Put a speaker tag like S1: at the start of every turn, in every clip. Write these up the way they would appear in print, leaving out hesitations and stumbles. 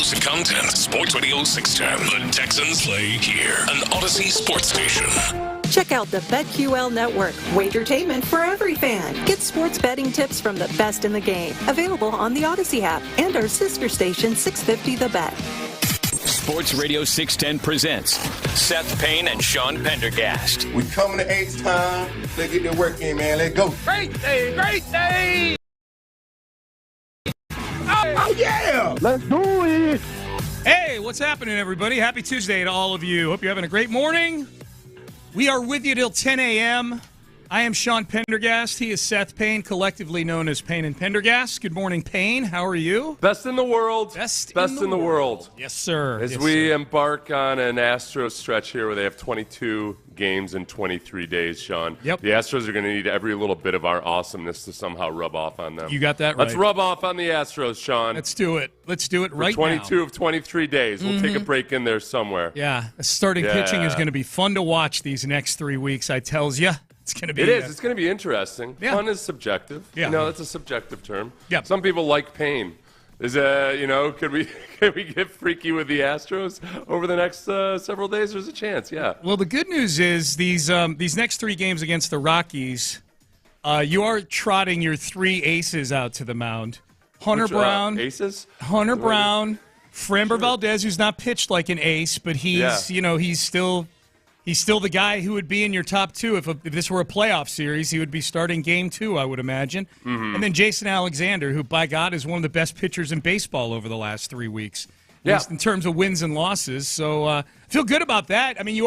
S1: exclusive content. Sports Radio 610. The Texans play here. An Odyssey sports station.
S2: Check out the BetQL Network. Wagertainment for every fan. Get sports betting tips from the best in the game. Available on the Odyssey app and our sister station 650 The Bet.
S3: Sports Radio 610 presents Seth Payne and Sean Pendergast.
S4: We coming to H-Town. Let's get the work in, man. Let's go.
S5: Great day, great day.
S4: Oh, yeah.
S5: Let's do it.
S6: Hey, what's happening, everybody? Happy Tuesday to all of you. Hope you're having a great morning. We are with you till 10 a.m. I am Sean Pendergast. He is Seth Payne, collectively known as Payne and Pendergast. Good morning, Payne. How are you?
S7: Best in the world.
S6: Best in the world. Yes, sir.
S7: As we embark on an Astros stretch here where they have 22 games in 23 days, Sean.
S6: Yep.
S7: The Astros are going to need every little bit of our awesomeness to somehow rub off on them.
S6: You got that right.
S7: Let's rub off on the Astros, Sean.
S6: Let's do it. Let's do it right
S7: now. 22 of 23 days. We'll take a break in there somewhere.
S6: Yeah. Starting pitching is going to be fun to watch these next 3 weeks, I tells you. It's going to be.
S7: It is. It's going to be interesting.
S6: Yeah.
S7: Fun is subjective.
S6: Yeah.
S7: You know, that's a subjective term.
S6: Yep.
S7: Some people like pain. Could we get freaky with the Astros over the next several days? There's a chance, yeah.
S6: Well, the good news is these next 3 games against the Rockies, you are trotting your 3 aces out to the mound. Hunter Brown,
S7: aces.
S6: Hunter Brown, Framber Valdez, who's not pitched like an ace, but he's still the guy who would be in your top 2 if this were a playoff series. He would be starting game 2, I would imagine. Mm-hmm. And then Jason Alexander, who, by God, is one of the best pitchers in baseball over the last 3 weeks, at least in terms of wins and losses. So feel good about that. I mean, you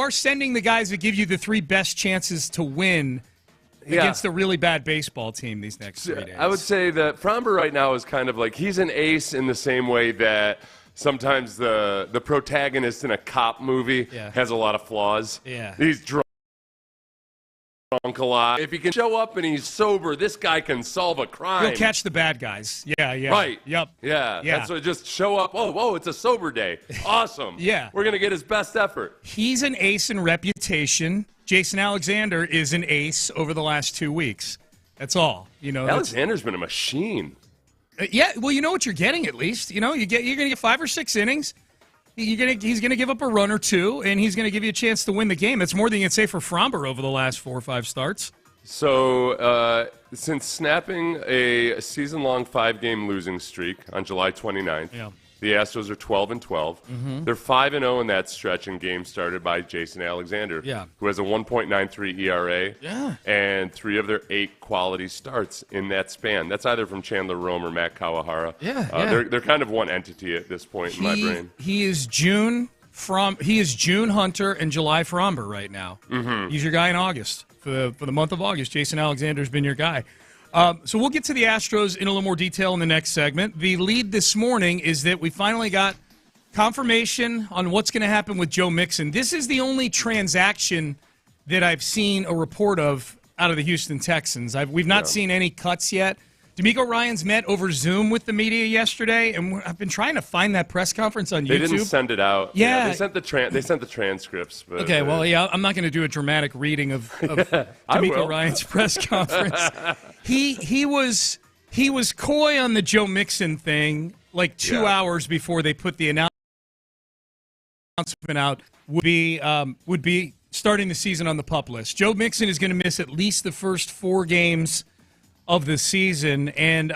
S6: are sending the guys that give you the 3 best chances to win against a really bad baseball team these next 3 days.
S7: I would say that Framber right now is kind of like he's an ace in the same way that sometimes the protagonist in a cop movie has a lot of flaws.
S6: Yeah.
S7: He's drunk a lot. If he can show up and he's sober, this guy can solve a crime.
S6: He'll catch the bad guys. Yeah.
S7: Right.
S6: Yep.
S7: Yeah. That's what, just show up. Whoa, it's a sober day. Awesome.
S6: Yeah.
S7: We're going to get his best effort.
S6: He's an ace in reputation. Jason Alexander is an ace over the last 2 weeks. That's all.
S7: Alexander's been a machine.
S6: Yeah, well, you know what you're getting at least. You're going to get 5 or 6 innings. He's going to give up a run or 2, and he's going to give you a chance to win the game. That's more than you can say for Framber over the last 4 or 5 starts.
S7: So since snapping a season-long 5-game losing streak on July 29th, the Astros are 12-12. Mm-hmm. They're 5-0 in that stretch in games started by Jason Alexander, who has a 1.93 ERA and 3 of their 8 quality starts in that span. That's either from Chandler Rome or Matt Kawahara. They're kind of one entity at this point in my brain.
S6: He is June Hunter and July Framber right now. Mm-hmm. He's your guy in August. For the month of August, Jason Alexander's been your guy. So we'll get to the Astros in a little more detail in the next segment. The lead this morning is that we finally got confirmation on what's going to happen with Joe Mixon. This is the only transaction that I've seen a report of out of the Houston Texans. We've not seen any cuts yet. D'Amico Ryans met over Zoom with the media yesterday, and I've been trying to find that press conference on YouTube.
S7: They didn't send it out.
S6: Yeah.
S7: They sent the transcripts. But,
S6: okay, well, I'm not going to do a dramatic reading of D'Amico Ryans' press conference. He was coy on the Joe Mixon thing like 2 hours before they put the announcement out would be starting the season on the PUP list. Joe Mixon is going to miss at least the first 4 games of the season, and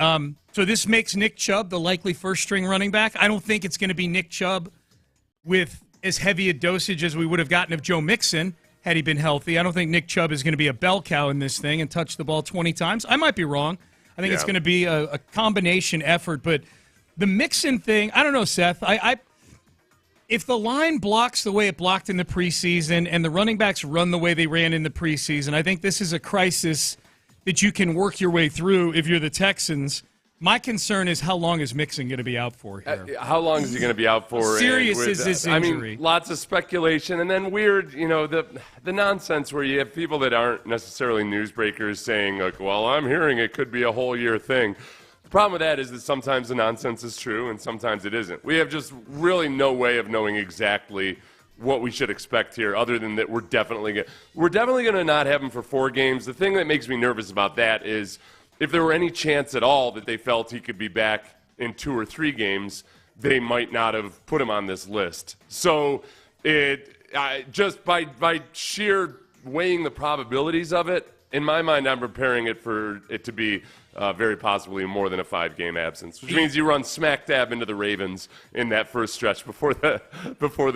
S6: so this makes Nick Chubb the likely first-string running back. I don't think it's going to be Nick Chubb with as heavy a dosage as we would have gotten if Joe Mixon had he been healthy. I don't think Nick Chubb is going to be a bell cow in this thing and touch the ball 20 times. I might be wrong. I think it's going to be a combination effort, but the Mixon thing, I don't know, Seth. If the line blocks the way it blocked in the preseason and the running backs run the way they ran in the preseason, I think this is a crisis that you can work your way through if you're the Texans. My concern is how long is Mixon going to be out for here?
S7: How long is he going to be out for?
S6: Serious is this injury?
S7: I mean, lots of speculation, and then weird, the nonsense where you have people that aren't necessarily newsbreakers saying, like, well, I'm hearing it could be a whole year thing. The problem with that is that sometimes the nonsense is true and sometimes it isn't. We have just really no way of knowing exactly what we should expect here, other than that we're definitely going to not have him for 4 games. The thing that makes me nervous about that is if there were any chance at all that they felt he could be back in 2 or 3 games, they might not have put him on this list. So just by sheer weighing the probabilities of it, in my mind, I'm preparing it for it to be very possibly more than a 5-game absence, which means you run smack dab into the Ravens in that first stretch before the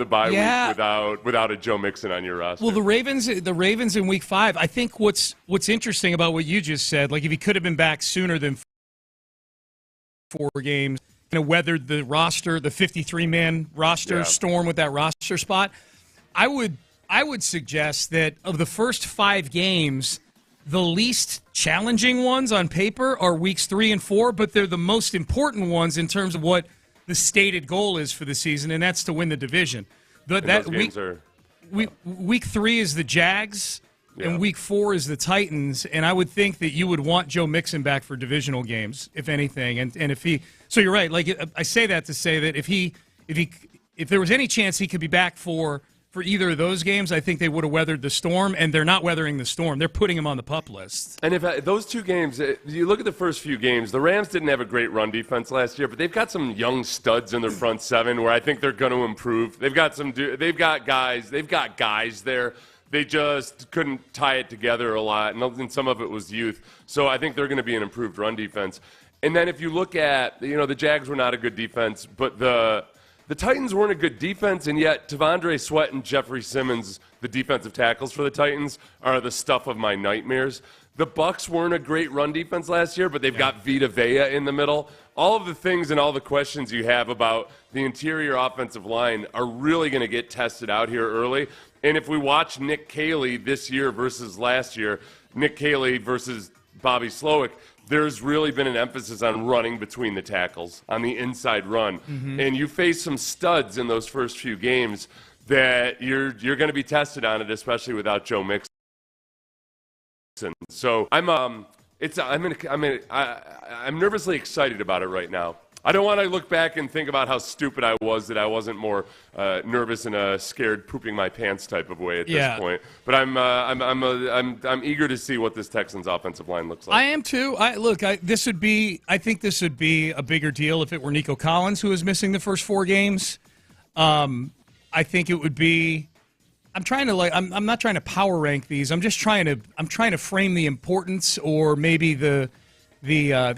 S7: bye week without a Joe Mixon on your roster.
S6: Well, the Ravens in Week 5. I think what's interesting about what you just said, like if he could have been back sooner than 4 games, weathered the roster, the 53-man roster storm with that roster spot. I would suggest that of the first 5 games, the least challenging ones on paper are weeks 3 and 4, but they're the most important ones in terms of what the stated goal is for the season, and that's to win the division. Week 3 is the Jags, and week 4 is the Titans, and I would think that you would want Joe Mixon back for divisional games, if anything. And if he, so you're right. Like I say that to say that if there was any chance he could be back for either of those games, I think they would have weathered the storm, and they're not weathering the storm. They're putting him on the PUP list.
S7: And if those 2 games, you look at the first few games, the Rams didn't have a great run defense last year, but they've got some young studs in their front 7 where I think they're going to improve. They've got guys there. They just couldn't tie it together a lot, and some of it was youth. So I think they're going to be an improved run defense. And then if you look at, the Jags were not a good defense, but the Titans weren't a good defense, and yet Tavondre Sweat and Jeffrey Simmons, the defensive tackles for the Titans, are the stuff of my nightmares. The Bucs weren't a great run defense last year, but they've got Vita Vea in the middle. All of the things and all the questions you have about the interior offensive line are really going to get tested out here early. And if we watch Nick Caley this year versus last year, Nick Caley versus Bobby Slowick, there's really been an emphasis on running between the tackles, on the inside run. Mm-hmm. And you face some studs in those first few games that you're going to be tested on it, especially without Joe Mixon. So I'm nervously excited about it right now. I don't want to look back and think about how stupid I was that I wasn't more nervous in a scared pooping my pants type of way at this point. But I'm eager to see what this Texans offensive line looks like.
S6: I am too. I think this would be a bigger deal if it were Nico Collins who was missing the first 4 games. I think it would be. I'm not trying to power rank these. I'm trying to frame the importance, or maybe the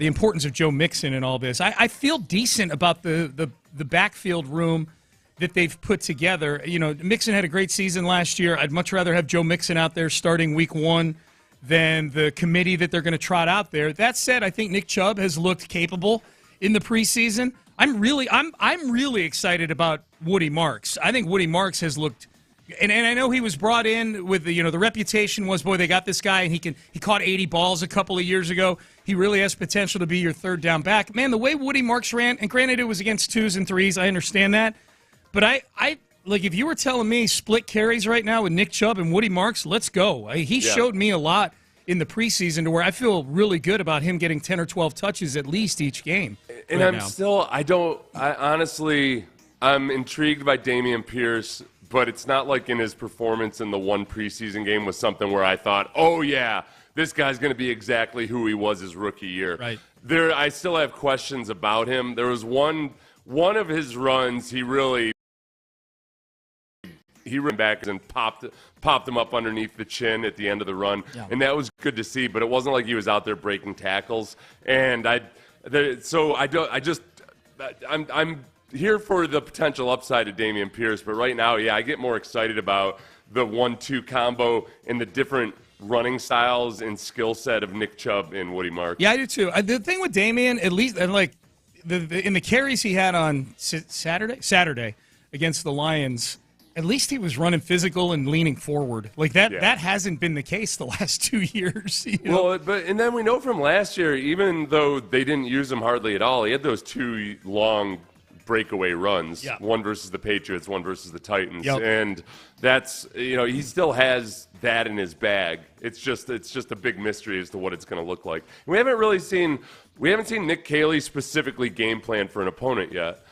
S6: importance of Joe Mixon in all this. I feel decent about the backfield room that they've put together. Mixon had a great season last year. I'd much rather have Joe Mixon out there starting week 1 than the committee that they're going to trot out there. That said, I think Nick Chubb has looked capable in the preseason. I'm really excited about Woody Marks. I think Woody Marks has looked. And I know he was brought in with the reputation was, boy, they got this guy and he caught 80 balls a couple of years ago. He really has potential to be your third down back. Man, the way Woody Marks ran, and granted it was against 2s and 3s, I understand that. But I like if you were telling me split carries right now with Nick Chubb and Woody Marks, let's go. He showed me a lot in the preseason to where I feel really good about him getting 10 or 12 touches at least each game.
S7: And I'm intrigued by Dameon Pierce. But it's not like in his performance in the one preseason game was something where I thought, oh, yeah, this guy's going to be exactly who he was his rookie year.
S6: Right.
S7: I still have questions about him. There was one of his runs he ran back and popped him up underneath the chin at the end of the run. Yeah. And that was good to see, but it wasn't like he was out there breaking tackles. And I'm here for the potential upside of Dameon Pierce, but right now, I get more excited about the 1-2 combo and the different running styles and skill set of Nick Chubb and Woody Marks.
S6: Yeah, I do too. The thing with Dameon, at least, and like in the carries he had on Saturday against the Lions, at least he was running physical and leaning forward. Like that hasn't been the case the last 2 years.
S7: Well, and then we know from last year, even though they didn't use him hardly at all, he had those 2 long breakaway runs, one versus the Patriots, one versus the Titans, and that's he still has that in his bag. It's just a big mystery as to what it's going to look like. We haven't seen Nick Caley specifically game plan for an opponent yet.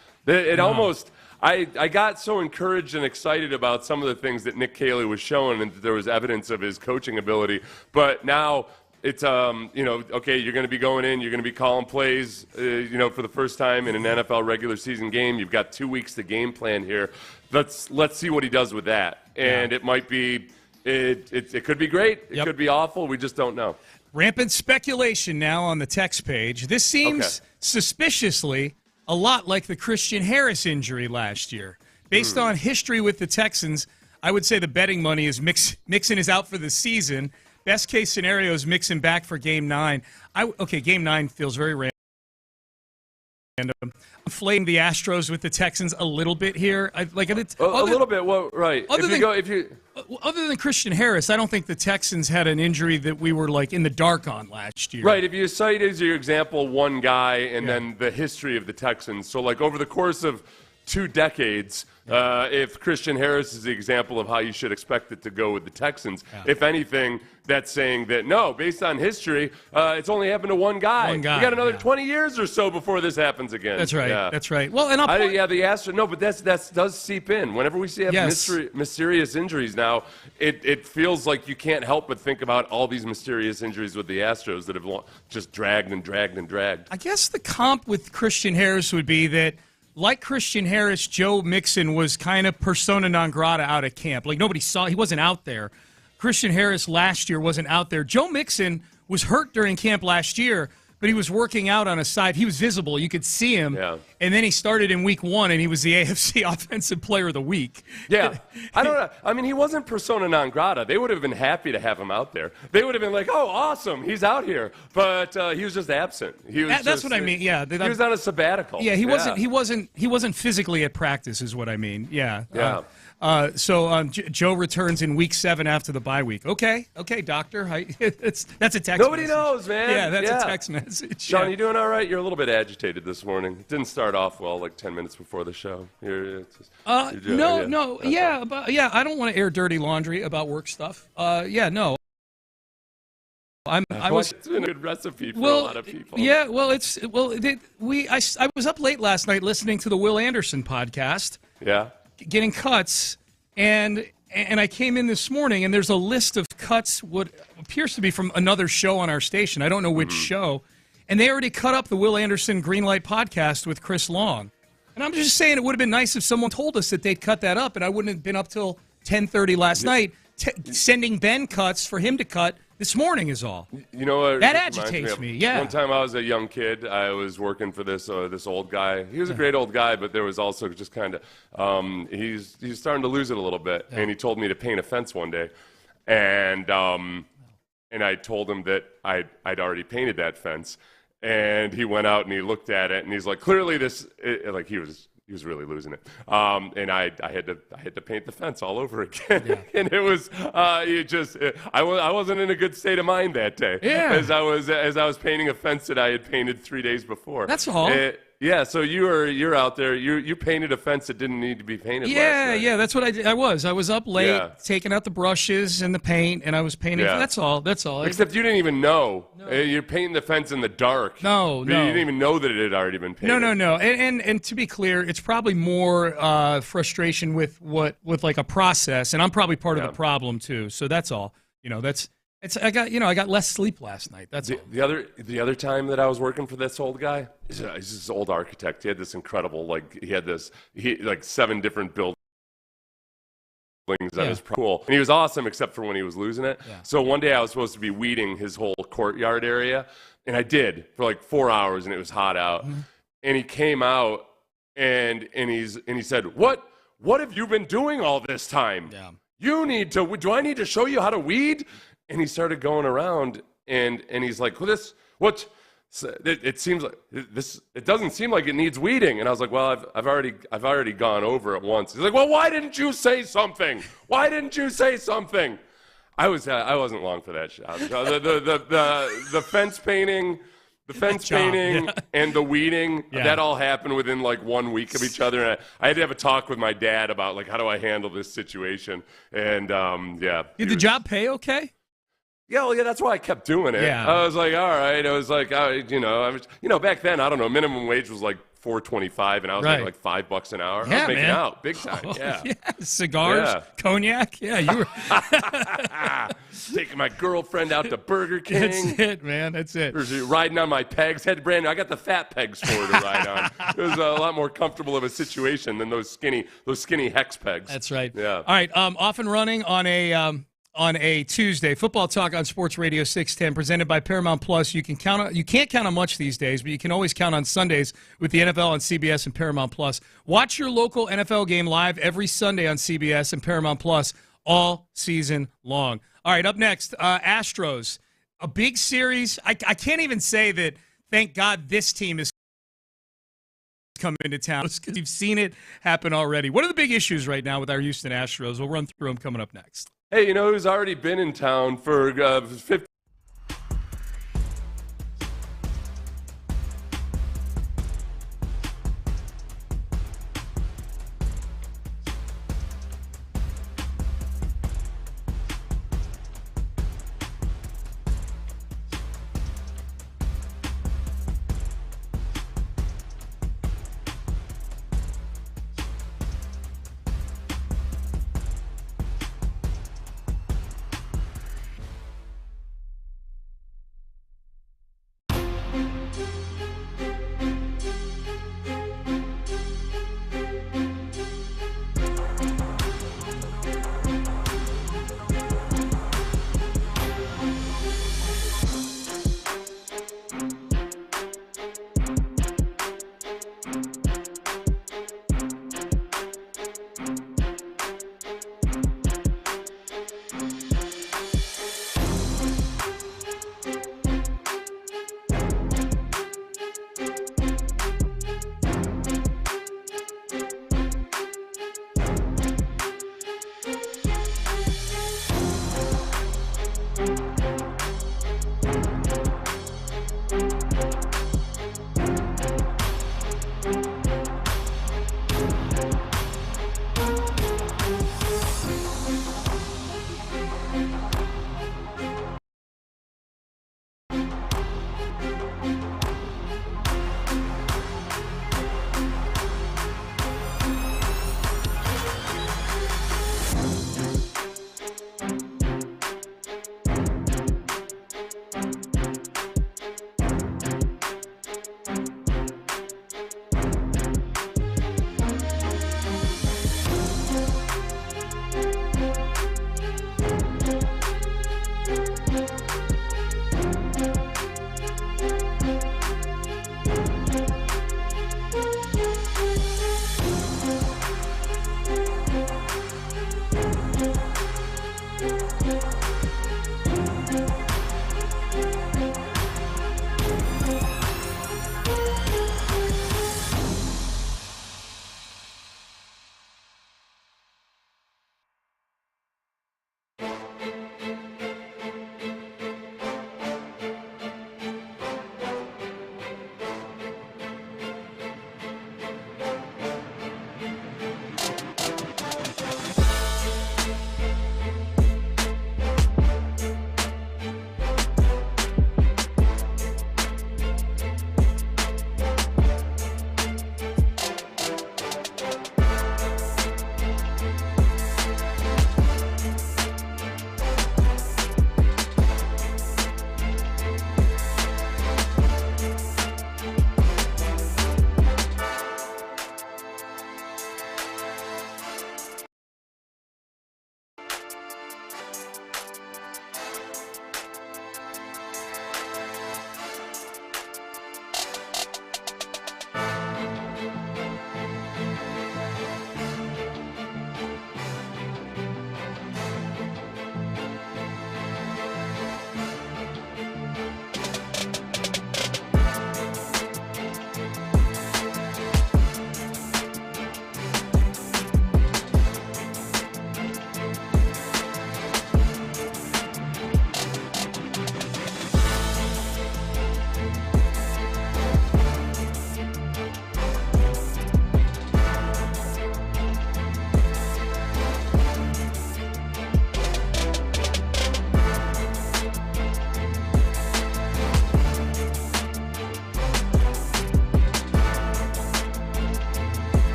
S7: I got so encouraged and excited about some of the things that Nick Caley was showing, and that there was evidence of his coaching ability, but now It's okay, you're going to be going in, you're going to be calling plays, for the first time in an NFL regular season game. You've got 2 weeks to game plan here. Let's see what he does with that. And it might be, it could be great. It could be awful. We just don't know.
S6: Rampant speculation now on the text page. This seems suspiciously a lot like the Christian Harris injury last year. Based on history with the Texans, I would say the betting money is Mixon is out for the season. Best case scenario is Mixon back for Game 9. Game 9 feels very random. I'm flaying the Astros with the Texans a little bit here.
S7: A little bit. Well, right.
S6: Other than Christian Harris, I don't think the Texans had an injury that we were like in the dark on last year.
S7: Right. If you cite as your example one guy and then the history of the Texans, so like over the course of 2 decades, if Christian Harris is the example of how you should expect it to go with the Texans, if anything, that's saying that, no, based on history, it's only happened to one guy. You got another 20 years or so before this happens again.
S6: That's right.
S7: Yeah.
S6: That's right. Well, and
S7: the Astros. No, but that does seep in. Whenever we see mysterious injuries now, it feels like you can't help but think about all these mysterious injuries with the Astros that have just dragged and dragged and dragged.
S6: I guess the comp with Christian Harris would be that, like Christian Harris, Joe Mixon was kind of persona non grata out at camp. Like, nobody saw, he wasn't out there. Christian Harris last year wasn't out there. Joe Mixon was hurt during camp last year, but he was working out on a side. He was visible. You could see him. Yeah. And then he started in week 1, and he was the AFC Offensive Player of the Week.
S7: Yeah. I don't know. I mean, he wasn't persona non grata. They would have been happy to have him out there. They would have been like, oh, awesome, he's out here. But he was just absent.
S6: That's what I mean, yeah.
S7: He was on a sabbatical.
S6: Yeah, he wasn't physically at practice is what I mean. Yeah.
S7: Yeah.
S6: Joe returns in week 7 after the bye week. Okay, doctor. That's a text
S7: Nobody
S6: message.
S7: knows, man.
S6: Yeah, that's a text message.
S7: Sean, you doing all right? You're a little bit agitated this morning. It didn't start off well, like 10 minutes before the show.
S6: No. I don't want to air dirty laundry about work stuff. No.
S7: It's been a good recipe for a lot of people.
S6: Yeah, well, I was up late last night listening to the Will Anderson podcast.
S7: Yeah.
S6: Getting cuts, and I came in this morning, and there's a list of cuts, what appears to be from another show on our station. I don't know which show. And they already cut up the Will Anderson Greenlight podcast with Chris Long. And I'm just saying it would have been nice if someone told us that they'd cut that up, and I wouldn't have been up till 10:30 last night sending Ben cuts for him to cut. This morning is all.
S7: You know what?
S6: That agitates me. Yeah.
S7: One time I was a young kid. I was working for this old guy. He was a great old guy, but there was also just kind of he's starting to lose it a little bit. Yeah. And he told me to paint a fence one day, and I told him that I'd already painted that fence, and he went out and he looked at it and he's like, clearly he was really losing it. And I had to paint the fence all over again. Yeah. And it was I wasn't in a good state of mind that day.
S6: Yeah.
S7: As I was painting a fence that I had painted 3 days before.
S6: That's all.
S7: Yeah, so you're out there. You painted a fence that didn't need to be painted.
S6: Yeah, that's what I did. I was up late, taking out the brushes and the paint, and I was painting. Yeah. That's all.
S7: Except you didn't even know. No. You're painting the fence in the dark.
S6: No.
S7: You didn't even know that it had already been painted.
S6: No. And to be clear, it's probably more frustration with like a process, and I'm probably part of the problem too. So that's all. I got less sleep last night. That's all.
S7: The other time that I was working for this old guy, he's this old architect. He had this incredible, he had 7 different buildings on his pool. And he was awesome except for when he was losing it. Yeah. So one day I was supposed to be weeding his whole courtyard area, and I did for like 4 hours, and it was hot out. Mm-hmm. And he came out and he said, "What have you been doing all this time? Yeah. Do I need to show you how to weed?" And he started going around, and he's like, it seems like this. It doesn't seem like it needs weeding. And I was like, well, I've already gone over it once. He's like, well, why didn't you say something? Why didn't you say something? I wasn't long for that shot. The fence painting. The fence painting and the weeding, that all happened within like 1 week of each other. And I had to have a talk with my dad about how do I handle this situation. And
S6: Did the job pay okay?
S7: Yeah, that's why I kept doing it. Yeah. I was like, all right. I was like, back then, I don't know, minimum wage was like $4.25, and I was like $5 an hour.
S6: Yeah,
S7: I was making
S6: man.
S7: out big time. Yeah.
S6: Cigars, cognac. Yeah, you were
S7: taking my girlfriend out to Burger King.
S6: That's it, man. That's it.
S7: Riding on my pegs. Had brand new. I got the fat pegs for her to ride on. It was a lot more comfortable of a situation than those skinny hex pegs.
S6: That's right.
S7: Yeah.
S6: All right. Off and running on a Tuesday. Football talk on Sports Radio 610, presented by Paramount Plus. You can't count on much these days, but you can always count on Sundays with the NFL on CBS and Paramount Plus. Watch your local NFL game live every Sunday on CBS and Paramount Plus all season long. All right, up next, Astros. A big series. I can't even say that, thank God, this team is coming into town, because we've seen it happen already. What are the big issues right now with our Houston Astros? We'll run through them coming up next.
S7: Hey, you know who's already been in town for 50?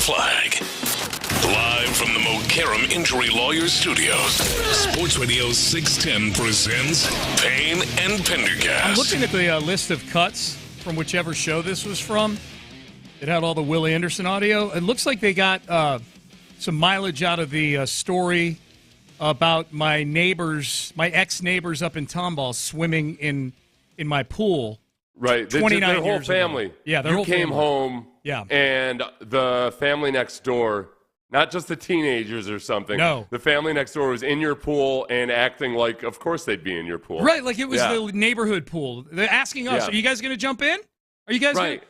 S1: Flag. Live from the Mokaram Injury Lawyers Studios, Sports Radio 610 presents Payne and Pendergast.
S6: I'm looking at the list of cuts from whichever show this was from. It had all the Will Anderson audio. It looks like they got some mileage out of the story about my ex-neighbors up in Tomball swimming in my pool.
S7: Right.
S6: 29
S7: their whole
S6: years
S7: family.
S6: Ago. Yeah, their whole family.
S7: You came home, and the family next door, not just the teenagers or something.
S6: No.
S7: The family next door was in your pool and acting like, of course they'd be in your pool.
S6: Right, like it was the neighborhood pool. They're asking us, are you guys going to jump in? Are you guys
S7: right?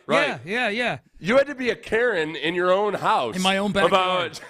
S6: Yeah.
S7: You had to be a Karen in your own house.
S6: In my own backyard. Back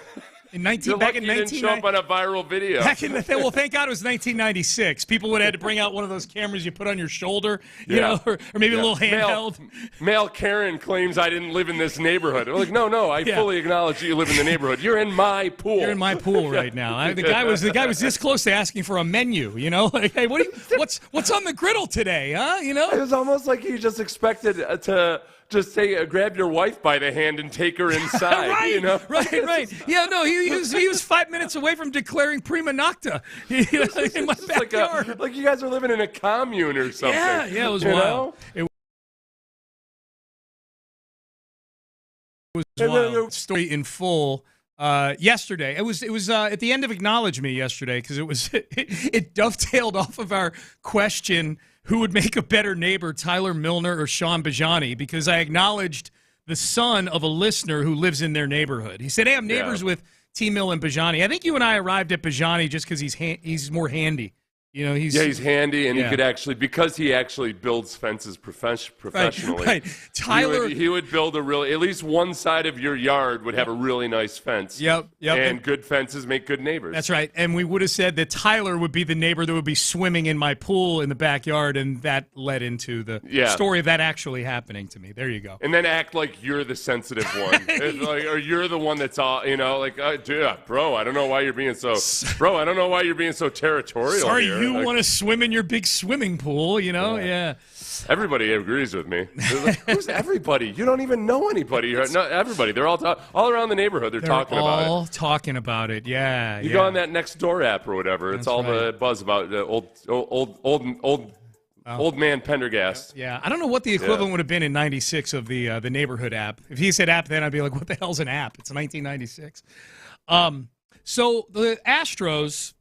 S6: in 1990.
S7: You didn't show up on a viral video.
S6: Well, thank God it was 1996. People would have had to bring out one of those cameras you put on your shoulder, you know, or maybe a little handheld.
S7: Male Karen claims I didn't live in this neighborhood. I'm like, no, I fully acknowledge you live in the neighborhood. You're in my pool.
S6: You're in my pool right now. The guy was this close to asking for a menu. You know, like, hey, what's on the griddle today? Huh? You know,
S7: it was almost like he just expected to. Just say, grab your wife by the hand and take her inside.
S6: Right,
S7: you know?
S6: right. Yeah, no, he was 5 minutes away from declaring prima nocta in my backyard.
S7: Like you guys are living in a commune or something.
S6: Yeah, it was wild. It was wild. Story in full. Yesterday, it was at the end of Acknowledge Me yesterday because it dovetailed off of our question, who would make a better neighbor, Tyler Milner or Sean Bijani, because I acknowledged the son of a listener who lives in their neighborhood. He said, hey, I'm neighbors with T-Mill and Bijani. I think you and I arrived at Bijani just because he's more handy. You know, he's handy, and he could because he actually builds fences professionally.
S7: Right.
S6: Tyler,
S7: he would build at least one side of your yard would have a really nice fence.
S6: Yep.
S7: And good fences make good neighbors.
S6: That's right. And we would have said that Tyler would be the neighbor that would be swimming in my pool in the backyard, and that led into the story of that actually happening to me. There you go.
S7: And then act like you're the sensitive one, or you're the one that's all, bro. I don't know why you're being so territorial.
S6: Sorry,
S7: here.
S6: You want to swim in your big swimming pool, you know? Yeah.
S7: Everybody agrees with me. Like, who's everybody? You don't even know anybody. No, everybody. They're all around the neighbord. They're talking about it.
S6: All talking about it. Yeah.
S7: You go on that Next Door app or whatever. It's all the buzz about the old man Pendergast.
S6: Yeah. I don't know what the equivalent would have been in '96 of the neighborhood app. If he said app, then I'd be like, what the hell's an app? It's 1996. So the Astros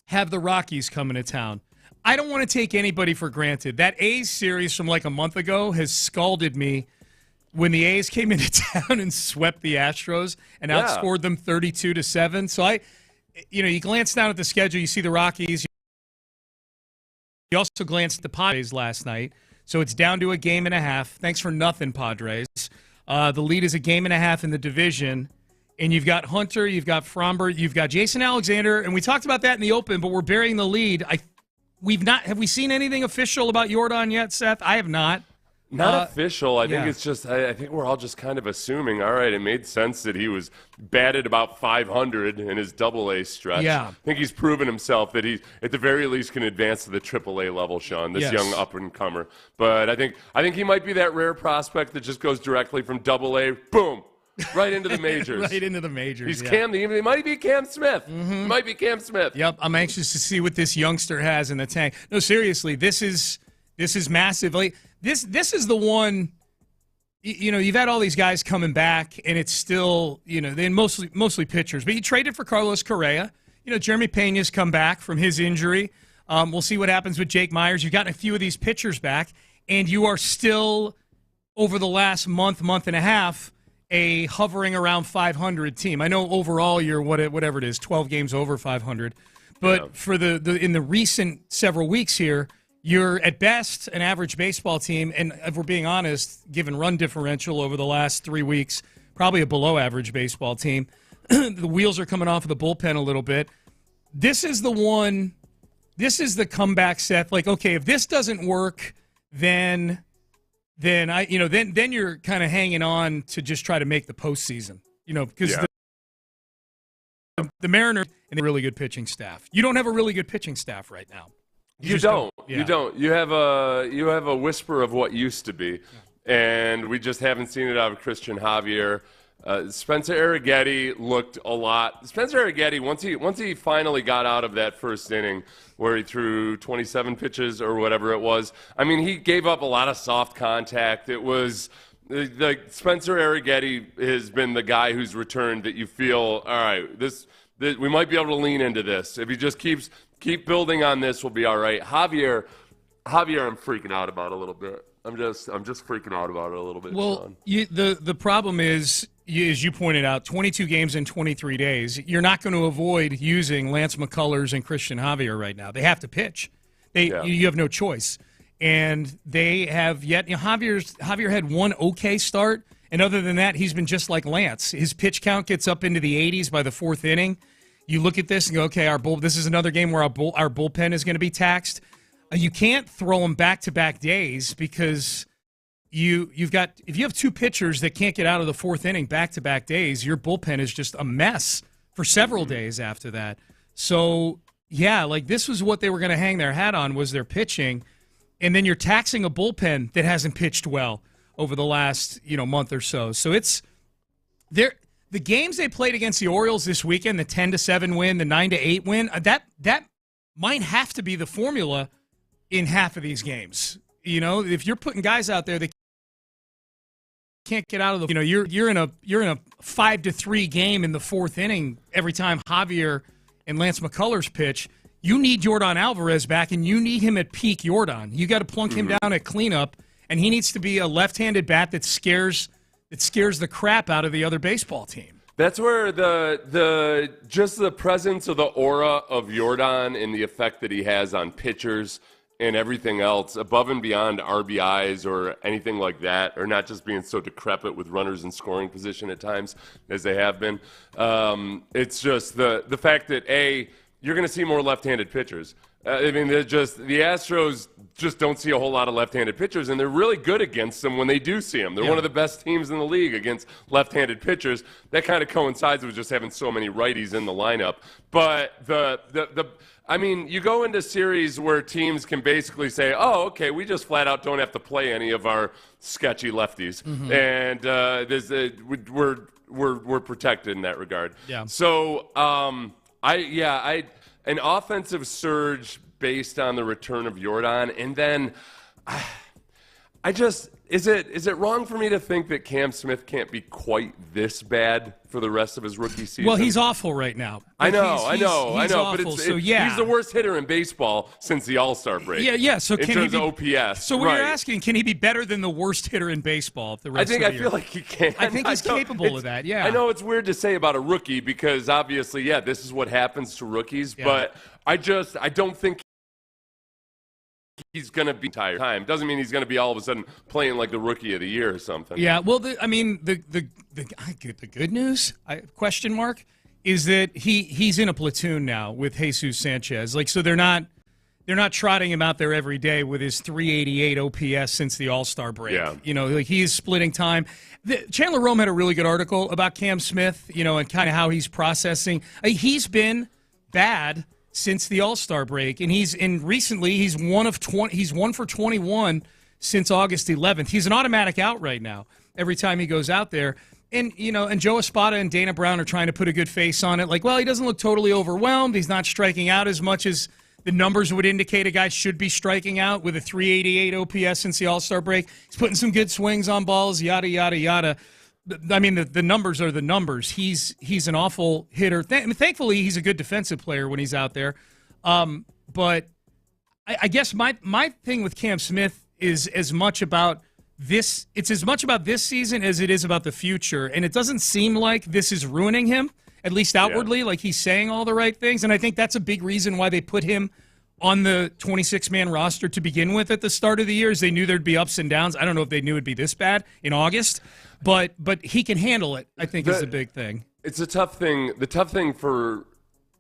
S6: have the Rockies coming to town. I don't want to take anybody for granted. That A's series from like a month ago has scalded me when the A's came into town and swept the Astros and outscored them 32-7. So you glance down at the schedule, you see the Rockies. You also glanced at the Padres last night. So it's down to a game and a half. Thanks for nothing, Padres. The lead is a game and a half in the division. And you've got Hunter, you've got Fromber, you've got Jason Alexander, and we talked about that in the open, but we're burying the lead. Have we seen anything official about Yordan yet, Seth? I have not.
S7: Not official. I think it's just, I think we're all just kind of assuming, all right, it made sense that he was batted about 500 in his AA stretch.
S6: Yeah.
S7: I think he's proven himself that he, at the very least, can advance to the AAA level, Sean, this young up-and-comer. But I think he might be that rare prospect that just goes directly from AA, boom. Right into the majors.
S6: Right into the majors.
S7: He's Cam. He might be Cam Smith. Mm-hmm. Might be Cam Smith.
S6: Yep. I'm anxious to see what this youngster has in the tank. No, seriously, this is massive. Like this is the one. You've had all these guys coming back, and it's still they're mostly pitchers. But you traded for Carlos Correa. Jeremy Pena's come back from his injury. We'll see what happens with Jake Myers. You've gotten a few of these pitchers back, and you are still over the last month and a half a hovering around 500 team. I know overall you're whatever it is, 12 games over 500. But for in the recent several weeks here, you're at best an average baseball team, and if we're being honest, given run differential over the last 3 weeks, probably a below average baseball team. The wheels are coming off of the bullpen a little bit. This is the one. This is the comeback, Seth. Like, okay, if this doesn't work, then you're kind of hanging on to just try to make the postseason, because the Mariners and a really good pitching staff. You don't have a really good pitching staff right now.
S7: You don't. You have a whisper of what used to be, and we just haven't seen it out of Christian Javier. Spencer Arrighetti looked a lot. Spencer Arrighetti, once he finally got out of that first inning where he threw 27 pitches or whatever it was, I mean, he gave up a lot of soft contact. It was like Spencer Arrighetti has been the guy who's returned that you feel, all right, this we might be able to lean into this. If he just keep building on this, we'll be all right. Javier, I'm freaking out about a little bit. I'm just freaking out about it a little bit.
S6: Well, the problem is, as you pointed out, 22 games in 23 days. You're not going to avoid using Lance McCullers and Christian Javier right now. They have to pitch. You have no choice. And they have yet. Javier had one okay start, and other than that, he's been just like Lance. His pitch count gets up into the 80s by the fourth inning. You look at this and go, okay, this is another game where our bullpen is going to be taxed. You can't throw them back-to-back days because if you have two pitchers that can't get out of the fourth inning back-to-back days, your bullpen is just a mess for several days after that. So, yeah, like this was what they were going to hang their hat on was their pitching, and then you're taxing a bullpen that hasn't pitched well over the last month or so. So the games they played against the Orioles this weekend, the 10-7 win, the 9-8 win, that might have to be the formula in half of these games. If you're putting guys out there that can't get out of the, you're in a 5-3 game in the fourth inning every time Javier and Lance McCullers pitch. You need Yordan Alvarez back, and you need him at peak Yordan. You got to plunk him down at cleanup, and he needs to be a left-handed bat that scares the crap out of the other baseball team.
S7: That's where just the presence of the aura of Yordan and the effect that he has on pitchers and everything else, above and beyond RBIs or anything like that, or not just being so decrepit with runners in scoring position at times as they have been. It's just the fact that, you're going to see more left-handed pitchers. The Astros just don't see a whole lot of left-handed pitchers, and they're really good against them when they do see them. They're one of the best teams in the league against left-handed pitchers. That kind of coincides with just having so many righties in the lineup. But you go into series where teams can basically say, oh, okay, we just flat out don't have to play any of our sketchy lefties. And we're protected in that regard. Yeah. So, an offensive surge based on the return of Yordan, and then is it wrong for me to think that Cam Smith can't be quite this bad for the rest of his rookie season?
S6: Well, he's awful right now.
S7: I know,
S6: awful,
S7: but
S6: he's
S7: the worst hitter in baseball since the All-Star break.
S6: Yeah. So
S7: in
S6: can
S7: terms
S6: he
S7: of OPS?
S6: So you're asking, can he be better than the worst hitter in baseball the rest of the year?
S7: I feel like he can.
S6: I think he's capable of that. Yeah.
S7: I know it's weird to say about a rookie because obviously, this is what happens to rookies. Yeah. But I don't think he's going to be entire time. Doesn't mean he's going to be all of a sudden playing like the rookie of the year or something.
S6: Yeah, well, the good news, question mark, is that he's in a platoon now with Jesus Sanchez. Like, so they're not trotting him out there every day with his 388 OPS since the All-Star break. Yeah. He's splitting time. Chandler Rome had a really good article about Cam Smith, and kind of how he's processing. He's been bad since the All-Star break, and recently he's one for 21 since August 11th. He's an automatic out right now every time he goes out there. And and Joe Espada and Dana Brown are trying to put a good face on it. Like, well, he doesn't look totally overwhelmed. He's not striking out as much as the numbers would indicate a guy should be striking out with a 388 OPS since the All-Star break. He's putting some good swings on balls, yada, yada, yada. I mean, the numbers are the numbers. He's an awful hitter. Thankfully, he's a good defensive player when he's out there. But I guess my thing with Cam Smith is as much about this. It's as much about this season as it is about the future. And it doesn't seem like this is ruining him, at least outwardly. Yeah. Like he's saying all the right things. And I think that's a big reason why they put him on the 26-man roster to begin with at the start of the year. Is they knew there'd be ups and downs. I don't know if they knew it'd be this bad in August. But he can handle it, I think, is the big thing.
S7: It's a tough thing. The tough thing for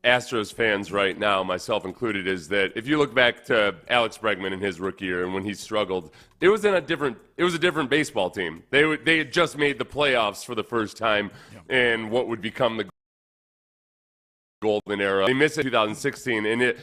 S7: Astros fans right now, myself included, is that if you look back to Alex Bregman in his rookie year and when he struggled, it was a different baseball team. They had just made the playoffs for the first time in what would become the golden era. They missed it in 2016, and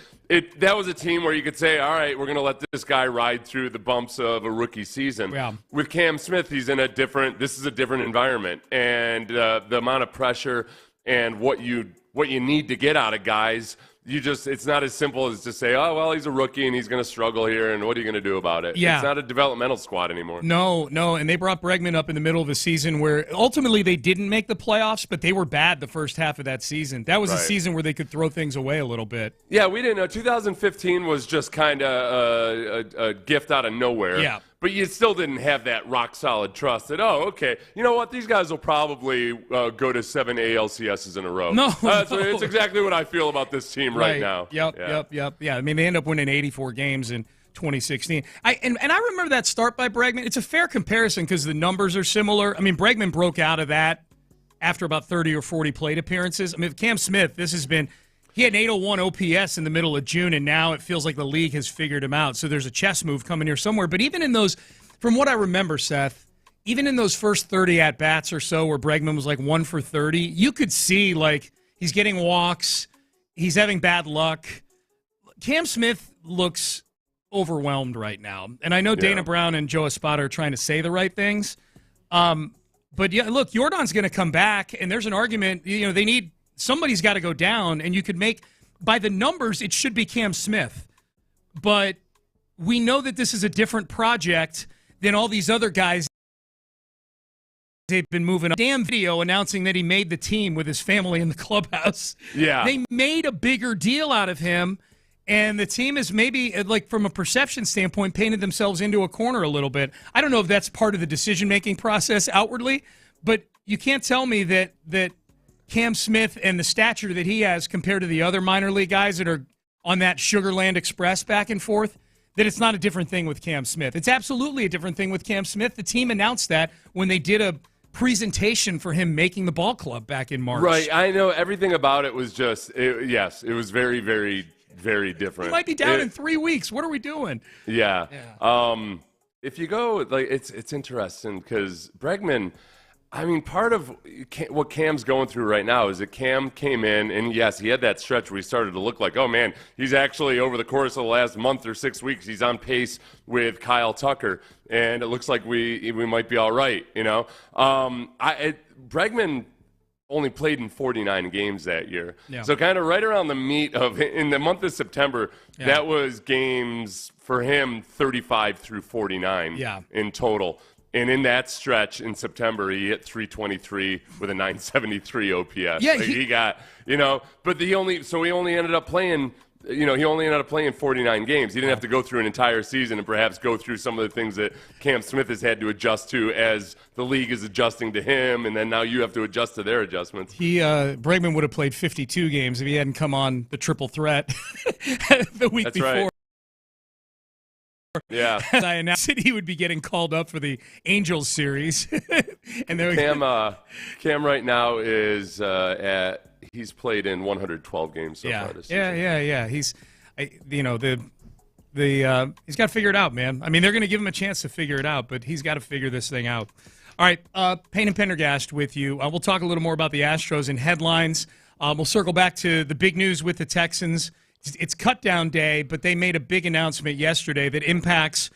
S7: that was a team where you could say, all right, we're going to let this guy ride through the bumps of a rookie season.
S6: Yeah.
S7: With Cam Smith, this is a different environment, and the amount of pressure and what you need to get out of guys, it's not as simple as to say, oh, well, he's a rookie and he's going to struggle here, and what are you going to do about it?
S6: Yeah.
S7: It's not a developmental squad anymore.
S6: No, and they brought Bregman up in the middle of a season where ultimately they didn't make the playoffs, but they were bad the first half of that season. That was a season where they could throw things away a little bit.
S7: Yeah, we didn't know. 2015 was just kind of a gift out of nowhere. Yeah. But you still didn't have that rock-solid trust that, okay, you know what, these guys will probably go to 7 ALCSs in a row.
S6: No.
S7: It's exactly what I feel about this team right now.
S6: Yep. Yeah, I mean, they end up winning 84 games in 2016. I remember that start by Bregman. It's a fair comparison because the numbers are similar. I mean, Bregman broke out of that after about 30 or 40 plate appearances. I mean, Cam Smith, he had an 801 OPS in the middle of June, and now it feels like the league has figured him out. So there's a chess move coming here somewhere. But even in those, from what I remember, Seth, even in those first 30 at-bats or so where Bregman was like 1 for 30, you could see, like, he's getting walks, he's having bad luck. Cam Smith looks overwhelmed right now. And I know Dana Brown and Joe Espada are trying to say the right things. But, yeah, look, Yordan's going to come back, and there's an argument, somebody's got to go down, and you could make, by the numbers, it should be Cam Smith. But we know that this is a different project than all these other guys they've been moving on. Damn video announcing that he made the team with his family in the clubhouse. Yeah. They made a bigger deal out of him, and the team is maybe, like, from a perception standpoint, painted themselves into a corner a little bit. I don't know if that's part of the decision-making process outwardly, but you can't tell me that Cam Smith and the stature that he has compared to the other minor league guys that are on that Sugarland Express back and forth, that it's not a different thing with Cam Smith. It's absolutely a different thing with Cam Smith. The team announced that when they did a presentation for him making the ball club back in March.
S7: Right. I know everything about it was just, it was very, very, very different.
S6: He might be down in 3 weeks. What are we doing?
S7: Yeah. If you go, like, it's interesting because Bregman, I mean, part of what Cam's going through right now is that Cam came in, and yes, he had that stretch where he started to look like, oh, man, he's actually, over the course of the last month or 6 weeks, he's on pace with Kyle Tucker, and it looks like we might be all right, Bregman only played in 49 games that year. Yeah. So kind of right around the meat of, in the month of September, that was games for him 35 through 49 in total. And in that stretch in September, he hit 323 with a 973 OPS. Yeah, he got, but he only ended up playing, he only ended up playing 49 games. He didn't have to go through an entire season and perhaps go through some of the things that Cam Smith has had to adjust to as the league is adjusting to him, and then now you have to adjust to their adjustments.
S6: Bregman would have played 52 games if he hadn't come on the triple threat the week before.
S7: Right. Yeah,
S6: I announced that he would be getting called up for the Angels series, and there
S7: Cam right now is he's played in 112 games so far this season.
S6: Yeah. He's he's got to figure it out, man. I mean, they're going to give him a chance to figure it out, but he's got to figure this thing out. All right, Payne and Pendergast with you. We'll talk a little more about the Astros and headlines. We'll circle back to the big news with the Texans. It's cut down day, but they made a big announcement yesterday that impacts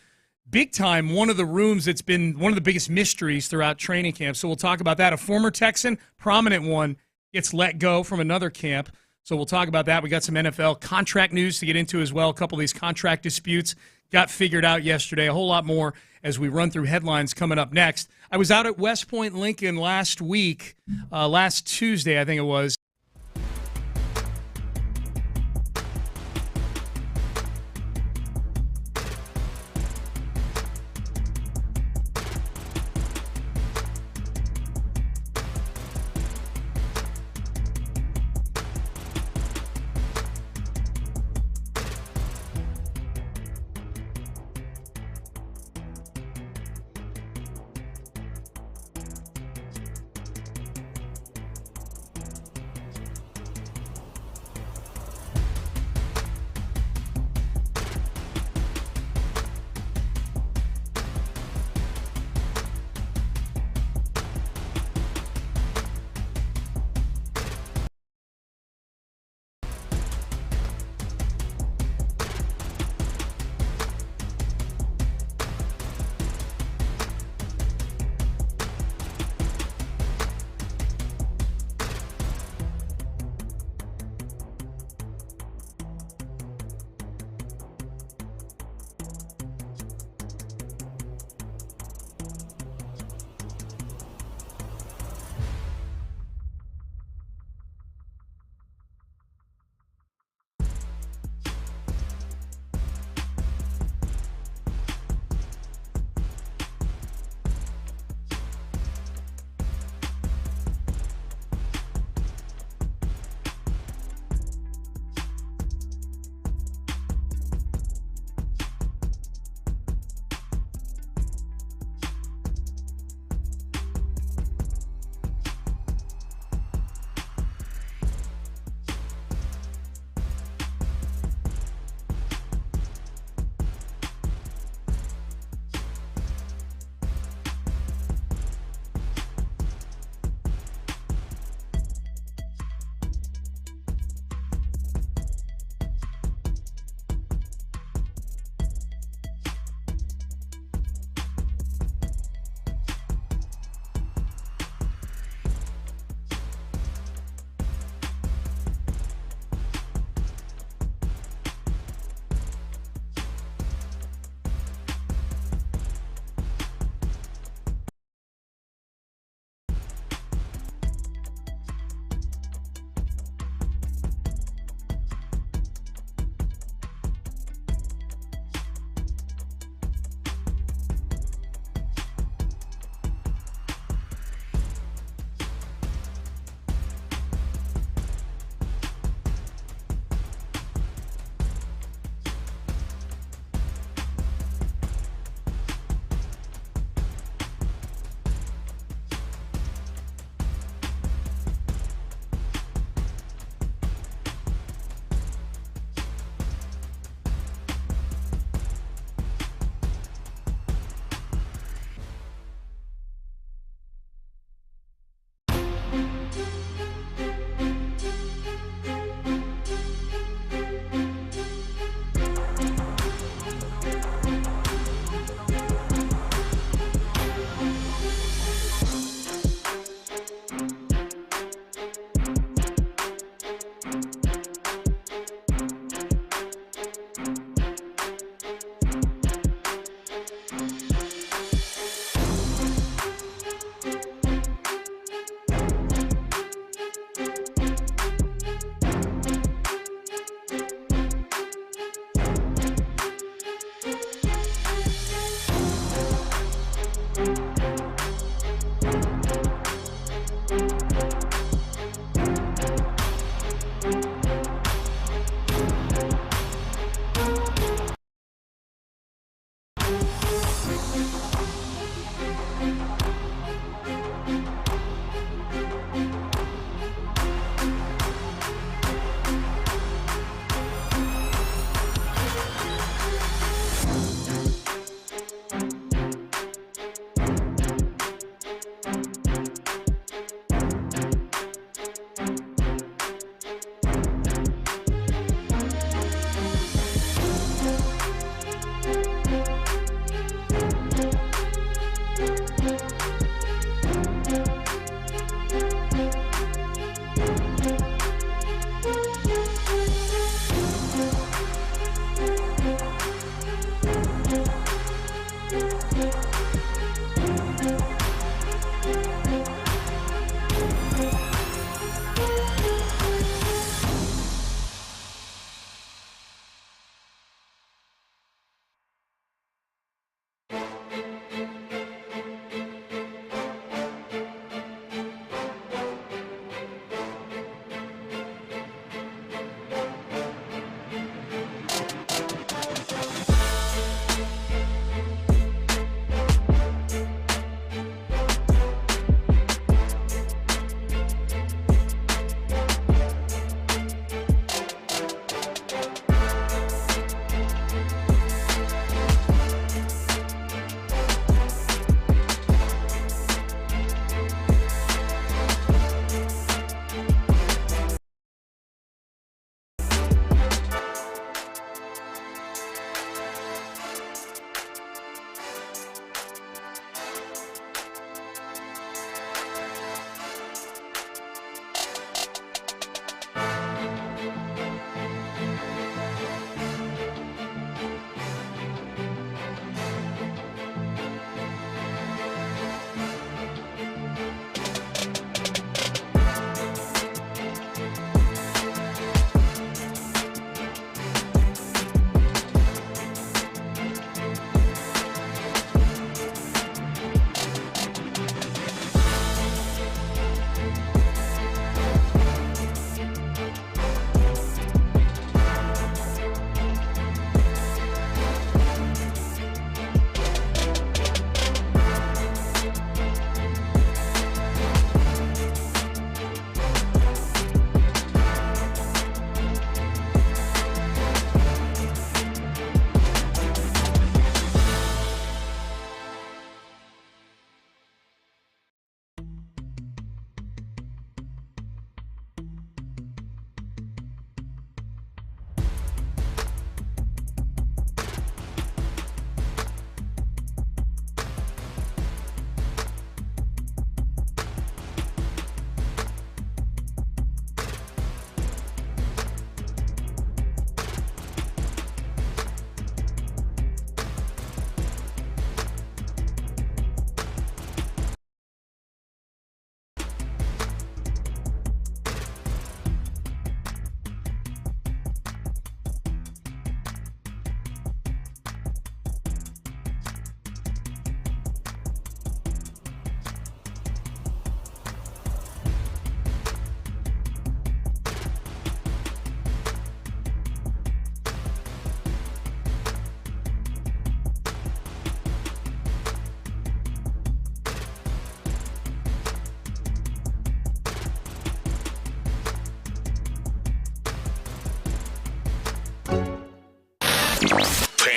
S6: big time one of the rooms that's been one of the biggest mysteries throughout training camp. So we'll talk about that. A former Texan, prominent one, gets let go from another camp. So we'll talk about that. We got some NFL contract news to get into as well. A couple of these contract disputes got figured out yesterday. A whole lot more as we run through headlines coming up next. I was out at West Point Lincoln last week, last Tuesday, I think it was.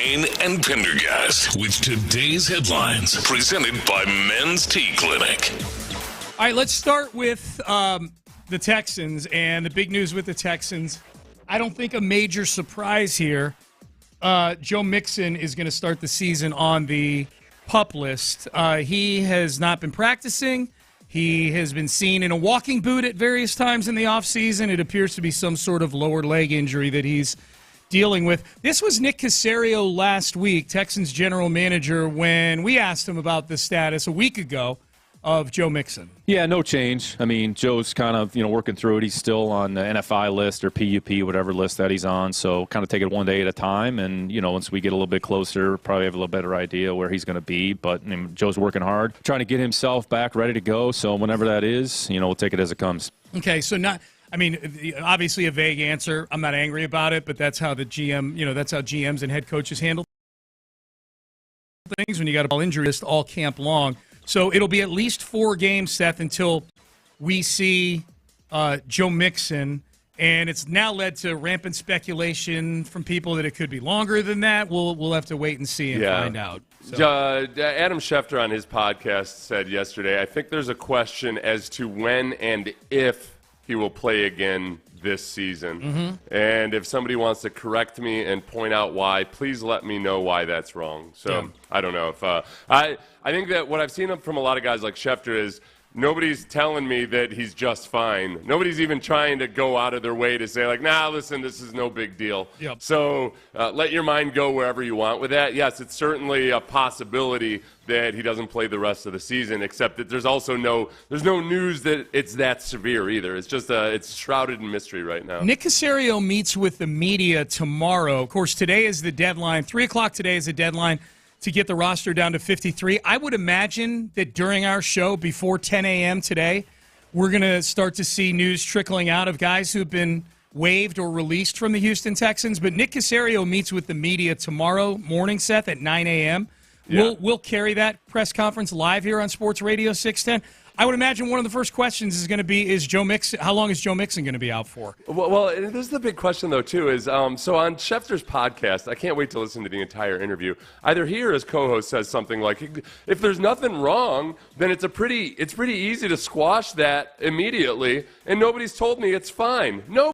S1: Payne and Pendergast with today's headlines, presented by Men's Tea Clinic.
S6: All right, let's start with the Texans and the big news with the Texans. I don't think a major surprise here. Joe Mixon is going to start the season on the PUP list. He has not been practicing. He has been seen in a walking boot at various times in the offseason. It appears to be some sort of lower leg injury that he's dealing with. This was Nick Caserio last week, Texans general manager, when we asked him about the status a week ago of Joe Mixon.
S8: Yeah, no change. I mean, Joe's kind of, working through it. He's still on the NFI list or PUP, whatever list that he's on. So kind of take it one day at a time. And, once we get a little bit closer, probably have a little better idea where he's going to be. But Joe's working hard, trying to get himself back ready to go. So whenever that is, we'll take it as it comes.
S6: Okay, so obviously a vague answer. I'm not angry about it, but that's how the GM, that's how GMs and head coaches handle things when you got a ball injury list all camp long. So it'll be at least 4 games, Seth, until we see Joe Mixon. And it's now led to rampant speculation from people that it could be longer than that. We'll have to wait and see and find out. So.
S7: Adam Schefter on his podcast said yesterday, I think there's a question as to when and if he will play again this season. Mm-hmm. And if somebody wants to correct me and point out why, please let me know why that's wrong. So I don't know if I think that what I've seen from a lot of guys like Schefter is nobody's telling me that he's just fine. Nobody's even trying to go out of their way to say, listen, this is no big deal.
S6: Yep.
S7: So let your mind go wherever you want with that. Yes, it's certainly a possibility that he doesn't play the rest of the season, except that there's also no news that it's that severe either. It's just it's shrouded in mystery right now.
S6: Nick Caserio meets with the media tomorrow. Of course, today is the deadline. 3 o'clock today is the deadline to get the roster down to 53. I would imagine that during our show before 10 a.m. today, we're going to start to see news trickling out of guys who've been waived or released from the Houston Texans. But Nick Caserio meets with the media tomorrow morning, Seth, at 9 a.m. Yeah. We'll carry that press conference live here on Sports Radio 610. I would imagine one of the first questions is going to be, how long is Joe Mixon going to be out for?
S7: Well, this is the big question, though, too, is so on Schefter's podcast, I can't wait to listen to the entire interview. Either he or his co-host says something like, if there's nothing wrong, then it's pretty easy to squash that immediately, and nobody's told me it's fine. Nobody.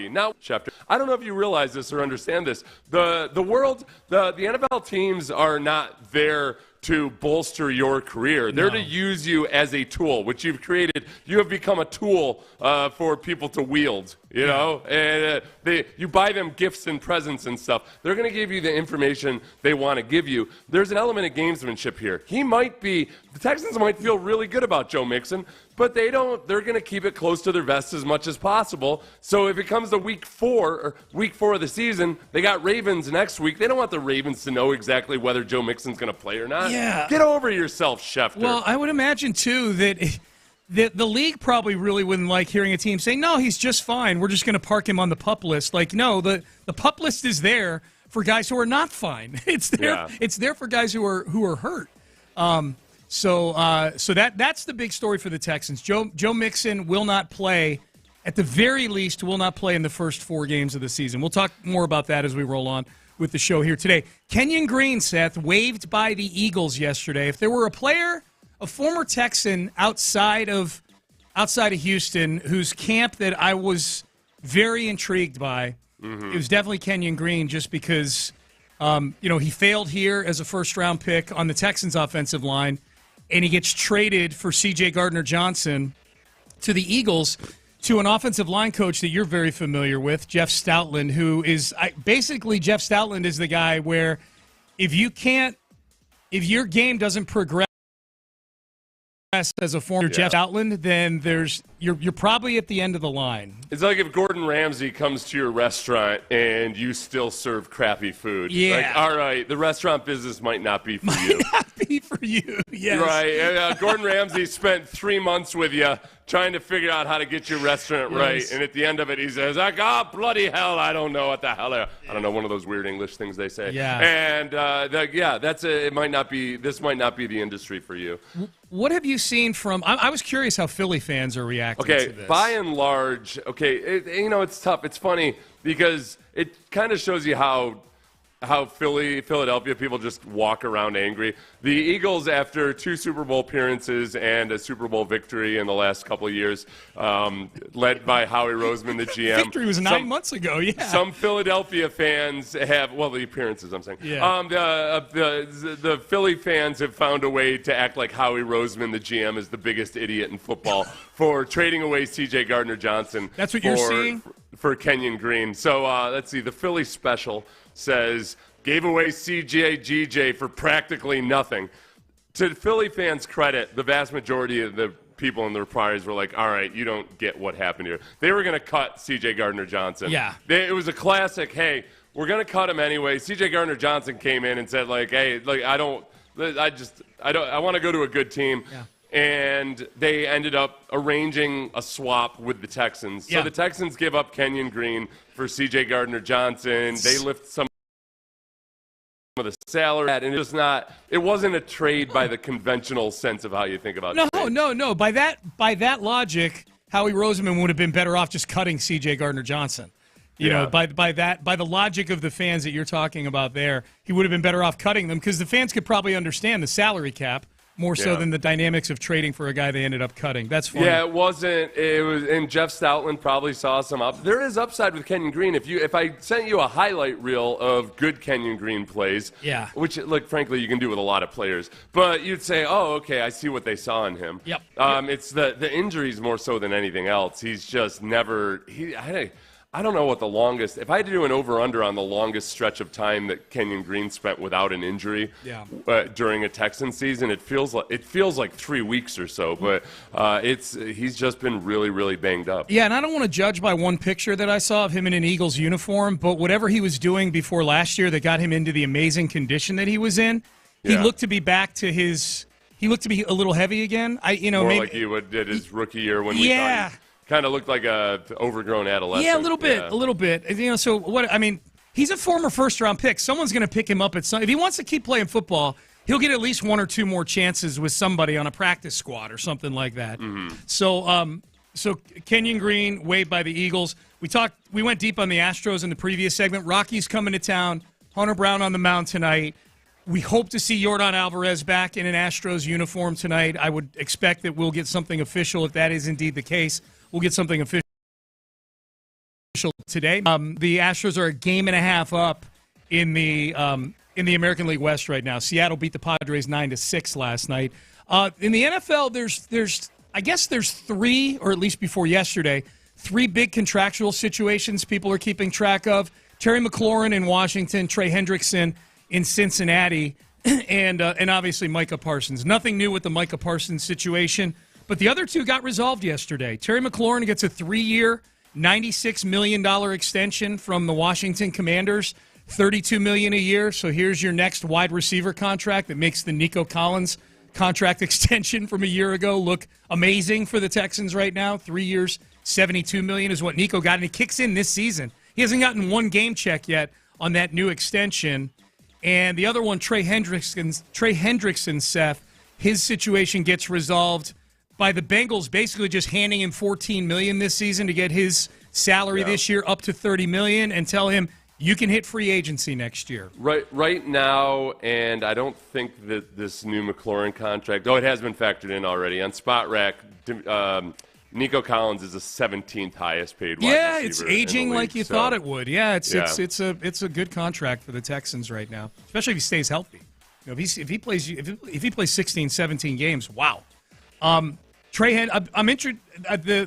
S7: Now, Schefter, I don't know if you realize this or understand this. The NFL teams are not there to bolster your career. They're to use you as a tool, which you've created. You have become a tool for people to wield, know? And you buy them gifts and presents and stuff. They're going to give you the information they want to give you. There's an element of gamesmanship here. The Texans might feel really good about Joe Mixon, but they don't. They're going to keep it close to their vest as much as possible. So if it comes to week 4 of the season, they got Ravens next week. They don't want the Ravens to know exactly whether Joe Mixon's going to play or not.
S6: Yeah.
S7: Get over yourself, Schefter.
S6: Well, I would imagine, too, that the league probably really wouldn't like hearing a team say, no, he's just fine. We're just going to park him on the PUP list. No, the PUP list is there for guys who are not fine. It's there. Yeah. It's there for guys who are hurt. So that's the big story for the Texans. Joe Mixon will not play, at the very least, will not play in the first 4 games of the season. We'll talk more about that as we roll on with the show here today. Kenyon Green, Seth, waived by the Eagles yesterday. If there were a former Texan outside of Houston whose camp that I was very intrigued by, it was definitely Kenyon Green, just because he failed here as a first-round pick on the Texans' offensive line, and he gets traded for C.J. Gardner-Johnson to the Eagles, to an offensive line coach that you're very familiar with, Jeff Stoutland, who is basically Jeff Stoutland is the guy where if your game doesn't progress as a former Jeff Stoutland, then you're probably at the end of the line.
S7: It's like if Gordon Ramsay comes to your restaurant and you still serve crappy food.
S6: Yeah.
S7: All right, the restaurant business might not be for you.
S6: Might not be for you, yes.
S7: Right. Gordon Ramsay spent 3 months with you trying to figure out how to get your restaurant right. And at the end of it, he says, bloody hell, I don't know what the hell. I don't know, one of those weird English things they say.
S6: Yeah.
S7: And, this might not be the industry for you.
S6: What have you seen from – I was curious how Philly fans are reacting reacting to this.
S7: By and large, it's tough. It's funny because it kind of shows you how Philadelphia people just walk around angry. The Eagles, after 2 Super Bowl appearances and a Super Bowl victory in the last couple of years, led by Howie Roseman, the GM.
S6: Victory was 9 months ago, yeah.
S7: Some Philadelphia fans have, the appearances, I'm saying.
S6: Yeah.
S7: The Philly fans have found a way to act like Howie Roseman, the GM, is the biggest idiot in football for trading away C.J. Gardner-Johnson.
S6: That's what you're seeing?
S7: For Kenyon Green. So let's see, the Philly special says, gave away CJ for practically nothing. To Philly fans' credit, the vast majority of the people in the replies were like, all right, you don't get what happened here. They were going to cut CJ Gardner-Johnson.
S6: Yeah.
S7: It was a classic, hey, we're going to cut him anyway. CJ Gardner-Johnson came in and said, like, hey, like, I want to go to a good team.
S6: Yeah.
S7: And they ended up arranging a swap with the Texans. So the Texans give up Kenyon Green for C.J. Gardner-Johnson. They lift some of the salary, and it wasn't a trade by the conventional sense of how you think about trade.
S6: No. By that logic, Howie Roseman would have been better off just cutting C.J. Gardner-Johnson. You know, by the logic of the fans that you're talking about there, he would have been better off cutting them because the fans could probably understand the salary cap more so than the dynamics of trading for a guy they ended up cutting. That's funny.
S7: Yeah, it was, and Jeff Stoutland probably saw some up. There is upside with Kenyon Green. If I sent you a highlight reel of good Kenyon Green plays, which, look, frankly, you can do with a lot of players, but you'd say, oh, okay, I see what they saw in him.
S6: Yep.
S7: It's the injuries more so than anything else. He's just never I don't know what the longest. If I had to do an over/under on the longest stretch of time that Kenyon Green spent without an injury during a Texans season, it feels like 3 weeks or so. But he's just been really, really banged up.
S6: Yeah, and I don't want to judge by one picture that I saw of him in an Eagles uniform, but whatever he was doing before last year that got him into the amazing condition that he was in, he looked to be back to his. He looked to be a little heavy again.
S7: More
S6: maybe,
S7: like he did his rookie year when we thought he kind of looked like a overgrown adolescent.
S6: Yeah, a little bit. So what? I mean, he's a former first-round pick. Someone's going to pick him up at some. If he wants to keep playing football, he'll get at least 1 or 2 more chances with somebody on a practice squad or something like that.
S7: Mm-hmm.
S6: So Kenyon Green waived by the Eagles. We went deep on the Astros in the previous segment. Rockies coming to town. Hunter Brown on the mound tonight. We hope to see Yordan Alvarez back in an Astros uniform tonight. I would expect that we'll get something official if that is indeed the case. We'll get something official today. The Astros are a game and a half up in the American League West right now. Seattle beat the Padres 9-6 last night. In the NFL, there's 3, or at least before yesterday, 3 big contractual situations people are keeping track of. Terry McLaurin in Washington, Trey Hendrickson in Cincinnati, and obviously Micah Parsons. Nothing new with the Micah Parsons situation. But the other 2 got resolved yesterday. Terry McLaurin gets a 3-year, $96 million extension from the Washington Commanders, $32 million a year. So here's your next wide receiver contract that makes the Nico Collins contract extension from a year ago look amazing for the Texans right now. 3 years, $72 million is what Nico got, and he kicks in this season. He hasn't gotten 1 game check yet on that new extension. And the other one, Trey Hendrickson, Seth, his situation gets resolved by the Bengals basically just handing him $14 million this season to get his salary this year up to $30 million and tell him you can hit free agency next year.
S7: Right now, and I don't think that this new McLaurin contract, it has been factored in already. On Spot Rack, Nico Collins is the 17th highest paid wide receiver.
S6: Yeah, it's aging like you thought it would. Yeah, it's a good contract for the Texans right now, especially if he stays healthy. You know, if he plays 16, 17 games, wow. I'm interested.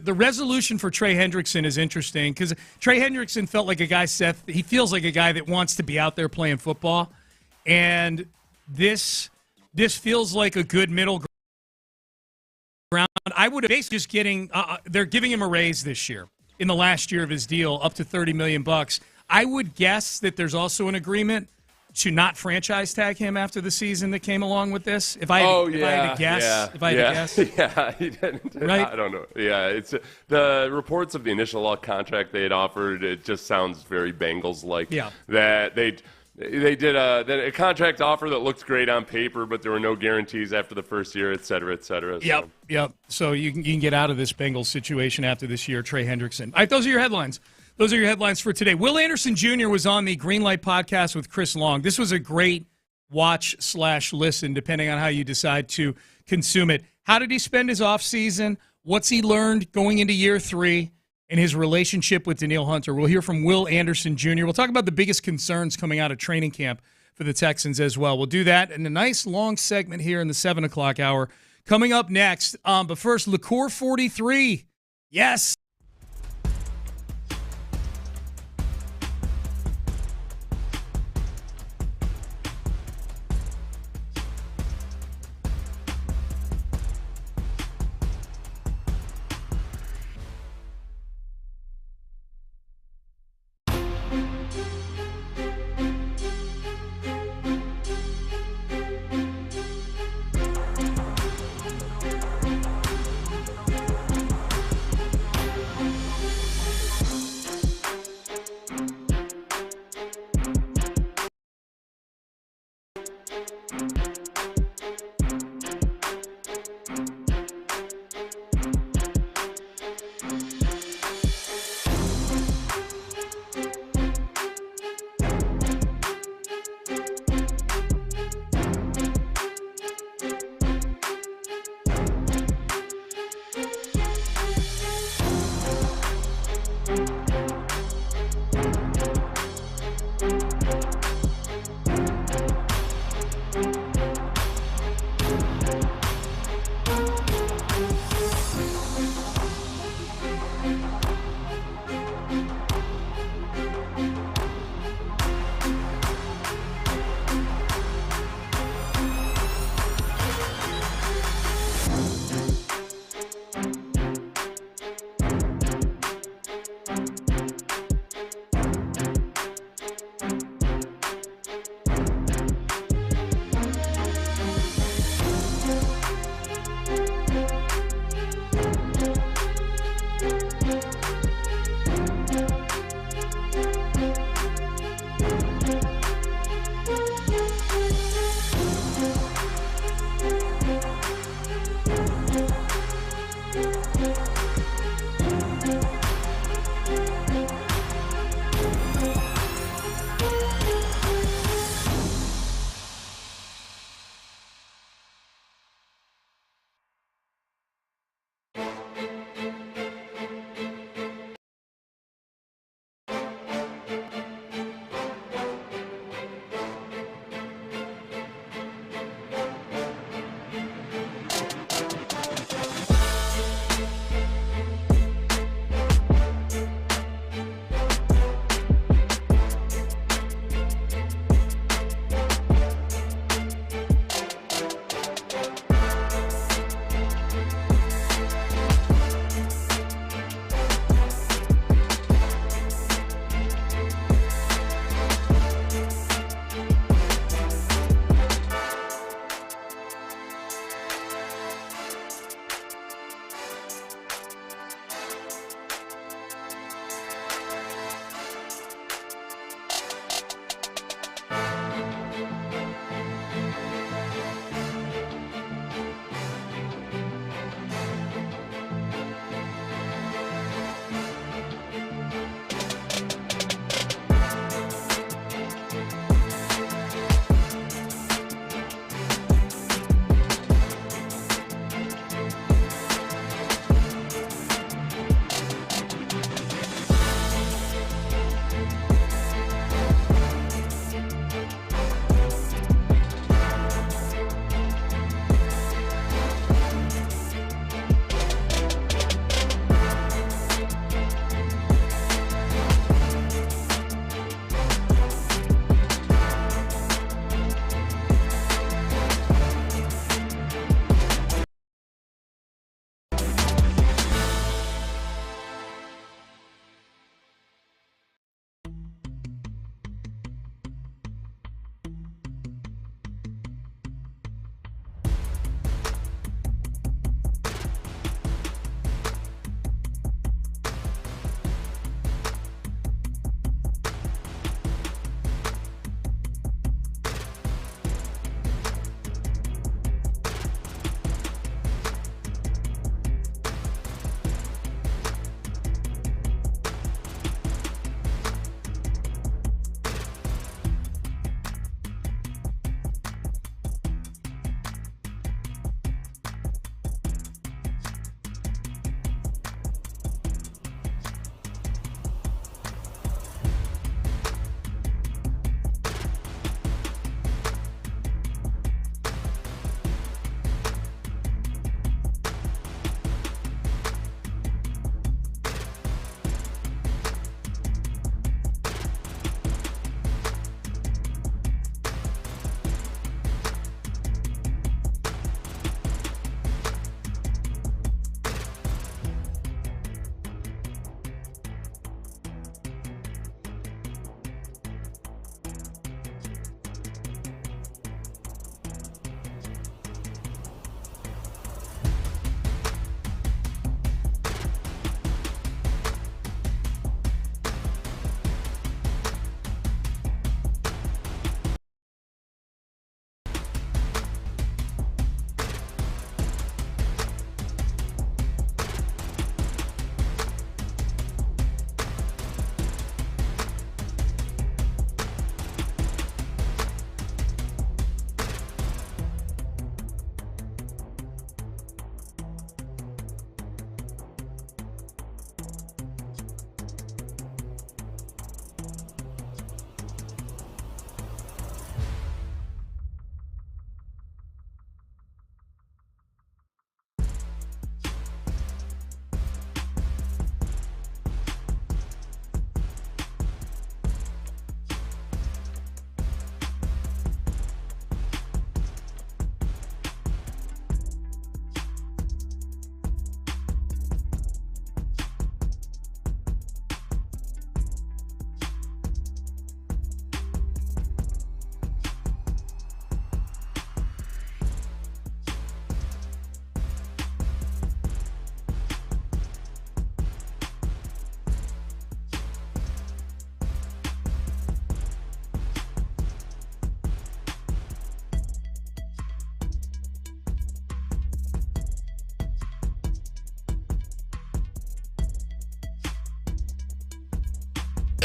S6: The resolution for Trey Hendrickson is interesting because Trey Hendrickson felt like a guy, Seth. He feels like a guy that wants to be out there playing football, and this feels like a good middle ground. I would have basically just getting. They're giving him a raise this year in the last year of his deal, up to $30 million. I would guess that there's also an agreement to not franchise tag him after the season that came along with this? If I had to guess.
S7: Yeah, he didn't.
S6: Right?
S7: I don't know. Yeah, it's the reports of the initial contract they had offered. It just sounds very Bengals-like.
S6: Yeah.
S7: That They did a contract offer that looked great on paper, but there were no guarantees after the first year, et cetera, et cetera.
S6: Yep. So you can get out of this Bengals situation after this year, Trey Hendrickson. All right, those are your headlines. Those are your headlines for today. Will Anderson Jr. was on the Greenlight podcast with Chris Long. This was a great watch/listen, depending on how you decide to consume it. How did he spend his offseason? What's he learned going into year 3 in his relationship with Danielle Hunter? We'll hear from Will Anderson Jr. We'll talk about the biggest concerns coming out of training camp for the Texans as well. We'll do that in a nice long segment here in the 7 o'clock hour. Coming up next, but first, Liqueur 43. Yes.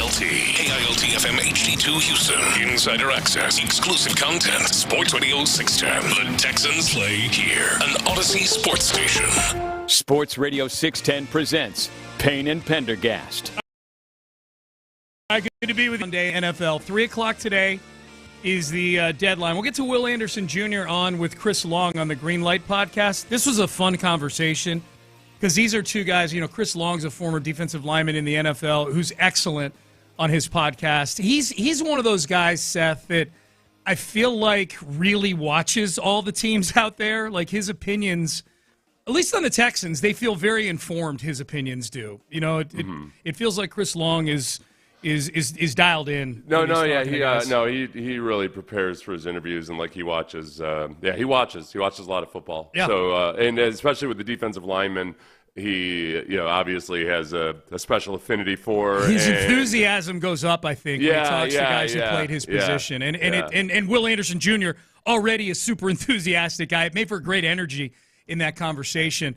S1: KILT FM HD2 Houston. Insider access, exclusive content. Sports Radio 610. The Texans play here. An Odyssey sports station.
S3: Sports Radio 610 presents Payne and Pendergast.
S6: Good to be with you Monday, NFL. 3 o'clock today is the deadline. We'll get to Will Anderson Jr. on with Chris Long on the Green Light podcast. This was a fun conversation because these are two guys. You know, Chris Long's a former defensive lineman in the NFL who's excellent on his podcast. He's one of those guys, Seth, that I feel like really watches all the teams out there. Like his opinions, at least on the Texans, they feel very informed. His opinions do. You know, it feels like Chris Long is dialed in.
S7: He really prepares for his interviews and he watches. He watches a lot of football.
S6: Yeah.
S7: So and especially with the defensive linemen, he obviously has a special affinity for.
S6: His enthusiasm goes up, I think, when he talks to guys who played his position. And Will Anderson Jr. already a super enthusiastic guy. It made for great energy in that conversation.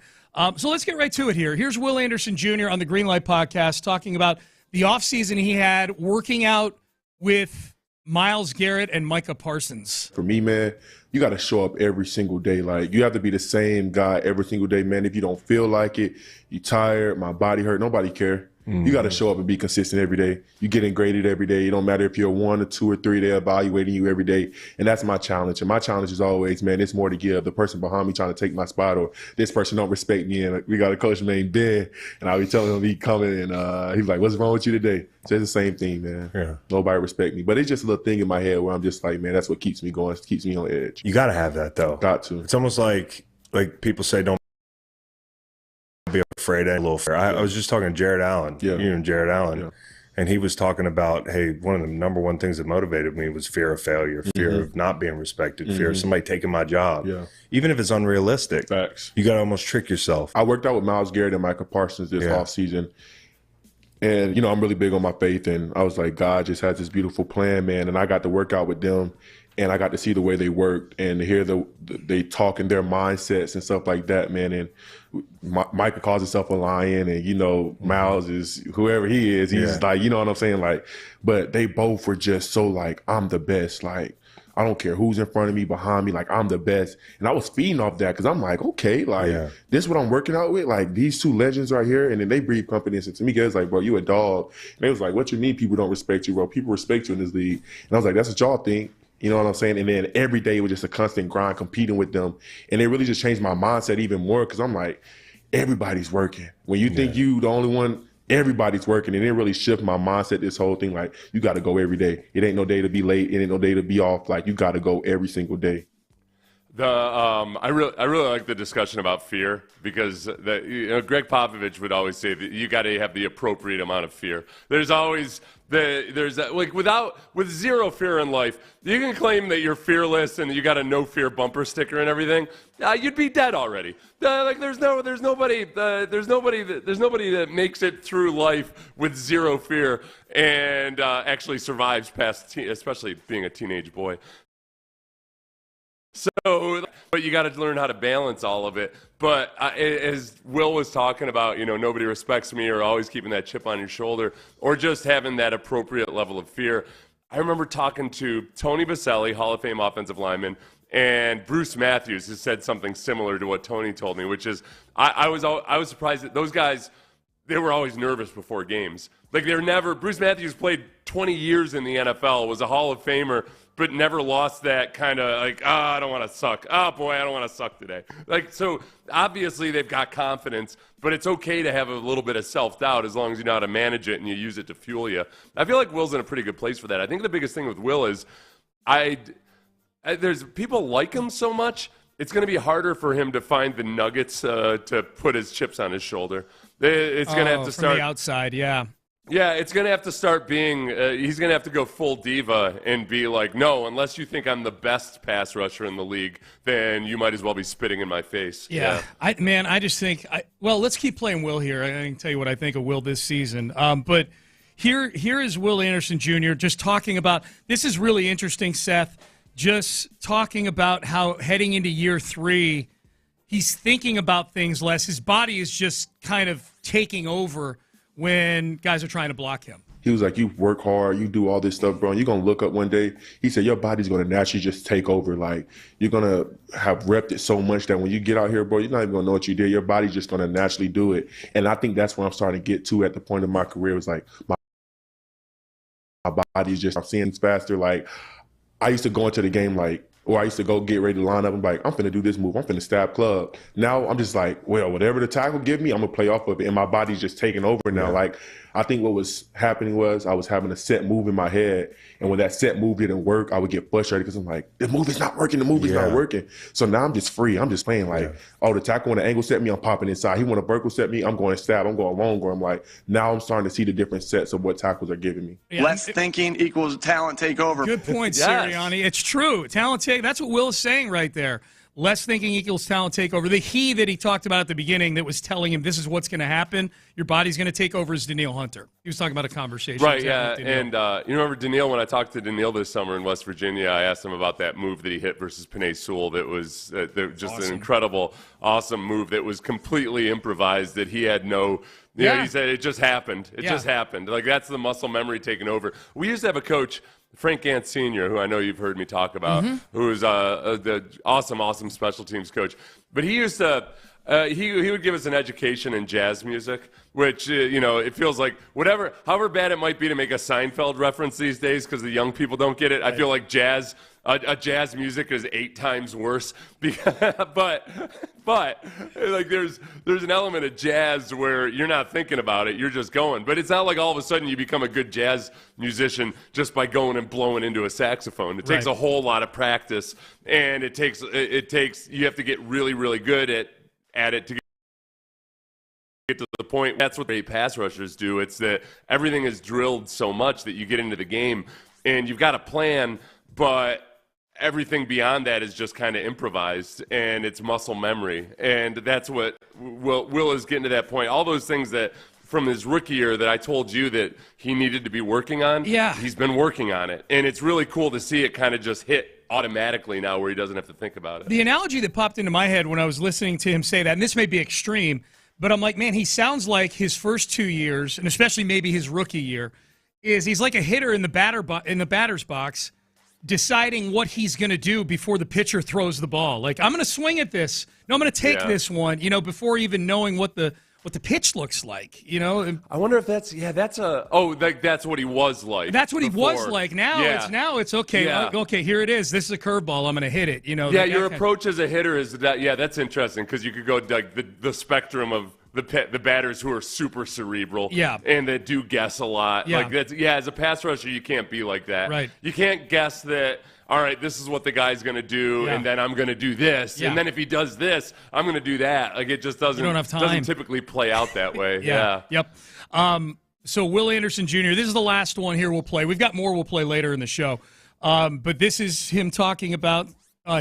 S6: So let's get right to it here. Here's Will Anderson Jr. on the Green Light podcast talking about the offseason he had working out with Myles Garrett and Micah Parsons.
S4: For me, man, you got to show up every single day. Like, you have to be the same guy every single day, man. If you don't feel like it, you tired, my body hurt, nobody care. You got to show up and be consistent every day. You getting graded every day. It don't matter if you're 1 or 2 or 3, they're evaluating you every day. And that's my challenge. And my challenge is always, man, it's more to give. The person behind me trying to take my spot, or this person don't respect me. And we got a coach named Ben, and I'll be telling him he coming, and he's like, what's wrong with you today? So it's the same thing, man. Yeah. Nobody respect me. But it's just a little thing in my head where I'm just like, man, that's what keeps me going. It keeps me on edge.
S9: You got to have that, though.
S4: Got to.
S9: It's almost like people say, don't be afraid. A little fair. I was just talking to Jared Allen. Yeah. You know Jared Allen. Yeah. And he was talking about, hey, one of the number one things that motivated me was fear of failure, fear of not being respected, fear of somebody taking my job. Yeah. Even if it's unrealistic.
S4: Facts.
S9: You got to almost trick yourself.
S4: I worked out with Myles Garrett and Micah Parsons this offseason. And, I'm really big on my faith. And I was like, God just has this beautiful plan, man. And I got to work out with them. And I got to see the way they worked and to hear they talk in their mindsets and stuff like that, man. And Micah calls himself a lion, and Myles is whoever he is. He's like, you know what I'm saying? Like, but they both were just so like, I'm the best. Like, I don't care who's in front of me, behind me. Like, I'm the best. And I was feeding off that because I'm like, okay, like this is what I'm working out with. Like, these two legends right here, and then they breathe confidence into me. Guys, like, bro, you a dog. And they was like, what you mean people don't respect you, bro? People respect you in this league. And I was like, that's what y'all think. You know what I'm saying? And then every day was just a constant grind competing with them. And it really just changed my mindset even more because I'm like, everybody's working. When you think you the only one, everybody's working. And it really shifted my mindset, this whole thing. Like, you got to go every day. It ain't no day to be late. It ain't no day to be off. Like, you got to go every single day.
S7: I really like the discussion about fear because Greg Popovich would always say that you got to have the appropriate amount of fear. There's always with zero fear in life, you can claim that you're fearless and you got a no fear bumper sticker and everything. You'd be dead already. There's nobody that makes it through life with zero fear and actually survives past, especially being a teenage boy. So, but you got to learn how to balance all of it. But as Will was talking about, nobody respects me, or always keeping that chip on your shoulder, or just having that appropriate level of fear. I remember talking to Tony Baselli, Hall of Fame offensive lineman, and Bruce Matthews, who said something similar to what Tony told me, which is I was surprised that those guys, they were always nervous before games. Like, they're never. Bruce Matthews played 20 years in the NFL, was a Hall of Famer, but never lost that kind of like, I don't want to suck. Oh, boy, I don't want to suck today. Like, so obviously they've got confidence, but it's okay to have a little bit of self-doubt as long as you know how to manage it and you use it to fuel you. I feel like Will's in a pretty good place for that. I think the biggest thing with Will is there's people like him so much, it's going to be harder for him to find the nuggets to put his chips on his shoulder. It's going to have to start
S6: from the outside, yeah.
S7: Yeah, it's going to have to start being he's going to have to go full diva and be like, no, unless you think I'm the best pass rusher in the league, then you might as well be spitting in my face.
S6: Yeah. I just think let's keep playing Will here. I can tell you what I think of Will this season. But here is Will Anderson Jr. just talking about, this is really interesting, Seth, just talking about how heading into year 3, he's thinking about things less. His body is just kind of taking over when guys are trying to block him.
S4: He was like, you work hard, you do all this stuff, bro, and you're going to look up one day. He said, your body's going to naturally just take over. Like, you're going to have repped it so much that when you get out here, bro, you're not even going to know what you did. Your body's just going to naturally do it. And I think that's where I'm starting to get to at the point of my career. It was like, my body's just, I'm seeing this faster. Like, I used to go into the game like, or I used to go get ready to line up and be like, I'm finna do this move. I'm finna stab club. Now I'm just like, well, whatever the tackle give me, I'm gonna play off of it. And my body's just taking over now. Like, I think what was happening was I was having a set move in my head. And when that set move didn't work, I would get frustrated because I'm like, the move is not working. The move is not working. So now I'm just free. I'm just playing like, oh, the tackle want to angle set me, I'm popping inside. He want to vertical set me, I'm going stab. I'm going longer. I'm like, now I'm starting to see the different sets of what tackles are giving me.
S10: Yeah. Less thinking equals talent takeover.
S6: Good point, Sirianni. It's true. Talent take. That's what Will is saying right there. Less thinking equals talent takeover. The he that he talked about at the beginning that was telling him this is what's going to happen, your body's going to take over, is Danielle Hunter. He was talking about a conversation.
S7: Right, yeah. And you remember Danielle, when I talked to Danielle this summer in West Virginia, I asked him about that move that he hit versus Penei Sewell that was just awesome. An incredible, awesome move that was completely improvised, that he had no – you know, he said it just happened. It just happened. Like, that's the muscle memory taking over. We used to have a coach – Frank Gant Sr., who I know you've heard me talk about, who is the awesome special teams coach. But he used to he would give us an education in jazz music, which, it feels like however bad it might be to make a Seinfeld reference these days because the young people don't get it, I feel like jazz music is 8 times worse. But like there's an element of jazz where you're not thinking about it, you're just going. But it's not like all of a sudden you become a good jazz musician just by going and blowing into a saxophone. It takes a whole lot of practice, and it takes you have to get really, really good at it to get to the point. That's what the pass rushers do. It's that everything is drilled so much that you get into the game and you've got a plan, but everything beyond that is just kind of improvised, and it's muscle memory. And that's what Will is getting to that point. All those things that from his rookie year that I told you that he needed to be working on, he's been working on it. And it's really cool to see it kind of just hit automatically now where he doesn't have to think about it.
S6: The analogy that popped into my head when I was listening to him say that, and this may be extreme, but I'm like, man, he sounds like his first 2 years, and especially maybe his rookie year, is he's like a hitter in the batter's box, deciding what he's going to do before the pitcher throws the ball. Like, I'm going to swing at this. No, I'm going to take this one, before even knowing what the pitch looks like, I
S7: wonder if that's what he was like.
S6: That's what
S7: before.
S6: He was like. Now it's okay.
S7: Yeah.
S6: Okay, here it is. This is a curveball. I'm going to hit it.
S7: Your approach as a hitter is that. Yeah, that's interesting because you could go like the spectrum of the batters who are super cerebral, and that do guess a lot. Like that's as a pass rusher, you can't be like that.
S6: Right.
S7: You can't guess that. All right, this is what the guy's going to do, and then I'm going to do this, and then if he does this, I'm going to do that. Like, it just doesn't.
S6: You don't have time.
S7: Doesn't typically play out that way.
S6: Yep. So Will Anderson Jr. This is the last one here we'll play. We've got more we'll play later in the show, but this is him talking about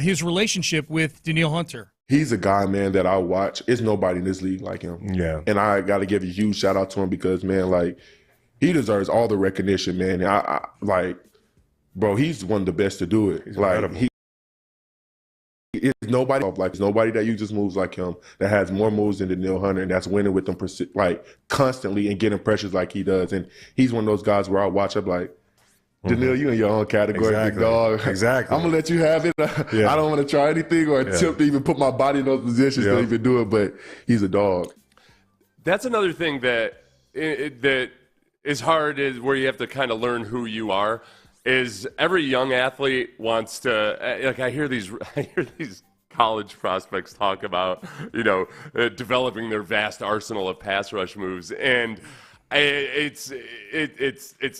S6: his relationship with Danielle Hunter.
S4: He's a guy, man, that I watch. There's nobody in this league like him. Yeah. And I got to give a huge shout out to him because, man, like, he deserves all the recognition, man. Bro, he's one of the best to do it. He's nobody that uses moves like him that has more moves than Danielle Hunter, and that's winning with them constantly and getting pressures like he does. And he's one of those guys where I watch up like, Danielle, you in your own category, big dog.
S9: Exactly.
S4: I'm gonna let you have it. I don't want to try anything or attempt to even put my body in those positions to even do it. But he's a dog.
S7: That's another thing that is hard, is where you have to kind of learn who you are. Is every young athlete wants to, like, I hear these college prospects talk about, developing their vast arsenal of pass rush moves, and it's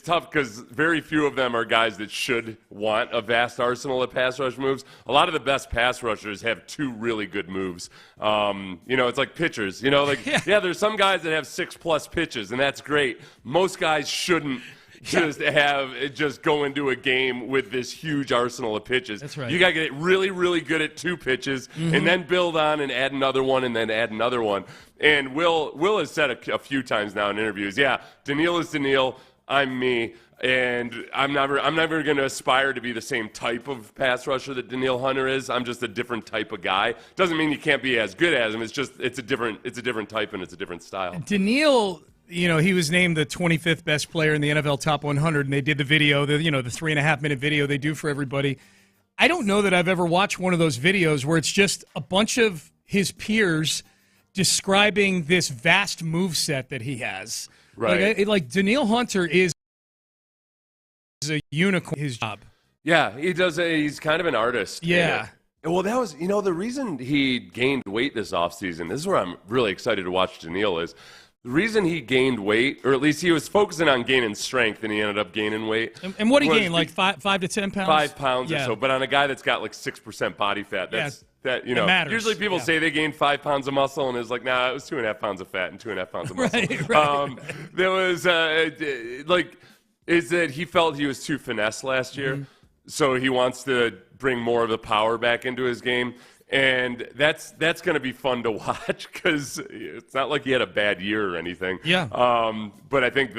S7: tough because very few of them are guys that should want a vast arsenal of pass rush moves. A lot of the best pass rushers have 2 really good moves. It's like pitchers. There's some guys that have 6+ pitches, and that's great. Most guys shouldn't just go into a game with this huge arsenal of pitches.
S6: That's right.
S7: You got to get really, really good at 2 pitches, and then build on and add another one, and then add another one. And Will has said a few times now in interviews, Danielle is Danielle, I'm me, and I'm never going to aspire to be the same type of pass rusher that Danielle Hunter is. I'm just a different type of guy. Doesn't mean you can't be as good as him. It's a different type and it's a different style.
S6: Danielle he was named the 25th best player in the NFL Top 100, and they did the video, the 3.5-minute video they do for everybody. I don't know that I've ever watched one of those videos where it's just a bunch of his peers describing this vast moveset that he has.
S7: Right.
S6: Like Danielle Hunter is a unicorn. His job.
S7: Yeah, he does. He's kind of an artist.
S6: Yeah.
S7: Well, that was, the reason he gained weight this offseason, this is where I'm really excited to watch Daniil, is the reason he gained weight, or at least he was focusing on gaining strength, and he ended up gaining weight.
S6: And what did he gain, like 5 to 10 pounds?
S7: 5 pounds or so, but on a guy that's got like 6% body fat, that
S6: it matters.
S7: Usually people say they gained 5 pounds of muscle, and it's like, nah, it was 2.5 pounds of fat and 2.5 pounds of muscle.
S6: Right.
S7: There was is that he felt he was too finesse last year, so he wants to bring more of the power back into his game. And that's going to be fun to watch because it's not like he had a bad year or anything.
S6: Yeah.
S7: But I think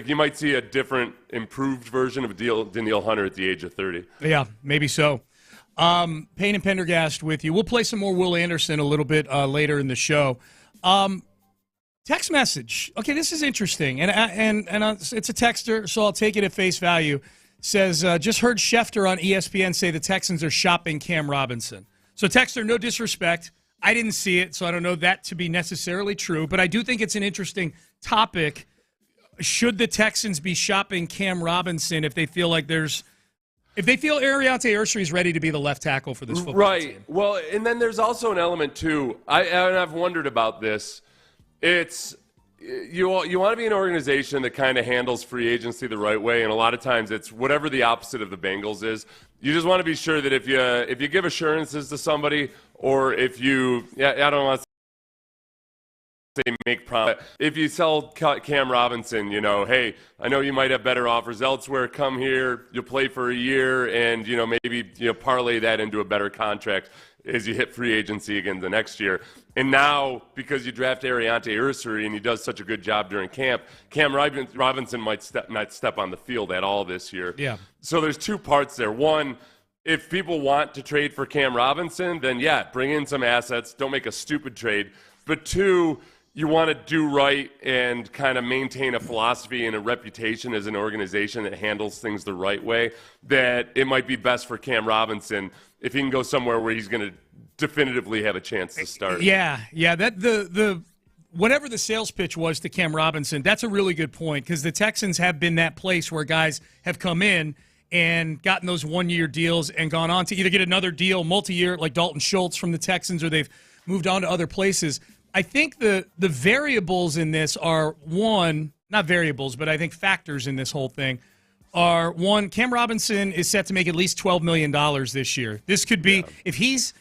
S7: you might see a different, improved version of Daniil Hunter at the age of 30.
S6: Yeah, maybe so. Payne and Pendergast with you. We'll play some more Will Anderson a little bit later in the show. Text message. Okay, this is interesting, and it's a texter, so I'll take it at face value. Says, just heard Schefter on ESPN say the Texans are shopping Cam Robinson. So, texter, no disrespect. I didn't see it, so I don't know that to be necessarily true. But I do think it's an interesting topic. Should the Texans be shopping Cam Robinson if they feel like if they feel Ariante Ursery is ready to be the left tackle for this football team?
S7: Right. Well, and then there's also an element, too. I've wondered about this. It's you want to be an organization that kind of handles free agency the right way, and a lot of times it's whatever the opposite of the Bengals is. You just want to be sure that if you give assurances to somebody, or if you I don't want to say make promise. If you sell Cam Robinson, hey, I know you might have better offers elsewhere. Come here, you'll play for a year, and maybe parlay that into a better contract as you hit free agency again the next year. And now, because you draft Ariante Ursery and he does such a good job during camp, Cam Robinson might not step on the field at all this year.
S6: Yeah.
S7: So there's two parts there. One, if people want to trade for Cam Robinson, then bring in some assets. Don't make a stupid trade. But two, you want to do right and kind of maintain a philosophy and a reputation as an organization that handles things the right way, that it might be best for Cam Robinson if he can go somewhere where he's going to definitively have a chance to start.
S6: Yeah. That the whatever the sales pitch was to Cam Robinson, that's a really good point, because the Texans have been that place where guys have come in and gotten those one-year deals and gone on to either get another deal, multi-year, like Dalton Schultz from the Texans, or they've moved on to other places. I think the variables in this are, one, not variables, but I think factors in this whole thing are, one, Cam Robinson is set to make at least $12 million this year. This could be, if he's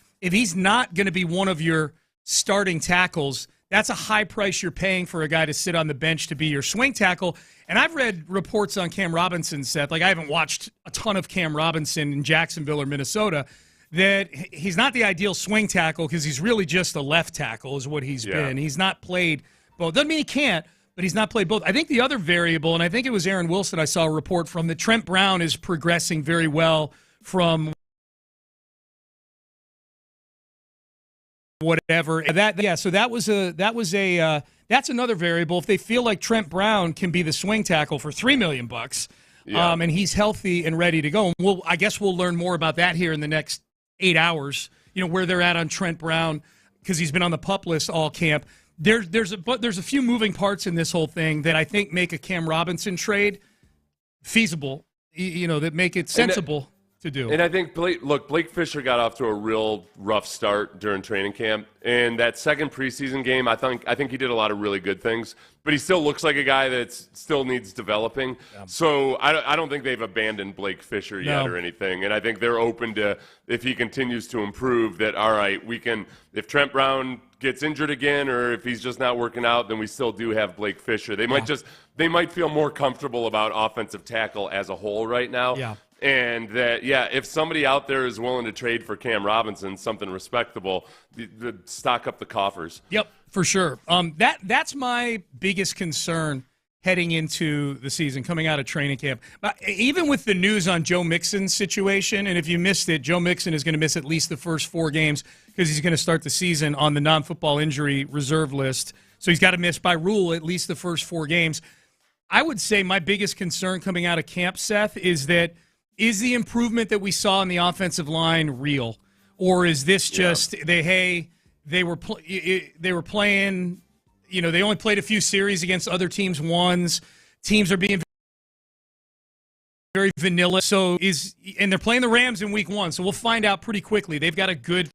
S6: not going to be one of your starting tackles, that's a high price you're paying for a guy to sit on the bench to be your swing tackle. And I've read reports on Cam Robinson, Seth, like I haven't watched a ton of Cam Robinson in Jacksonville or Minnesota, that he's not the ideal swing tackle because he's really just a left tackle is what he's been. He's not played both. Doesn't mean he can't, but he's not played both. I think the other variable, and I think it was Aaron Wilson I saw a report from, that Trent Brown is progressing very well from whatever. So that's another variable. If they feel like Trent Brown can be the swing tackle for $3 million, and he's healthy and ready to go, I guess we'll learn more about that here in the next 8 hours, where they're at on Trent Brown, because he's been on the PUP list all camp. There's a few moving parts in this whole thing that I think make a Cam Robinson trade feasible, that make it sensible to do.
S7: And I think, Blake Fisher got off to a real rough start during training camp. And that second preseason game, I think he did a lot of really good things. But he still looks like a guy that still needs developing. Yeah. So I don't think they've abandoned Blake Fisher yet or anything. And I think they're open to, if he continues to improve, that, all right, we can, if Trent Brown gets injured again or if he's just not working out, then we still do have Blake Fisher. They might feel more comfortable about offensive tackle as a whole right now.
S6: Yeah.
S7: And that, if somebody out there is willing to trade for Cam Robinson, something respectable, stock up the coffers.
S6: Yep, for sure. That's my biggest concern heading into the season, coming out of training camp. Even with the news on Joe Mixon's situation, and if you missed it, Joe Mixon is going to miss at least the first 4 games because he's going to start the season on the non-football injury reserve list. So he's got to miss by rule at least the first 4 games. I would say my biggest concern coming out of camp, Seth, is the improvement that we saw in the offensive line real? Or is this just they were playing, they only played a few series against other teams' ones. Teams are being very vanilla. And they're playing the Rams in week 1, so we'll find out pretty quickly. They've got a good,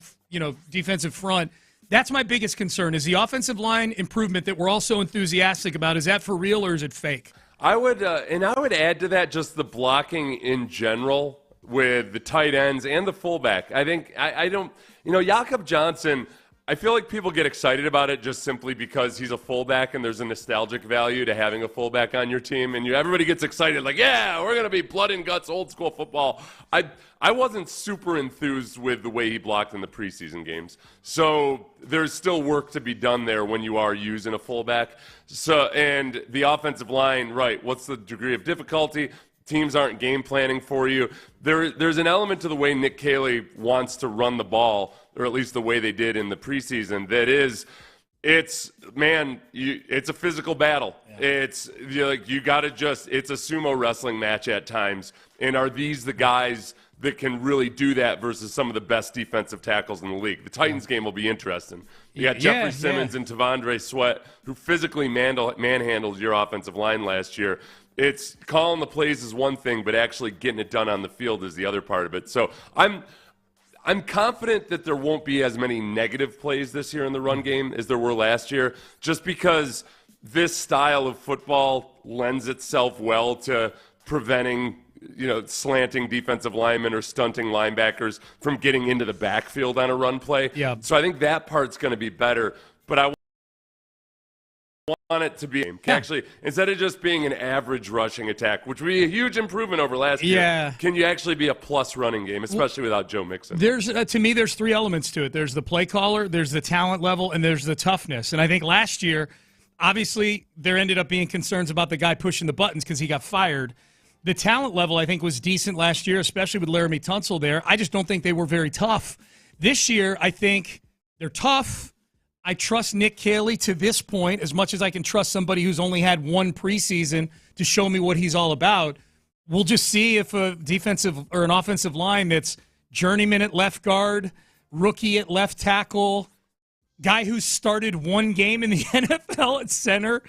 S6: defensive front. That's my biggest concern, is the offensive line improvement that we're all so enthusiastic about. Is that for real or is it fake?
S7: I would add to that just the blocking in general with the tight ends and the fullback. I think Jakob Johnson, I feel like people get excited about it just simply because he's a fullback and there's a nostalgic value to having a fullback on your team. And everybody gets excited like, yeah, we're going to be blood and guts, old school football. I wasn't super enthused with the way he blocked in the preseason games. So there's still work to be done there when you are using a fullback. And the offensive line, right, what's the degree of difficulty? Teams aren't game planning for you. There's an element to the way Nick Caley wants to run the ball, or at least the way they did in the preseason, that is, it's a physical battle. Yeah. It's it's a sumo wrestling match at times. And are these the guys that can really do that versus some of the best defensive tackles in the league? The Titans game will be interesting. You got Jeffrey Simmons and Tavondre Sweat, who physically manhandled your offensive line last year. It's calling the plays is one thing, but actually getting it done on the field is the other part of it. So I'm confident that there won't be as many negative plays this year in the run game as there were last year, just because this style of football lends itself well to preventing slanting defensive linemen or stunting linebackers from getting into the backfield on a run play.
S6: Yeah.
S7: So I think that part's going to be better, but I want it to be actually, instead of just being an average rushing attack, which would be a huge improvement over last year, can you actually be a plus running game, especially without Joe Mixon?
S6: To me, there's 3 elements to it. There's the play caller, there's the talent level, and there's the toughness. And I think last year, obviously, there ended up being concerns about the guy pushing the buttons because he got fired. The talent level, I think, was decent last year, especially with Laramie Tunsil there. I just don't think they were very tough. This year, I think they're tough. I trust Nick Caley to this point as much as I can trust somebody who's only had 1 preseason to show me what he's all about. We'll just see if a defensive or an offensive line that's journeyman at left guard, rookie at left tackle, guy who started 1 game in the NFL at center,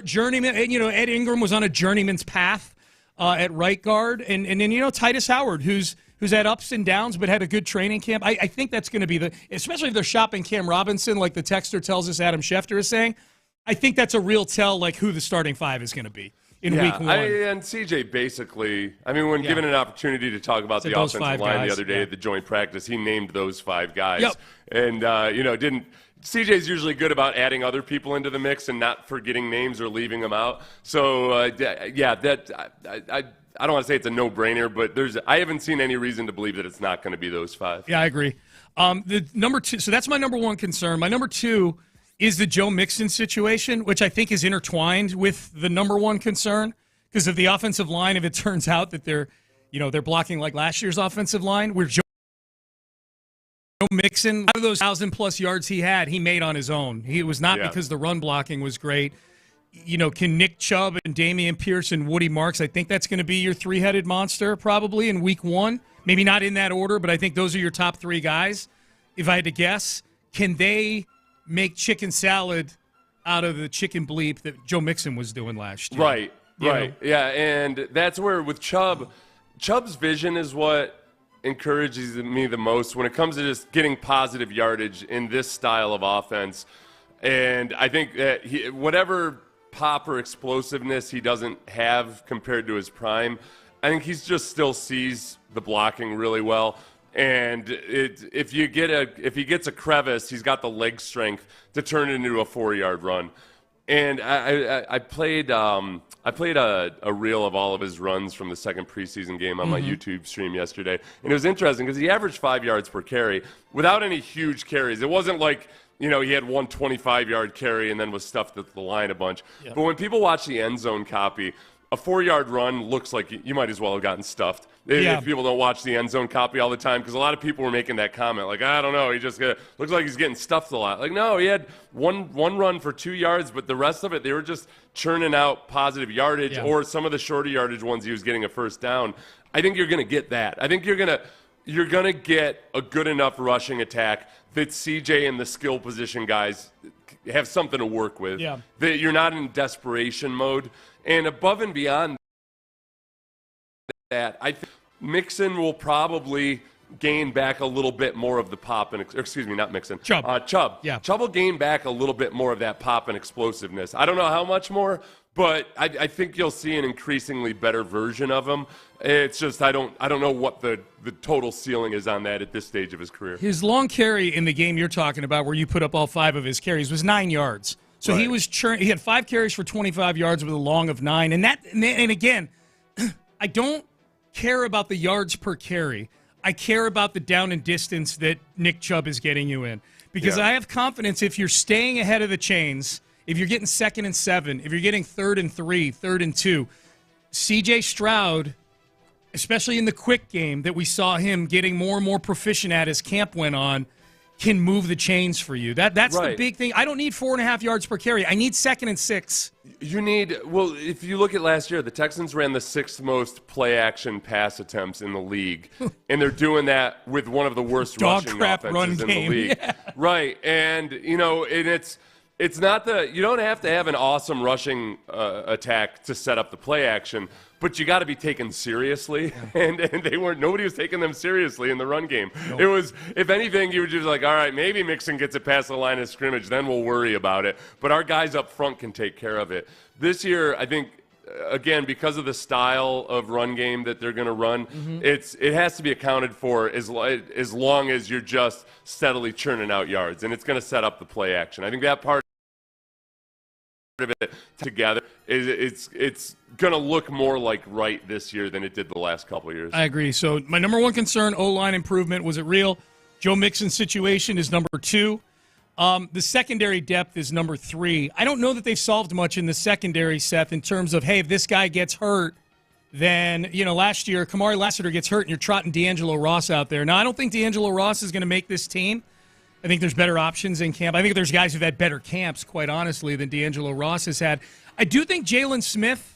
S6: journeyman. Ed Ingram was on a journeyman's path at right guard, and then Titus Howard, who's had ups and downs but had a good training camp. I think that's going to be especially if they're shopping Cam Robinson, like the texter tells us Adam Schefter is saying. I think that's a real tell, like who the starting 5 is going to be in week 1.
S7: And CJ basically, when given an opportunity to talk about the offensive line the other day at the joint practice, he named those 5 guys.
S6: Yep.
S7: And, didn't. CJ's usually good about adding other people into the mix and not forgetting names or leaving them out. So, I don't want to say it's a no-brainer, but I haven't seen any reason to believe that it's not going to be those 5.
S6: Yeah, I agree. The number 2, so that's my number 1 concern. My number 2 is the Joe Mixon situation, which I think is intertwined with the number 1 concern because of the offensive line. If it turns out that they're blocking like last year's offensive line, where Joe Mixon, out of those 1,000+ yards he had, he made on his own. It was not because the run blocking was great. Can Nick Chubb and Dameon Pierce and Woody Marks, I think that's going to be your 3-headed monster probably in week 1. Maybe not in that order, but I think those are your top 3 guys. If I had to guess, can they make chicken salad out of the chicken bleep that Joe Mixon was doing last year?
S7: Right. Yeah, and that's where with Chubb's vision is what encourages me the most when it comes to just getting positive yardage in this style of offense. And I think that whatever pop or explosiveness he doesn't have compared to his prime, I think he just still sees the blocking really well. And if he gets a crevice, he's got the leg strength to turn it into a 4-yard run. And I played a reel of all of his runs from the second preseason game on my YouTube stream yesterday. And it was interesting because he averaged 5 yards per carry without any huge carries. It wasn't like, he had one 25-yard carry and then was stuffed at the line a bunch. Yep. But when people watch the end zone copy, a 4-yard run looks like you might as well have gotten stuffed. If people don't watch the end zone copy all the time, because a lot of people were making that comment, like, I don't know, he just looks like he's getting stuffed a lot. Like, no, he had one run for 2 yards, but the rest of it, they were just churning out positive yardage, or some of the shorter yardage ones he was getting a first down. I think you're going to get that. I think you're going to get a good enough rushing attack that CJ and the skill position guys have something to work with. Yeah. That you're not in desperation mode. And above and beyond that, I think Mixon will probably gain back a little bit more of the pop and not Mixon. Chubb. Yeah. Chubb will gain back a little bit more of that pop and explosiveness. I don't know how much more, but I think you'll see an increasingly better version of him. It's just I don't know what the total ceiling is on that at this stage of his career.
S6: His long carry in the game you're talking about, where you put up all 5 of his carries, was 9 yards. So he was he had 5 carries for 25 yards with a long of 9. And again, I don't care about the yards per carry. I care about the down and distance that Nick Chubb is getting you in. Because I have confidence if you're staying ahead of the chains, if you're getting 2nd and 7, if you're getting 3rd and 3, 3rd and 2, C.J. Stroud, especially in the quick game that we saw him getting more and more proficient at as camp went on, can move the chains for you. That's the big thing. I don't need 4.5 yards per carry. I need 2nd and 6.
S7: You need, if you look at last year, the Texans ran the 6th most play-action pass attempts in the league, and they're doing that with one of the worst rushing offenses in the league. Yeah. Right, and, it's not you don't have to have an awesome rushing attack to set up the play action, but you got to be taken seriously, and nobody was taking them seriously in the run game. Nope. It was, if anything, you were just like, all right, maybe Mixon gets it past the line of scrimmage, then we'll worry about it. But our guys up front can take care of it. This year, I think, again, because of the style of run game that they're going to run, it has to be accounted for as long as you're just steadily churning out yards, and it's going to set up the play action. I think that part of it together it's going to look more like right this year than it did the last couple of years.
S6: I agree. So my number one concern, O-line improvement. Was it real? Joe Mixon's situation is number 2. The secondary depth is number 3. I don't know that they've solved much in the secondary, Seth, in terms of, hey, if this guy gets hurt, then, last year Kamari Lassiter gets hurt and you're trotting D'Angelo Ross out there. Now, I don't think D'Angelo Ross is going to make this team. I think there's better options in camp. I think there's guys who've had better camps, quite honestly, than D'Angelo Ross has had. I do think Jalen Smith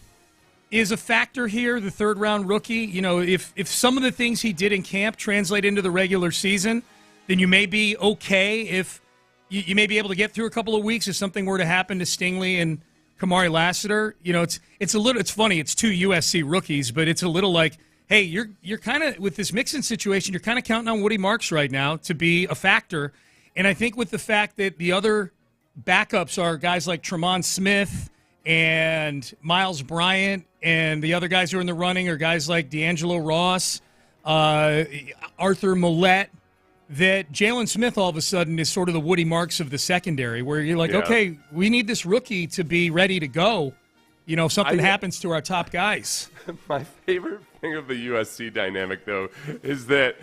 S6: is a factor here, the 3rd-round rookie. If some of the things he did in camp translate into the regular season, then you may be okay if you may be able to get through a couple of weeks if something were to happen to Stingley and Kamari Lassiter. It's funny. It's 2 USC rookies, but it's a little like, hey, you're kind of, with this Mixon situation, you're kind of counting on Woody Marks right now to be a factor. And I think with the fact that the other backups are guys like Tremont Smith and Miles Bryant, and the other guys who are in the running are guys like D'Angelo Ross, Arthur Millette, that Jalen Smith all of a sudden is sort of the Woody Marks of the secondary, where you're like, okay, we need this rookie to be ready to go. If something happens to our top guys.
S7: My favorite thing of the USC dynamic, though, is that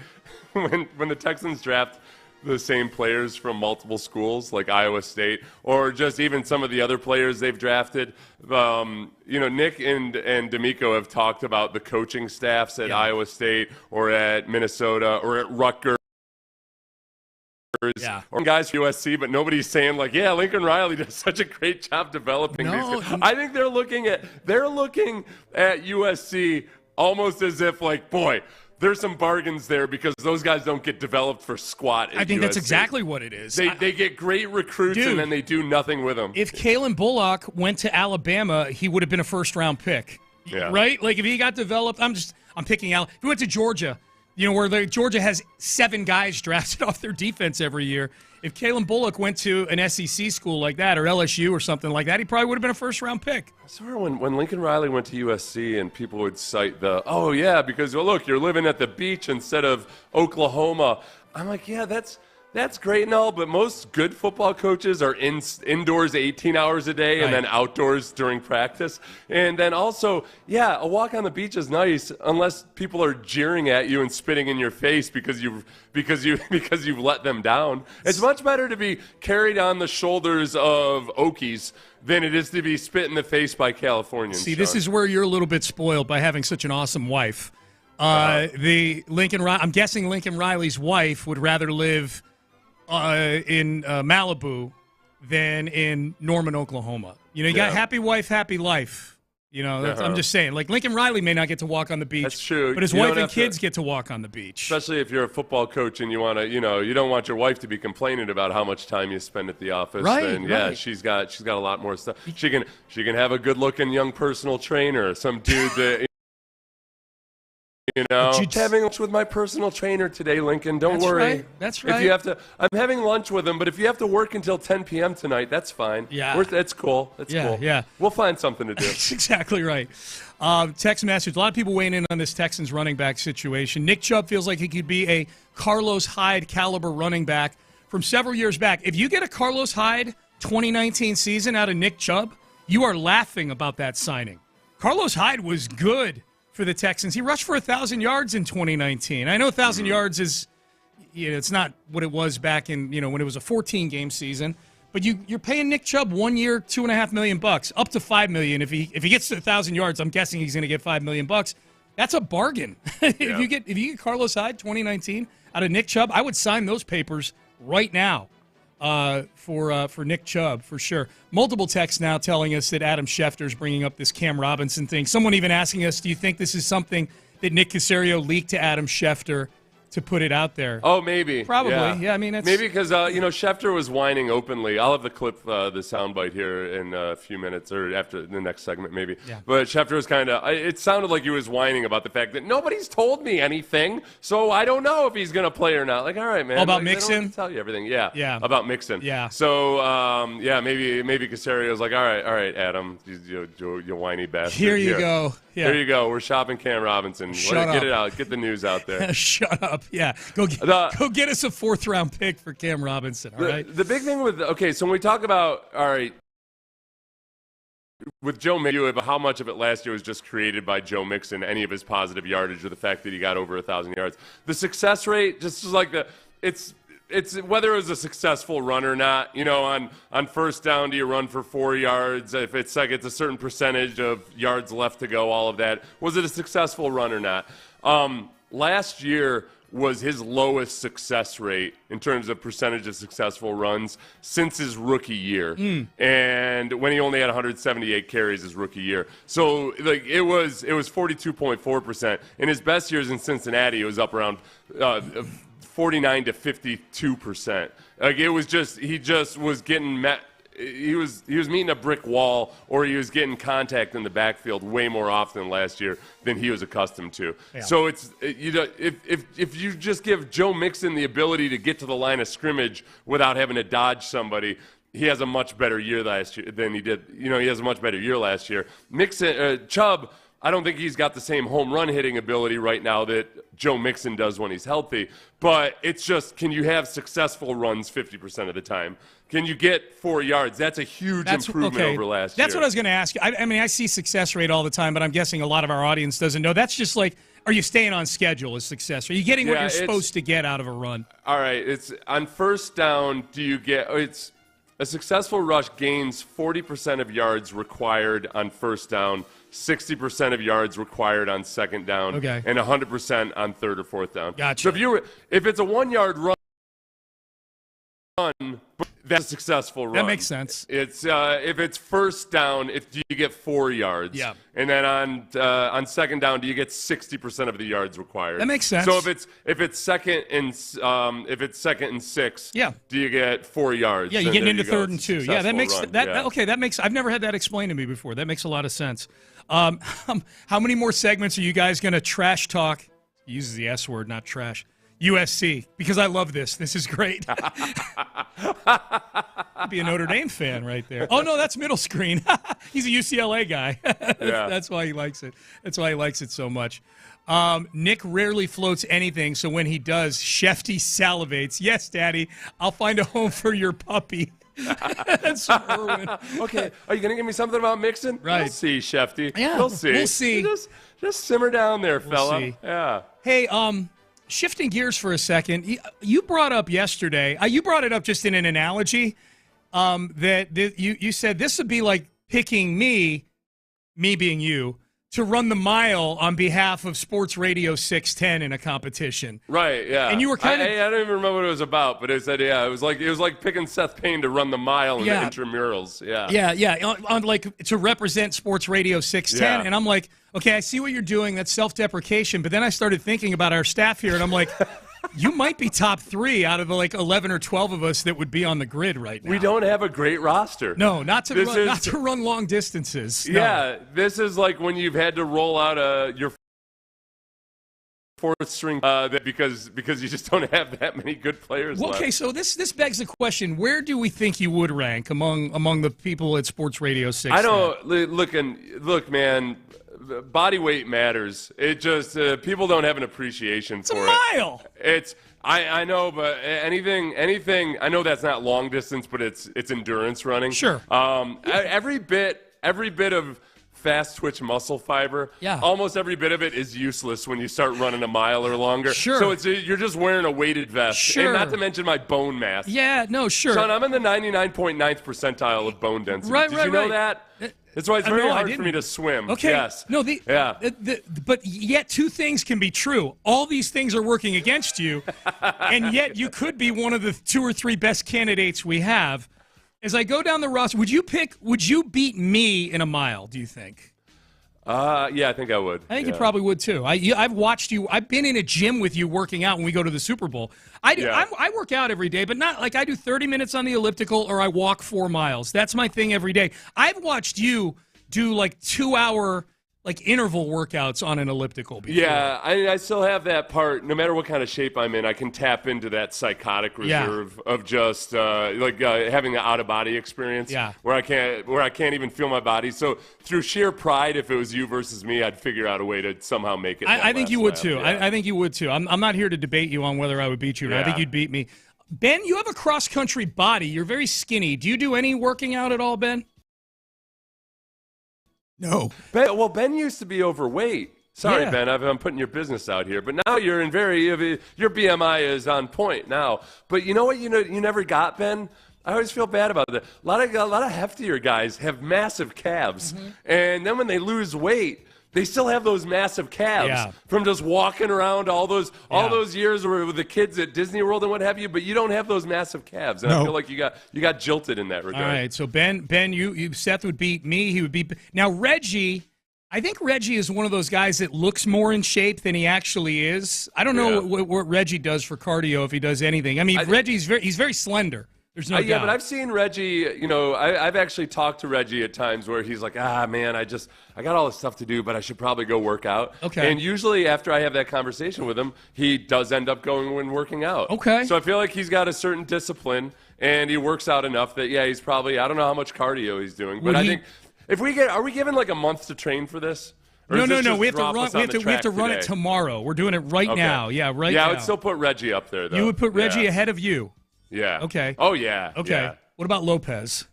S7: when the Texans draft the same players from multiple schools like Iowa State, or just even some of the other players they've drafted. Nick and D'Amico have talked about the coaching staffs at Iowa State or at Minnesota or at Rutgers. Or guys from USC, but nobody's saying Lincoln Riley does such a great job developing these guys. I think they're looking at USC almost as if there's some bargains there because those guys don't get developed for squat.
S6: I think
S7: USC.
S6: That's exactly what it is.
S7: They get great recruits, and then they do nothing with them.
S6: If Kalen Bullock went to Alabama, he would have been a first-round pick, right? If he got developed, I'm picking out. If he went to Georgia, where Georgia has 7 guys drafted off their defense every year. If Kalen Bullock went to an SEC school like that or LSU or something like that, he probably would have been a first-round pick.
S7: I swear when Lincoln Riley went to USC and people would cite because, look, you're living at the beach instead of Oklahoma. I'm like, that's That's great and all, but most good football coaches are indoors 18 hours a day and then outdoors during practice. And then also, a walk on the beach is nice unless people are jeering at you and spitting in your face because you've let them down. It's much better to be carried on the shoulders of Okies than it is to be spit in the face by Californians.
S6: See, this is where you're a little bit spoiled by having such an awesome wife. I'm guessing Lincoln Riley's wife would rather live in Malibu than in Norman, Oklahoma. You got happy wife, happy life. I'm just saying. Like, Lincoln Riley may not get to walk on the beach.
S7: That's true.
S6: But his wife and kids get to walk on the beach.
S7: Especially if you're a football coach and you want to, you don't want your wife to be complaining about how much time you spend at the office.
S6: Right.
S7: And she's got a lot more stuff. She can have a good-looking young personal trainer, some dude that. Having lunch with my personal trainer today, Lincoln. Don't worry.
S6: That's right.
S7: If you have to, I'm having lunch with him, but if you have to work until 10 p.m. tonight, that's fine.
S6: Yeah.
S7: That's cool. That's cool.
S6: Yeah.
S7: We'll find something to do.
S6: That's exactly right. Text message. A lot of people weighing in on this Texans running back situation. Nick Chubb feels like he could be a Carlos Hyde caliber running back from several years back. If you get a Carlos Hyde 2019 season out of Nick Chubb, you are laughing about that signing. Carlos Hyde was good for the Texans. He rushed for 1,000 yards in 2019. I know 1,000 yards is, it's not what it was back in, when it was a 14-game season. But you're paying Nick Chubb 1 year, $2.5 million, up to $5 million. If he gets to 1,000 yards, I'm guessing he's going to get $5 million. That's a bargain. If you get Carlos Hyde 2019 out of Nick Chubb, I would sign those papers right now. For Nick Chubb, for sure. Multiple texts now telling us that Adam Schefter's bringing up this Cam Robinson thing. Someone even asking us, do you think this is something that Nick Caserio leaked to Adam Schefter to put it out there?
S7: Oh, maybe.
S6: Probably. Yeah, I mean, that's...
S7: Maybe because, Schefter was whining openly. I'll have the clip, the soundbite here in a few minutes, or after the next segment, maybe. Yeah. But Schefter was it sounded like he was whining about the fact that nobody's told me anything, so I don't know if he's going to play or not. Like, all right, man.
S6: Oh, about Mixon?
S7: They don't have to tell you everything. Yeah. About Mixon.
S6: Yeah.
S7: So, maybe Caserio's like, all right, Adam, you whiny bastard.
S6: Here you go. Yeah.
S7: Here you go. We're shopping Cam Robinson. Get it out. Get the news out there.
S6: Shut up. Yeah. Go get us a 4th-round pick for Cam Robinson, all right?
S7: The big thing so when we talk about, all right, with Joe Mixon, about how much of it last year was just created by Joe Mixon, any of his positive yardage, or the fact that he got over 1,000 yards. The success rate, just like it's whether it was a successful run or not. On first down, do you run for 4 yards? If it's a certain percentage of yards left to go, all of that. Was it a successful run or not? Last year was his lowest success rate in terms of percentage of successful runs since his rookie year. And when he only had 178 carries his rookie year. So it was 42.4%. In his best years in Cincinnati, it was up around 49 to 52%. He just was getting met. He was meeting a brick wall, or he was getting contact in the backfield way more often last year than he was accustomed to. Yeah. So if you just give Joe Mixon the ability to get to the line of scrimmage without having to dodge somebody, he has a much better year last year than he did. He has a much better year last year. Chubb, I don't think he's got the same home run hitting ability right now that Joe Mixon does when he's healthy. But it's just, can you have successful runs 50% of the time? Can you get 4 yards? That's a huge improvement over last year.
S6: That's what I was going to ask you. I mean, I see success rate all the time, but I'm guessing a lot of our audience doesn't know. That's just like, are you staying on schedule as success? Are you getting what you're supposed to get out of a run?
S7: All right. It's on first down, it's a successful rush gains 40% of yards required on first down, 60% of yards required on second down, and 100% on third or fourth down.
S6: Gotcha.
S7: So if it's a 1 yard run, that's a successful run.
S6: That makes sense.
S7: It's if it's first down, do you get 4 yards?
S6: Yeah.
S7: And then on second down, do you get 60% of the yards required?
S6: That makes sense.
S7: So if it's second and 6, do you get 4 yards?
S6: Yeah, you're getting into 3rd and 2. Yeah, that makes
S7: run.
S6: That makes. I've never had that explained to me before. That makes a lot of sense. How many more segments are you guys going to trash talk? He uses the S word, not trash. USC, because I love this. This is great. I'd be a Notre Dame fan right there. Oh, no, that's middle screen. He's a UCLA guy. That's why he likes it. That's why he likes it so much. Nick rarely floats anything, so when he does, Shefty salivates. Yes, Daddy, I'll find a home for your puppy. That's from Irwin.
S7: Okay, are you going to give me something about Mixon?
S6: Right.
S7: We'll see, Shefty.
S6: Yeah,
S7: we'll see.
S6: We'll see.
S7: Just simmer down there, fella.
S6: See.
S7: Yeah.
S6: Hey, shifting gears for a second, you brought up yesterday, you brought it up just in an analogy, that you said this would be like picking me being you, to run the mile on behalf of Sports Radio 610 in a competition.
S7: Right, yeah.
S6: And you were kind of...
S7: I don't even remember what it was about, but it said, it was like picking Seth Payne to run the mile in the intramurals. Yeah.
S6: Yeah. On like to represent Sports Radio 610.
S7: Yeah.
S6: And I'm like, okay, I see what you're doing. That's self-deprecation. But then I started thinking about our staff here, and I'm like, you might be top 3 out of the 11 or 12 of us that would be on the grid right now.
S7: We don't have a great roster.
S6: No, not to run long distances. No.
S7: Yeah, this is like when you've had to roll out your fourth string because you just don't have that many good players left.
S6: Okay, so this begs the question: where do we think you would rank among the people at Sports Radio 6?
S7: I don't look, man. Body weight matters. It just people don't have an appreciation for it.
S6: It's a mile.
S7: It's I know, but anything. I know that's not long distance, but it's endurance running.
S6: Sure.
S7: Every bit of fast twitch muscle fiber.
S6: Yeah.
S7: Almost every bit of it is useless when you start running a mile or longer.
S6: Sure.
S7: So you're just wearing a weighted vest.
S6: Sure.
S7: And not to mention my bone mass.
S6: Yeah. No. Sure.
S7: Son, I'm in the 99.9th percentile of bone density.
S6: Right.
S7: Did you know that? That's why it's very hard for me to swim.
S6: Okay.
S7: Yes.
S6: No. But yet 2 things can be true. All these things are working against you, and yet you could be one of the 2 or 3 best candidates we have. As I go down the roster, would you beat me in a mile? Do you think?
S7: Yeah, I think I would.
S6: I think you probably would too. I've watched you. I've been in a gym with you working out when we go to the Super Bowl. I work out every day, but not like I do 30 minutes on the elliptical or I walk 4 miles. That's my thing every day. I've watched you do like 2-hour interval worworkouts on an elliptical before.
S7: Yeah, I still have that part. No matter what kind of shape I'm in, I can tap into that psychotic reserve of just having an out-of-body experience.
S6: Yeah.
S7: where I can't even feel my body. So through sheer pride, if it was you versus me, I'd figure out a way to somehow make it.
S6: I think you would too. Yeah. I think you would too. I'm not here to debate you on whether I would beat you. Yeah. I think you'd beat me. Ben, you have a cross-country body. You're very skinny. Do you do any working out at all, Ben?
S5: No.
S7: Ben used to be overweight. Sorry, Ben, I'm putting your business out here, but now you're in your BMI is on point now. But you know what? You never got, Ben. I always feel bad about that. A lot of heftier guys have massive calves, and then when they lose weight, they still have those massive calves from just walking around all those years with the kids at Disney World and what have you. But you don't have those massive calves, and I feel like you got jilted in that regard.
S6: All right, so Ben, you Seth would beat me. He would beat now Reggie. I think Reggie is one of those guys that looks more in shape than he actually is. I don't know what Reggie does for cardio, if he does anything. I mean, Reggie's very slender. There's no doubt.
S7: Yeah, but I've seen Reggie, I've actually talked to Reggie at times where he's like, man, I got all this stuff to do, but I should probably go work out.
S6: Okay.
S7: And usually after I have that conversation with him, he does end up going and working out.
S6: Okay.
S7: So I feel like he's got a certain discipline, and he works out enough that, he's probably, I don't know how much cardio he's doing, but I think, are we given like a month to train for this?
S6: No. We have to run it tomorrow. We're doing it right now. Yeah, right now.
S7: Yeah, I would still put Reggie up there, though.
S6: You would put Reggie ahead of you.
S7: Yeah.
S6: Okay.
S7: Oh, yeah.
S6: Okay.
S7: Yeah.
S6: What about Lopez?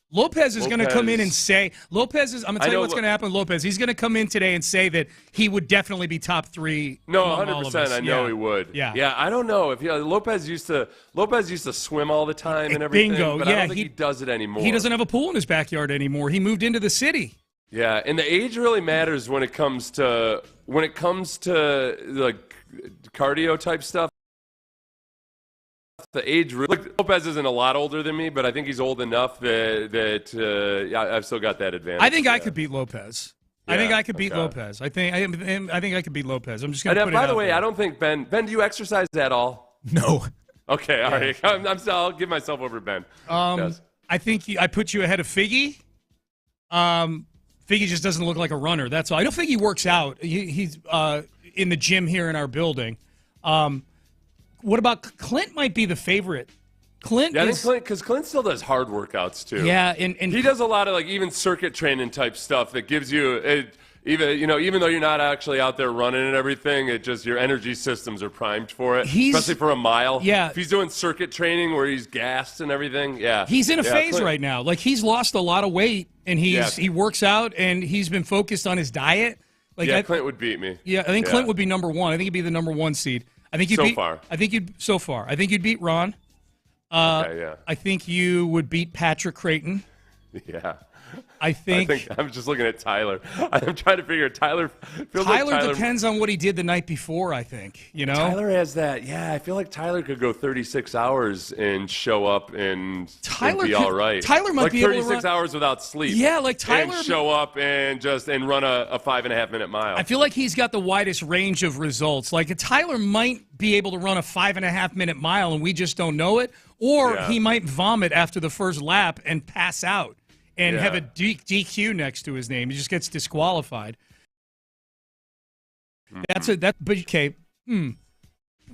S6: Lopez is going to come in and say – I'm going to tell you what's going to happen with Lopez. He's going to come in today and say that he would definitely be top 3.
S7: No, 100%. I know he would.
S6: Yeah.
S7: Yeah, I don't know. Lopez used to swim all the time and everything.
S6: Bingo.
S7: But I don't think he does it anymore.
S6: He doesn't have a pool in his backyard anymore. He moved into the city.
S7: Yeah, and the age really matters when it comes to like cardio type stuff. The age, Lopez isn't a lot older than me, but I think he's old enough that I've still got that advantage.
S6: I think I could beat Lopez. I think I could beat Lopez. I think I could beat Lopez. I'm just going to put it out
S7: By the way,
S6: there.
S7: I don't think Ben, do you exercise at all?
S5: No.
S7: Okay, all right. I'll give myself over Ben. Yes.
S6: I think I put you ahead of Figgy. Figgy just doesn't look like a runner. That's all. I don't think he works out. in the gym here in our building. What about Clint? Might be the favorite. Clint,
S7: I think Clint, because Clint still does hard workouts too.
S6: Yeah, and
S7: he does a lot of like even circuit training type stuff that gives you even though you're not actually out there running and everything, it just your energy systems are primed for it, especially for a mile.
S6: Yeah,
S7: if he's doing circuit training where he's gassed and everything. Yeah,
S6: he's in a phase
S7: Clint.
S6: right now. Like he's lost a lot of weight and he works out and he's been focused on his diet. Like
S7: Clint would beat me.
S6: Yeah, I think Clint would be number one. I think he'd be the number one seed. I think you'd beat Ron. I think you would beat Patrick Creighton.
S7: Yeah.
S6: I think
S7: I'm just looking at Tyler. I'm trying to figure Tyler.
S6: Tyler depends on what he did the night before, I think.
S7: Tyler has that. Yeah, I feel like Tyler could go 36 hours and show up and be all right.
S6: Tyler might be able to run
S7: 36 hours without sleep.
S6: Yeah, like Tyler
S7: and show up and run a 5.5 minute mile.
S6: I feel like he's got the widest range of results. Like Tyler might be able to run a 5.5 minute mile and we just don't know it, or he might vomit after the first lap and pass out. And have a DQ next to his name. He just gets disqualified. Okay.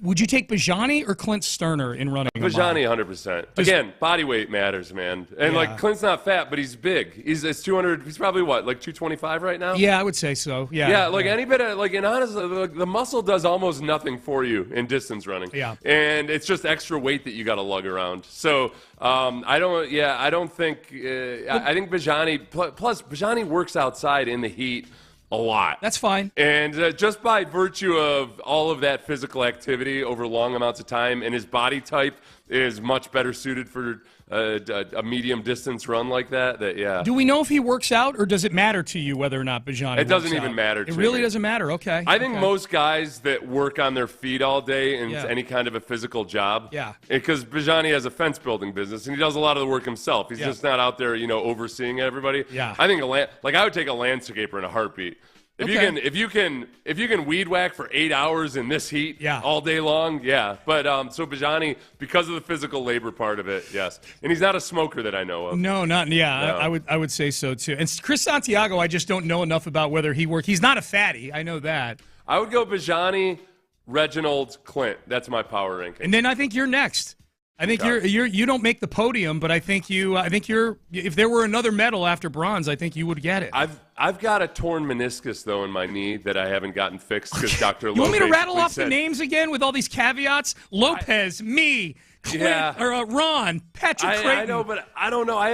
S6: Would you take Bijani or Clint Stoerner in running?
S7: Bijani, 100%. Again, body weight matters, man. And like Clint's not fat, but he's big. He's 200. He's probably what, like 225 right now?
S6: Yeah, I would say so. Yeah.
S7: Yeah, like any bit of and honestly, the muscle does almost nothing for you in distance running.
S6: Yeah.
S7: And it's just extra weight that you got to lug around. So I don't think. I think Bijani. Plus, Bijani works outside in the heat a lot.
S6: That's fine.
S7: And just by virtue of all of that physical activity over long amounts of time, and his body type is much better suited for a medium distance run like that.
S6: Do we know if he works out, or does it matter to you whether or not Bijani
S7: It doesn't even matter to me.
S6: It really doesn't matter. Okay.
S7: I think most guys that work on their feet all day in any kind of a physical job, because Bijani has a fence building business and he does a lot of the work himself. He's just not out there, overseeing everybody.
S6: Yeah.
S7: I think I would take a landscaper in a heartbeat. If you can weed whack for 8 hours in this heat all day long, But so Bijani, because of the physical labor part of it, yes. And he's not a smoker that I know of.
S6: No, not no. I would say so too. And Chris Santiago, I just don't know enough about whether he works. He's not a fatty. I know that.
S7: I would go Bijani, Reginald, Clint. That's my power ranking.
S6: And then I think you're next. I think you don't make the podium, but I think you're if there were another medal after bronze, I think you would get it.
S7: I've got a torn meniscus though in my knee that I haven't gotten fixed because Dr. Lopez.
S6: You want me to rattle off the names again with all these caveats? Lopez, me, Clint, or Ron, Patrick Creighton.
S7: I know, but I don't know. I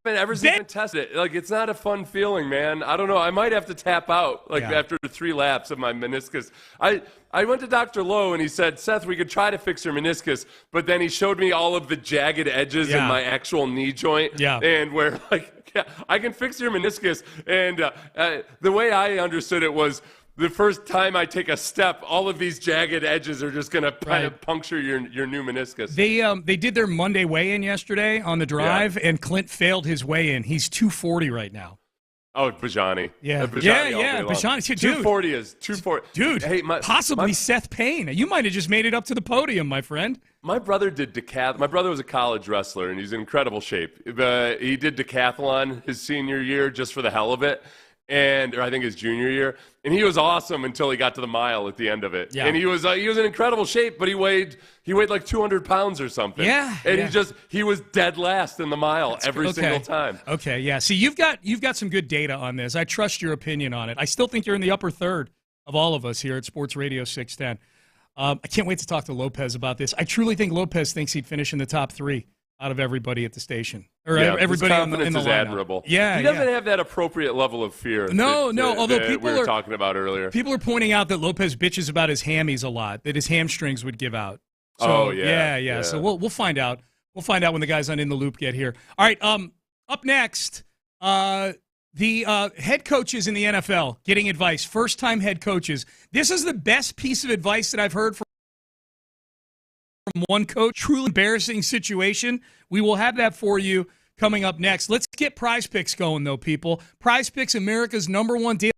S7: haven't ever even tested it. Like, it's not a fun feeling, man. I don't know. I might have to tap out after 3 laps of my meniscus. I went to Dr. Lowe and he said, Seth, we could try to fix your meniscus, but then he showed me all of the jagged edges in my actual knee joint.
S6: Yeah.
S7: And where I can fix your meniscus. And the way I understood it was the first time I take a step, all of these jagged edges are just going to kind of puncture your new meniscus.
S6: They did their Monday weigh-in yesterday on the drive, and Clint failed his weigh-in. He's 240 right now.
S7: Oh, Bijani.
S6: Yeah.
S7: Bijani. Dude. 240 is 240.
S6: Dude,
S7: hey,
S6: possibly Seth Payne. You might have just made it up to the podium, my friend.
S7: My brother did decathlon. My brother was a college wrestler, and he's in incredible shape. He did decathlon his senior year just for the hell of it. Or I think his junior year, and he was awesome until he got to the mile at the end of it. Yeah. And he was in incredible shape, but he weighed like 200 pounds or something.
S6: Yeah.
S7: And he was dead last in the mile every single time.
S6: Okay, yeah. See, you've got some good data on this. I trust your opinion on it. I still think you're in the upper third of all of us here at Sports Radio 610. I can't wait to talk to Lopez about this. I truly think Lopez thinks he'd finish in the top 3 out of everybody at the station. Or everybody
S7: his
S6: in the
S7: confidence is
S6: lineup.
S7: admirable.
S6: Yeah,
S7: he doesn't have that appropriate level of fear.
S6: No. Although people
S7: we were talking about earlier,
S6: people are pointing out that Lopez bitches about his hammies a lot. That his hamstrings would give out. So, yeah. So we'll find out. We'll find out when the guys on In the Loop get here. All right. Up next, the head coaches in the NFL getting advice. First-time head coaches. This is the best piece of advice that I've heard from one coach. Truly embarrassing situation. We will have that for you coming up next. Let's get Prize Picks going, though, people. Prize Picks, America's #1 deal.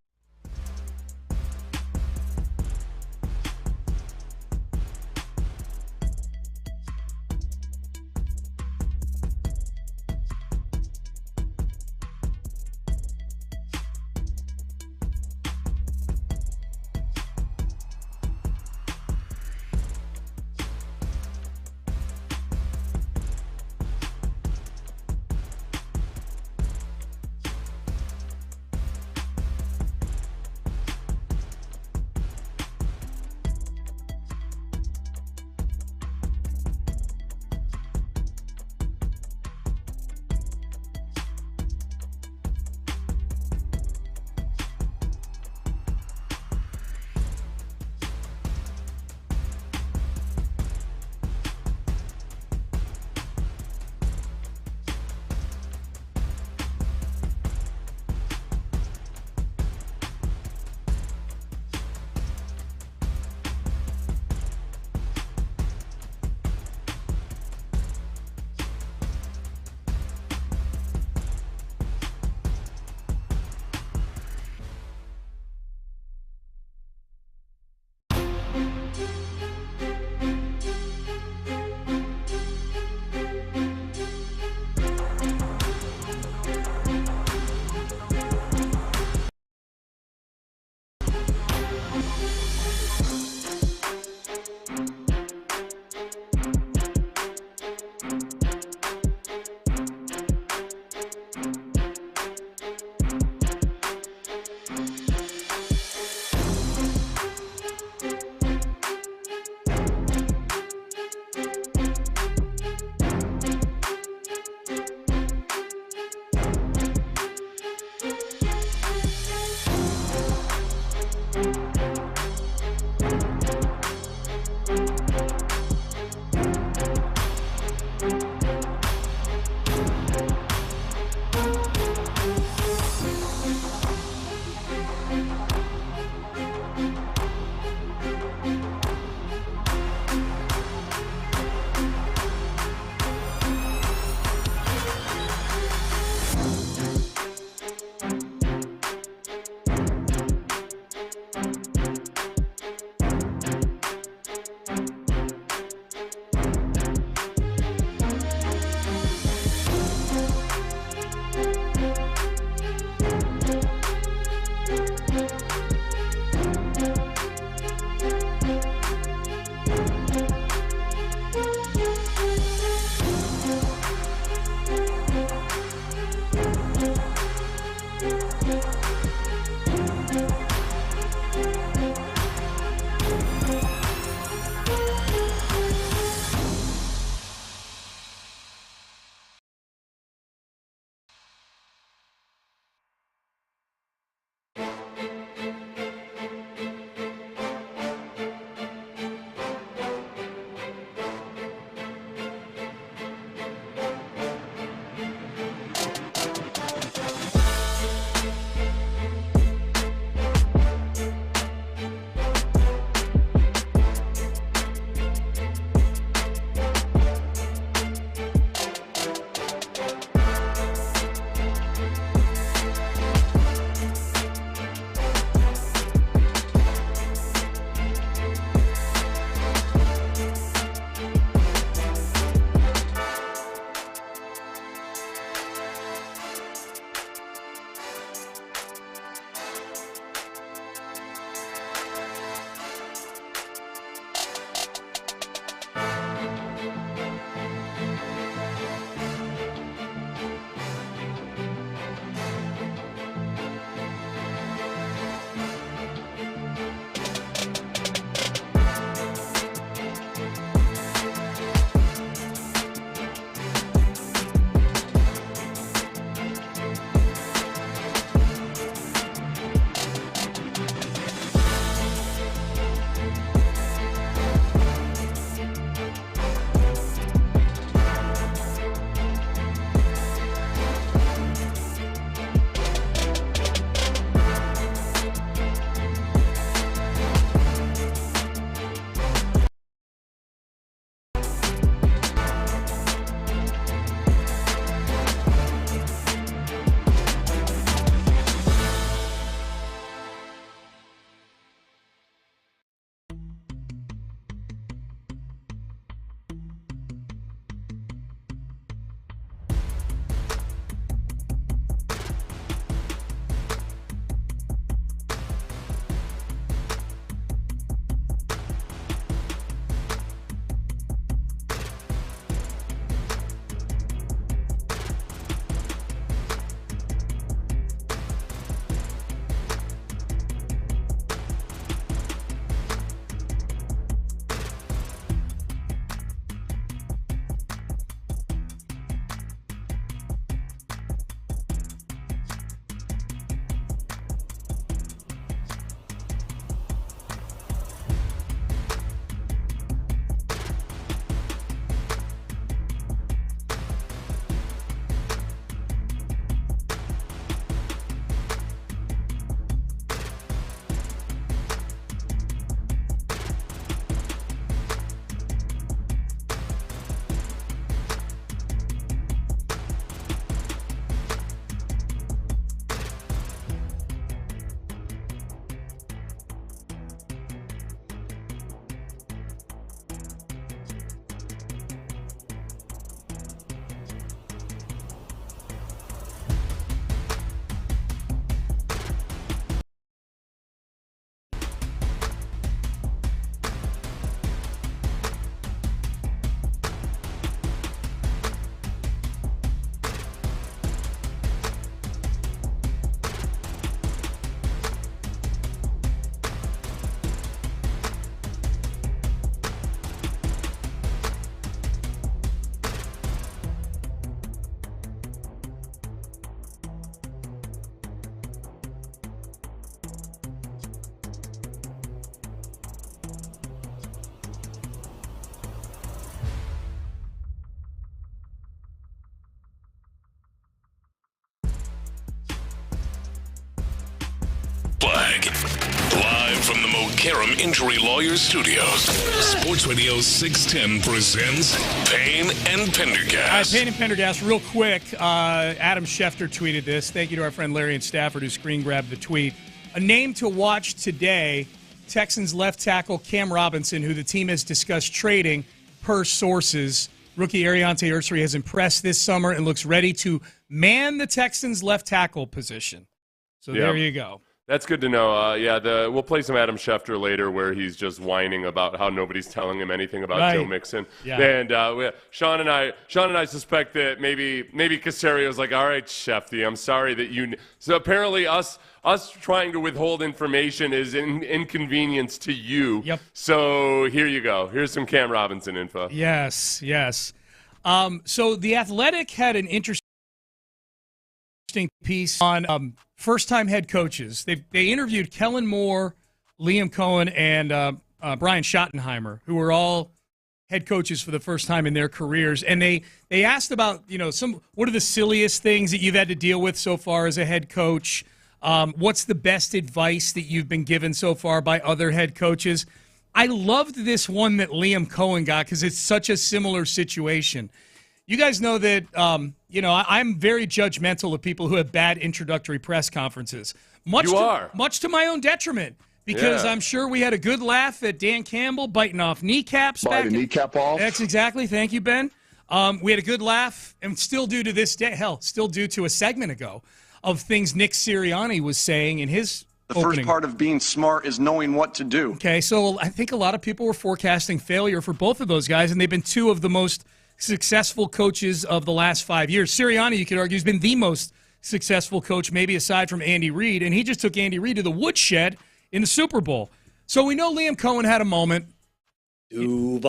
S1: Karam Injury Lawyers Studios. Sports Radio 610 presents Payne and Pendergast.
S6: All right, Payne and Pendergast, real quick. Adam Schefter tweeted this. Thank you to our friend Larry and Stafford who screen grabbed the tweet. A name to watch today, Texans left tackle Cam Robinson, who the team has discussed trading per sources. Rookie Ariante Ursery has impressed this summer and looks ready to man the Texans left tackle position. So there you go.
S7: That's good to know. We'll play some Adam Schefter later where he's just whining about how nobody's telling him anything about Joe Mixon. Yeah. And Sean and I suspect that maybe Casario's like, all right, Shefty, I'm sorry that you. So apparently us trying to withhold information is an inconvenience to you.
S6: Yep.
S7: So here you go. Here's some Cam Robinson info.
S6: Yes. So The Athletic had an interesting piece on first-time head coaches. They interviewed Kellen Moore, Liam Cohen, and Brian Schottenheimer, who were all head coaches for the first time in their careers. And they asked about, what are the silliest things that you've had to deal with so far as a head coach? What's the best advice that you've been given so far by other head coaches? I loved this one that Liam Cohen got because it's such a similar situation. You guys know that, I'm very judgmental of people who have bad introductory press conferences. Much to my own detriment, because I'm sure we had a good laugh at Dan Campbell biting off kneecaps.
S11: Kneecap off.
S6: That's exactly. Thank you, Ben. We had a good laugh, and still due to this day, still due to a segment ago, of things Nick Sirianni was saying in his opening.
S10: First part of being smart is knowing what to do.
S6: Okay, so I think a lot of people were forecasting failure for both of those guys, and they've been two of the most successful coaches of the last 5 years. Sirianni, you could argue, has been the most successful coach, maybe aside from Andy Reid, and he just took Andy Reid to the woodshed in the Super Bowl. So we know Liam Cohen had a moment in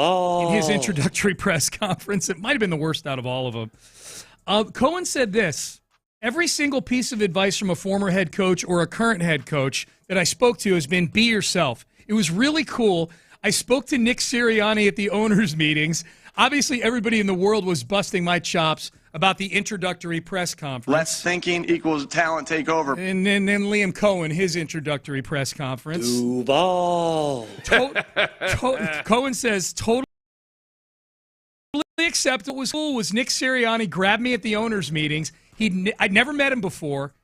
S6: his introductory press conference. It might have been the worst out of all of them. Cohen said this: every single piece of advice from a former head coach or a current head coach that I spoke to has been be yourself. It was really cool. I spoke to Nick Sirianni at the owners' meetings. Obviously, everybody in the world was busting my chops about the introductory press conference.
S10: Less thinking equals talent take over.
S6: And then Liam Cohen, his introductory press conference.
S12: Duval.
S6: Cohen says, totally acceptable. What was cool was Nick Sirianni grabbed me at the owners' meetings. I'd never met him before.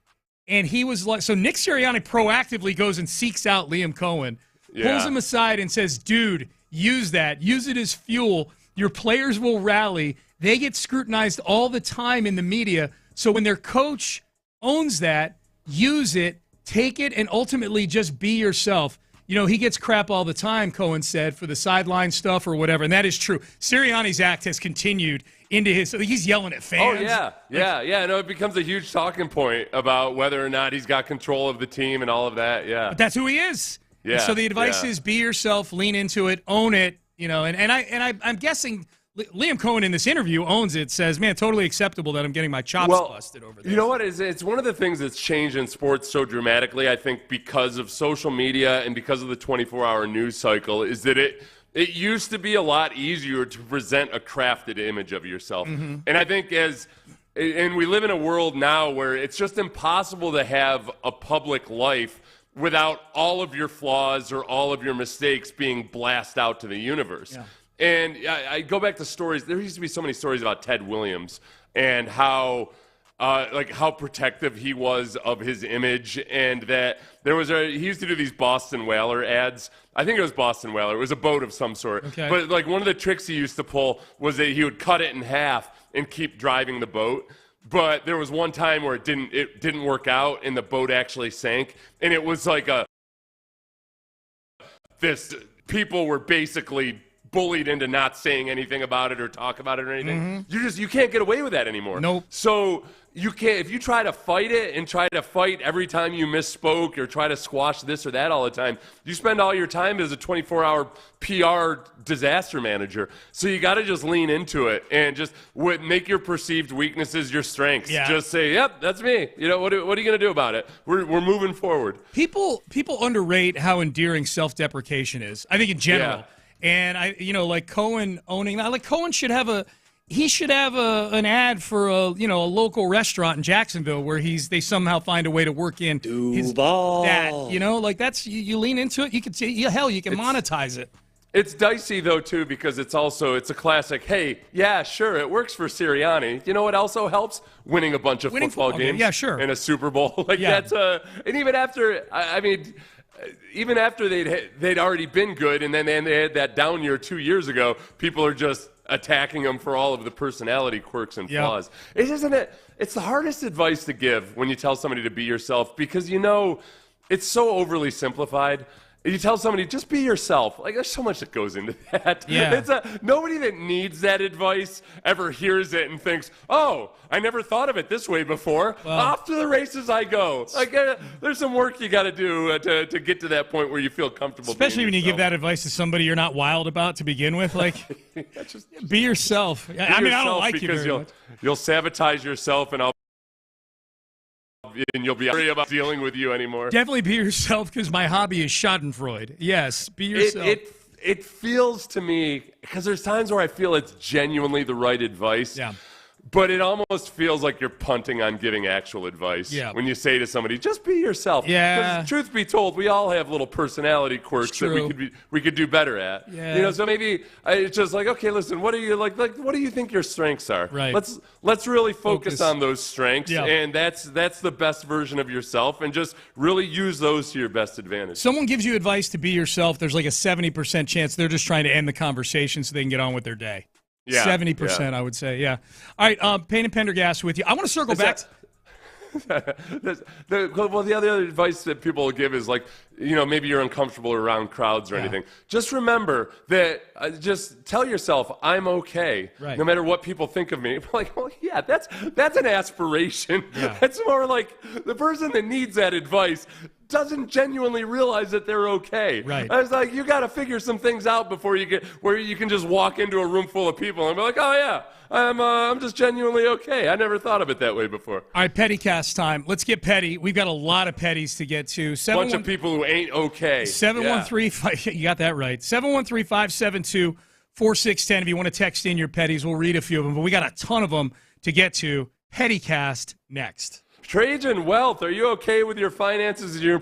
S6: And he was like, so Nick Sirianni proactively goes and seeks out Liam Cohen, pulls him aside and says, dude, use that. Use it as fuel. Your players will rally. They get scrutinized all the time in the media. So when their coach owns that, use it, take it, and ultimately just be yourself. He gets crap all the time, Cohen said, for the sideline stuff or whatever, and that is true. Sirianni's act has continued into he's yelling at fans.
S7: Oh, yeah. No, it becomes a huge talking point about whether or not he's got control of the team and all of that,
S6: But that's who he is.
S7: Yeah.
S6: And so the advice is be yourself, lean into it, own it. I'm guessing Liam Cohen in this interview owns it, says, man, totally acceptable that I'm getting my chops busted over this.
S7: You know what? It's one of the things that's changed in sports so dramatically, I think, because of social media and because of the 24-hour news cycle, is that it used to be a lot easier to present a crafted image of yourself. Mm-hmm. And I think and we live in a world now where it's just impossible to have a public life without all of your flaws or all of your mistakes being blasted out to the universe. Yeah. And I go back to stories. There used to be so many stories about Ted Williams and how protective he was of his image, and that he used to do these Boston Whaler ads. I think it was Boston Whaler. It was a boat of some sort.
S6: Okay.
S7: But one of the tricks he used to pull was that he would cut it in half and keep driving the boat. But there was one time where it didn't work out, and the boat actually sank. And it was like people were basically bullied into not saying anything about it or talk about it or anything. Mm-hmm. You can't get away with that anymore.
S6: Nope.
S7: So you can't, if you try to fight it and try to fight every time you misspoke or try to squash this or that all the time, you spend all your time as a 24-hour PR disaster manager. So you got to just lean into it and just make your perceived weaknesses your strengths. Yeah. Just say, yep, that's me. What are you going to do about it? We're moving forward.
S6: People underrate how endearing self-deprecation is, I think, in general.
S7: Yeah.
S6: And Cohen owning that, Cohen should have he should have an ad for a local restaurant in Jacksonville where they somehow find a way to work in that. Like that's you lean into it. You can see hell, you can monetize it.
S7: It's dicey, though, too, because it's a classic, hey, yeah, sure, it works for Sirianni. You know what also helps? Winning a bunch of football games.
S6: Yeah, sure.
S7: And a Super Bowl. And even after, even after they'd already been good, and then they had that down year 2 years ago, people are just attacking them for all of the personality quirks and flaws. It's the hardest advice to give when you tell somebody to be yourself, because it's so overly simplified. You tell somebody, just be yourself. Like, there's so much that goes into that.
S6: Yeah.
S7: Nobody that needs that advice ever hears it and thinks, oh, I never thought of it this way before. Well, off to the races I go. Like, there's some work you got to do to get to that point where you feel comfortable.
S6: Especially when you give that advice to somebody you're not wild about to begin with. Like, be yourself. I don't like you very much.
S7: You'll sabotage yourself, and you'll be worried about dealing with you anymore.
S6: Definitely be yourself, because my hobby is schadenfreude. Yes, be yourself.
S7: It feels to me, because there's times where I feel it's genuinely the right advice.
S6: Yeah.
S7: But it almost feels like you're punting on giving actual advice when you say to somebody, just be yourself.
S6: Yeah.
S7: Because truth be told, we all have little personality quirks that we could do better at.
S6: Yeah.
S7: So maybe it's just like, okay, listen, what do you like what do you think your strengths are?
S6: Right.
S7: Let's really focus on those strengths, and that's the best version of yourself, and just really use those to your best advantage.
S6: Someone gives you advice to be yourself, there's like a 70% chance they're just trying to end the conversation so they can get on with their day.
S7: Yeah,
S6: 70%, I would say, yeah. All right, Payne and Pendergast with you. I want to circle back.
S7: The other advice that people will give is like, maybe you're uncomfortable around crowds or anything. Just remember that, just tell yourself, I'm okay, no matter what people think of me. Like, well, yeah, that's an aspiration.
S6: Yeah.
S7: That's more like the person that needs that advice doesn't genuinely realize that they're okay.
S6: Right.
S7: I was like, you got to figure some things out before you get where you can just walk into a room full of people and be like, oh yeah, I'm just genuinely okay. I never thought of it that way before.
S6: All right, Pettycast time. Let's get petty. We've got a lot of petties to get to.
S7: Bunch of people who ain't okay.
S6: 713, you got that right. 713-572-4610. If you want to text in your petties, we'll read a few of them. But we got a ton of them to get to. Pettycast next.
S7: Trajan Wealth, are you okay with your finances? Your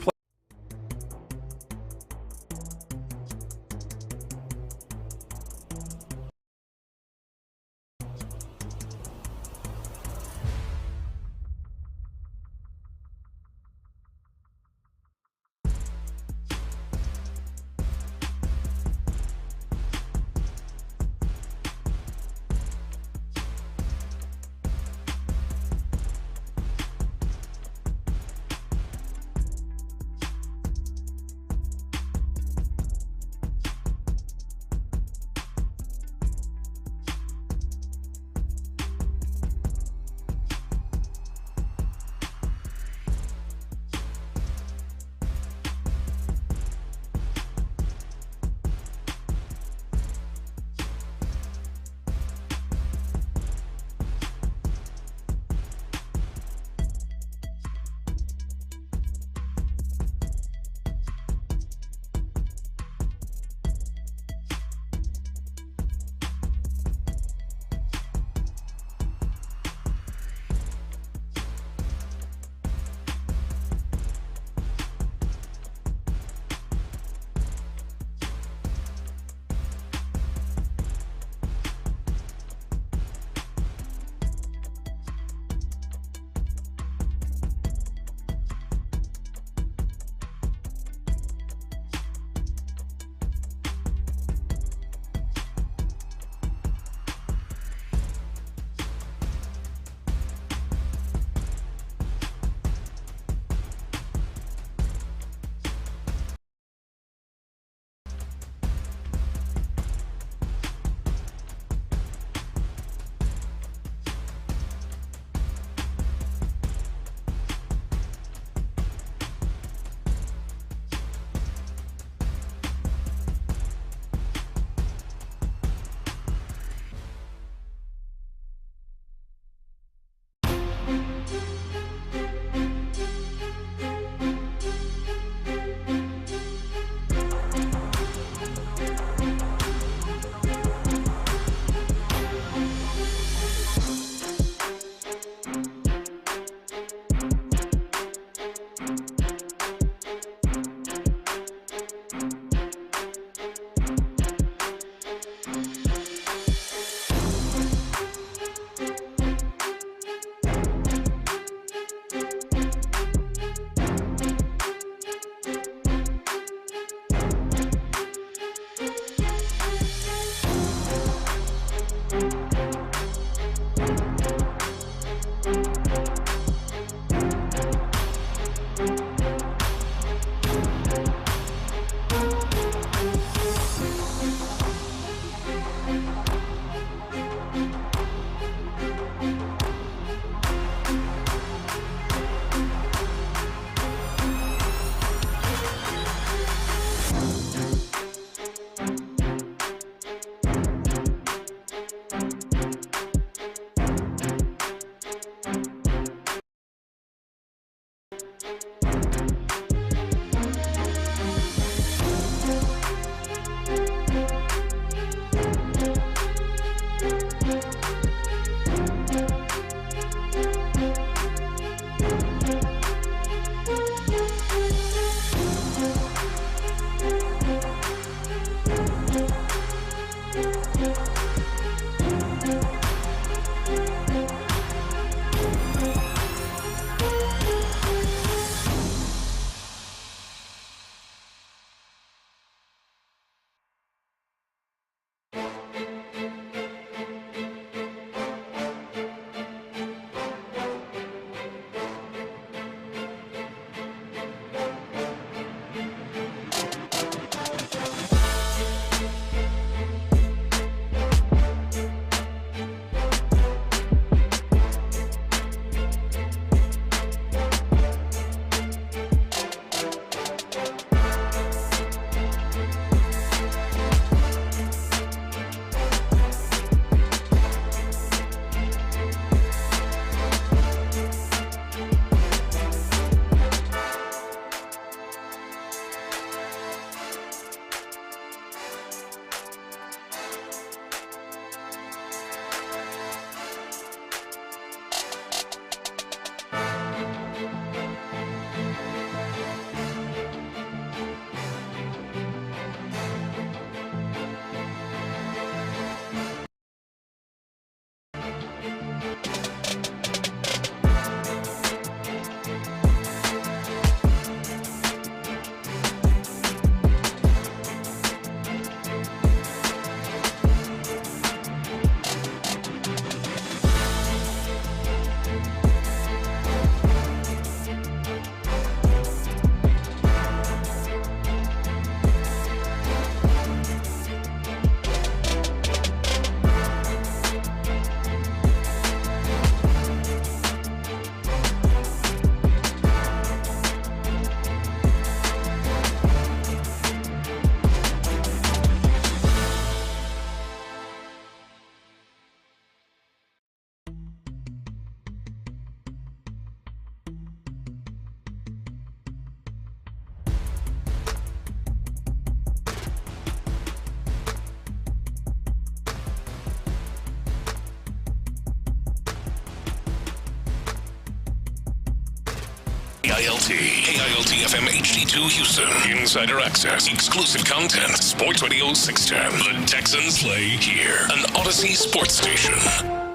S1: KILT. KILT FM HD2 Houston. Insider access. Exclusive content. Sports Radio 610. The Texans play here. An Odyssey sports station.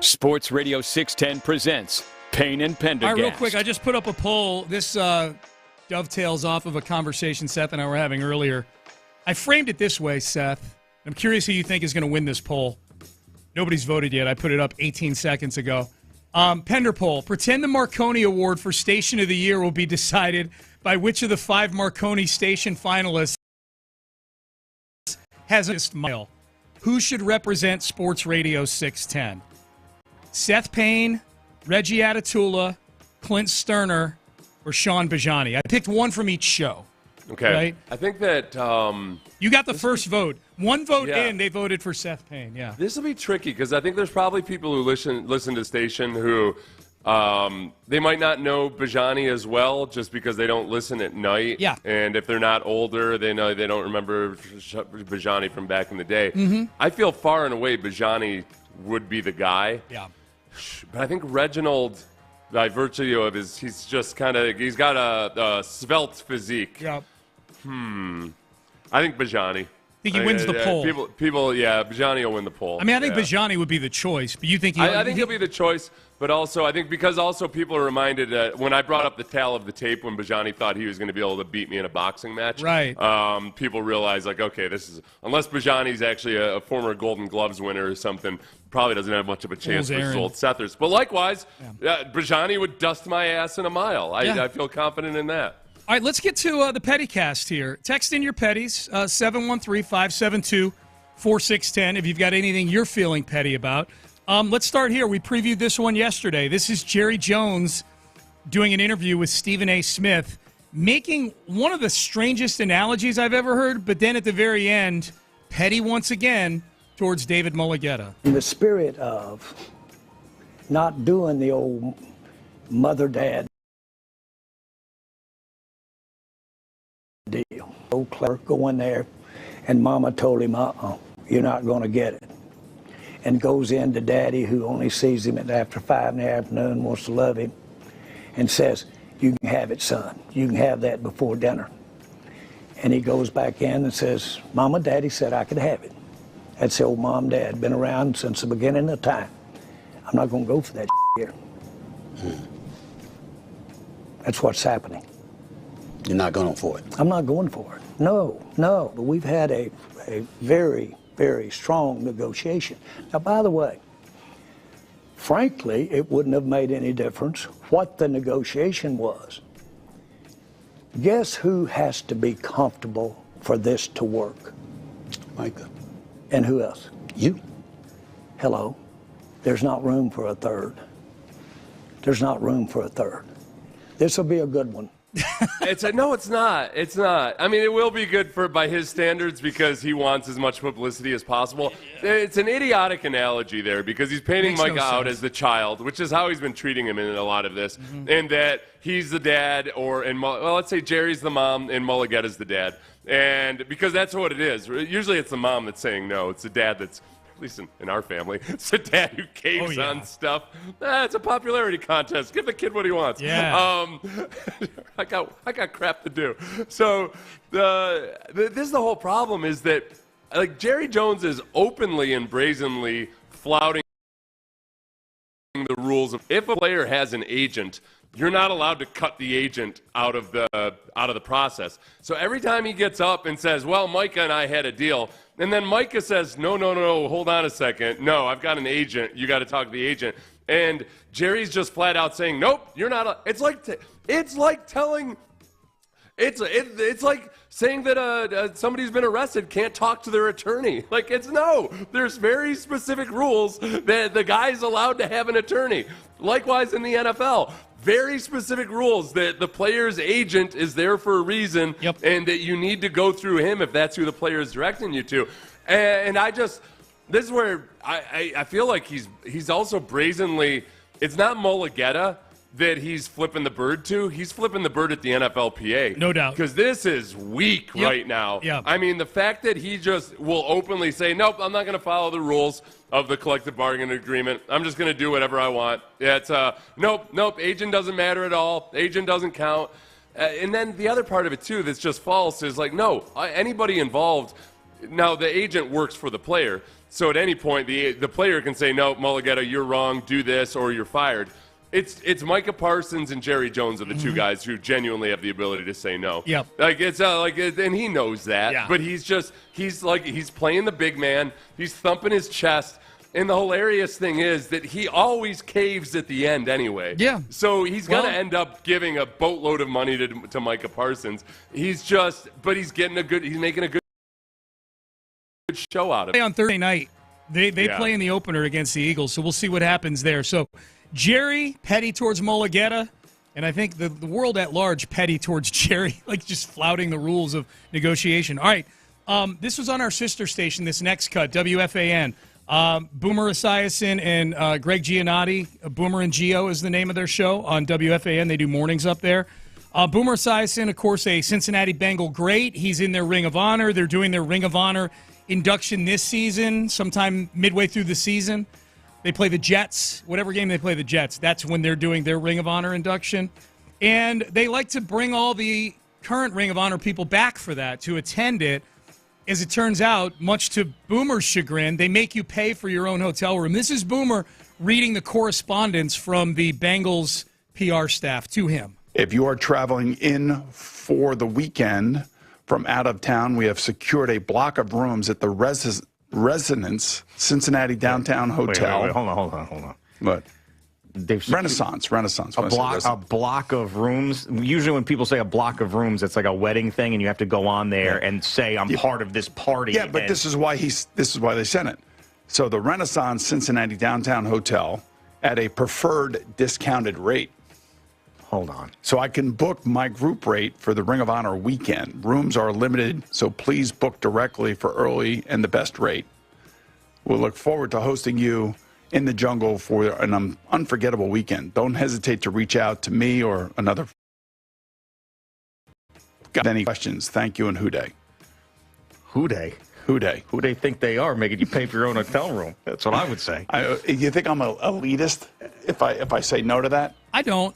S3: Sports Radio 610 presents Payne and Pendergast.
S6: All right, real quick, I just put up a poll. This dovetails off of a conversation Seth and I were having earlier. I framed it this way, Seth. I'm curious who you think is going to win this poll. Nobody's voted yet. I put it up 18 seconds ago. Pender poll. Pretend the Marconi Award for Station of the Year will be decided by which of the 5 Marconi Station finalists has a smile. Who should represent Sports Radio 610? Seth Payne, Reggie Atatula, Clint Stoerner, or Sean Bijani. I picked one from each show.
S7: Okay.
S6: Right?
S7: I think that
S6: you got the first vote. One vote in, they voted for Seth Payne. Yeah.
S7: This will be tricky because I think there's probably people who listen to Station who they might not know Bijani as well just because they don't listen at night.
S6: Yeah.
S7: And if they're not older, they don't remember Bijani from back in the day.
S6: Mm-hmm.
S7: I feel far and away Bijani would be the guy.
S6: Yeah.
S7: But I think Reginald, by virtue of he's got a svelte physique.
S6: Yeah.
S7: I think Bijani.
S6: I think he wins the poll.
S7: Bijani will win the poll.
S6: I mean, I think Bijani would be the choice, but you think
S7: I think he'll be the choice, but also I think because also people are reminded when I brought up the tale of the tape when Bijani thought he was going to be able to beat me in a boxing match.
S6: Right.
S7: People realize okay, this is unless Bijani's actually a former Golden Gloves winner or something, probably doesn't have much of a chance versus old Sethers. But likewise, Bijani would dust my ass in a mile. I feel confident in that.
S6: All right, let's get to the petty cast here. Text in your petties, 713-572-4610 if you've got anything you're feeling petty about. Let's start here. We previewed this one yesterday. This is Jerry Jones doing an interview with Stephen A. Smith, making one of the strangest analogies I've ever heard, but then at the very end, petty once again towards David Mulligetta.
S11: In the spirit of not doing the old mother-dad deal. Old clerk go in there, and Mama told him, you're not going to get it. And goes in to Daddy, who only sees him after 5 in the afternoon, wants to love him, and says, you can have it, son. You can have that before dinner. And he goes back in and says, Mama, Daddy said I could have it. That's the old mom, Dad, been around since the beginning of time. I'm not going to go for that here. That's what's happening.
S12: You're not going for it?
S11: I'm not going for it. No. But we've had a very, very strong negotiation. Now, by the way, frankly, it wouldn't have made any difference what the negotiation was. Guess who has to be comfortable for this to work?
S12: Micah.
S11: And who else?
S12: You.
S11: Hello. There's not room for a third. There's not room for a third. This will be a good one.
S7: No, it's not. It's not. I mean, it will be good by his standards because he wants as much publicity as possible. It's an idiotic analogy there because he's painting Micah out as the child, which is how he's been treating him in a lot of this, and that he's the dad, let's say Jerry's the mom and Mulligetta's the dad, and because that's what it is. Usually, it's the mom that's saying no. It's the dad that's. At least in our family, it's a dad who caves on stuff. It's a popularity contest. Give the kid what he wants.
S6: Yeah.
S7: I got crap to do. So this is the whole problem is that Jerry Jones is openly and brazenly flouting the rules of if a player has an agent, you're not allowed to cut the agent out of the process. So every time he gets up and says, well, Micah and I had a deal, and then Micah says, no, hold on a second. No, I've got an agent. You got to talk to the agent. And Jerry's just flat out saying, nope, you're not. It's like saying that somebody who's been arrested can't talk to their attorney. There's very specific rules that the guy's allowed to have an attorney. Likewise in the NFL. Very specific rules that the player's agent is there for a reason and that you need to go through him if that's who the player is directing you to. And this is where I feel like he's also brazenly, it's not Mulligetta that he's flipping the bird to. He's flipping the bird at the NFLPA.
S6: No doubt.
S7: Because this is weak right now.
S6: Yep.
S7: I mean, the fact that he just will openly say, nope, I'm not going to follow the rules of the collective bargaining agreement. I'm just going to do whatever I want. Yeah, it's nope, agent doesn't matter at all. Agent doesn't count. And then the other part of it, too, that's just false is like, no, anybody involved, now the agent works for the player. So at any point, the player can say, no, Mulugeta, you're wrong, do this, or you're fired. It's Micah Parsons and Jerry Jones are the two guys who genuinely have the ability to say no.
S6: Yep.
S7: And he knows that.
S6: Yeah.
S7: But he's playing the big man. He's thumping his chest. And the hilarious thing is that he always caves at the end anyway.
S6: Yeah.
S7: So he's going to end up giving a boatload of money to Micah Parsons. He's making a good show out of it.
S6: On Thursday night, they play in the opener against the Eagles, so we'll see what happens there. So Jerry, petty towards Mulugeta, and I think the world at large petty towards Jerry, like just flouting the rules of negotiation. All right, this was on our sister station, this next cut, WFAN. Boomer Esiason and Greg Giannotti, Boomer and Gio is the name of their show on WFAN. They do mornings up there. Boomer Esiason, of course, a Cincinnati Bengal great. He's in their Ring of Honor. They're doing their Ring of Honor induction this season, sometime midway through the season. They play the Jets. Whatever game they play the Jets, that's when they're doing their Ring of Honor induction. And they like to bring all the current Ring of Honor people back for that, to attend it. As it turns out, much to Boomer's chagrin, they make you pay for your own hotel room. This is Boomer reading the correspondence from the Bengals PR staff to him.
S13: If you are traveling in for the weekend from out of town, we have secured a block of rooms at the Resonance Cincinnati Downtown Hotel.
S14: Wait, hold on.
S13: What? Renaissance.
S14: A block of rooms. Usually when people say a block of rooms, it's like a wedding thing, and you have to go on there and say, I'm part of this party.
S13: Yeah, but this is why they sent it. So the Renaissance Cincinnati Downtown Hotel at a preferred discounted rate.
S14: Hold on.
S13: So I can book my group rate for the Ring of Honor weekend. Rooms are limited, so please book directly for early and the best rate. We'll look forward to hosting you in the jungle for an unforgettable weekend. Don't hesitate to reach out to me or another. Got any questions? Thank you, and Houday.
S14: Houday?
S13: Houday.
S14: Who they think they are, making you pay for your own hotel room? That's what I would say.
S13: You think I'm an elitist if I say no to that?
S6: I don't.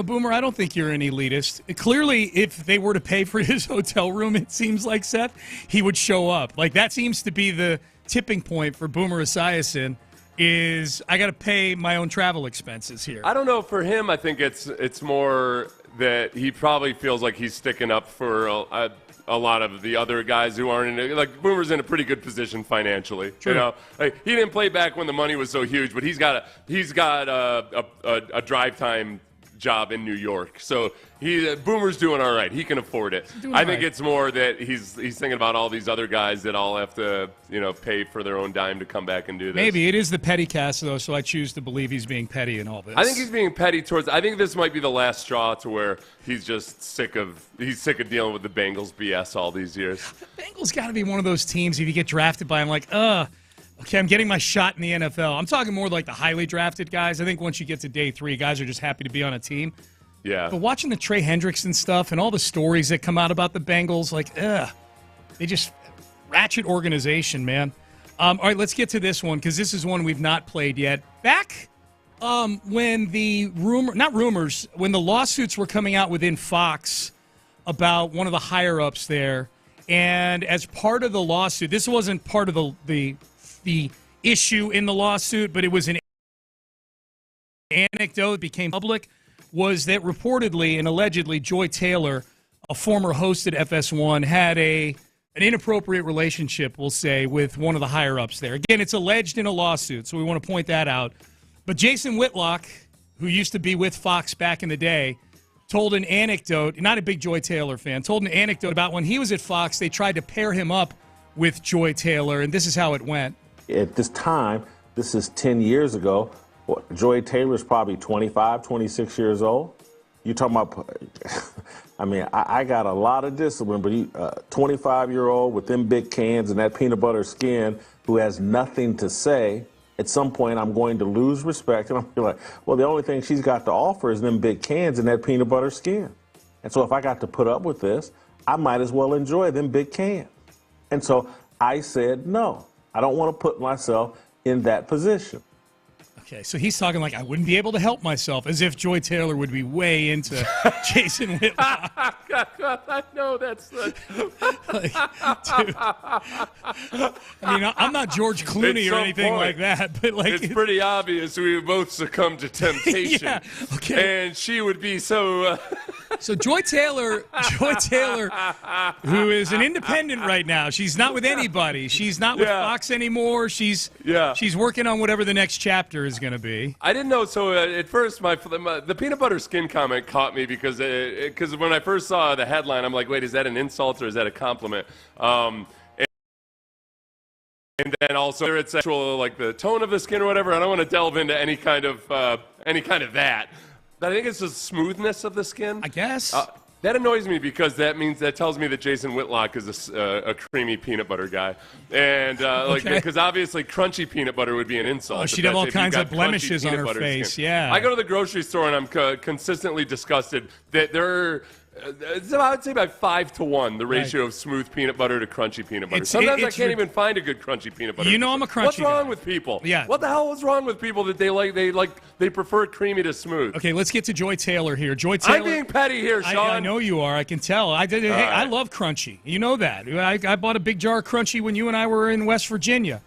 S6: Boomer, I don't think you're an elitist. Clearly, if they were to pay for his hotel room, it seems like, Seth, he would show up. Like, that seems to be the tipping point for Boomer Esiason, is I got to pay my own travel expenses here.
S7: I don't know. For him, I think it's more that he probably feels like he's sticking up for a lot of the other guys who aren't in it. Like, Boomer's in a pretty good position financially.
S6: True.
S7: You know, like, he didn't play back when the money was so huge, but he's got a drive time job in New York. So Boomer's doing all right. He can afford it. I think it's more that he's thinking about all these other guys that all have to, pay for their own dime to come back and do this.
S6: Maybe it is the petty cast, though, so I choose to believe he's being petty in all this.
S7: I think he's being petty I think this might be the last straw to where he's just sick of dealing with the Bengals BS all these years.
S6: The Bengals got to be one of those teams, if you get drafted by, I'm like, okay, I'm getting my shot in the NFL. I'm talking more like the highly drafted guys. I think once you get to day 3, guys are just happy to be on a team.
S7: Yeah.
S6: But watching the Trey Hendrickson stuff and all the stories that come out about the Bengals, like, they just ratchet organization, man. All right, let's get to this one because this is one we've not played yet. Back when the when the lawsuits were coming out within Fox about one of the higher-ups there, and as part of the lawsuit, this wasn't part of the issue in the lawsuit, but it was an anecdote that became public, was that reportedly and allegedly Joy Taylor, a former host at FS1, had an inappropriate relationship, we'll say, with one of the higher-ups there. Again, it's alleged in a lawsuit, so we want to point that out. But Jason Whitlock, who used to be with Fox back in the day, told an anecdote, not a big Joy Taylor fan, told an anecdote about when he was at Fox, they tried to pair him up with Joy Taylor, and this is how it went.
S15: At this time, this is 10 years ago, Joy Taylor is probably 25, 26 years old. You're talking about, I got a lot of discipline, but 25-year-old with them big cans and that peanut butter skin who has nothing to say, at some point I'm going to lose respect. And I'm like, well, the only thing she's got to offer is them big cans and that peanut butter skin. And so if I got to put up with this, I might as well enjoy them big cans. And so I said, no, I don't want to put myself in that position.
S6: Okay, so he's talking like I wouldn't be able to help myself, as if Joy Taylor would be way into Jason Whitlock.
S7: I know that's the.
S6: Dude. I mean, I'm not George Clooney or anything like that, but like
S7: it's pretty obvious we both succumbed to temptation.
S6: Yeah, okay.
S7: And she would be so.
S6: So Joy Taylor, who is an independent right now. She's not with anybody. She's not with Fox anymore. She's working on whatever the next chapter is going to be.
S7: I didn't know. So at first, the peanut butter skin comment caught me because when I first saw the headline, I'm like, wait, is that an insult or is that a compliment? And then also it's actual like the tone of the skin or whatever. I don't want to delve into any kind of that. But I think it's the smoothness of the skin.
S6: I guess.
S7: That annoys me because that tells me that Jason Whitlock is a creamy peanut butter guy, and because obviously crunchy peanut butter would be an insult.
S6: Oh, she'd have all kinds of blemishes on her face.
S7: Skin.
S6: Yeah.
S7: I go to the grocery store and I'm consistently disgusted that I would say about 5 to 1 the ratio of smooth peanut butter to crunchy peanut butter. Sometimes I can't even find a good crunchy peanut butter.
S6: You know I'm a crunchy
S7: What's wrong
S6: guy.
S7: with people?
S6: Yeah.
S7: What the hell is wrong with people that they prefer creamy to smooth?
S6: Okay, let's get to Joy Taylor here. Joy Taylor.
S7: I'm being petty here, Sean.
S6: I know you are. I can tell. I love crunchy. You know that. I bought a big jar of crunchy when you and I were in West Virginia.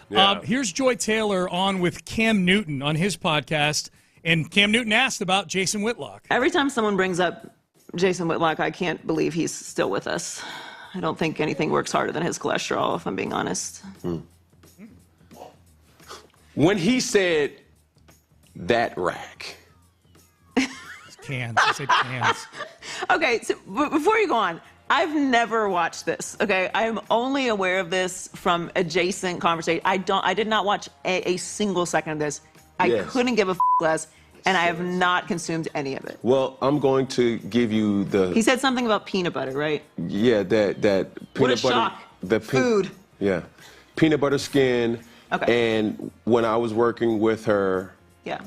S7: Yeah.
S6: Here's Joy Taylor on with Cam Newton on his podcast, and Cam Newton asked about Jason Whitlock.
S16: Every time someone brings up Jason Whitlock, I can't believe he's still with us. I don't think anything works harder than his cholesterol, if I'm being honest.
S17: When he said that rack.
S6: Cans. I said cans.
S16: Okay, so before you go on, I've never watched this, okay? I am only aware of this from adjacent conversation. I did not watch a single second of this. I couldn't give a less. And I have not consumed any of it.
S17: Well, I'm going to give you the.
S16: He said something about peanut butter, right?
S17: Yeah, that peanut
S16: what a
S17: butter.
S16: shock.
S17: The
S16: food.
S17: Yeah, peanut butter skin.
S16: Okay.
S17: And when I was working with her,
S16: yeah,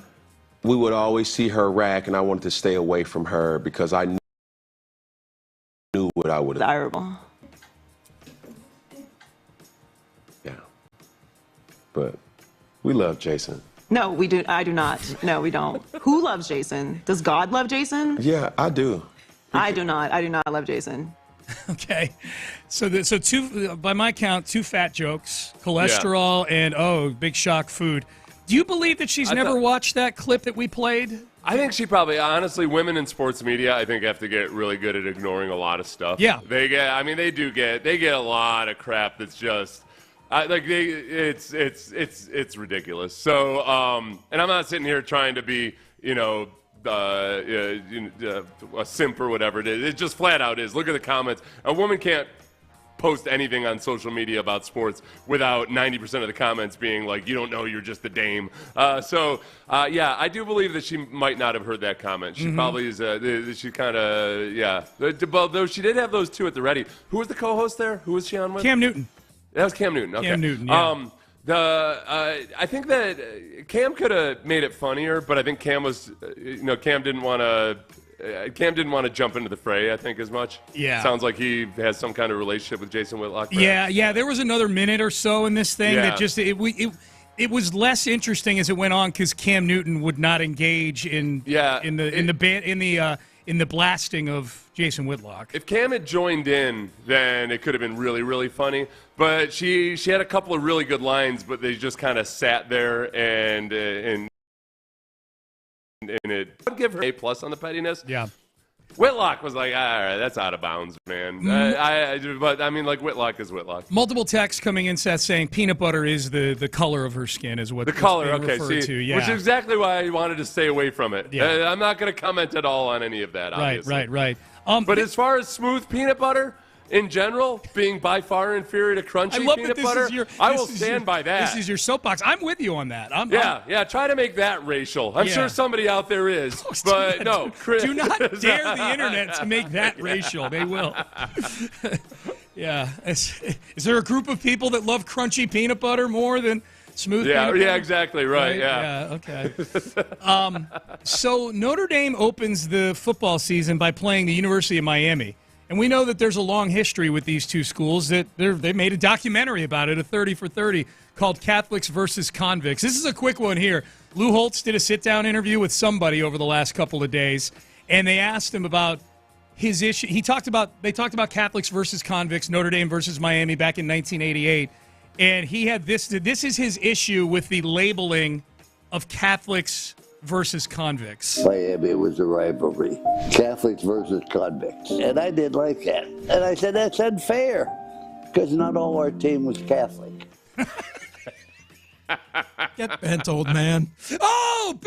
S17: we would always see her rack, and I wanted to stay away from her because I knew what I would have.
S16: Desirable.
S17: Yeah. But we love Jason.
S16: No, we do. I do not. No, we don't. Who loves Jason? Does God love Jason?
S17: Yeah, I do.
S16: I do not. I do not love Jason.
S6: Okay, so two, by my count, 2 fat jokes, cholesterol, and big shock food. Do you believe that she's never watched that clip that we played?
S7: I think she probably, honestly, women in sports media, I think have to get really good at ignoring a lot of stuff.
S6: Yeah,
S7: they get a lot of crap that's just. It's ridiculous. So, and I'm not sitting here trying to be, a simp or whatever it is. It just flat out is. Look at the comments. A woman can't post anything on social media about sports without 90% of the comments being like, you don't know, you're just a dame. I do believe that she might not have heard that comment. She probably is, she kind of, though she did have those 2 at the ready. Who was the co-host there? Who was she on with?
S6: Cam Newton.
S7: That was Cam Newton. Okay.
S6: Cam Newton, yeah.
S7: I think that Cam could have made it funnier, but I think Cam was, Cam didn't want to jump into the fray, I think, as much.
S6: Yeah.
S7: Sounds like he has some kind of relationship with Jason Whitlock.
S6: Right? Yeah. There was another minute or so in this thing that just it was less interesting as it went on because Cam Newton would not engage in the blasting of Jason Whitlock.
S7: If Cam had joined in, then it could have been really, really funny. But she had a couple of really good lines, but they just kind of sat there and it. I'd give her A+ on the pettiness.
S6: Yeah.
S7: Whitlock was like, all right, that's out of bounds, man. But I mean, like, Whitlock is Whitlock.
S6: Multiple texts coming in, Seth, saying peanut butter is the color of her skin, is what
S7: the color.
S6: Okay,
S7: see,
S6: to, yeah.
S7: Which is exactly why I wanted to stay away from it.
S6: Yeah.
S7: I'm not going to comment at all on any of that. Obviously.
S6: Right.
S7: But as far as smooth peanut butter in general, being by far inferior to crunchy peanut butter, I will stand by that.
S6: This is your soapbox. I'm with you on that.
S7: Try to make that racial. I'm sure somebody out there is. But no, Chris.
S6: Do not dare the internet to make that racial. They will. Yeah. Is there a group of people that love crunchy peanut butter more than smooth peanut butter?
S7: Yeah, exactly. Right.
S6: Yeah, okay. So Notre Dame opens the football season by playing the University of Miami. And we know that there's a long history with these two schools. That they made a documentary about it, a 30 for 30, called Catholics versus Convicts. This is a quick one here. Lou Holtz did a sit-down interview with somebody over the last couple of days, and they asked him about his issue. They talked about Catholics versus Convicts, Notre Dame versus Miami back in 1988, and he had this. This is his issue with the labeling of Catholics versus convicts.
S18: Miami was a rivalry. Catholics versus convicts. And I didn't like that. And I said, that's unfair, because not all our team was Catholic.
S6: Get bent, old man. Oh,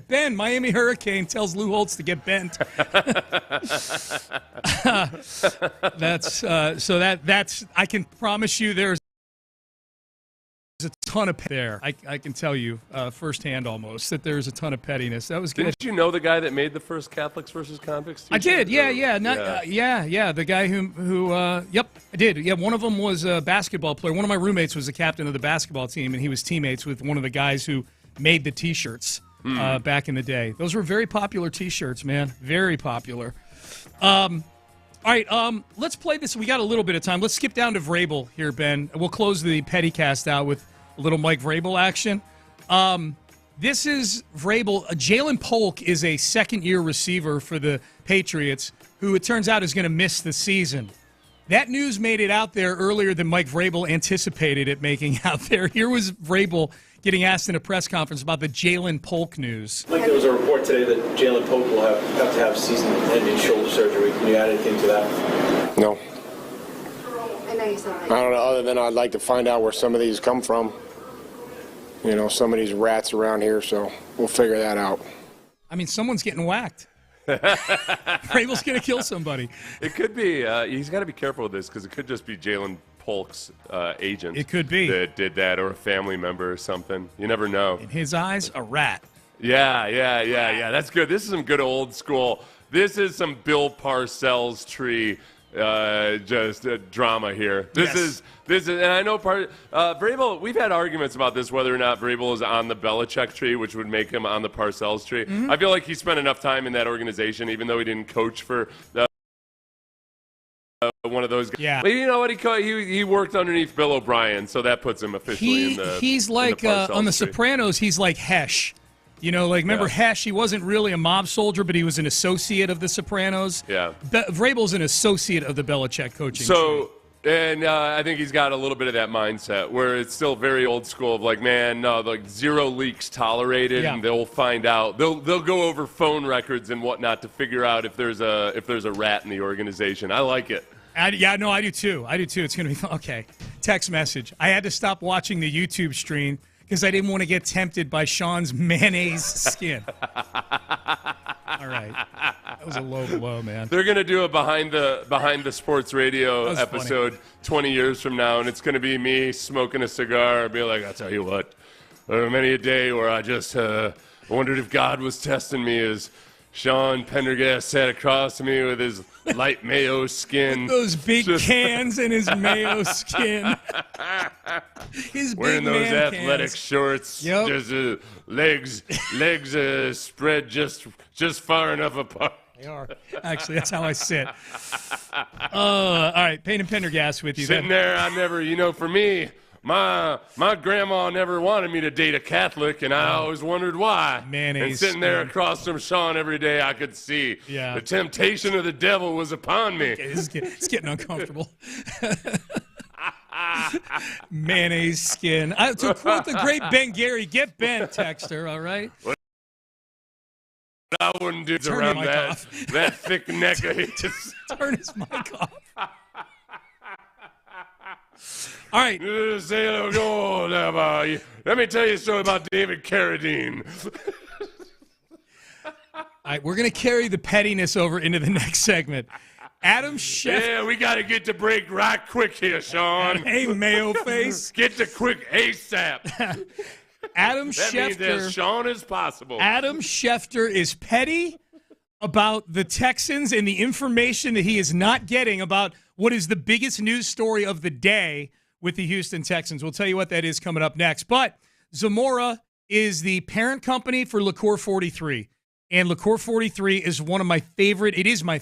S6: Ben, Miami Hurricane tells Lou Holtz to get bent. That's I can promise you there's a ton of there. I can tell you firsthand almost that there's a ton of pettiness. That was good.
S7: Didn't you know the guy that made the first Catholics versus Convicts?
S6: I did. Yeah. The guy who. Yep, I did. Yeah, one of them was a basketball player. One of my roommates was the captain of the basketball team, and he was teammates with one of the guys who made the T-shirts back in the day. Those were very popular T-shirts, man. Very popular. All right, let's play this. We got a little bit of time. Let's skip down to Vrabel here, Ben. We'll close the Pettycast out with a little Mike Vrabel action. This is Vrabel. Jalen Polk is a second-year receiver for the Patriots who it turns out is going to miss the season. That news made it out there earlier than Mike Vrabel anticipated it making out there. Here was Vrabel getting asked in a press conference about the Jalen Polk news.
S19: Mike, there was a report today that Jalen Polk will have to have season-ending shoulder surgery. Can you add anything to that?
S20: No.
S21: I know you said
S20: I don't know, other than I'd like to find out where some of these come from. You know, some of these rats around here, so we'll figure that out.
S6: I mean, someone's getting whacked. Vrabel's going to kill somebody.
S7: It could be. He's got to be careful with this because it could just be Jalen Polk's agent.
S6: It could be.
S7: That did that, or a family member or something. You never know.
S6: In his eyes, a rat.
S7: Yeah. That's good. This is some good old school. This is some Bill Parcells tree drama here. This is, and I know Vrabel, we've had arguments about this, whether or not Vrabel is on the Belichick tree, which would make him on the Parcells tree. Mm-hmm. I feel like he spent enough time in that organization, even though he didn't coach for one of those guys.
S6: Yeah.
S7: But you know what? He worked underneath Bill O'Brien, so that puts him officially in the
S6: He's like, on The Sopranos, he's like Hesh. You know, like, remember Hesh? He wasn't really a mob soldier, but he was an associate of The Sopranos.
S7: Yeah.
S6: Vrabel's an associate of the Belichick coaching
S7: tree. And I think he's got a little bit of that mindset where it's still very old school of like, man, no, like zero leaks tolerated, and they'll find out. They'll go over phone records and whatnot to figure out if there's a rat in the organization. I like it.
S6: I do too. It's going to be okay. Text message. I had to stop watching the YouTube stream because I didn't want to get tempted by Sean's mayonnaise skin. All right. That was a low blow, man.
S7: They're going to do a behind the sports radio episode 20 years from now, and it's going to be me smoking a cigar and be like, I'll tell you what, there were many a day where I just wondered if God was testing me as Sean Pendergast sat across to me with his light mayo skin.
S6: Those big cans and his mayo skin. His
S7: wearing
S6: big
S7: those athletic
S6: cans.
S7: shorts.
S6: Yep.
S7: Just legs spread just far enough apart.
S6: They are. Actually, that's how I sit. All right, Payne and Pendergast with you.
S7: Sitting there, I never, for me, my grandma never wanted me to date a Catholic, and I always wondered why.
S6: Mayonnaise.
S7: And sitting there across from Sean every day, I could see the temptation of the devil was upon me.
S6: Okay, it's getting uncomfortable. Mayonnaise skin. To quote the great Ben Gary, get bent, texter, all right?
S7: What I wouldn't do around that thick neck of his.
S6: Turn his mic off. All right.
S7: Let me tell you a story about David Carradine.
S6: All right, we're going to carry the pettiness over into the next segment. Adam Schefter.
S7: Yeah, we got to get to break right quick here, Sean.
S6: Hey, mayo face.
S7: Get to quick ASAP.
S6: Adam
S7: that
S6: Schefter.
S7: means as Sean as possible.
S6: Adam Schefter is petty about the Texans and the information that he is not getting about what is the biggest news story of the day with the Houston Texans. We'll tell you what that is coming up next. But Zamora is the parent company for Liqueur 43. And Liqueur 43 is one of my favorite. It is my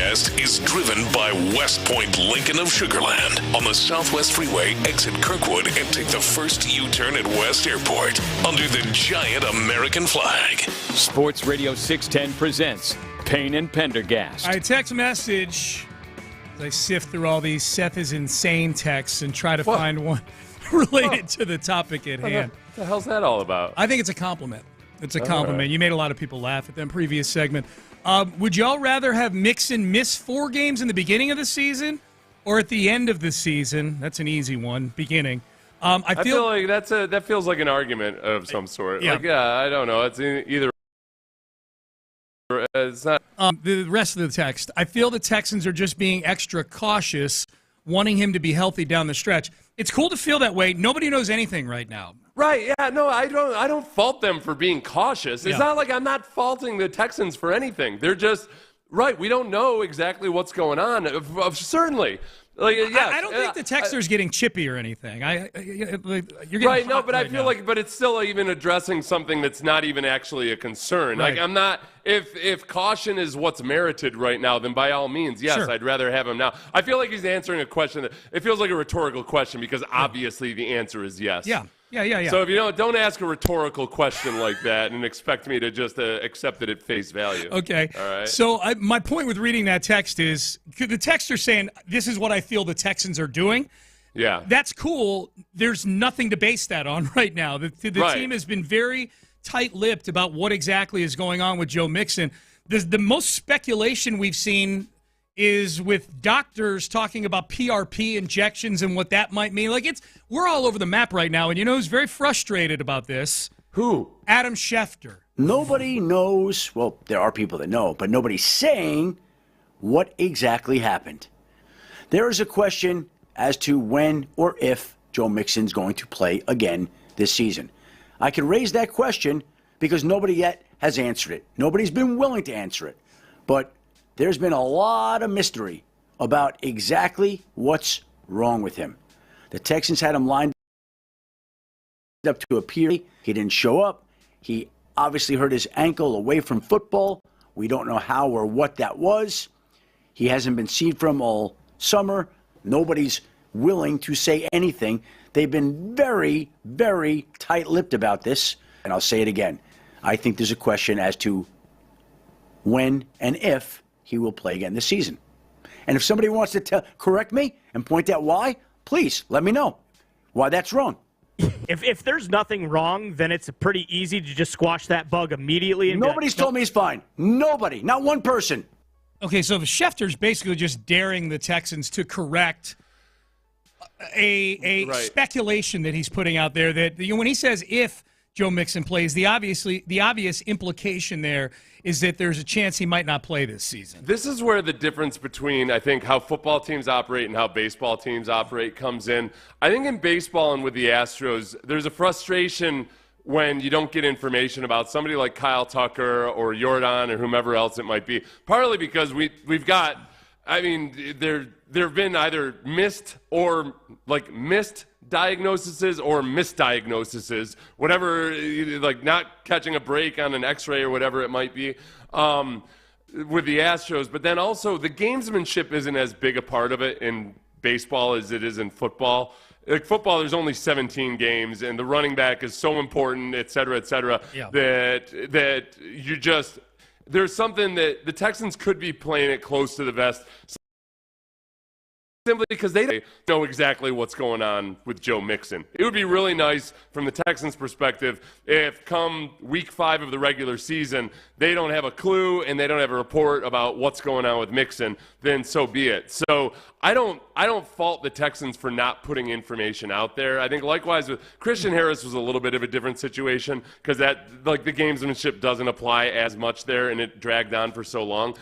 S1: Pendergast is driven by West Point Lincoln of Sugarland on the Southwest Freeway. Exit Kirkwood and take the first U-turn at West Airport under the giant American flag.
S3: Sports Radio 610 presents Payne and Pendergast.
S6: All right, text message. As I sift through all these Seth is insane texts and try to find one related to the topic at hand.
S7: What the hell's that all about?
S6: I think it's a compliment. It's a compliment. Right. You made a lot of people laugh at that previous segment. Would y'all rather have Mixon miss 4 games in the beginning of the season or at the end of the season? That's an easy one, beginning. I feel
S7: like that feels like an argument of some sort.
S6: Yeah.
S7: I don't know. It's either. It's not.
S6: The rest of the text. I feel the Texans are just being extra cautious, wanting him to be healthy down the stretch. It's cool to feel that way. Nobody knows anything right now.
S7: Right, yeah, no, I don't fault them for being cautious. It's not like I'm not faulting the Texans for anything. They're just, right, we don't know exactly what's going on. Certainly. Like, yes,
S6: I don't think the texter's getting chippy or anything. You're getting
S7: right, no, but I feel like, but it's still even addressing something that's not even actually a concern.
S6: Right.
S7: Like, I'm not, if caution is what's merited right now, then by all means, yes,
S6: Sure.
S7: I'd rather have him now. I feel like he's answering a question that, it feels like a rhetorical question because obviously the answer is yes.
S6: Yeah.
S7: So if you don't ask a rhetorical question like that and expect me to just accept it at face value.
S6: Okay.
S7: All right.
S6: So my point with reading that text is the texter saying, this is what I feel the Texans are doing.
S7: Yeah.
S6: That's cool. There's nothing to base that on right now. The team has been very tight-lipped about what exactly is going on with Joe Mixon. The most speculation we've seen is with doctors talking about PRP injections and what that might mean. Like, we're all over the map right now, and you know who's very frustrated about this?
S7: Who?
S6: Adam Schefter.
S12: Nobody knows. Well, there are people that know, but nobody's saying what exactly happened. There is a question as to when or if Joe Mixon's going to play again this season. I can raise that question because nobody yet has answered it. Nobody's been willing to answer it. But there's been a lot of mystery about exactly what's wrong with him. The Texans had him lined up to appear. He didn't show up. He obviously hurt his ankle away from football. We don't know how or what that was. He hasn't been seen from all summer. Nobody's willing to say anything. They've been very, very tight-lipped about this. And I'll say it again. I think there's a question as to when and if he will play again this season. And if somebody wants to correct me and point out why, please let me know why that's wrong.
S2: If there's nothing wrong, then it's pretty easy to just squash that bug immediately. And
S12: Nobody's told me he's fine. Nobody. Not one person.
S6: Okay, so Schefter's basically just daring the Texans to correct a speculation that he's putting out there that when he says if Joe Mixon plays, the obvious implication there is that there's a chance he might not play this season.
S7: This is where the difference between, I think, how football teams operate and how baseball teams operate comes in. I think in baseball and with the Astros, there's a frustration when you don't get information about somebody like Kyle Tucker or Yordan or whomever else it might be, partly because we've got, I mean, there have been either missed diagnoses or misdiagnoses, whatever, like not catching a break on an x-ray or whatever it might be with the Astros. But then also the gamesmanship isn't as big a part of it in baseball as it is in football. Like football, there's only 17 games, and the running back is so important, et cetera, that you just – there's something that the Texans could be playing it close to the vest simply because they know exactly what's going on with Joe Mixon. It would be really nice from the Texans' perspective if come week 5 of the regular season, they don't have a clue and they don't have a report about what's going on with Mixon, then so be it. So I don't fault the Texans for not putting information out there. I think likewise with Christian Harris was a little bit of a different situation because that, like, the gamesmanship doesn't apply as much there and it dragged on for so long.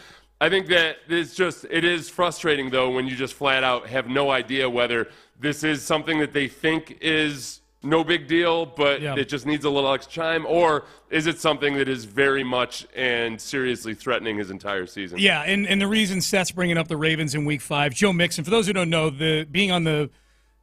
S7: I think that it is frustrating, though, when you just flat out have no idea whether this is something that they think is no big deal, but it just needs a little extra time, or is it something that is very much and seriously threatening his entire season?
S6: Yeah, and the reason Seth's bringing up the Ravens in Week 5, Joe Mixon, for those who don't know, being on the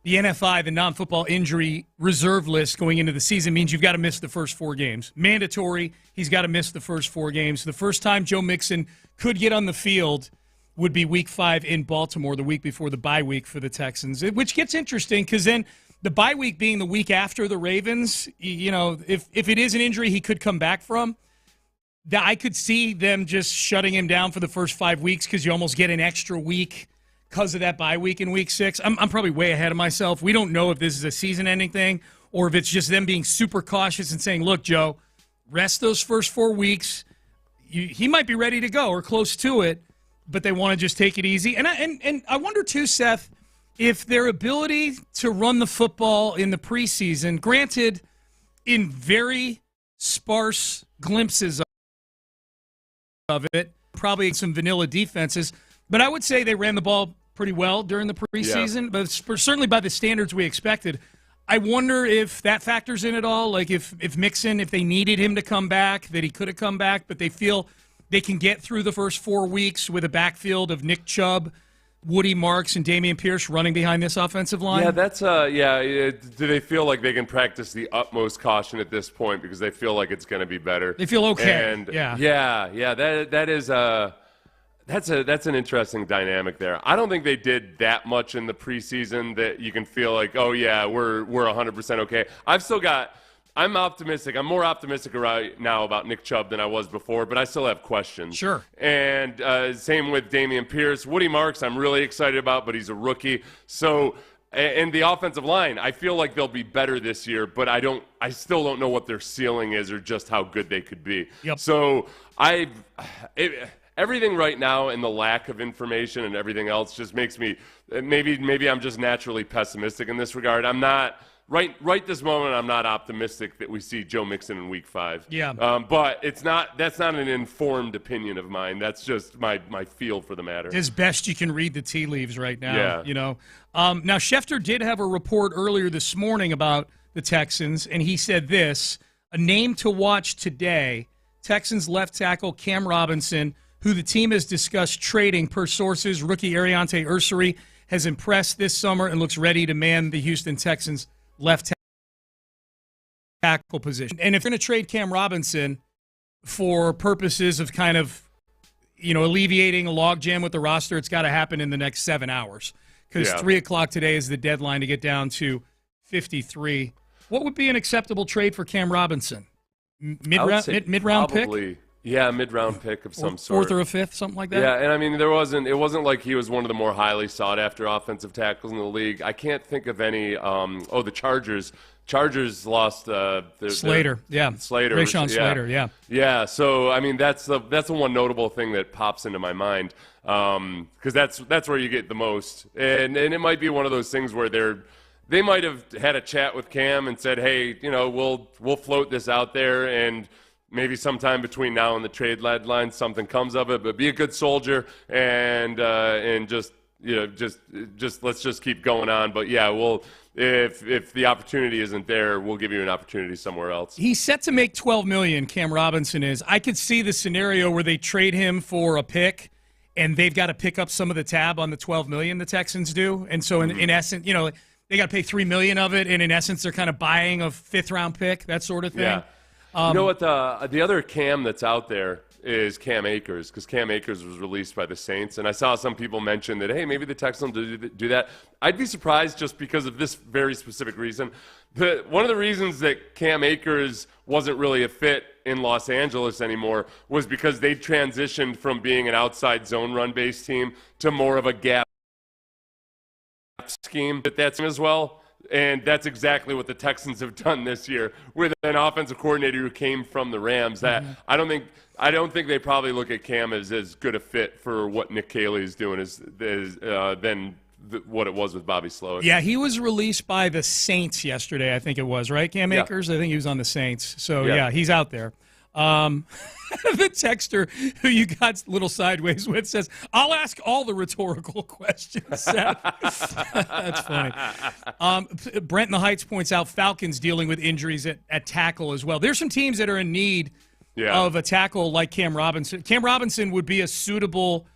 S6: NFI, the non-football injury reserve list going into the season means you've got to miss the first 4 games. Mandatory, he's got to miss the first 4 games. The first time Joe Mixon could get on the field would be Week 5 in Baltimore, the week before the bye week for the Texans, which gets interesting because then the bye week being the week after the Ravens, if it is an injury he could come back from, I could see them just shutting him down for the first 5 weeks because you almost get an extra week because of that bye week in Week 6. I'm probably way ahead of myself. We don't know if this is a season-ending thing or if it's just them being super cautious and saying, look, Joe, rest those first 4 weeks. He might be ready to go or close to it, but they want to just take it easy. And I wonder, too, Seth, if their ability to run the football in the preseason, granted in very sparse glimpses of it, probably some vanilla defenses, but I would say they ran the ball pretty well during the preseason, but certainly by the standards we expected. I wonder if that factors in at all, like if Mixon, if they needed him to come back, that he could have come back, but they feel they can get through the first 4 weeks with a backfield of Nick Chubb, Woody Marks, and Dameon Pierce running behind this offensive line?
S7: Yeah, that's do they feel like they can practice the utmost caution at this point because they feel like it's going to be better?
S6: They feel okay.
S7: And that's an interesting dynamic there. I don't think they did that much in the preseason that you can feel like, oh yeah, we're 100% okay. I'm optimistic. I'm more optimistic right now about Nick Chubb than I was before, but I still have questions.
S6: Sure.
S7: And same with Dameon Pierce. Woody Marks, I'm really excited about, but he's a rookie. So, and the offensive line, I feel like they'll be better this year, but I still don't know what their ceiling is or just how good they could be.
S6: Yep.
S7: So everything right now and the lack of information and everything else just makes me maybe I'm just naturally pessimistic in this regard. I'm not. Right this moment, I'm not optimistic that we see Joe Mixon in Week 5.
S6: Yeah.
S7: But that's not an informed opinion of mine. That's just my feel for the matter.
S6: As best you can read the tea leaves right now.
S7: Yeah.
S6: Now, Schefter did have a report earlier this morning about the Texans, and he said this, a name to watch today, Texans left tackle Cam Robinson, who the team has discussed trading per sources. Rookie Ariante Ursary has impressed this summer and looks ready to man the Houston Texans left tackle position. And if you're going to trade Cam Robinson for purposes of kind of, alleviating a logjam with the roster, it's got to happen in the next 7 hours because 3 o'clock today is the deadline to get down to 53. What would be an acceptable trade for Cam Robinson? Mid-round pick?
S7: Yeah, mid-round pick of some sort.
S6: Fourth or a fifth, something like that?
S7: Yeah, and I mean, it wasn't like he was one of the more highly sought-after offensive tackles in the league. I can't think of any. The Chargers. Chargers lost
S6: Slater.
S7: Slater.
S6: Rashawn Slater, yeah.
S7: Yeah, so, I mean, that's the one notable thing that pops into my mind because that's where you get the most. And it might be one of those things where they might have had a chat with Cam and said, hey, we'll float this out there and – maybe sometime between now and the trade deadline, something comes of it. But be a good soldier and just let's just keep going on. But yeah, if the opportunity isn't there, we'll give you an opportunity somewhere else.
S6: He's set to make $12 million. Cam Robinson is. I could see the scenario where they trade him for a pick, and they've got to pick up some of the tab on the $12 million the Texans do. And so in essence, they got to pay $3 million of it, and in essence, they're kind of buying a fifth-round pick, that sort of thing.
S7: Yeah. You know what? The other Cam that's out there is Cam Akers because Cam Akers was released by the Saints. And I saw some people mention that, hey, maybe the Texans do that. I'd be surprised just because of this very specific reason. One of the reasons that Cam Akers wasn't really a fit in Los Angeles anymore was because they transitioned from being an outside zone run-based team to more of a gap scheme that's as well. And that's exactly what the Texans have done this year with an offensive coordinator who came from the Rams. That I don't think they probably look at Cam as good a fit for what Nick Caley is doing than what it was with Bobby Slowick.
S6: Yeah, he was released by the Saints yesterday, I think it was, right, Cam Akers? I think he was on the Saints. So, yeah he's out there. The texter who you got a little sideways with says, I'll ask all the rhetorical questions, Seth. That's funny. Brent in the Heights points out Falcons dealing with injuries at tackle as well. There's some teams that are in need of a tackle like Cam Robinson. Cam Robinson would be a suitable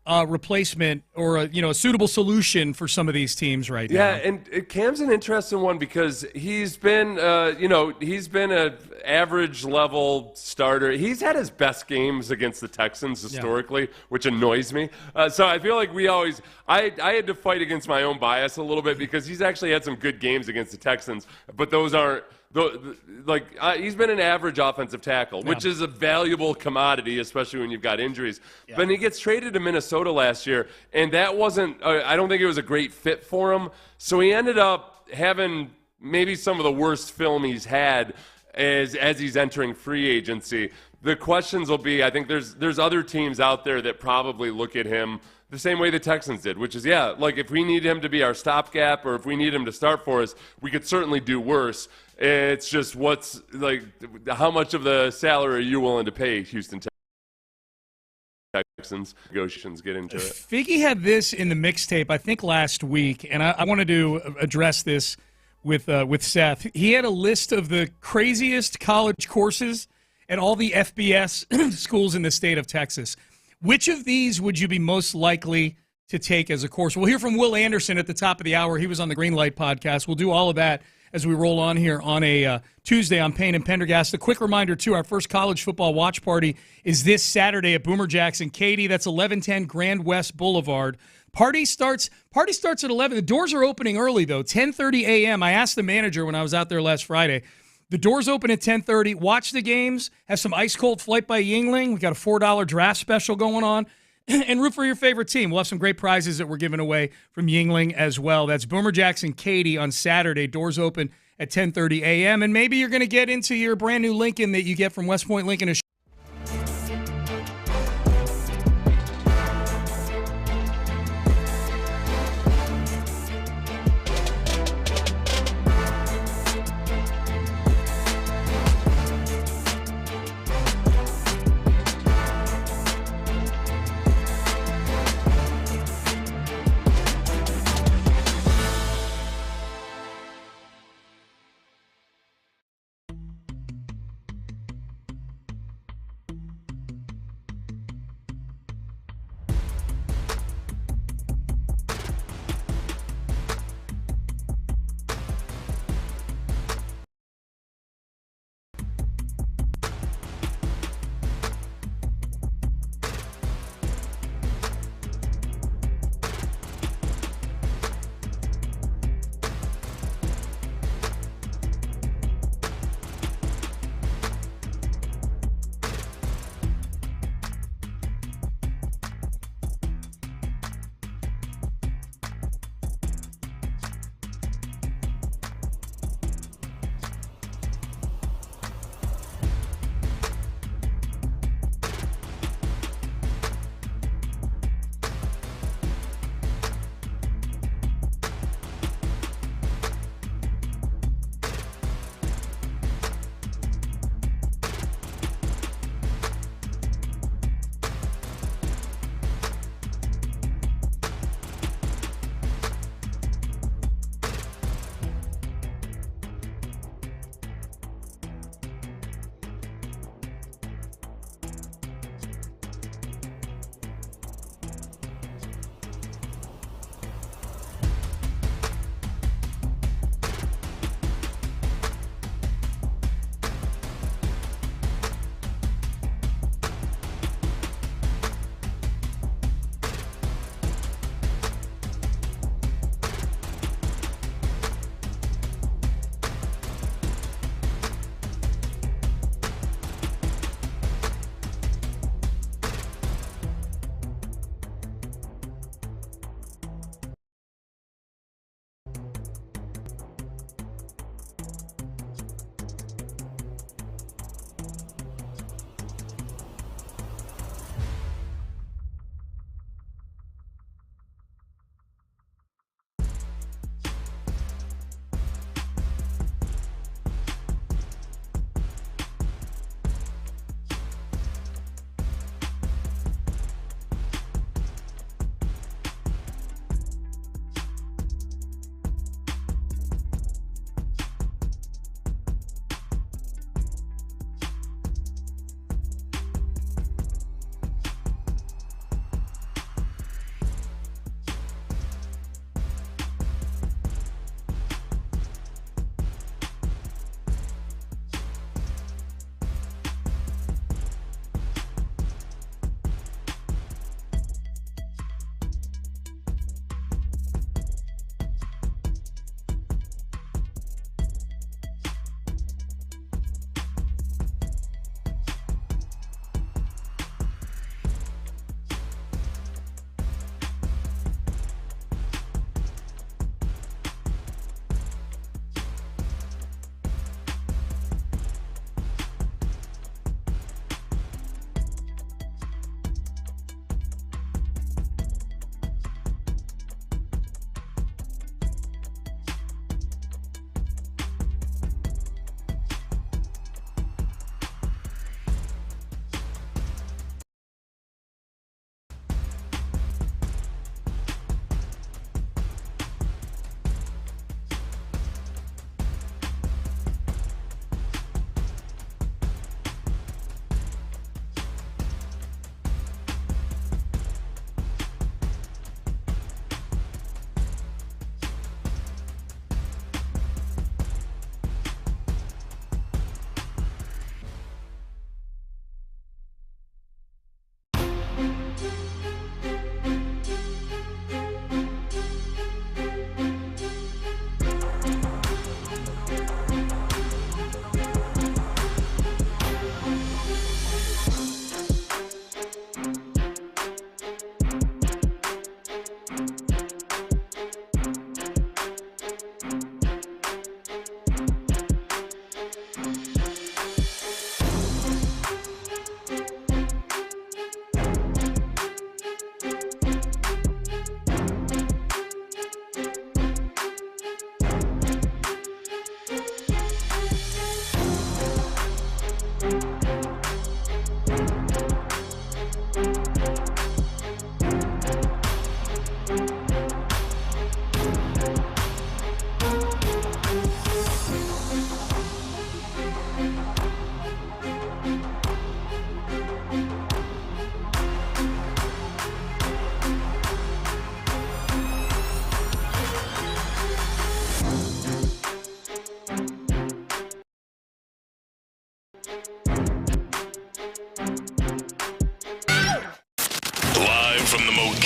S6: replacement or a suitable solution for some of these teams right now.
S7: Yeah, and Cam's an interesting one because he's been an average level starter. He's had his best games against the Texans historically, which annoys me. So I feel like I had to fight against my own bias a little bit because he's actually had some good games against the Texans, but those aren't. He's been an average offensive tackle, which is a valuable commodity, especially when you've got injuries. Yeah. But he gets traded to Minnesota last year, and that wasn't I don't think it was a great fit for him. So he ended up having maybe some of the worst film he's had as he's entering free agency. The questions will be, I think there's other teams out there that probably look at him the same way the Texans did, which is, if we need him to be our stopgap or if we need him to start for us, we could certainly do worse. It's just how much of the salary are you willing to pay, Houston Texans? Negotiations get into it.
S6: Figgy had this in the mixtape, I think, last week, and I wanted to address this with Seth. He had a list of the craziest college courses at all the FBS schools in the state of Texas. Which of these would you be most likely to take as a course? We'll hear from Will Anderson at the top of the hour. He was on the Greenlight podcast. We'll do all of that as we roll on here on a Tuesday on Payne and Pendergast. A quick reminder, too, our first college football watch party is this Saturday at Boomer Jackson Katy. That's 1110 Grand West Boulevard. Party starts at 11. The doors are opening early, though, 10:30 a.m. I asked the manager when I was out there last Friday. The doors open at 10:30. Watch the games. Have some ice-cold Flight by Yingling. We got a $4 draft special going on. And root for your favorite team. We'll have some great prizes that we're giving away from Yingling as well. That's Boomer Jackson Katy on Saturday. Doors open at 10:30 a.m. And maybe you're going to get into your brand new Lincoln that you get from West Point Lincoln.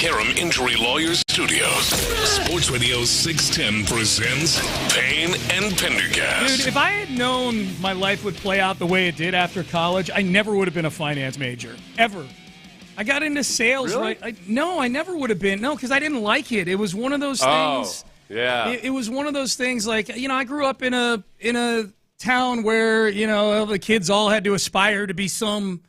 S1: Karam Injury Lawyers Studios. Sports Radio 610 presents Payne and Pendergast.
S6: Dude, if I had known my life would play out the way it did after college, I never would have been a finance major. Ever. I got into sales,
S7: really?
S6: right? I never would have been. No, because I didn't like it. It was one of those things.
S7: Yeah.
S6: It was one of those things like, I grew up in a town where, the kids all had to aspire to be some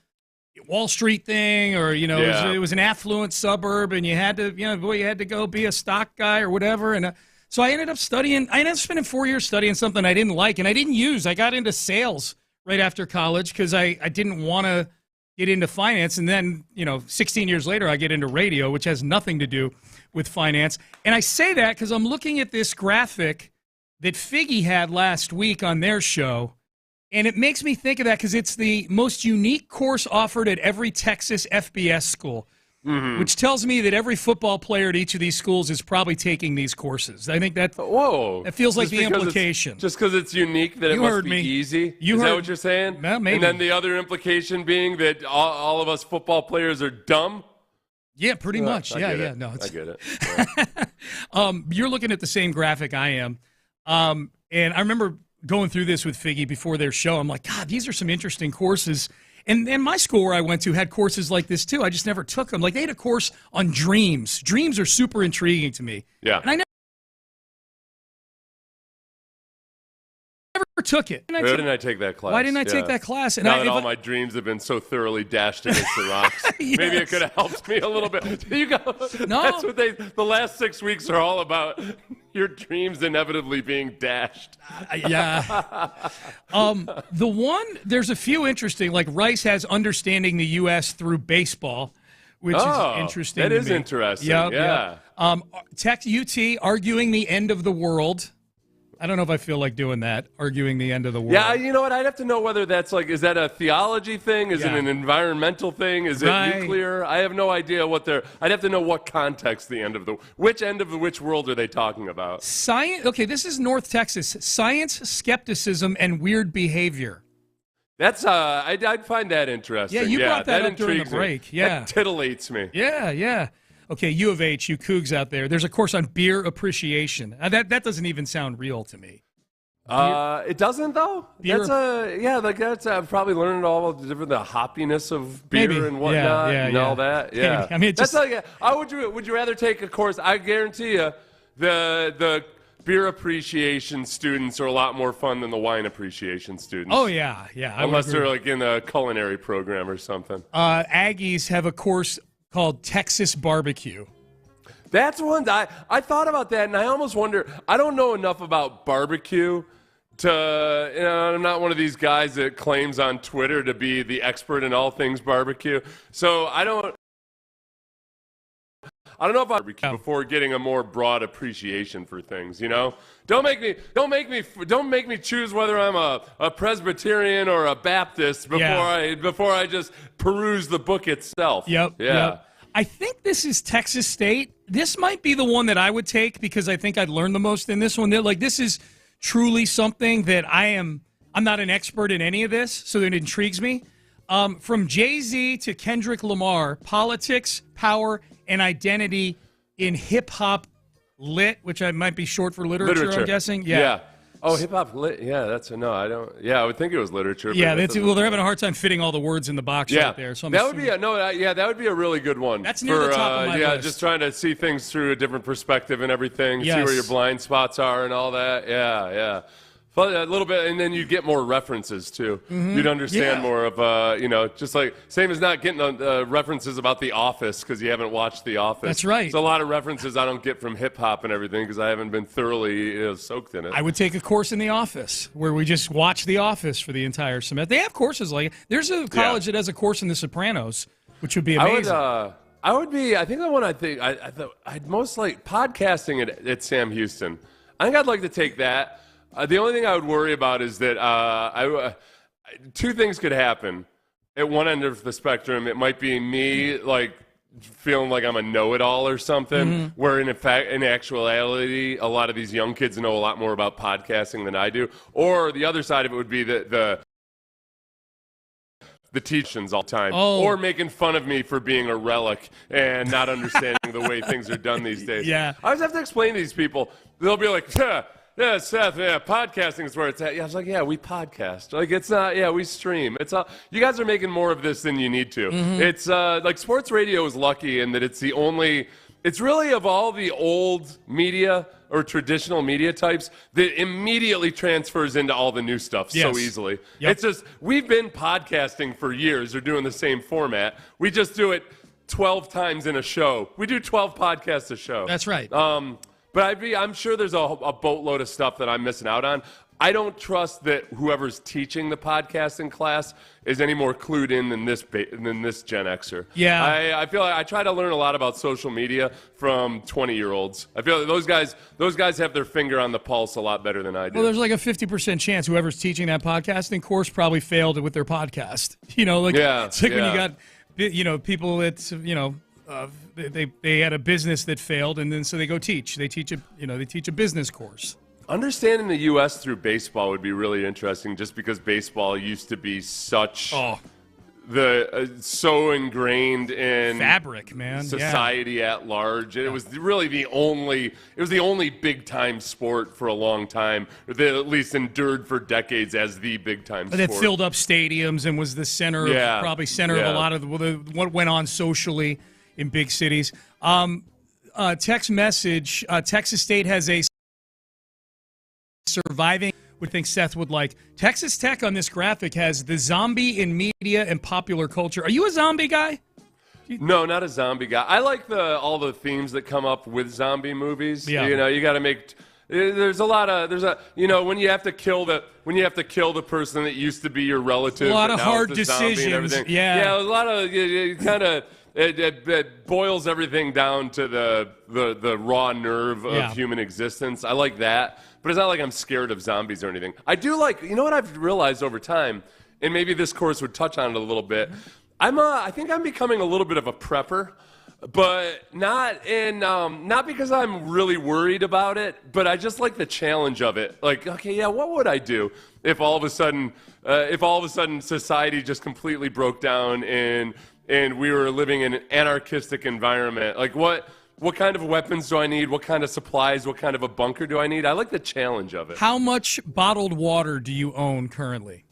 S6: Wall Street thing, or it was an affluent suburb, and you had to go be a stock guy or whatever. And so I ended up spending 4 years studying something I didn't like, and I didn't use. I got into sales right after college because I didn't want to get into finance. And then 16 years later, I get into radio, which has nothing to do with finance. And I say that because I'm looking at this graphic that Figgy had last week on their show. And it makes me think of that because it's the most unique course offered at every Texas FBS school, which tells me that every football player at each of these schools is probably taking these courses. I think that feels like the implication.
S7: Just because it's unique that it must be easy? Is that what you're saying?
S6: Well, maybe.
S7: And then the other implication being that all of us football players are dumb?
S6: Yeah, pretty much.
S7: I
S6: Yeah.
S7: get
S6: No,
S7: I get it. Yeah.
S6: You're looking at the same graphic I am. And I remember going through this with Figgy before their show. I'm like, God, these are some interesting courses. And my school where I went to had courses like this too. I just never took them. Like they had a course on dreams. Dreams are super intriguing to me.
S7: Yeah.
S6: And I never took it.
S7: Why didn't I take that class?
S6: Why didn't I take that class? And
S7: now that all my dreams have been so thoroughly dashed against the rocks,
S6: Yes.
S7: maybe it could have helped me a little bit. You go.
S6: No.
S7: That's what the last 6 weeks are all about. Your dreams inevitably being dashed.
S6: Yeah. There's a few interesting, like Rice has Understanding the U.S. through baseball, which is interesting.
S7: That
S6: to
S7: is
S6: me.
S7: interesting.
S6: Yep,
S7: Yeah.
S6: Yep. Tech UT Arguing the End of the World. I don't know if I feel like doing that, arguing the end of the world.
S7: Yeah, you know what? I'd have to know whether that's is that a theology thing? Is it an environmental thing? Is it nuclear? I have no idea I'd have to know what context which end of which world are they talking about?
S6: Science. Okay, this is North Texas. Science, skepticism, and weird behavior.
S7: That's I'd find that interesting.
S6: Yeah, you brought that up during the break.
S7: Me.
S6: Yeah.
S7: That titillates me.
S6: Yeah. Okay, U of H, you Cougs out there. There's a course on beer appreciation. That doesn't even sound real to me.
S7: It doesn't though. That's I'm probably learning all the hoppiness of beer and whatnot and all that. Yeah,
S6: I mean,
S7: that's would you rather take a course? I guarantee you, the beer appreciation students are a lot more fun than the wine appreciation students.
S6: Oh yeah.
S7: Unless they're in a culinary program or something.
S6: Aggies have a course called Texas Barbecue.
S7: That's one I thought about that, and I almost wonder. I don't know enough about barbecue I'm not one of these guys that claims on Twitter to be the expert in all things barbecue. So I don't know about barbecue before getting a more broad appreciation for things. Don't make me choose whether I'm a Presbyterian or a Baptist before I just peruse the book itself.
S6: Yep. I think this is Texas State. This might be the one that I would take because I think I'd learn the most in this one. This is truly something that I'm not an expert in any of this, so it intrigues me. From Jay-Z to Kendrick Lamar, politics, power, and identity in hip-hop lit, which might be short for literature. I'm guessing. Yeah.
S7: Oh, hip-hop lit. Yeah, I don't. Yeah, I would think it was literature.
S6: Yeah, they're having a hard time fitting all the words in the box right there. So that would
S7: be a really good one.
S6: That's near the top of my list.
S7: Just trying to see things through a different perspective and everything. See where your blind spots are and all that. Yeah. But a little bit, and then you get more references too. Mm-hmm. You'd understand more of, just like same as not getting references about The Office because you haven't watched The Office.
S6: That's right.
S7: There's a lot of references I don't get from hip hop and everything because I haven't been thoroughly soaked in it.
S6: I would take a course in The Office where we just watch The Office for the entire semester. They have courses like there's a college that has a course in The Sopranos, which would be amazing.
S7: I think the one I'd most like podcasting at Sam Houston. I think I'd like to take that. The only thing I would worry about is that two things could happen. At one end of the spectrum, it might be me feeling like I'm a know-it-all or something, where in actuality, a lot of these young kids know a lot more about podcasting than I do. Or the other side of it would be the the teachings all the time, or making fun of me for being a relic and not understanding the way things are done these days.
S6: Yeah.
S7: I always have to explain to these people. They'll be like, yeah, Seth, yeah, podcasting is where it's at. Yeah, I was like, yeah, we podcast. Like, it's not, yeah, we stream. It's all, you guys are making more of this than you need to.
S6: Mm-hmm.
S7: It's like sports radio is lucky in that it's the only, it's really of all the old media or traditional media types that immediately transfers into all the new stuff so easily.
S6: Yep.
S7: It's just, we've been podcasting for years or doing the same format. We just do it 12 times in a show. We do 12 podcasts a show.
S6: That's right.
S7: But I'm sure there's a boatload of stuff that I'm missing out on. I don't trust that whoever's teaching the podcasting class is any more clued in than this Gen Xer.
S6: Yeah.
S7: I feel like I try to learn a lot about social media from 20-year-olds. I feel like those guys have their finger on the pulse a lot better than I do.
S6: Well, there's like a 50% chance whoever's teaching that podcasting course probably failed with their podcast. It's like when you got, people that, they had a business that failed, and then so they go teach. They teach a business course.
S7: Understanding the U.S. through baseball would be really interesting, just because baseball used to be such so ingrained in
S6: fabric, man,
S7: society at large. And it was really the only big time sport for a long time, or that at least endured for decades as the big time sport.
S6: That filled up stadiums and was the center, of a lot of what went on socially in big cities. Text message: Texas State has a surviving, would think Seth would like. Texas Tech on this graphic has the zombie in media and popular culture. Are you a zombie guy?
S7: No, not a zombie guy. I like all the themes that come up with zombie movies.
S6: Yeah.
S7: You got to make. There's when you have to kill the person that used to be your relative.
S6: A lot of
S7: but now
S6: hard
S7: it's the zombie and
S6: decisions.
S7: everything.
S6: Yeah,
S7: a lot of kind of. It boils everything down to the raw nerve of human existence. I like that, but it's not like I'm scared of zombies or anything. I do like, what I've realized over time, and maybe this course would touch on it a little bit. I think I'm becoming a little bit of a prepper, but not because I'm really worried about it, but I just like the challenge of it. Like, okay, yeah, what would I do if all of a sudden society just completely broke down and we were living in an anarchistic environment? Like, what kind of weapons do I need? What kind of supplies? What kind of a bunker do I need? I like the challenge of it.
S6: How much bottled water do you own currently?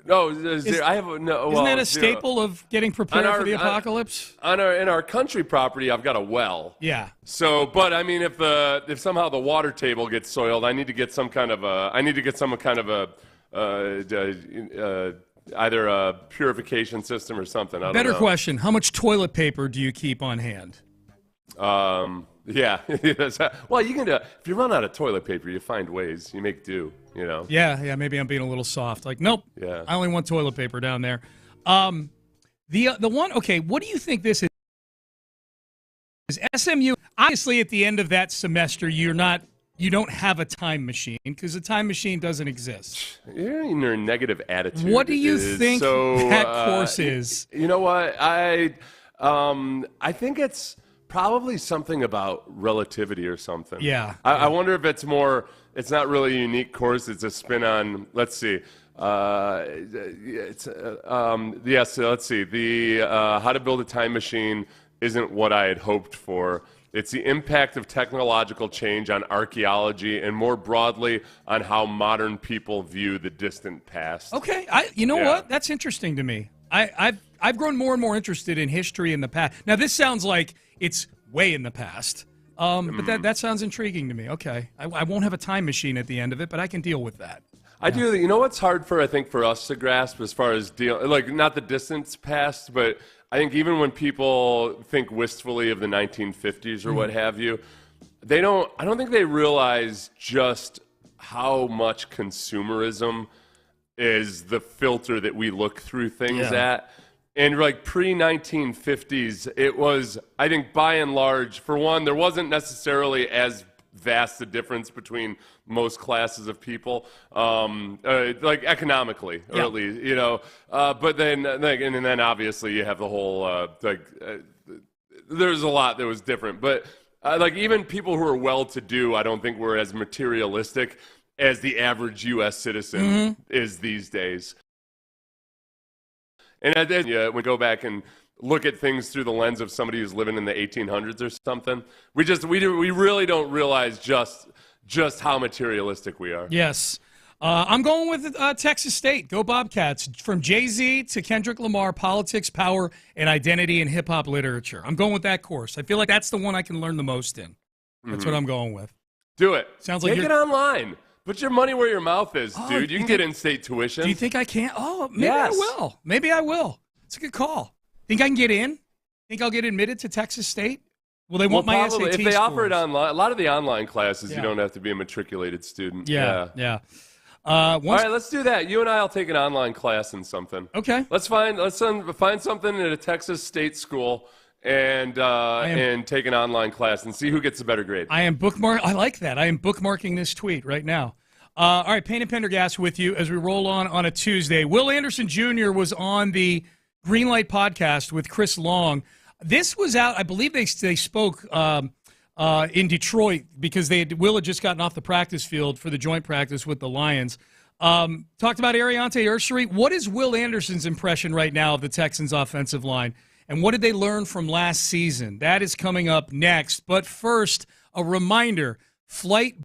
S7: No, I have no.
S6: Isn't that a staple of getting prepared for the apocalypse?
S7: In our country property, I've got a well.
S6: Yeah.
S7: So, but I mean, if somehow the water table gets soiled, I need to get some kind of either a purification system or something. I don't
S6: Better
S7: know.
S6: question: how much toilet paper do you keep on hand?
S7: Yeah. Well, you can. If you run out of toilet paper, you find ways. You make do.
S6: Yeah. Maybe I'm being a little soft. Like, nope.
S7: Yeah.
S6: I only want toilet paper down there. The one. Okay. What do you think this is? Is SMU obviously at the end of that semester? You don't have a time machine because a time machine doesn't exist.
S7: You're in your negative attitude.
S6: What do you think that course is?
S7: You know what? I think it's probably something about relativity or something.
S6: Yeah.
S7: I wonder if it's more. It's not really a unique course. It's a spin on. Let's see. Let's see. The how to build a time machine isn't what I had hoped for. It's the impact of technological change on archaeology and more broadly on how modern people view the distant past.
S6: Okay, you know what? That's interesting to me. I've grown more and more interested in history in the past. Now this sounds like it's way in the past, but that sounds intriguing to me. Okay, I won't have a time machine at the end of it, but I can deal with that.
S7: I do. You know what's hard I think for us to grasp as far as not the distant past, but I think even when people think wistfully of the 1950s or what have you, I don't think they realize just how much consumerism is the filter that we look through things at. And pre-1950s, it was, I think by and large, for one, there wasn't necessarily as vast a difference between most classes of people, economically, or at least, but then obviously you have the whole, there's a lot that was different, but even people who are well-to-do, I don't think were as materialistic as the average U.S. citizen is these days. And then we go back and look at things through the lens of somebody who's living in the 1800s or something. We really don't realize just how materialistic we are.
S6: Yes. I'm going with Texas State. Go Bobcats. From Jay-Z to Kendrick Lamar, politics, power, and identity in hip-hop literature. I'm going with that course. I feel like that's the one I can learn the most in. That's what I'm going with.
S7: Do it.
S6: Sounds like
S7: Take it online. Put your money where your mouth is, dude. You can get in-state tuition.
S6: Do you think I can? Oh, maybe I will. Maybe I will. It's a good call. Think I can get in? Think I'll get admitted to Texas State? Will they want my SAT
S7: if they offer it
S6: scores?
S7: online, a lot of the online classes, you don't have to be a matriculated student.
S6: Yeah.
S7: All right, let's do that. You and I will take an online class in something.
S6: Okay.
S7: Let's find something at a Texas State school and take an online class and see who gets the better grade.
S6: I like that. I am bookmarking this tweet right now. All right, Payne and Pendergast with you as we roll on a Tuesday. Will Anderson Jr. was on the Greenlight podcast with Chris Long. This was out, I believe they spoke in Detroit because Will had just gotten off the practice field for the joint practice with the Lions. Talked about Ariante Ursary. What is Will Anderson's impression right now of the Texans' offensive line? And what did they learn from last season? That is coming up next. But first, a reminder, Flight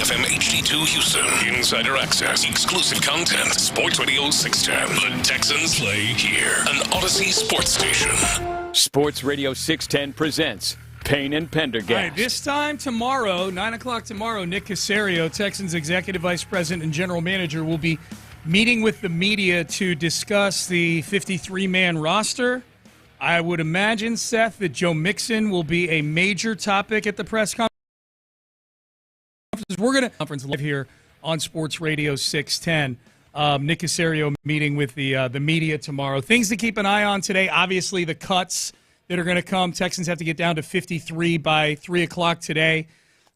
S1: FM HD2 Houston. Insider access. Exclusive content. Sports Radio 610. The Texans play here. An Odyssey sports station.
S3: Sports Radio 610 presents Payne and Pendergast.
S6: All right, this time tomorrow, 9 o'clock tomorrow, Nick Caserio, Texans Executive Vice President and General Manager, will be meeting with the media to discuss the 53-man roster. I would imagine, Seth, that Joe Mixon will be a major topic at the press conference. We're going to conference live here on Sports Radio 610. Nick Caserio meeting with the media tomorrow. Things to keep an eye on today, obviously the cuts that are going to come. Texans have to get down to 53 by 3 o'clock today.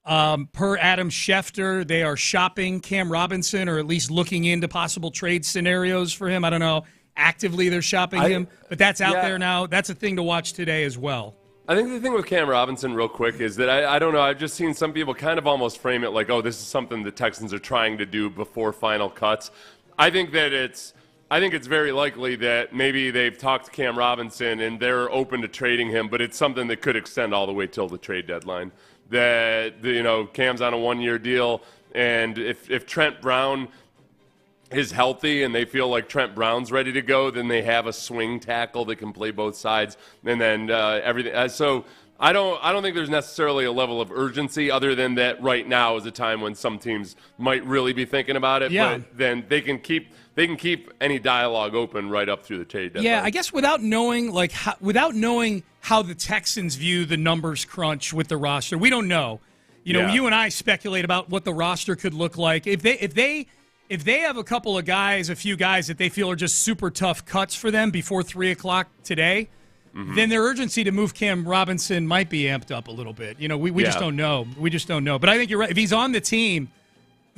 S6: Per Adam Schefter, they are shopping Cam Robinson, or at least looking into possible trade scenarios for him. I don't know. Actively they're shopping him, but that's out there now. That's a thing to watch today as well.
S7: I think the thing with Cam Robinson, real quick, is that I don't know. I've just seen some people kind of almost frame it like, oh, this is something the Texans are trying to do before final cuts. I think it's very likely that maybe they've talked to Cam Robinson and they're open to trading him, but it's something that could extend all the way till the trade deadline. That Cam's on a one-year deal, and if Trent Brown is healthy and they feel like Trent Brown's ready to go, then they have a swing tackle that can play both sides, and then everything. So I don't think there's necessarily a level of urgency, other than that right now is a time when some teams might really be thinking about it.
S6: Yeah.
S7: But then they can keep any dialogue open right up through the trade deadline.
S6: Yeah, I guess without knowing how the Texans view the numbers crunch with the roster, we don't know. You and I speculate about what the roster could look like if they have a few guys that they feel are just super tough cuts for them before 3 o'clock today. Mm-hmm. Then their urgency to move Cam Robinson might be amped up a little bit. We just don't know. We just don't know. But I think you're right. If he's on the team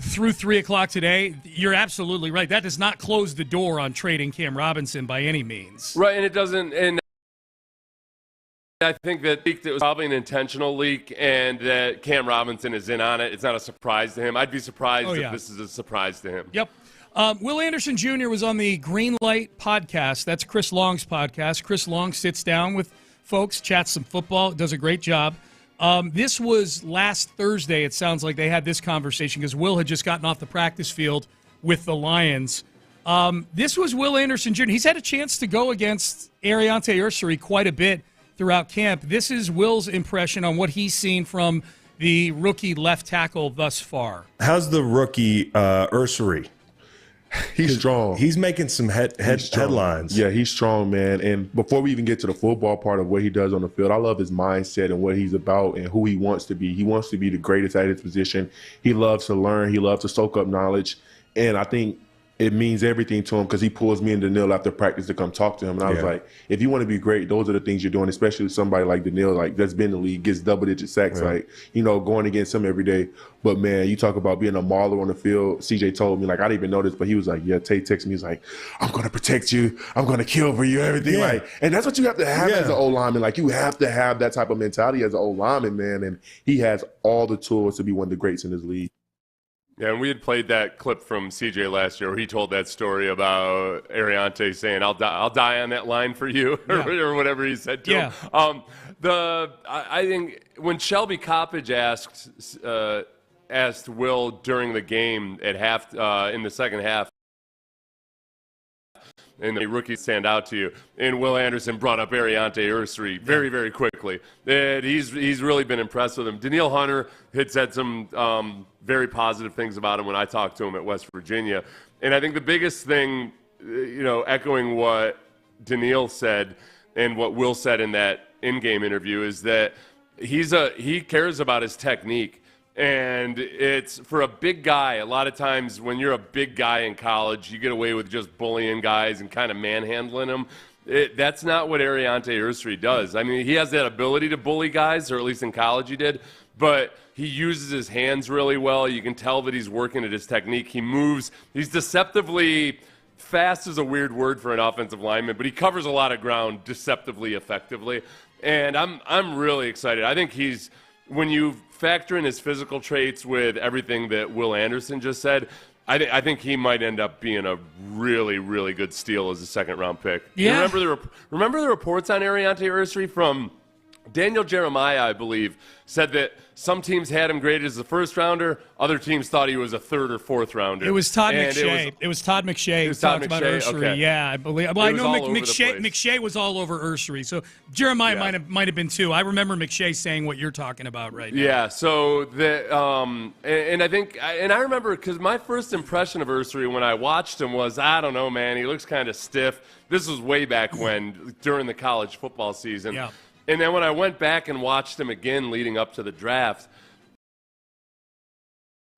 S6: through 3 o'clock today, you're absolutely right. That does not close the door on trading Cam Robinson by any means.
S7: Right, and it doesn't. And I think that it was probably an intentional leak, and that Cam Robinson is in on it. It's not a surprise to him. I'd be surprised if this is a surprise to him.
S6: Yep. Will Anderson Jr. was on the Green Light podcast. That's Chris Long's podcast. Chris Long sits down with folks, chats some football, does a great job. This was last Thursday. It sounds like they had this conversation because Will had just gotten off the practice field with the Lions. This was Will Anderson Jr. He's had a chance to go against Ariante Ursary quite a bit throughout camp. This is Will's impression on what he's seen from the rookie left tackle thus far.
S9: How's the rookie Ursary?
S4: He's strong.
S9: He's making some headlines.
S4: Yeah, he's strong, man. And before we even get to the football part of what he does on the field, I love his mindset and what he's about and who he wants to be. He wants to be the greatest at his position. He loves to learn. He loves to soak up knowledge. And I think it means everything to him because he pulls me and Daniil after practice to come talk to him. And I was like, if you want to be great, those are the things you're doing, especially with somebody like Daniil, like that's been in the league, gets double-digit sacks, like, going against him every day. But, man, you talk about being a mauler on the field. CJ told me, like, I didn't even know this, but he was like, yeah, Tate texted me. He's like, I'm going to protect you. I'm going to kill for you, everything.
S9: Yeah.
S4: Like, and that's what you have to have as an O-lineman. Like, you have to have that type of mentality as an O-lineman, man. And he has all the tools to be one of the greats in this league.
S7: Yeah, and we had played that clip from CJ last year where he told that story about Ariante saying, I'll die on that line for you, or whatever he said to him. I think when Shelby Coppage asked Will during the game at in the second half, and the rookies stand out to you, and Will Anderson brought up Ariante Ursery very, very quickly. And he's really been impressed with him. Daniil Hunter had said some very positive things about him when I talked to him at West Virginia. And I think the biggest thing, echoing what Daniil said and what Will said in that in-game interview, is that he cares about his technique. And it's for a big guy. A lot of times when you're a big guy in college, you get away with just bullying guys and kind of manhandling them. That's not what Ariante Ursery does. I mean, he has that ability to bully guys, or at least in college he did, but he uses his hands really well. You can tell that he's working at his technique. He moves. He's deceptively fast is a weird word for an offensive lineman, but he covers a lot of ground deceptively effectively. And I'm really excited. I think when you factor in his physical traits with everything that Will Anderson just said, I think he might end up being a really, really good steal as a second-round pick.
S6: Yeah.
S7: Remember the reports on Ariante Ursery from Daniel Jeremiah, I believe, said that some teams had him graded as a first-rounder, other teams thought he was a third or fourth-rounder.
S6: It was Todd McShay. It was Todd McShay who talked about Ursery. Okay. Yeah, I believe. Well, I know McShay was all over Ursery, so Jeremiah might have been too. I remember McShay saying what you're talking about right now.
S7: Yeah, so and I remember because my first impression of Ursery when I watched him was, I don't know, man, he looks kind of stiff. This was way back when, during the college football season.
S6: Yeah.
S7: And then when I went back and watched him again leading up to the draft,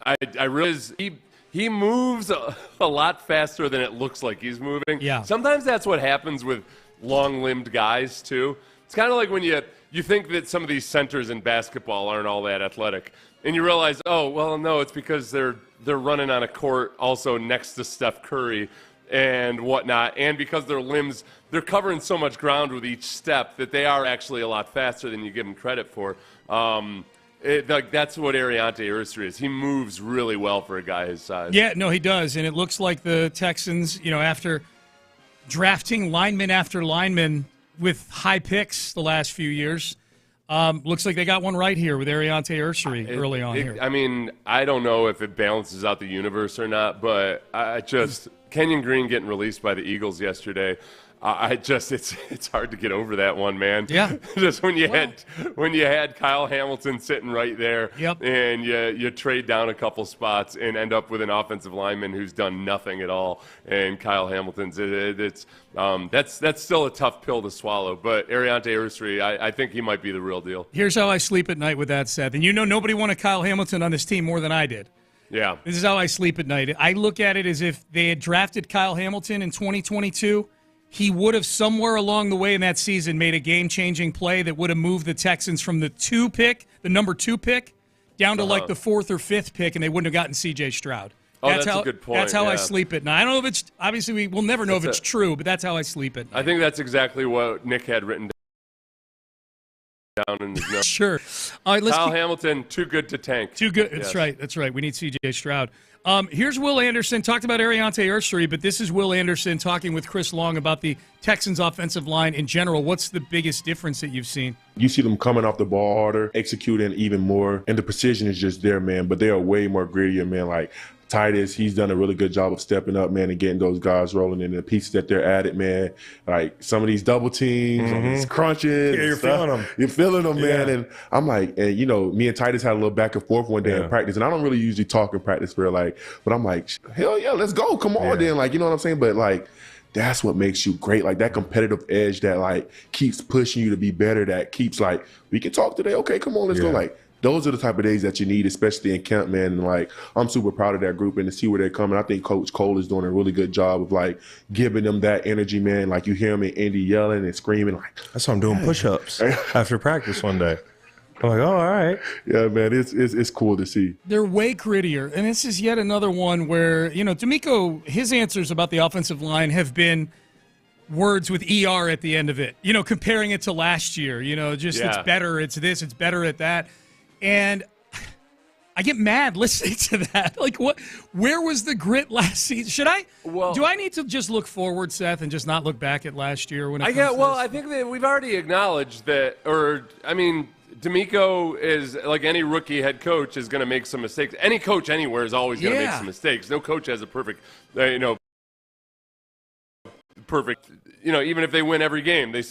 S7: I realized he moves a lot faster than it looks like he's moving.
S6: Yeah.
S7: Sometimes that's what happens with long-limbed guys, too. It's kind of like when you think that some of these centers in basketball aren't all that athletic, and you realize, oh, well, no, it's because they're running on a court also next to Steph Curry and whatnot, and because their limbs, they're covering so much ground with each step that they are actually a lot faster than you give them credit for. That's what Ariante Ursery is. He moves really well for a guy his size.
S6: Yeah, no, he does, and it looks like the Texans, after drafting lineman after lineman with high picks the last few years, looks like they got one right here with Ariante Ursery early on here. I
S7: mean, I don't know if it balances out the universe or not, but Kenyon Green getting released by the Eagles yesterday, it's hard to get over that one, man.
S6: Yeah.
S7: Just when you had Kyle Hamilton sitting right there,
S6: yep,
S7: and you trade down a couple spots and end up with an offensive lineman who's done nothing at all, and Kyle Hamilton's that's still a tough pill to swallow. But Ariante Ursery, I think he might be the real deal.
S6: Here's how I sleep at night with that, Seth. And nobody wanted Kyle Hamilton on this team more than I did.
S7: Yeah.
S6: This is how I sleep at night. I look at it as if they had drafted Kyle Hamilton in 2022. He would have somewhere along the way in that season made a game-changing play that would have moved the Texans from the number 2 pick, down to like the 4th or 5th pick, and they wouldn't have gotten C.J. Stroud.
S7: That's a good point.
S6: That's how I sleep at night. I don't know if it's – obviously, we'll never know if it's true, but that's how I sleep at night.
S7: I think that's exactly what Nick had written down in his notes.
S6: Sure. All right,
S7: Kyle Hamilton, too good to tank.
S6: Too good. Yes. That's right. We need C.J. Stroud. Here's Will Anderson. Talked about Ariante Ursery, but this is Will Anderson talking with Chris Long about the Texans' offensive line in general. What's the biggest difference that you've seen?
S4: You see them coming off the ball harder, executing even more, and the precision is just there, man. But they are way more grittier, man. Like, Titus, he's done a really good job of stepping up, man, and getting those guys rolling in the pieces that they're added, man. Like some of these double teams, these crunches.
S9: Yeah, you're feeling them.
S4: You're feeling them, man. And I'm like, and you know, me and Titus had a little back and forth one day in practice, and I don't really usually talk in practice for like, but I'm like, hell yeah, let's go. Come on then. Like, you know what I'm saying? But like, that's what makes you great. Like that competitive edge that like keeps pushing you to be better, that keeps like, we can talk today. Okay, come on, let's go. Like, those are the type of days that you need, especially in camp, man. And like, I'm super proud of that group and to see where they're coming. I think Coach Cole is doing a really good job of like giving them that energy, man. Like you hear him in Indy yelling and screaming. Like,
S9: that's why I'm doing push-ups after practice one day. I'm like, oh, all right.
S4: Yeah, man, it's cool to see.
S6: They're way grittier. And this is yet another one where, you know, D'Amico, his answers about the offensive line have been words with ER at the end of it. You know, comparing it to last year, you know, just it's better, it's this, it's better at that. And I get mad listening to that. Like, what? Where was the grit last season? Do I need to just look forward, Seth, and just not look back at last year when it comes to this?
S7: I think that we've already acknowledged that, D'Amico is, like any rookie head coach, is going to make some mistakes. Any coach anywhere is always going to make some mistakes. No coach has a perfect, even if they win every game, they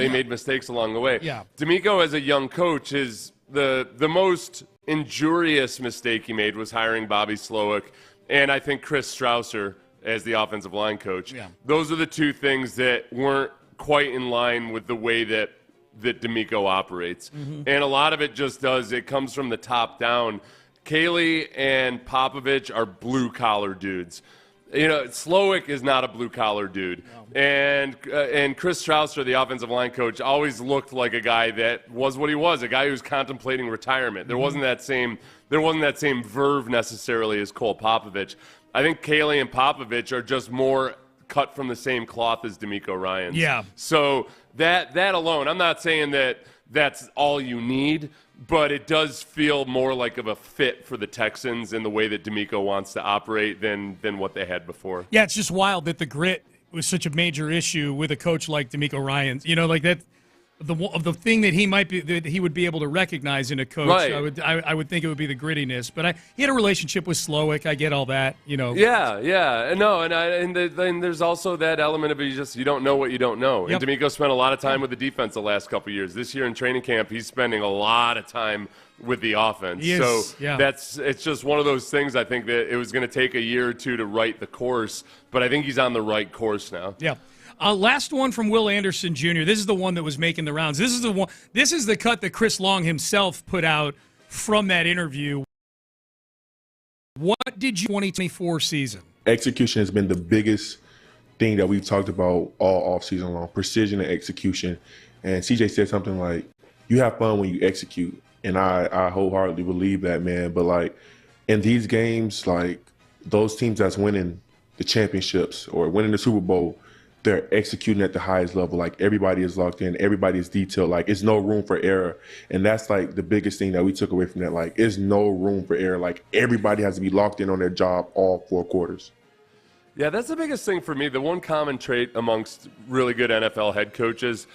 S7: made mistakes along the way.
S6: Yeah.
S7: D'Amico, as a young coach, is the most injurious mistake he made was hiring Bobby Slowick and I think Chris Strausser as the offensive line coach.
S6: Yeah.
S7: Those are the two things that weren't quite in line with the way that D'Amico operates.
S6: Mm-hmm.
S7: And a lot of it it comes from the top down. Caley and Popovich are blue-collar dudes. You know, Slowick is not a blue-collar dude. No. And Chris Strausser, the offensive line coach, always looked like a guy that was what he was, a guy who was contemplating retirement. There wasn't that same verve necessarily as Cole Popovich. I think Caley and Popovich are just more cut from the same cloth as D'Amico Ryans.
S6: Yeah.
S7: So that alone, I'm not saying that that's all you need, but it does feel more like of a fit for the Texans in the way that D'Amico wants to operate than what they had before.
S6: Yeah, it's just wild that the grit was such a major issue with a coach like D'Amico Ryans. You know, like that of the thing that he would be able to recognize in a coach.
S7: Right.
S6: I would think it would be the grittiness. But he had a relationship with Slowick. I get all that. You know.
S7: Yeah. No, and then there's also that element of you don't know what you don't know.
S6: Yep.
S7: And D'Amico spent a lot of time with the defense the last couple of years. This year in training camp, he's spending a lot of time with the offense. It's just one of those things. I think that it was going to take a year or two to write the course, but I think he's on the right course now.
S6: Yeah. Last one from Will Anderson Jr. This is the one that was making the rounds. This is the cut that Chris Long himself put out from that interview. What did you 2024 season?
S4: Execution has been the biggest thing that we've talked about all offseason long. Precision and execution. And CJ said something like, you have fun when you execute. And I wholeheartedly believe that, man. But like in these games, like those teams that's winning the championships or winning the Super Bowl, they're executing at the highest level. Like everybody is locked in, everybody is detailed. Like it's no room for error. And that's like the biggest thing that we took away from that. Like it's no room for error. Like everybody has to be locked in on their job all 4 quarters.
S7: Yeah, that's the biggest thing for me. The one common trait amongst really good NFL head coaches,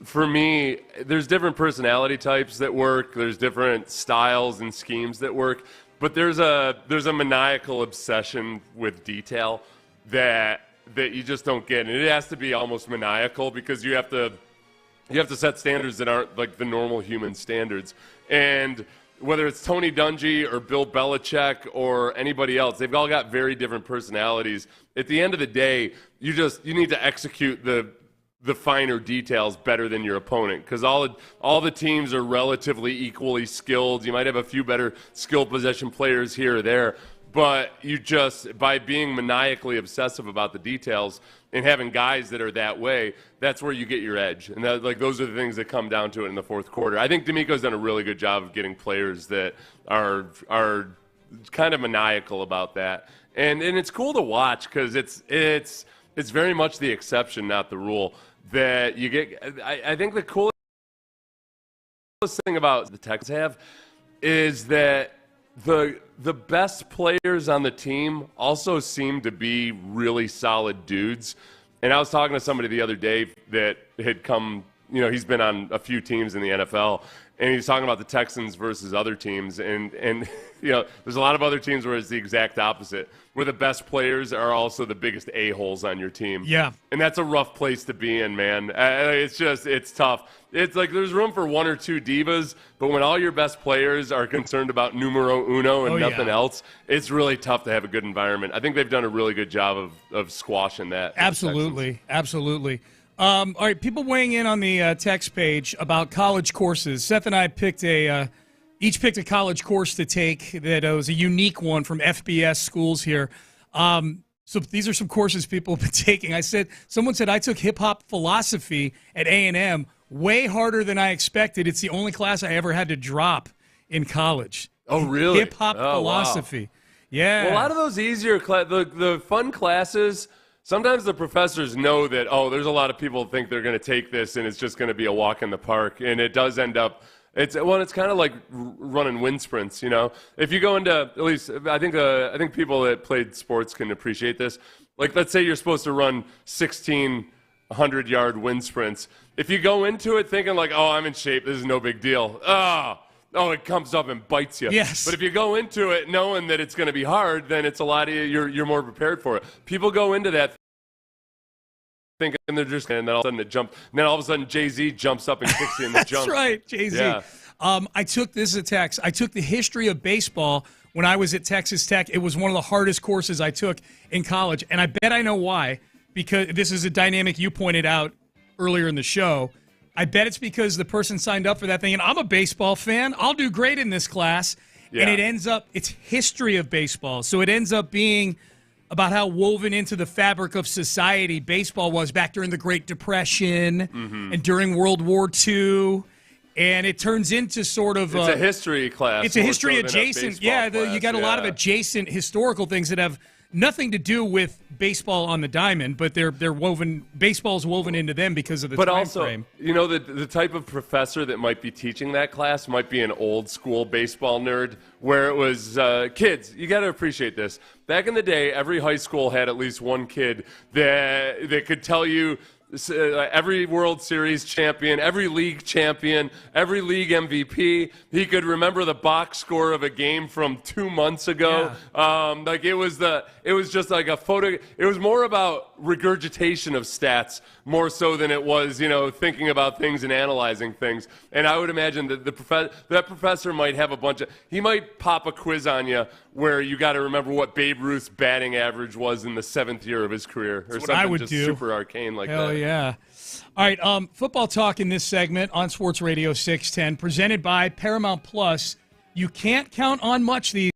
S7: for me, there's different personality types that work. There's different styles and schemes that work. But there's a maniacal obsession with detail that you just don't get. And it has to be almost maniacal because you have to set standards that aren't like the normal human standards. And whether it's Tony Dungy or Bill Belichick or anybody else, they've all got very different personalities. At the end of the day, you need to execute the finer details better than your opponent because all the teams are relatively equally skilled. You might have a few better skill possession players here or there. But you just, by being maniacally obsessive about the details and having guys that are that way, that's where you get your edge. And those are the things that come down to it in the fourth quarter. I think D'Amico's done a really good job of getting players that are kind of maniacal about that. And it's cool to watch because it's very much the exception, not the rule, that you get. I think the coolest thing about the Texans have is that the best players on the team also seem to be really solid dudes. And I was talking to somebody the other day that had come he's been on a few teams in the NFL, and he's talking about the Texans versus other teams, and there's a lot of other teams where it's the exact opposite, where the best players are also the biggest a-holes on your team.
S6: Yeah.
S7: And that's a rough place to be in, man. It's tough. It's like there's room for one or two divas, but when all your best players are concerned about numero uno and nothing else, it's really tough to have a good environment. I think they've done a really good job of squashing that.
S6: Absolutely. All right, people weighing in on the text page about college courses. Seth and I each picked a college course to take that was a unique one from FBS schools here. So these are some courses people have been taking. Someone said, I took hip-hop philosophy at A&M, way harder than I expected. It's the only class I ever had to drop in college.
S7: Oh, really?
S6: Hip-hop philosophy. Wow. Yeah.
S7: Well, a lot of those easier the fun classes, sometimes the professors know that, there's a lot of people who think they're going to take this and it's just going to be a walk in the park, and it does end up it's kind of like running wind sprints, If you go into, at least I think people that played sports can appreciate this. Like, let's say you're supposed to run 1,600-yard wind sprints. If you go into it thinking like, I'm in shape, this is no big deal. It comes up and bites you.
S6: Yes.
S7: But if you go into it knowing that it's going to be hard, then it's a lot you're more prepared for it. People go into that thinking they're just, and then all of a sudden and then all of a sudden Jay-Z jumps up and kicks you in the jump.
S6: That's right, Jay-Z.
S7: Yeah.
S6: I took the history of baseball when I was at Texas Tech. It was one of the hardest courses I took in college, and I bet I know why, because this is a dynamic you pointed out earlier in the show. I bet it's because the person signed up for that thing, and I'm a baseball fan. I'll do great in this class. Yeah. And it's history of baseball. So it ends up being about how woven into the fabric of society baseball was back during the Great Depression and during World War II. And it turns into sort of
S7: it's a history class.
S6: It's a history adjacent. You got a lot of adjacent historical things that have nothing to do with baseball on the diamond, but they're woven. Baseball's woven into them because of the time frame.
S7: But also, the type of professor that might be teaching that class might be an old school baseball nerd, where it was kids. You got to appreciate this. Back in the day, every high school had at least one kid that could tell you every World Series champion, every league champion, every league MVP. He could remember the box score of a game from 2 months ago. Yeah. It was just like a photo. It was more about regurgitation of stats more so than it was, thinking about things and analyzing things. And I would imagine that that professor might have he might pop a quiz on you where you got to remember what Babe Ruth's batting average was in the 7th year of his career, or something just super arcane like that.
S6: Hell yeah. All right, football talk in this segment on Sports Radio 610, presented by Paramount Plus. You can't count on much these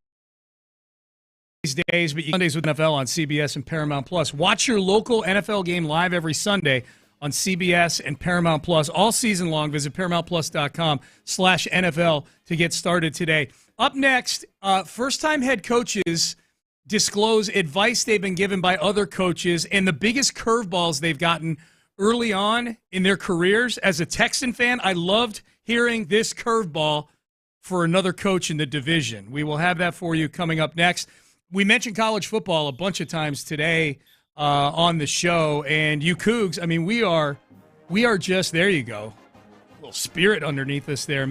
S6: days, but Sundays with NFL on CBS and Paramount Plus. Watch your local NFL game live every Sunday on CBS and Paramount Plus all season long. Visit ParamountPlus.com/NFL to get started today. Up next, first-time head coaches disclose advice they've been given by other coaches and the biggest curveballs they've gotten early on in their careers. As a Texan fan, I loved hearing this curveball for another coach in the division. We will have that for you coming up next. We mentioned college football a bunch of times today on the show, and you Cougs, I mean, we are just, there you go, a little spirit underneath us there.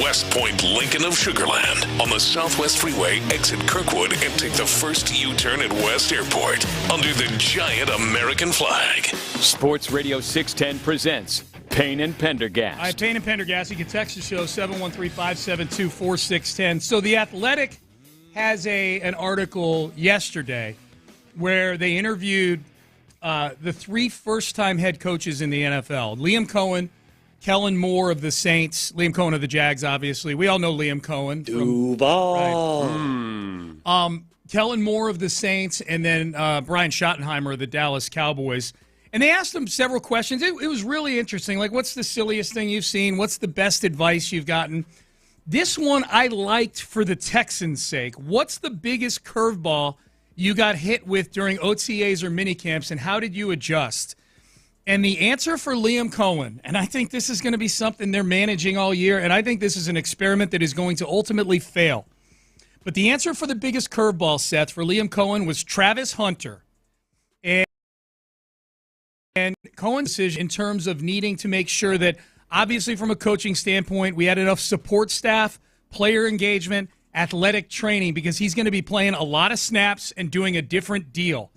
S1: West Point Lincoln of Sugarland on the Southwest Freeway, exit Kirkwood, and take the first U-turn at West Airport under the giant American flag.
S3: Sports Radio 610 presents Payne and Pendergast.
S6: All right, Payne and Pendergast. You can text the show 713-572-4610. So The Athletic has an article yesterday where they interviewed the 3 first-time head coaches in the NFL. Liam Cohen, Kellen Moore of the Saints, Liam Cohen of the Jags, obviously. We all know Liam Cohen.
S12: Duval.
S6: Right. Kellen Moore of the Saints, and then Brian Schottenheimer of the Dallas Cowboys. And they asked him several questions. It was really interesting. Like, what's the silliest thing you've seen? What's the best advice you've gotten? This one I liked for the Texans' sake. What's the biggest curveball you got hit with during OTAs or minicamps, and how did you adjust? And the answer for Liam Cohen, and I think this is going to be something they're managing all year, and I think this is an experiment that is going to ultimately fail. But the answer for the biggest curveball, Seth, for Liam Cohen was Travis Hunter. And Cohen's decision in terms of needing to make sure that, obviously from a coaching standpoint, we had enough support staff, player engagement, athletic training, because he's going to be playing a lot of snaps and doing a different deal.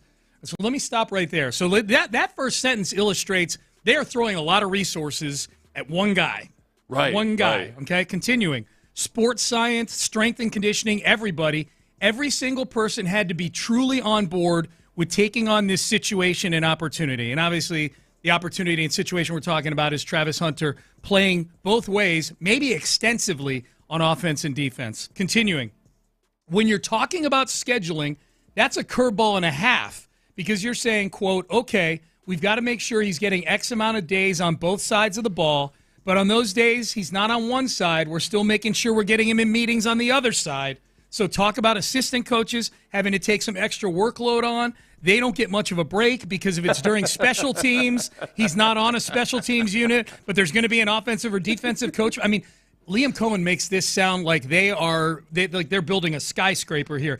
S6: So let me stop right there. So that first sentence illustrates they are throwing a lot of resources at one guy.
S7: Right.
S6: One guy,
S7: right.
S6: Okay? Continuing. Sports science, strength and conditioning, everybody. Every single person had to be truly on board with taking on this situation and opportunity. And obviously, the opportunity and situation we're talking about is Travis Hunter playing both ways, maybe extensively on offense and defense. Continuing. When you're talking about scheduling, that's a curveball and a half, because you're saying, quote, okay, we've got to make sure he's getting X amount of days on both sides of the ball, but on those days he's not on one side, we're still making sure we're getting him in meetings on the other side. So talk about assistant coaches having to take some extra workload on. They don't get much of a break because if it's during special teams, he's not on a special teams unit, but there's going to be an offensive or defensive coach. I mean, Liam Cohen makes this sound like they're building a skyscraper here.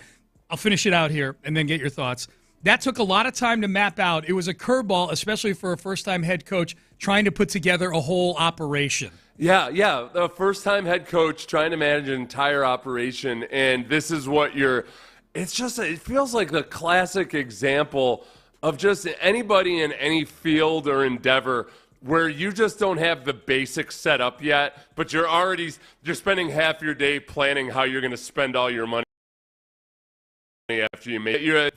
S6: I'll finish it out here and then get your thoughts. That took a lot of time to map out. It was a curveball, especially for a first-time head coach trying to put together a whole operation.
S7: Yeah, a first-time head coach trying to manage an entire operation, and this is what it feels like the classic example of just anybody in any field or endeavor where you just don't have the basics set up yet, but you're spending half your day planning how you're going to spend all your money after you make it. You're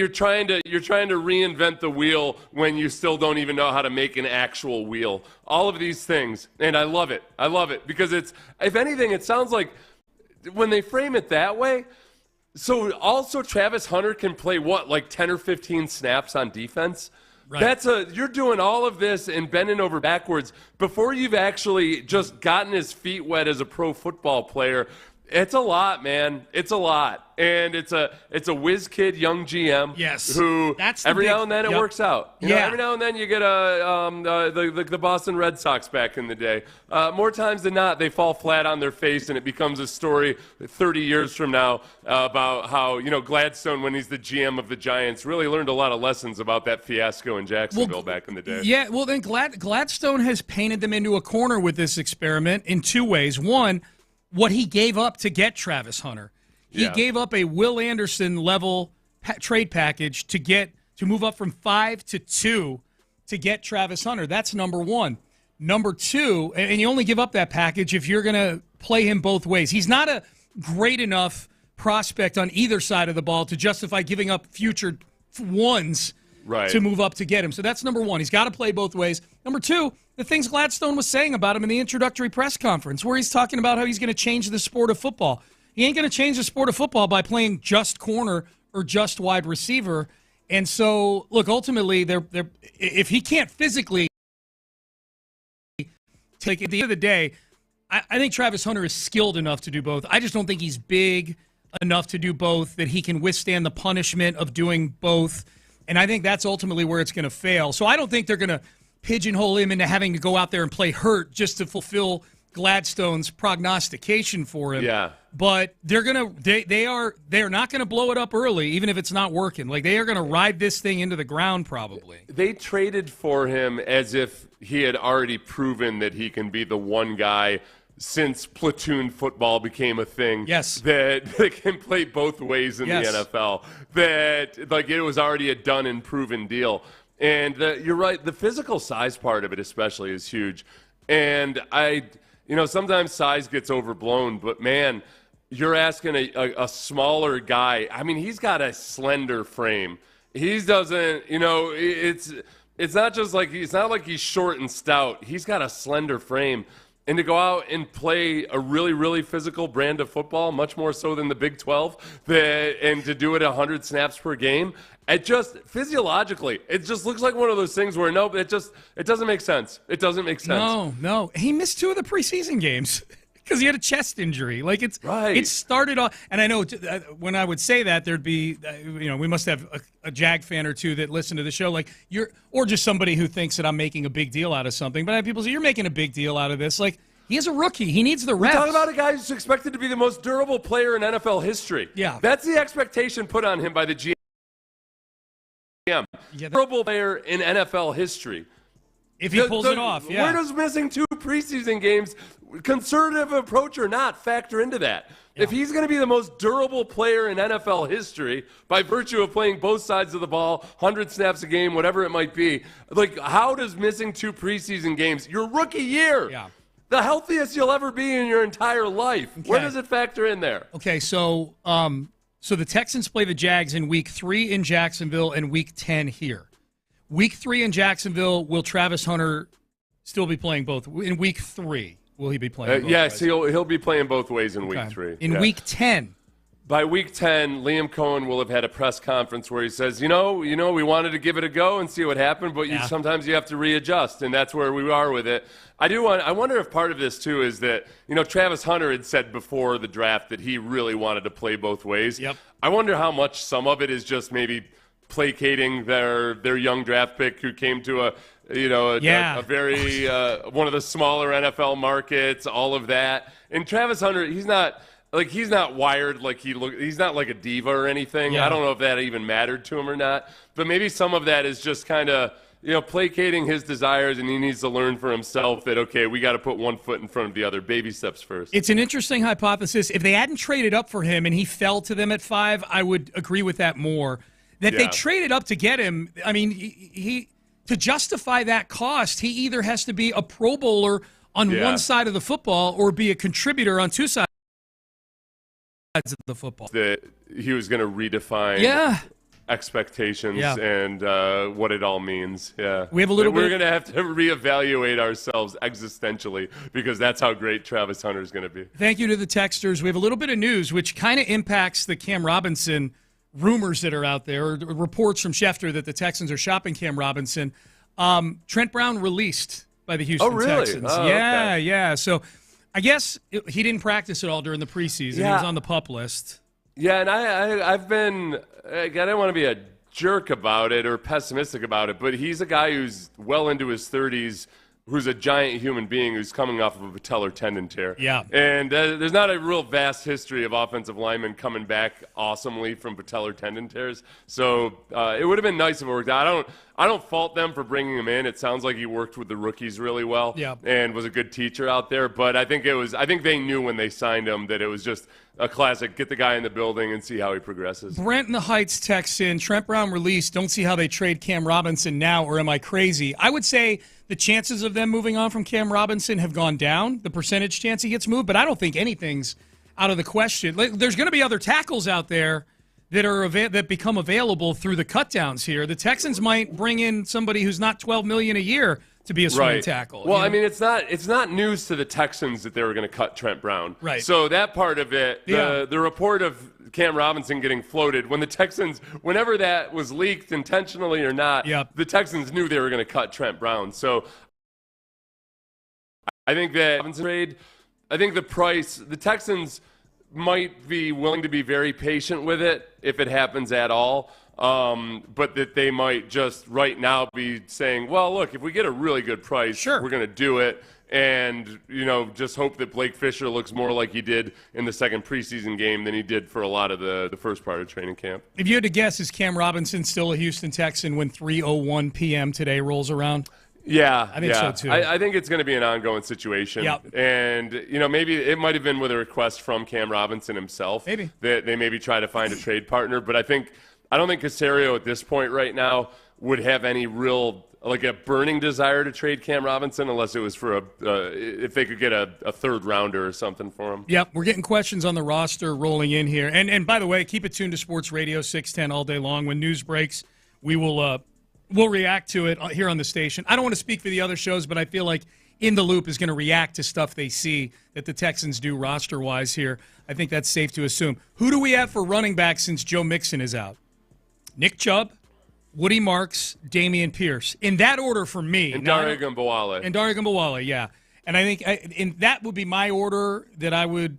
S7: trying to reinvent the wheel when you still don't even know how to make an actual wheel. All of these things, and I love it because it's, if anything, it sounds like when they frame it that way. So also Travis Hunter can play like 10 or 15 snaps on defense. Right. You're doing all of this and bending over backwards before you've actually just gotten his feet wet as a pro football player. It's a lot, man. It's a lot. And it's a whiz kid young GM.
S6: Yes.
S7: Who every now and then it works out. You know, every now and then you get the Boston Red Sox back in the day. More times than not, they fall flat on their face and it becomes a story 30 years from now about how, Gladstone, when he's the GM of the Giants, really learned a lot of lessons about that fiasco in Jacksonville back in the day.
S6: Yeah, well, then Gladstone has painted them into a corner with this experiment in two ways. One, what he gave up to get Travis Hunter. He gave up a Will Anderson level trade package to move up from 5 to 2 to get Travis Hunter. That's number one. Number two, and you only give up that package if you're going to play him both ways. He's not a great enough prospect on either side of the ball to justify giving up future ones to move up to get him. So that's number one. He's got to play both ways. Number two, the things Gladstone was saying about him in the introductory press conference, where he's talking about how he's going to change the sport of football. He ain't going to change the sport of football by playing just corner or just wide receiver. And so, look, ultimately, if he can't physically take it, at the end of the day, I think Travis Hunter is skilled enough to do both. I just don't think he's big enough to do both, that he can withstand the punishment of doing both. And I think that's ultimately where it's going to fail. So I don't think they're going to pigeonhole him into having to go out there and play hurt just to fulfill Gladstone's prognostication for him.
S7: Yeah.
S6: But they're not gonna blow it up early, even if it's not working. Like, they are gonna ride this thing into the ground probably.
S7: They traded for him as if he had already proven that he can be the one guy since platoon football became a thing.
S6: Yes.
S7: That can play both ways in the NFL. That, like, it was already a done and proven deal. And you're right, the physical size part of it especially is huge. And sometimes size gets overblown, but man, you're asking a smaller guy. I mean, he's got a slender frame. He doesn't, it's not just like, it's not like he's short and stout. He's got a slender frame. And to go out and play a really, really physical brand of football, much more so than the Big 12, and to do it 100 snaps per game, it just, physiologically, it just looks like one of those things where, nope, it doesn't make sense. It doesn't make sense.
S6: No. He missed 2 of the preseason games because he had a chest injury. Like, it started off, and I know when I would say that, there'd be, we must have a Jag fan or two that listen to the show, like, or just somebody who thinks that I'm making a big deal out of something. But I have people say, you're making a big deal out of this. Like, he is a rookie. He needs the reps.
S7: We're talking about a guy who's expected to be the most durable player in NFL history.
S6: Yeah.
S7: That's the expectation put on him by the GM. Durable player in NFL history.
S6: If he pulls it off, yeah.
S7: Where does missing 2 preseason games, conservative approach or not, factor into that? Yeah. If he's going to be the most durable player in NFL history by virtue of playing both sides of the ball, 100 snaps a game, whatever it might be, like, how does missing 2 preseason games, your rookie year, the healthiest you'll ever be in your entire life, where does it factor in there?
S6: Okay, so the Texans play the Jags in Week 3 in Jacksonville and Week 10 here. Week 3 in Jacksonville, will Travis Hunter still be playing both? In Week 3, will he be playing both
S7: yes,
S6: ways?
S7: he'll be playing both ways in Week 3.
S6: In Week 10.
S7: By Week 10, Liam Cohen will have had a press conference where he says, we wanted to give it a go and see what happened, but sometimes you have to readjust, and that's where we are with it. I wonder if part of this, too, is that, Travis Hunter had said before the draft that he really wanted to play both ways.
S6: Yep.
S7: I wonder how much some of it is just maybe placating their young draft pick who came to a very one of the smaller NFL markets, all of that. And Travis Hunter, he's not wired like he's not like a diva or anything.
S6: Yeah.
S7: I don't know if that even mattered to him or not, but maybe some of that is just kind of placating his desires, and he needs to learn for himself that, okay, we got to put one foot in front of the other, baby steps first.
S6: It's an interesting hypothesis. If they hadn't traded up for him and he fell to them at 5, I would agree with that more. That they traded up to get him, I mean, he to justify that cost, he either has to be a Pro Bowler on one side of the football or be a contributor on 2 sides of the football.
S7: That he was going to redefine expectations and what it all means. Yeah,
S6: we have we're
S7: going to have to reevaluate ourselves existentially because that's how great Travis Hunter is going to be.
S6: Thank you to the texters. We have a little bit of news which kind of impacts the Cam Robinson rumors that are out there, or reports from Schefter that the Texans are shopping Cam Robinson. Trent Brown released by the Houston Texans. Yeah. So I guess he didn't practice at all during the preseason.
S7: Yeah.
S6: He was on the PUP list.
S7: Yeah, and I've been, I don't want to be a jerk about it or pessimistic about it, but he's a guy who's well into his 30s, who's a giant human being who's coming off of a patellar tendon tear.
S6: Yeah.
S7: And there's not a real vast history of offensive linemen coming back awesomely from patellar tendon tears. So it would have been nice if it worked out. I don't fault them for bringing him in. It sounds like he worked with the rookies really well and was a good teacher out there. But I think they knew when they signed him that it was just a classic, get the guy in the building and see how he progresses.
S6: Brent in the Heights texts in, Trent Brown released, don't see how they trade Cam Robinson now, or am I crazy? I would say the chances of them moving on from Cam Robinson have gone down, the percentage chance he gets moved, but I don't think anything's out of the question. There's going to be other tackles out there that become available through the cutdowns here. The Texans might bring in somebody who's not $12 million a year to be a swing tackle.
S7: Well, I mean, it's not news to the Texans that they were going to cut Trent Brown.
S6: Right.
S7: So that part of it, the report of Cam Robinson getting floated, when the Texans, whenever that was leaked intentionally or not, the Texans knew they were going to cut Trent Brown. So I think that Robinson trade, I think the price, the Texans might be willing to be very patient with it if it happens at all. But that they might just right now be saying, well, look, if we get a really good price, we're going to do it. And, just hope that Blake Fisher looks more like he did in the second preseason game than he did for a lot of the first part of training camp.
S6: If you had to guess, is Cam Robinson still a Houston Texan when 3:01 p.m. today rolls around?
S7: Yeah,
S6: I think so too.
S7: I think it's going to be an ongoing situation.
S6: Yep.
S7: And, maybe it might have been with a request from Cam Robinson himself.
S6: Maybe.
S7: That they maybe try to find a trade partner. But I don't think Caserio at this point right now would have any real, like a burning desire to trade Cam Robinson unless it was for if they could get a third rounder or something for him.
S6: Yep, we're getting questions on the roster rolling in here. And by the way, keep it tuned to Sports Radio 610 all day long. When news breaks, we'll react to it here on the station. I don't want to speak for the other shows, but I feel like In the Loop is going to react to stuff they see that the Texans do roster-wise here. I think that's safe to assume. Who do we have for running back since Joe Mixon is out? Nick Chubb, Woody Marks, Dameon Pierce. In that order for me.
S7: And Dare Ogunbowale.
S6: And Dare Ogunbowale, yeah. And I think that would be my order that I would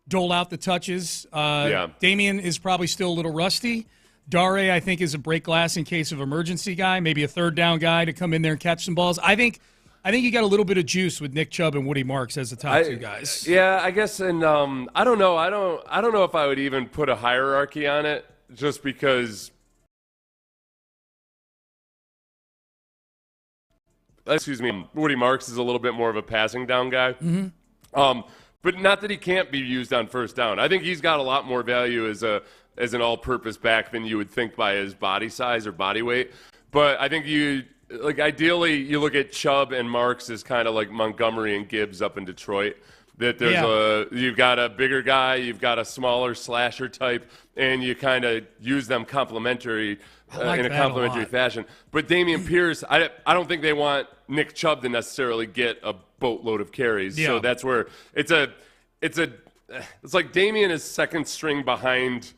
S6: dole out the touches. Dameon is probably still a little rusty. Dare, I think, is a break glass in case of emergency guy, maybe a third down guy to come in there and catch some balls. I think you got a little bit of juice with Nick Chubb and Woody Marks as the top two guys.
S7: Yeah, I guess, and I don't know. I don't know if I would even put a hierarchy on it, just because. Woody Marks is a little bit more of a passing down guy.
S6: Mm-hmm.
S7: But not that he can't be used on first down. I think he's got a lot more value as an all-purpose back than you would think by his body size or body weight. But I think ideally you look at Chubb and Marks as kind of like Montgomery and Gibbs up in Detroit. That you've got a bigger guy, you've got a smaller slasher type, and you kind of use them complementary in a complementary fashion. But Dameon Pierce, I don't think they want Nick Chubb to necessarily get a boatload of carries. Yeah. So that's where it's like Dameon is second string behind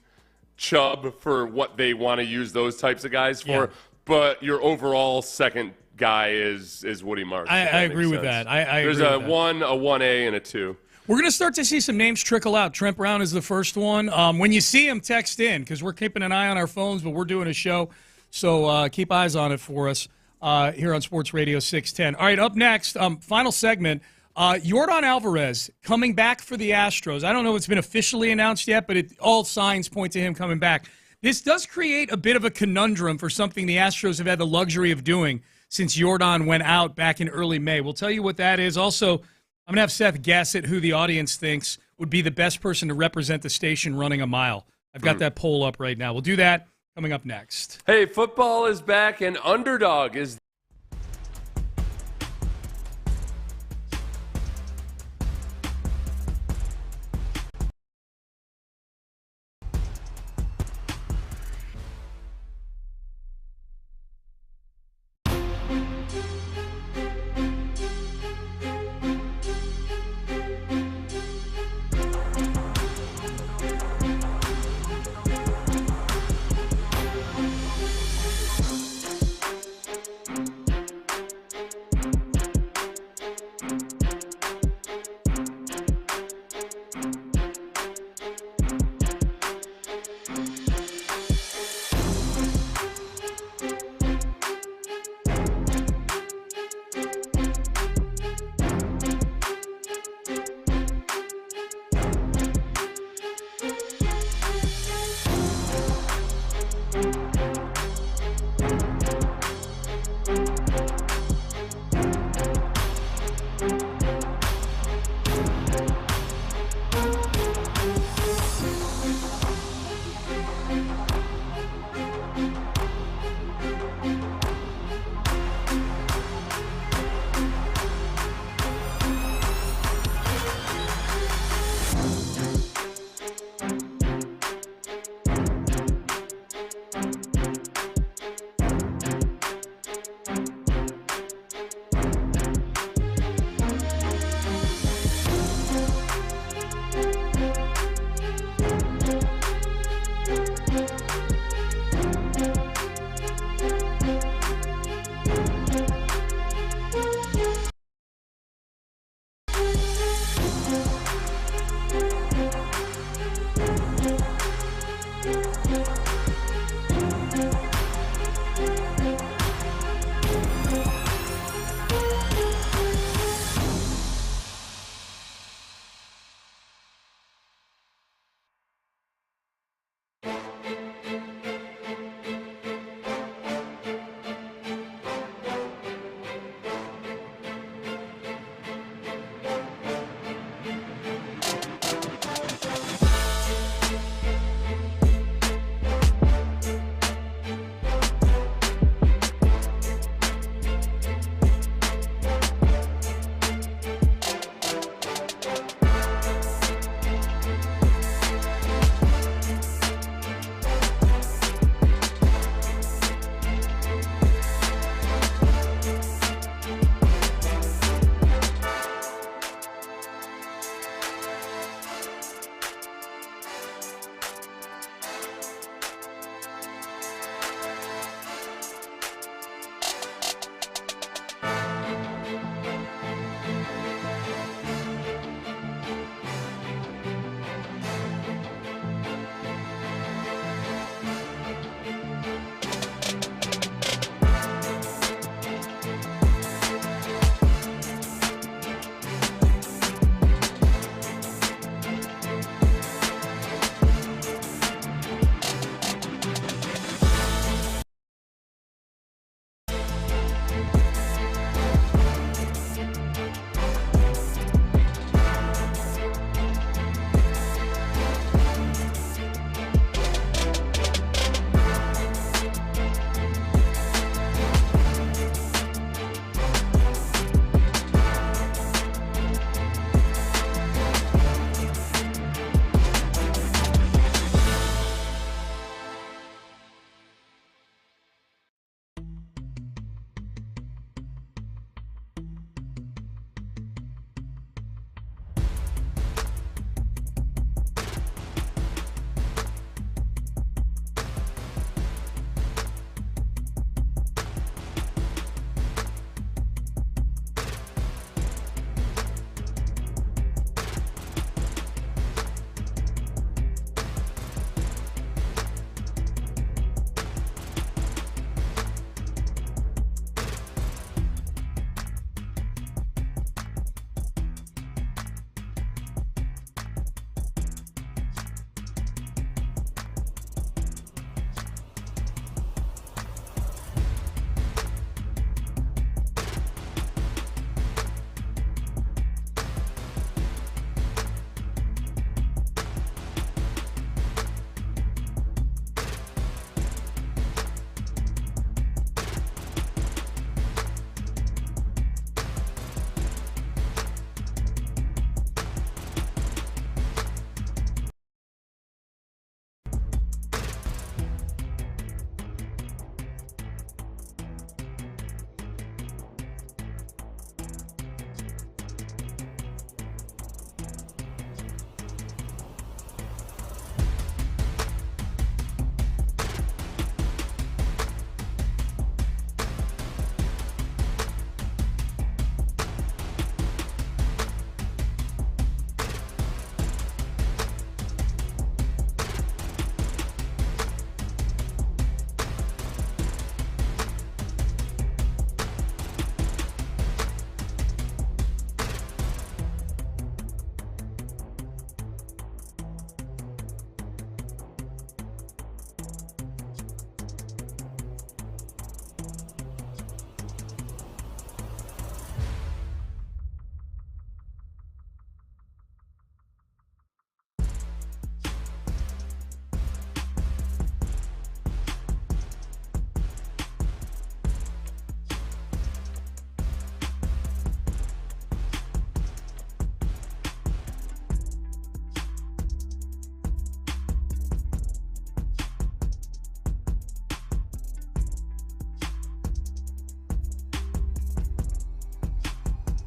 S7: Chubb for what they want to use those types of guys for. Yeah. But your overall second guy is Woody Marks.
S6: I agree with that.
S7: There's a 1, a 1A, and a 2.
S6: We're going to start to see some names trickle out. Trent Brown is the first one. When you see him, text in, because we're keeping an eye on our phones, but we're doing a show. So keep eyes on it for us here on Sports Radio 610. All right, up next, final segment, Yordan Alvarez coming back for the Astros. I don't know if it's been officially announced yet, but all signs point to him coming back. This does create a bit of a conundrum for something the Astros have had the luxury of doing since Yordan went out back in early May. We'll tell you what that is. Also, I'm going to have Seth guess at who the audience thinks would be the best person to represent the station running a mile. I've got that poll up right now. We'll do that coming up next.
S7: Hey, football is back, and Underdog is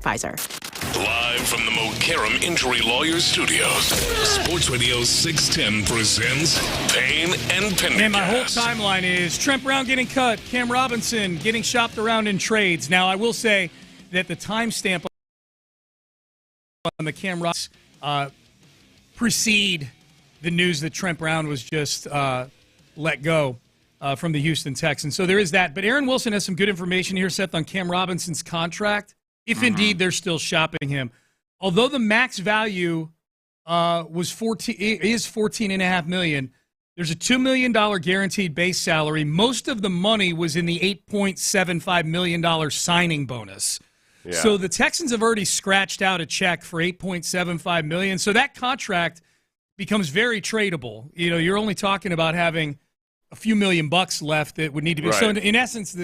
S8: Pfizer.
S1: Live from the Mokaram Injury Lawyers Studios, Sports Radio 610 presents Payne and Pendergast.
S6: And my whole timeline is Trent Brown getting cut, Cam Robinson getting shopped around in trades. Now, I will say that the timestamp on the Cam Robinson precede the news that Trent Brown was just let go from the Houston Texans. So there is that. But Aaron Wilson has some good information here, Seth, on Cam Robinson's contract, if indeed they're still shopping him. Although the max value is $14.5 million, there's a $2 million guaranteed base salary. Most of the money was in the $8.75 million signing bonus. Yeah. So the Texans have already scratched out a check for $8.75 million. So that contract becomes very tradable. You know, you're only talking about having a few $1 million left that would need to be. Right. So in essence,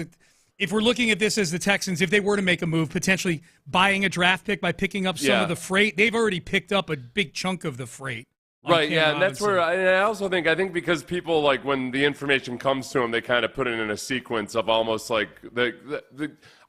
S6: if we're looking at this as the Texans, if they were to make a move, potentially buying a draft pick by picking up some of the freight, they've already picked up a big chunk of the freight.
S7: Right, yeah, and that's where I also think because people, like, when the information comes to them, they kind of put it in a sequence of almost like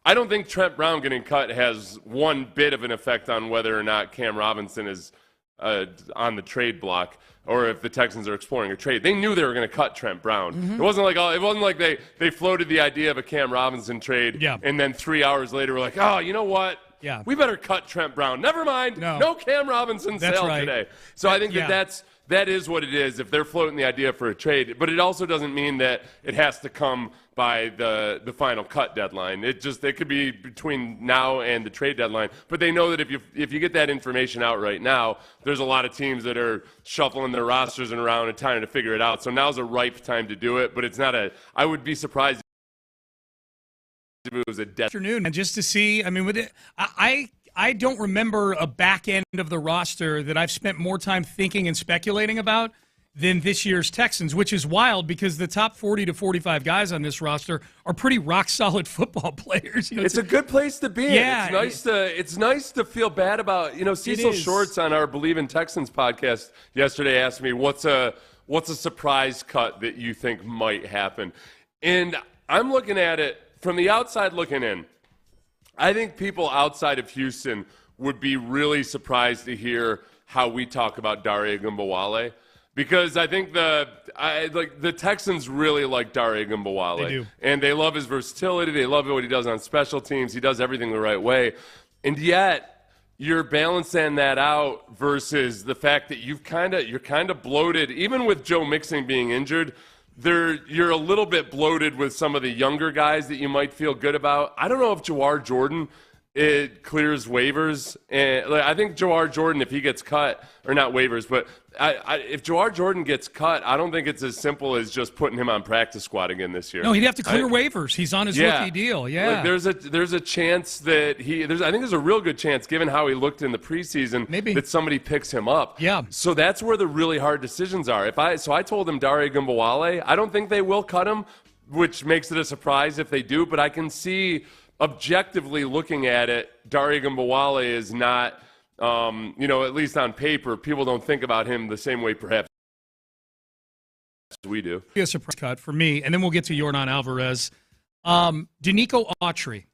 S7: I don't think Trent Brown getting cut has one bit of an effect on whether or not Cam Robinson is on the trade block, or if the Texans are exploring a trade. They knew they were going to cut Trent Brown. Mm-hmm. It wasn't like they floated the idea of a Cam Robinson trade, and then 3 hours later were like, oh, you know what? Yeah, we better cut Trent Brown. Never mind. No Cam Robinson sale today. So I think that is what it is if they're floating the idea for a trade. But it also doesn't mean that it has to come by the final cut deadline. It could be between now and the trade deadline. But they know that if you get that information out right now, there's a lot of teams that are shuffling their rosters around and trying to figure it out. So now's a ripe time to do it. But it's not I would be surprised if it was a
S6: afternoon, and just to see. I mean, I don't remember a back end of the roster that I've spent more time thinking and speculating about than this year's Texans, which is wild because the top 40 to 45 guys on this roster are pretty rock solid football players. You know,
S7: it's a good place to be. Yeah, it's nice to feel bad about. You know, Cecil Shorts on our Believe in Texans podcast yesterday asked me what's a surprise cut that you think might happen, and I'm looking at it from the outside looking in. I think people outside of Houston would be really surprised to hear how we talk about Dare Ogunbowale, because I think the Texans really like Dare Ogunbowale. They do. And they love his versatility. They love what he does on special teams. He does everything the right way. And yet you're balancing that out versus the fact that you're kind of bloated, even with Joe Mixon being injured. You're a little bit bloated with some of the younger guys that you might feel good about. I don't know if Jawar Jordan clears waivers. And I think Jawar Jordan, if he gets cut, or not waivers, but if Jawar Jordan gets cut, I don't think it's as simple as just putting him on practice squad again this year.
S6: No, he'd have to clear waivers. He's on his rookie deal. Yeah,
S7: like there's a chance that I think there's a real good chance, given how he looked in the preseason, that somebody picks him up. Yeah. So that's where the really hard decisions are. I told him Dare Ogunbowale. I don't think they will cut him, which makes it a surprise if they do. But I can see objectively looking at it, Dare Ogunbowale is not. At least on paper, people don't think about him the same way perhaps we do.
S6: A surprise cut for me, and then we'll get to Yordan Alvarez. Danico Autry.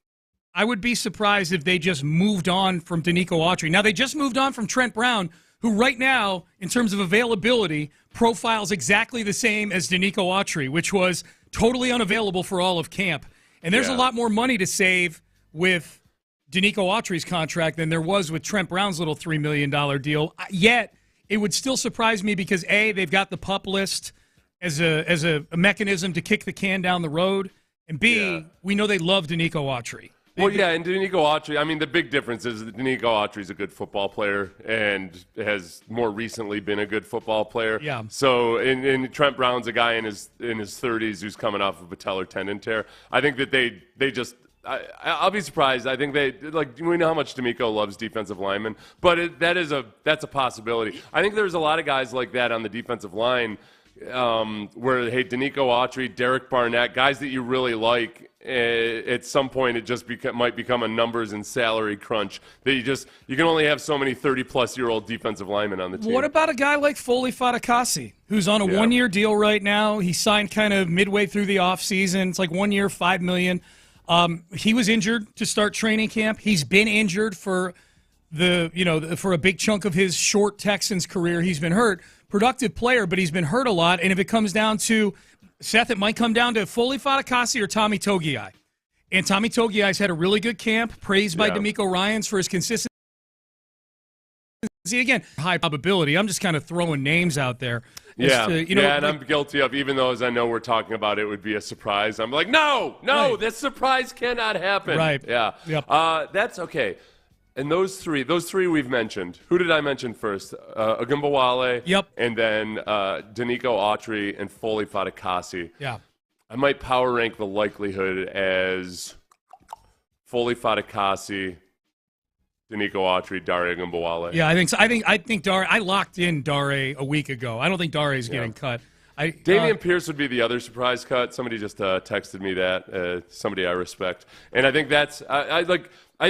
S6: I would be surprised if they just moved on from Danico Autry. Now, they just moved on from Trent Brown, who right now, in terms of availability, profiles exactly the same as Danico Autry, which was totally unavailable for all of camp. And there's a lot more money to save with Danico Autry's contract than there was with Trent Brown's little $3 million deal. Yet, it would still surprise me because, A, they've got the PUP list as a mechanism to kick the can down the road, and B, we know they love Danico Autry.
S7: And Danico Autry, I mean, the big difference is that Danico Autry's a good football player and has more recently been a good football player. Yeah. So, and Trent Brown's a guy in his 30s who's coming off of a patellar tendon tear. I think that they just – I'll be surprised. I think we know how much D'Amico loves defensive linemen, but that's a possibility. I think there's a lot of guys like that on the defensive line where, hey, Danico Autry, Derek Barnett, guys that you really like, at some point it just might become a numbers and salary crunch that you can only have so many 30-plus-year-old defensive linemen on the team.
S6: What about a guy like Foley Fatukasi, who's on a one-year deal right now? He signed kind of midway through the offseason. It's like 1 year, $5 million. He was injured to start training camp. He's been injured for for a big chunk of his short Texans career. He's been hurt. Productive player, but he's been hurt a lot. And if it comes down to, Seth, it might come down to Foley Fatukasi or Tommy Togiai. And Tommy Togiai's had a really good camp, praised by D'Amico Ryans for his consistency. Again, high probability. I'm just kind of throwing names out there.
S7: Yeah, and I'm guilty of, even though as I know we're talking about it would be a surprise, I'm like, no, this surprise cannot happen.
S6: Right.
S7: Yeah.
S6: Yep.
S7: That's okay. And those three we've mentioned. Who did I mention first? Ogunbowale.
S6: Yep.
S7: And then Danico Autry and Foley Fatukasi.
S6: Yeah.
S7: I might power rank the likelihood as Foley Fatukasi, Danico Autry, Dare Ogunbowale.
S6: Yeah, I think so. I think Dare. I locked in Dare a week ago. I don't think Dare is getting cut.
S7: Damian Pierce would be the other surprise cut. Somebody just texted me that. Somebody I respect, and I think that's I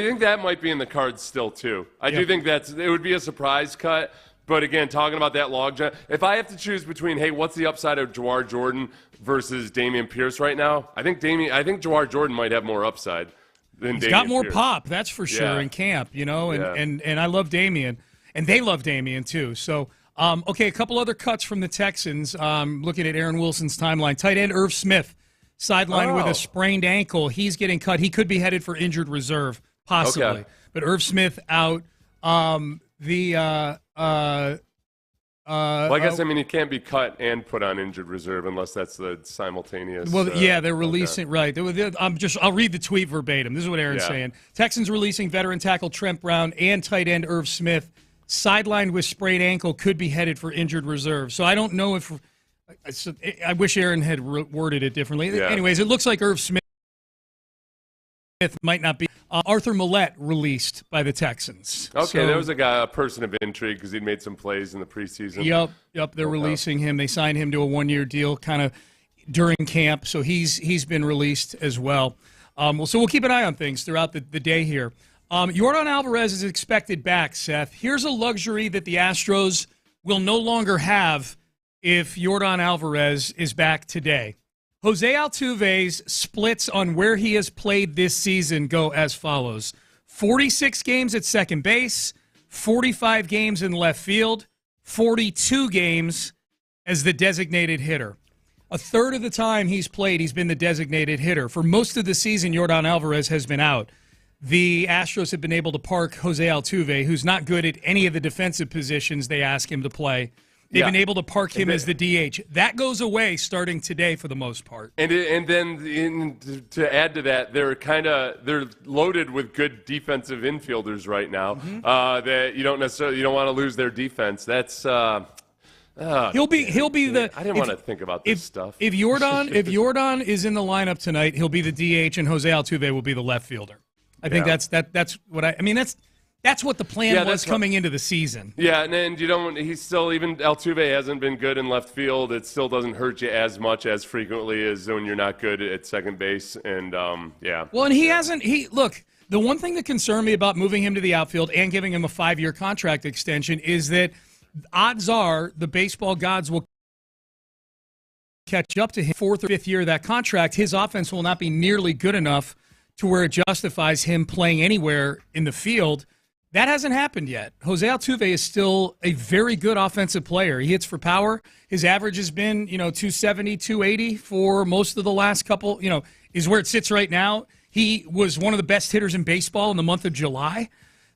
S7: think that might be in the cards still too. I do think it would be a surprise cut. But again, talking about that logjam, if I have to choose between, hey, what's the upside of Jawar Jordan versus Damian Pierce right now? I think Jawar Jordan might have more upside than
S6: He's
S7: Damian
S6: got more
S7: Pierce.
S6: pop, that's for sure, in camp, and I love Damian, and they love Damian too. So, okay, a couple other cuts from the Texans. Looking at Aaron Wilson's timeline, tight end Irv Smith, sidelined with a sprained ankle. He's getting cut. He could be headed for injured reserve, possibly.
S7: Okay.
S6: But Irv Smith out.
S7: Well, I guess he can't be cut and put on injured reserve unless that's the simultaneous.
S6: Well, they're releasing right. I'll read the tweet verbatim. This is what Aaron's saying. Texans releasing veteran tackle Trent Brown and tight end Irv Smith, sidelined with sprained ankle, could be headed for injured reserve. So I don't know if. I wish Aaron had worded it differently.
S7: Yeah.
S6: Anyways, it looks like Irv Smith might not be. Arthur Millette released by the Texans.
S7: Okay, there was a person of intrigue because he'd made some plays in the preseason.
S6: Yep. They're releasing him. They signed him to a one-year deal kind of during camp, so he's been released as well. So we'll keep an eye on things throughout the day here. Yordan Alvarez is expected back, Seth. Here's a luxury that the Astros will no longer have if Yordan Alvarez is back today. Jose Altuve's splits on where he has played this season go as follows. 46 games at second base, 45 games in left field, 42 games as the designated hitter. A third of the time he's played, he's been the designated hitter. For most of the season, Yordan Alvarez has been out. The Astros have been able to park Jose Altuve, who's not good at any of the defensive positions they ask him to play. They've been able to park him as the DH. That goes away starting today for the most part.
S7: And then to add to that, they're loaded with good defensive infielders right now. That you don't want to lose their defense. That's
S6: he'll be the.
S7: I didn't want to think about this stuff.
S6: If Yordan is in the lineup tonight, he'll be the DH, and Jose Altuve will be the left fielder. I think that's what I mean. That's what the plan was coming into the season.
S7: Yeah, and he's still, even Altuve hasn't been good in left field. It still doesn't hurt you as much as frequently as when you're not good at second base. And,
S6: Well, and look, the one thing that concerned me about moving him to the outfield and giving him a 5-year contract extension is that odds are the baseball gods will catch up to him. 4th or 5th year of that contract, his offense will not be nearly good enough to where it justifies him playing anywhere in the field. That hasn't happened yet. Jose Altuve is still a very good offensive player. He hits for power. His average has been, 270, 280 for most of the last couple, is where it sits right now. He was one of the best hitters in baseball in the month of July.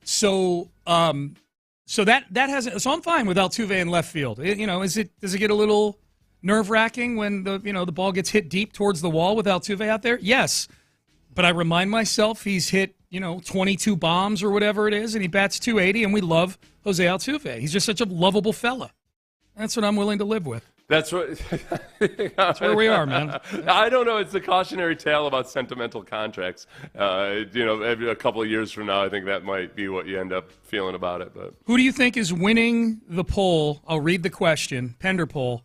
S6: So that hasn't. So I'm fine with Altuve in left field. Does it get a little nerve-wracking when the ball gets hit deep towards the wall with Altuve out there? Yes. But I remind myself he's hit, 22 bombs or whatever it is, and he bats 280, and we love Jose Altuve. He's just such a lovable fella. That's what I'm willing to live with.
S7: That's what.
S6: That's where we are, man.
S7: I don't know. It's a cautionary tale about sentimental contracts. A couple of years from now, I think that might be what you end up feeling about it. But
S6: who do you think is winning the poll? I'll read the question. Pender poll.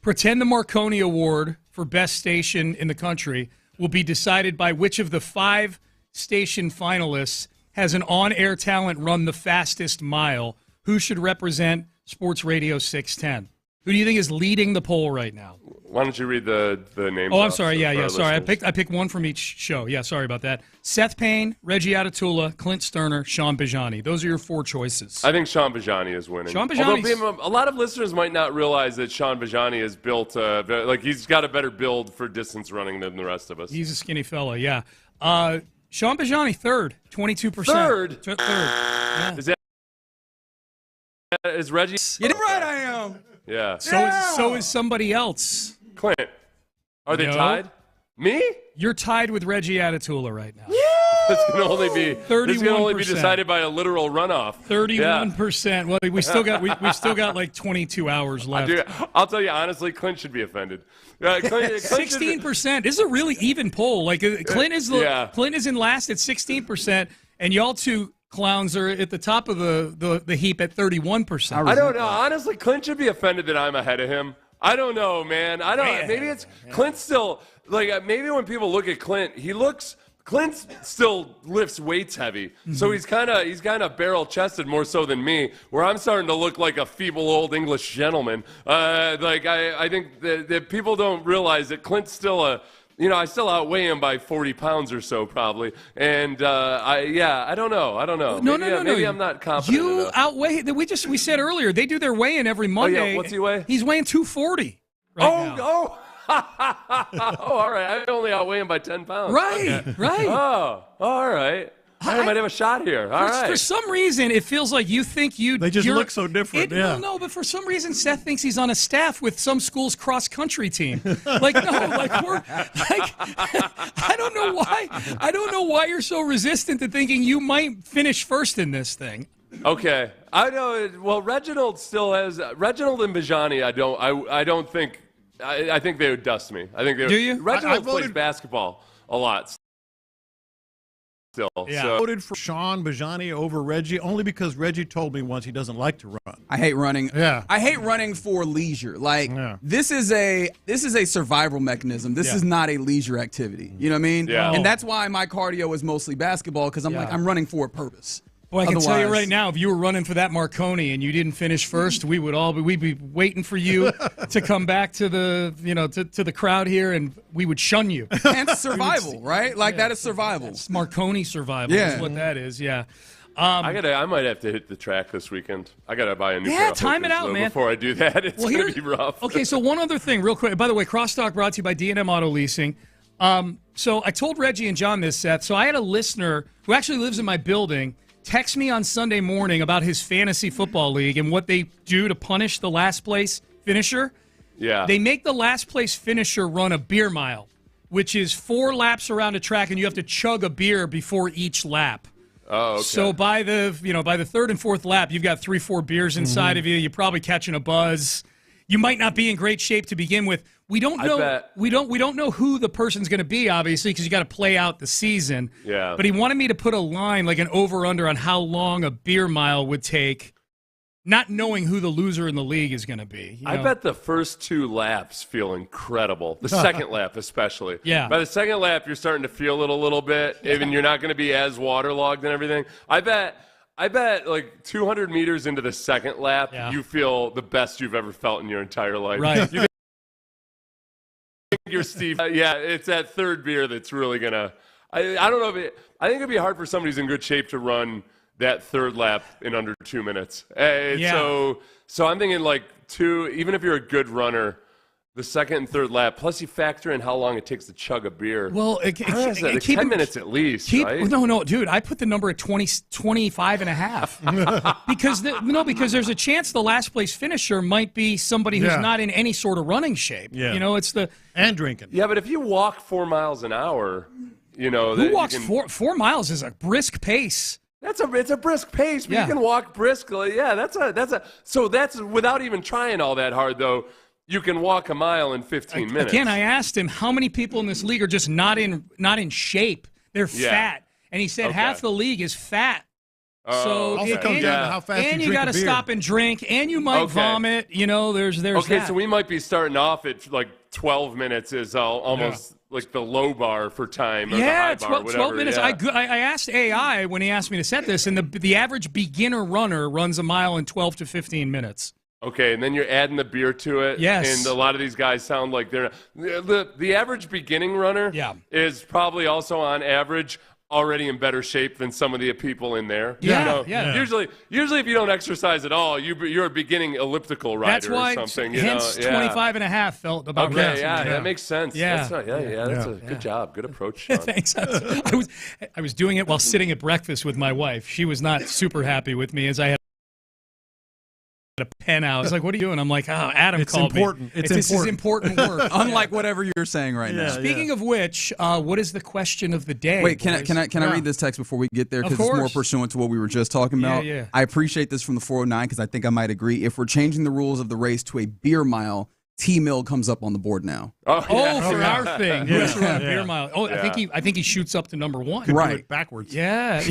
S6: Pretend the Marconi Award for best station in the country will be decided by which of the 5 station finalists has an on-air talent run the fastest mile. Who should represent Sports Radio 610? Who do you think is leading the poll right now?
S7: Why don't you read the names?
S6: Oh, I'm sorry. Yeah. Sorry, I picked one from each show. Yeah, sorry about that. Seth Payne, Reggie Atatula, Clint Stoerner, Sean Bijani. Those are your 4 choices.
S7: I think Sean Bijani is winning. Although a lot of listeners might not realize that Sean Bijani is built he's got a better build for distance running than the rest of us.
S6: He's a skinny fella. Yeah. Sean Bijani, third, 22%.
S7: Third.
S6: Yeah.
S7: Is Reggie?
S8: You're right, I am.
S7: Yeah.
S6: So is somebody else.
S7: Clint. Are they tied? Me?
S6: You're tied with Reggie Atatula right now.
S7: This can only be
S6: 31%.
S7: decided by a literal rurunoff.
S6: 31%. Well, we still got like 22 hours left.
S7: I'll tell you honestly, Clint should be offended. Clint
S6: 16%. This is a really even poll. Like Clint is in last at 16%, and y'all two clowns are at the top of the heap at 31%.
S7: I don't know. Honestly, Clint should be offended that I'm ahead of him. I don't know, man. Maybe it's Clint still maybe when people look at Clint, Clint still lifts weights heavy. Mm-hmm. So he's kind of barrel chested more so than me, where I'm starting to look like a feeble old English gentleman. I think that people don't realize that Clint's still I still outweigh him by 40 pounds or so, probably. And I don't know.
S6: No.
S7: Maybe I'm not confident
S6: You
S7: enough.
S6: outweigh. We said earlier they do their weigh-in every Monday.
S7: Oh, yeah. What's he weigh?
S6: He's weighing 240 right now.
S7: All right. I only outweigh him by 10 pounds.
S6: Right.
S7: Oh, all right. I might have a shot here. All right.
S6: For some reason, it feels like you think
S22: They just look so different.
S6: No, but for some reason, Seth thinks he's on a staff with some school's cross-country team. I don't know why. I don't know why you're so resistant to thinking you might finish first in this thing.
S7: Okay. I know. Well, Reginald still has Reginald and Bijani. I don't think. I think they would dust me. I think they would.
S6: Do you?
S7: Reginald plays basketball a lot. Still,
S22: I voted for Sean Bijani over Reggie only because Reggie told me once he doesn't like to run.
S8: I hate running.
S22: Yeah.
S8: I hate running for leisure. This is a survival mechanism. This is not a leisure activity. You know what I mean?
S7: Yeah.
S8: And that's why my cardio is mostly basketball, because I'm running for a purpose.
S6: Well, I can tell you right now, if you were running for that Marconi and you didn't finish first, we'd be waiting for you to come back to the to the crowd here, and we would shun you.
S8: And it's survival, right? That is survival.
S6: It's Marconi survival is what that is. Yeah.
S7: I might have to hit the track this weekend. I gotta buy a new pair of
S6: time it
S7: hookers,
S6: out,
S7: though,
S6: man.
S7: Before I do that, it's gonna be rough.
S6: Okay, so one other thing, real quick. By the way, Crosstalk brought to you by D&M Auto Leasing. So I told Reggie and John this, Seth. So I had a listener who actually lives in my building text me on Sunday morning about his fantasy football league and what they do to punish the last place finisher.
S7: Yeah.
S6: They make the last place finisher run a beer mile, which is 4 laps around a track, and you have to chug a beer before each lap.
S7: Oh, okay.
S6: So by the 3rd and 4th lap, you've got 3-4 beers inside of you. You're probably catching a buzz. You might not be in great shape to begin with. We don't know. We don't know who the person's going to be, obviously, because you got to play out the season.
S7: Yeah.
S6: But he wanted me to put a line, like an over/under, on how long a beer mile would take, not knowing who the loser in the league is going to be.
S7: I bet the first 2 laps feel incredible. The second lap, especially.
S6: Yeah.
S7: By the second lap, you're starting to feel it a little bit. Even you're not going to be as waterlogged and everything. I bet like 200 meters into the second lap, you feel the best you've ever felt in your entire life.
S6: Right.
S7: You think you're Steve. It's that third beer that's really going to – I don't know. I think it'd be hard for somebody who's in good shape to run that third lap in under 2 minutes. So I'm thinking like 2 – even if you're a good runner – the second and third lap, plus you factor in how long it takes to chug a beer.
S6: Well,
S7: 10 minutes at least, right?
S6: No, dude, I put the number at 25 and a half. because there's a chance the last place finisher might be somebody who's not in any sort of running shape.
S22: Yeah.
S6: And
S22: drinking.
S7: Yeah, but if you walk 4 miles an hour,
S6: who walks 4 miles is a brisk pace.
S7: It's a brisk pace, but you can walk briskly. Yeah, so that's without even trying all that hard though. You can walk a mile in 15 minutes.
S6: Again, I asked him how many people in this league are just not in shape. They're fat, and he said half the league is fat.
S7: So
S22: also comes down to how fast
S6: and
S22: you
S6: got to
S22: drink a beer.
S6: stop and drink, and you might vomit. There's
S7: okay.
S6: that.
S7: So we might be starting off at like 12 minutes is almost like the low bar for time. Or the high bar,
S6: 12 minutes.
S7: Yeah.
S6: I asked AI when he asked me to set this, and the average beginner runner runs a mile in 12 to 15 minutes.
S7: Okay, and then you're adding the beer to it.
S6: Yes.
S7: And a lot of these guys sound like they're the average beginning runner is probably also on average already in better shape than some of the people in there.
S6: Yeah.
S7: Usually if you don't exercise at all, you're a beginning elliptical rider
S6: That's why,
S7: or something.
S6: hence 25 and a half felt about right.
S7: That makes sense.
S6: Yeah.
S7: That's a good job. Good approach, Sean.
S6: Thanks. I was doing it while sitting at breakfast with my wife. She was not super happy with me as I had a pen out. I was like, what are you doing? I'm like, Adam called
S22: important.
S6: me.
S22: It's
S6: This is important work.
S8: Unlike whatever you're saying right now.
S6: Speaking of which, what is the question of the day?
S8: Wait, can I read this text before we get there? Because it's more pursuant to what we were just talking about.
S6: Yeah.
S8: I appreciate this from the 409 because I think I might agree. If we're changing the rules of the race to a beer mile, T-Mill comes up on the board now.
S6: For our thing. Who's around a beer mile? I think he shoots up to number one.
S22: Could do it backwards.
S6: Yeah.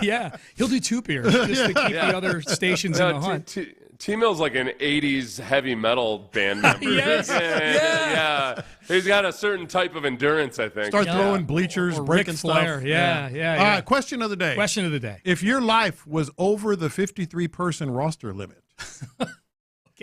S6: Yeah. He'll do 2 beers just to keep the other stations in the hunt.
S7: T-Mill's like an 80s heavy metal band member.
S6: Yes.
S7: Yeah. He's got a certain type of endurance, I think.
S22: Start throwing bleachers,
S6: Or
S22: breaking
S6: Ric Flair.
S22: stuff.
S6: Yeah.
S22: All right, question of the day.
S6: Question of the day.
S22: If your life was over the 53-person roster limit,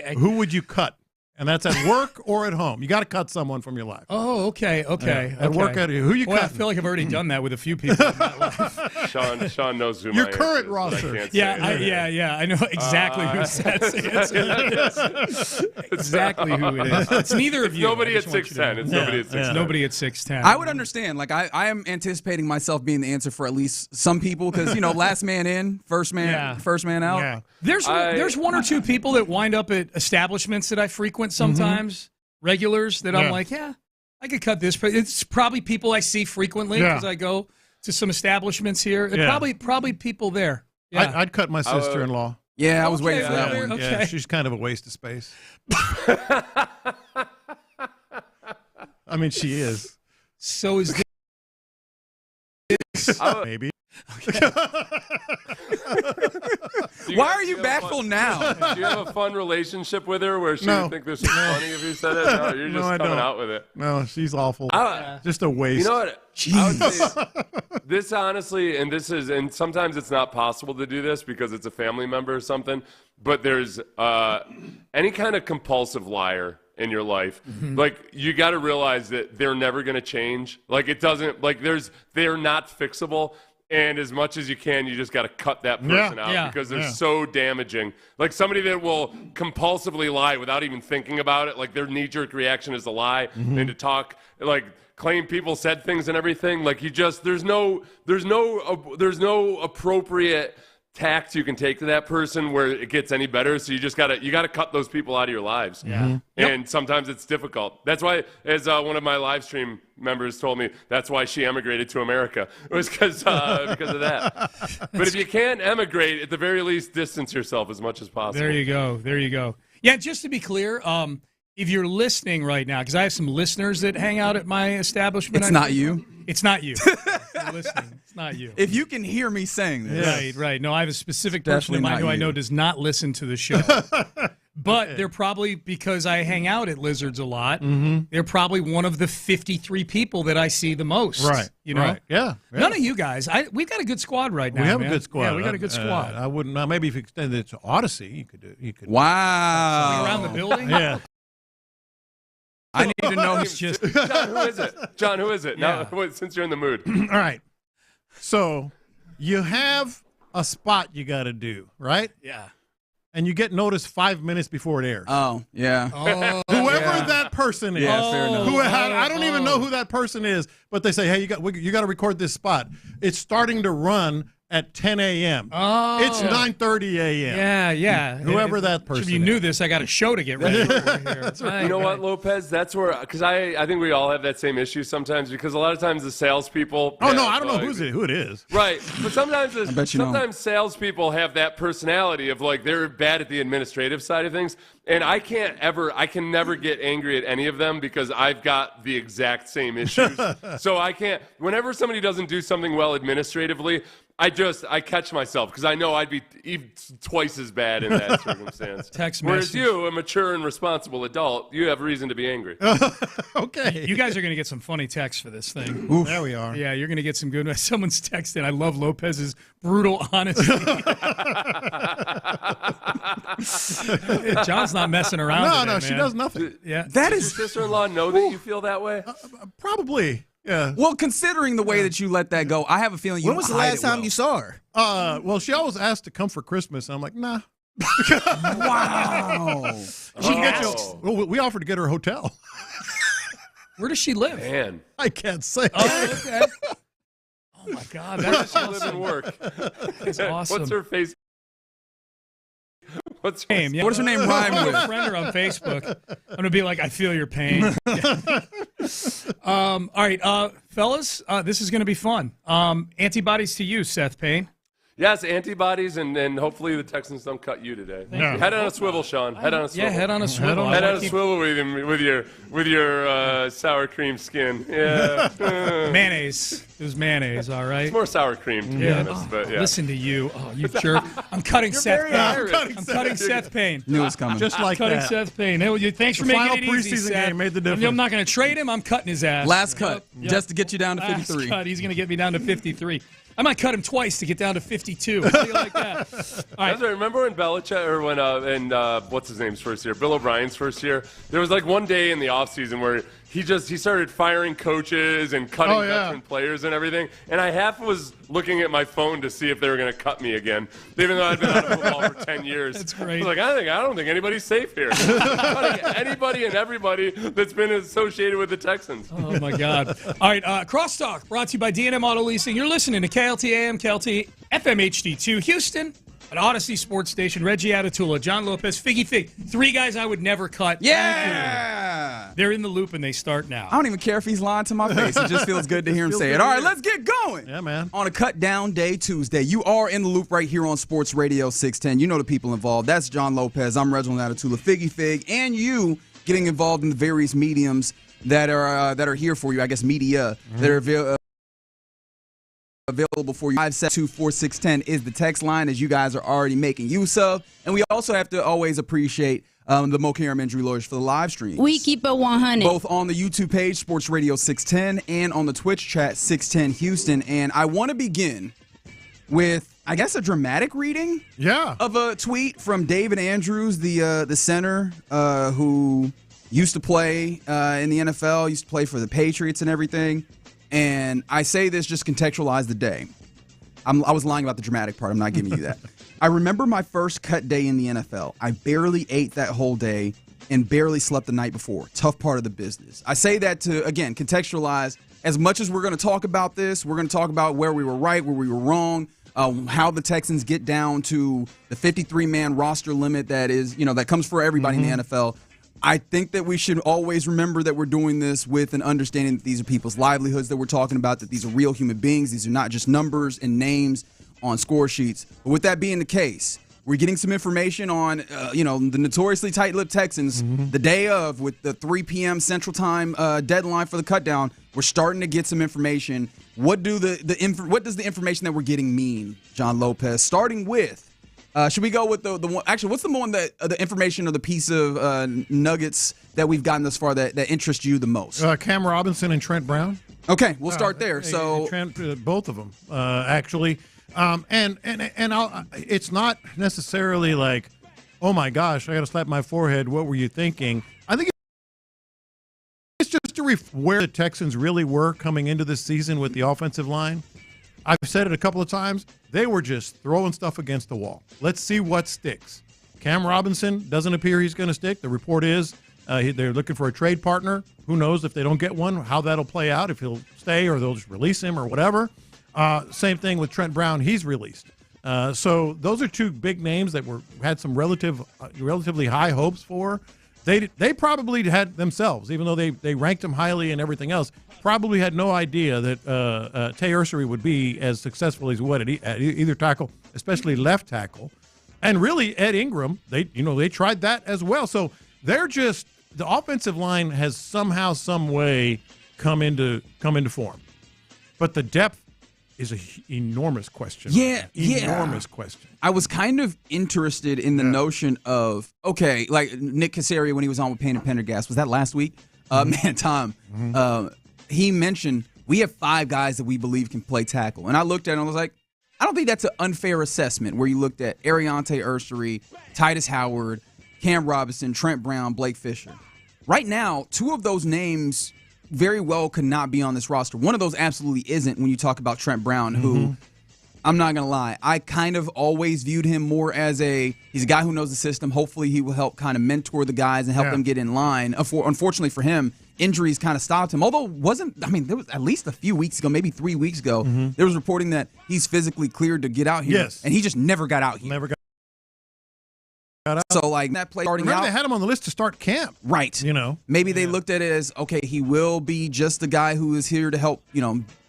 S6: Okay.
S22: who would you cut? And that's at work or at home. You got to cut someone from your life.
S6: Oh, okay.
S22: At work, who you
S6: Well,
S22: cut?
S6: I feel like I've already done that with a few people in my life.
S7: Sean knows who
S22: Your
S7: my
S22: current
S7: answer is,
S22: roster.
S7: but I can't say it.
S6: I know exactly who Seth's answer is. Exactly who it is. It's neither of you.
S7: Nobody
S6: I
S7: at
S6: just want you to
S7: 6'10".
S6: know.
S7: It's nobody at 6'10".
S6: Nobody at 6'10".
S8: I would understand. Like I am anticipating myself being the answer for at least some people because last man in, first man out.
S22: Yeah.
S6: There's one or two people that wind up at establishments that I frequent sometimes, regulars that I'm like, I could cut this. But it's probably people I see frequently because I go to some establishments here. Probably people there. Yeah.
S22: I'd cut my sister-in-law.
S8: Yeah, I was waiting for that one.
S6: Okay.
S22: Yeah, she's kind of a waste of space. I mean, she is.
S6: So is this.
S22: Maybe.
S8: Why are you bashful now?
S7: Do you have a fun relationship with her where she
S22: No.
S7: would think this is funny if you said it? No, you're just
S22: I
S7: coming
S22: don't.
S7: out with it.
S22: No, she's awful. Just a waste.
S7: You know what? I would say this honestly, and sometimes it's not possible to do this because it's a family member or something, but there's any kind of compulsive liar in your life, like you got to realize that they're never going to change. Like it doesn't, like they're not fixable. And as much as you can, you just got to cut that person out because they're so damaging. Like somebody that will compulsively lie without even thinking about it, like their knee-jerk reaction is to lie and to talk, like claim people said things and everything. Like there's no appropriate tact you can take to that person where it gets any better. So you gotta cut those people out of your lives. And sometimes it's difficult. That's why, as one of my live stream members told me, that's why she emigrated to America. It was because of that. But if you can't emigrate, at the very least, distance yourself as much as possible.
S6: There you go. Yeah, just to be clear, if you're listening right now, because I have some listeners that hang out at my establishment.
S8: It's not you.
S6: It's not you. You're listening. It's not you.
S8: If you can hear me saying this.
S6: Right. No, I have a specific person in mind who I know does not listen to the show. But they're probably, because I hang out at Lizards a lot, they're probably one of the 53 people that I see the most.
S22: Right.
S6: You know?
S22: Right. Yeah.
S6: None of you guys. We've got a good squad right now.
S22: We have
S6: man.
S22: a good squad.
S6: Yeah, we got a good squad.
S22: I wouldn't. Maybe if you extended it to Odyssey, you could.
S8: Wow.
S6: Around the building.
S22: Yeah.
S8: I need to know who's
S7: just John, who is it? John, who is it?
S6: Yeah.
S7: Now, since you're in the mood.
S22: All right. So you have a spot you got to do, right?
S6: Yeah.
S22: And you get noticed 5 minutes before it airs.
S8: Oh, yeah.
S22: Whoever that person is.
S8: Yeah, fair enough.
S22: I don't even know who that person is, but they say, hey, you got to record this spot. It's starting to run at 10 a.m.
S6: Oh.
S22: It's 9:30 a.m.
S6: Yeah.
S22: Whoever that person
S6: If you
S22: is.
S6: knew this, I got a show to get ready for here. That's right.
S7: You know what, Lopez? That's where, because I think we all have that same issue sometimes, because a lot of times the salespeople.
S22: Oh, no, I don't know who it is.
S7: Right. But sometimes
S22: sometimes
S7: salespeople have that personality of like they're bad at the administrative side of things. And I can never get angry at any of them because I've got the exact same issues. So I can't, whenever somebody doesn't do something well administratively, I catch myself because I know I'd be even twice as bad in that circumstance. Whereas you, a mature and responsible adult, you have reason to be angry.
S22: Okay.
S6: You guys are going to get some funny texts for this thing.
S22: Oof. There we are.
S6: Yeah, you're going to get some good. Someone's texting. I love Lopez's brutal honesty. John's not messing around.
S22: No,
S6: today,
S22: she
S6: man.
S22: does nothing.
S6: Yeah,
S7: Does your sister-in-law know that you feel that way?
S22: Probably. Yeah.
S8: Well, considering the way that you let that go, I have a feeling you.
S22: When was the
S8: hide
S22: last
S8: it
S22: time
S8: well.
S22: you saw her? Well, she always asked to come for Christmas, and I'm like, nah.
S8: Wow.
S22: We offered to get her a hotel.
S6: Where does she live?
S7: Man,
S22: I can't say.
S6: Oh, okay. Oh my God,
S7: where
S6: that's
S7: does she live
S6: awesome.
S7: and work?
S6: That's awesome.
S7: What's her face? What's her
S6: name? Yeah.
S8: What does her name rhyme with?
S6: Friend her on Facebook. I'm gonna be like, I feel your pain. All right, fellas, this is gonna be fun. Antibodies to you, Seth Payne.
S7: Yes, antibodies, and hopefully the Texans don't cut you today.
S6: Yeah.
S7: Head on a swivel, Sean. Head on a swivel.
S6: Yeah, head on a swivel.
S7: Head on a swivel with your sour cream skin. Yeah.
S6: Mayonnaise. It was mayonnaise, all right?
S7: It's more sour cream, to be honest. But yeah.
S6: Listen to you. Oh, you jerk. I'm cutting Seth
S7: very
S6: Payne.
S7: Irish.
S6: I'm cutting Seth Payne.
S8: Knew it was coming.
S22: Just like
S6: cutting
S22: that.
S6: Seth Payne. Thanks for
S22: The
S6: making
S22: final
S6: it easy,
S22: preseason
S6: Seth.
S22: game made the difference.
S6: I'm not going to trade him. I'm cutting his ass.
S8: Last cut, just to get you down to
S6: Last
S8: 53.
S6: cut. He's going to get me down to 53. I might cut him twice to get down to 52. How do you like that? All right.
S7: Guys, remember when Belichick, or when what's his name's first year, Bill O'Brien's first year? There was like one day in the offseason where he started firing coaches and cutting veteran players and everything. And I half was looking at my phone to see if they were going to cut me again, even though I'd been out of football for 10 years.
S6: That's great.
S7: I was like, I don't think anybody's safe here. Cutting anybody and everybody that's been associated with the Texans.
S6: Oh, my God. All right, Crosstalk brought to you by D&M Auto Leasing. You're listening to KLT AM, KLT FM HD2, Houston, an Odyssey Sports Station. Reggie Atatula, John Lopez, Figgy Fig. 3 guys I would never cut.
S8: Yeah.
S6: They're in the loop, and they start now.
S8: I don't even care if he's lying to my face. It just feels good to hear him say it. All right, let's get going.
S22: Yeah, man.
S8: On a Cut Down Day Tuesday, you are in the loop right here on Sports Radio 610. You know the people involved. That's John Lopez. I'm Reginald Atatula, Figgy Fig, and you getting involved in the various mediums that are here for you. I guess media that are available for you. 572-4610 is the text line, as you guys are already making use of. And we also have to always appreciate the Mo Karam Injury Lawyers for the live streams.
S5: We keep it 100.
S8: Both on the YouTube page, Sports Radio 610, and on the Twitch chat, 610 Houston. And I want to begin with, I guess, a dramatic reading of a tweet from David Andrews, the center who used to play in the NFL, used to play for the Patriots and everything. And I say this just contextualize the day. I was lying about the dramatic part. I'm not giving you that. I remember my first cut day in the NFL. I barely ate that whole day and barely slept the night before. Tough part of the business. I say that to, again, contextualize. As much as we're going to talk about this, we're going to talk about where we were right, where we were wrong, how the Texans get down to the 53-man roster limit that is, that comes for everybody in the NFL. I think that we should always remember that we're doing this with an understanding that these are people's livelihoods that we're talking about, that these are real human beings. These are not just numbers and names on score sheets. But with that being the case, we're getting some information on, the notoriously tight-lipped Texans the day of with the 3 p.m. Central Time deadline for the cutdown. We're starting to get some information. What does the information that we're getting mean, John Lopez? Starting with, should we go with the one? Actually, what's the one that the information or the piece of nuggets that we've gotten thus far that interests you the most?
S22: Cam Robinson and Trent Brown.
S8: Okay, we'll start there. So
S22: Trent, both of them, actually. And it's not necessarily like, oh my gosh, I got to slap my forehead. What were you thinking? I think it's just to where the Texans really were coming into this season with the offensive line. I've said it a couple of times. They were just throwing stuff against the wall. Let's see what sticks. Cam Robinson doesn't appear he's going to stick. The report is they're looking for a trade partner. Who knows if they don't get one, how that'll play out, if he'll stay or they'll just release him or whatever. Same thing with Trent Brown. He's released. So those are two big names that had some relatively high hopes for. They probably had themselves, even though they ranked him highly and everything else, probably had no idea that Tay Ursery would be as successful as what at either tackle, especially left tackle. And really, Ed Ingram, they tried that as well. So they're just the offensive line has somehow, some way come into form, but the depth is an enormous question. Enormous question.
S8: I was kind of interested in the notion of, okay, like Nick Caserio when he was on with Payne and Pendergast. Was that last week? Tom, he mentioned we have 5 guys that we believe can play tackle. And I looked at it and I was like, I don't think that's an unfair assessment where you looked at Ariante Ursery, Titus Howard, Cam Robinson, Trent Brown, Blake Fisher. Right now, 2 of those names very well could not be on this roster. One of those absolutely isn't when you talk about Trent Brown, who, I'm not going to lie, I kind of always viewed him more as he's a guy who knows the system. Hopefully he will help kind of mentor the guys and help them get in line. Unfortunately for him, injuries kind of stopped him. Although there was at least a few weeks ago, maybe 3 weeks ago, there was reporting that he's physically cleared to get out here.
S22: Yes.
S8: And he just never got out here.
S22: Never got out.
S8: So, like, that play starting
S22: Remember,
S8: out.
S22: they had him on the list to start camp.
S8: Right. Maybe they looked at it as, okay, he will be just the guy who is here to help,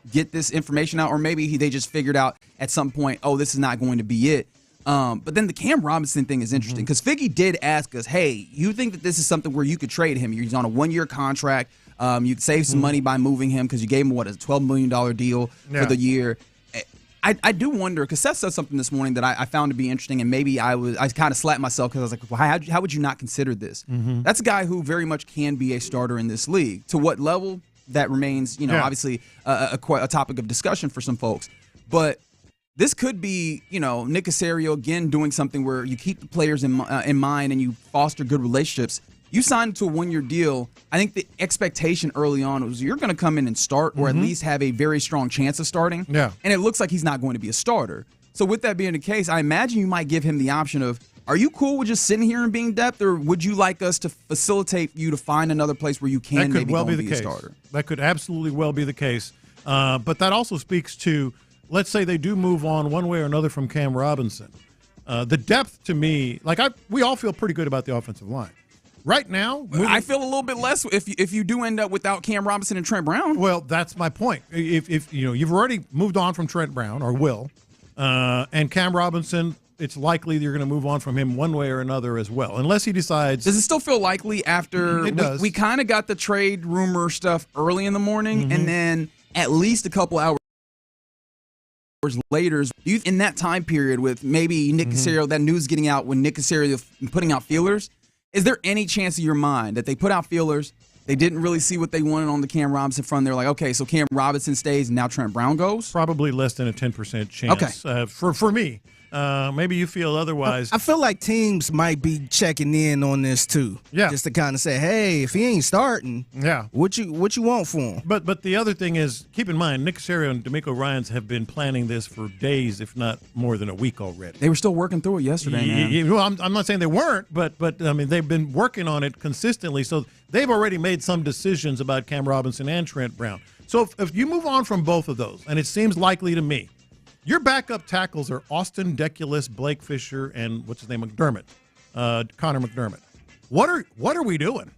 S8: get this information out. Or maybe they just figured out at some point, oh, this is not going to be it. But then the Cam Robinson thing is interesting because Figgy did ask us, hey, you think that this is something where you could trade him? He's on a 1-year contract. You'd save some money by moving him because you gave him, a $12 million deal for the year. I do wonder, because Seth said something this morning that I found to be interesting, and maybe I kind of slapped myself because I was like, well, how would you not consider this? That's a guy who very much can be a starter in this league. To what level? That remains, obviously a topic of discussion for some folks. But this could be, Nick Caserio again doing something where you keep the players in mind and you foster good relationships. You signed to a 1-year deal. I think the expectation early on was you're going to come in and start or at least have a very strong chance of starting. Yeah. And it looks like he's not going to be a starter. So with that being the case, I imagine you might give him the option of, are you cool with just sitting here and being depth, or would you like us to facilitate you to find another place where you can maybe go and be a starter?
S22: That could absolutely well be the case. But that also speaks to, let's say they do move on one way or another from Cam Robinson. The depth to me, we all feel pretty good about the offensive line. Right now,
S8: I feel a little bit less if you do end up without Cam Robinson and Trent Brown.
S22: Well, that's my point. If you've already moved on from Trent Brown, or will, and Cam Robinson, it's likely you're going to move on from him one way or another as well, unless he decides.
S8: Does it still feel likely after
S22: it does.
S8: We kind of got the trade rumor stuff early in the morning, and then at least a couple hours later, in that time period with maybe Nick Caserio, that news getting out when Nick Caserio putting out feelers, is there any chance in your mind that they put out feelers, they didn't really see what they wanted on the Cam Robinson front, they're like, okay, so Cam Robinson stays and now Trent Brown goes?
S22: Probably less than a 10% chance. Okay. For me. Maybe you feel otherwise.
S5: I feel like teams might be checking in on this too.
S22: Yeah.
S5: Just to kind of say, hey, if he ain't starting, what you want for him?
S22: But the other thing is, keep in mind, Nick Caserio and D'Amico Ryans have been planning this for days, if not more than a week already.
S8: They were still working through it yesterday, man.
S22: Well, I'm not saying they weren't, but I mean, they've been working on it consistently. So they've already made some decisions about Cam Robinson and Trent Brown. So if you move on from both of those, and it seems likely to me, your backup tackles are Austin Deculus, Blake Fisher, and what's his name, McDermott, Connor McDermott. What are we doing?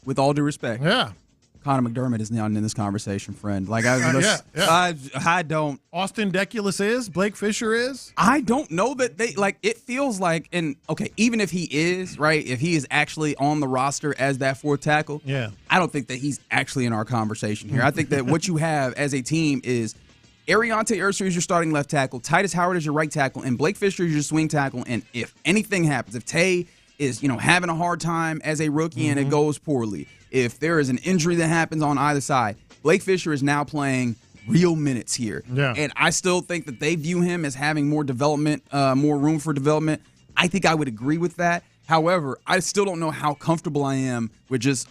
S8: With all due respect, Connor McDermott is not in this conversation, friend. I don't.
S22: Austin Deculus is. Blake Fisher is.
S8: I don't know that they It feels like, and okay, even if he is right, if he is actually on the roster as that fourth tackle, I don't think that he's actually in our conversation here. I think that what you have as a team is Ariante Ursery is your starting left tackle, Titus Howard is your right tackle, and Blake Fisher is your swing tackle. And if anything happens, if Tay is having a hard time as a rookie and it goes poorly, if there is an injury that happens on either side, Blake Fisher is now playing real minutes here. Yeah. And I still think that they view him as having more development, more room for development. I think I would agree with that. However, I still don't know how comfortable I am with just,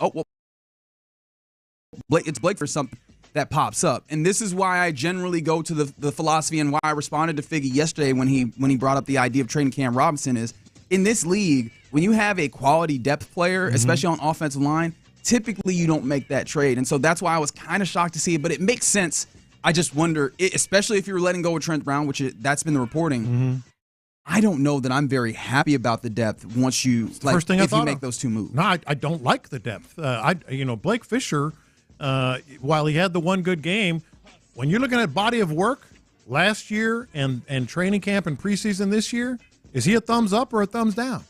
S8: it's Blake for something that pops up. And this is why I generally go to the philosophy, and why I responded to Figgy yesterday when he brought up the idea of trading Cam Robinson is, in this league, when you have a quality depth player, especially on offensive line, typically you don't make that trade. And so that's why I was kind of shocked to see it, but it makes sense. I just wonder, especially if you're letting go of Trent Brown, that's been the reporting. I don't know that I'm very happy about the depth once you
S22: first thing
S8: if you make those two moves.
S22: No, I don't like the depth. Blake Fisher, while he had the one good game, when you're looking at body of work last year and training camp and preseason this year, is he a thumbs up or a thumbs down?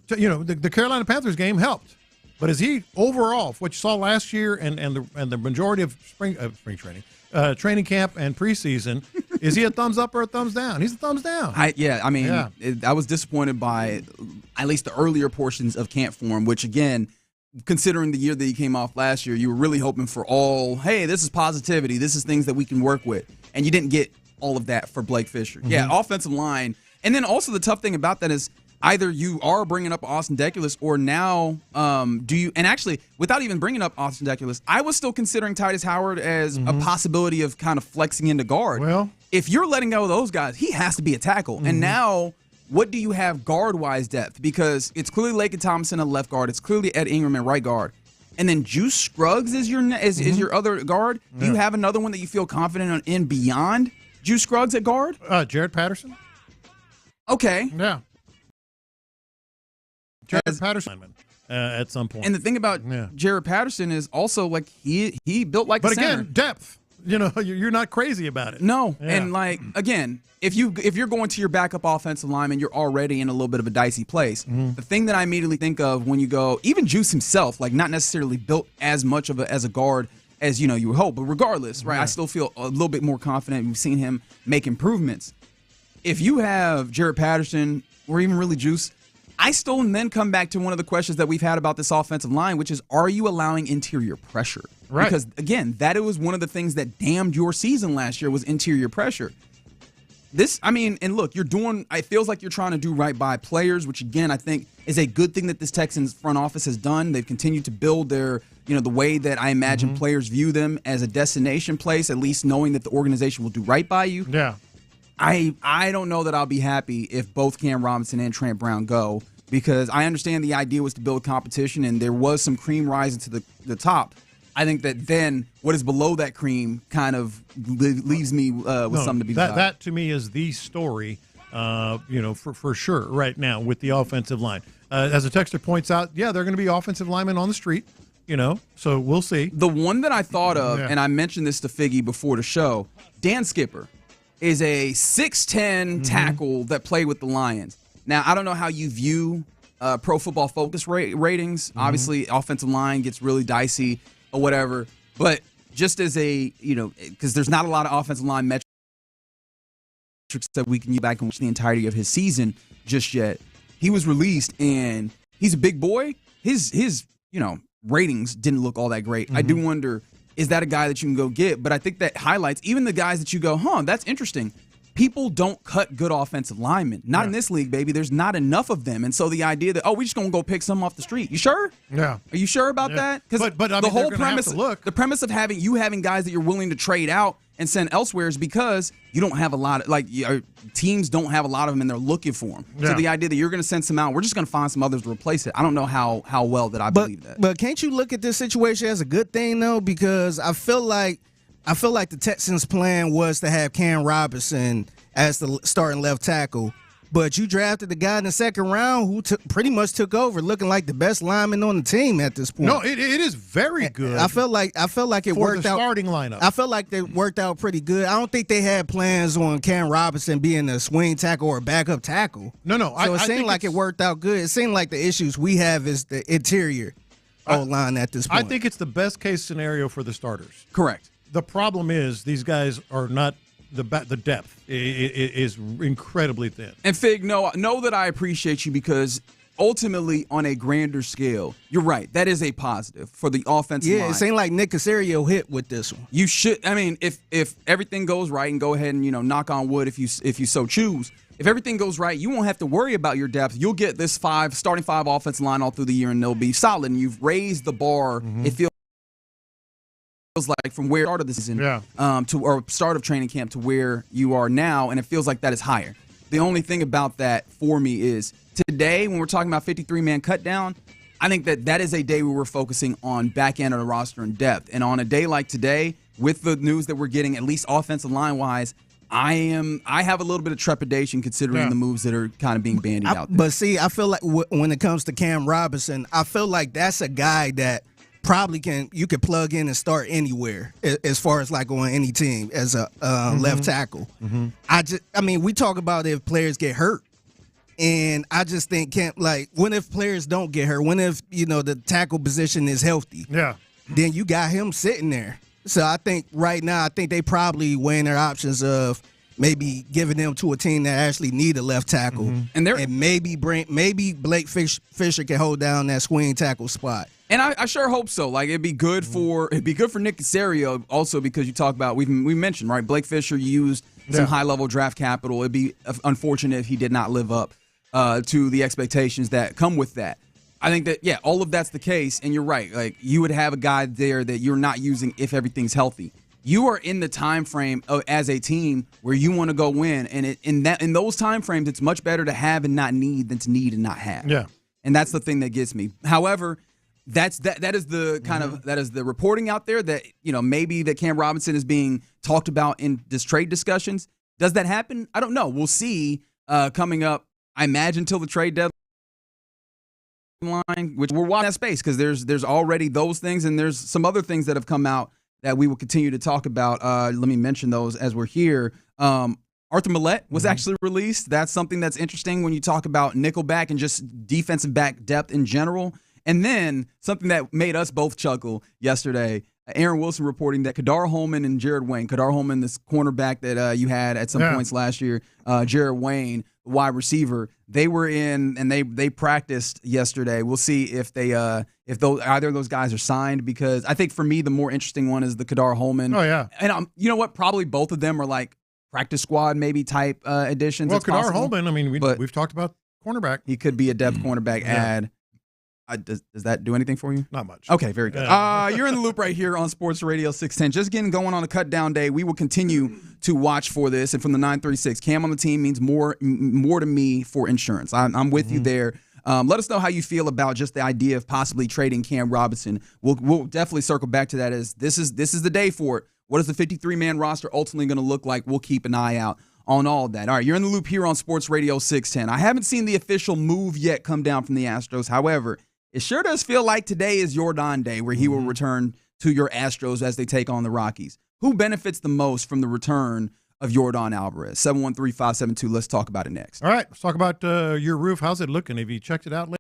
S22: The Carolina Panthers game helped, but is he overall, what you saw last year and the majority of spring training, training camp and preseason, is he a thumbs up or a thumbs down? He's a thumbs down.
S8: I was disappointed by at least the earlier portions of camp form, which again, considering the year that he came off last year, you were really hoping for this is positivity, this is things that we can work with, and you didn't get all of that for Blake Fisher. Yeah, offensive line. And then also the tough thing about that is either you are bringing up Austin Deculus or now do you – and actually, without even bringing up Austin Deculus, I was still considering Titus Howard as a possibility of kind of flexing into guard.
S22: Well,
S8: if you're letting go of those guys, he has to be a tackle. And now what do you have guard-wise depth? Because it's clearly Laken Tomlinson at left guard. It's clearly Ed Ingram at right guard. And then Juice Scruggs is your other guard. Do you have another one that you feel confident in beyond Juice Scruggs at guard?
S22: Jared Patterson.
S8: Okay.
S22: Yeah. Jared Patterson at some point.
S8: And the thing about Jared Patterson is also like he built like a center.
S22: But again, depth. You know, you're not crazy about it.
S8: No. Yeah. And like again, if you're going to your backup offensive lineman, you're already in a little bit of a dicey place. The thing that I immediately think of when you go, even Juice himself, like not necessarily built as much of as a guard as you would hope, but regardless, right? I still feel a little bit more confident. We've seen him make improvements. If you have Jared Patterson or even really Juice, I still then come back to one of the questions that we've had about this offensive line, which is, are you allowing interior pressure?
S22: Right.
S8: Because, again, that was one of the things that damned your season last year was interior pressure. And look, it feels like you're trying to do right by players, which, again, I think is a good thing that this Texans front office has done. They've continued to build their, the way that I imagine players view them as a destination place, at least knowing that the organization will do right by you.
S22: Yeah.
S8: I don't know that I'll be happy if both Cam Robinson and Trent Brown go, because I understand the idea was to build competition and there was some cream rising to the top. I think that then what is below that cream kind of leaves me with something to be desired.
S22: That to me is the story, for sure right now with the offensive line. As a texter points out, they're going to be offensive linemen on the street, so we'll see.
S8: The one that I thought of, and I mentioned this to Figgy before the show, Dan Skipper is a 6'10 tackle that played with the Lions. Now, I don't know how you view Pro Football Focus ratings. Obviously, offensive line gets really dicey or whatever. But just as because there's not a lot of offensive line metrics that we can use back and watch the entirety of his season just yet. He was released, and he's a big boy. His ratings didn't look all that great. I do wonder, is that a guy that you can go get? But I think that highlights even the guys that you go, that's interesting. People don't cut good offensive linemen. Not in this league, baby. There's not enough of them. And so the idea that, we're just going to go pick some off the street. You sure?
S22: Yeah.
S8: Are you sure about that? Because the whole premise of having guys that you're willing to trade out and send elsewhere is because you don't have a lot of, teams don't have a lot of them and they're looking for them. Yeah. So the idea that you're going to send some out, we're just going to find some others to replace it. I don't know how well that I believe that.
S5: But can't you look at this situation as a good thing, though? Because I feel like the Texans' plan was to have Cam Robinson as the starting left tackle, but you drafted the guy in the second round who pretty much took over, looking like the best lineman on the team at this point.
S22: No, it is very good.
S5: I felt like it worked out.
S22: Starting lineup.
S5: I felt like they worked out pretty good. I don't think they had plans on Cam Robinson being a swing tackle or a backup tackle.
S22: No.
S5: So it seemed like it worked out good. It seemed like the issues we have is the interior O-line at this point.
S22: I think it's the best case scenario for the starters.
S8: Correct.
S22: The problem is these guys are not the depth is incredibly thin.
S8: And Fig, know that I appreciate you because ultimately on a grander scale, you're right. That is a positive for the offensive line.
S5: Yeah, it seemed like Nick Caserio hit with this one.
S8: You should. I mean, if everything goes right, and go ahead and knock on wood if you so choose. If everything goes right, you won't have to worry about your depth. You'll get this starting five offensive line all through the year, and they'll be solid. And you've raised the bar. It feels like from where start of the season or start of training camp to where you are now, and it feels like that is higher. The only thing about that for me is today when we're talking about 53-man cut down, I think that is a day where we're focusing on back end of the roster and depth. And on a day like today, with the news that we're getting, at least offensive line wise, I have a little bit of trepidation considering the moves that are kind of being bandied out there.
S5: But see, I feel like when it comes to Cam Robinson, I feel like that's a guy that probably you could plug in and start anywhere as far as like on any team as a left tackle. We talk about if players get hurt, and I just think when if players don't get hurt, when if the tackle position is healthy, then you got him sitting there. So I think right now they probably weighing their options of maybe giving them to a team that actually need a left tackle, and maybe Blake Fisher can hold down that swing tackle spot.
S8: And I sure hope so. Like it'd be good for Nick Caserio also because you talk about we mentioned right. Blake Fisher used some high-level draft capital. It'd be unfortunate if he did not live up to the expectations that come with that. I think that, all of that's the case, and you're right. Like, you would have a guy there that you're not using if everything's healthy. You are in the time frame as a team where you want to go win, and in those time frames, it's much better to have and not need than to need and not have.
S22: Yeah,
S8: and that's the thing that gets me. However, that is the kind of that is the reporting out there that maybe that Cam Robinson is being talked about in this trade discussions. Does that happen? I don't know. We'll see coming up. I imagine till the trade deadline. Which we're watching that space because there's already those things and there's some other things that have come out that we will continue to talk about. Let me mention those as we're here. Arthur Millette was actually released. That's something that's interesting when you talk about nickelback and just defensive back depth in general. And then something that made us both chuckle yesterday, Aaron Wilson reporting that Kadar Holman and Jared Wayne, Kadar Holman, this cornerback that you had at some points last year, Jared Wayne, wide receiver, they were in and they practiced yesterday. We'll see if they either of those guys are signed, because I think for me the more interesting one is the Kadar Holman.
S22: Oh yeah,
S8: and you know what? Probably both of them are like practice squad maybe type additions.
S22: Well, Kadar Holman, I mean, we've talked about cornerback.
S8: He could be a depth cornerback add. Does that do anything for you?
S22: Not much.
S8: Okay, very good. You're in the loop right here on Sports Radio 610. Just getting going on a cut down day. We will continue to watch for this. And from the 936, Cam on the team means more to me for insurance. I'm with you there. Let us know how you feel about just the idea of possibly trading Cam Robinson. We'll definitely circle back to that, as this is the day for it. What is the 53-man roster ultimately going to look like? We'll keep an eye out on all of that. All right, you're in the loop here on Sports Radio 610. I haven't seen the official move yet come down from the Astros. However, it sure does feel like today is Yordan Day, where he will return to your Astros as they take on the Rockies. Who benefits the most from the return of Yordan Alvarez? 713-572. Let's talk about it next.
S22: All right, let's talk about your roof. How's it looking? Have you checked it out lately?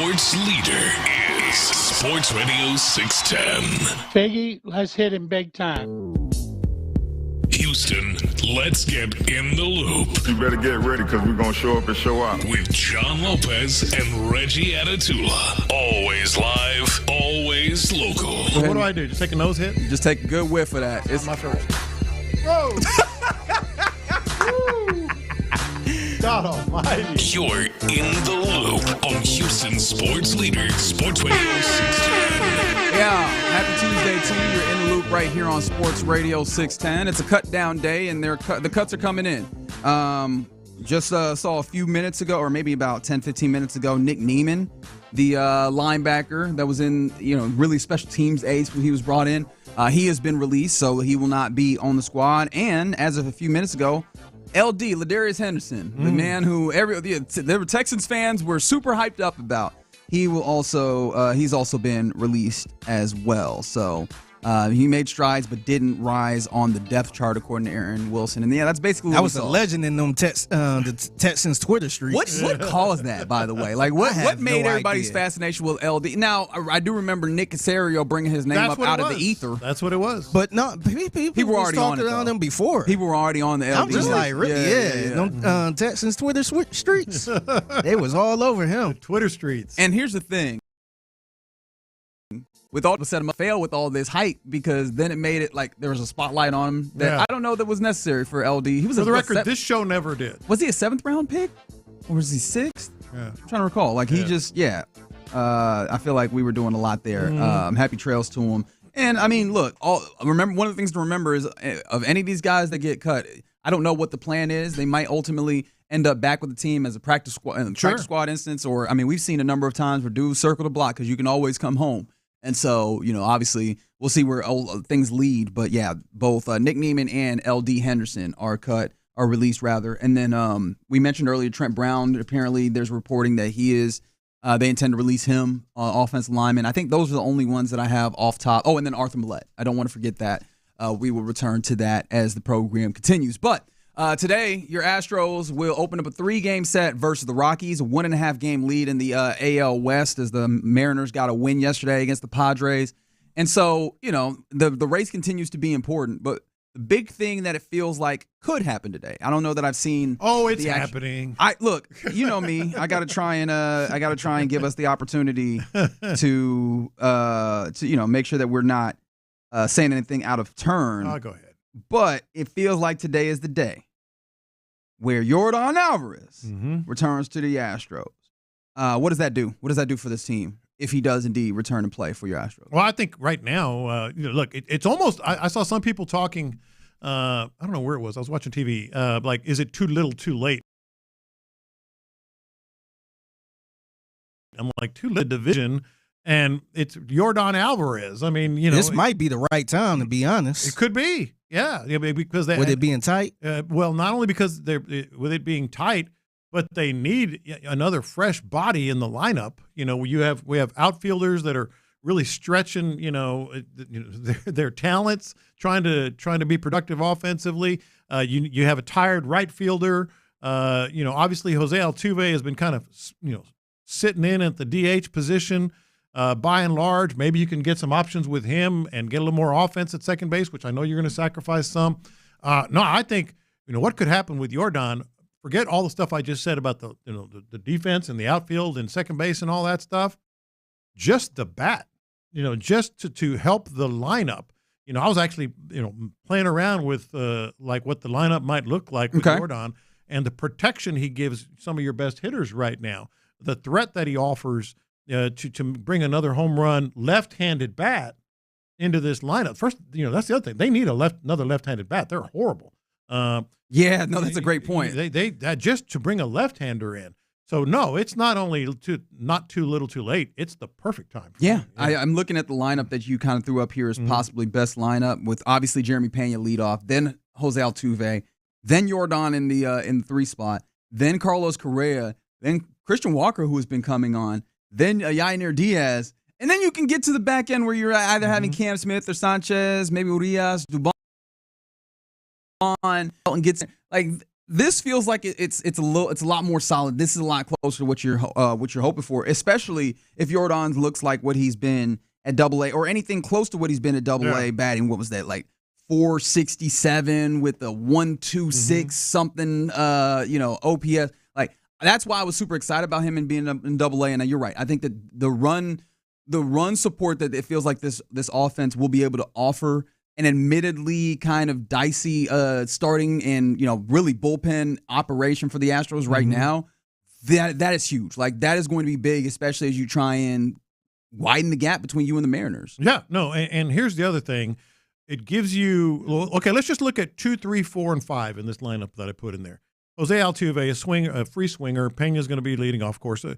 S1: sports leader is Sports Radio 610.
S10: Biggie, let's hit him big time.
S1: Houston, let's get in the loop.
S11: You better get ready because we're going to show up and show out.
S1: With John Lopez and Reggie Atatula. Always live, always local.
S22: So what do I do? Just take a nose hit?
S8: Just take a good whiff of that. It's
S22: my first. Whoa! God almighty.
S1: You're in the loop on Houston Sports Leader, Sports Radio 610.
S8: Yeah, happy Tuesday to you. You're in the loop right here on Sports Radio 610. It's a cut down day, and the cuts are coming in. Just saw a few minutes ago, or maybe about 10, 15 minutes ago, Nick Neiman, the linebacker that was in really special teams ace when he was brought in. He has been released, so he will not be on the squad. And as of a few minutes ago, LD, Ladarius Henderson, the man who the Texans fans were super hyped up about. He will also he's also been released as well. So he made strides but didn't rise on the depth chart according to Aaron Wilson. And yeah, that's basically
S5: I was a legend in them the Texans Twitter streets.
S8: What caused that, by the way? Like what made everybody's fascination with LD? Now I do remember Nick Caserio bringing his name up out of the ether.
S22: That's what it was.
S5: But no, people were already on them before.
S8: People were already on the LD.
S5: I'm just like, them Texans Twitter streets. They was all over him.
S22: Twitter streets.
S8: And here's the thing. With all the set him up, fail with all this hype because then it made it like there was a spotlight on him that I don't know that was necessary for LD. He was
S22: for the record. This show never did.
S8: Was he a 7th round pick or was he 6th?
S22: Yeah.
S8: I'm trying to recall. Like he just I feel like we were doing a lot there. Happy trails to him. And I mean, look, remember one of the things to remember is of any of these guys that get cut, I don't know what the plan is. They might ultimately end up back with the team as a practice squad instance, or I mean, we've seen a number of times where dudes circle the block because you can always come home. And so, obviously, we'll see where things lead. But, yeah, both Nick Neiman and LD Henderson are released, rather. And then we mentioned earlier Trent Brown. Apparently, there's reporting that they intend to release him, offensive lineman. I think those are the only ones that I have off top. Oh, and then Arthur Millette. I don't want to forget that. We will return to that as the program continues. But today, your Astros will open up a 3-game set versus the Rockies, a 1.5-game lead in the AL West as the Mariners got a win yesterday against the Padres. And so, the race continues to be important, but the big thing that it feels like could happen today. I don't know that I've seen.
S22: Oh, it's happening.
S8: Look, you know me. I got to try and give us the opportunity to make sure that we're not saying anything out of turn.
S22: I'll go ahead.
S8: But it feels like today is the day where Yordan Alvarez returns to the Astros. What does that do? What does that do for this team if he does indeed return and play for your Astros?
S22: Well, I think right now, look, it's almost. I saw some people talking. I don't know where it was. I was watching TV. Like, is it too little, too late? I'm like, too little division. And it's Yordan Alvarez. I mean,
S5: this might be the right time, to be honest.
S22: It could be, yeah, because
S5: with it being tight.
S22: Well, not only because with it being tight, but they need another fresh body in the lineup. We have outfielders that are really stretching, their talents, trying to be productive offensively. You have a tired right fielder. Obviously Jose Altuve has been kind of sitting in at the DH position. By and large, maybe you can get some options with him and get a little more offense at second base, which I know you're going to sacrifice some. No, I think what could happen with Yordan. Forget all the stuff I just said about the defense and the outfield and second base and all that stuff. Just the bat, just to help the lineup. I was actually playing around with like what the lineup might look like with Yordan and the protection he gives some of your best hitters right now. The threat that he offers. To bring another home run left-handed bat into this lineup. First, that's the other thing. They need another left-handed bat. They're horrible.
S8: That's a great point.
S22: They just to bring a left-hander in. So no, it's not only not too little, too late. It's the perfect time.
S8: I'm looking at the lineup that you kind of threw up here as possibly best lineup with obviously Jeremy Pena leadoff, then Jose Altuve, then Yordan in the 3 spot, then Carlos Correa, then Christian Walker, who has been coming on. Then Yainer Diaz, and then you can get to the back end where you're either having Cam Smith or Sanchez, maybe Urias, Dubon, and gets like This feels like it's a lot more solid. This is a lot closer to what you're hoping for, especially if Yordan looks like what he's been at AA or anything close to what he's been at AA batting. What was that, like 467 with a 126 something OPS. Like that's why I was super excited about him and being in AA. And you're right. I think that the run support that it feels like this offense will be able to offer an admittedly kind of dicey starting and really bullpen operation for the Astros right now, that is huge. Like that is going to be big, especially as you try and widen the gap between you and the Mariners.
S22: Yeah, no, and here's the other thing. It gives you okay. Let's just look at 2, 3, 4, and 5 in this lineup that I put in there. Jose Altuve, a free swinger. Pena's going to be leading off course, a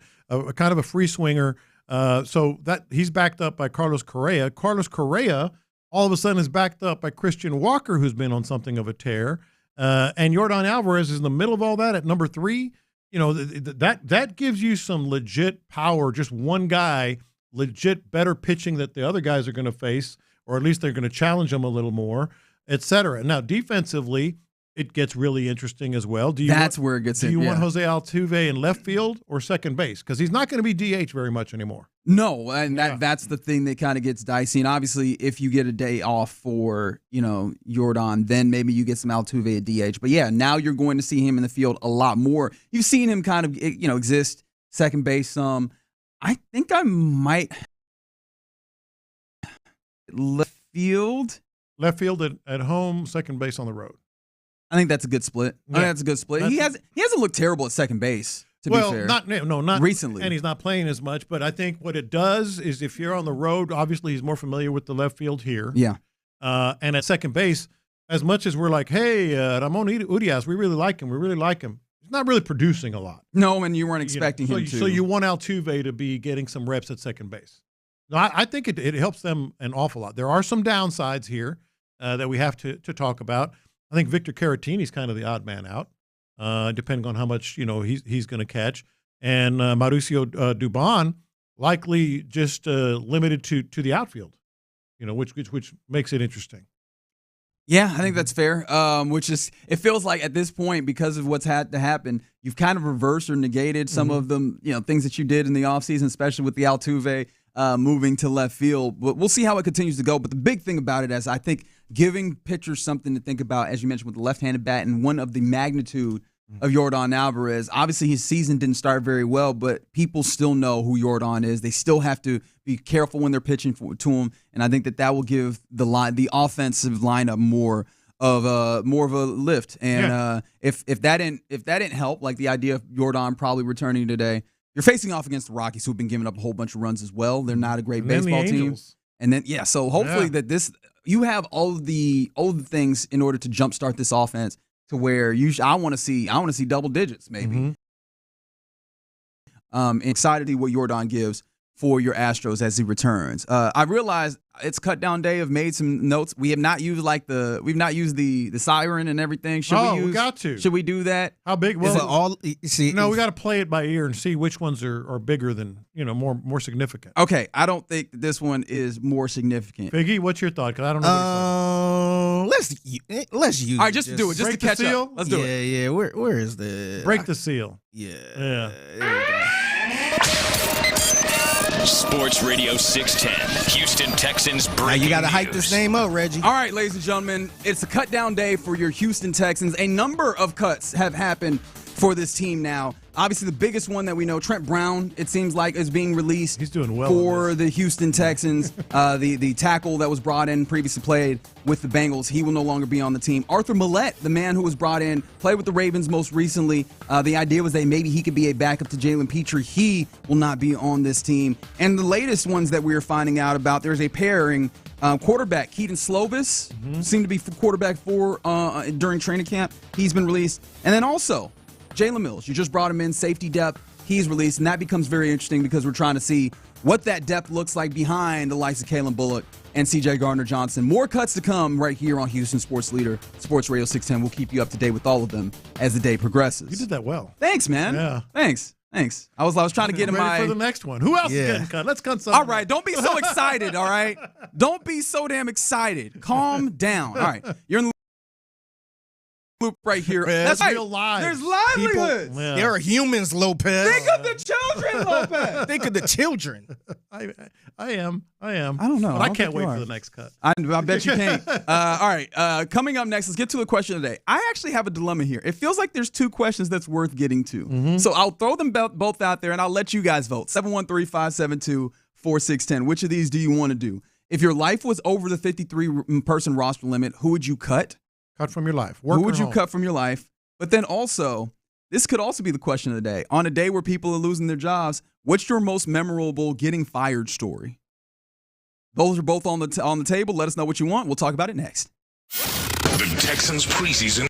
S22: kind of a free swinger. So that he's backed up by Carlos Correa. Carlos Correa all of a sudden is backed up by Christian Walker, who's been on something of a tear. And Yordan Alvarez is in the middle of all that at number 3. That gives you some legit power. Just one guy, legit better pitching that the other guys are going to face, or at least they're going to challenge them a little more, et cetera. Now, defensively, it gets really interesting as well.
S8: Where it gets in.
S22: Do you want Jose Altuve in left field or second base? Because he's not going to be DH very much anymore.
S8: No, and that's the thing that kind of gets dicey. And obviously, if you get a day off for Yordan, then maybe you get some Altuve at DH. But yeah, now you're going to see him in the field a lot more. You've seen him kind of exist second base some. I think I might left field
S22: at home, second base on the road.
S8: I think that's a good split.
S22: Yeah.
S8: I think that's a good split. He hasn't looked terrible at second base, to be fair.
S22: Not
S8: recently.
S22: And he's not playing as much, but I think what it does is if you're on the road, obviously he's more familiar with the left field here.
S8: Yeah.
S22: And at second base, as much as we're like, hey, Ramon Urias, we really like him. He's not really producing a lot.
S8: No, and you weren't expecting him to.
S22: So you want Altuve to be getting some reps at second base. No, I think it helps them an awful lot. There are some downsides here that we have to talk about. I think Victor Caratini's kind of the odd man out, depending on how much he's going to catch, and Mauricio Dubon likely just limited to the outfield, which makes it interesting.
S8: Yeah, I think that's fair. Which is, it feels like at this point, because of what's had to happen, you've kind of reversed or negated some of them, things that you did in the offseason, especially with the Altuve moving to left field. But we'll see how it continues to go. But the big thing about it is, I think, giving pitchers something to think about, as you mentioned, with the left-handed bat and one of the magnitude of Yordan Alvarez. Obviously, his season didn't start very well, but people still know who Yordan is. They still have to be careful when they're pitching to him, and I think that will give the offensive lineup more of a lift. And if that didn't help, like the idea of Yordan probably returning today, you're facing off against the Rockies, who've been giving up a whole bunch of runs as well. They're not a great baseball team. And then so hopefully that you have all the things in order to jumpstart this offense to where I want to see double digits maybe. Excited to see what Yordan gives for your Astros as he returns. I realized it's cut down day. I've made some notes. We have not used the siren and everything.
S22: We got to.
S8: Should we do that?
S22: How big? Well,
S5: we
S22: got to play it by ear and see which ones are bigger than more significant.
S8: Okay, I don't think this one is more significant.
S22: Figgy, what's your thought? Because I don't know.
S5: Let's use.
S8: All right, just to do it, just to catch up. Let's do it.
S5: Yeah. Where is the
S22: break the seal?
S5: Yeah.
S22: There
S5: we go.
S3: Sports Radio 610, Houston Texans breaking
S5: now you got to hype
S3: news.
S5: this name up, Reggie.
S8: All right, ladies and gentlemen, it's a cut down day for your Houston Texans. A number of cuts have happened for this team now. Obviously, the biggest one that we know, Trent Brown, it seems like, is being released.
S22: He's doing well
S8: for the Houston Texans. The tackle that was brought in, previously played with the Bengals, he will no longer be on the team. Arthur Millette, the man who was brought in, played with the Ravens most recently. The idea was that maybe he could be a backup to Jalen Petrie. He will not be on this team. And the latest ones that we are finding out about, there's a pairing. Quarterback Keaton Slovis seemed to be quarterback for during training camp. He's been released. And then also, Jalen Mills, you just brought him in, safety depth. He's released, and that becomes very interesting because we're trying to see what that depth looks like behind the likes of Kalen Bullock and C.J. Gardner-Johnson. More cuts to come right here on Houston Sports Leader, Sports Radio 610. We'll keep you up to date with all of them as the day progresses.
S22: You did that well.
S8: Thanks, man.
S22: Yeah.
S8: Thanks. I was trying to get in
S22: ready for the next one. Who else is getting cut? Let's cut something.
S8: All right, don't be so excited, all right? Don't be so damn excited. Calm down. All right, you're in loop right here.
S22: That's
S8: right.
S22: real lives.
S8: There's livelihoods.
S5: There are humans, Lopez.
S8: Think of the children, Lopez.
S5: Think of the children.
S22: I am.
S8: I don't know.
S22: But
S8: I
S22: I
S8: don't
S22: can't
S8: think
S22: wait
S8: you
S22: for
S8: are.
S22: the next cut.
S8: I bet you can't. All right. Coming up next, let's get to the question of the day. I actually have a dilemma here. It feels like there's two questions that's worth getting to. So I'll throw them both out there, and I'll let you guys vote. 713-572-4610. Which of these do you want to do? If your life was over the 53-person roster limit, who would you cut?
S22: Cut from your life. Work
S8: Who would
S22: or
S8: you
S22: home?
S8: cut from your life? But then also, this could also be the question of the day. On a day where people are losing their jobs, what's your most memorable getting fired story? Those are both on the table. Let us know what you want. We'll talk about it next.
S1: The Texans preseason.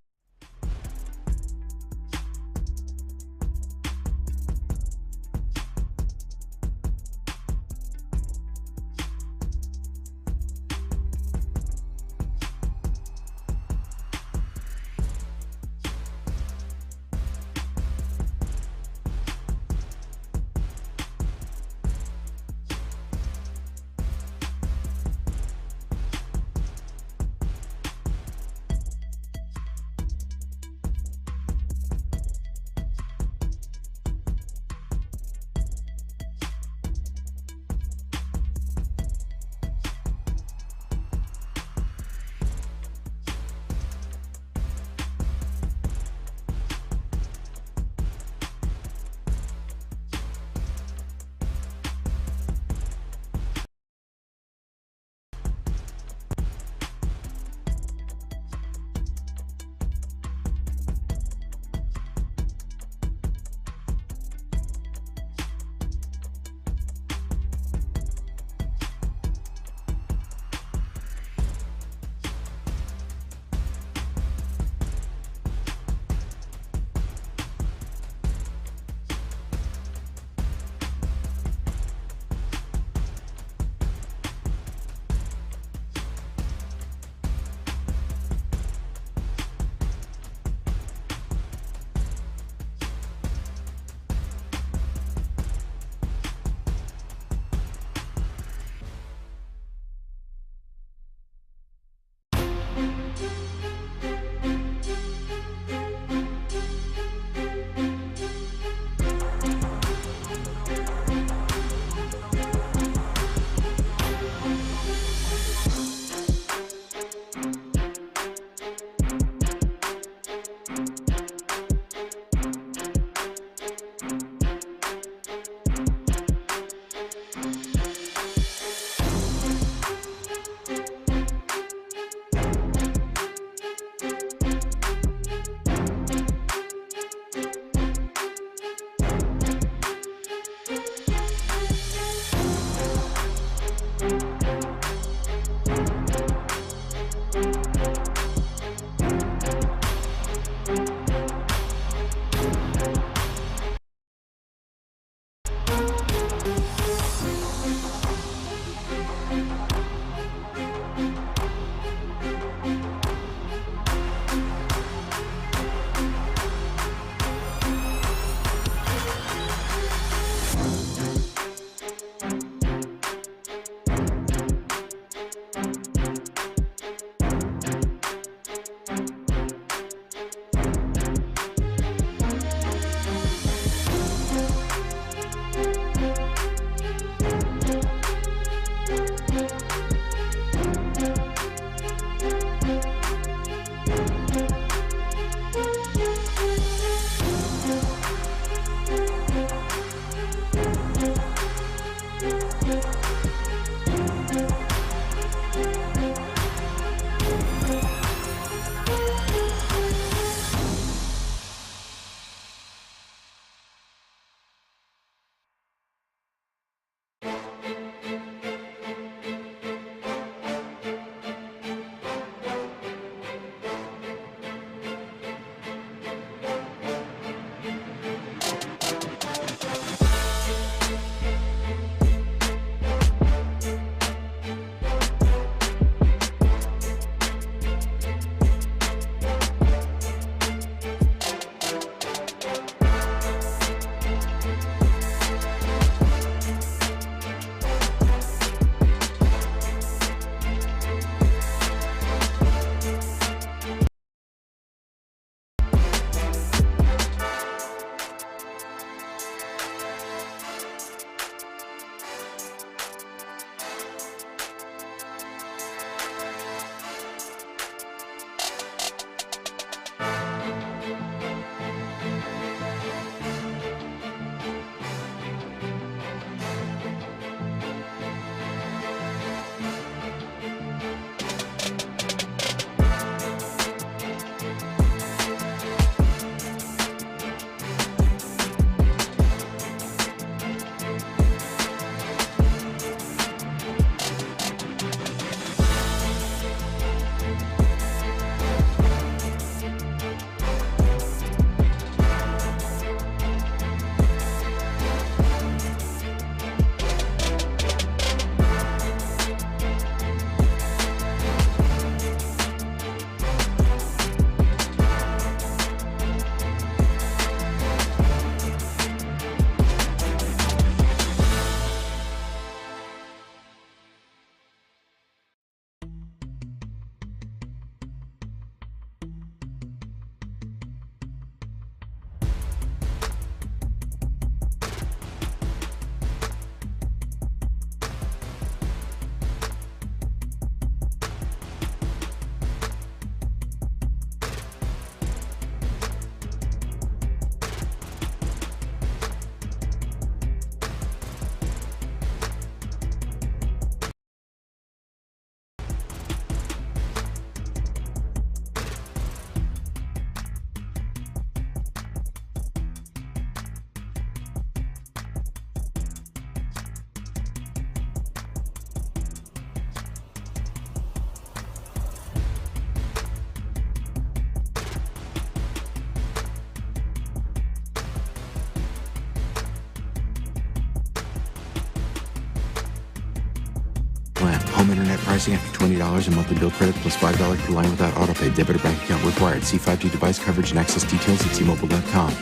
S13: pricing after $20 in monthly bill credit plus $5 per line without autopay. Debit or bank account required. See 5G device coverage and access details at T-Mobile.com.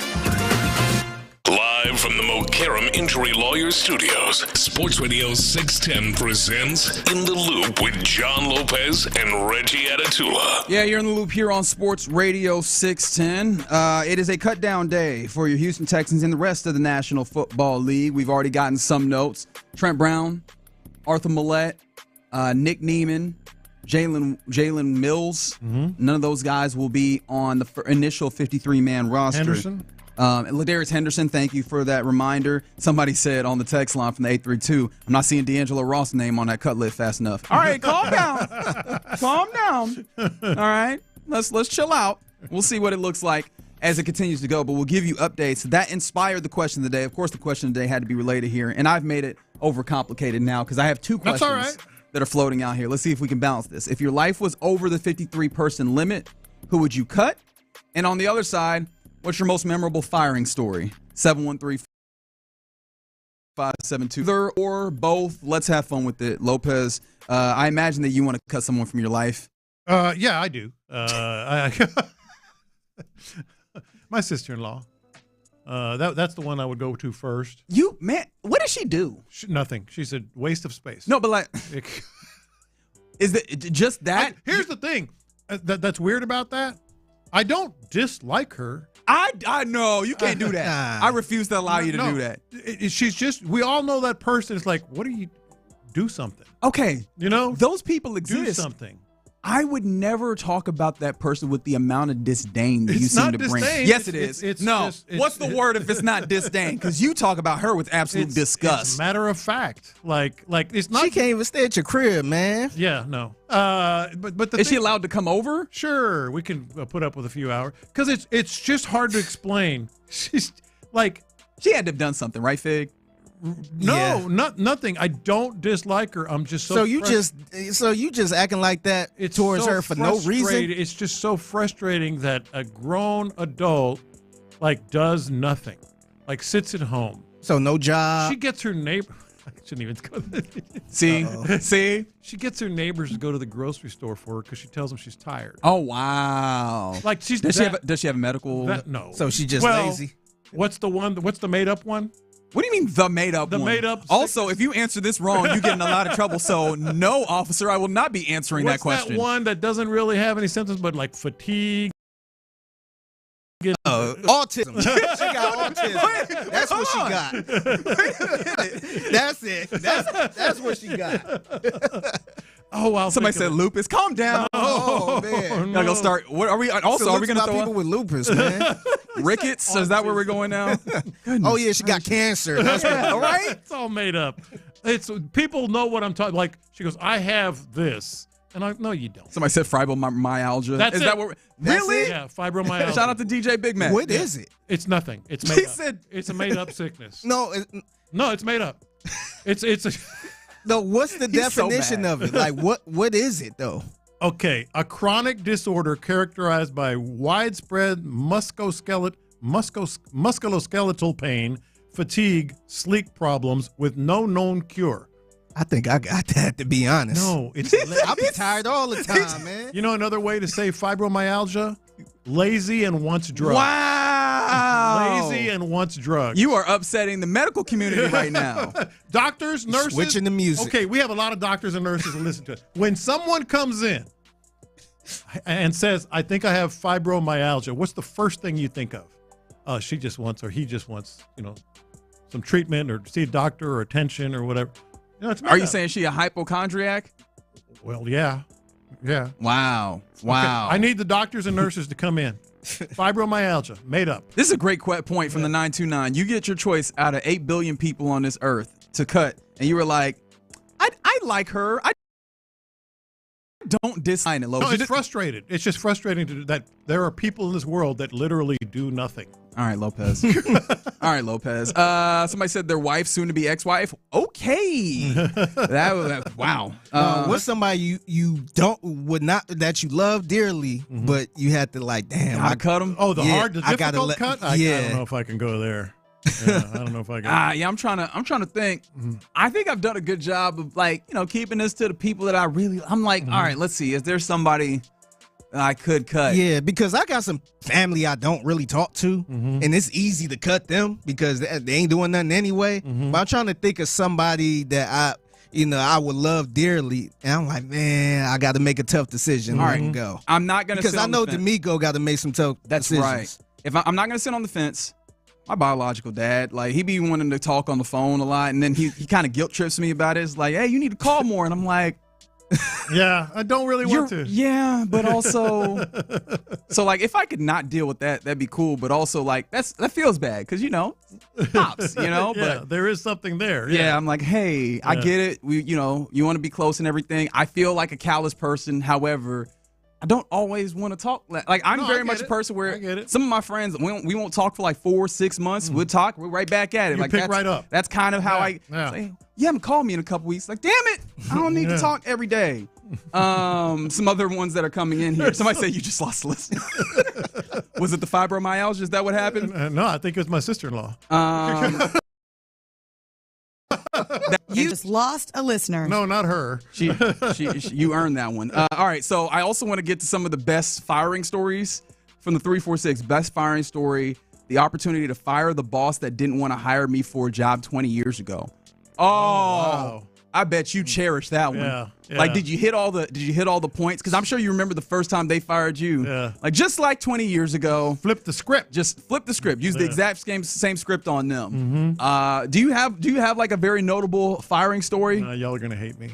S1: Live from the Mokaram Injury Lawyers Studios, Sports Radio 610 presents In the Loop with John Lopez and Reggie Atatula.
S8: Yeah, you're in the loop here on Sports Radio 610. It is a cut-down day for your Houston Texans and the rest of the National Football League. We've already gotten some notes. Trent Brown, Arthur Millette, Nick Neiman, Jalen Mills. None of those guys will be on the initial 53-man roster.
S22: Henderson?
S8: Ladarius Henderson, thank you for that reminder. Somebody said on the text line from the 832, I'm not seeing D'Angelo Ross' name on that cut list fast enough. All right, calm down. Calm down. All right, let's chill out. We'll see what it looks like as it continues to go, but we'll give you updates. That inspired the question of the day. Of course, the question of the day had to be related here, and I've made it overcomplicated now because I have two questions
S22: That's all right.
S8: that are floating out here. Let's see if we can balance this. If your life was over the 53-person limit, who would you cut? And on the other side, what's your most memorable firing story? 713-572. Either or both. Let's have fun with it. Lopez, I imagine that you want to cut someone from your life.
S22: Yeah, I do. My sister-in-law. That's the one I would go to first.
S8: Man, what does she do?
S22: Nothing. She's a waste of space.
S8: No, but like, is it just that?
S22: Here's the thing that's weird about that. I don't dislike her.
S8: I know you can't do that. I refuse to allow you to do that.
S22: She's just. We all know that person. It's like, what do you do something?
S8: Okay, those people exist.
S22: Do something.
S8: I would never talk about that person with the amount of disdain that you seem to bring.
S22: Disdain.
S8: Yes, it is. What's the word if it's not disdain? Because you talk about her with absolute disgust.
S22: It's matter of fact. Like it's not.
S5: She can't even stay at your crib, man.
S22: Yeah, no. But
S8: is she allowed to come over?
S22: Sure, we can put up with a few hours because it's just hard to explain. She's like
S8: she had to have done something, right, Fig?
S22: No, nothing. I don't dislike her. I'm just
S5: so you just acting like that towards her for no reason.
S22: It's just so frustrating that a grown adult does nothing, sits at home.
S5: So no job.
S22: She gets her neighbor. I shouldn't even go there.
S8: See,
S22: she gets her neighbors to go to the grocery store for her because she tells them she's tired.
S8: Oh wow! Does she have a medical?
S22: No.
S5: So she just lazy.
S22: What's the made up one?
S8: What do you mean the made-up one?
S22: Made-up.
S8: Also, if you answer this wrong, you get in a lot of trouble. So, no, officer, I will not be answering that question.
S22: What's that one that doesn't really have any symptoms but fatigue?
S5: Autism. She got autism. That's what she got. That's it. That's what she got.
S22: Oh wow!
S8: Somebody said lupus. Calm down.
S5: Oh man!
S8: Gotta go start. What are we? Also, are we gonna throw
S5: people with lupus, man?
S8: Rickets? Is that where we're going now?
S5: Oh yeah, she got cancer. That's all right.
S22: It's all made up. It's people know what I'm talking. Like she goes, I have this, and I no, you don't.
S8: Somebody said fibromyalgia.
S22: That's
S8: is
S22: it.
S8: That what? Really?
S22: Yeah, fibromyalgia.
S8: Shout out to DJ Big Mac.
S5: What is it?
S22: It's nothing. It's made up. It's a made up sickness.
S5: No,
S22: it's made up. It's a.
S5: No, what's the definition of it? Like, what is it, though?
S22: Okay, a chronic disorder characterized by widespread musculoskeletal pain, fatigue, sleep problems with no known cure.
S5: I think I got that, to be honest.
S22: No, it's
S5: I'll be tired all the time, man.
S22: You know another way to say fibromyalgia? Lazy and wants drugs.
S8: Wow.
S22: Lazy and wants drugs.
S8: You are upsetting the medical community right now.
S22: Doctors, nurses.
S5: Switching the music.
S22: Okay, we have a lot of doctors and nurses who listen to us. When someone comes in and says, I think I have fibromyalgia, what's the first thing you think of? She just wants, or he just wants, some treatment or see a doctor or attention or whatever.
S8: Are you saying she a hypochondriac?
S22: Well, yeah. Yeah.
S8: Wow.
S22: Okay. I need the doctors and nurses to come in. Fibromyalgia, made up.
S8: This is a great point from the 929. You get your choice out of 8 billion people on this earth to cut, and you were like, I like her. I don't dislike it, Lopez.
S22: No, it's frustrated. It's just frustrating that there are people in this world that literally do nothing.
S8: All right, Lopez. Somebody said their wife, soon to be ex-wife. Okay. Wow.
S5: What's somebody that you love dearly, but you had to damn,
S22: I cut them. Oh, the difficult cut. I don't know if I can go there. Yeah, I don't know if I can.
S8: I'm trying to think. I think I've done a good job of keeping this to the people that I'm like, all right, let's see. Is there somebody I could cut?
S5: Yeah, because I got some family I don't really talk to, and it's easy to cut them because they ain't doing nothing anyway. But I'm trying to think of somebody that I would love dearly, and I'm like, man, I got to make a tough decision. All right, go.
S8: I'm not gonna
S5: because I know D'Amico got to make some tough decisions.
S8: Right. If I'm not gonna sit on the fence. My biological dad, he be wanting to talk on the phone a lot, and then he kind of guilt trips me about it. It's like, hey, you need to call more, and I'm like,
S22: yeah, I don't really want to.
S8: Yeah, but also, so if I could not deal with that, that'd be cool. But also, that feels bad because pops,
S22: yeah,
S8: But
S22: there is something there.
S8: Yeah, I'm like, hey, I get it. You want to be close and everything. I feel like a callous person, however. I don't always want to talk. I'm very much a person where some of my friends, we won't talk for 4 or 6 months. We'll talk. We're right back at it.
S22: You pick
S8: that's,
S22: right up.
S8: That's kind of how I say, you haven't called me in a couple weeks. Damn it. I don't need to talk every day. Some other ones that are coming in here. Somebody said you just lost a listener. Was it the fibromyalgia? Is that what happened?
S22: No, I think it was my sister-in-law.
S14: You just lost a listener.
S22: No, not her.
S8: You earned that one. All right, so I also want to get to some of the best firing stories from the 346. Best firing story, the opportunity to fire the boss that didn't want to hire me for a job 20 years ago. Oh, wow. I bet you cherish that one.
S22: Yeah.
S8: Did you hit all the points? Because I'm sure you remember the first time they fired you.
S22: Yeah.
S8: Just 20 years ago.
S22: Flip the script.
S8: Just flip the script. Use the exact same script on them. Do you have a very notable firing story?
S22: Y'all are gonna hate me.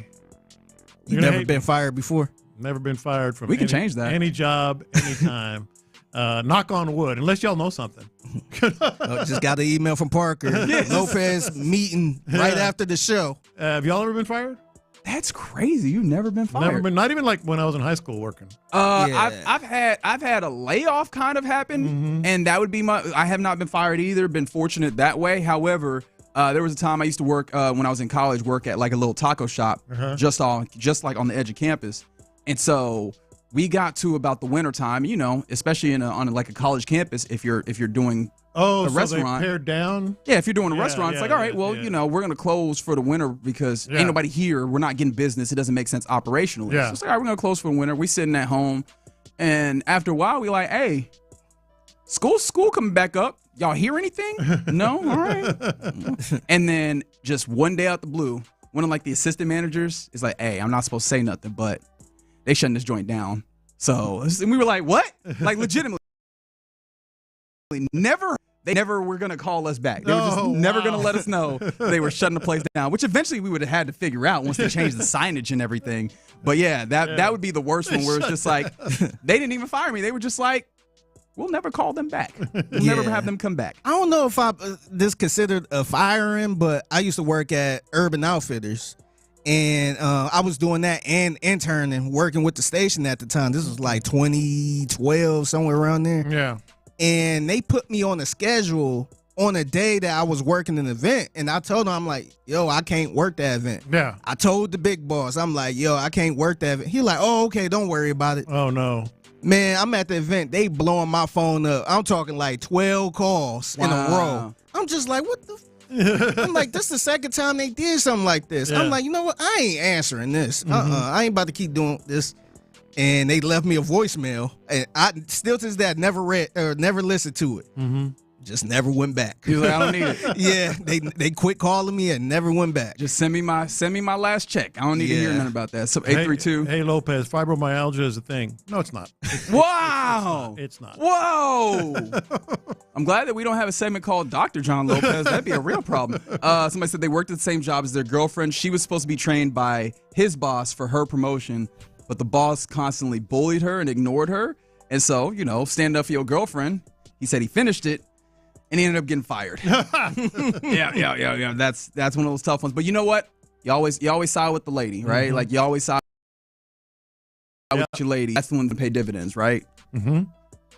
S5: You've never been fired before?
S22: Never been fired from.
S8: We can change that.
S22: Any job, anytime. Knock on wood, unless y'all know something.
S5: Just got an email from Parker. Yes. Lopez meeting right after the show.
S22: Have y'all ever been fired?
S8: That's crazy. You've never been fired.
S22: Never been. Not even when I was in high school working.
S8: I've had a layoff kind of happen, and that would be I have not been fired either. Been fortunate that way. However, there was a time I used to work when I was in college. Work at a little taco shop, just on the edge of campus, and so. We got to about the winter time, especially on a college campus. If you're doing a restaurant,
S22: they pared down.
S8: Yeah, if you're doing a restaurant, it's all right. Well, we're gonna close for the winter because ain't nobody here. We're not getting business. It doesn't make sense operationally.
S22: Yeah.
S8: So it's all right. We're gonna close for the winter. We sitting at home, and after a while, we like, hey, school coming back up. Y'all hear anything? No, all right. And then just one day out the blue, one of the assistant managers is like, hey, I'm not supposed to say nothing, but. They shutting this joint down. So and we were like, what? Legitimately. They never were going to call us back. They were just never going to let us know they were shutting the place down, which eventually we would have had to figure out once they changed the signage and everything. But that would be the worst one where it's just they didn't even fire me. They were just like, we'll never call them back. We'll never have them come back.
S5: I don't know if this considered a firing, but I used to work at Urban Outfitters. And I was doing that and interning, working with the station at the time. This was 2012, somewhere around there.
S22: Yeah.
S5: And they put me on a schedule on a day that I was working an event. And I told them, I'm like, yo, I can't work that event.
S22: Yeah.
S5: I told the big boss, I'm like, yo, I can't work that event. He like, oh, okay, don't worry about it.
S22: Oh, no.
S5: Man, I'm at the event. They blowing my phone up. I'm talking 12 calls in a row. I'm just like, what the I'm like, this is the second time they did something like this.
S22: Yeah.
S5: I'm like, you know what? I ain't answering this. I ain't about to keep doing this. And they left me a voicemail. And I still to this day, I never read or never listened to it. Just never went back.
S8: He was like, I don't need it.
S5: Yeah, they quit calling me and never went back.
S8: Just send me my last check. I don't need to hear nothing about that. So 832.
S22: Hey, Lopez, fibromyalgia is a thing. No, it's not.
S8: Wow.
S22: It's not.
S8: Whoa. I'm glad that we don't have a segment called Dr. John Lopez. That'd be a real problem. Somebody said they worked at the same job as their girlfriend. She was supposed to be trained by his boss for her promotion, but the boss constantly bullied her and ignored her. And so, stand up for your girlfriend. He said he finished it. And he ended up getting fired. Yeah. That's one of those tough ones. But you know what? You always side with the lady, right? You always side with your lady. That's the one to pay dividends, right?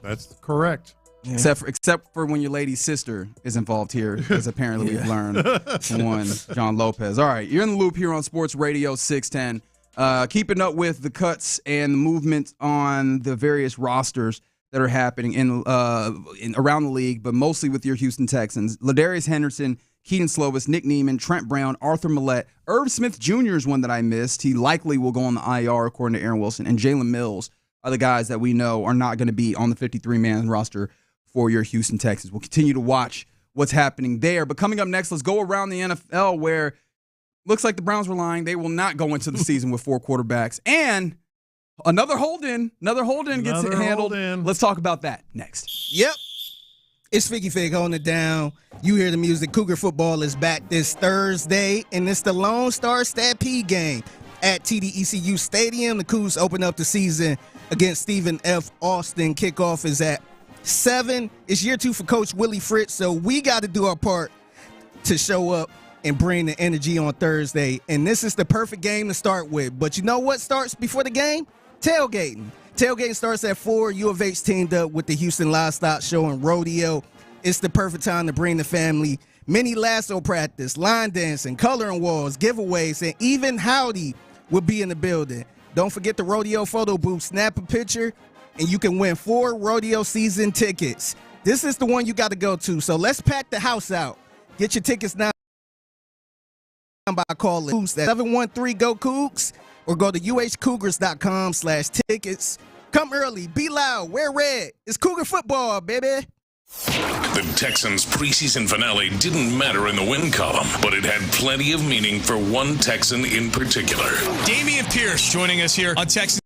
S22: That's correct.
S8: Yeah. Except for when your lady's sister is involved here, as apparently we've learned from one John Lopez. All right, you're in the loop here on Sports Radio 610. Keeping up with the cuts and the movement on the various rosters. that are happening in around the league, but mostly with your Houston Texans. Ladarius Henderson, Keaton Slovis, Nick Neiman, Trent Brown, Arthur Millette. Irv Smith Jr. is one that I missed. He likely will go on the IR, according to Aaron Wilson. And Jalen Mills are the guys that we know are not going to be on the 53-man roster for your Houston Texans. We'll continue to watch what's happening there. But coming up next, let's go around the NFL, where looks like the Browns were lying. They will not go into the season with 4 quarterbacks. And another hold-in gets handled. Let's talk about that next.
S5: Yep. It's Figgy Fig holding it down. You hear the music. Cougar football is back this Thursday, and it's the Lone Star Stampede game at TDECU Stadium. The Cougars open up the season against Stephen F. Austin. Kickoff is at 7. It's year 2 for Coach Willie Fritz, so we got to do our part to show up and bring the energy on Thursday. And this is the perfect game to start with. But you know what starts before the game? Tailgating. Tailgating starts at 4. U of H teamed up with the Houston Livestock Show and Rodeo. It's the perfect time to bring the family. Mini lasso practice, line dancing, coloring walls, giveaways, and even Howdy will be in the building. Don't forget the rodeo photo booth. Snap a picture, and you can win 4 rodeo season tickets. This is the one you got to go to. So let's pack the house out. Get your tickets now by calling 713-GO-COUGS or go to uhcougars.com/tickets. Come early, be loud, wear red. It's Cougar football, baby.
S1: The Texans' preseason finale didn't matter in the win column, but it had plenty of meaning for one Texan in particular.
S6: Damian Pierce joining us here on Texans.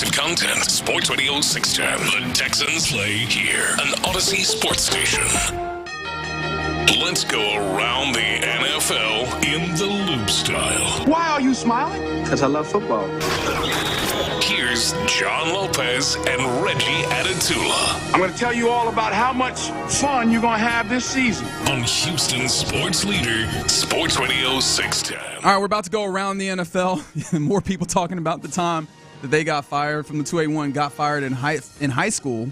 S1: exclusive content. Sports Radio 610. The Texans play here. An Odyssey sports station. Let's go around the NFL in the loop style.
S15: Why are you smiling? Because I love football.
S1: Here's John Lopez and Reggie Adatula.
S15: I'm going to tell you all about how much fun you're going to have this season.
S1: On Houston's sports leader, Sports Radio 610.
S8: All right, we're about to go around the NFL. More people talking about the time that they got fired from the 281, got fired in high school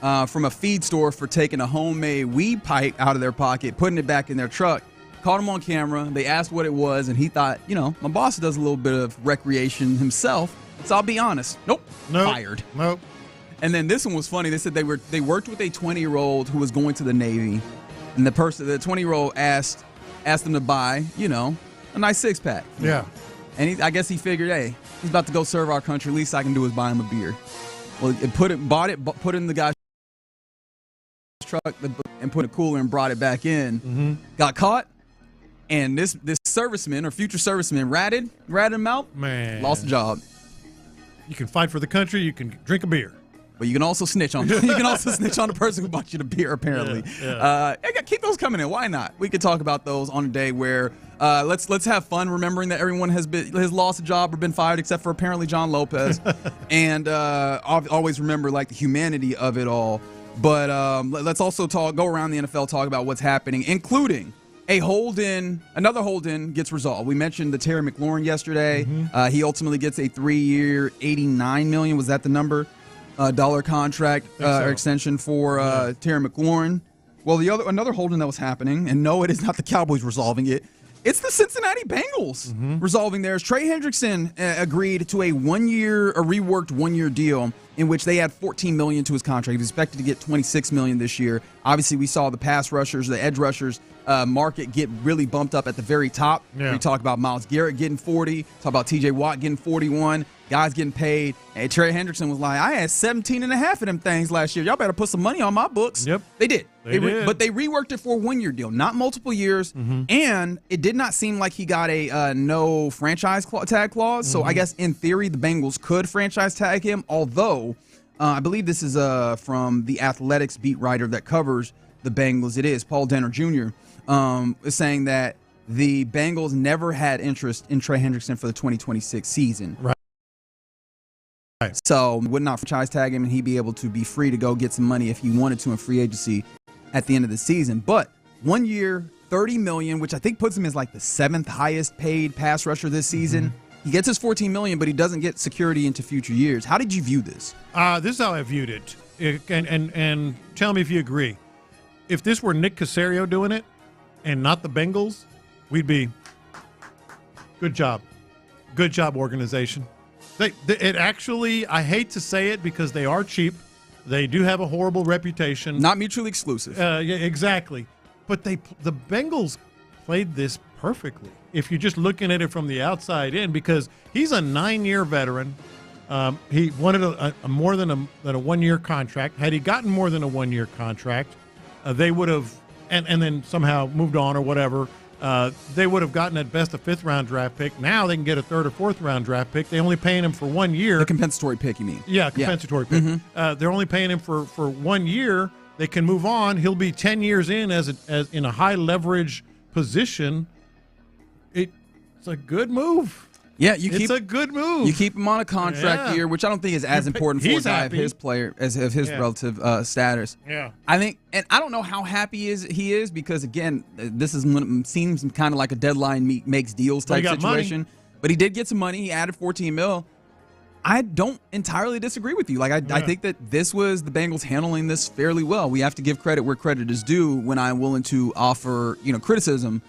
S8: from a feed store for taking a homemade weed pipe out of their pocket, putting it back in their truck. Caught him on camera. They asked what it was, and he thought, my boss does a little bit of recreation himself. So I'll be honest. Nope. Fired.
S22: Nope.
S8: And then this one was funny. They said they worked with a 20-year-old who was going to the Navy, and the 20-year-old asked them to buy, a nice six-pack.
S22: Yeah.
S8: And I guess he figured, hey, he's about to go serve our country. Least I can do is buy him a beer. Well, put it in the guy's truck and put a cooler and brought it back in.
S22: Mm-hmm.
S8: Got caught, and this serviceman or future serviceman ratted him out.
S22: Man,
S8: lost the job.
S22: You can fight for the country. You can drink a beer.
S8: But you can also snitch on the person who bought you the beer. Apparently, keep those coming in. Why not? We could talk about those on a day where let's have fun, remembering that everyone has lost a job or been fired except for apparently John Lopez, and always remember the humanity of it all. But let's also go around the NFL, talk about what's happening, including another hold-in gets resolved. We mentioned the Terry McLaurin yesterday.
S22: Mm-hmm.
S8: He ultimately gets a 3-year, $89 million. Was that the number? Dollar contract or extension for Terry McLaurin. Well, another hold-in that was happening, and no, it is not the Cowboys resolving it. It's the Cincinnati Bengals resolving theirs. Trey Hendrickson agreed to a reworked one-year deal in which they add $14 million to his contract. He's expected to get $26 million this year. Obviously, we saw the pass rushers, the edge rushers market get really bumped up at the very top.
S22: Yeah.
S8: We talk about Myles Garrett getting 40, talk about T.J. Watt getting 41, guys getting paid. And Trey Hendrickson was like, I had 17 and a half of them things last year. Y'all better put some money on my books.
S22: Yep.
S8: They did.
S22: But
S8: they reworked it for a one-year deal, not multiple years.
S22: Mm-hmm.
S8: And it did not seem like he got a no franchise tag clause. So I guess in theory, the Bengals could franchise tag him, although I believe this is from the Athletics beat writer that covers the Bengals. It is Paul Denner Jr. Is saying that the Bengals never had interest in Trey Hendrickson for the 2026 season.
S22: Right.
S8: So would not franchise tag him, and he'd be able to be free to go get some money if he wanted to in free agency at the end of the season. But 1 year, $30 million, which I think puts him as the 7th highest paid pass rusher this season. He gets his $14 million, but he doesn't get security into future years. How did you view this?
S22: This is how I viewed it. And tell me if you agree. If this were Nick Caserio doing it and not the Bengals, we'd be good job. Good job, organization. It actually, I hate to say it because they are cheap. They do have a horrible reputation.
S8: Not mutually exclusive.
S22: Yeah, exactly. But the Bengals played this perfectly. If you're just looking at it from the outside in, because he's a 9-year veteran. He wanted a more than a 1-year contract. Had he gotten more than a 1-year contract, they would have, and then somehow moved on or whatever. They would have gotten at best a 5th-round draft pick. Now they can get a 3rd or 4th-round draft pick. They're only paying him for 1 year.
S8: The compensatory pick, you mean?
S22: Yeah, compensatory pick. They're only paying him for 1 year. They can move on. He'll be 10 years in as in a high leverage position. It's a good move.
S8: Yeah,
S22: it's a good move.
S8: You keep him on a contract year, which I don't think is as important for a guy of his player as of his relative status.
S22: Yeah,
S8: I think, and I don't know how happy he is because again, this seems kind of like a deadline makes deals type situation.
S22: Money.
S8: But he did get some money. He added $14 million. I don't entirely disagree with you. I think that this was the Bengals handling this fairly well. We have to give credit where credit is due when I'm willing to offer criticism.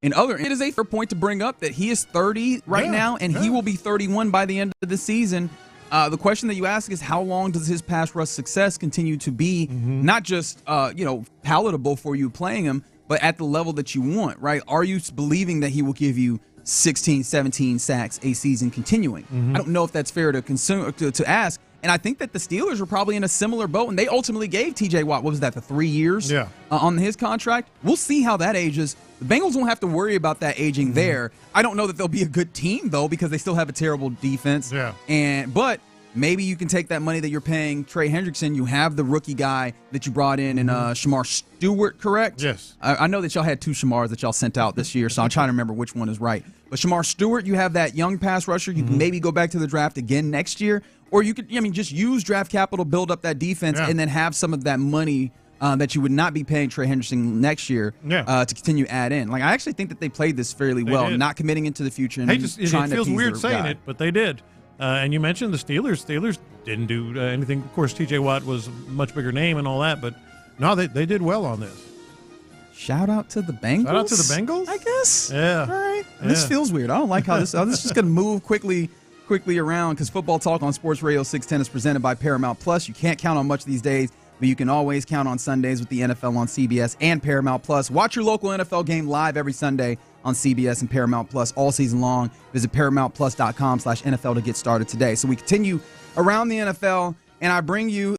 S8: It is a fair point to bring up that he is 30 right now, and he will be 31 by the end of the season. The question that you ask is how long does his pass rush success continue to be not just palatable for you playing him, but at the level that you want, right? Are you believing that he will give you 16, 17 sacks a season continuing? I don't know if that's fair to ask. And I think that the Steelers were probably in a similar boat, and they ultimately gave T.J. Watt, what was that, the 3 years on his contract? We'll see how that ages. The Bengals won't have to worry about that aging there. I don't know that they'll be a good team, though, because they still have a terrible defense.
S22: Yeah.
S8: But maybe you can take that money that you're paying Trey Hendrickson. You have the rookie guy that you brought in, and Shamar Stewart, correct?
S22: Yes.
S8: I know that y'all had 2 Shamars that y'all sent out this year, so I'm trying to remember which one is right. But Shamar Stewart, you have that young pass rusher. You can maybe go back to the draft again next year. Or you could, just use draft capital, build up that defense, and then have some of that money that you would not be paying Trey Hendrickson next year to continue to add in. Like, I actually think that they played this fairly well, not committing into the future. And
S22: it feels weird saying it, but they did. And you mentioned the Steelers. Steelers didn't do anything. Of course, T.J. Watt was a much bigger name and all that, but no, they did well on this.
S8: Shout out to the Bengals.
S22: Shout out to the Bengals,
S8: I guess.
S22: Yeah.
S8: All right.
S22: Yeah.
S8: This feels weird. I don't like how this is just going to move quickly around, because Football Talk on Sports Radio 610 is presented by Paramount Plus. You can't count on much these days, but you can always count on Sundays with the NFL on CBS and Paramount Plus. Watch your local NFL game live every Sunday on CBS and Paramount Plus all season long. Visit ParamountPlus.com/NFL to get started today. So we continue around the NFL, and I bring you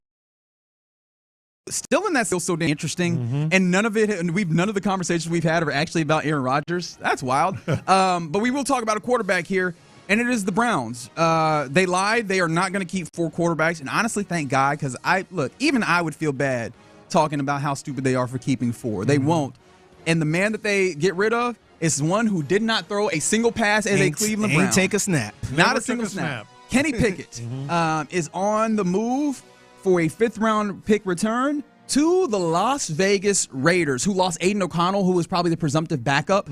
S8: still in that so damn interesting, and none of the conversations we've had are actually about Aaron Rodgers. That's wild. But we will talk about a quarterback here, and it is the Browns. They lied. They are not going to keep 4 quarterbacks, and honestly, thank God, because even I would feel bad talking about how stupid they are for keeping 4. They won't. And the man that they get rid of is one who did not throw a single pass as a Cleveland Brown.
S5: Ain't take a snap.
S8: Not a single snap. Kenny Pickett is on the move for a 5th-round pick return to the Las Vegas Raiders, who lost Aiden O'Connell, who was probably the presumptive backup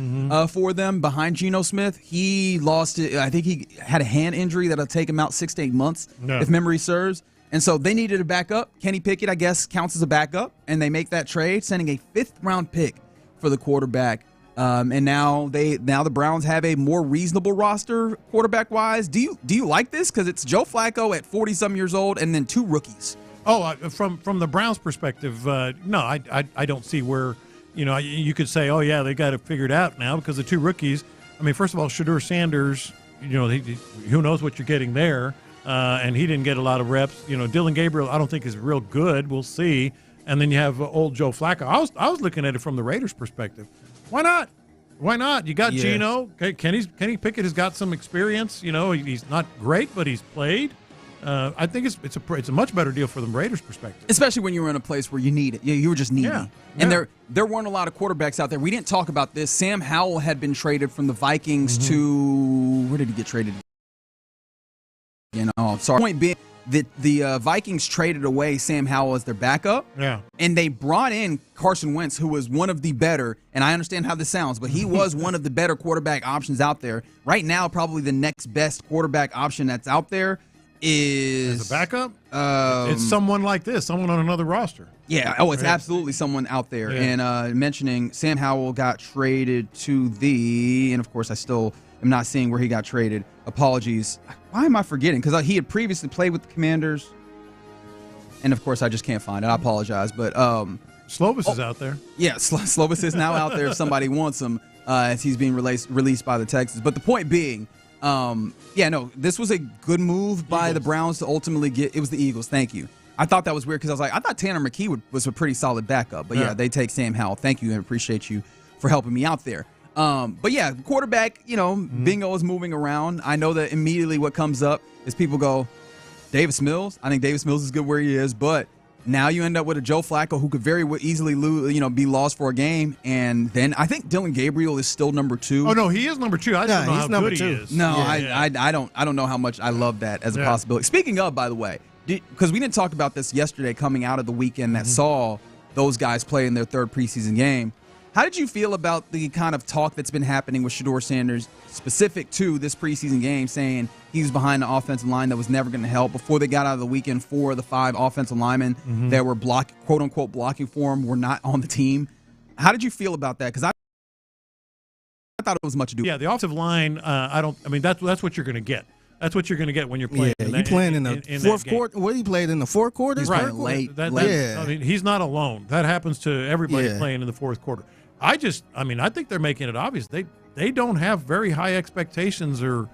S8: for them behind Geno Smith. He lost it. I think he had a hand injury that'll take him out 6 to 8 months, if memory serves. And so they needed a backup. Kenny Pickett, I guess, counts as a backup, and they make that trade, sending a 5th-round pick for the quarterback. And now the Browns have a more reasonable roster quarterback-wise. Do you like this? Because it's Joe Flacco at 40-some years old and then 2 rookies.
S22: Oh, from the Browns' perspective, no, I don't see where, you could say, oh, yeah, they got it figured out now because the 2 rookies. I mean, first of all, Shedeur Sanders, who knows what you're getting there, and he didn't get a lot of reps. Dylan Gabriel, I don't think is real good. We'll see. And then you have old Joe Flacco. I was looking at it from the Raiders' perspective. Why not? Why not? You got Geno. Kenny Pickett has got some experience. He's not great, but he's played. I think it's a much better deal for the Raiders' perspective,
S8: especially when you were in a place where you need it. You were just needy, and there weren't a lot of quarterbacks out there. We didn't talk about this. Sam Howell had been traded from the Vikings to where did he get traded? Point being that the Vikings traded away Sam Howell as their backup.
S22: Yeah.
S8: And they brought in Carson Wentz, who was one of the better, and I understand how this sounds, but he was one of the better quarterback options out there. Right now, probably the next best quarterback option that's out there is...
S22: As a backup? It's someone like this, someone on another roster.
S8: Yeah, it's absolutely someone out there. Yeah. And mentioning Sam Howell got traded to and of course I still am not seeing where he got traded. Apologies. Why am I forgetting? Because he had previously played with the Commanders. And of course I just can't find it. I apologize. But
S22: Slovis is out there.
S8: Yeah, Slovis is now out there if somebody wants him as he's being released by the Texans. But the point being, this was a good move by the Browns to ultimately get – it was the Eagles. Thank you. I thought that was weird because I thought Tanner McKee was a pretty solid backup. But, they take Sam Howell. Thank you and appreciate you for helping me out there. Quarterback, bingo is moving around. I know that immediately what comes up is people go, Davis Mills. I think Davis Mills is good where he is, but now you end up with a Joe Flacco who could very easily lose, be lost for a game. And then I think Dylan Gabriel is still number 2.
S22: Oh no, he is number 2. I don't know how good he is.
S8: No, I don't know how much I love that as a possibility. Speaking of, by the way, because we didn't talk about this yesterday coming out of the weekend that saw those guys play in their 3rd preseason game. How did you feel about the kind of talk that's been happening with Shedeur Sanders specific to this preseason game, saying he was behind the offensive line that was never going to help? Before they got out of the weekend, 4 of the 5 offensive linemen that were quote-unquote blocking for him were not on the team. How did you feel about that? Because I thought it was much ado.
S22: Yeah, the offensive line, that's what you're going to get. That's what you're going to get when you're playing.
S5: Yeah, you're playing in the fourth quarter. What he played in the fourth quarter?
S8: He's playing late.
S22: He's not alone. That happens to everybody playing in the fourth quarter. I think they're making it obvious. They don't have very high expectations or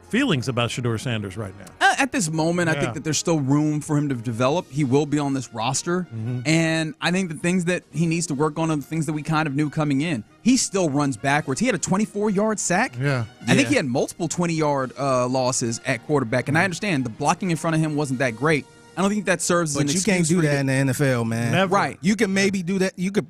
S22: feelings about Shedeur Sanders right now.
S8: At this moment, I think that there's still room for him to develop. He will be on this roster. And I think the things that he needs to work on are the things that we kind of knew coming in. He still runs backwards. He had a 24-yard sack.
S22: Yeah.
S8: I think he had multiple 20-yard losses at quarterback. And I understand the blocking in front of him wasn't that great. I don't think that serves as an excuse.
S5: But you can't do that in the NFL, man.
S22: Never.
S8: Right.
S5: You can maybe do that. You could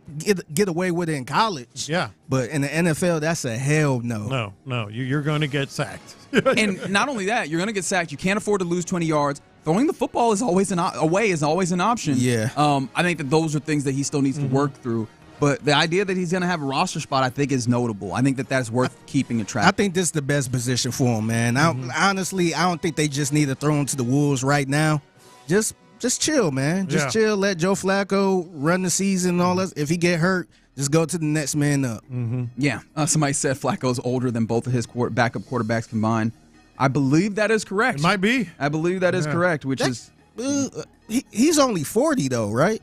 S5: get away with it in college.
S22: Yeah.
S5: But in the NFL, that's a hell no.
S22: No. You're going to get sacked.
S8: And not only that, you're going to get sacked. You can't afford to lose 20 yards. Throwing the football is always away is always an option.
S5: Yeah.
S8: I think that those are things that he still needs to work through. But the idea that he's going to have a roster spot, I think, is notable. I think that that's worth keeping a track.
S5: I think this is the best position for him, man. Honestly, I don't think they just need to throw him to the wolves right now. Just chill, man. Just chill. Let Joe Flacco run the season and all that. If he get hurt, just go to the next man up.
S8: Yeah. Somebody said Flacco's older than both of his backup quarterbacks combined. I believe that is correct.
S22: It might be.
S8: I believe that is correct, which is...
S5: he's only 40, though, right?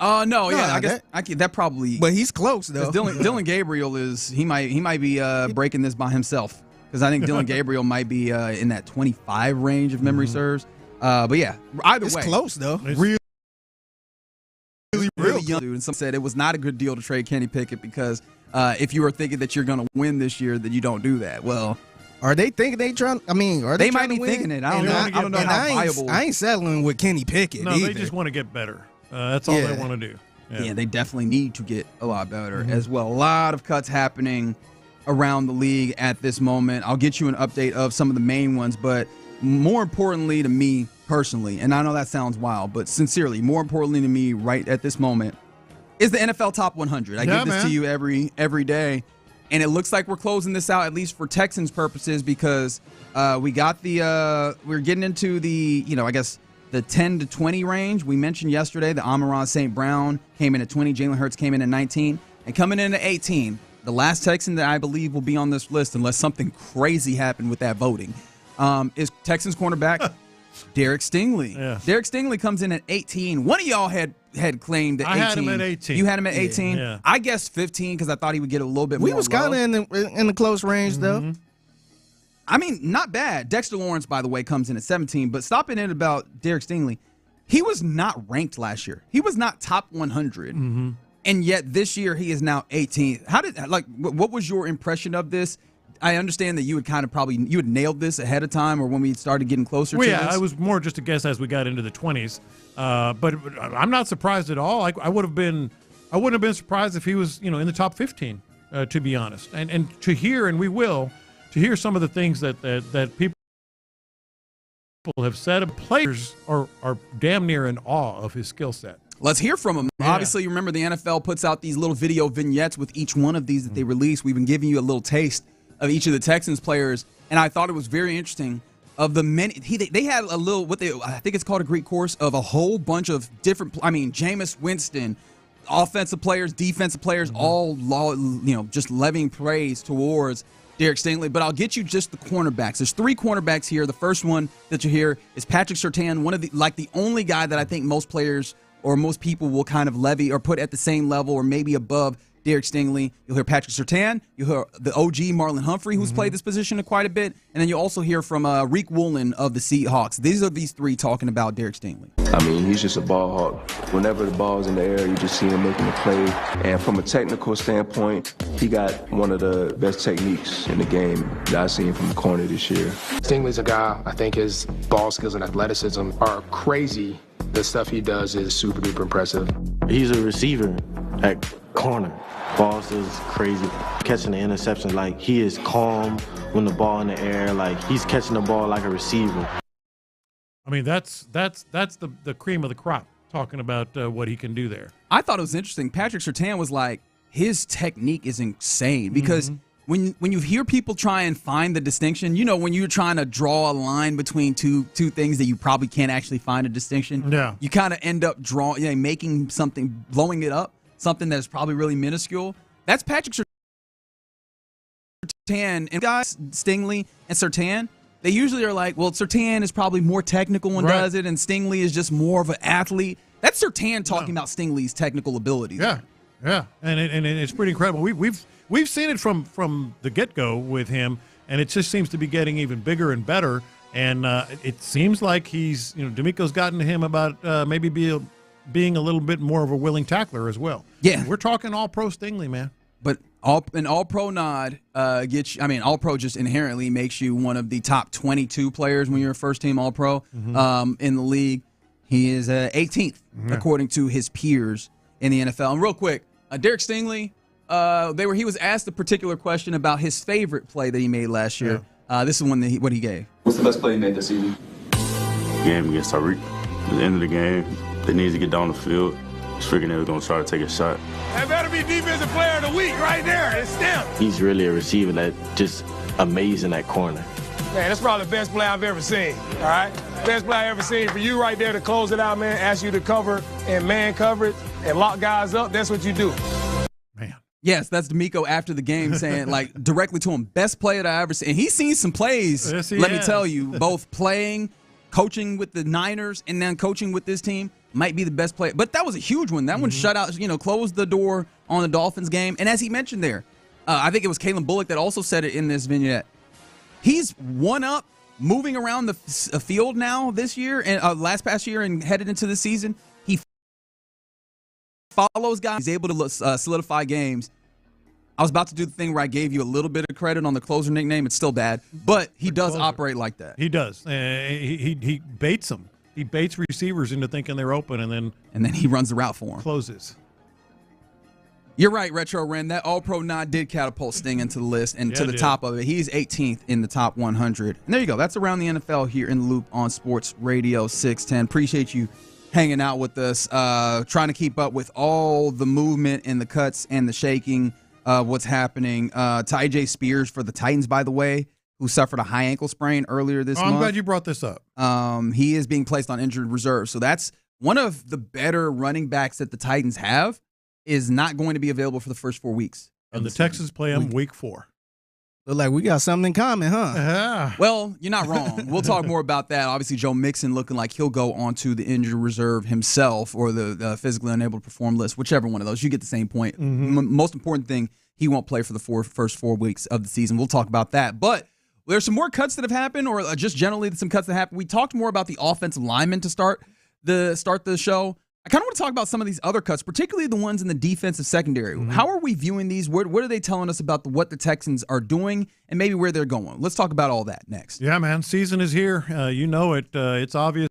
S8: No, I guess that probably...
S5: But he's close, though.
S8: Dylan Gabriel is... He might be breaking this by himself, because I think Dylan Gabriel might be in that 25 range, if memory serves. But yeah, either way.
S5: It's close, though.
S22: It's
S8: really young dude. And some said it was not a good deal to trade Kenny Pickett because if you were thinking that you're going to win this year, that you don't do that. Well,
S5: are they thinking they trying? I mean, are
S8: they
S5: they
S8: might be thinking it. I don't know how viable.
S5: I ain't settling with Kenny Pickett.
S22: No,
S5: either.
S22: they just want to get better. That's all they want to do.
S8: Yeah, they definitely need to get a lot better as well. A lot of cuts happening around the league at this moment. I'll get you an update of some of the main ones, but more importantly to me personally, and I know that sounds wild, but sincerely, more importantly to me right at this moment is the NFL Top 100. I give this to you every day, and it looks like we're closing this out, at least for Texans purposes, because we're getting into the, I guess, the 10 to 20 range. We mentioned yesterday that Amon-Ra St. Brown came in at 20, Jalen Hurts came in at 19, and coming in at 18, the last Texan that I believe will be on this list, unless something crazy happened with that voting, is Texans cornerback Derek Stingley.
S22: Yeah.
S8: Derek Stingley comes in at 18. One of y'all had claimed at 18.
S22: I had him at 18.
S8: You had him at 18?
S22: Yeah.
S8: I guessed 15 because I thought he would get a little bit more.
S5: We was kind of in the close range, though.
S8: I mean, not bad. Dexter Lawrence, by the way, comes in at 17. But stopping in about Derek Stingley, he was not ranked last year. He was not top 100. And yet this year he is now 18th. What was your impression of this? I understand that you had you had nailed this ahead of time, or when we started getting closer to this.
S22: I was more just a guess as we got into the 20s. But I'm not surprised at all. I wouldn't have been surprised if he was, in the top 15, to be honest. And to hear, and we will, to hear some of the things that people have said. Players are damn near in awe of his skill set.
S8: Let's hear from him. Yeah. Obviously, you remember the NFL puts out these little video vignettes with each one of these that they release. We've been giving you a little taste of each of the Texans players, and I thought it was very interesting. Of the many, they had a little I think it's called a Greek course of a whole bunch of different. I mean, Jameis Winston, offensive players, defensive players, all just levying praise towards Derek Stingley. But I'll get you just the cornerbacks. There's 3 cornerbacks here. The first one that you hear is Patrick Surtain, one of the only guy that I think most players or most people will kind of levy or put at the same level or maybe above Derek Stingley. You'll hear Patrick Surtain. You'll hear the OG Marlon Humphrey, who's played this position quite a bit. And then you'll also hear from Reek Woolen of the Seahawks. These are these 3 talking about Derek Stingley.
S16: I mean, he's just a ball hawk. Whenever the ball's in the air, you just see him making a play. And from a technical standpoint, he got one of the best techniques in the game that I've seen from the corner this year.
S17: Stingley's a guy, I think his ball skills and athleticism are crazy. The stuff he does is super duper impressive.
S23: He's a receiver at corner. Ball skills is crazy. Catching the interception, he is calm when the ball in the air. He's catching the ball like a receiver.
S22: I mean, that's the cream of the crop, talking about what he can do there.
S8: I thought it was interesting. Patrick Surtain was his technique is insane because when you hear people try and find the distinction, when you're trying to draw a line between two things that you probably can't actually find a distinction, you kind of end up making something, blowing it up, something that's probably really minuscule. That's Patrick Surtain. And guys, Stingley and Surtain, they usually are Surtain is probably more technical and does it, and Stingley is just more of an athlete. That's Surtain talking about Stingley's technical abilities.
S22: Yeah, and it's pretty incredible. We've seen it from the get-go with him. and it just seems to be getting even bigger and better. And it seems like he's, D'Amico's gotten to him about maybe being a little bit more of a willing tackler as well.
S8: Yeah.
S22: We're talking all-pro Stingley, man.
S8: But an all-pro nod gets you, all-pro just inherently makes you one of the top 22 players when you're a first-team all-pro in the league. He is 18th, according to his peers in the NFL. And real quick, Derek Stingley, he was asked a particular question about his favorite play that he made last year. This is what he gave.
S18: What's the best play you made this season?
S23: Game against Tyreek. At the end of the game, they needed to get down the field. Just figuring they were going to try to take a shot.
S15: That better be defensive player of the week right there. It's them.
S23: He's really a receiver that just amazing at corner.
S15: Man, that's probably the best play I've ever seen, all right? Best play I've ever seen for you right there to close it out, man. Ask you to cover and man coverage and lock guys up. That's what you do.
S8: Yes, that's D'Amico after the game saying, directly to him, best play that I ever seen. And he's seen some plays,
S22: yes,
S8: let me tell you, both playing, coaching with the Niners, and then coaching with this team might be the best play. But that was a huge one. That one shut out, closed the door on the Dolphins game. And as he mentioned there, I think it was Kalen Bullock that also said it in this vignette. He's one up, moving around the field now this year, and past year and headed into the season. He follows guys. He's able to solidify games. I was about to do the thing where I gave you a little bit of credit on the closer nickname. It's still bad, but he does operate like that.
S22: He does. He baits them. He baits receivers into thinking they're open, and then
S8: he runs the route for him.
S22: Closes.
S8: You're right, Retro Ren. That All-Pro nod did catapult Sting into the list and to the top of it. He's 18th in the top 100. And there you go. That's Around the NFL here in the Loop on Sports Radio 610. Appreciate you hanging out with us, trying to keep up with all the movement and the cuts and the shaking. What's happening. Tyjae Spears for the Titans, by the way, who suffered a high ankle sprain earlier this month.
S22: I'm glad you brought this up.
S8: He is being placed on injured reserve. So that's one of the better running backs that the Titans have is not going to be available for the first 4 weeks.
S22: And the Texans play him week 4.
S5: Look like we got something in common, huh?
S22: Yeah.
S8: Well, you're not wrong. We'll talk more about that. Obviously, Joe Mixon looking like he'll go onto the injured reserve himself or the physically unable to perform list, whichever one of those. You get the same point. Most important thing, he won't play for the first 4 weeks of the season. We'll talk about that. But there's some more cuts that have happened, or just generally some cuts that happened. We talked more about the offensive linemen to start the show. I kind of want to talk about some of these other cuts, particularly the ones in the defensive secondary. How are we viewing these? What are they telling us about what the Texans are doing and maybe where they're going? Let's talk about all that next.
S22: Yeah, man. Season is here. You know it. It's obvious.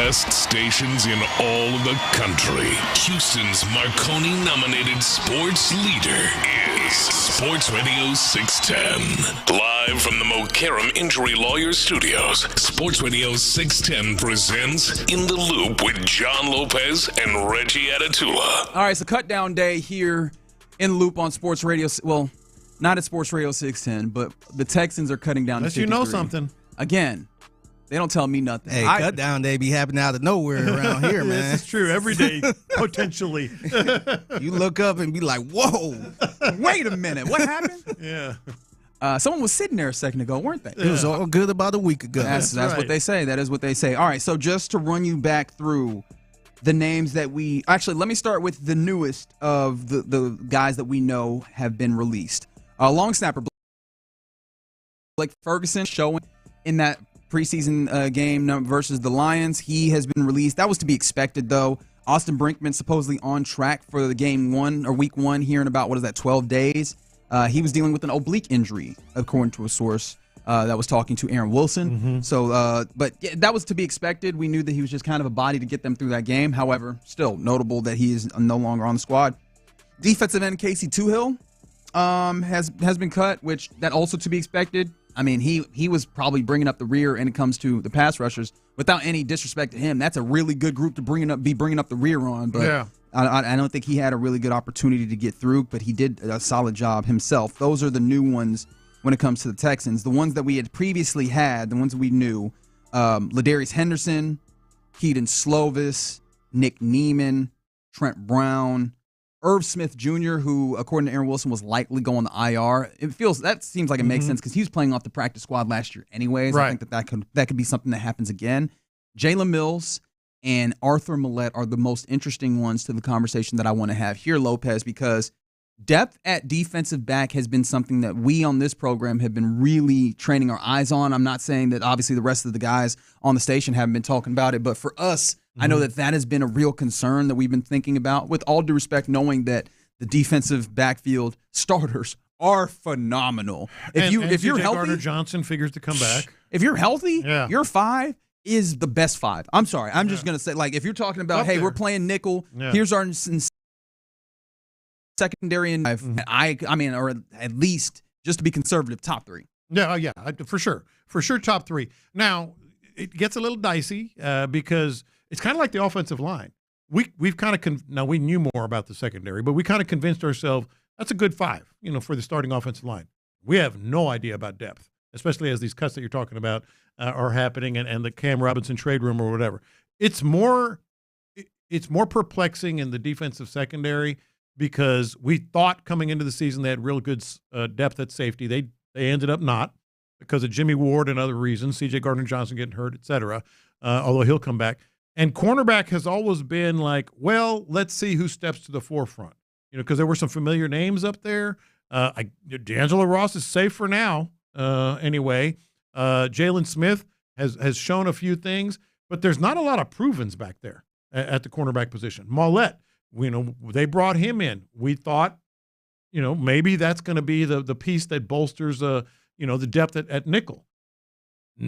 S1: best stations in all of the country. Houston's Marconi-nominated sports leader is Sports Radio 610. Live from the Mokaram Injury Lawyers Studios, Sports Radio 610 presents In the Loop with John Lopez and Reggie Atatula.
S8: All right, so cut down day here in Loop on Sports Radio. Well, not at Sports Radio 610, but the Texans are cutting down to 53.
S22: Unless you know something.
S8: Again, they don't tell me nothing.
S5: Hey, cut down day be happening out of nowhere around here, man.
S22: This is true. Every day, potentially.
S5: You look up and be like, whoa.
S8: Wait a minute. What happened?
S22: Yeah.
S8: Someone was sitting there a second ago, weren't they?
S5: It was all good about a week ago.
S8: That's right. What they say. That is what they say. All right, so just to run you back through the names that we – actually, let me start with the newest of the guys that we know have been released. Long snapper Blake Ferguson showing in that preseason game versus the Lions. He has been released. That was to be expected, though. Austin Brinkman supposedly on track for the week one here in about, 12 days. He was dealing with an oblique injury, according to a source that was talking to Aaron Wilson.
S22: Mm-hmm.
S8: So, but yeah, that was to be expected. We knew that he was just kind of a body to get them through that game. However, still notable that he is no longer on the squad. Defensive end Casey Tuhill has been cut, which that also to be expected. I mean, he was probably bringing up the rear when it comes to the pass rushers. Without any disrespect to him, that's a really good group to be bringing up the rear on. But
S22: yeah.
S8: I don't think he had a really good opportunity to get through, but he did a solid job himself. Those are the new ones when it comes to the Texans. The ones that we had previously had, the ones that we knew, Ladarius Henderson, Keaton Slovis, Nick Neiman, Trent Brown, Irv Smith Jr., who, according to Aaron Wilson, was likely going to IR. That seems like it makes sense because he was playing off the practice squad last year anyways.
S22: Right.
S8: I think that could be something that happens again. Jalen Mills and Arthur Millette are the most interesting ones to the conversation that I want to have here, Lopez, because depth at defensive back has been something that we on this program have been really training our eyes on. I'm not saying that obviously the rest of the guys on the station haven't been talking about it, but for us, I know that has been a real concern that we've been thinking about, with all due respect, knowing that the defensive backfield starters are phenomenal. If you're healthy,
S22: Gardner Johnson figures to come back.
S8: If you're healthy,
S22: Yeah.
S8: your five is the best five. I'm sorry. I'm just going to say, like, if you're talking about, hey, we're playing nickel, here's our secondary and I mean, or at least just to be conservative, top three.
S22: Yeah, for sure. For sure, top three. Now, it gets a little dicey because it's kind of like the offensive line. We've kind of now we knew more about the secondary, but we kind of convinced ourselves that's a good five, for the starting offensive line. We have no idea about depth, especially as these cuts that you're talking about are happening and the Cam Robinson trade room or whatever. It's more perplexing in the defensive secondary because we thought coming into the season they had real good depth at safety. They ended up not because of Jimmy Ward and other reasons, C.J. Gardner-Johnson getting hurt, et cetera, although he'll come back. And cornerback has always been like, well, let's see who steps to the forefront, because there were some familiar names up there. D'Angelo Ross is safe for now anyway. Jalen Smith has shown a few things, but there's not a lot of provens back there at the cornerback position. Mollett, they brought him in. We thought, maybe that's going to be the piece that bolsters, the depth at nickel.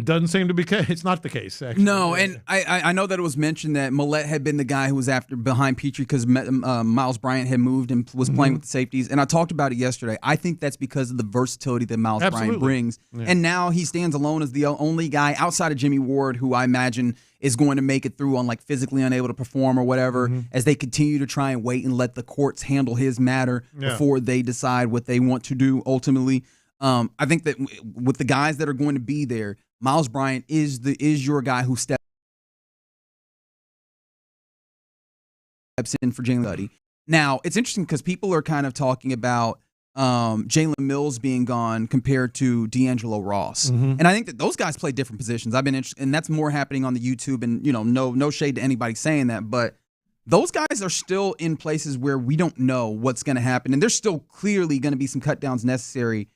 S22: Doesn't seem to be. It's not the case, actually.
S8: No, and I know that it was mentioned that Millette had been the guy who was behind Petrie because Miles Bryant had moved and was playing with the safeties. And I talked about it yesterday. I think that's because of the versatility that Miles Bryant brings. Yeah. And now he stands alone as the only guy outside of Jimmy Ward who I imagine is going to make it through on like physically unable to perform or whatever as they continue to try and wait and let the courts handle his matter before they decide what they want to do ultimately. I think that with the guys that are going to be there, Miles Bryant is your guy who steps in for Jalen Duddy. Now, it's interesting because people are kind of talking about Jalen Mills being gone compared to D'Angelo Ross. And I think that those guys play different positions. I've been interested, and that's more happening on the YouTube, and no shade to anybody saying that, but those guys are still in places where we don't know what's going to happen, and there's still clearly going to be some cut downs necessary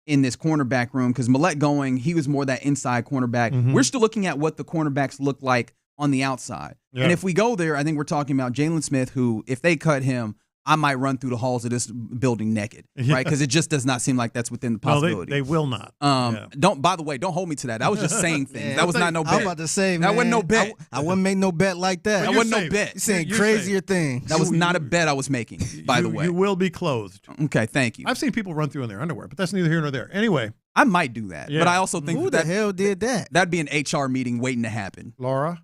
S8: in this cornerback room because Millette he was more that inside cornerback. We're still looking at what the cornerbacks look like on the outside. Yeah. And if we go there, I think we're talking about Jalen Smith, who, if they cut him, I might run through the halls of this building naked, right? Because it just does not seem like that's within the possibility.
S22: No, they will not.
S8: By the way, don't hold me to that. That was just saying things. That was not no bet.
S5: I was about to say,
S8: that wasn't no bet.
S5: I wouldn't make no bet like that.
S8: That wasn't no bet.
S5: You're saying crazier things.
S8: That was not a bet I was making, by the way.
S22: You will be clothed.
S8: Okay, thank you.
S22: I've seen people run through in their underwear, but that's neither here nor there. Anyway.
S8: I might do that, but I also think
S5: who the hell did that?
S8: That'd be an HR meeting waiting to happen.
S22: Laura?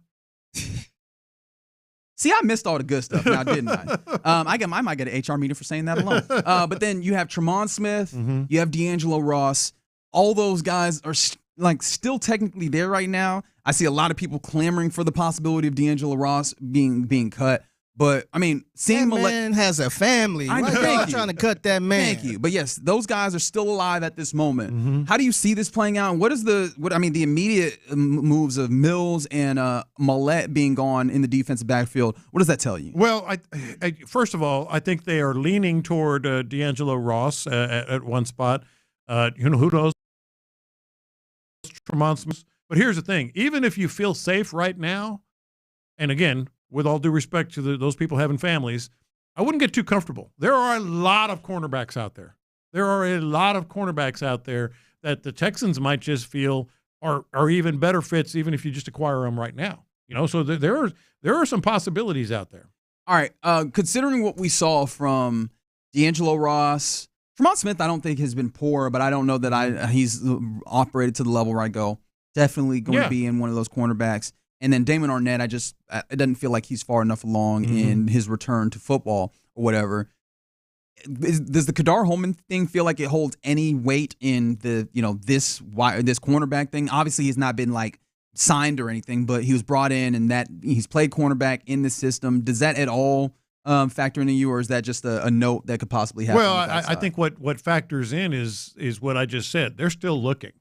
S8: See, I missed all the good stuff now, didn't I? I might get an HR meeting for saying that alone. But then you have Tremont Smith, you have D'Angelo Ross. All those guys are still technically there right now. I see a lot of people clamoring for the possibility of D'Angelo Ross being cut. But, I mean, seeing
S5: that man has a family. Why y'all trying to cut that man?
S8: Thank you. But, yes, those guys are still alive at this moment. How do you see this playing out? And what is the immediate moves of Mills and Millette being gone in the defensive backfield? What does that tell you?
S22: Well, first of all, I think they are leaning toward D'Angelo Ross at one spot. Who knows? Tremont Smith. But here's the thing. Even if you feel safe right now, and again, with all due respect to those people having families, I wouldn't get too comfortable. There are a lot of cornerbacks out there. That the Texans might just feel are even better fits, even if you just acquire them right now. So there are some possibilities out there.
S8: All right. Considering what we saw from D'Angelo Ross, Tremont Smith, I don't think has been poor, but I don't know that he's operated to the level where I go, definitely going to be in one of those cornerbacks. And then Damon Arnett, it doesn't feel like he's far enough along in his return to football or whatever. Does the Kadar Holman thing feel like it holds any weight in the this cornerback thing? Obviously, he's not been signed or anything, but he was brought in and that he's played cornerback in the system. Does that at all factor into you, or is that just a note that could possibly happen?
S22: Well, I think what factors in is what I just said. They're still looking.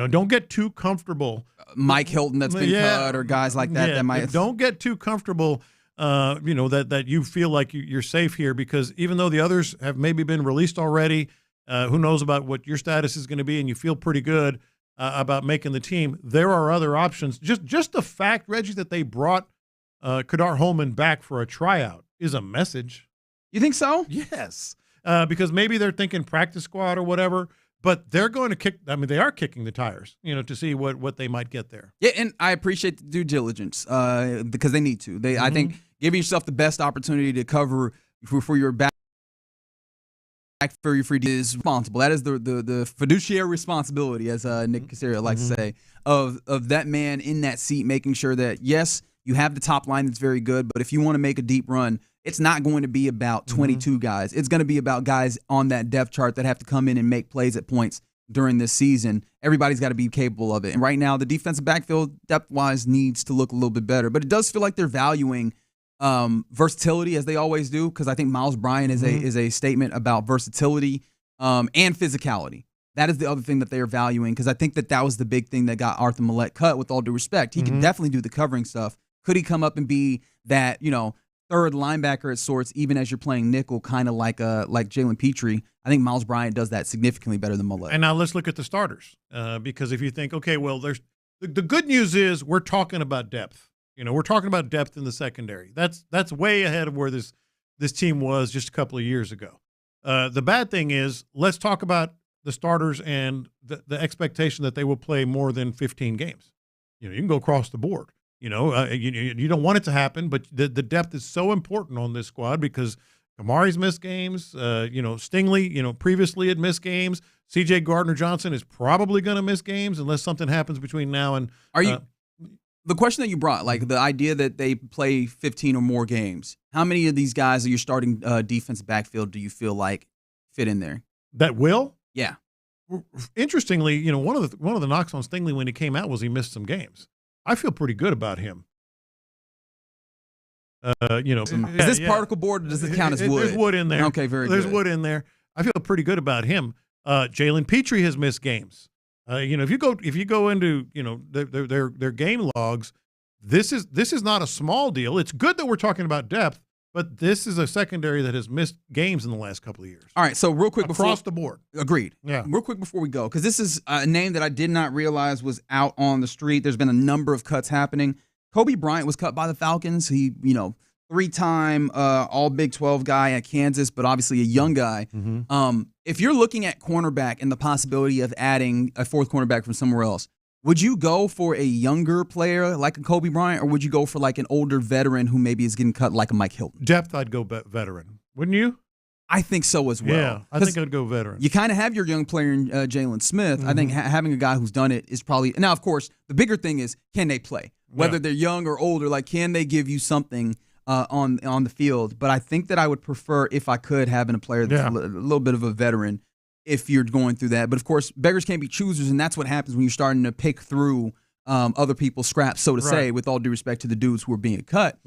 S22: Don't get too comfortable.
S8: Mike Hilton that's been cut or guys like that that might.
S22: Don't get too comfortable, that you feel like you're safe here, because even though the others have maybe been released already, who knows about what your status is going to be, and you feel pretty good about making the team, there are other options. Just the fact, Reggie, that they brought Kadar Holman back for a tryout is a message.
S8: You think so?
S22: Yes, because maybe they're thinking practice squad or whatever. But they're going to kick. I mean, they are kicking the tires, to see what they might get there.
S8: Yeah, and I appreciate the due diligence because they need to. I think giving yourself the best opportunity to cover for your back for your free is responsible. That is the fiduciary responsibility, as Nick Casario likes to say, of that man in that seat, making sure that yes, you have the top line that's very good, but if you want to make a deep run, it's not going to be about 22 guys. It's going to be about guys on that depth chart that have to come in and make plays at points during this season. Everybody's got to be capable of it. And right now, the defensive backfield, depth-wise, needs to look a little bit better. But it does feel like they're valuing versatility, as they always do, because I think Miles Bryant is a statement about versatility and physicality. That is the other thing that they are valuing, because I think that was the big thing that got Arthur Millette cut, with all due respect. He can definitely do the covering stuff. Could he come up and be that, third linebacker at sorts, even as you're playing nickel, kind of like Jalen Petrie? I think Miles Bryant does that significantly better than Millette.
S22: And now let's look at the starters, because if you think, okay, well, there's the good news is we're talking about depth. We're talking about depth in the secondary. That's way ahead of where this team was just a couple of years ago. The bad thing is, let's talk about the starters and the expectation that they will play more than 15 games. You can go across the board. You don't want it to happen, but the depth is so important on this squad, because Kamari's missed games. Stingley, previously had missed games. C.J. Gardner-Johnson is probably going to miss games unless something happens between now and.
S8: The question that you brought, the idea that they play 15 or more games, how many of these guys that you're starting defensive backfield do you feel like fit in there?
S22: That will?
S8: Yeah.
S22: Interestingly, one of the knocks on Stingley when he came out was he missed some games. I feel pretty good about him.
S8: Is this particle board, or does it count as wood?
S22: There's wood in there.
S8: Okay, very good.
S22: There's wood in there. I feel pretty good about him. Jalen Petrie has missed games. If you go into their game logs, this is not a small deal. It's good that we're talking about depth, but this is a secondary that has missed games in the last couple of years.
S8: All right, so real quick
S22: across the board.
S8: Agreed.
S22: Yeah.
S8: Real quick before we go, because this is a name that I did not realize was out on the street. There's been a number of cuts happening. Kobe Bryant was cut by the Falcons. He, 3-time All Big 12 guy at Kansas, but obviously a young guy. If you're looking at cornerback and the possibility of adding a fourth cornerback from somewhere else, would you go for a younger player like a Kobe Bryant, or would you go for like an older veteran who maybe is getting cut like a Mike Hilton?
S22: Depth, I'd go veteran. Wouldn't you?
S8: I think so as well.
S22: Yeah, I think I'd go veteran.
S8: You kind of have your young player in Jalen Smith. I think having a guy who's done it is probably – now, of course, the bigger thing is can they play? Whether they're young or older, like can they give you something on the field? But I think that I would prefer, if I could, having a player that's a little bit of a veteran if you're going through that. But, of course, beggars can't be choosers, and that's what happens when you're starting to pick through other people's scraps, so to say, with all due respect to the dudes who are being cut,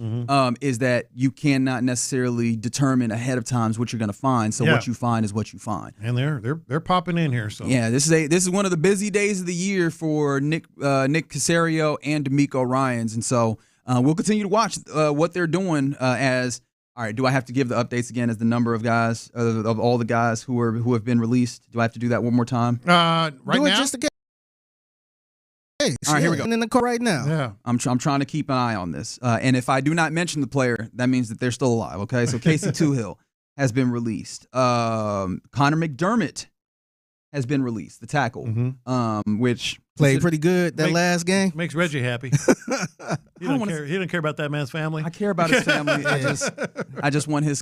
S8: is that you cannot necessarily determine ahead of times what you're going to find. So what you find is what you find.
S22: And they're popping in here. So
S8: yeah, this is one of the busy days of the year for Nick Caserio and D'Amico Ryans, and so we'll continue to watch what they're doing. All right, do I have to give the updates again as the number of guys of all the guys who have been released? Do I have to do that one more time?
S22: Right
S5: do it
S22: now.
S5: just again. Hey,
S8: all right, here we go.
S5: In the car right now.
S22: Yeah,
S8: I'm trying to keep an eye on this. And if I do not mention the player, that means that they're still alive. Okay, so Casey Toohill has been released. Connor McDermott has been released, the tackle, which
S5: played pretty good that last game.
S22: Makes Reggie happy. He don't care about that man's family.
S8: I care about his family. I just want his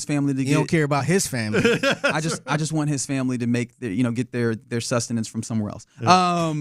S8: family to.
S5: You don't care about his family.
S8: I just want his family to make get their sustenance from somewhere else. Yeah.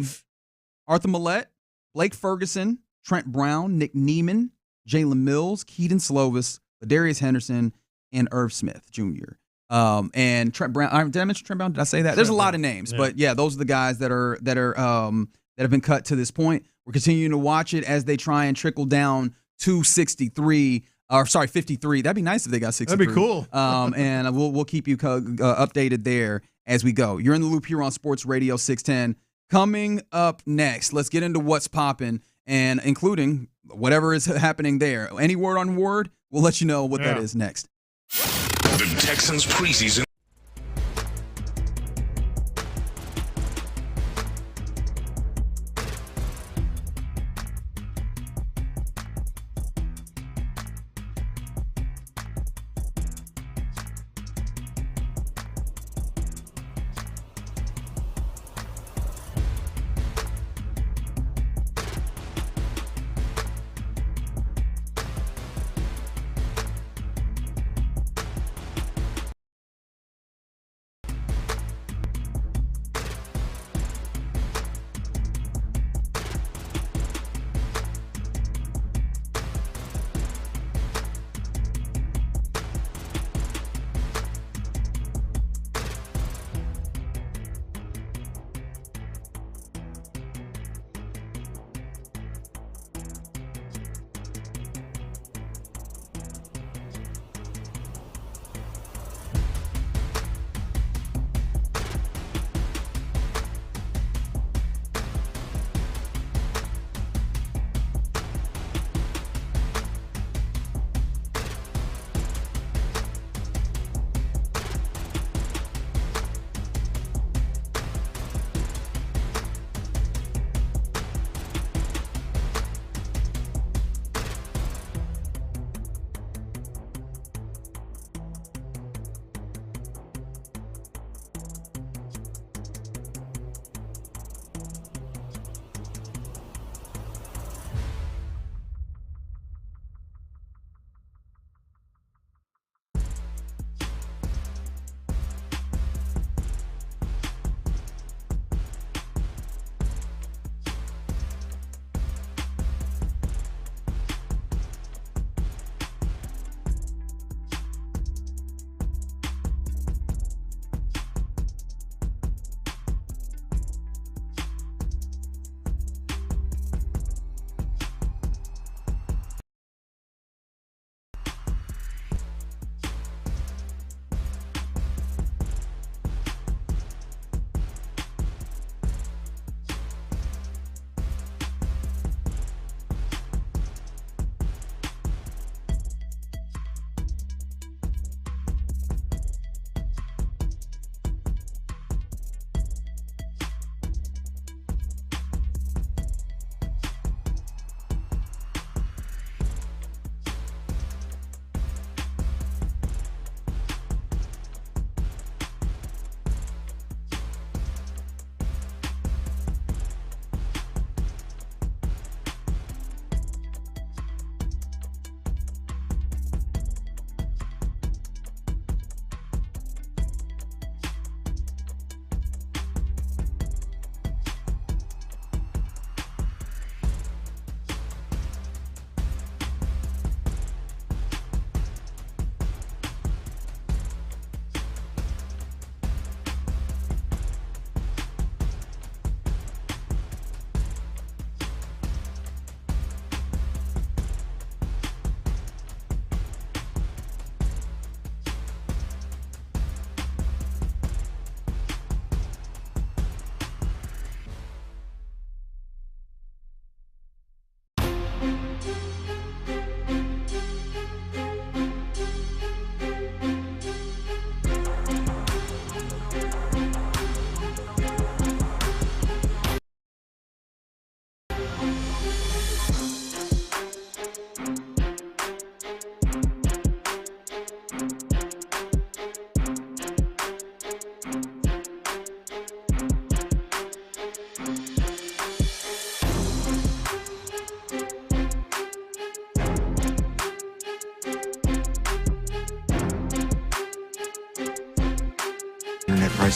S8: Arthur Millette, Blake Ferguson, Trent Brown, Nick Neiman, Jalen Mills, Keaton Slovis, Ladarius Henderson, and Irv Smith Jr. And Trent Brown. Did I mention Trent Brown? Did I say that? There's a lot of names, but yeah, those are the guys that have been cut to this point. We're continuing to watch it as they try and trickle down to 53. 53. That'd be nice if they got 63.
S22: That'd be cool.
S8: And we'll keep you updated there as we go. You're in the loop here on Sports Radio 610. Coming up next, let's get into what's popping, and including whatever is happening there. Any word on word, we'll let you know what that is next.
S1: The Texans preseason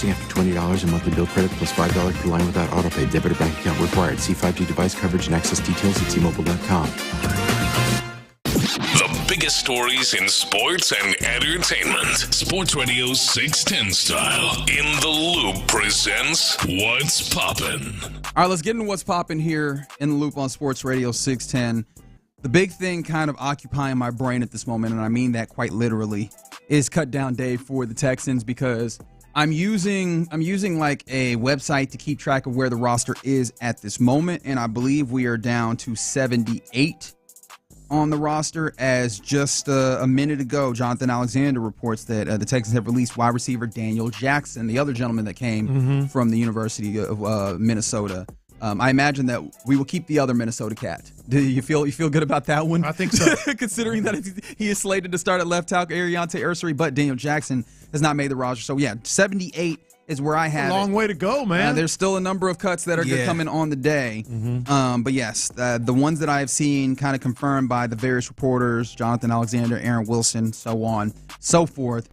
S13: processing after $20 in monthly bill credit plus $5 per line without autopay. Debit or bank account required. See 5G device coverage and access details at T-Mobile.com.
S1: The biggest stories in sports and entertainment. Sports Radio 610 style. In the Loop presents What's Poppin'.
S8: All right, let's get into What's Poppin' here in the Loop on Sports Radio 610. The big thing kind of occupying my brain at this moment, and I mean that quite literally, is cut down day for the Texans, because I'm using like a website to keep track of where the roster is at this moment, and I believe we are down to 78 on the roster. As just a minute ago, Jonathan Alexander reports that the Texans have released wide receiver Daniel Jackson, the other gentleman that came from the University of Minnesota. I imagine that we will keep the other Minnesota cat. Do you feel good about that one?
S22: I think so.
S8: Considering that he is slated to start at left tackle, Ariante Ursary, but Daniel Jackson has not made the roster. So, yeah, 78 is where I have it.
S22: A long way to go, man.
S8: There's still a number of cuts that are coming on the day. But, yes, the ones that I have seen kind of confirmed by the various reporters, Jonathan Alexander, Aaron Wilson, so on, so forth,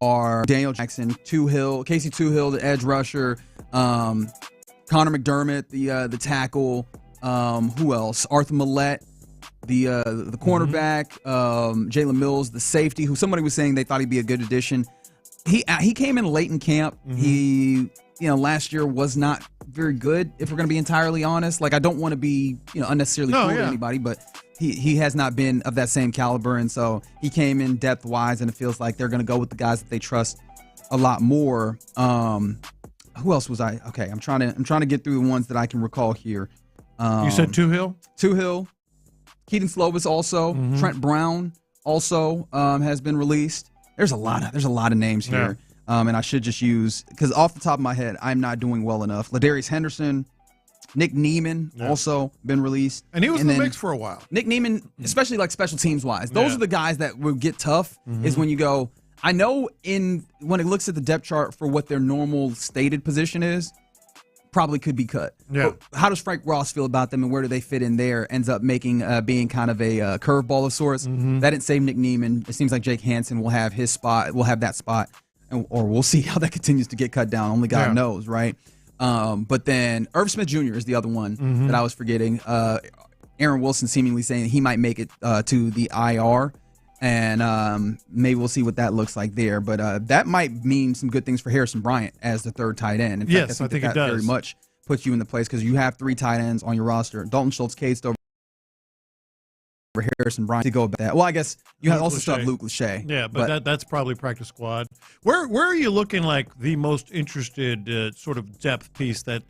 S8: are Daniel Jackson, Casey Tuhill, the edge rusher, Connor McDermott, the tackle, who else? Arthur Millette, the cornerback, Jalen Mills, the safety, who somebody was saying they thought he'd be a good addition. He came in late in camp. He last year was not very good, if we're going to be entirely honest. Like, I don't want to be unnecessarily cruel to anybody, but he has not been of that same caliber, and so he came in depth-wise, and it feels like they're going to go with the guys that they trust a lot more. Who else was I? Okay, I'm trying to get through the ones that I can recall here.
S22: You said Tuhill?
S8: Tuhill. Keaton Slovis also. Trent Brown also has been released. There's a lot of names here. And I should just use, because off the top of my head, I'm not doing well enough. Ladarius Henderson, Nick Neiman also been released.
S22: And he was in the mix for a while.
S8: Nick Neiman, especially like special teams wise, those are the guys that will get tough, is when you go, I know when it looks at the depth chart for what their normal stated position is, probably could be cut.
S22: Yeah.
S8: But how does Frank Ross feel about them, and where do they fit in there? Ends up being kind of a curveball of sorts. That didn't save Nick Neiman. It seems like Jake Hansen will have his spot. Will have that spot. Or we'll see how that continues to get cut down. Only God knows, right? But then Irv Smith Jr. is the other one that I was forgetting. Aaron Wilson seemingly saying he might make it to the IR, and maybe we'll see what that looks like there. But that might mean some good things for Harrison Bryant as the third tight end. In fact, I think that
S22: it does.
S8: very much puts you in the place, because you have three tight ends on your roster. Dalton Schultz, Cade Stover, Harrison Bryant to go about that. Well, I guess you have also still have Luke Lachey.
S22: Yeah, but that's probably practice squad. Where are you looking like the most interested sort of depth piece that,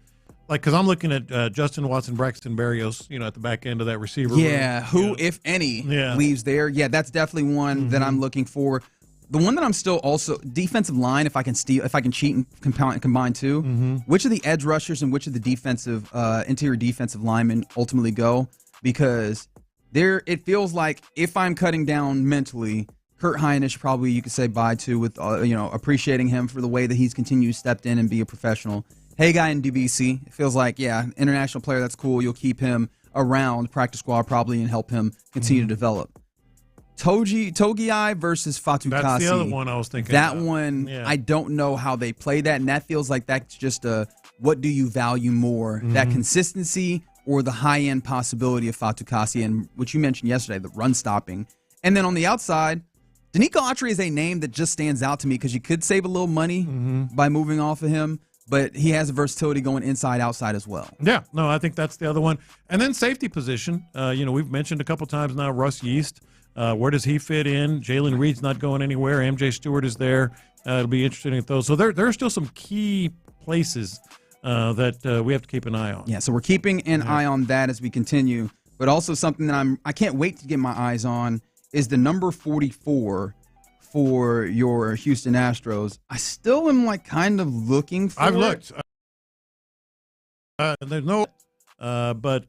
S22: like, because I'm looking at Justin Watson, Braxton Berrios, at the back end of that receiver room.
S8: Who, if any, leaves there. Yeah, that's definitely one that I'm looking for. The one that I'm still also defensive line. If I can cheat and combine two, which of the edge rushers and which of the defensive interior defensive linemen ultimately go? Because it feels like if I'm cutting down mentally, Kurt Hinish probably you could say bye to, with appreciating him for the way that he's continued stepped in and be a professional. Hey, guy in DBC, it feels like international player, that's cool. You'll keep him around practice squad probably and help him continue to develop. Togiai versus Fatukasi.
S22: That's the other one I was thinking.
S8: That one, I don't know how they play that, and that feels like that's just what do you value more, that consistency or the high-end possibility of Fatukasi, and what you mentioned yesterday, the run stopping. And then on the outside, Danico Autry is a name that just stands out to me, because you could save a little money by moving off of him, but he has a versatility going inside, outside as well.
S22: Yeah, no, I think that's the other one. And then safety position. We've mentioned a couple times now Russ Yeast. Where does he fit in? Jalen Reed's not going anywhere. MJ Stewart is there. It'll be interesting at those. So there are still some key places that we have to keep an eye on.
S8: Yeah, so we're keeping an eye on that as we continue. But also something that I can't wait to get my eyes on is the number 44 for your Houston Astros. I still am kind of looking for
S22: I've looked. There's no, but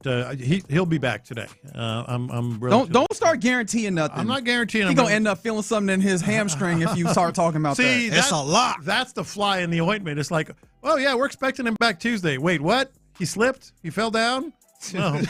S22: he'll be back today. I'm really
S8: don't start guaranteeing nothing.
S22: I'm not guaranteeing.
S8: He's gonna end up feeling something in his hamstring if you start talking about that.
S22: It's a lot. That's the fly in the ointment. It's like, oh yeah, we're expecting him back Tuesday. Wait, what? He slipped? He fell down? Well,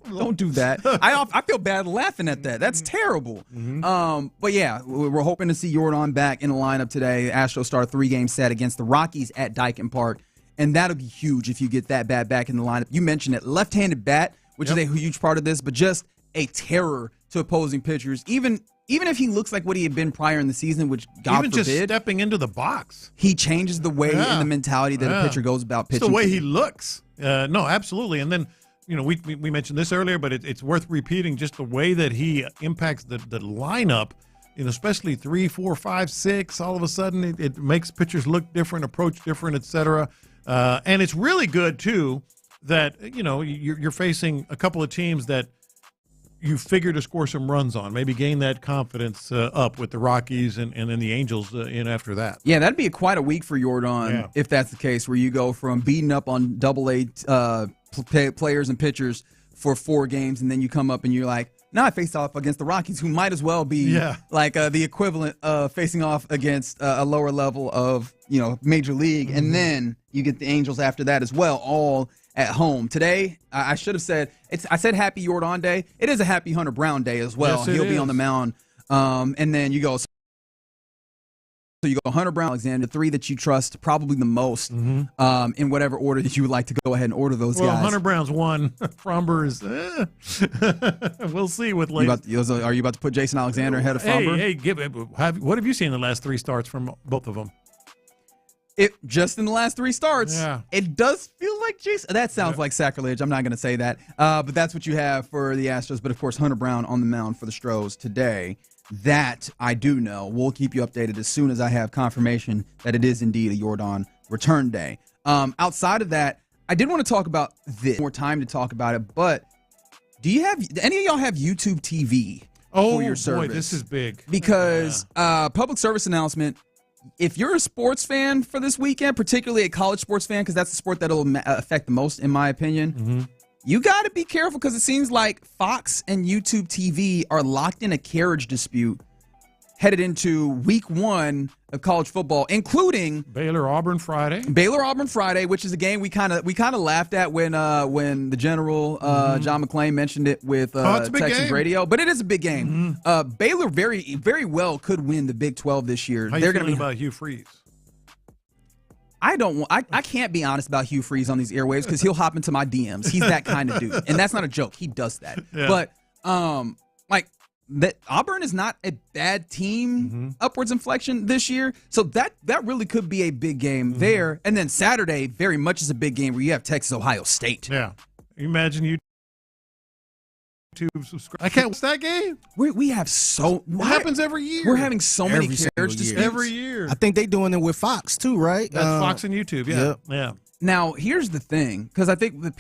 S8: don't do that. I feel bad laughing at that. That's terrible. But yeah, we're hoping to see Yordan back in the lineup today. Astros start a 3-game set against the Rockies at Dyken Park, and that'll be huge if you get that bat back in the lineup. You mentioned it, left-handed bat, which is a huge part of this, but just a terror to opposing pitchers. Even if he looks like what he had been prior in the season, which God
S22: even
S8: forbid,
S22: just stepping into the box,
S8: he changes the way and the mentality that a pitcher goes about pitching.
S22: It's the way he looks. No, absolutely. And then, we mentioned this earlier, but it's worth repeating just the way that he impacts the lineup, especially 3, 4, 5, 6. All of a sudden, it makes pitchers look different, approach different, et cetera. And it's really good, too, that, you're facing a couple of teams that you figure to score some runs on, maybe gain that confidence up with the Rockies and then the Angels in after that.
S8: Yeah, that'd be quite a week for Yordan if that's the case, where you go from beating up on AA players and pitchers for 4 games, and then you come up and you're like, now I face off against the Rockies, who might as well be like the equivalent of facing off against a lower level of Major League, and then you get the Angels after that as well, all at home. Today, I should have said, I said Happy Yordan Day. It is a Happy Hunter Brown Day as well.
S22: Yes,
S8: He'll be on the mound. And then you go Hunter Brown, Alexander, 3 that you trust probably the most in whatever order that you would like to go ahead and order those guys.
S22: Hunter Brown's 1. Fromber is we'll see with late.
S8: Are you about to put Jason Alexander ahead of Fromber?
S22: What have you seen in the last 3 starts from both of them?
S8: Just in the last 3 starts, it does feel like Jason. That sounds like sacrilege. I'm not going to say that. But that's what you have for the Astros. But, of course, Hunter Brown on the mound for the Stros today. That I do know. We'll keep you updated as soon as I have confirmation that it is indeed a Yordan return day. Outside of that, I did want to talk about this. More time to talk about it. But do any of y'all have YouTube TV for your service?
S22: Boy, this is big.
S8: Because public service announcement. If you're a sports fan for this weekend, particularly a college sports fan, because that's the sport that'll affect the most, in my opinion, you got to be careful, because it seems like Fox and YouTube TV are locked in a carriage dispute headed into week 1 of college football, including
S22: Baylor-Auburn Friday.
S8: Baylor-Auburn Friday, which is a game we kind of laughed at when the general John McClain mentioned it with Texas radio. But it is a big game. Baylor very, very well could win the Big 12 this year.
S22: How are you feeling about Hugh Freeze?
S8: I can't be honest about Hugh Freeze on these airwaves, because he'll hop into my DMs. He's that kind of dude, and that's not a joke. He does that. But that Auburn is not a bad team, upwards inflection this year. So that really could be a big game there. And then Saturday very much is a big game where you have Texas Ohio State.
S22: Yeah. Imagine you subscribe. I can't watch that game.
S8: We have so
S22: it happens every year.
S8: We're having so many carriage disputes
S22: every year.
S5: I think they're doing it with Fox too, right?
S22: That's Fox and YouTube. Yeah.
S8: Now here's the thing, because I think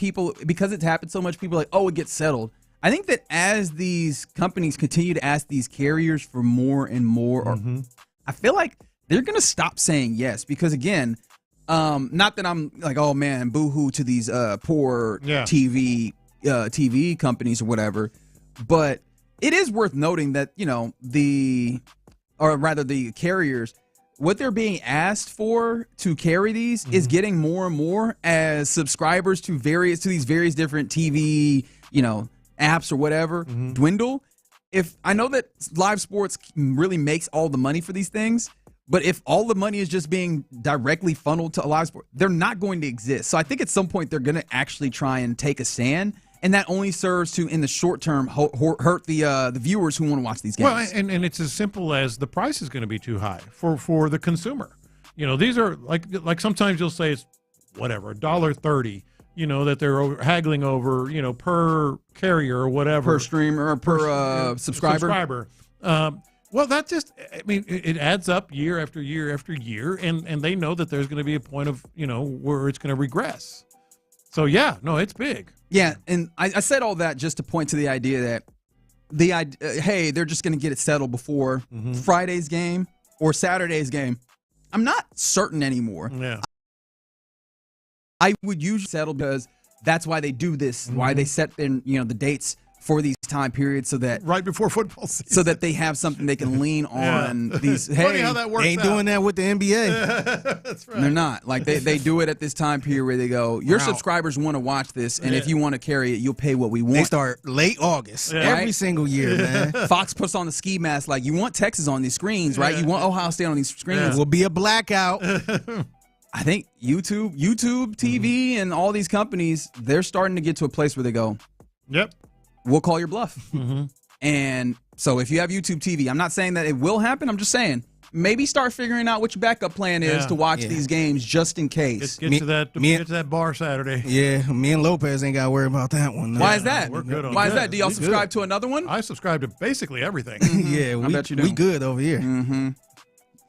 S8: because it's happened so much, people are like, oh, it gets settled. I think that as these companies continue to ask these carriers for more and more, I feel like they're going to stop saying yes, because, again, not that I'm like, oh, man, boo-hoo to these poor TV companies or whatever, but it is worth noting that, the carriers, what they're being asked for to carry these is getting more and more as subscribers to these various different TV, apps or whatever dwindle. If I know that live sports really makes all the money for these things, but if all the money is just being directly funneled to a live sport, they're not going to exist. So I think at some point they're going to actually try and take a stand, and that only serves to, in the short term, hurt the viewers who want to watch these games.
S22: Well, and it's as simple as the price is going to be too high for the consumer. These are like sometimes you'll say it's whatever $1.30. That they're haggling over, per carrier or whatever.
S8: Per streamer or per subscriber.
S22: Well, that just, it adds up year after year after year, and they know that there's going to be a point of, where it's going to regress. So, it's big.
S8: Yeah, and I said all that just to point to the idea that hey, they're just going to get it settled before Friday's game or Saturday's game. I'm not certain anymore.
S22: Yeah.
S8: I would usually settle, because that's why they do this, why they set the dates for these time periods so that
S22: right before football season,
S8: so that they have something they can lean on. These
S22: funny how that works.
S5: They ain't doing that with the NBA.
S22: That's right.
S8: They're not. Like they do it at this time period where they go, your subscribers want to watch this, and if you want to carry it, you'll pay what we want.
S5: They start late August every single year, man.
S8: Fox puts on the ski mask like, you want Texas on these screens, right? You want Ohio State on these screens.
S5: Will be a blackout.
S8: I think YouTube TV, and all these companies, they're starting to get to a place where they go,
S22: yep,
S8: we'll call your bluff. And so if you have YouTube TV, I'm not saying that it will happen. I'm just saying maybe start figuring out what your backup plan is to watch these games just in case.
S22: Get to that bar Saturday.
S5: Yeah, me and Lopez ain't got to worry about that one. No.
S8: Why is that?
S22: We're good on
S8: Why
S22: that.
S8: is that? Do y'all subscribe to another one?
S22: I subscribe to basically everything.
S5: Yeah,
S8: I bet you do.
S5: We good over here.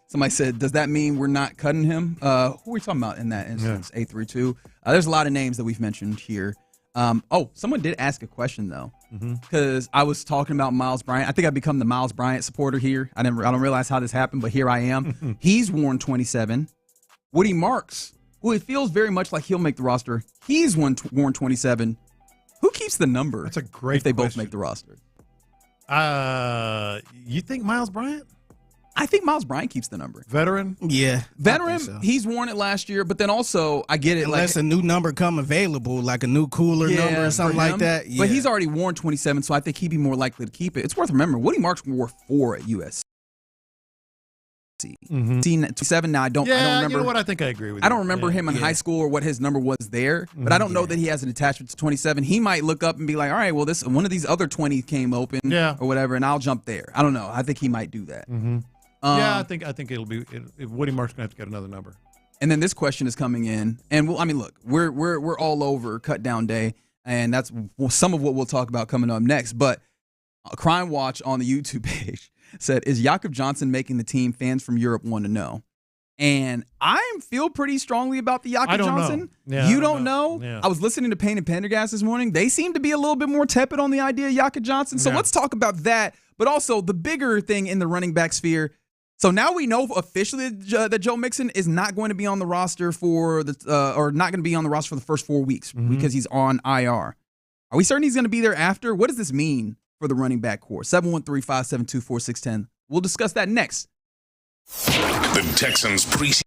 S8: Somebody said, does that mean we're not cutting him? Who are we talking about in that instance? 832. There's a lot of names that we've mentioned here. Someone did ask a question, though, because I was talking about Miles Bryant. I think I've become the Miles Bryant supporter here. I don't realize how this happened, but here I am. He's worn 27. Woody Marks, who it feels very much like he'll make the roster, he's worn 27. Who keeps the number?
S22: That's a great
S8: if they
S22: question.
S8: both make the roster.
S22: You think Miles Bryant?
S8: I think Miles Bryant keeps the number.
S22: Veteran?
S5: Yeah.
S8: Veteran,
S5: so.
S8: He's worn it last year, but then also, I get it.
S5: Unless a new number come available, like a new cooler number or something like that. Yeah.
S8: But he's already worn 27, so I think he'd be more likely to keep it. It's worth remembering, Woody Marks wore 4 at USC. 27 now, I don't remember.
S22: You know what? I think I agree with you.
S8: I don't remember him in high school or what his number was there, but I don't know that he has an attachment to 27. He might look up and be like, all right, well, one of these other 20 came open or whatever, and I'll jump there. I don't know. I think he might do that.
S22: I think it'll be Woody Mark's gonna have to get another number.
S8: And then this question is coming in, and look, we're all over cut down day, and that's some of what we'll talk about coming up next. But Crime Watch on the YouTube page said, "Is Jakob Johnson making the team? Fans from Europe want to know." And I feel pretty strongly about the Jakob Johnson.
S22: Yeah,
S8: you don't know?
S22: Yeah.
S8: I was listening to Payne and Pendergast this morning. They seem to be a little bit more tepid on the idea of Jakob Johnson. So let's talk about that. But also the bigger thing in the running back sphere. So now we know officially that Joe Mixon is not going to be on the roster for or not going to be on the roster for the first 4 weeks because he's on IR. Are we certain he's going to be there after? What does this mean for the running back core? 713-572-4610. We'll discuss that next.
S1: The Texans preseason.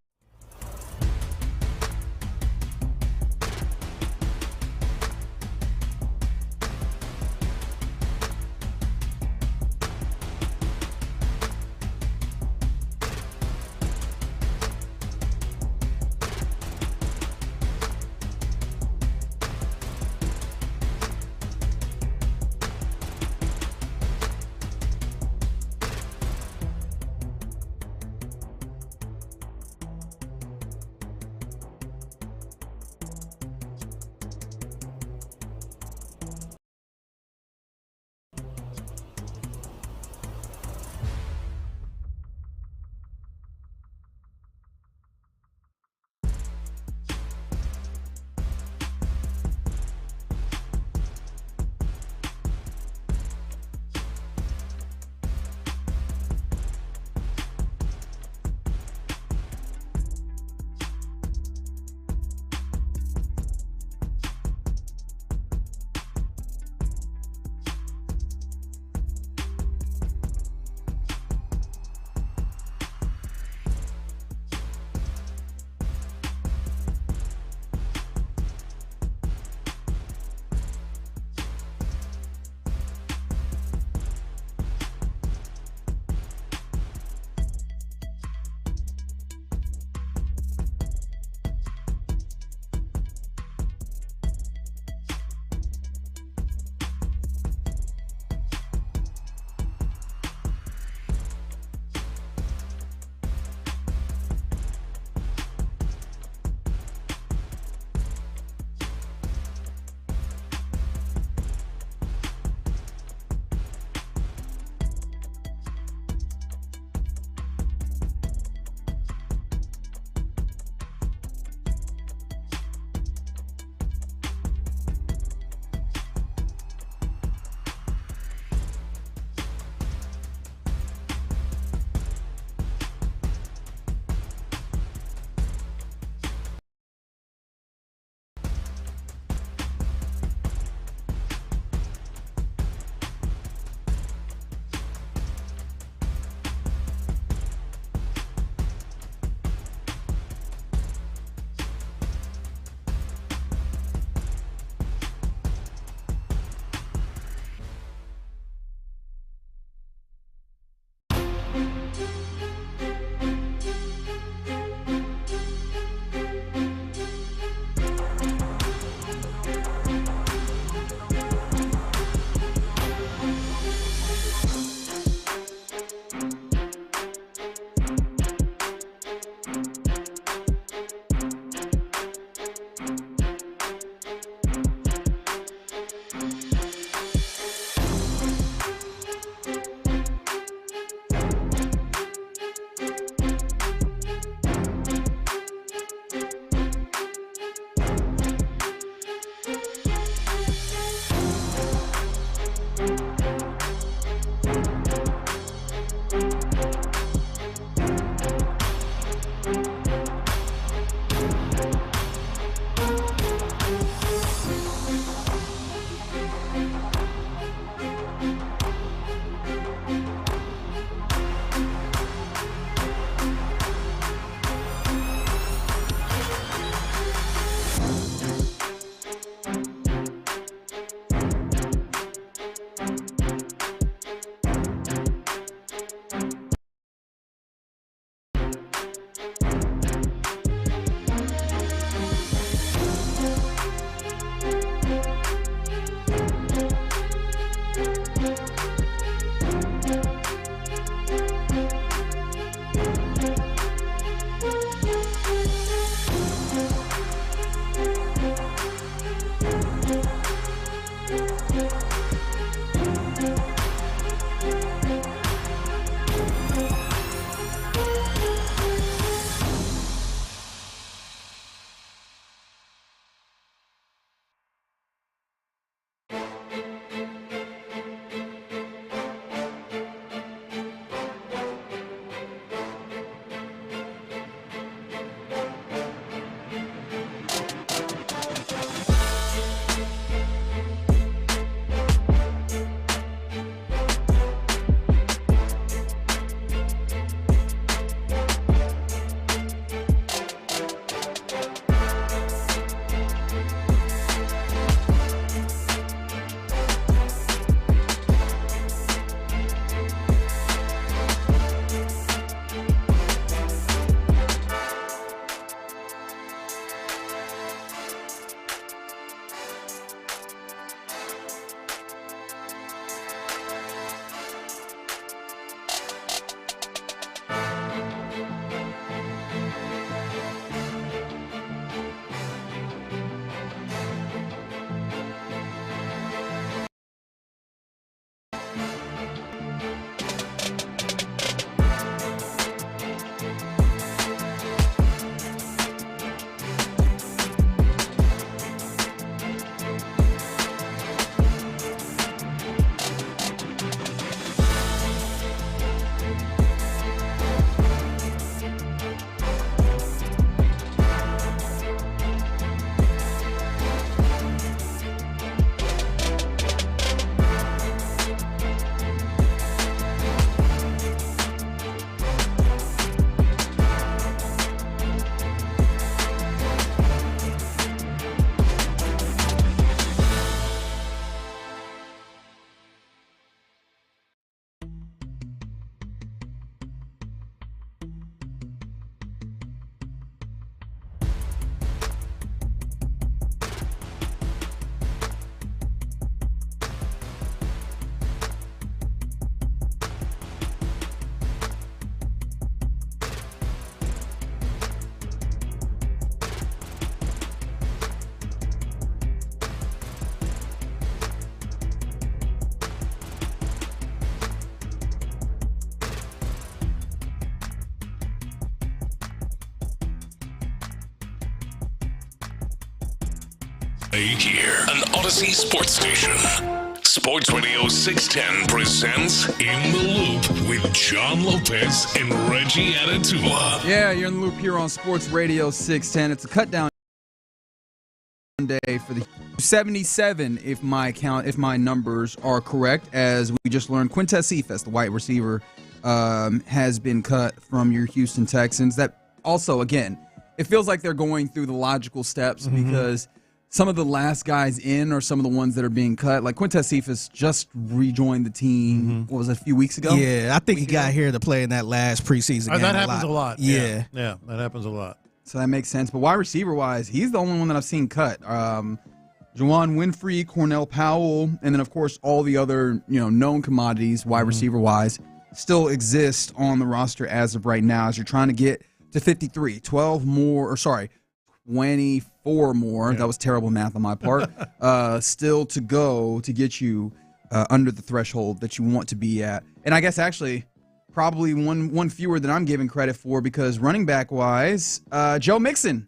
S1: Here, an Odyssey sports station. Sports Radio 610 presents In the Loop with John Lopez and Reggie Atatula.
S8: Yeah, you're in the loop here on Sports Radio 610. It's a cut down day for the 77, if my numbers are correct. As we just learned, Quintez Cephas, the wide receiver, has been cut from your Houston Texans. That also, again, it feels like they're going through the logical steps because some of the last guys in are some of the ones that are being cut. Like Quintez Cephas just rejoined the team, what was it, a few weeks ago?
S5: Yeah, I think he got here to play in that last preseason game.
S22: That happens a lot.
S5: Yeah,
S22: that happens a lot.
S8: So that makes sense. But wide receiver-wise, he's the only one that I've seen cut. Juwan Winfrey, Cornell Powell, and then, of course, all the other known commodities, wide receiver-wise, still exist on the roster as of right now as you're trying to get to 53. 12 more, or sorry, 24 more. That was terrible math on my part. Still to go to get you under the threshold that you want to be at. And I guess actually probably one fewer than I'm giving credit for, because running back wise, Joe Mixon,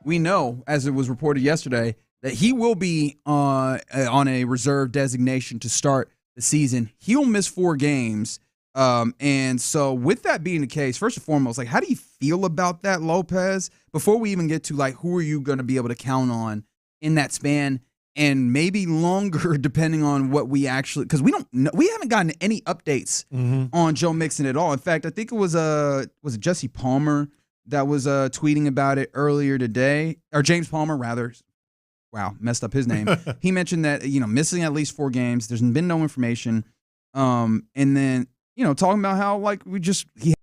S8: we know, as it was reported yesterday, that he will be on a reserve designation to start the season. He'll miss 4 games. And so with that being the case, first and foremost, like, how do you feel about that, Lopez? Before we even get to, like, who are you going to be able to count on in that span, and maybe longer depending on what we actually, because we haven't gotten any updates on Joe Mixon at all. In fact, I think it was it Jesse Palmer that was tweeting about it earlier today, or James Palmer rather. Wow, messed up his name. He mentioned that, missing at least 4 games. There's been no information. And then, talking about how, like, he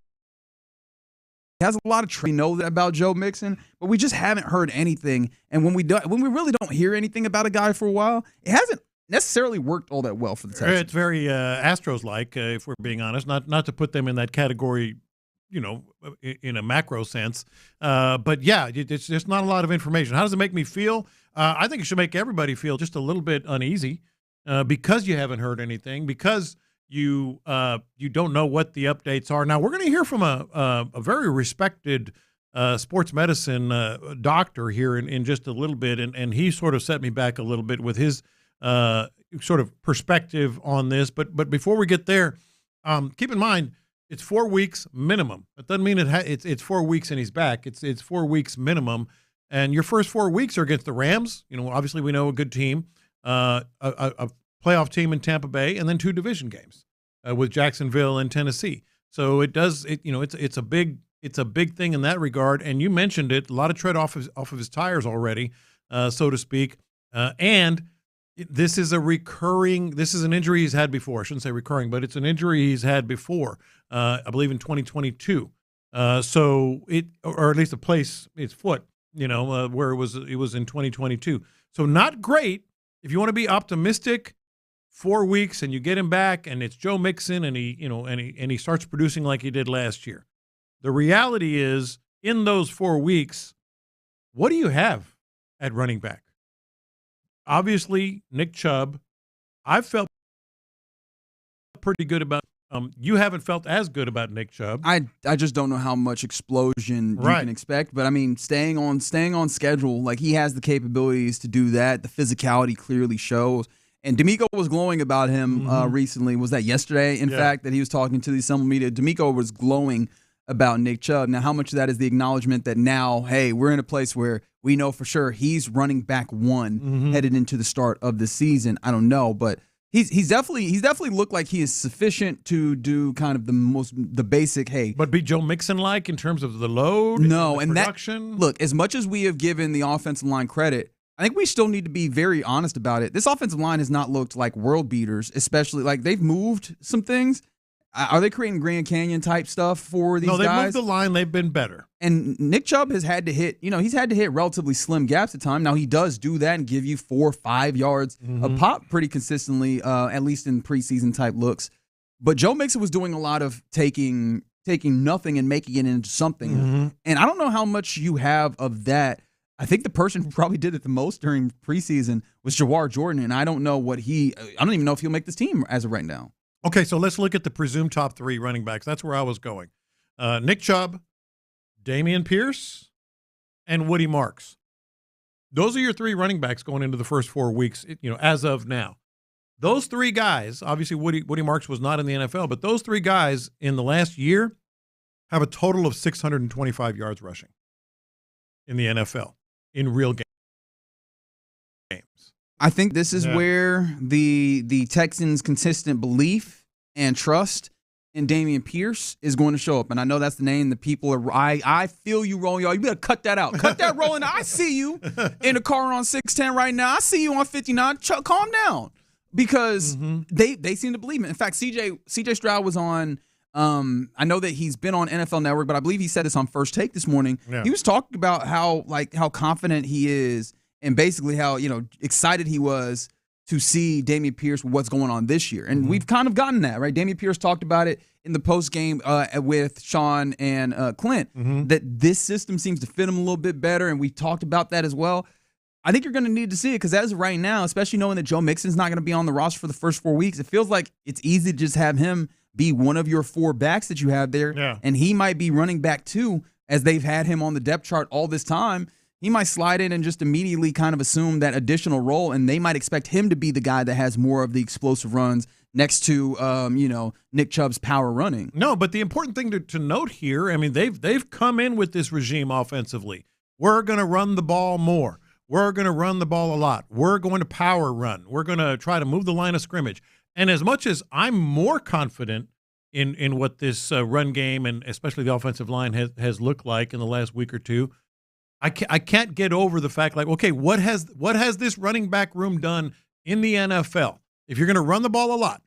S8: has a lot of we know that about Joe Mixon, but we just haven't heard anything. And when we really don't hear anything about a guy for a while, it hasn't necessarily worked all that well for the Texans.
S22: It's very Astros-like, if we're being honest. Not to put them in that category, in a macro sense. But yeah, it's just not a lot of information. How does it make me feel? I think it should make everybody feel just a little bit uneasy because you haven't heard anything, because you don't know what the updates are. Now, we're going to hear from a very respected sports medicine doctor here in just a little bit, and he sort of set me back a little bit with his sort of perspective on this. But before we get there, keep in mind, it's 4 weeks minimum. That doesn't mean it's 4 weeks and he's back. It's 4 weeks minimum. And your first 4 weeks are against the Rams. Obviously we know a good team, a playoff team in Tampa Bay, and then 2 division games with Jacksonville and Tennessee. So it's a big thing in that regard. And you mentioned it, a lot of tread off of his tires already, so to speak. And this is an injury he's had before. I shouldn't say recurring, but it's an injury he's had before, I believe in 2022. Or at least his foot, where it was in 2022. So not great. If you want to be optimistic, 4 weeks and you get him back, and it's Joe Mixon, and he starts producing like he did last year. The reality is, in those 4 weeks, what do you have at running back? Obviously, Nick Chubb. I've felt pretty good about. You haven't felt as good about Nick Chubb.
S8: I just don't know how much explosion you can expect. But I mean, staying on schedule, like, he has the capabilities to do that. The physicality clearly shows. And D'Amico was glowing about him recently. Was that yesterday? In fact, that he was talking to the Assembled Media. D'Amico was glowing about Nick Chubb. Now, how much of that is the acknowledgement that now, hey, we're in a place where we know for sure he's running back 1 headed into the start of the season? I don't know, but he's definitely looked like he is sufficient to do kind of the basic. Hey,
S22: but be Joe Mixon like in terms of the load,
S8: and
S22: production.
S8: Look, as much as we have given the offensive line credit, I think we still need to be very honest about it. This offensive line has not looked like world beaters, especially like they've moved some things. Are they creating Grand Canyon type stuff for these guys?
S22: No, they've moved the line. They've been better.
S8: And Nick Chubb has had to hit, he's had to hit relatively slim gaps at times. Now, he does do that and give you 4 or 5 yards a pop pretty consistently, at least in preseason type looks. But Joe Mixon was doing a lot of taking nothing and making it into something. And I don't know how much you have of that. I think the person who probably did it the most during preseason was Yordan, and I don't even know if he'll make this team as of right now.
S22: Okay, so let's look at the presumed top 3 running backs. That's where I was going. Nick Chubb, Dameon Pierce, and Woody Marks. Those are your 3 running backs going into the first 4 weeks, as of now. Those 3 guys, obviously Woody Marks was not in the NFL, but those 3 guys in the last year have a total of 625 yards rushing in the NFL in real games.
S8: I think this is where the Texans' consistent belief and trust in Dameon Pierce is going to show up. And I know that's the name that people are. I feel you, rolling, y'all. You better cut that out. Cut that rolling. I see you in the car on 610 right now. I see you on 59. Calm down, because they seem to believe it. In fact, CJ Stroud was on. I know that he's been on NFL Network, but I believe he said this on First Take this morning. Yeah. He was talking about how confident he is, and basically how excited he was to see Dameon Pierce with what's going on this year. And we've kind of gotten that, right? Dameon Pierce talked about it in the post game with Sean and Clint, that this system seems to fit him a little bit better, and we talked about that as well. I think you're going to need to see it because as of right now, especially knowing that Joe Mixon's not going to be on the roster for the first 4 weeks, it feels like it's easy to just have him be one of your 4 backs that you have there, and he might be running back 2 as they've had him on the depth chart all this time. He might slide in and just immediately kind of assume that additional role, and they might expect him to be the guy that has more of the explosive runs next to, Nick Chubb's power running.
S22: No, but the important thing to note here, I mean, they've come in with this regime offensively. We're going to run the ball more. We're going to run the ball a lot. We're going to power run. We're going to try to move the line of scrimmage. And as much as I'm more confident in what this run game and especially the offensive line has looked like in the last week or two, I can't get over the fact, like, okay, what has this running back room done in the NFL? If you're going to run the ball a lot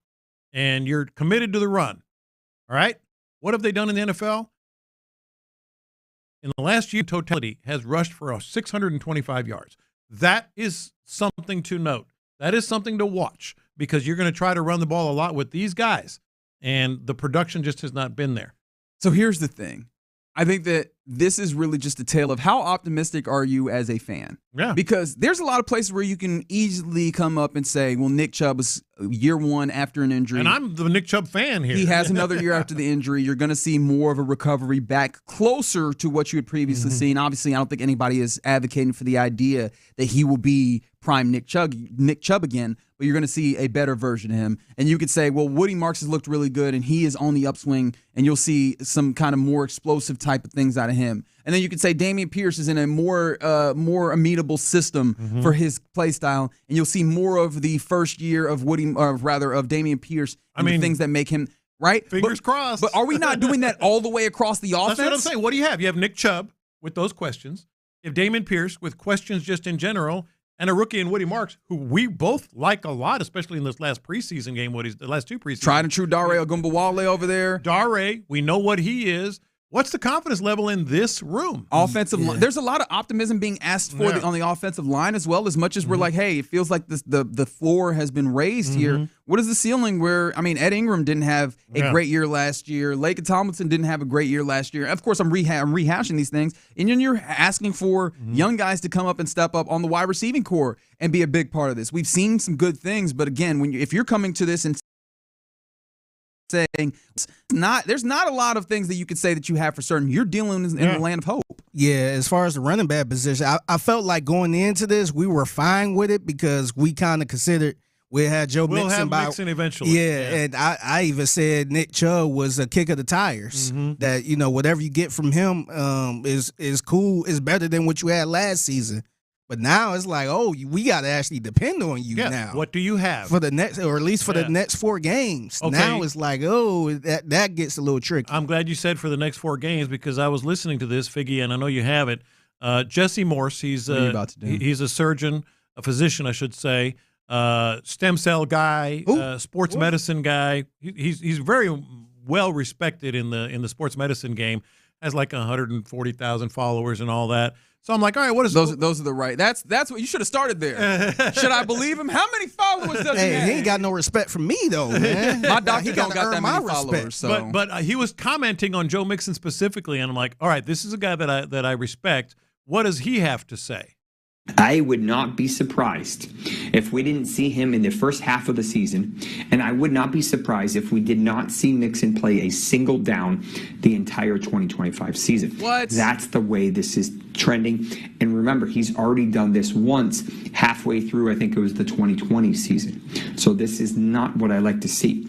S22: and you're committed to the run, all right, what have they done in the NFL? In the last year, totality has rushed for 625 yards. That is something to note. That is something to watch because you're going to try to run the ball a lot with these guys, and the production just has not been there.
S8: So here's the thing. I think that this is really just a tale of how optimistic are you as a fan?
S22: Yeah.
S8: Because there's a lot of places where you can easily come up and say, well, Nick Chubb was year 1 after an injury.
S22: And I'm the Nick Chubb fan here.
S8: He has another year after the injury. You're going to see more of a recovery back closer to what you had previously seen. Obviously, I don't think anybody is advocating for the idea that he will be prime Nick Chubb again, but you're going to see a better version of him. And you could say, well, Woody Marks has looked really good, and he is on the upswing, and you'll see some kind of more explosive type of things out of him. And then you could say Dameon Pierce is in a more amenable system for his play style, and you'll see more of the first year of Dameon Pierce and the things that make him right.
S22: Fingers crossed.
S8: But are we not doing that all the way across the offense?
S22: That's what I'm saying. What do you have? You have Nick Chubb with those questions. You have Dameon Pierce with questions just in general, and a rookie in Woody Marks, who we both like a lot, especially in this last preseason game, the last 2 preseason.
S8: Tried and true Dare Ogunbowale over there.
S22: Dare, we know what he is. What's the confidence level in this room?
S8: Offensive line. There's a lot of optimism being asked for on the offensive line as well, as much as we're like, hey, it feels like the floor has been raised here. What is the ceiling where, Ed Ingram didn't have a great year last year. Laken Tomlinson didn't have a great year last year. Of course, I'm rehashing these things. And then you're asking for young guys to come up and step up on the wide receiving core and be a big part of this. We've seen some good things, but again, if you're coming to this and saying there's not a lot of things that you could say that you have for certain. You're dealing in the land of hope.
S5: Yeah, as far as the running back position, I felt like going into this, we were fine with it because we kind of considered we had Joe Mixon.
S22: We'll have Mixon eventually.
S5: Yeah, and I even said Nick Chubb was a kick of the tires. That, whatever you get from him is cool, is better than what you had last season. But now it's like, we got to actually depend on you now.
S22: What do you have?
S5: For the next, or at least for the next 4 games. Okay. Now it's like, that gets a little tricky.
S22: I'm glad you said for the next 4 games because I was listening to this, Figgy, and I know you have it. Jesse Morse, he's a surgeon, a physician, I should say, stem cell guy, sports medicine guy. He's very well respected in the sports medicine game. Has like 140,000 followers and all that. So I'm like, all right, what is
S8: those are the right? That's what you should have started there. Should I believe him? How many followers does he have?
S5: He ain't got no respect for me though, man.
S8: My doctor don't got that many followers. So.
S22: But he was commenting on Joe Mixon specifically, and I'm like, all right, this is a guy that I respect. What does he have to say?
S18: I would not be surprised if we didn't see him in the first half of the season, and I would not be surprised if we did not see Mixon play a single down the entire 2025 season.
S8: What?
S18: That's the way this is trending. And remember, he's already done this once halfway through, I think it was the 2020 season. So this is not what I like to see.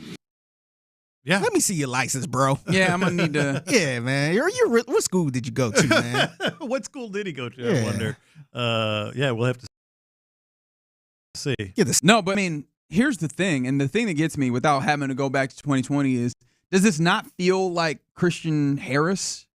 S5: Yeah. Let me see your license, bro.
S8: Yeah, I'm going to need to.
S5: Yeah, man. What school did you go to, man?
S22: What school did he go to, I wonder? We'll have to see.
S8: No, but here's the thing, and the thing that gets me without having to go back to 2020 is, does this not feel like Christian Harris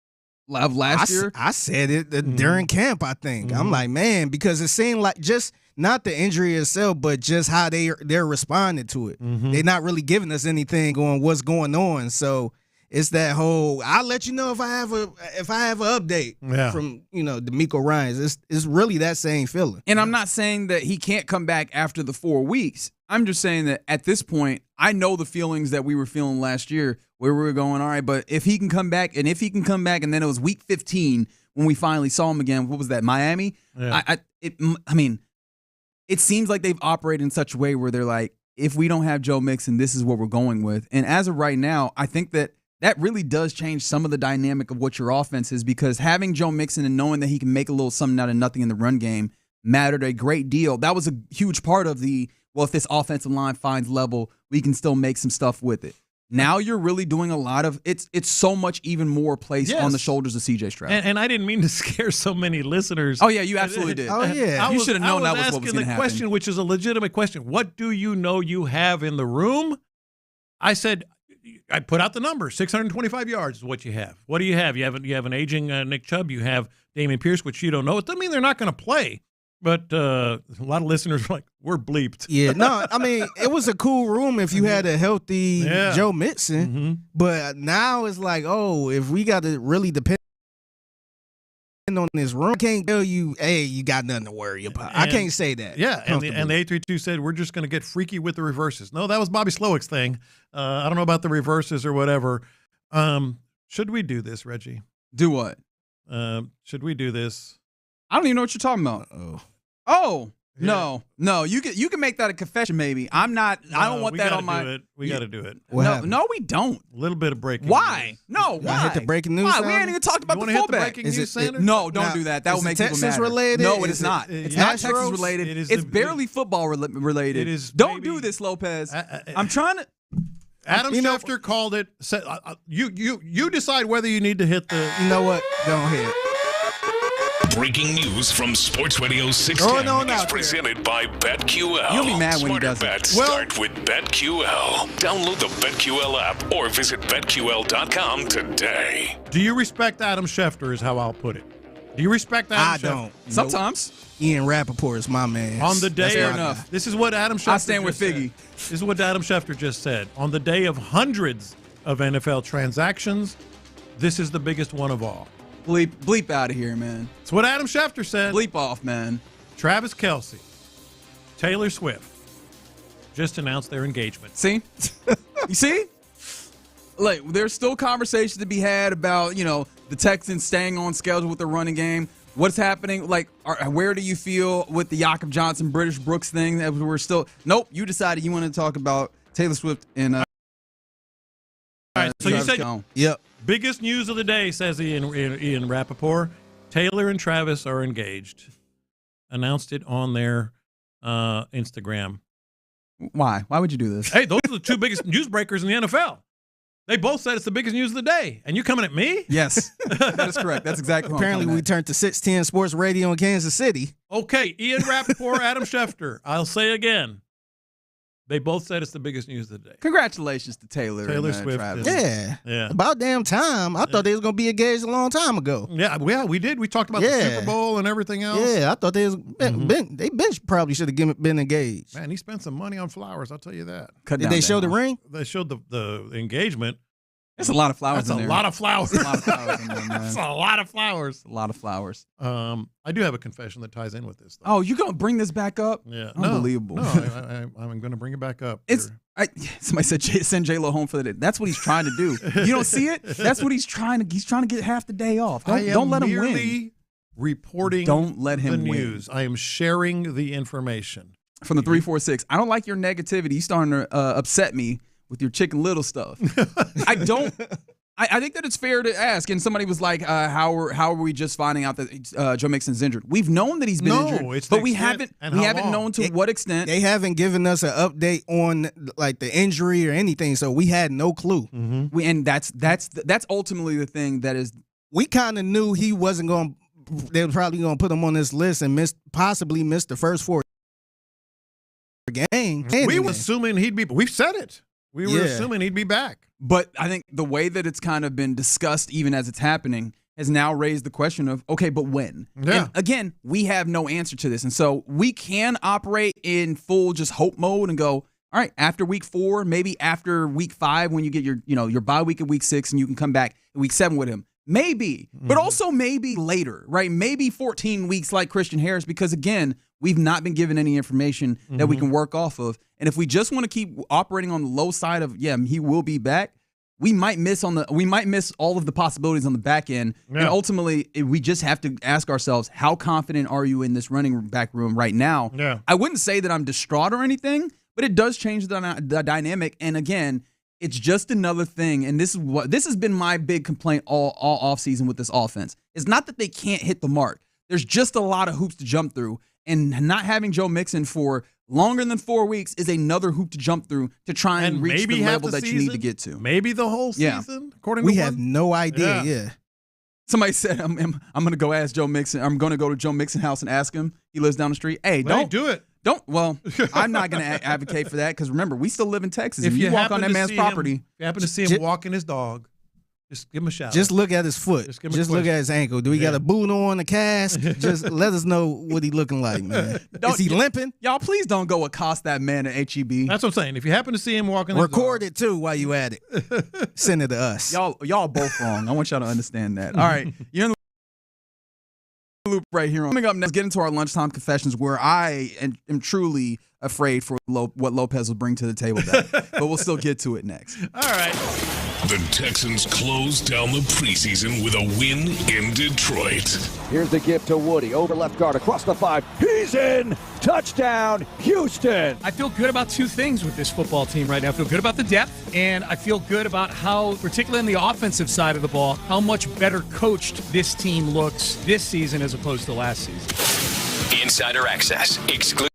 S8: of last year?
S5: I said it during camp, I think. I'm like, man, because it seemed like just not the injury itself, but just how they're responding to it. They're not really giving us anything on what's going on. So it's that whole I'll let you know if I have an update from D'Amico Ryans. It's really that same feeling.
S8: And I'm not saying that he can't come back after the 4 weeks. I'm just saying that at this point, I know the feelings that we were feeling last year where we were going, all right, but if he can come back, and then it was week 15 when we finally saw him again, what was that, Miami? Yeah. It seems like they've operated in such a way where they're like, if we don't have Joe Mixon, this is what we're going with. And as of right now, I think that really does change some of the dynamic of what your offense is, because having Joe Mixon and knowing that he can make a little something out of nothing in the run game mattered a great deal. That was a huge part of if this offensive line finds level, we can still make some stuff with it. Now you're really doing a lot of it's so much even more placed on the shoulders of C.J. Stroud.
S22: And I didn't mean to scare so many listeners.
S8: Oh yeah, you absolutely did.
S5: Oh yeah,
S8: you should have known that was what was going to happen.
S22: I was asking the question, which is a legitimate question. What do you know you have in the room? I said, I put out the number. 625 yards is what you have. What do you have? You have an aging Nick Chubb. You have Dameon Pierce, which you don't know. It doesn't mean they're not going to play. But a lot of listeners are like, we're bleeped.
S5: Yeah, no, I mean, it was a cool room if you had a healthy Joe Mixon. Mm-hmm. But now it's like, if we got to really depend on this room, I can't tell you, hey, you got nothing to worry about. I can't say that.
S22: Yeah, and the 832 said, we're just going to get freaky with the reverses. No, that was Bobby Slowick's thing. I don't know about the reverses or whatever. Should we do this, Reggie?
S8: Do what?
S22: Should we do this?
S8: I don't even know what you're talking about. Oh, yeah. No. You can make that a confession, maybe. I'm not. No, I don't want that on my.
S22: We got to do it.
S8: No, we don't.
S22: A little bit of breaking.
S8: Why?
S22: News.
S8: No, why?
S5: Hit the breaking news.
S8: Why? We ain't even talked about the fullback. No, don't do that. That will make people mad.
S5: Texans related?
S8: No, it is not. It's not Texas related. It's barely football related.
S22: It is.
S8: Don't do this, Lopez. I'm trying to.
S22: Adam Schefter called it. Said, you decide whether you need to hit the.
S5: You know what? Go ahead.
S1: Breaking news from Sports Radio 610 is presented by BetQL.
S8: You'll be mad when he does
S1: it. Start with BetQL. Download the BetQL app or visit BetQL.com today.
S22: Do you respect Adam Schefter is how I'll put it. Do you respect Adam Schefter?
S5: I don't.
S8: Sometimes.
S5: Ian Rappaport is my man.
S22: On the day
S8: fair enough.
S22: This is what Adam Schefter
S8: I stand with Figgy.
S22: This is what Adam Schefter just said. On the day of hundreds of NFL transactions, this is the biggest one of all.
S8: Bleep out of here, man.
S22: That's what Adam Schefter said.
S8: Bleep off, man.
S22: Travis Kelce, Taylor Swift just announced their engagement.
S8: See? You see? Like, there's still conversations to be had about, the Texans staying on schedule with the running game. What's happening? Like, where do you feel with the Jakob Johnson, British Brooks thing that we're still? Nope, you decided you want to talk about Taylor Swift and.
S22: All right, so you said,
S5: yep.
S22: Biggest news of the day, says Ian Rappaport. Taylor and Travis are engaged. Announced it on their Instagram.
S8: Why? Why would you do this?
S22: Hey, those are the two biggest newsbreakers in the NFL. They both said it's the biggest news of the day. And you're coming at me?
S8: Yes, that is correct. That's exactly
S5: Apparently, we turned to 610 Sports Radio in Kansas City.
S22: Okay, Ian Rappaport, Adam Schefter. I'll say again. They both said it's the biggest news of the day.
S8: Congratulations to Taylor and
S22: Swift.
S8: Travis.
S5: Yeah. About damn time. I thought they was going to be engaged a long time ago.
S22: Yeah, we did. We talked about the Super Bowl and everything else.
S5: Yeah, I thought they probably should have been engaged.
S22: Man, he spent some money on flowers, I'll tell you that.
S5: Did they show the ring?
S22: They showed the engagement.
S8: There's a lot of flowers
S22: in there. That's a lot of flowers.
S8: That's a lot of flowers in there, man.
S22: That's a lot of flowers.
S8: A lot of flowers.
S22: I do have a confession that ties in with this, though.
S8: Oh, you going to bring this back up?
S22: Yeah.
S8: Unbelievable.
S22: No, I'm going to bring it back up.
S8: Somebody said send J-Lo home for the day. That's what he's trying to do. You don't see it? That's what he's trying to get half the day off. Don't let him win.
S22: Reporting
S8: Don't let him
S22: the
S8: win.
S22: news. I am sharing the information.
S8: From the 346. I don't like your negativity. You're starting to upset me with your Chicken Little stuff. I think that it's fair to ask. And somebody was like, "How are we just finding out that Joe Mixon's injured? We've known that he's been injured, but we haven't known to what extent.
S5: They haven't given us an update on like the injury or anything, so we had no clue.
S22: Mm-hmm.
S8: And that's ultimately the thing that is.
S5: We kind of knew he wasn't going. They were probably going to put him on this list and possibly miss the first 4 games.
S22: We were assuming he'd be. We've said it. We were assuming he'd be back.
S8: But I think the way that it's kind of been discussed, even as it's happening, has now raised the question of, okay, but when?
S22: Yeah.
S8: And again, we have no answer to this. And so we can operate in full just hope mode and go, all all right, after week 4, maybe after week 5 when you get your bye week in week 6 and you can come back in week 7 with him. Maybe, but also maybe later, right? Maybe 14 weeks like Christian Harris, because again, we've not been given any information that we can work off of. And if we just want to keep operating on the low side of, he will be back, we might miss all of the possibilities on the back end. Yeah. And ultimately, we just have to ask ourselves, how confident are you in this running back room right now?
S22: Yeah.
S8: I wouldn't say that I'm distraught or anything, but it does change the dynamic. And again, it's just another thing, and this has been my big complaint all offseason with this offense. It's not that they can't hit the mark. There's just a lot of hoops to jump through, and not having Joe Mixon for longer than 4 weeks is another hoop to jump through to try and reach the level that you need to get to.
S22: Maybe the whole season, according to
S5: we have no idea. Yeah.
S8: Somebody said, I'm going to go ask Joe Mixon. I'm going to go to Joe Mixon's house and ask him. He lives down the street. Hey, don't
S22: do it.
S8: Well, I'm not going to advocate for that because remember, we still live in Texas. If you walk on that man's property.
S22: If you happen to see him walking his dog, just give him a shout.
S5: Just look at his foot. Just look at his ankle. Do he got a boot on, a cast? Just let us know what he looking like, man. Is he limping?
S8: Y'all, please don't go accost that man at HEB.
S22: That's what I'm saying. If you happen to see him walking his dog.
S5: Record it, too, while you at it. Send it to us.
S8: Y'all both wrong. I want y'all to understand that. All right. You're in the loop right here. Coming up next, get into our lunchtime confessions where I am truly afraid for what Lopez will bring to the table today. But we'll still get to it next.
S22: All right.
S1: The Texans closed down the preseason with a win in Detroit.
S19: Here's the give to Woody. Over left guard, across the 5. He's in! Touchdown, Houston!
S6: I feel good about 2 things with this football team right now. I feel good about the depth, and I feel good about how, particularly on the offensive side of the ball, how much better coached this team looks this season as opposed to last season.
S3: Insider access. Exclusive.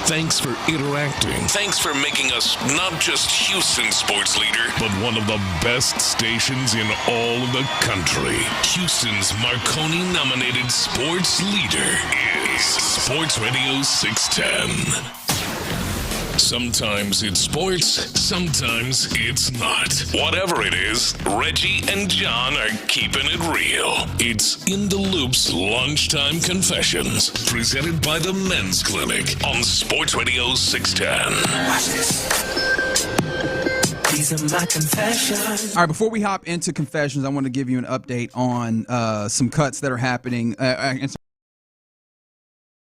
S1: Thanks for interacting. Thanks for making us not just Houston's sports leader, but one of the best stations in all of the country. Houston's Marconi-nominated sports leader is Sports Radio 610. Sometimes it's sports, sometimes it's not. Whatever it is, Reggie and John are keeping it real. It's In the Loop's Lunchtime Confessions, presented by the Men's Clinic on Sports Radio 610.
S2: Watch this. These are my confessions.
S8: All right, before we hop into confessions, I want to give you an update on some cuts that are happening and some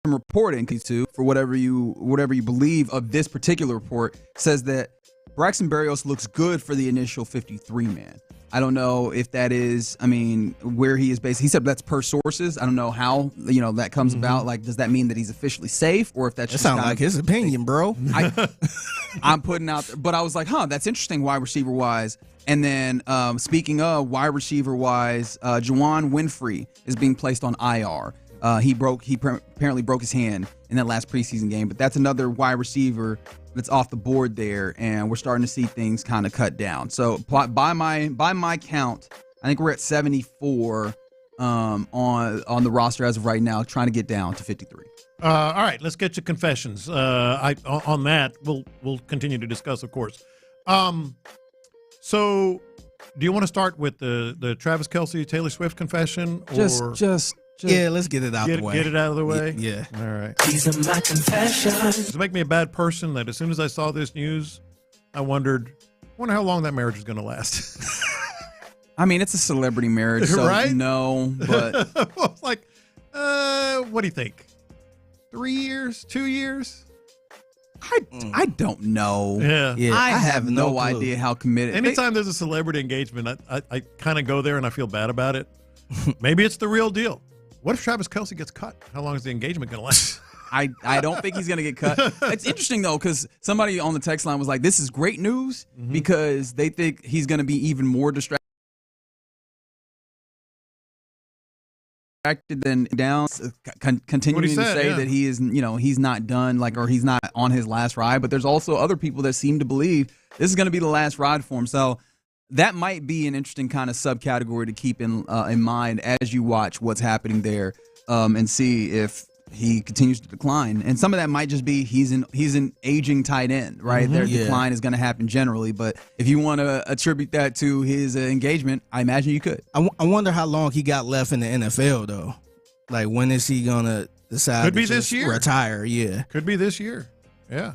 S8: reporting too, for whatever you believe of this particular report, says that Braxton Berrios looks good for the initial 53 man. I don't know if that is, where he is based. He said that's per sources. I don't know how, that comes about. Like, does that mean that he's officially safe, or if that's just
S5: sounds like his opinion, bro?
S8: I'm putting out there, but I was like, that's interesting wide receiver wise. And then speaking of wide receiver wise, Juwan Winfrey is being placed on IR. He apparently broke his hand in that last preseason game, but that's another wide receiver that's off the board there, and we're starting to see things kind of cut down. So by my count, I think we're at 74 on the roster as of right now, trying to get down to 53.
S22: All right, let's get to confessions. On that, we'll continue to discuss, of course. So, do you want to start with the Travis Kelce, Taylor Swift confession, or
S8: just
S5: yeah, let's get it out of the way.
S22: Get it out of the way?
S5: Yeah.
S22: All right.
S2: These are my confessions.
S22: Does it make me a bad person that as soon as I saw this news, I wonder how long that marriage is going to last?
S8: It's a celebrity marriage, so
S22: right?
S8: No, but
S22: it's like, what do you think? 3 years? 2 years?
S8: I don't know.
S22: Yeah.
S8: I have no idea how committed.
S22: Anytime there's a celebrity engagement, I kind of go there and I feel bad about it. Maybe it's the real deal. What if Travis Kelce gets cut? How long is the engagement going to last?
S8: I don't think he's going to get cut. It's interesting, though, because somebody on the text line was like, this is great news because they think he's going to be even more distracted than down, continuing to say that he is, he's not done, or he's not on his last ride. But there's also other people that seem to believe this is going to be the last ride for him. So that might be an interesting kind of subcategory to keep in mind as you watch what's happening there and see if he continues to decline. And some of that might just be he's an aging tight end, right? Their decline is going to happen generally. But if you want to attribute that to his engagement, I imagine you could.
S5: I wonder how long he got left in the NFL, though. Like, when is he going to decide
S22: Could be
S5: to
S22: this year.
S5: retire? Yeah.
S22: Could be this year. Yeah.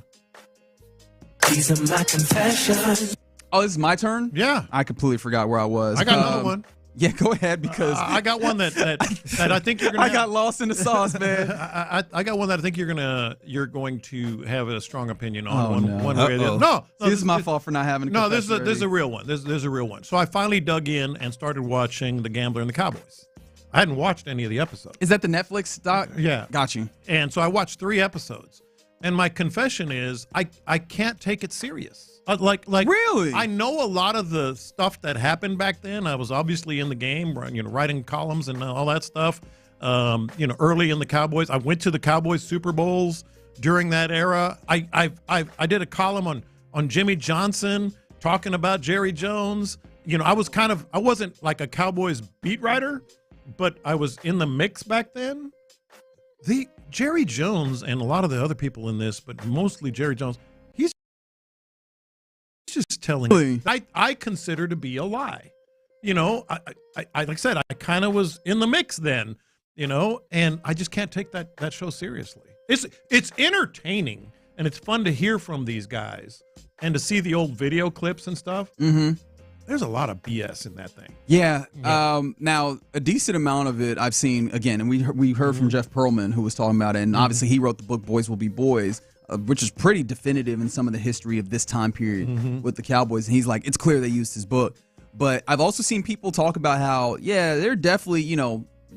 S2: These are my confessions.
S8: Oh, this is my turn?
S22: Yeah.
S8: I completely forgot where I was.
S22: I got another one.
S8: Yeah, go ahead, because
S22: I got one that I think you're gonna.
S8: I got lost in the sauce, man.
S22: I got one that I think you're going to have a strong opinion on. One way or the other.
S8: No, this is my fault for not having.
S22: No, this is a real one. There's a real one. So I finally dug in and started watching The Gambler and the Cowboys. I hadn't watched any of the episodes.
S8: Is that the Netflix doc?
S22: Yeah,
S8: got you.
S22: And so I watched 3 episodes, and my confession is I can't take it serious. Like
S8: really?
S22: I know a lot of the stuff that happened back then. I was obviously in the game, writing columns and all that stuff. Early in the Cowboys, I went to the Cowboys Super Bowls during that era. I did a column on Jimmy Johnson talking about Jerry Jones. I wasn't like a Cowboys beat writer, but I was in the mix back then. The Jerry Jones and a lot of the other people in this, but mostly Jerry Jones, he's just telling me I consider to be a lie. I like I said, I kind of was in the mix then, and I just can't take that show seriously. It's entertaining and it's fun to hear from these guys and to see the old video clips and stuff.
S8: Mm-hmm.
S22: There's a lot of BS in that thing.
S8: Yeah. Now, a decent amount of it I've seen, again, and we heard from Jeff Pearlman, who was talking about it, and obviously he wrote the book Boys Will Be Boys, which is pretty definitive in some of the history of this time period with the Cowboys. And he's like, it's clear they used his book. But I've also seen people talk about how, there are definitely,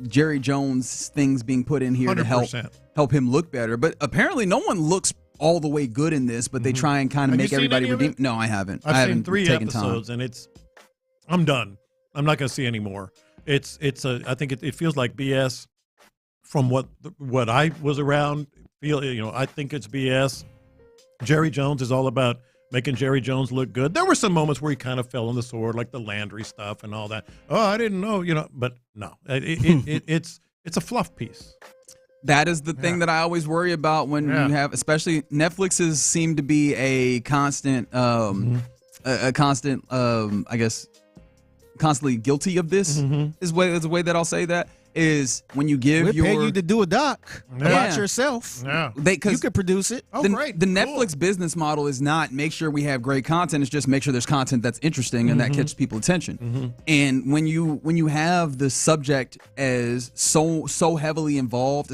S8: Jerry Jones things being put in here
S22: 100%.
S8: to help him look better. But apparently no one looks all the way good in this, but they try and kind of make everybody redeem. No, I haven't.
S22: I've seen 3 episodes, and I'm done. I'm not going to see any more. I think it feels like BS from what I was around I think it's BS. Jerry Jones is all about making Jerry Jones look good. There were some moments where he kind of fell on the sword, like the Landry stuff and all that. Oh, I didn't know, but no, it's a fluff piece.
S8: That is the thing that I always worry about when you have, especially Netflix's seem to be a constant, I guess, constantly guilty of this. Is the way that I'll say that. Is when you give
S5: We'll pay you to do a doc about yourself.
S22: Yeah.
S5: You could produce it.
S22: Great.
S8: The Netflix business model is not make sure we have great content. It's just make sure there's content that's interesting and that catches people's attention. And when you have the subject as so heavily involved,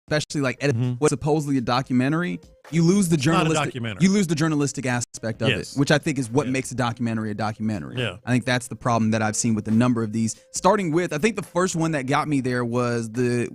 S8: especially like what's supposedly a documentary, you lose the journalistic aspect of it, which I think is what makes a documentary a documentary.
S22: Yeah.
S8: I think that's the problem that I've seen with a number of these. Starting with, I think the first one that got me there was the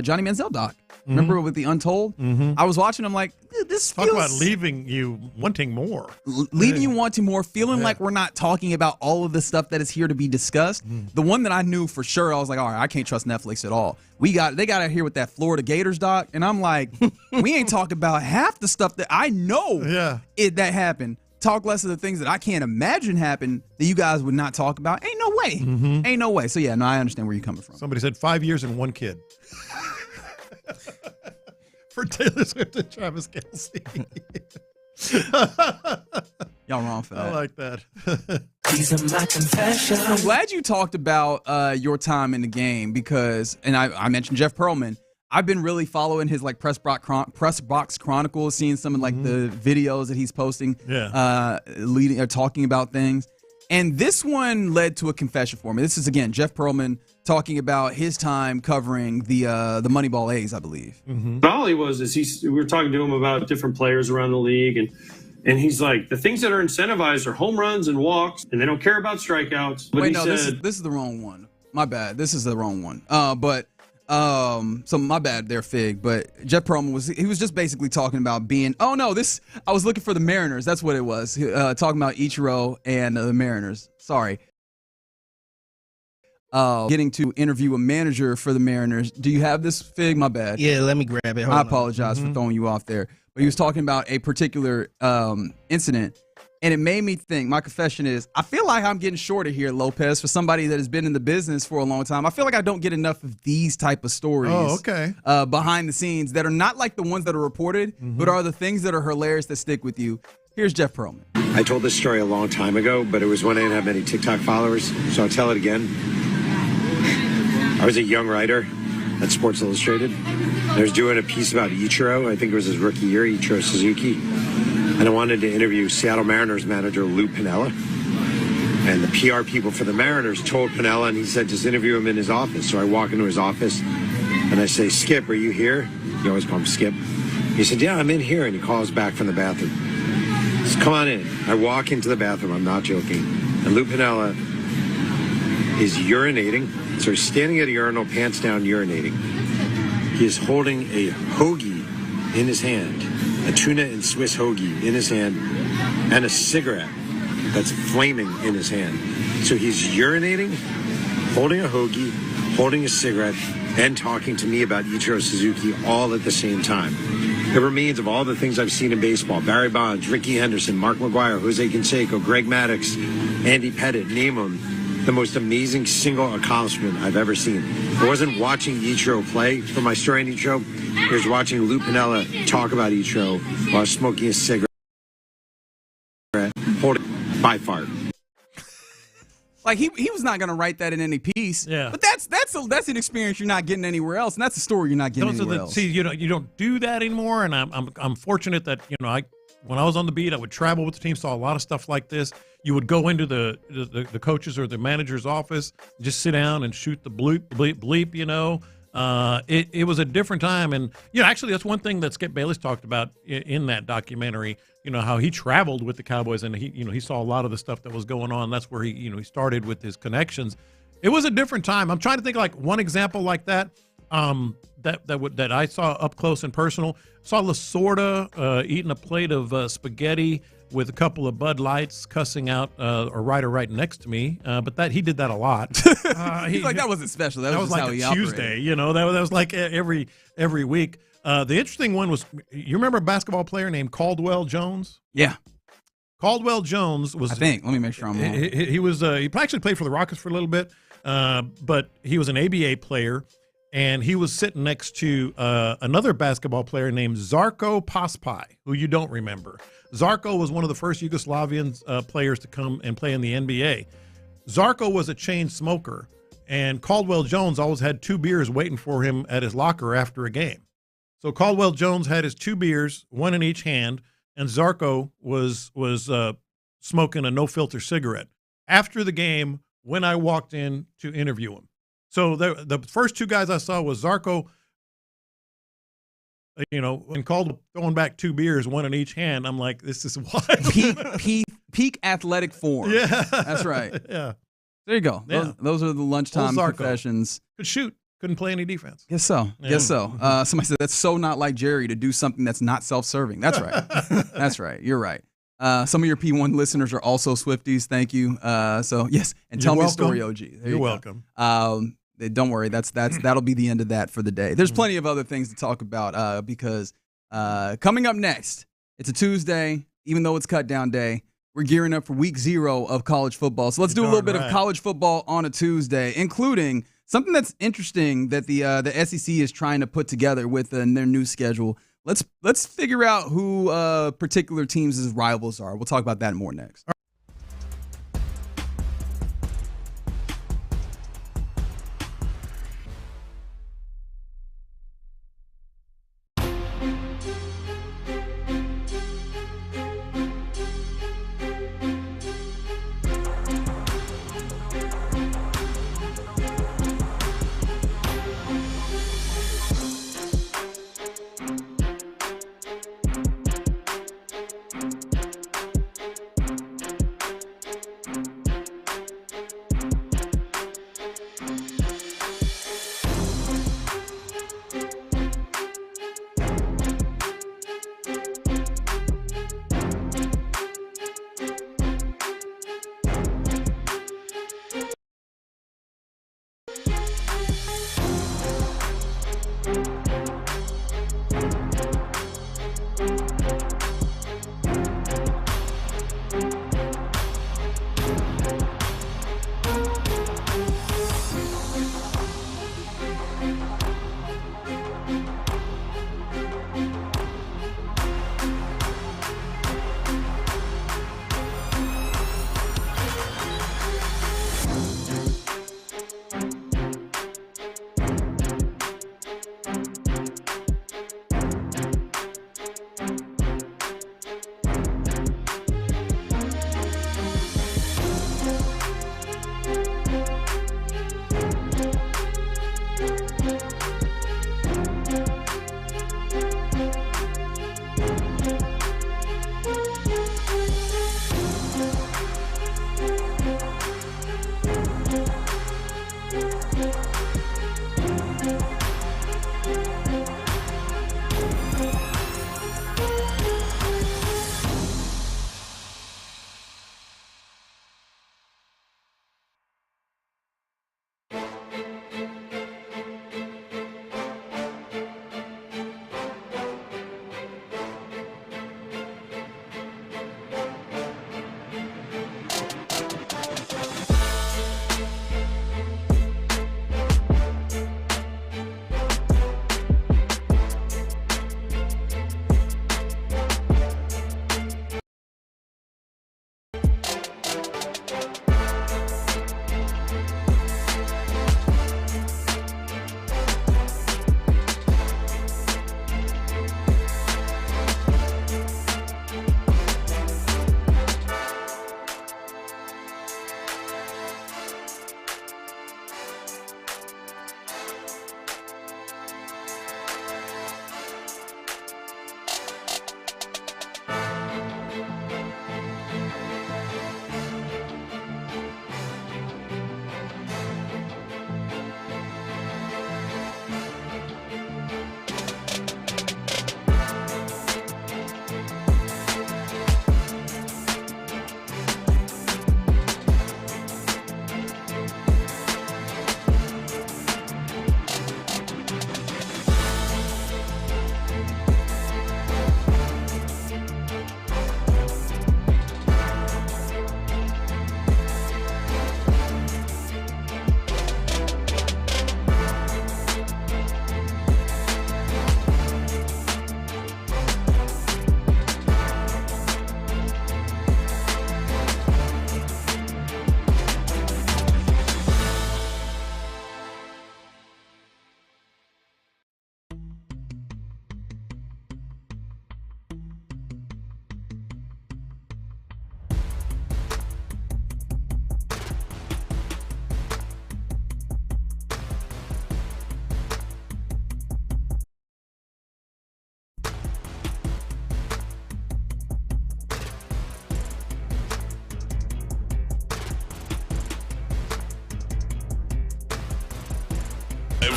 S8: Johnny Manziel doc. Remember with the Untold? I was watching. I'm like, this
S22: Talk about leaving you wanting more.
S8: Leaving you wanting more, feeling like we're not talking about all of the stuff that is here to be discussed. The one that I knew for sure, I was like, all right, I can't trust Netflix at all. They got out here with that Florida Gators doc, and I'm like, we ain't talking about half the stuff that I know that happened. Talk less of the things that I can't imagine happen that you guys would not talk about. Ain't no way. Ain't no way. So yeah, no, I understand where you're coming from.
S22: Somebody said 5 years and one kid. For Taylor Swift and Travis Kelce.
S8: Y'all wrong for that.
S22: I like that.
S2: These are my confessions.
S8: I'm glad you talked about your time in the game because, and I mentioned Jeff Pearlman. I've been really following his like press box chronicles, seeing some of like the videos that he's posting, leading or talking about things. And this one led to a confession for me. This is again Jeff Pearlman talking about his time covering the Moneyball A's, I believe.
S9: All he was is we were talking to him about different players around the league, and he's like, the things that are incentivized are home runs and walks, and they don't care about strikeouts. But
S8: this is the wrong one. My bad. This is the wrong one. So my bad there, Fig. But Jeff Pearlman was just basically talking about being. Oh no, I was looking for the Mariners. That's what it was. Talking about Ichiro and the Mariners. Sorry. Getting to interview a manager for the Mariners. Do you have this, Fig? My bad.
S5: Yeah, let me grab it.
S8: I apologize for throwing you off there. But he was talking about a particular incident. And it made me think, my confession is, I feel like I'm getting shorter here, Lopez, for somebody that has been in the business for a long time. I feel like I don't get enough of these type of stories behind the scenes that are not like the ones that are reported, but are the things that are hilarious that stick with you. Here's Jeff Pearlman.
S20: I told this story a long time ago, but it was when I didn't have many TikTok followers, so I'll tell it again. I was a young writer at Sports Illustrated. I was doing a piece about Ichiro. I think it was his rookie year, Ichiro Suzuki. And I wanted to interview Seattle Mariners manager Lou Piniella. And the PR people for the Mariners told Piniella, and he said, just interview him in his office. So I walk into his office, and I say, Skip, are you here? You always call him Skip. He said, yeah, I'm in here. And he calls back from the bathroom. He says, come on in. I walk into the bathroom. I'm not joking. And Lou Piniella is urinating. So he's standing at a urinal, pants down, urinating. He is holding a hoagie in his hand. A tuna and Swiss hoagie in his hand, and a cigarette that's flaming in his hand. So he's urinating, holding a hoagie, holding a cigarette, and talking to me about Ichiro Suzuki all at the same time. It remains of all the things I've seen in baseball: Barry Bonds, Rickey Henderson, Mark McGwire, Jose Canseco, Greg Maddux, Andy Pettitte, name them. The most amazing single accomplishment I've ever seen. I wasn't watching Ichiro play for my story on Ichiro. I was watching Lou Piniella talk about Ichiro while smoking a cigarette, holding by fart.
S8: Like he was not going to write that in any piece.
S22: Yeah.
S8: But that's an experience you're not getting anywhere else, and that's a story you're not getting anywhere else.
S22: See, you don't do that anymore, and I'm fortunate that when I was on the beat, I would travel with the team, saw a lot of stuff like this. You would go into the coach's or the manager's office, just sit down and shoot the bleep. It was a different time, and actually that's one thing that Skip Bayless talked about in that documentary. How he traveled with the Cowboys, and he saw a lot of the stuff that was going on. That's where he started with his connections. It was a different time. I'm trying to think like one example like that. that I saw up close and personal. Saw Lasorda eating a plate of spaghetti with a couple of Bud Lights, cussing out a writer right next to me. But that he did that a lot.
S8: He's like, that wasn't special. That was just
S22: like
S8: how he
S22: a Tuesday.
S8: operated.
S22: You know, that was like every week. The interesting one was, you remember a basketball player named Caldwell Jones?
S8: Yeah.
S22: Caldwell Jones was.
S8: I think. Let me make sure I'm wrong.
S22: He was. He actually played for the Rockets for a little bit, but he was an ABA player, and he was sitting next to another basketball player named Zarko Paspai, who you don't remember. Zarko was one of the first Yugoslavian players to come and play in the NBA. Zarko was a chain smoker, and Caldwell Jones always had 2 beers waiting for him at his locker after a game. So Caldwell Jones had his 2 beers, one in each hand, and Zarko was smoking a no-filter cigarette after the game when I walked in to interview him. So the first 2 guys I saw was Zarko, and Caldwell throwing back 2 beers, one in each hand. I'm like, this is what?
S8: Peak athletic form.
S22: Yeah.
S8: That's right.
S22: Yeah.
S8: There you go.
S22: Yeah.
S8: Those are the lunchtime confessions.
S22: Could shoot. Couldn't play any defense.
S8: Guess so.
S22: Yeah.
S8: Guess so. Somebody said that's so not like Jerry to do something that's not self-serving. That's right. That's right. You're right. Some of your P1 listeners are also Swifties. Thank you. So yes, and tell me a story, OG.
S22: You're welcome.
S8: Don't worry. That'll be the end of that for the day. There's plenty of other things to talk about because coming up next, it's a Tuesday. Even though it's cut down day, we're gearing up for week 0 of college football. So let's do a little bit of college football on a Tuesday, including something that's interesting that the SEC is trying to put together with their new schedule. Let's figure out who particular teams' rivals are. We'll talk about that more next.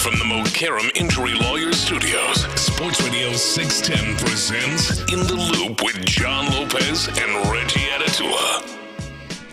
S1: from the Mokaram Injury Lawyers Studios, Sports Radio 610 presents In the Loop with John Lopez and Reggie Atatula.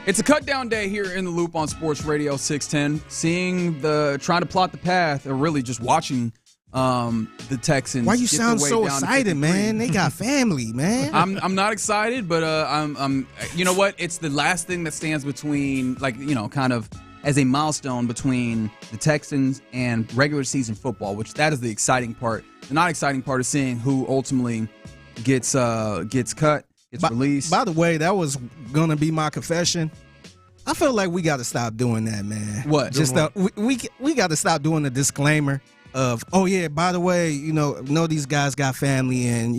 S8: It's a cut down day here in the Loop on Sports Radio 610. Trying to plot the path, or really just watching the Texans.
S5: Why you sound so excited, man? They got family, man.
S8: I'm not excited, but I'm. You know what? It's the last thing that stands between, kind of as a milestone between the Texans and regular season football, which that is the exciting part. The not exciting part is seeing who ultimately gets cut, gets released.
S5: By the way, that was gonna be my confession. I feel like we got to stop doing that, man.
S8: What?
S5: Just we got to stop doing the disclaimer of, oh yeah, by the way, know these guys got family and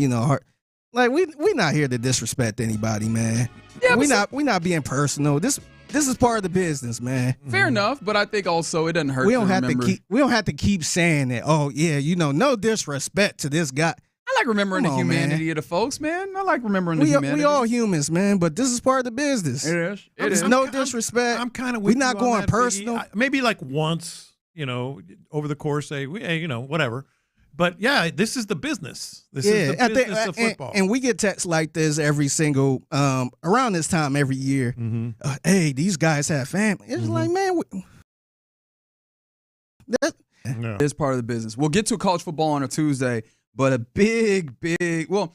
S5: like we not here to disrespect anybody, man. Yeah, we not being personal. This is part of the business, man.
S8: Fair enough, but I think also it doesn't hurt.
S5: We don't have to keep saying that. Oh yeah, no disrespect to this guy.
S8: I like remembering the humanity of the folks, man. I like remembering the humanity.
S5: We all humans, man, but this is part of the business.
S8: It is.
S5: There's no disrespect.
S22: I'm kind of
S5: we're not going personal.
S22: Maybe like once, over the course, whatever. But yeah, this is the business. This is the business of football.
S5: And we get texts like this every single around this time every year.
S22: Mm-hmm.
S5: Hey, these guys have family. It's like, man,
S8: it is part of the business. We'll get to college football on a Tuesday, but a big, well,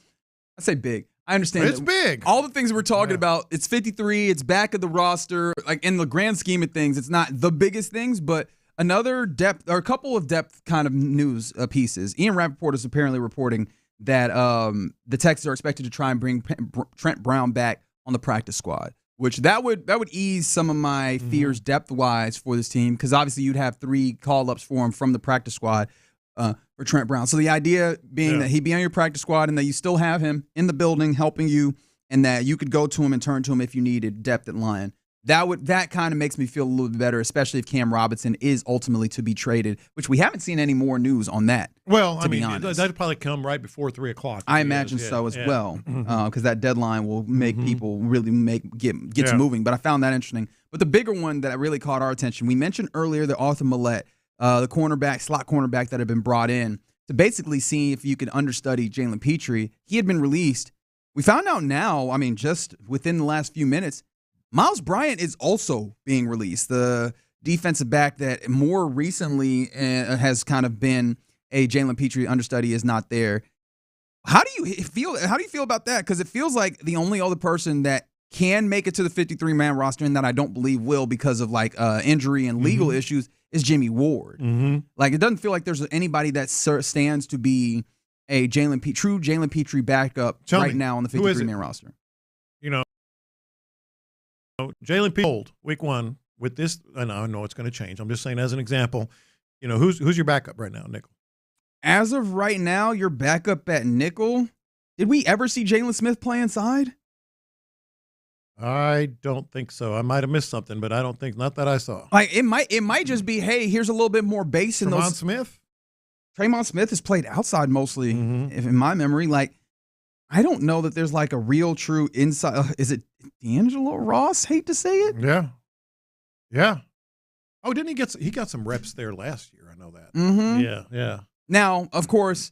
S8: I say big. I understand
S22: it's big.
S8: All the things we're talking about, it's 53, it's back of the roster. Like in the grand scheme of things, it's not the biggest things, but another depth or a couple of depth kind of news pieces. Ian Rappaport is apparently reporting that the Texans are expected to try and bring Trent Brown back on the practice squad, which that would ease some of my fears depth-wise for this team, because obviously you'd have 3 call-ups for him from the practice squad for Trent Brown. So the idea being that he'd be on your practice squad and that you still have him in the building helping you, and that you could go to him and turn to him if you needed depth at line. That kind of makes me feel a little bit better, especially if Cam Robinson is ultimately to be traded, which we haven't seen any more news on that.
S22: Well,
S8: to be honest,
S22: that'd probably come right before 3:00.
S8: I imagine so as well, because that deadline will make people really get to moving. But I found that interesting. But the bigger one that really caught our attention, we mentioned earlier that Arthur Millette, the slot cornerback that had been brought in to basically see if you could understudy Jalen Petrie. He had been released. We found out now, just within the last few minutes, Miles Bryant is also being released, the defensive back that more recently has kind of been a Jalen Petrie understudy is not there. How do you feel about that? Because it feels like the only other person that can make it to the 53-man roster, and that I don't believe will because of injury and legal issues, is Jimmy Ward. It doesn't feel like there's anybody that stands to be a true Jalen Petrie backup now on the 53-man roster.
S22: Jalen Petrie, week 1 with this, and I know it's going to change. I'm just saying as an example, who's your backup right now, nickel?
S8: As of right now, your backup at nickel. Did we ever see Jalen Smith play inside?
S22: I don't think so. I might have missed something, but I don't think, not that I saw.
S8: It might just be, hey, here's a little bit more base in those. Tremont Smith has played outside mostly, if in my memory. I don't know that there's a real true inside. Is it D'Angelo Ross? Hate to say it.
S22: Yeah. Oh, didn't he got some reps there last year? I know that. Yeah.
S8: Now, of course,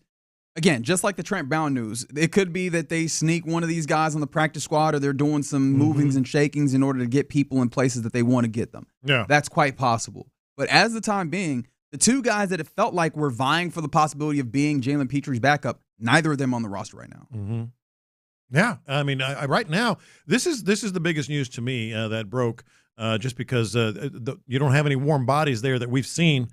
S8: again, just like the Trent Brown news, it could be that they sneak one of these guys on the practice squad, or they're doing some movings and shakings in order to get people in places that they want to get them.
S22: Yeah.
S8: That's quite possible. But as the time being, the 2 guys that it felt like were vying for the possibility of being Jalen Petrie's backup, neither of them on the roster right now.
S22: Yeah, right now, this is the biggest news to me that broke, just because you don't have any warm bodies there that we've seen,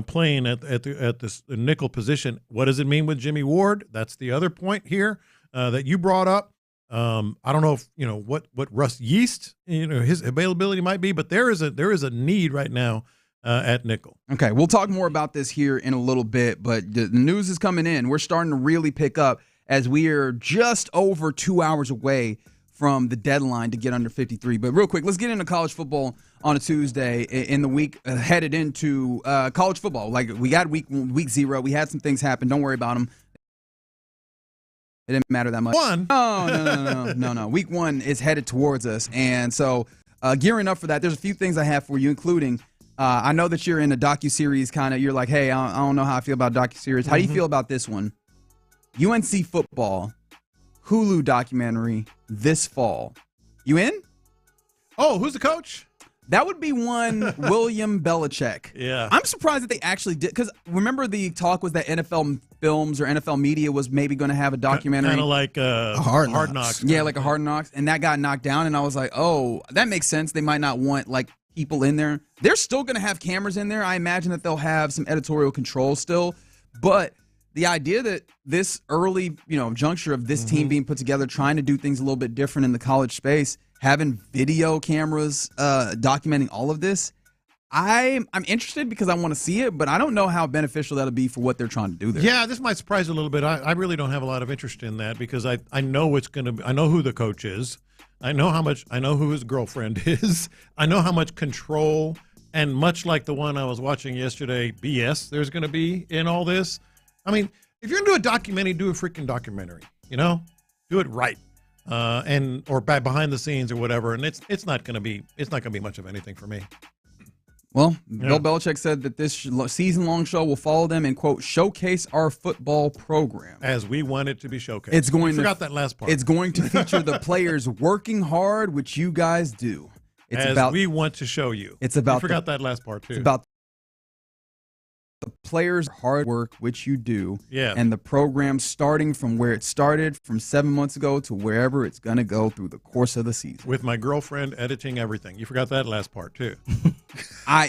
S22: playing at this nickel position. What does it mean with Jimmy Ward? That's the other point here that you brought up. I don't know if what Russ Yeast his availability might be, but there is a need right now at nickel.
S8: Okay, we'll talk more about this here in a little bit, but the news is coming in. We're starting to really pick up as we are just over 2 hours away from the deadline to get under 53. But real quick, let's get into college football on a Tuesday in the week headed into college football. We got week 0. We had some things happen. Don't worry about them. It didn't matter that much. No. Week 1 is headed towards us. And so gearing up for that, there's a few things I have for you, including I know that you're in a docuseries kind of. You're like, hey, I don't know how I feel about docuseries. How do you feel about this one? UNC football, Hulu documentary this fall. You in?
S22: Oh, who's the coach?
S8: That would be one William Belichick.
S22: Yeah.
S8: I'm surprised that they actually did, because remember the talk was that NFL Films or NFL Media was maybe going to have a documentary.
S22: Kind of like Hard Knocks.
S8: Yeah, like a Hard Knocks. And that got knocked down, and I was like, oh, that makes sense. They might not want like people in there. They're still going to have cameras in there. I imagine that they'll have some editorial control still. But the idea that this early, juncture of this team being put together, trying to do things a little bit different in the college space, having video cameras documenting all of this, I'm interested because I want to see it, but I don't know how beneficial that'll be for what they're trying to do there.
S22: Yeah, this might surprise you a little bit. I really don't have a lot of interest in that because I know it's going to be. I know who the coach is. I know who his girlfriend is. I know how much control, and much like the one I was watching yesterday, BS there's going to be in all this. I mean, if you're going to do a documentary, do a freaking documentary. Do it right. Or behind the scenes or whatever, and it's not going to be much of anything for me.
S8: Well, Bill Belichick said that this season-long show will follow them and, quote, showcase our football program.
S22: As we want it to be showcased. I forgot that last part.
S8: It's going to feature the players working hard, which you guys do.
S22: We want to show you.
S8: It's about.
S22: I forgot that last part, too.
S8: It's about the players' hard work, which you do,
S22: yeah,
S8: and the program starting from where it started from 7 months ago to wherever it's going to go through the course of the season.
S22: With my girlfriend editing everything. You forgot that last part, too.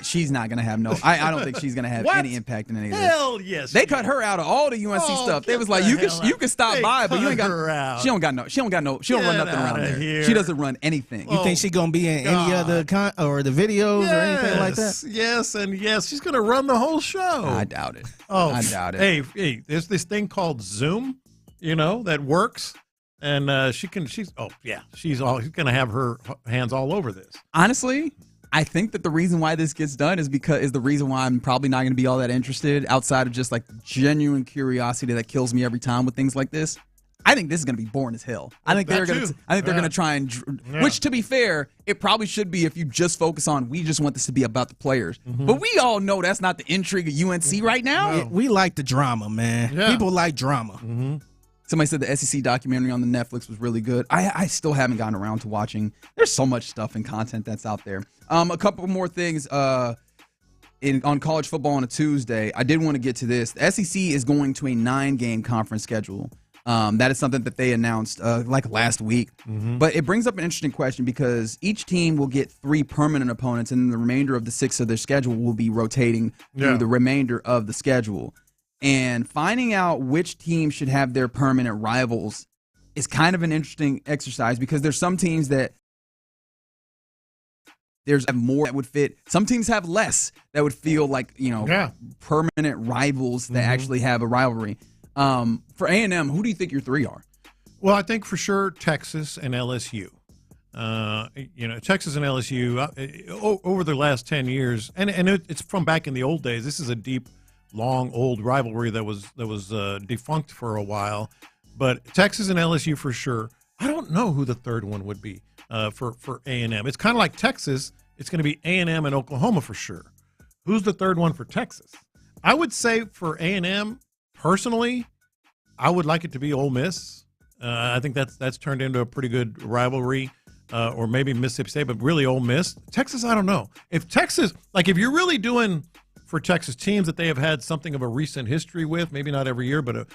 S8: She's not going to have I don't think she's going to have any impact in any of this.
S22: Hell yes.
S8: They cut her out of all the UNC stuff. They was like, you can stop by, but you ain't got. She don't run nothing around there.
S22: Here.
S8: She doesn't run anything.
S5: You think she's going to be in any other or the videos or anything like that?
S22: Yes, and yes, she's going to run the whole show.
S8: I doubt it. I doubt it.
S22: Hey, there's this thing called Zoom, that works, and she's going to have her hands all over this.
S8: Honestly, I think that the reason why this gets done is the reason why I'm probably not going to be all that interested outside of just like genuine curiosity that kills me every time with things like this. I think this is going to be boring as hell. I think they're going to try and, which to be fair, it probably should be if you just focus on, we just want this to be about the players. Mm-hmm. But we all know that's not the intrigue of UNC right now.
S5: No. We like the drama, man. Yeah. People like drama.
S22: Mm-hmm.
S8: Somebody said the SEC documentary on the Netflix was really good. I still haven't gotten around to watching. There's so much stuff and content that's out there. A couple more things on college football on a Tuesday. I did want to get to this. The SEC is going to a 9-game conference schedule. That is something that they announced like last week.
S22: Mm-hmm.
S8: But it brings up an interesting question because each team will get 3 permanent opponents, and the remainder of the 6 of their schedule will be rotating through the remainder of the schedule. And finding out which team should have their permanent rivals is kind of an interesting exercise because there's some teams that there's more that would fit. Some teams have less that would feel like, permanent rivals that actually have a rivalry. For A&M, who do you think your 3 are?
S22: Well, I think for sure Texas and LSU. Texas and LSU over the last 10 years, and it's from back in the old days. This is a deep, long, old rivalry that was defunct for a while. But Texas and LSU for sure. I don't know who the third one would be for A&M. It's kind of like Texas. It's going to be A&M and Oklahoma for sure. Who's the third one for Texas? I would say for A&M, personally, I would like it to be Ole Miss. I think that's turned into a pretty good rivalry, or maybe Mississippi State, but really Ole Miss. Texas, I don't know. If Texas, if you're really doing for Texas teams that they have had something of a recent history with, maybe not every year, but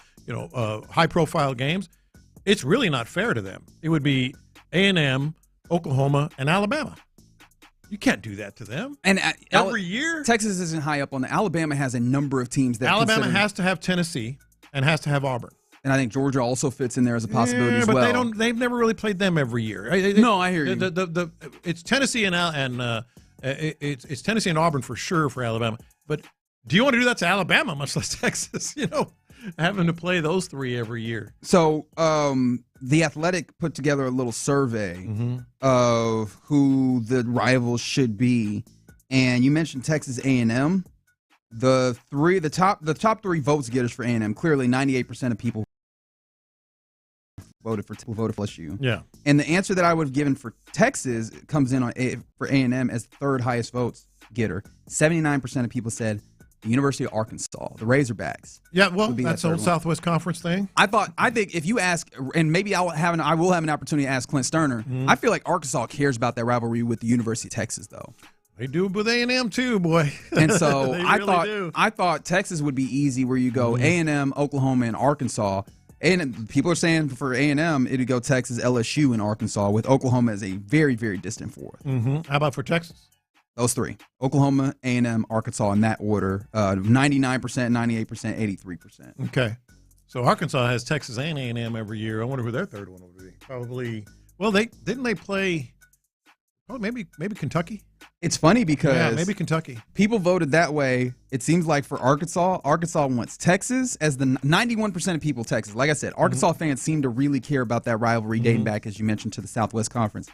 S22: high-profile games, it's really not fair to them. It would be A&M, Oklahoma, and Alabama. You can't do that to them.
S8: And
S22: every year,
S8: Texas isn't high up on the. Alabama has a number of teams that
S22: Alabama has to have Tennessee and has to have Auburn.
S8: And I think Georgia also fits in there as a possibility as well.
S22: But they've never really played them every year.
S8: No, I hear you.
S22: It's Tennessee and it's Tennessee and Auburn for sure for Alabama. But do you want to do that to Alabama, much less Texas? Having to play those 3 every year.
S8: So The Athletic put together a little survey of who the rivals should be, and you mentioned Texas A&M. The top 3 votes getters for A&M. Clearly, 98% of people voted for LSU.
S22: Yeah.
S8: And the answer that I would have given for Texas comes in for A&M as 3rd highest votes. getter. 79% of people said the University of Arkansas, the Razorbacks.
S22: Yeah, well, that's an old Southwest Conference thing.
S8: I think if you ask, and maybe I will have an opportunity to ask Clint Stoerner. I feel like Arkansas cares about that rivalry with the University of Texas, though.
S22: They do with A&M too, boy.
S8: And so I thought Texas would be easy, where you go A&M, Oklahoma, and Arkansas. And people are saying for A&M, it'd go Texas, LSU, and Arkansas, with Oklahoma as a very, very distant fourth.
S22: How about for Texas?
S8: Those three: Oklahoma, A&M, Arkansas, in that order. 99%, 98%, 83%.
S22: Okay, so Arkansas has Texas and A&M every year. I wonder who their third one would be. Probably. Well, they play. Oh, maybe Kentucky.
S8: It's funny because
S22: maybe Kentucky.
S8: People voted that way. It seems like for Arkansas wants Texas as the 91% of people Texas. Like I said, Arkansas fans seem to really care about that rivalry dating back, as you mentioned, to the Southwest Conference.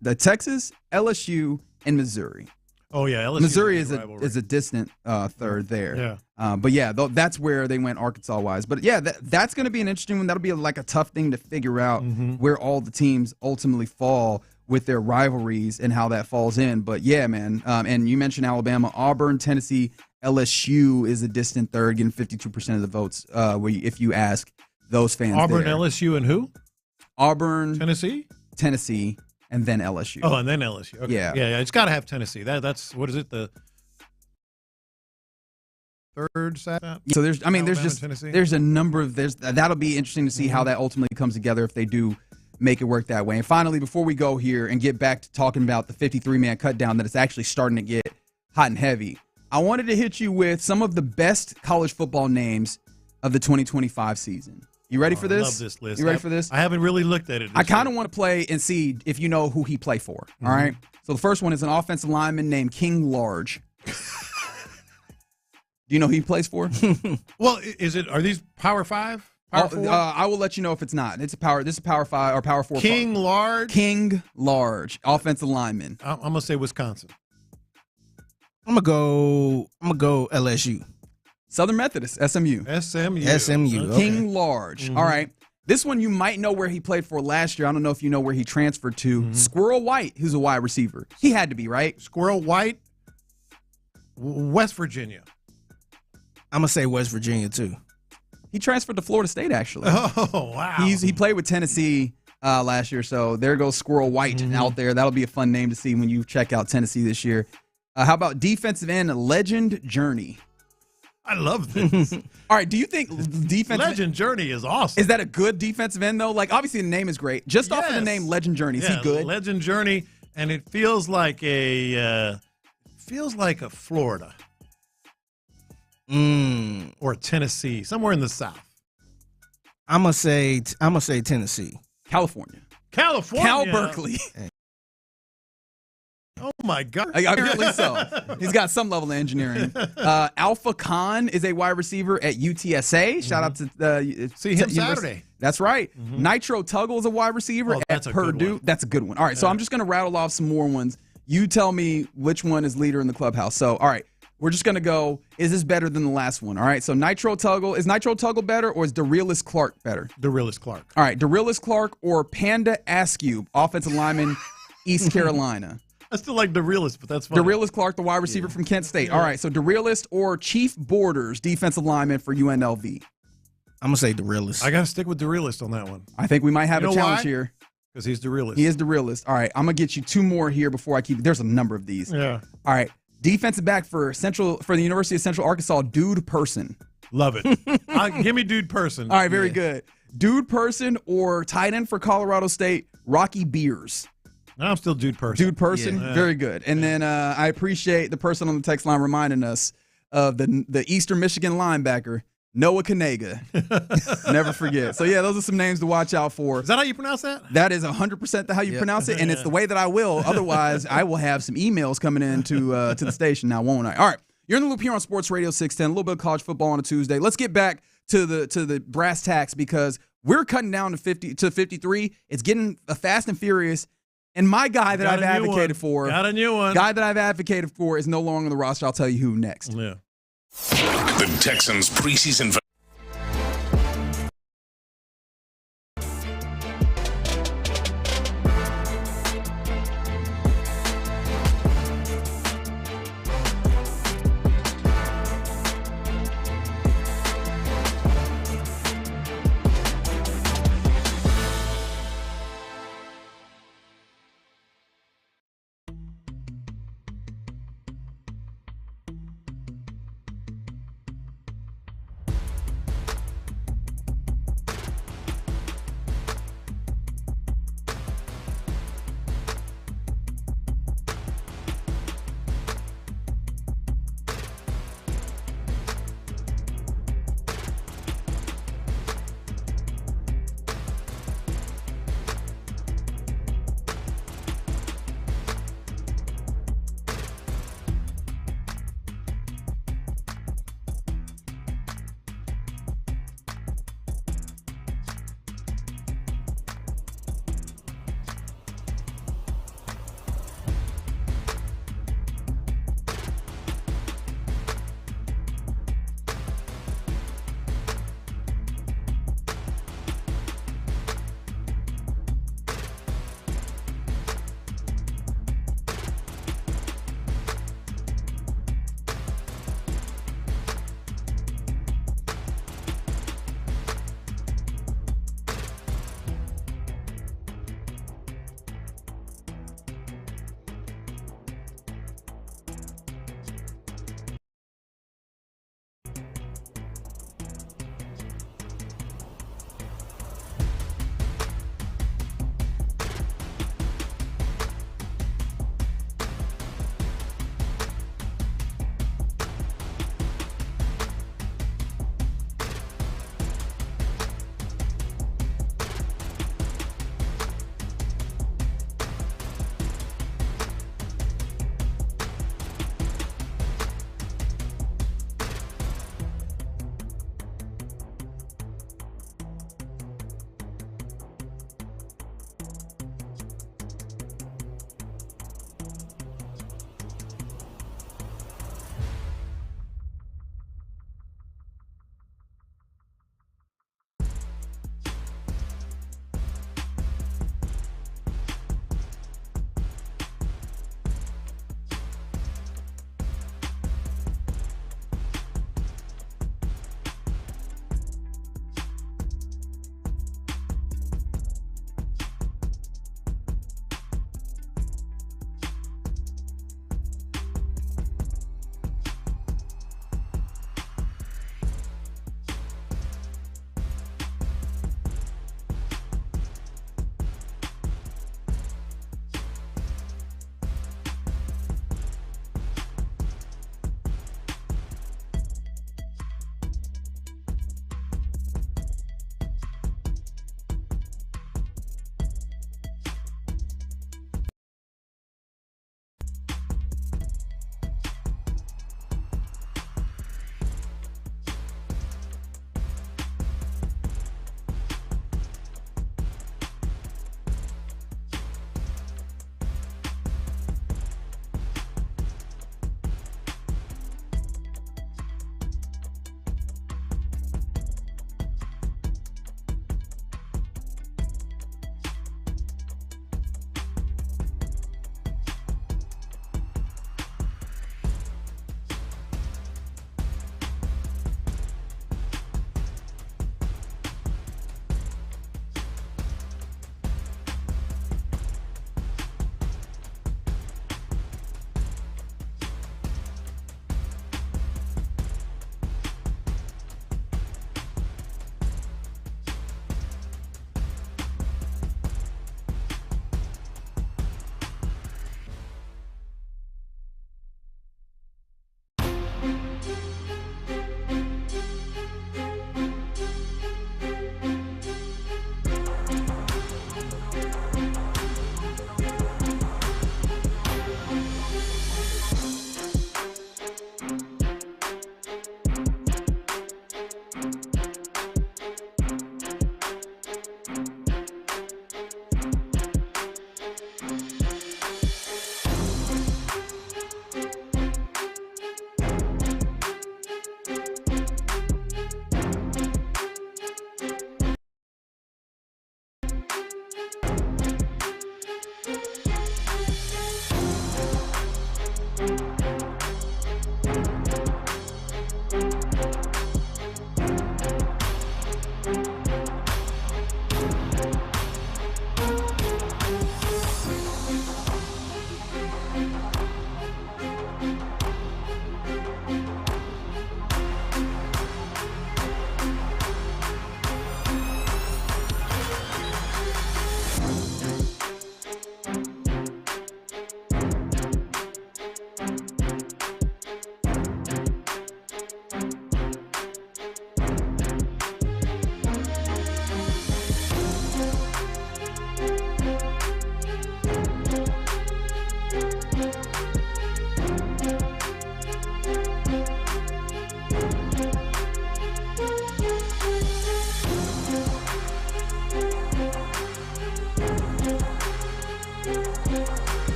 S8: The Texas, LSU, and Missouri.
S22: Oh yeah, LSU
S8: Missouri is a distant third there.
S22: Yeah.
S8: But yeah, that's where they went Arkansas wise. But yeah, that's going to be an interesting one. That'll be like a tough thing to figure out where all the teams ultimately fall with their rivalries and how that falls in. But yeah, man. And you mentioned Alabama, Auburn, Tennessee, LSU is a distant third, getting 52% of the votes. If you ask those fans,
S22: Auburn, LSU, and who?
S8: Auburn,
S22: Tennessee,
S8: and then LSU.
S22: Oh, and then LSU. Okay. Yeah. It's got to have Tennessee. That's what is it? The third side.
S8: So there's a number of that'll be interesting to see how that ultimately comes together if they do make it work that way. And finally, before we go here and get back to talking about the 53-man cut down that is actually starting to get hot and heavy, I wanted to hit you with some of the best college football names of the 2025 season. You ready for this?
S22: I love this list.
S8: You ready for this?
S22: I haven't really looked at it.
S8: I kind of want to play and see if you know who he played for. All right. So the first one is an offensive lineman named King Large. Do you know who he plays for?
S22: Well, are these Power 5? Power 4?
S8: I will let you know if it's not. This is a Power 5 or Power 4.
S22: King
S8: Large, offensive lineman.
S22: I'm gonna say Wisconsin.
S5: I'm gonna go LSU.
S8: Southern Methodist, SMU.
S22: Okay.
S8: King Large. All right. This one you might know where he played for last year. I don't know if you know where he transferred to. Squirrel White, who's a wide receiver. He had to be, right?
S22: Squirrel White, West Virginia.
S5: I'm gonna say West Virginia too.
S8: He transferred to Florida State, actually.
S22: Oh, wow.
S8: He played with Tennessee last year, so there goes Squirrel White out there. That'll be a fun name to see when you check out Tennessee this year. How about defensive end Legend Journey?
S22: I love this.
S8: All right, do you think defensive
S22: Legend Journey is awesome?
S8: Is that a good defensive end, though? Like, obviously the name is great. Just off of the name Legend Journey, is he good?
S22: Legend Journey, and it feels like a Florida. Or Tennessee, somewhere in the South.
S5: I'm gonna say Tennessee.
S8: California. Cal Berkeley.
S22: Oh my God!
S8: Apparently so. He's got some level of engineering. Alpha Khan is a wide receiver at UTSA. Shout out to
S22: see him Saturday.
S8: That's right. Nitro Tuggle is a wide receiver at Purdue. That's a good one. All right, so I'm just gonna rattle off some more ones. You tell me which one is leader in the clubhouse. So, all right. We're just going to go, is this better than the last one? All right, so Nitro Tuggle. Is Nitro Tuggle better or is DeRealis Clark better?
S22: DeRealis Clark.
S8: All right, DeRealis Clark or Panda Askew, offensive lineman, East Carolina.
S22: I still like DeRealis, but that's fine.
S8: DeRealis Clark, the wide receiver from Kent State. All right, so DeRealis or Chief Borders, defensive lineman for UNLV.
S5: I'm going to say DeRealis.
S22: I got to stick with DeRealis on that one.
S8: I think we might have a challenge here.
S22: Because he's DeRealis.
S8: He is DeRealis. All right, I'm going to get you two more here before I keep. There's a number of these.
S22: Yeah.
S8: All right. Defensive back for the University of Central Arkansas, Dude Person.
S22: Love it. Give me Dude Person.
S8: All right, very good. Dude Person or tight end for Colorado State, Rocky Beers.
S22: No, I'm still Dude Person.
S8: Dude Person, very good. And then I appreciate the person on the text line reminding us of the Eastern Michigan linebacker, Noah Kanega. Never forget. So, yeah, those are some names to watch out for.
S22: Is that how you pronounce that?
S8: That is 100% how you pronounce it, and it's the way that I will. Otherwise, I will have some emails coming in to the station now, won't I? All right, you're in the loop here on Sports Radio 610, a little bit of college football on a Tuesday. Let's get back to the brass tacks because we're cutting down to 53. It's getting fast and furious. And my guy that I've advocated for,
S22: got a new one.
S8: Guy that I've advocated for is no longer on the roster. I'll tell you who next.
S22: Yeah.
S1: The Texans preseason.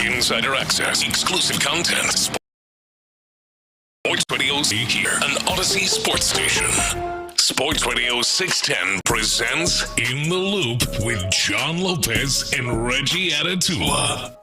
S1: Insider access, exclusive content. Sports Radio here, an Odyssey sports station. Sports Radio 610 presents In the Loop with John Lopez and Reggie Atatula.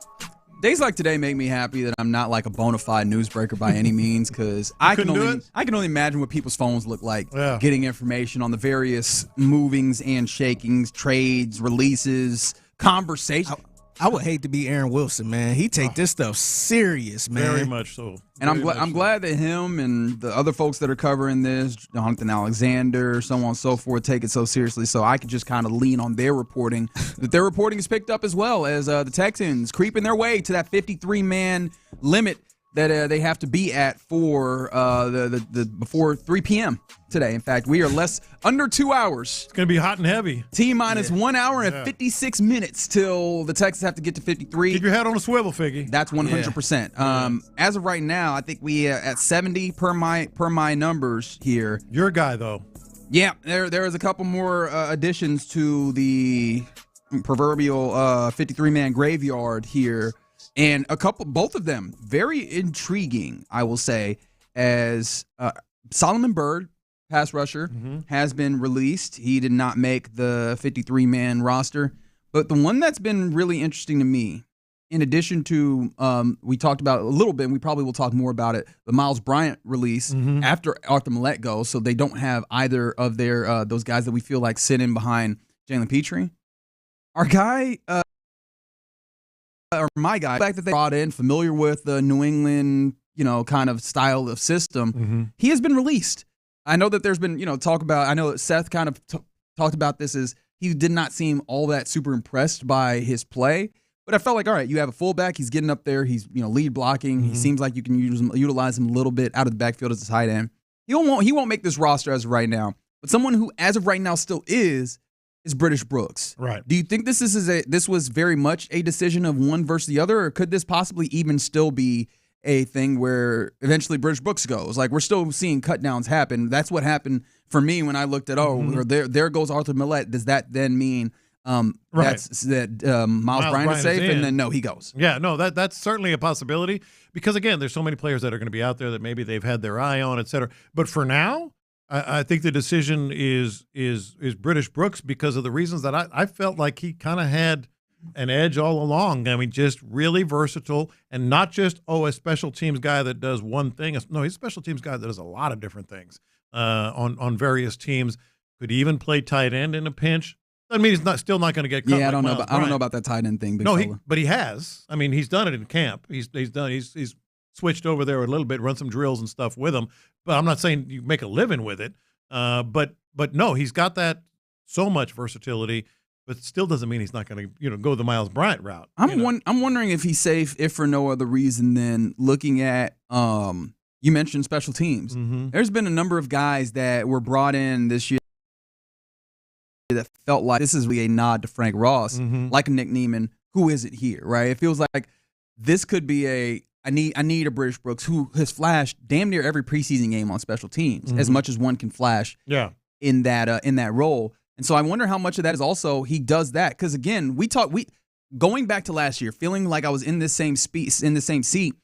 S8: Days like today make me happy that I'm not like a bona fide newsbreaker by any means, because I can only imagine what people's phones look like getting information on the various movings and shakings, trades, releases, conversations.
S5: I would hate to be Aaron Wilson, man. He take this stuff serious, man.
S22: Very much so.
S8: And I'm glad that him and the other folks that are covering this, Jonathan Alexander, so on and so forth, take it so seriously. So I could just kind of lean on their reporting. That their reporting is picked up as well as the Texans creeping their way to that 53-man limit that they have to be at for before 3 p.m. today. In fact, we are under 2 hours.
S22: It's going to be hot and heavy.
S8: T-minus 1 hour and 56 minutes till the Texans have to get to 53.
S22: Get your head on a swivel, Figgy.
S8: That's 100%. As of right now, I think we at 70 per my numbers here.
S22: Your guy, though.
S8: Yeah, there is a couple more additions to the proverbial 53-man graveyard here. And both of them, very intriguing, I will say, as Solomon Byrd, pass rusher, has been released. He did not make the 53-man roster. But the one that's been really interesting to me, in addition to, we talked about it a little bit, and we probably will talk more about it, the Miles Bryant release after Arthur Millette goes, so they don't have either of their those guys that we feel like sit in behind Jalen Petrie. Our guy... or my guy, the fact that they brought in, familiar with the New England, kind of style of system, he has been released. I know that there's been, talk about, I know that Seth kind of talked about this, is he did not seem all that super impressed by his play, but I felt like, all right, you have a fullback, he's getting up there, he's, lead blocking, he seems like you can utilize him a little bit out of the backfield as a tight end. He won't make this roster as of right now, but someone who as of right now still is British Brooks.
S22: Right.
S8: Do you think this was very much a decision of one versus the other, or could this possibly even still be a thing where eventually British Brooks goes? Like, we're still seeing cut downs happen. That's what happened for me when I looked at, there goes Arthur Millette. Does that then mean Miles Bryant is safe? And then no, he goes.
S22: Yeah, no, that's certainly a possibility, because again, there's so many players that are going to be out there that maybe they've had their eye on, et cetera. But for now, I think the decision is British Brooks, because of the reasons that I felt like he kind of had an edge all along. I mean, just really versatile, and not just, a special teams guy that does one thing. No, he's a special teams guy that does a lot of different things on various teams. Could even play tight end in a pinch. Doesn't mean he's still not going to get cut.
S8: Yeah, I don't know about that tight end thing.
S22: But he has. I mean, he's done it in camp. He's switched over there a little bit, run some drills and stuff with him. But I'm not saying you make a living with it. But no, he's got that so much versatility, but still doesn't mean he's not going to go the Miles Bryant route.
S8: I'm wondering if he's safe, if for no other reason than looking at you mentioned special teams. There's been a number of guys that were brought in this year that felt like this is really a nod to Frank Ross, like a Nick Neiman. Who is it here, right? It feels like this could be I need a British Brooks who has flashed damn near every preseason game on special teams, as much as one can flash in that role. And so I wonder how much of that is also he does that, because again, going back to last year, feeling like I was in the same seat.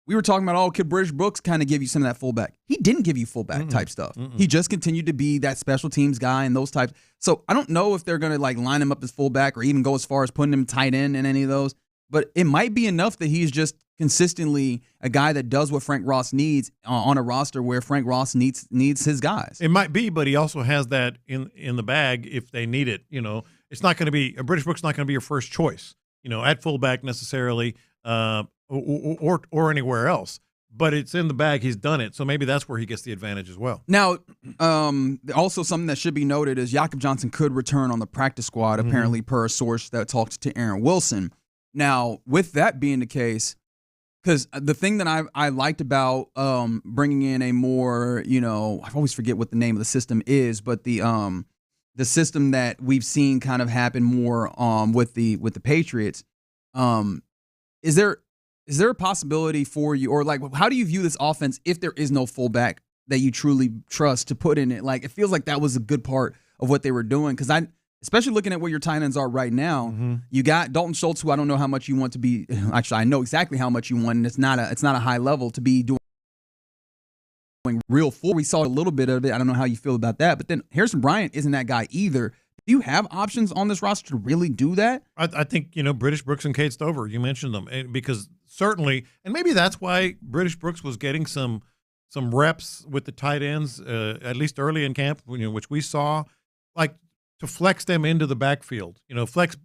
S8: We were talking about, could British Brooks kind of give you some of that fullback? He didn't give you fullback type stuff. He just continued to be that special teams guy and those types. So I don't know if they're going to line him up as fullback or even go as far as putting him tight end in any of those. But it might be enough that he's just consistently a guy that does what Frank Ross needs on a roster where Frank Ross needs his guys.
S22: It might be, but he also has that in the bag if they need it. It's not going to be British Brooks. Not going to be your first choice. At fullback necessarily, or anywhere else. But it's in the bag. He's done it, so maybe that's where he gets the advantage as well.
S8: Now, also something that should be noted is Jakob Johnson could return on the practice squad, apparently per a source that talked to Aaron Wilson. Now, with that being the case, because the thing that I liked about bringing in a more, I always forget what the name of the system is, but the system that we've seen kind of happen more with the Patriots, is there a possibility for you, or how do you view this offense if there is no fullback that you truly trust to put in it? It feels like that was a good part of what they were doing, because especially looking at where your tight ends are right now. You got Dalton Schultz, who I don't know how much you want to be. Actually, I know exactly how much you want, and it's not a high level to be doing real full. We saw a little bit of it. I don't know how you feel about that. But then Harrison Bryant isn't that guy either. Do you have options on this roster to really do that?
S22: I think, British Brooks and Cade Stover, you mentioned them, because certainly, and maybe that's why British Brooks was getting some reps with the tight ends, at least early in camp, which we saw, like to flex them into the backfield.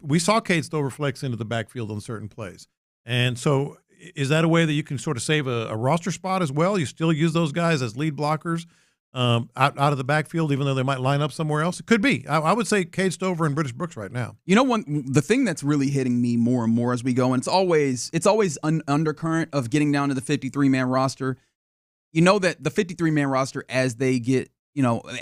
S22: We saw Cade Stover flex into the backfield on certain plays. And so is that a way that you can sort of save a roster spot as well? You still use those guys as lead blockers out of the backfield, even though they might line up somewhere else? It could be. I would say Cade Stover and British Brooks right now.
S8: The thing that's really hitting me more and more as we go, and it's always an undercurrent of getting down to the 53-man roster. You know that the 53-man roster, as they get,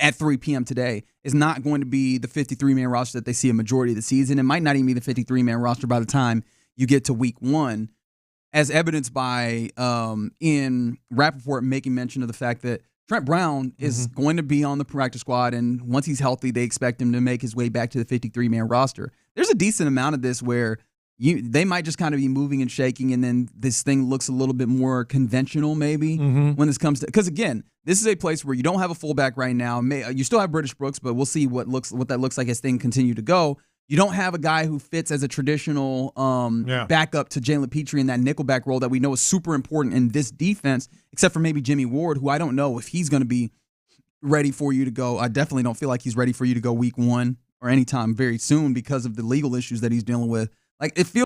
S8: at 3 p.m. today, is not going to be the 53-man roster that they see a majority of the season. It might not even be the 53-man roster by the time you get to week 1, as evidenced by Ian Rappaport making mention of the fact that Trent Brown is going to be on the practice squad, and once he's healthy, they expect him to make his way back to the 53-man roster. There's a decent amount of this where they might just kind of be moving and shaking, and then this thing looks a little bit more conventional maybe when this comes to – because, again, this is a place where you don't have a fullback right now. You still have British Brooks, but we'll see what that looks like as things continue to go. You don't have a guy who fits as a traditional backup to Jalen Petrie in that nickelback role that we know is super important in this defense, except for maybe Jimmy Ward, who I don't know if he's going to be ready for you to go. I definitely don't feel like he's ready for you to go week 1 or anytime very soon because of the legal issues that he's dealing with. Like, it feels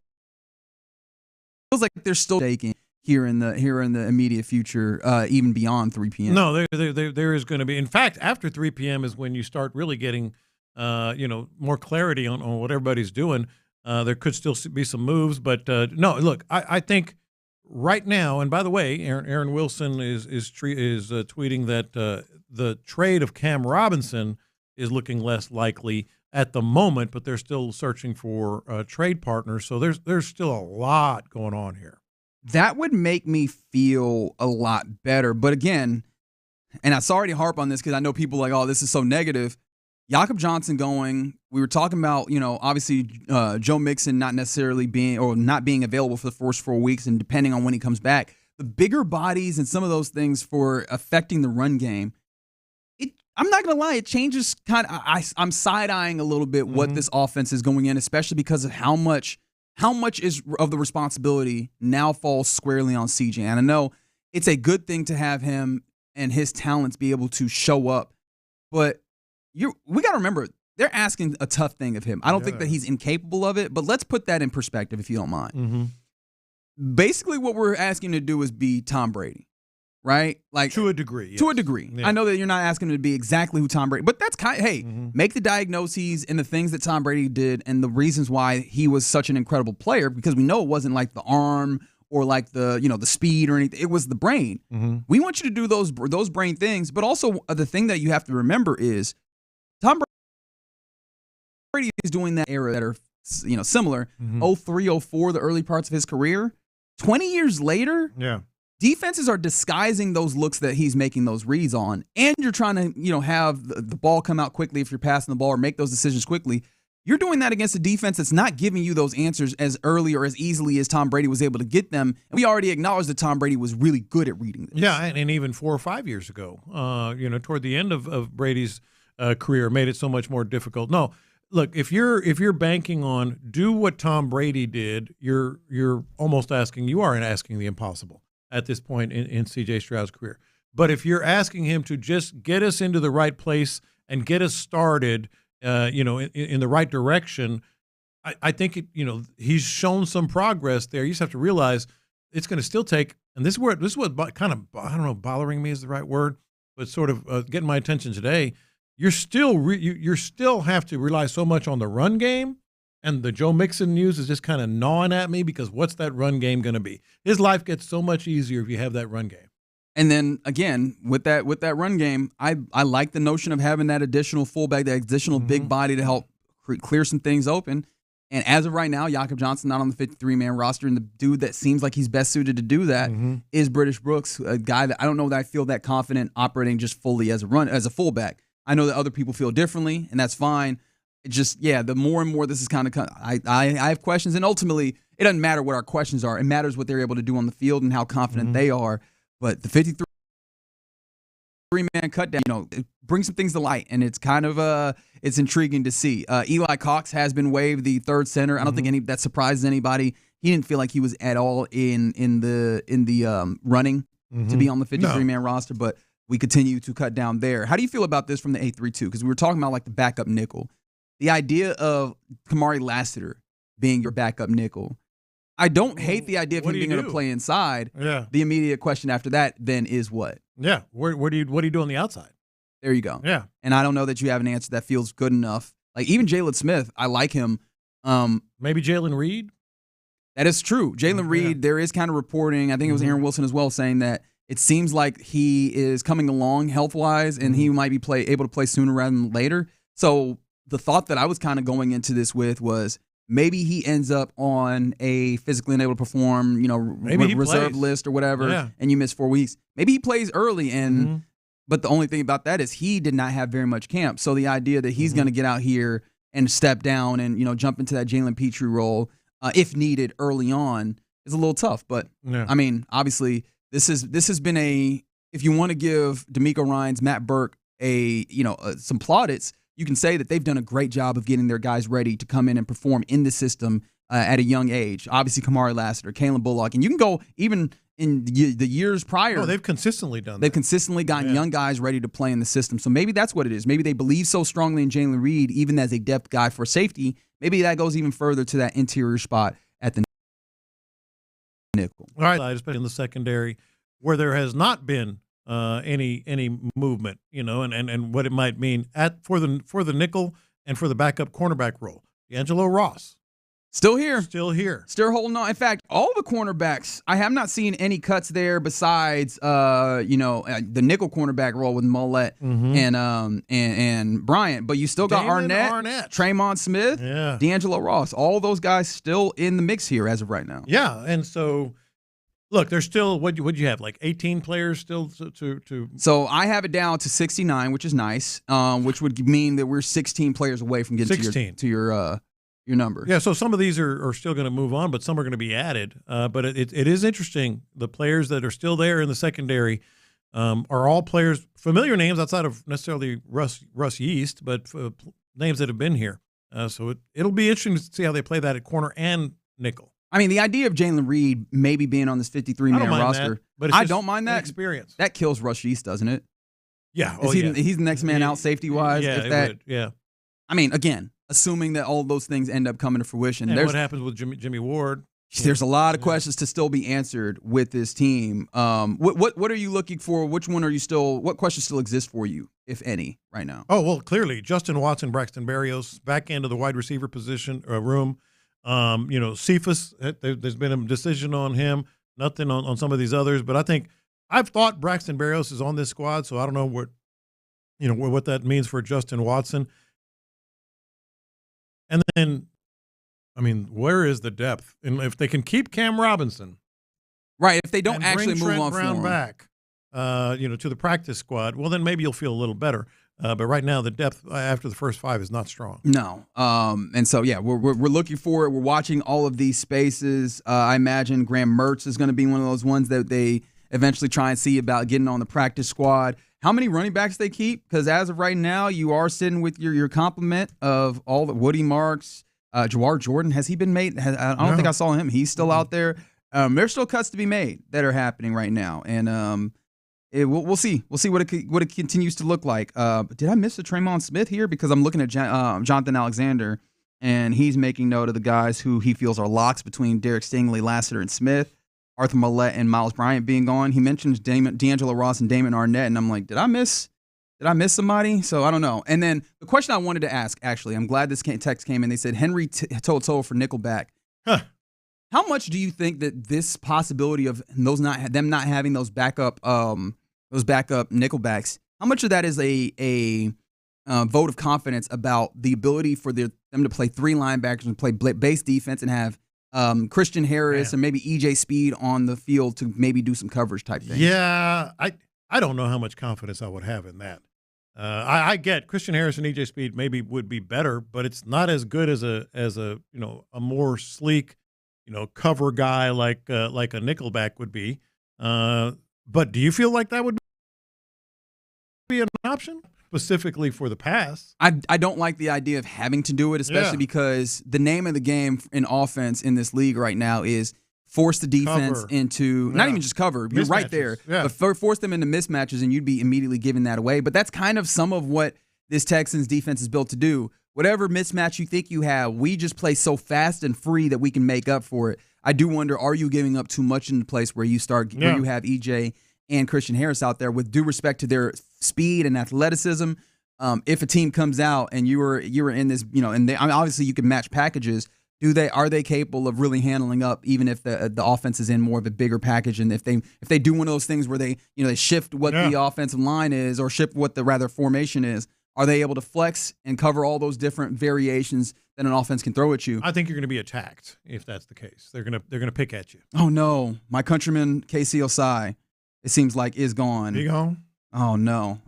S8: like they're still taking here in the immediate future, even beyond 3 p.m.
S22: No, there is going to be. In fact, after 3 p.m. is when you start really getting more clarity on what everybody's doing. There could still be some moves, but no. Look, I think right now, and by the way, Aaron Wilson is tweeting that the trade of Cam Robinson is looking less likely at the moment, but they're still searching for trade partners. So there's still a lot going on here.
S8: That would make me feel a lot better. But again, and I'm sorry to harp on this because I know people are like, oh, this is so negative. Jakob Johnson going, we were talking about, obviously Joe Mixon not being available for the first 4 weeks, and depending on when he comes back, the bigger bodies and some of those things for affecting the run game. I'm not going to lie, it changes kind of, I'm side-eyeing a little bit what this offense is going in, especially because of how much is of the responsibility now falls squarely on CJ. And I know it's a good thing to have him and his talents be able to show up, but we got to remember, they're asking a tough thing of him. I don't think that he's incapable of it, but let's put that in perspective if you don't mind. Basically, what we're asking him to do is be Tom Brady, right? Like
S22: to a degree. Yes.
S8: To a degree. Yeah. I know that you're not asking him to be exactly who Tom Brady, but that's make the diagnoses and the things that Tom Brady did and the reasons why he was such an incredible player, because we know it wasn't like the arm or like the speed or anything. It was the brain. We want you to do those brain things, but also the thing that you have to remember is Tom Brady is doing that era that are similar. 03, 04, the early parts of his career. 20 years later, defenses are disguising those looks that he's making those reads on, and you're trying to have the ball come out quickly if you're passing the ball or make those decisions quickly. You're doing that against a defense that's not giving you those answers as early or as easily as Tom Brady was able to get them. And we already acknowledged that Tom Brady was really good at reading this.
S22: Yeah, and even 4 or 5 years ago, toward the end of Brady's career, made it so much more difficult. No, look, if you're banking on do what Tom Brady did, you're almost asking the impossible at this point in C.J. Stroud's career. But if you're asking him to just get us into the right place and get us started, in the right direction, I think he's shown some progress there. You just have to realize it's going to still take, and this is what kind of, I don't know, bothering me is the right word, but sort of getting my attention today. You still have to rely so much on the run game, and the Joe Mixon news is just kind of gnawing at me because what's that run game going to be? His life gets so much easier if you have that run game.
S8: And then again, with that run game, I like the notion of having that additional fullback, that additional big body to help clear some things open. And as of right now, Jakob Johnson not on the 53-man roster, and the dude that seems like he's best suited to do that is British Brooks, a guy that I don't know that I feel that confident operating just fully as a fullback. I know that other people feel differently, and that's fine. It just, the more and more this is kind of, I have questions, and ultimately it doesn't matter what our questions are. It matters what they're able to do on the field and how confident they are. But the 53-man cut down, it brings some things to light, and it's kind of it's intriguing to see. Eli Cox has been waived, the third center. I don't think that surprises anybody. He didn't feel like he was at all in the running to be on the 53-man roster, but we continue to cut down there. How do you feel about this from the 8-3-2? Because we were talking about like the backup nickel. The idea of Kamari Lassiter being your backup nickel. I don't hate the idea of him being able to play inside.
S22: Yeah.
S8: The immediate question after that then is what?
S22: Yeah. What do you do on the outside?
S8: There you go.
S22: Yeah.
S8: And I don't know that you have an answer that feels good enough. Like even Jalen Smith, I like him.
S22: Maybe Jalen Reed?
S8: That is true. Jalen Reed, there is kind of reporting, I think it was Aaron Wilson as well, saying that it seems like he is coming along health-wise and he might be able to play sooner rather than later. So the thought that I was kind of going into this with was maybe he ends up on a physically unable to perform, reserve list or whatever, and you miss 4 weeks. Maybe he plays early, but the only thing about that is he did not have very much camp. So the idea that he's going to get out here and step down and jump into that Jalen Petrie role if needed early on is a little tough. But I mean, obviously, this has been if you want to give D'Amico Ryans, Matt Burke some plaudits, you can say that they've done a great job of getting their guys ready to come in and perform in the system at a young age. Obviously, Kamari Lassiter, Kalen Bullock, and you can go even in the years prior.
S22: Oh, they've consistently done that.
S8: They've consistently gotten young guys ready to play in the system. So maybe that's what it is. Maybe they believe so strongly in Jalen Reed, even as a depth guy for safety. Maybe that goes even further to that interior spot at the nickel.
S22: All right, especially in the secondary, where there has not been any movement, and what it might mean for the nickel and for the backup cornerback role. D'Angelo Ross.
S8: Still here.
S22: Still
S8: holding on. In fact, all the cornerbacks, I have not seen any cuts there besides, the nickel cornerback role with Mollett and Bryant. But you still got Arnett, Tremont Smith, D'Angelo Ross. All those guys still in the mix here as of right now.
S22: Yeah, and so look, there's still what'd you have, like 18 players still to.
S8: So I have it down to 69, which is nice. Which would mean that we're 16 players away from getting to your number.
S22: Yeah, so some of these are still going to move on, but some are going to be added. But it is interesting. The players that are still there in the secondary are all players, familiar names outside of necessarily Russ Yeast, but names that have been here. So it'll be interesting to see how they play that at corner and nickel.
S8: I mean, the idea of Jalen Reed maybe being on this 53-man roster,
S22: but
S8: I don't mind that.
S22: Experience.
S8: That kills Russ Yeast, doesn't it?
S22: Yeah.
S8: He's the next man out safety-wise.
S22: Yeah, it would. Yeah.
S8: I mean, again, assuming that all those things end up coming to fruition.
S22: And what happens with Jimmy Ward?
S8: There's a lot of questions to still be answered with this team. What are you looking for? What questions still exist for you, if any, right now?
S22: Oh, well, clearly, Justin Watson, Braxton Berrios, back into the wide receiver position room. Cephas, there's been a decision on him, nothing on some of these others. But I've thought Braxton Berrios is on this squad, so I don't know what that means for Justin Watson. And then, I mean, where is the depth? And if they can keep Cam Robinson,
S8: right? If they don't actually move
S22: Trent
S8: on
S22: Brown back, to the practice squad, well, then maybe you'll feel a little better. But right now, the depth after the first 5 is not strong.
S8: No. And so, we're looking for it. We're watching all of these spaces. I imagine Graham Mertz is going to be one of those ones that they eventually try and see about getting on the practice squad. How many running backs they keep? Because as of right now, you are sitting with your complement of all the Woody Marks, Jawar Jordan. Has he been made? I don't think I saw him. He's still out there. There's still cuts to be made that are happening right now, and we'll see. We'll see what it continues to look like. Did I miss the Tremont Smith here? Because I'm looking at Jonathan Alexander, and he's making note of the guys who he feels are locks between Derek Stingley, Lassiter, and Smith. Arthur Mollett and Miles Bryant being gone. He mentions D'Angelo Ross and Damon Arnett, and I'm like, did I miss somebody? So I don't know. And then the question I wanted to ask, actually, I'm glad this text came in. They said Henry To'o for Nickelback.
S22: Huh.
S8: How much do you think that this possibility of them not having those backup Nickelbacks, how much of that is a vote of confidence about the ability for them to play 3 linebackers and play base defense and have Christian Harris and maybe EJ Speed on the field to maybe do some coverage type things?
S22: Yeah, I don't know how much confidence I would have in that. I get Christian Harris and EJ Speed maybe would be better, but it's not as good as a a more sleek, cover guy like a nickelback would be. But do you feel like that would be an option specifically for the pass?
S8: I don't like the idea of having to do it, especially because the name of the game in offense in this league right now is force the defense into not even just cover. You're right there, but force them into mismatches, and you'd be immediately giving that away. But that's kind of some of what this Texans defense is built to do. Whatever mismatch you think you have, we just play so fast and free that we can make up for it. I do wonder, are you giving up too much in the place where you start where you have EJ and Christian Harris out there? With due respect to their speed and athleticism, if a team comes out and you were in this, and obviously you can match packages. Are they capable of really handling up, even if the offense is in more of a bigger package? And if they do one of those things where they shift what the offensive line is or shift what the formation is, are they able to flex and cover all those different variations that an offense can throw at you?
S22: I think you're going to be attacked if that's the case. They're gonna pick at you.
S8: Oh no, my countryman KC Osai, it seems like is gone.
S22: He gone?
S8: Oh no,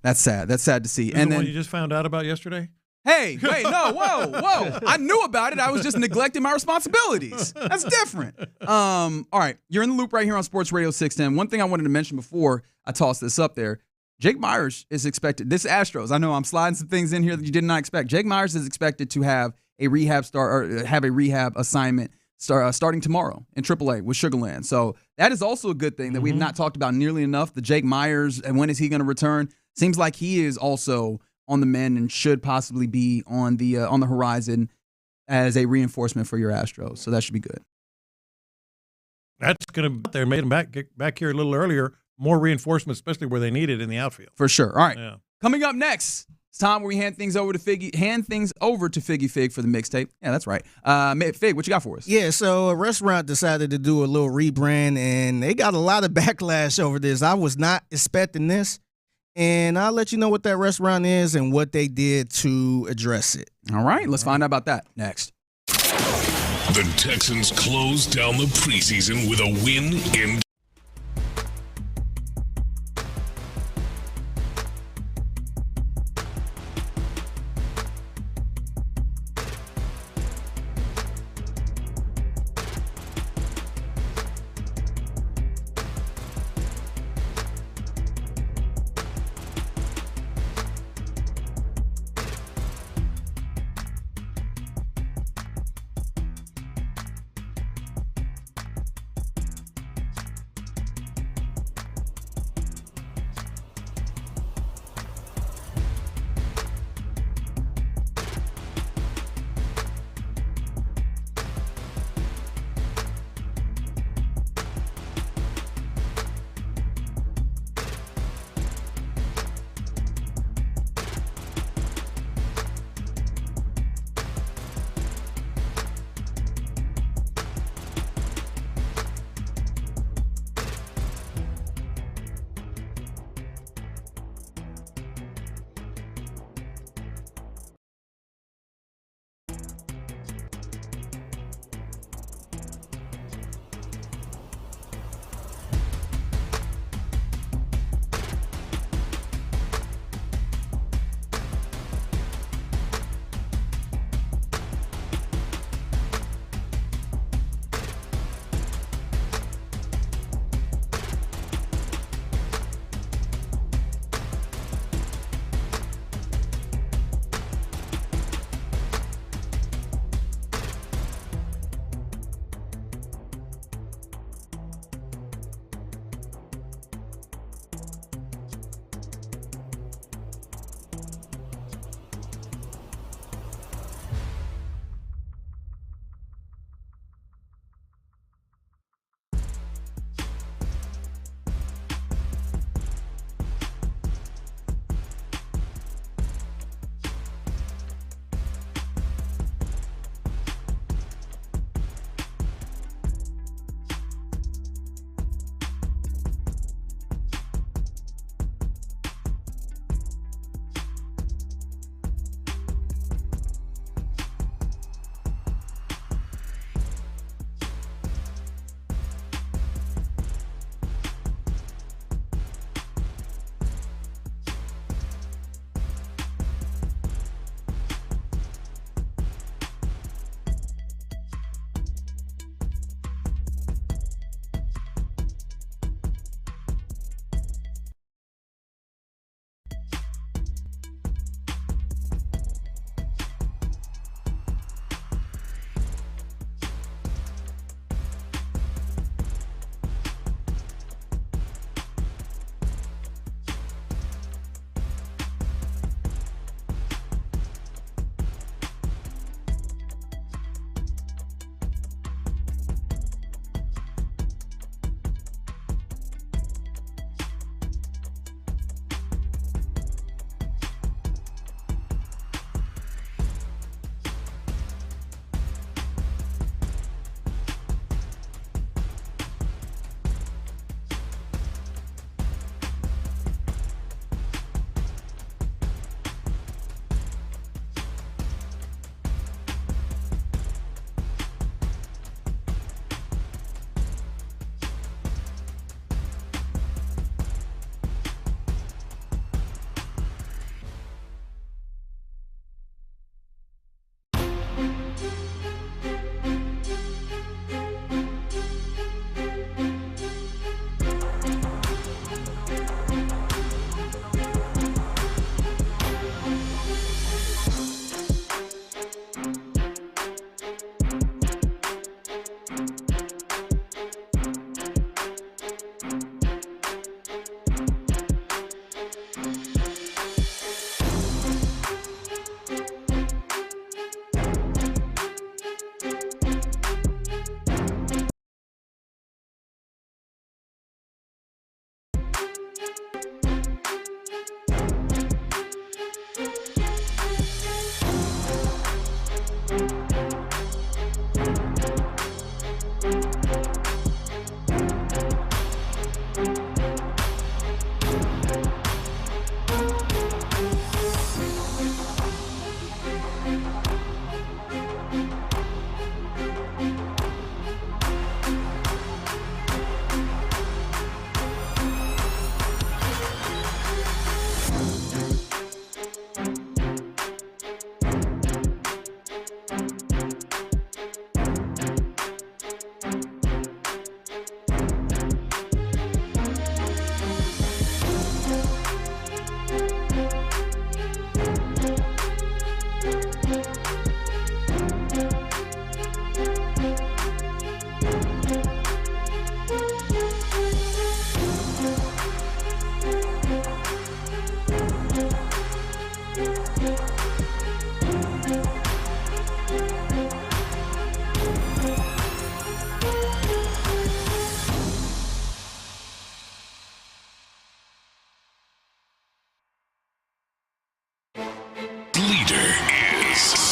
S8: that's sad. That's sad to see.
S22: And the one you just found out about yesterday?
S8: Hey, wait, no, whoa. I knew about it. I was just neglecting my responsibilities. That's different. All right, you're in the loop right here on Sports Radio 610. One thing I wanted to mention before I toss this up there, Jake Myers is expected. This Astros, I know I'm sliding some things in here that you did not expect. Jake Myers is expected to have a rehab assignment starting tomorrow in AAA with Sugar Land. So that is also a good thing that we've not talked about nearly enough. The Jake Myers, and when is he going to return? Seems like he is also on the mend and should possibly be on the horizon as a reinforcement for your Astros. So that should be good.
S22: That's going to made them back here a little earlier. More reinforcement, especially where they need it in the outfield.
S8: For sure. All right. Yeah. Coming up next, it's time where we hand things over to Figgy Fig for the mixtape. Yeah, that's right. Fig, what you got for us?
S5: Yeah, so a restaurant decided to do a little rebrand, and they got a lot of backlash over this. I was not expecting this. And I'll let you know what that restaurant is and what they did to address it.
S8: All right, let's find out about that next.
S1: The Texans closed down the preseason with a win in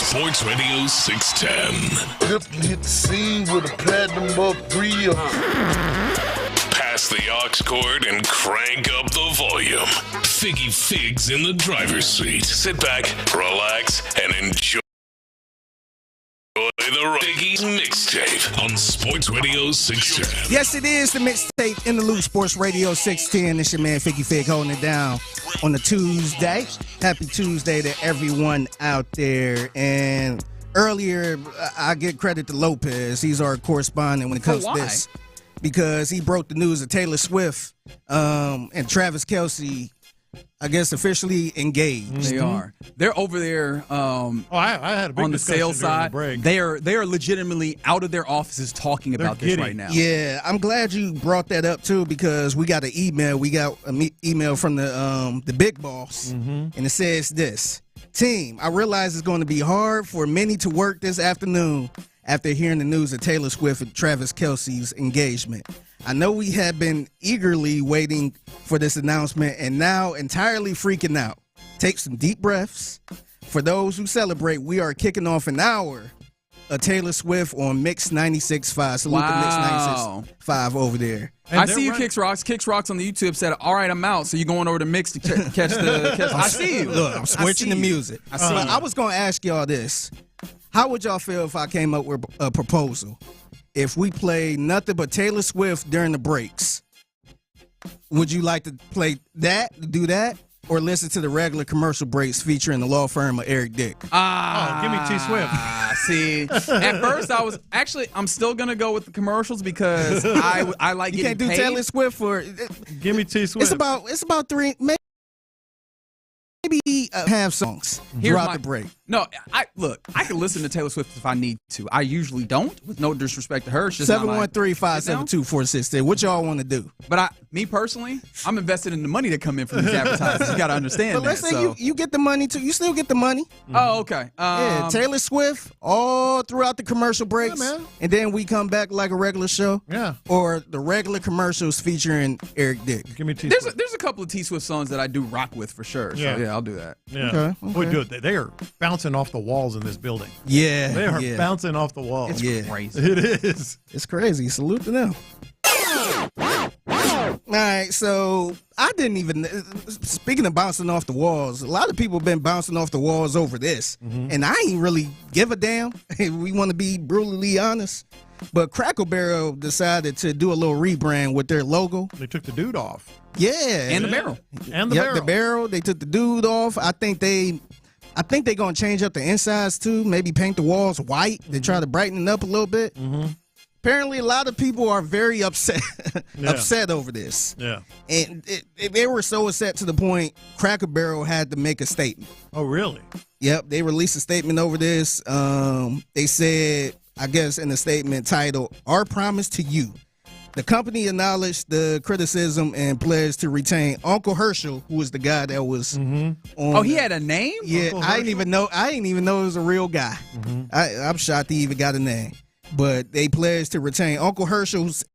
S1: Sports Radio 610.
S4: Hit the scene with a platinum up reel.
S1: Pass the aux cord and crank up the volume. Figgy Figs in the driver's seat. Sit back, relax, and enjoy the Figgy's mixtape on Sports Radio 610.
S5: Yes, it is the mixtape in the loop. Sports Radio 610. It's your man Figgy Fig holding it down on a Tuesday. Happy Tuesday to everyone out there. And earlier, I give credit to Lopez. He's our correspondent when it comes to this, because he broke the news of Taylor Swift and Travis Kelce, I guess, officially engaged.
S8: They are. They're over there.
S22: I had a big
S8: on the sales side. They are legitimately out of their offices talking about this right now.
S5: Yeah, I'm glad you brought that up too, because we got an email. We got an email from the big boss, and it says this: Team, I realize it's going to be hard for many to work this afternoon after hearing the news of Taylor Swift and Travis Kelce's engagement. I know we have been eagerly waiting for this announcement and now entirely freaking out. Take some deep breaths. For those who celebrate, we are kicking off an hour of Taylor Swift on Mix 96.5. Salute the Mix 96.5 over there.
S8: I see you, Kicks Rocks. Kicks Rocks on the YouTube said, all right, I'm out. So you're going over to Mix to catch the... I see you.
S5: Look, I'm switching the music. I was going to ask y'all this. How would y'all feel if I came up with a proposal? If we played nothing but Taylor Swift during the breaks, would you like to play that, do that, or listen to the regular commercial breaks featuring the law firm of Eric Dick?
S22: Give me T Swift.
S8: See, at first I'm still gonna go with the commercials because I like
S5: you
S8: getting
S5: can't do
S8: paid.
S5: Taylor Swift for.
S22: Give me T Swift.
S5: It's about three, maybe half songs throughout the break.
S8: No, I can listen to Taylor Swift if I need to. I usually don't, with no disrespect to her.
S5: 713-572-460. What y'all want to do?
S8: But me personally, I'm invested in the money that come in from these advertisers. You got to understand
S5: but let's say you get the money too. You still get the money.
S8: Oh, okay.
S5: Yeah, Taylor Swift all throughout the commercial breaks, and then we come back like a regular show.
S22: Yeah.
S5: Or the regular commercials featuring Eric Dick.
S22: Give me T
S8: Swift. There's a couple of T Swift songs that I do rock with for sure. So yeah, I'll do that.
S22: Yeah.
S5: Okay.
S22: We do it. They are bouncing off the walls in this building.
S5: Yeah.
S22: They are bouncing off the walls.
S8: It's crazy.
S22: It is.
S5: It's crazy. Salute to them. All right, so I didn't even, speaking of bouncing off the walls, a lot of people have been bouncing off the walls over this, and I ain't really give a damn, if we want to be brutally honest. But Cracker Barrel decided to do a little rebrand with their logo.
S22: They took the dude off.
S5: Yeah.
S8: And the barrel.
S22: And the barrel.
S5: the barrel. They took the dude off. I think they're going to change up the insides, too. Maybe paint the walls white. They try to brighten it up a little bit. Apparently, a lot of people are very upset over this.
S22: Yeah.
S5: And they were so upset to the point Cracker Barrel had to make a statement.
S22: Oh, really?
S5: Yep. They released a statement over this. They said, I guess in a statement titled, "Our Promise to You." The company acknowledged the criticism and pledged to retain Uncle Herschel, who was the guy that was on.
S8: Oh, he had a name?
S5: Yeah, I didn't even know it was a real guy. I'm shocked he even got a name. But they pledged to retain Uncle Herschel's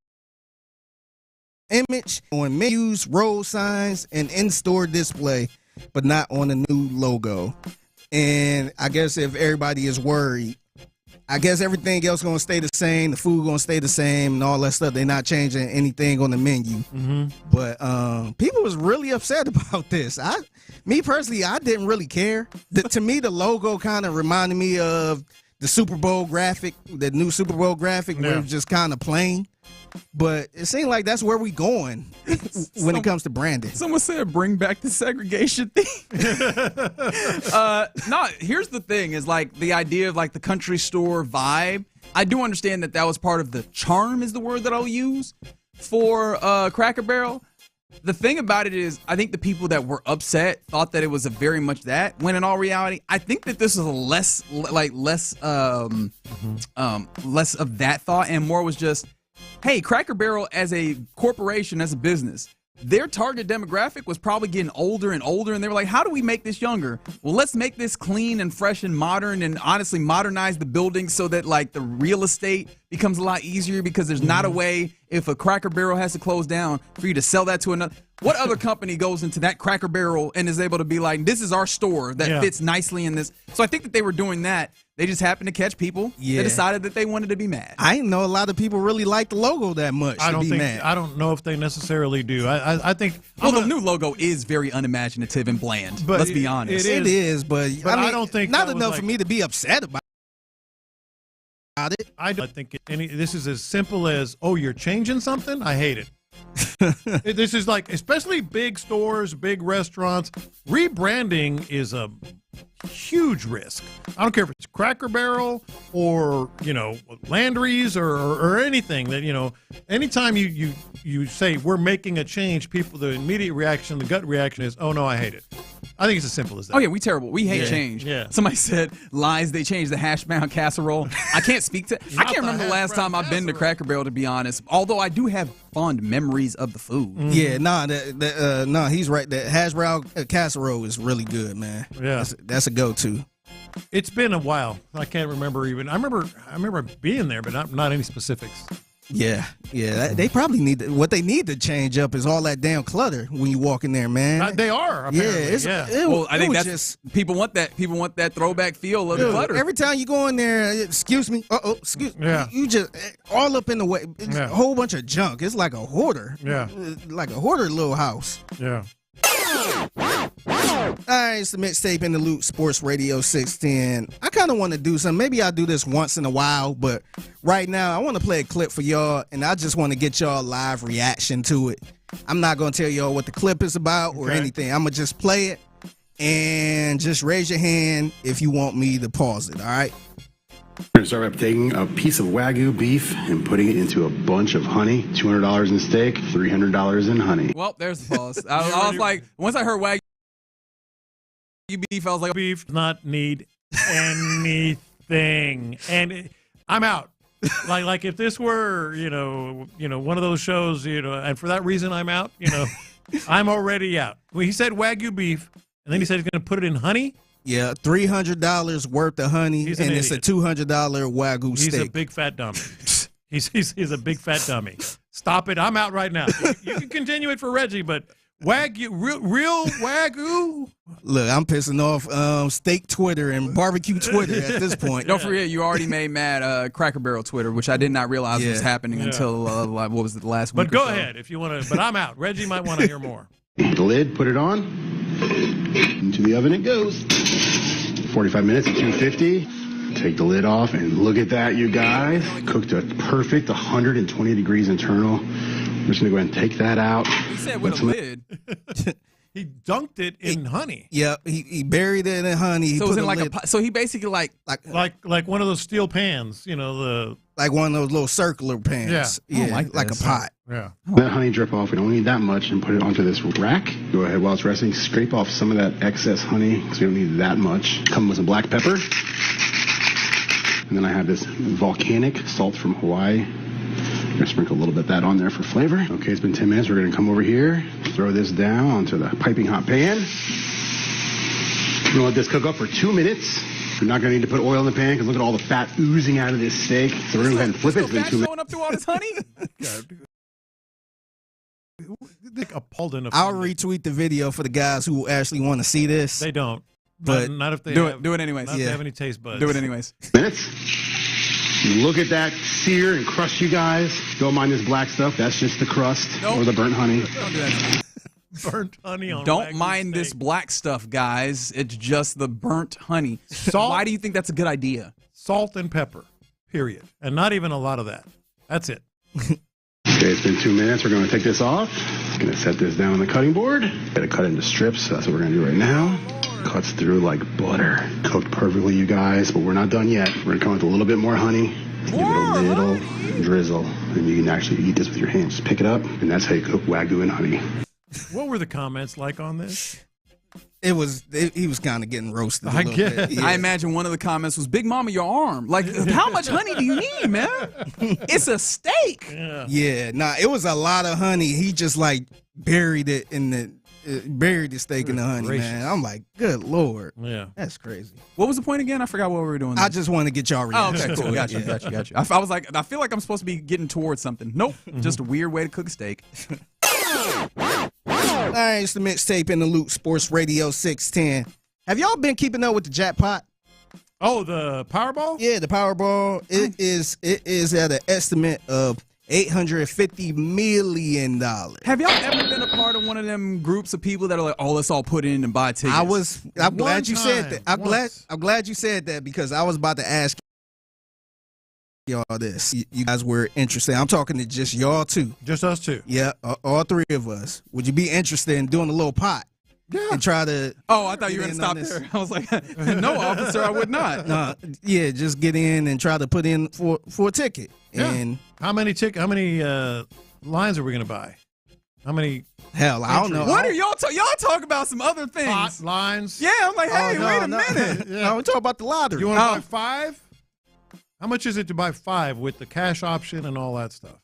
S5: image on menus, road signs, and in-store display, but not on the new logo. And I guess if everybody is worried, I guess everything else going to stay the same. The food going to stay the same and all that stuff. They're not changing anything on the menu. But people was really upset about this. Me personally, I didn't really care. To me, the logo kind of reminded me of the Super Bowl graphic, the new Super Bowl graphic, where it was just kind of plain. But it seemed like that's where we going when it comes to branding.
S8: Someone said bring back the segregation thing. No, here's the thing is like the idea of like the country store vibe. I do understand that was part of the charm is the word that I'll use for Cracker Barrel. The thing about it is I think the people that were upset thought that it was a very much that, when in all reality, I think that this is less of that thought and more was just, hey, Cracker Barrel as a corporation, as a business, their target demographic was probably getting older and older, and they were like, how do we make this younger? Well, let's make this clean and fresh and modern and honestly modernize the building so that like the real estate becomes a lot easier because there's not a way if a Cracker Barrel has to close down for you to sell that to another. What other company goes into that Cracker Barrel and is able to be like, this is our store that fits nicely in this? So I think that they were doing that. They just happened to catch people that decided that they wanted to be mad.
S5: I didn't know a lot of people really like the logo that much.
S22: I don't know if they necesserily do. I think.
S8: Well, the new logo is very unimaginative and bland. But let's be honest.
S5: It is, but I
S22: don't think
S5: not enough for me to be upset about it.
S22: I think this is as simple as, oh, you're changing something? I hate it. This is like, especially big stores, big restaurants, rebranding is a huge risk. I don't care if it's Cracker Barrel or, Landry's or anything that, anytime you say we're making a change, the immediate reaction, the gut reaction is, oh no, I hate it. I think it's as simple as that.
S8: Oh yeah, we terrible. We hate change.
S22: Yeah.
S8: Somebody said lies. They changed the hash brown casserole. I can't speak to. I can't remember the last time I've been to Cracker Barrel, to be honest. Although I do have fond memories of the food.
S5: Yeah, he's right. That hash brown casserole is really good, man.
S22: Yeah,
S5: that's a go-to.
S22: It's been a while. I can't remember even. I remember being there, but not any specifics.
S5: Yeah. They probably what they need to change up is all that damn clutter when you walk in there, man.
S22: They are. Apparently.
S8: Well, I think that's people want that. People want that throwback feel of the clutter.
S5: Every time you go in there, excuse me. Excuse me.
S22: Yeah.
S5: You just all up in the way. A whole bunch of junk. It's like a hoarder.
S22: Yeah.
S5: Like a hoarder little house.
S22: Yeah.
S5: All right, it's the Mixtape in the Loop, Sports Radio 610. I kind of want to do something. Maybe I'll do this once in a while, but right now I want to play a clip for y'all, and I just want to get y'all live reaction to it. I'm not going to tell y'all what the clip is about or anything. I'm going to just play it, and just raise your hand if you want me to pause it, all right?
S7: We're going to start by taking a piece of Wagyu beef and putting it into a bunch of honey. $200 in steak, $300 in honey.
S8: Well, there's the pause. I was like, once I heard Wagyu beef, I was like,
S22: beef does not need anything. And I'm out. Like if this were, one of those shows, and for that reason I'm out, I'm already out. Well, he said Wagyu beef, and then he said he's going to put it in honey.
S5: Yeah, $300 worth of honey, and it's a $200 Wagyu steak.
S22: He's a big fat dummy. He's a big fat dummy. Stop it. I'm out right now. You can continue it for Reggie, but Wagyu, real Wagyu.
S5: Look, I'm pissing off steak Twitter and barbecue Twitter at this point.
S8: Don't forget, you already made mad Cracker Barrel Twitter, which I did not realize was happening until, what was it, last week?
S22: But go ahead if you want to. But I'm out. Reggie might want to hear more.
S7: The lid, put it on. Into the oven it goes. 45 minutes at 250. Take the lid off and look at that, you guys. Cooked a perfect 120 degrees internal. I'm just going to go ahead and take that out.
S8: He said with a lid.
S22: He dunked it in honey.
S5: Yeah, he buried it in honey.
S8: So it was in like so he basically like
S22: one of those steel pans,
S5: like one of those little circular pans. Yeah, like a pot.
S22: Yeah.
S7: Let honey drip off. We don't need that much, and put it onto this rack. Go ahead while it's resting. Scrape off some of that excess honey because we don't need that much. Come with some black pepper. And then I have this volcanic salt from Hawaii. I'm going to sprinkle a little bit of that on there for flavor. Okay, it's been 10 minutes. We're going to come over here, throw this down onto the piping hot pan. We're going to let this cook up for 2 minutes. You're not going to need to put oil in the pan because look at all the fat oozing out of this steak. So we're going to go ahead and flip it. It's been 2 minutes.
S8: Showing up through all this honey?
S5: I'll retweet the video for the guys who actually want to see this.
S22: They don't.
S5: But
S22: not if they
S8: do
S22: have,
S8: it anyways.
S22: Not if they have any taste buds.
S8: Do it anyways.
S7: Minutes. Look at that sear and crust, you guys. Don't mind this black stuff. That's just the crust or the burnt honey.
S8: Don't do that.
S22: Burnt honey on
S8: Don't mind this black stuff, guys. It's just the burnt honey.
S22: Salt.
S8: Why do you think that's a good idea?
S22: Salt and pepper, period. And not even a lot of that. That's it.
S7: Okay, it's been 2 minutes. We're going to take this off. Going to set this down on the cutting board. Got to cut into strips. So that's what we're going to do right now. Cuts through like butter. Cooked perfectly, you guys, but we're not done yet. We're going to come with a little bit more honey. Give it a little drizzle. And you can actually eat this with your hands. Just pick it up, and that's how you cook Wagyu and honey.
S22: What were the comments like on this?
S5: He was kind of getting roasted.
S22: I guess.
S8: I imagine one of the comments was, "Big Mama, your arm. Like, how much honey do you need, man? It's a steak."
S5: Yeah, nah, it was a lot of honey. He just like buried it in the steak in the honey, man. I'm like, good Lord.
S22: Yeah.
S5: That's crazy.
S8: What was the point again? I forgot what we were doing.
S5: I just want to get y'all reaction.
S8: Oh, okay, cool. Got you. I was like, I feel like I'm supposed to be getting towards something. Nope. Just a weird way to cook a steak.
S5: All right, it's the mixtape in the loop, Sports Radio 610. Have y'all been keeping up with the jackpot?
S22: Oh, the Powerball?
S5: Yeah, the Powerball. It is at an estimate of $850 million.
S8: Have y'all ever been a part of one of them groups of people that are like, "Oh, let's all put in and buy tickets"?
S5: I'm glad you said that. I'm glad you said that because I was about to ask y'all this. You guys were interested. I'm talking to just y'all two.
S22: Just us two.
S5: Yeah, all three of us. Would you be interested in doing a little pot?
S22: Yeah.
S5: And try to.
S8: Oh, I thought you were going to stop there. I was like, no, officer, I would not.
S5: No, yeah, just get in and try to put in for a ticket.
S22: Yeah.
S5: And
S22: how many lines are we going to buy? How many?
S5: Hell, I don't know.
S8: What are y'all y'all talk about some other things?
S22: Pot lines.
S8: Yeah, I'm like, hey, wait a minute.
S5: No, we're talking about the lottery.
S22: You want to buy 5? How much is it to buy 5 with the cash option and all that stuff?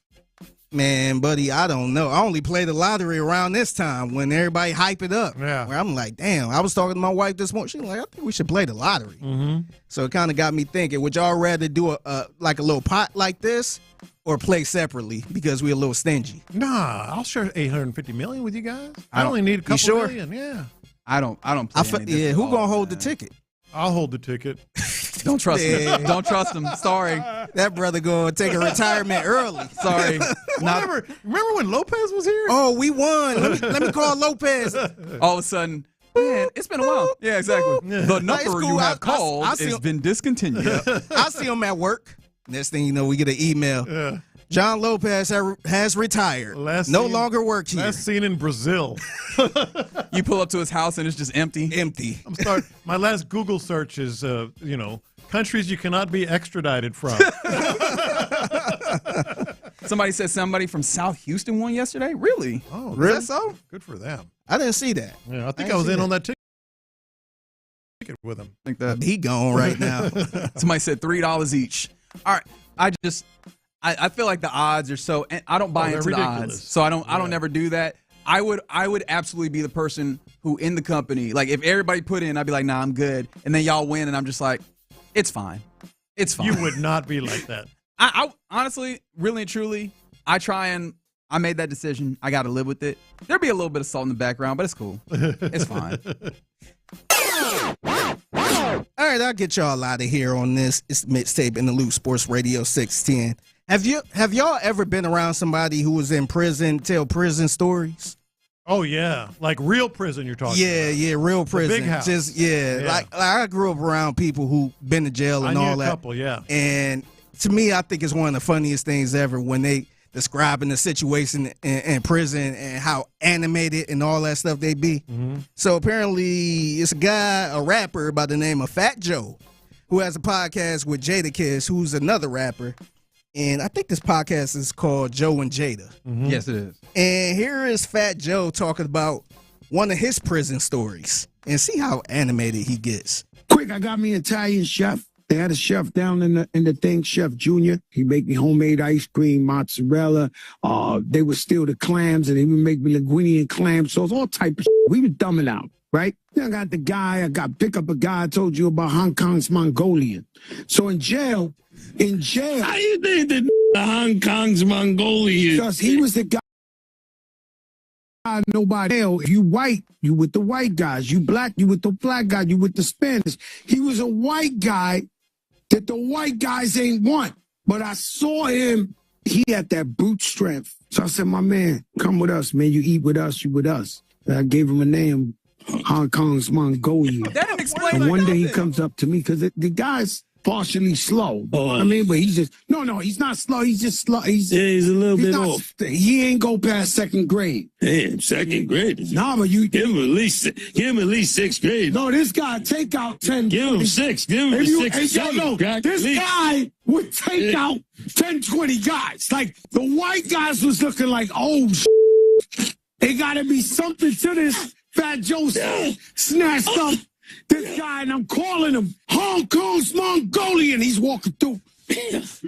S5: Man, buddy, I don't know. I only play the lottery around this time when everybody hype it up.
S22: Yeah.
S5: Where I'm like, damn. I was talking to my wife this morning. She's like, I think we should play the lottery.
S22: Mm-hmm.
S5: So it kind of got me thinking, would y'all rather do a little pot like this or play separately because we're a little stingy?
S22: Nah, I'll share $850 million with you guys. I only need a couple million. Yeah.
S8: I don't play
S5: yeah, who going to hold the ticket?
S22: I'll hold the ticket.
S8: Don't trust him. Don't trust him. Sorry.
S5: That brother going to take a retirement early.
S8: Sorry.
S22: Remember when Lopez was here?
S5: Oh, we won. Let me call Lopez.
S8: All of a sudden, man, it's been a while. Yeah, exactly. The number you have called has been discontinued.
S5: I see him at work. Next thing you know, we get an email. Yeah. John Lopez has retired. No longer works here.
S22: Last seen in Brazil.
S8: You pull up to his house and it's just empty.
S5: Empty.
S22: My last Google search is, countries you cannot be extradited from.
S8: Somebody said somebody from South Houston won yesterday. Really?
S22: Oh,
S5: really?
S8: Is that so?
S22: Good for them.
S5: I didn't see that.
S22: Yeah, I think I was in on that ticket with him.
S8: I think that
S5: he gone right now.
S8: Somebody said $3 each. All right. I feel like the odds are so. I don't buy into
S22: ridiculous.
S8: The odds, so I don't never do that. I would absolutely be the person who in the company, like if everybody put in, I'd be like, nah, I'm good, and then y'all win, and I'm just like, it's fine, it's fine.
S22: You would not be like that.
S8: I honestly, really and truly, I made that decision. I got to live with it. There'd be a little bit of salt in the background, but it's cool. It's fine.
S5: All right, I'll get y'all out of here on this. It's the mixtape in the loop, Sports Radio 610. Have y'all ever been around somebody who was in prison, tell prison stories?
S22: Oh yeah, like real prison you're talking about.
S5: Yeah, real prison.
S22: The big house.
S5: Just like I grew up around people who been to jail and all that.
S22: I knew a couple, yeah.
S5: And to me, I think it's one of the funniest things ever when they describing the situation in prison and how animated and all that stuff they be.
S22: Mm-hmm.
S5: So apparently it's a rapper by the name of Fat Joe, who has a podcast with Jadakiss, who's another rapper. And I think this podcast is called Joe and Jada.
S22: Mm-hmm.
S8: Yes, it is.
S5: And here is Fat Joe talking about one of his prison stories. And see how animated he gets.
S10: Quick, I got me an Italian chef. They had a chef down in the thing, Chef Junior. He make me homemade ice cream, mozzarella. They would steal the clams, and he would make me linguine and clam sauce, all type of shit. We was dumbing out, right? Then I got the guy, pick up a guy I told you about, Hong Kong's Mongolian. So in jail. How you think that Hong Kong's Mongolian? Because he was the guy. Nobody else. If you white, you with the white guys. You black, you with the black guy. You with the Spanish. He was a white guy that the white guys ain't want. But I saw him. He had that brute strength. So I said, my man, come with us, man. You eat with us, you with us. And I gave him a name, Hong Kong's Mongolian.
S8: That didn't explain.
S10: And one day he comes up to me because the guy's partially slow. I mean, but he's just he's not slow. He's just slow. He's a little bit off. He ain't go past second grade. Damn, second grade. Nah, but you give him at least 6th grade. No, this guy take out 10. Give him 6. Give him 6. This guy would take out 10, 20 guys. Like the white guys was looking like, oh, it got to be something to this. Fat Joe snatched up this guy, and I'm calling him Hong Kong's Mongolian. He's walking through.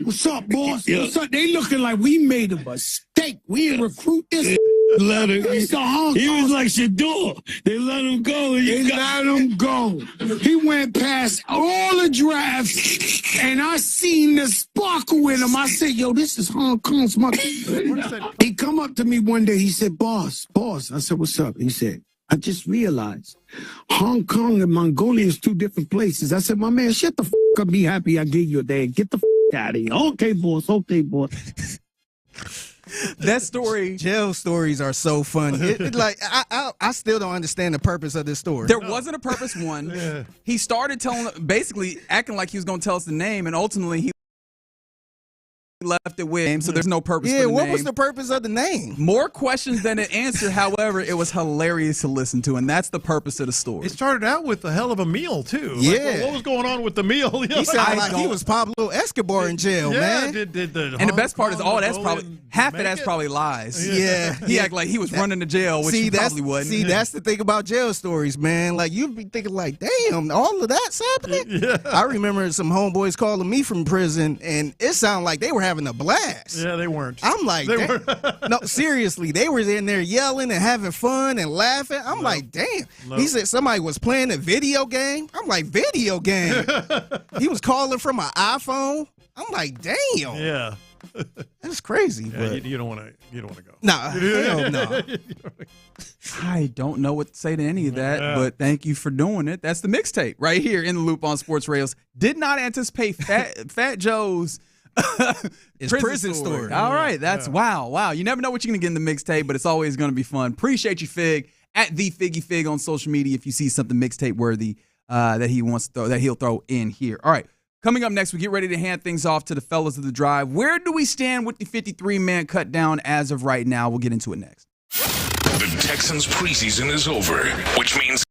S10: What's up, boss? Yeah. What's up? They looking like we made a mistake. We didn't recruit this. Let him. He was like Shador. They let him go. They let him go. He went past all the drafts, and I seen the sparkle in him. I said, yo, this is Hong Kong's Mongolian. He come up to me one day. He said, boss. I said, what's up? He said, I just realized Hong Kong and Mongolia is 2 different places. I said, my man, shut the up. Be happy I gave you a day. Get the out of here. Okay, boss.
S8: That story.
S5: Jail stories are so funny. I still don't understand the purpose of this story.
S8: There wasn't a purpose one. Yeah. He started basically acting like he was going to tell us the name, and ultimately he left it with him, so there's no purpose for the name.
S5: Yeah, what was the purpose of the name?
S8: More questions than it answered. However, it was hilarious to listen to, and that's the purpose of the story.
S22: It started out with a hell of a meal, too.
S5: Yeah.
S22: Like, well, what was going on with the meal?
S5: He sounded like he was Pablo Escobar in jail, man.
S22: And
S8: the best part is half of that's probably lies.
S5: Yeah.
S8: He acted like he was running to jail, which he probably wasn't.
S5: See, that's the thing about jail stories, man. Like, you'd be thinking like, damn, all of that's happening?
S22: Yeah.
S5: I remember some homeboys calling me from prison, and it sounded like they were having a blast.
S22: Yeah, they weren't.
S5: I'm like, no, seriously, they were in there yelling and having fun and laughing. I'm like, damn. He said somebody was playing a video game. I'm like, video game? He was calling from an iPhone. I'm like, damn.
S22: Yeah.
S5: That's crazy.
S22: Yeah,
S5: but
S22: you don't want to go.
S5: Nah, hell no.
S8: I don't know what to say to any of that, but thank you for doing it. That's the mixtape right here in the Loop on Sports Rails. Did not anticipate Fat Joe's prison story. All right, that's wow. You never know what you're gonna get in the mixtape, but it's always gonna be fun. Appreciate you, Fig, at the Figgy Fig on social media. If you see something mixtape worthy that he'll throw in here. All right, coming up next, we get ready to hand things off to the fellas of the drive. Where do we stand with the 53-man cut down as of right now? We'll get into it next.
S1: The Texans preseason is over, which means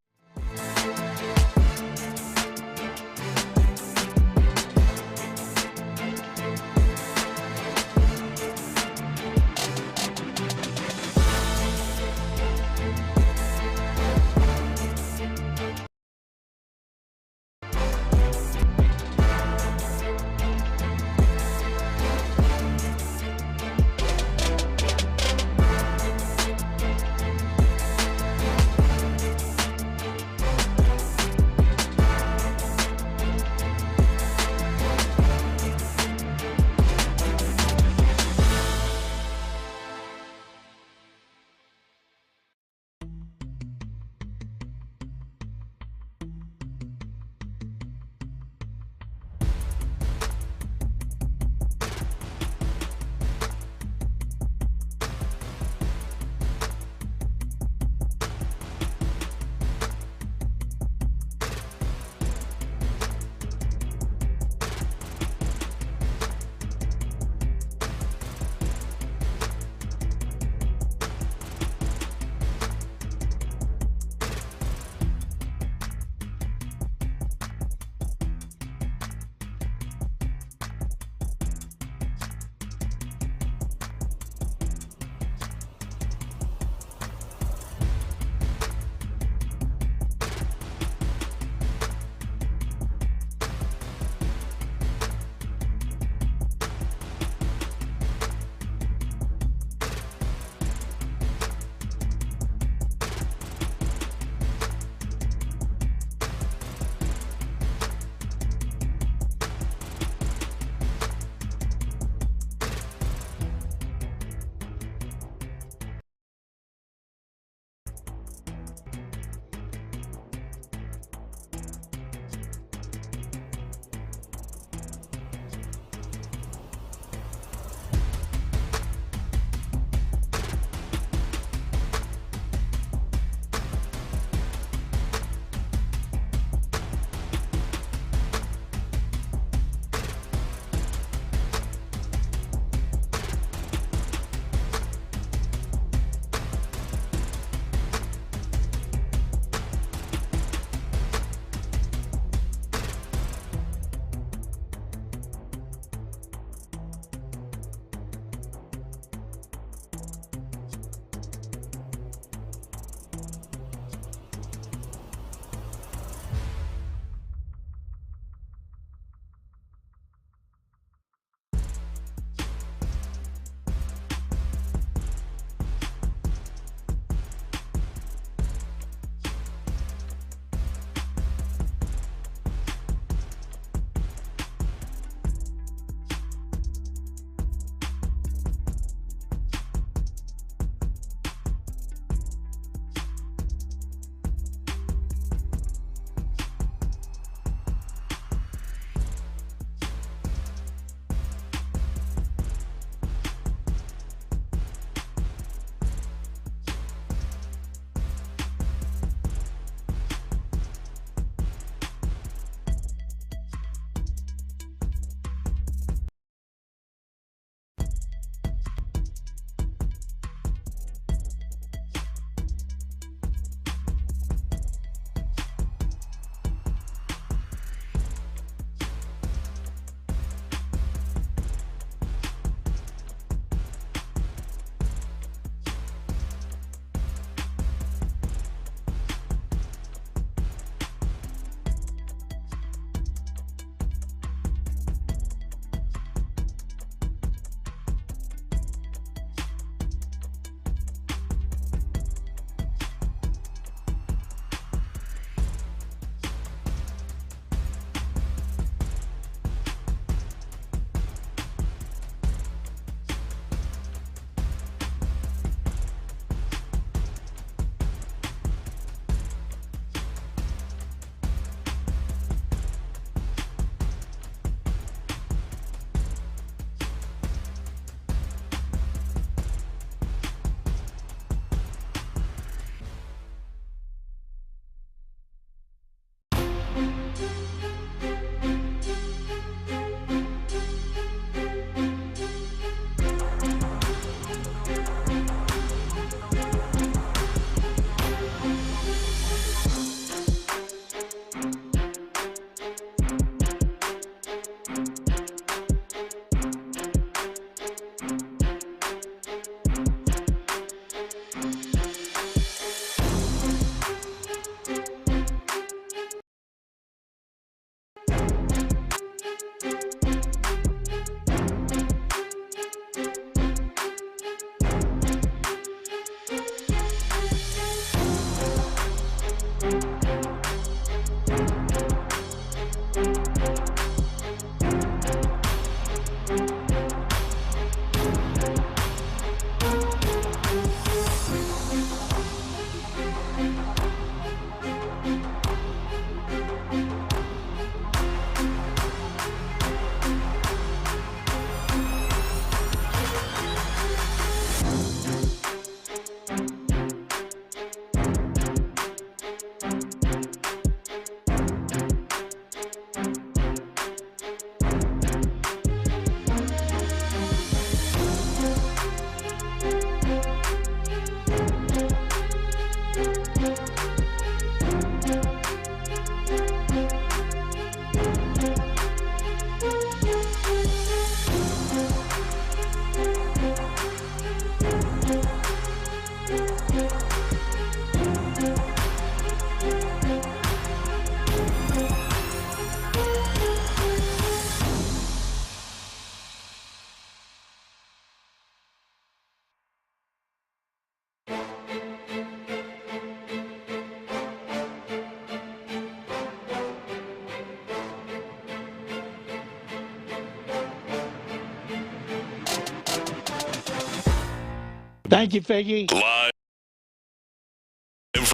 S10: Thank you, Figgy.
S1: Live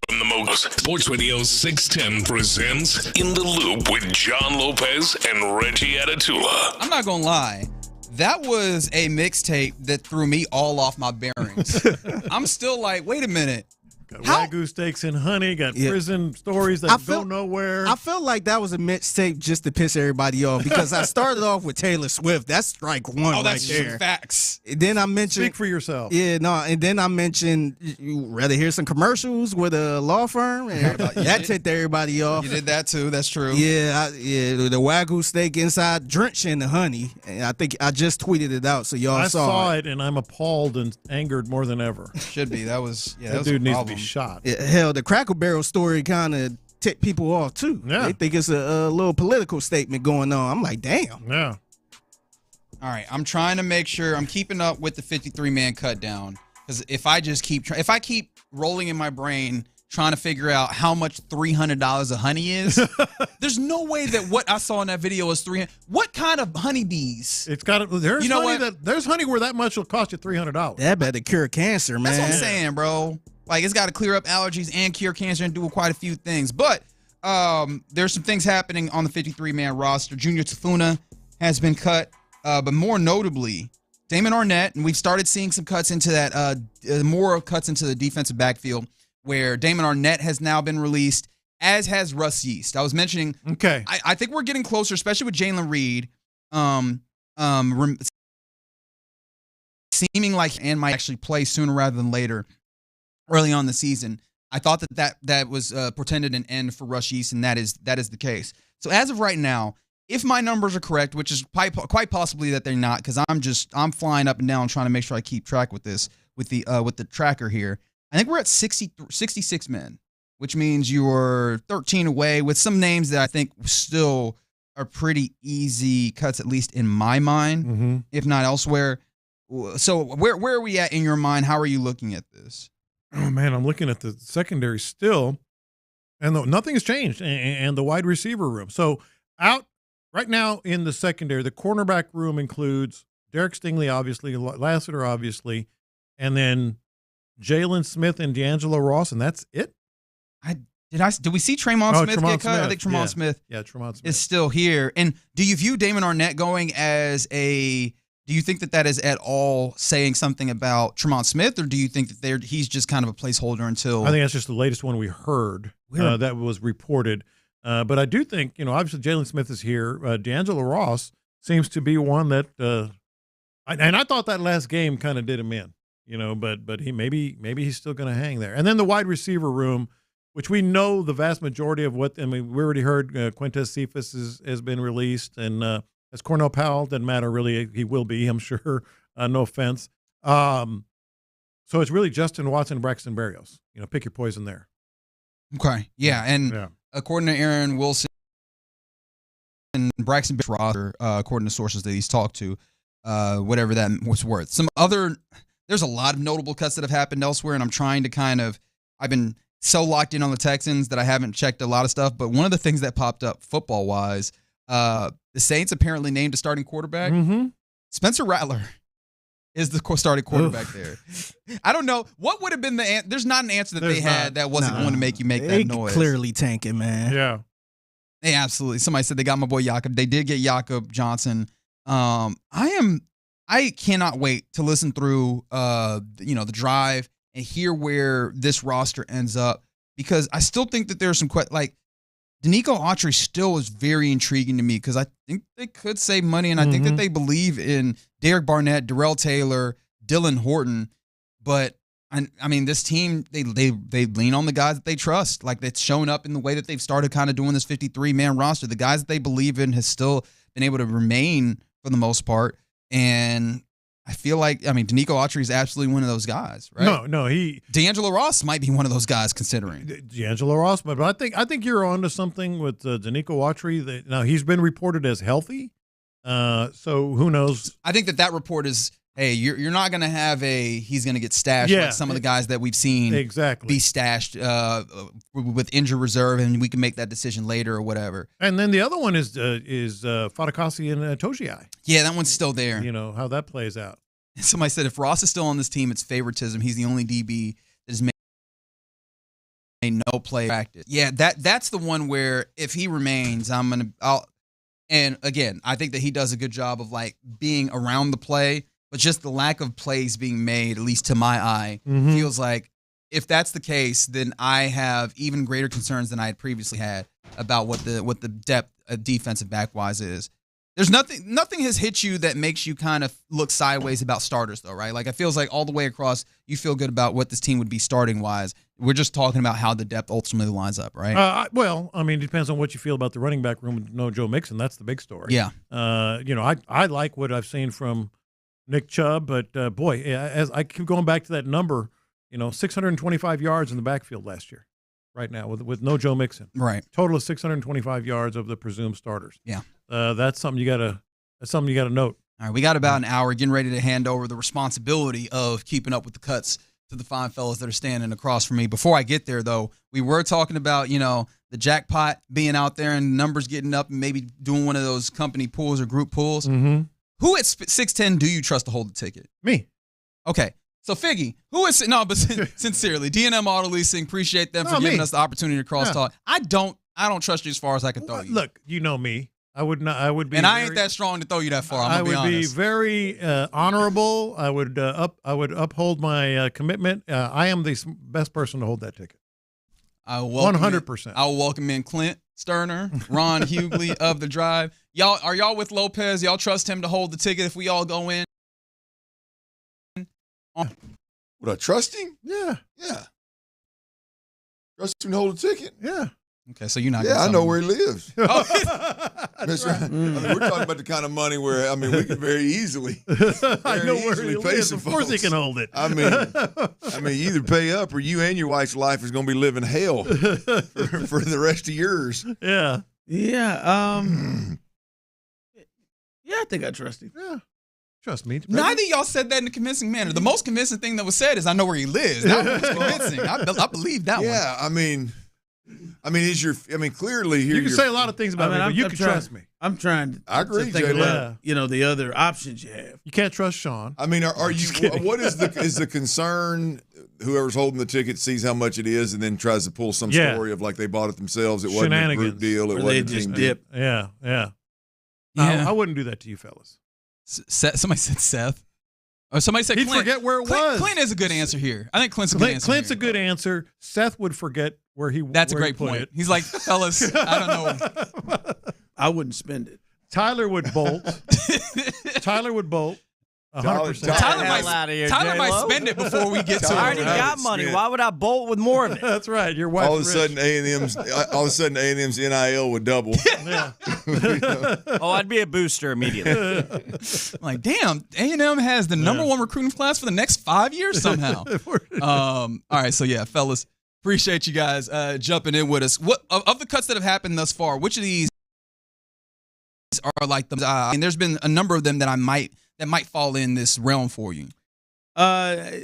S1: from the Mogos, Sports Radio 610 presents In the Loop with John Lopez and Reggie Atatula.
S11: I'm not going to lie. That was a mixtape that threw me all off my bearings. I'm still like, wait a minute.
S22: Got Wagyu steaks and honey, got prison stories that go nowhere.
S5: I felt like that was a mixtape just to piss everybody off because I started off with Taylor Swift. That's strike one right
S11: that's
S5: there.
S11: some facts.
S5: And then I mentioned...
S22: Speak for yourself.
S5: Yeah, no, and then I mentioned you rather hear some commercials with a law firm, and that tipped everybody off.
S11: You did that too, that's true.
S5: Yeah, the Wagyu steak inside drenched in the honey. And I think I just tweeted it out, so y'all
S22: saw it, and I'm appalled and angered more than ever.
S11: Should be. That was
S22: that dude needs to be shot.
S5: Yeah, hell, the Cracker Barrel story kind of tipped people off too.
S22: Yeah.
S5: They think it's a little political statement going on. I'm like, damn.
S22: Yeah.
S11: All right, I'm trying to make sure I'm keeping up with the 53-man cut down because if I keep rolling in my brain trying to figure out how much $300 of honey is, there's no way that what I saw in that video is $300. What kind of honeybees?
S22: It's got there's there's honey where that much will cost you $300.
S5: That better cure cancer, man.
S11: That's what I'm saying, bro. Like, it's got to clear up allergies and cure cancer and do quite a few things. But there's some things happening on the 53-man roster. Junior Tafuna has been cut, but more notably, Damon Arnett, and we've started seeing some cuts into that, more cuts into the defensive backfield, where Damon Arnett has now been released, as has Russ Yeast. I was mentioning, I think we're getting closer, especially with Jalen Reed, seeming like and might actually play sooner rather than later. Early on in the season, I thought that was portended an end for Russ Yeast, and that is the case. So as of right now, if my numbers are correct, which is quite possibly that they're not, because I'm flying up and down trying to make sure I keep track with this with the tracker here. I think we're at 66 men, which means you're 13 away with some names that I think still are pretty easy cuts, at least in my mind, if not elsewhere. So where are we at in your mind? How are you looking at this?
S22: Oh, man, I'm looking at the secondary still, and nothing has changed, and the wide receiver room. So out right now in the secondary, the cornerback room includes Derek Stingley, obviously, Lassiter, obviously, and then Jalen Smith and D'Angelo Ross, and that's it.
S11: Did we see Tremont Smith get cut? I think Tremont Smith
S22: Tremont Smith
S11: is still here. And do you view Damon Arnett going as do you think that is at all saying something about Tremont Smith, or do you think that he's just kind of a placeholder until?
S22: I think that's just the latest one we heard that was reported. But I do think, obviously Jalen Smith is here. D'Angelo Ross seems to be one that, and I thought that last game kind of did him in, but he maybe he's still going to hang there. And then the wide receiver room, which we know the vast majority of we already heard Quintez Cephas has been released, and as Cornell Powell, doesn't matter really. He will be, I'm sure. No offense. So it's really Justin Watson and Braxton Berrios. Pick your poison there.
S11: Okay. Yeah. And according to Aaron Wilson and Braxton Berrios roster, according to sources that he's talked to, whatever that was worth. There's a lot of notable cuts that have happened elsewhere, and I'm trying to I've been so locked in on the Texans that I haven't checked a lot of stuff. But one of the things that popped up football-wise, the Saints apparently named a starting quarterback. Spencer Rattler is the starting quarterback there. I don't know. What would have been the answer? There's not an answer that they had that wasn't going to make you make that noise.
S5: Clearly tanking, man.
S22: Yeah.
S11: They absolutely. Somebody said they got my boy Jakob. They did get Jakob Johnson. I cannot wait to listen through the drive and hear where this roster ends up, because I still think that there's some Danico Autry still is very intriguing to me, because I think they could save money, and I think that they believe in Derek Barnett, Darrell Taylor, Dylan Horton. But I mean, this team, they lean on the guys that they trust. Like, that's shown up in the way that they've started kind of doing this 53-man roster. The guys that they believe in has still been able to remain for the most part. And I feel like, Danico Autry is absolutely one of those guys, right?
S22: No,
S11: D'Angelo Ross might be one of those guys, considering.
S22: D'Angelo Ross, but I think you're onto something with Danico Autry. Now, he's been reported as healthy, so who knows?
S11: I think that report is, hey, you're not going to have he's going to get stashed like some of the guys that we've seen be stashed with injured reserve, and we can make that decision later or whatever.
S22: And then the other one is Fatukasi and Togiai.
S11: Yeah, that one's still there.
S22: How that plays out.
S11: Somebody said if Ross is still on this team, it's favoritism. He's the only DB that has made no play practice. Yeah, that's the one where if he remains, and again, I think that he does a good job of like being around the play, but just the lack of plays being made, at least to my eye, feels like if that's the case, then I have even greater concerns than I had previously had about what the depth defensive back-wise is. There's nothing has hit you that makes you kind of look sideways about starters, though, right? Like, it feels like all the way across, you feel good about what this team would be starting-wise. We're just talking about how the depth ultimately lines up, right?
S22: Well, I mean, it depends on what you feel about the running back room with no Joe Mixon. That's the big story.
S11: Yeah.
S22: I like what I've seen from Nick Chubb, but, boy, as I keep going back to that number, 625 yards in the backfield last year. Right now, with no Joe Mixon,
S11: right?
S22: Total of 625 yards of the presumed starters.
S11: Yeah,
S22: that's something you gotta note.
S11: All right, we got about an hour, getting ready to hand over the responsibility of keeping up with the cuts to the fine fellas that are standing across from me. Before I get there, though, we were talking about the jackpot being out there and numbers getting up, and maybe doing one of those company pools or group pools.
S22: Mm-hmm.
S11: Who at 610 do you trust to hold the ticket?
S22: Me.
S11: Okay. So, Figgy, but sincerely, D&M Auto Leasing, appreciate them for giving us the opportunity to crosstalk. I don't trust you as far as I can throw you.
S22: Look, you know me. I would be,
S11: and I ain't that strong to throw you that far. I would be
S22: very honorable. I would uphold my commitment. I am the best person to hold that ticket. 100%.
S11: I will welcome in Clint Stoerner, Ron Hughley of the Drive. Are y'all with Lopez? Y'all trust him to hold the ticket if we all go in?
S12: Would I trust him?
S22: Yeah.
S12: Trust him to hold a ticket?
S22: Yeah.
S11: Okay, so you're not.
S12: Yeah, I know where he lives. That's right. I mean, we're talking about the kind of money where we can very easally.
S22: I know where he lives. Of course, he can hold it.
S12: I mean, you either pay up or you and your wife's life is going to be living hell for the rest of yours.
S22: Yeah.
S14: Yeah. Yeah, I think I trust him.
S22: Yeah. Trust me.
S11: Neither of y'all said that in a convincing manner. The most convincing thing that was said is, I know where he lives. That was convincing. I believe that one.
S12: Yeah, clearly here
S22: you can say a lot of things about me, but you can trust me.
S14: I'm trying
S12: I agree,
S14: to think about, the other options you have.
S22: You can't trust Sean.
S12: I mean, are you? What is the concern? Whoever's holding the ticket sees how much it is and then tries to pull some story of like they bought it themselves. It wasn't a group deal. It wasn't a team deal.
S22: Yeah. I wouldn't do that to you fellas.
S11: Somebody said Seth. Or somebody said
S22: He'd
S11: Clint.
S22: Forget where it was.
S11: Clint is a good answer here. I think Clint's a good answer.
S22: Clint's a good answer. Seth would forget where he.
S11: That's a great point. He's like, fellas, I don't know.
S14: I wouldn't spend it.
S22: Tyler would bolt. 100%.
S11: Tyler might spend it before we get to it.
S21: I already got money. Why would I bolt with more of it?
S22: That's right. Your wife.
S12: All of a sudden, A&M's NIL would double.
S22: Yeah.
S21: Oh, I'd be a booster immediately.
S11: Like, damn, A&M has the number one recruiting class for the next 5 years somehow. All right, so yeah, fellas, appreciate you guys jumping in with us. What of the cuts that have happened thus far? Which of these are like the? And there's been a number of them that might fall in this realm for you.
S14: I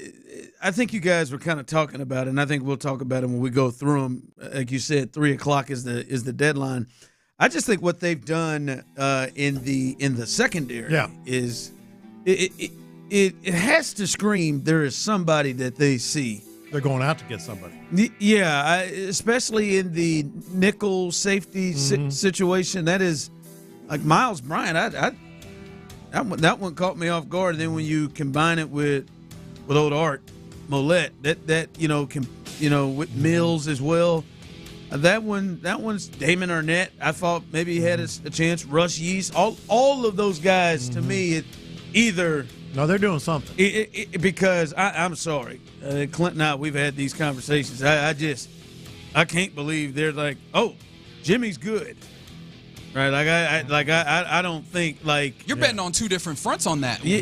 S14: think you guys were kind of talking about it, and I think we'll talk about it when we go through them. Like you said, 3:00 is the deadline. I just think what they've done in the secondary is it has to scream there is somebody that they see.
S22: They're going out to get somebody.
S14: Yeah, especially in the nickel safety situation. That is like Miles Bryant. That one caught me off guard. And then when you combine it with old Art Mollett, with Mills as well. That one's Damon Arnett. I thought maybe he had a chance. Rush Yeast. All of those guys to me, they're
S22: doing something.
S14: Because I'm sorry, Clint and I, we've had these conversations. I can't believe they're like, oh, Jimmy's good. Right, I don't think
S11: you're betting on two different fronts on that. The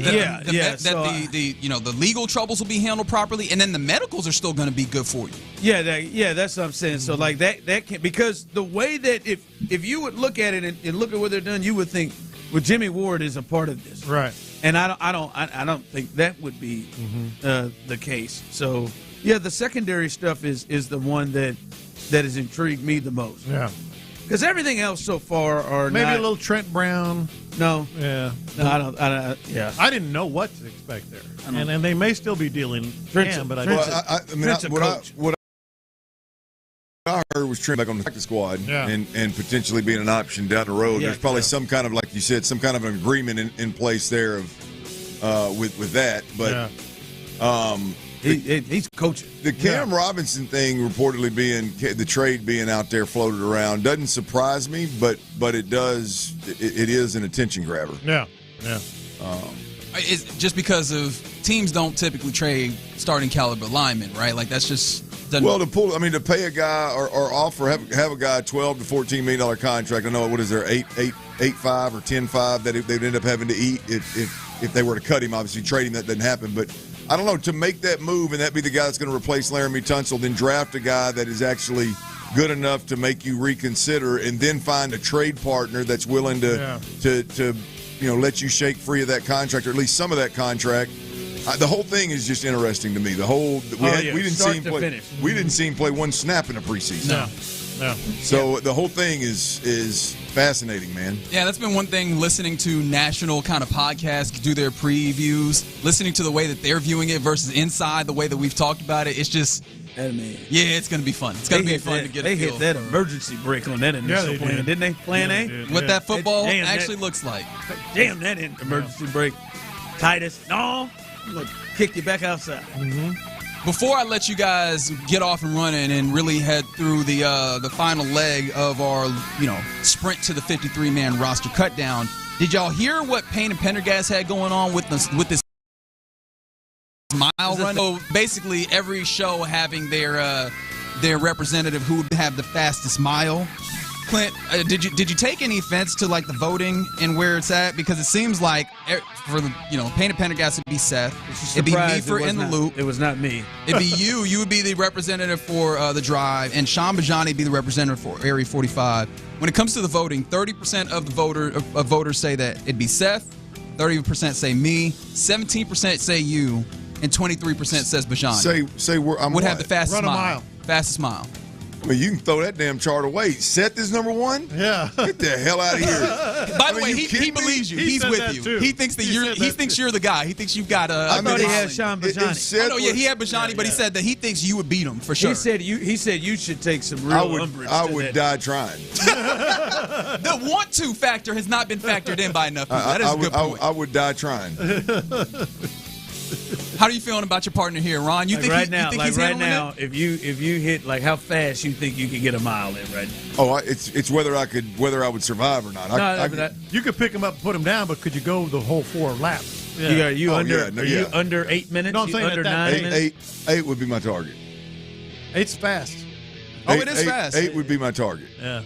S11: legal troubles will be handled properly, and then the medicals are still going to be good for you.
S14: Yeah, that's what I'm saying. So that can, because the way that if you would look at it and look at what they're doing, you would think, well, Jimmy Ward is a part of this,
S22: right?
S14: And I don't think that would be the case. So yeah, the secondary stuff is the one that has intrigued me the most.
S22: Yeah.
S14: Because everything else so far are
S22: maybe
S14: not,
S22: a little Trent Brown.
S14: No.
S22: Yeah.
S14: No, I don't. Yeah.
S22: I didn't know what to expect there, and they may still be dealing Cam, but
S12: what I heard was Trent back on the practice squad and potentially being an option down the road. There's probably some kind of, like you said, some kind of an agreement in place there with that. But
S14: he's coaching.
S12: The Cam Robinson thing reportedly being the trade being out there floated around doesn't surprise me, but it does. It is an attention grabber.
S22: Yeah.
S11: It's just because of teams don't typically trade starting caliber linemen, right? Like that's just.
S12: To pay a guy or offer have a guy $12 to $14 million contract. I know what is there 8.5 or 10.5 that they'd end up having to eat if they were to cut him. Obviously, trade him that doesn't happen. But I don't know, to make that move and that be the guy that's going to replace Laramie Tunsil, then draft a guy that is actually good enough to make you reconsider, and then find a trade partner that's willing to let you shake free of that contract, or at least some of that contract. The whole thing is just interesting to me. We didn't see him play. We didn't see him play one snap in a preseason.
S22: No.
S12: So the whole thing is fascinating, man.
S11: Yeah, that's been one thing. Listening to national kind of podcasts do their previews, listening to the way that they're viewing it versus inside the way that we've talked about it. It's just. It's going to be fun. It's going to be fun to get a feel.
S14: They hit that emergency break on that initial plan, didn't they? Plan A?
S11: What that football actually looks like.
S14: Damn that emergency break. Titus, no. I'm going to kick you back outside.
S22: Mm-hmm.
S11: Before I let you guys get off and running and really head through the final leg of our sprint to the 53-man roster cutdown, did y'all hear what Payne and Pendergast had going on with this mile run? So basically, every show having their representative who would have the fastest mile. Clint, did you take any offense to like the voting and where it's at? Because it seems like for the Payne and Pendergast it'd be Seth, it'd be me for In the Loop.
S14: It was not me.
S11: It'd be you. You would be the representative for the drive, and Sean Bijani would be the representative for Area 45. When it comes to the voting, 30% of the voters say that it'd be Seth, 30% say me, 17% say you, and 23% says Bijani.
S12: Say where I'm.
S11: Would have the fastest
S22: run a mile.
S11: Fastest mile.
S12: I mean, you can throw that damn chart away. Seth is number one?
S22: Yeah.
S12: Get the hell out of here.
S11: By the way, he believes you. He's with you.
S22: Too.
S11: He thinks that he thinks you're the guy. He thinks you've got
S14: I thought he had Sean Bijani.
S11: He had Bijani, but he said that he thinks you would beat him for sure.
S14: He said you should take some real umbrage.
S12: I would die trying.
S11: The want to factor has not been factored in by enough people. That is a good point.
S12: I would die trying.
S11: How are you feeling about your partner here, Ron? You think he's handling it?
S14: If you hit like how fast you think you could get a mile in right now?
S12: Oh, it's whether I would survive or not.
S22: You could pick him up and put him down, but could you go the whole 4 laps?
S14: Yeah. Are you under 8 minutes?
S22: No, I'm saying
S14: under 9 minutes?
S12: 8 would be my target.
S22: 8's fast.
S11: It is fast.
S12: 8 would be my target.
S22: Yeah.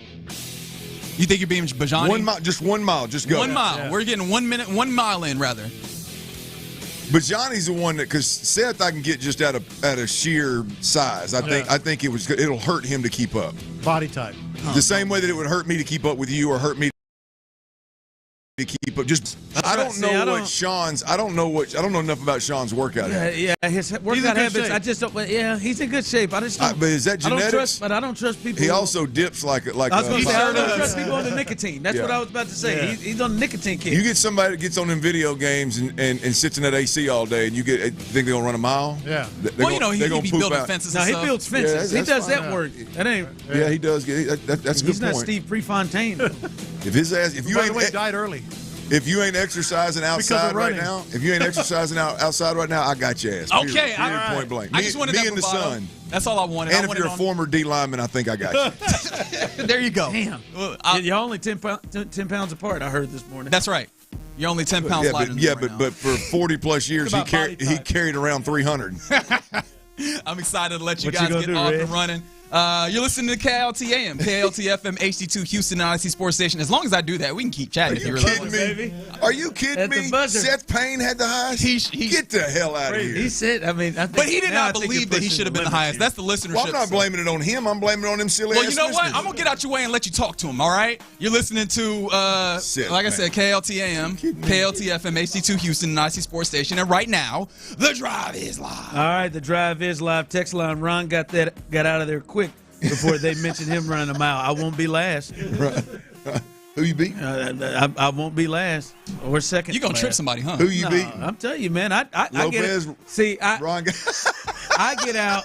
S11: You think you're beating Bijani?
S12: 1 mile, just 1 mile, just go.
S11: 1 mile.
S22: Yeah.
S11: We're getting 1 minute, 1 mile in rather.
S12: But Johnny's the one that, because Seth I can get just out of sheer size. I think it'll hurt him to keep up.
S22: Body type.
S12: The same way that it would hurt me to keep up with you or hurt me to keep up. I don't know enough about Sean's workout habits.
S14: Yeah, his workout habits. I just don't. Yeah, he's in good shape. I just don't.
S12: But is that genetics?
S14: I don't trust people.
S12: He also dips like.
S14: I was going to say I don't trust people on the nicotine. That's what I was about to say. Yeah. He's on the nicotine kick.
S12: You get somebody that gets on them video games and sits in that AC all day, and you think they're gonna run a mile?
S22: Yeah.
S11: He be building fences.
S14: No, he builds fences.
S12: Yeah,
S14: he does that work. That ain't.
S12: Yeah, he does. That's a good point.
S14: He's not Steve Prefontaine.
S12: If you
S22: died early.
S12: If you ain't exercising outside right now, I got your ass.
S11: Okay,
S12: point blank.
S11: I just wanted that
S12: in the sun.
S11: That's all I wanted.
S12: And if you're a former D lineman, I think I got you.
S11: There you go.
S14: Damn. You're only 10 pounds apart, I heard this morning.
S11: That's right. You're only 10 pounds lighter.
S12: But for 40 plus years, he carried around 300.
S11: I'm excited to let you guys get off and running. You're listening to KLTAM, KLTFM, HD2 Houston, Odyssey Sports Station. As long as I do that, we can keep chatting.
S12: Are you kidding me? Seth Payne had the highest? Get the hell out of here.
S14: He said,
S11: but he did not believe that he should have been the highest. That's the listenership.
S12: Well, I'm not blaming it on him. I'm blaming it on them silly
S11: Well, you know what? I'm going to get out your way and let you talk to him, all right? You're listening to, like I said, KLTAM, KLTFM, HD2 Houston, Odyssey Sports Station. And right now, The Drive is live.
S14: All right, The Drive is live. Text line, Ron got out of there quick. before they mention him running a mile. I won't be last.
S12: Who you beat?
S14: I won't be last or second.
S11: You're going to trip
S14: last.
S11: somebody, huh?
S12: Who you beat?
S14: I'm telling you, man. I
S12: Lopez,
S14: get it. See,
S12: Ron.
S14: I get out.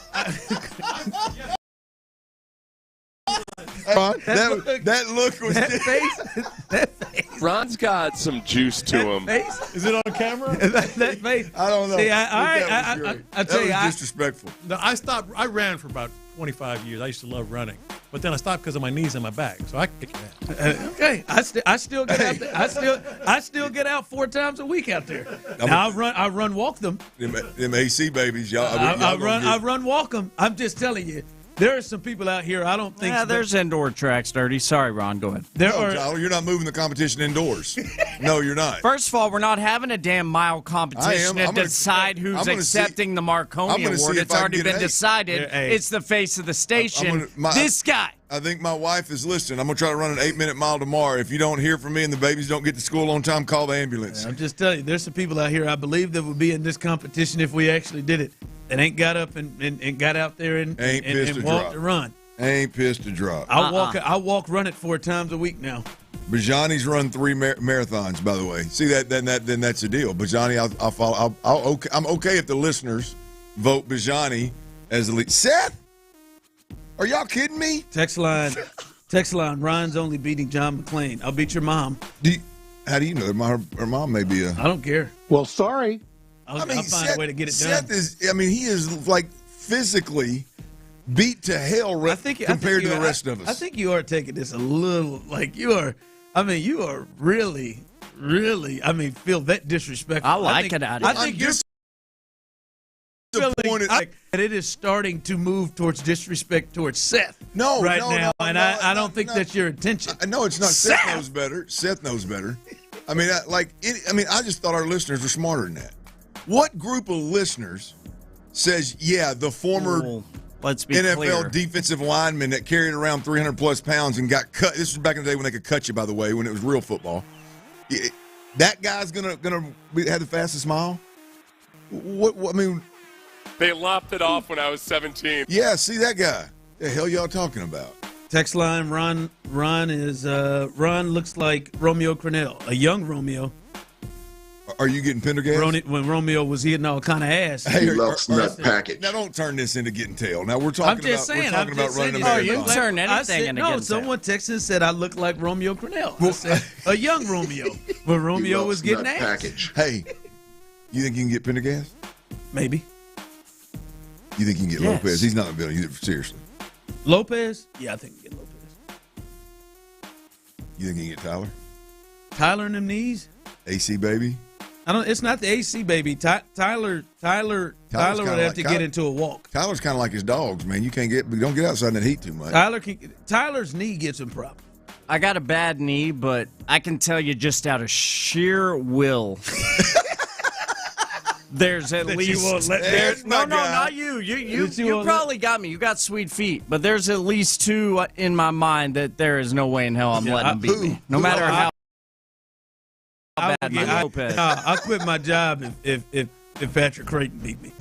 S12: That look was
S14: that face.
S16: Ron's got some juice to him.
S14: Face.
S22: Is it on camera?
S14: that face.
S12: I don't know.
S14: See,
S12: I tell you, disrespectful.
S22: No, I ran for about 25 years. I used to love running, but then I stopped because of my knees and my back. So I kick your ass.
S14: Okay, I still get out there. I still get out 4 times a week out there. Now I run walk them.
S12: Them AC babies, y'all.
S14: I run walk them. I'm just telling you. There are some people out here I don't think.
S21: Yeah, there's indoor tracks, Dirty. Sorry, Ron. Go ahead.
S12: Tyler, you're not moving the competition indoors. No, you're not.
S21: First of all, we're not having a damn mile competition to decide who's accepting the Marconi Award. It's already been decided. It's the face of the station. This guy.
S12: I think my wife is listening. I'm going to try to run an 8-minute mile tomorrow. If you don't hear from me and the babies don't get to school on time, call the ambulance.
S14: I'm just telling you, there's some people out here I believe that would be in this competition if we actually did it. That ain't got up and got out there and walked to run.
S12: Ain't pissed to drop.
S14: I walk run it 4 times a week now.
S12: Bijani's run 3 marathons, by the way. See that? Then that's the deal. Bijani, I'll follow. I'm okay if the listeners vote Bijani as the lead. Seth, are y'all kidding me?
S14: Text line. Ron's only beating John McClain. I'll beat your mom.
S12: How do you know? Her mom may be a.
S14: I don't care.
S10: Well, sorry.
S14: I'll find a way to get it
S12: Seth
S14: done.
S12: he is like physically beat to hell compared to the rest of us.
S14: I think you are taking this a little like you are. You are really, really. Feel that disrespectful.
S21: I like it out of
S14: I think you're feeling like that it is starting to move towards disrespect towards Seth.
S12: No,
S14: I don't think that's your intention.
S12: No, it's not. Seth knows better. Seth knows better. I just thought our listeners were smarter than that. What group of listeners says, the former NFL
S21: clear.
S12: defensive lineman that carried around 300-plus pounds and got cut? This was back in the day when they could cut you, by the way, when it was real football. That guy's gonna have the fastest mile? What?
S16: They lopped it off when I was 17.
S12: Yeah, see that guy. The hell y'all talking about?
S14: Text line, Ron looks like Romeo Crennel, a young Romeo.
S12: Are you getting Pendergast?
S14: When Romeo was eating all kind of ass.
S12: Hey, nut package. Now don't turn this into getting tail. Now we're talking about running a marathon.
S21: You turn anything into getting tail.
S14: Someone texted and said I look like Romeo Crennel. I said a young Romeo when Romeo was getting ass.
S12: Package. Hey, you think you can get Pendergast?
S14: Maybe.
S12: You think you can get Lopez? He's not going to be able to seriously.
S14: Lopez? Yeah, I think you can get Lopez.
S12: You think you can get Tyler?
S14: Tyler in them knees?
S12: AC baby?
S14: It's not the AC baby. Tyler would have to get into a walk.
S12: Tyler's kind of like his dogs, man. You don't get outside in that heat too much.
S14: Tyler's knee gets him problems.
S21: I got a bad knee, but I can tell you just out of sheer will. There's at least not you. You probably got me. You got sweet feet, but there's at least 2 in my mind that there is no way in hell I'm letting them beat me. No matter how bad my Lopez.
S14: I'll quit my job if Patrick Creighton beat me.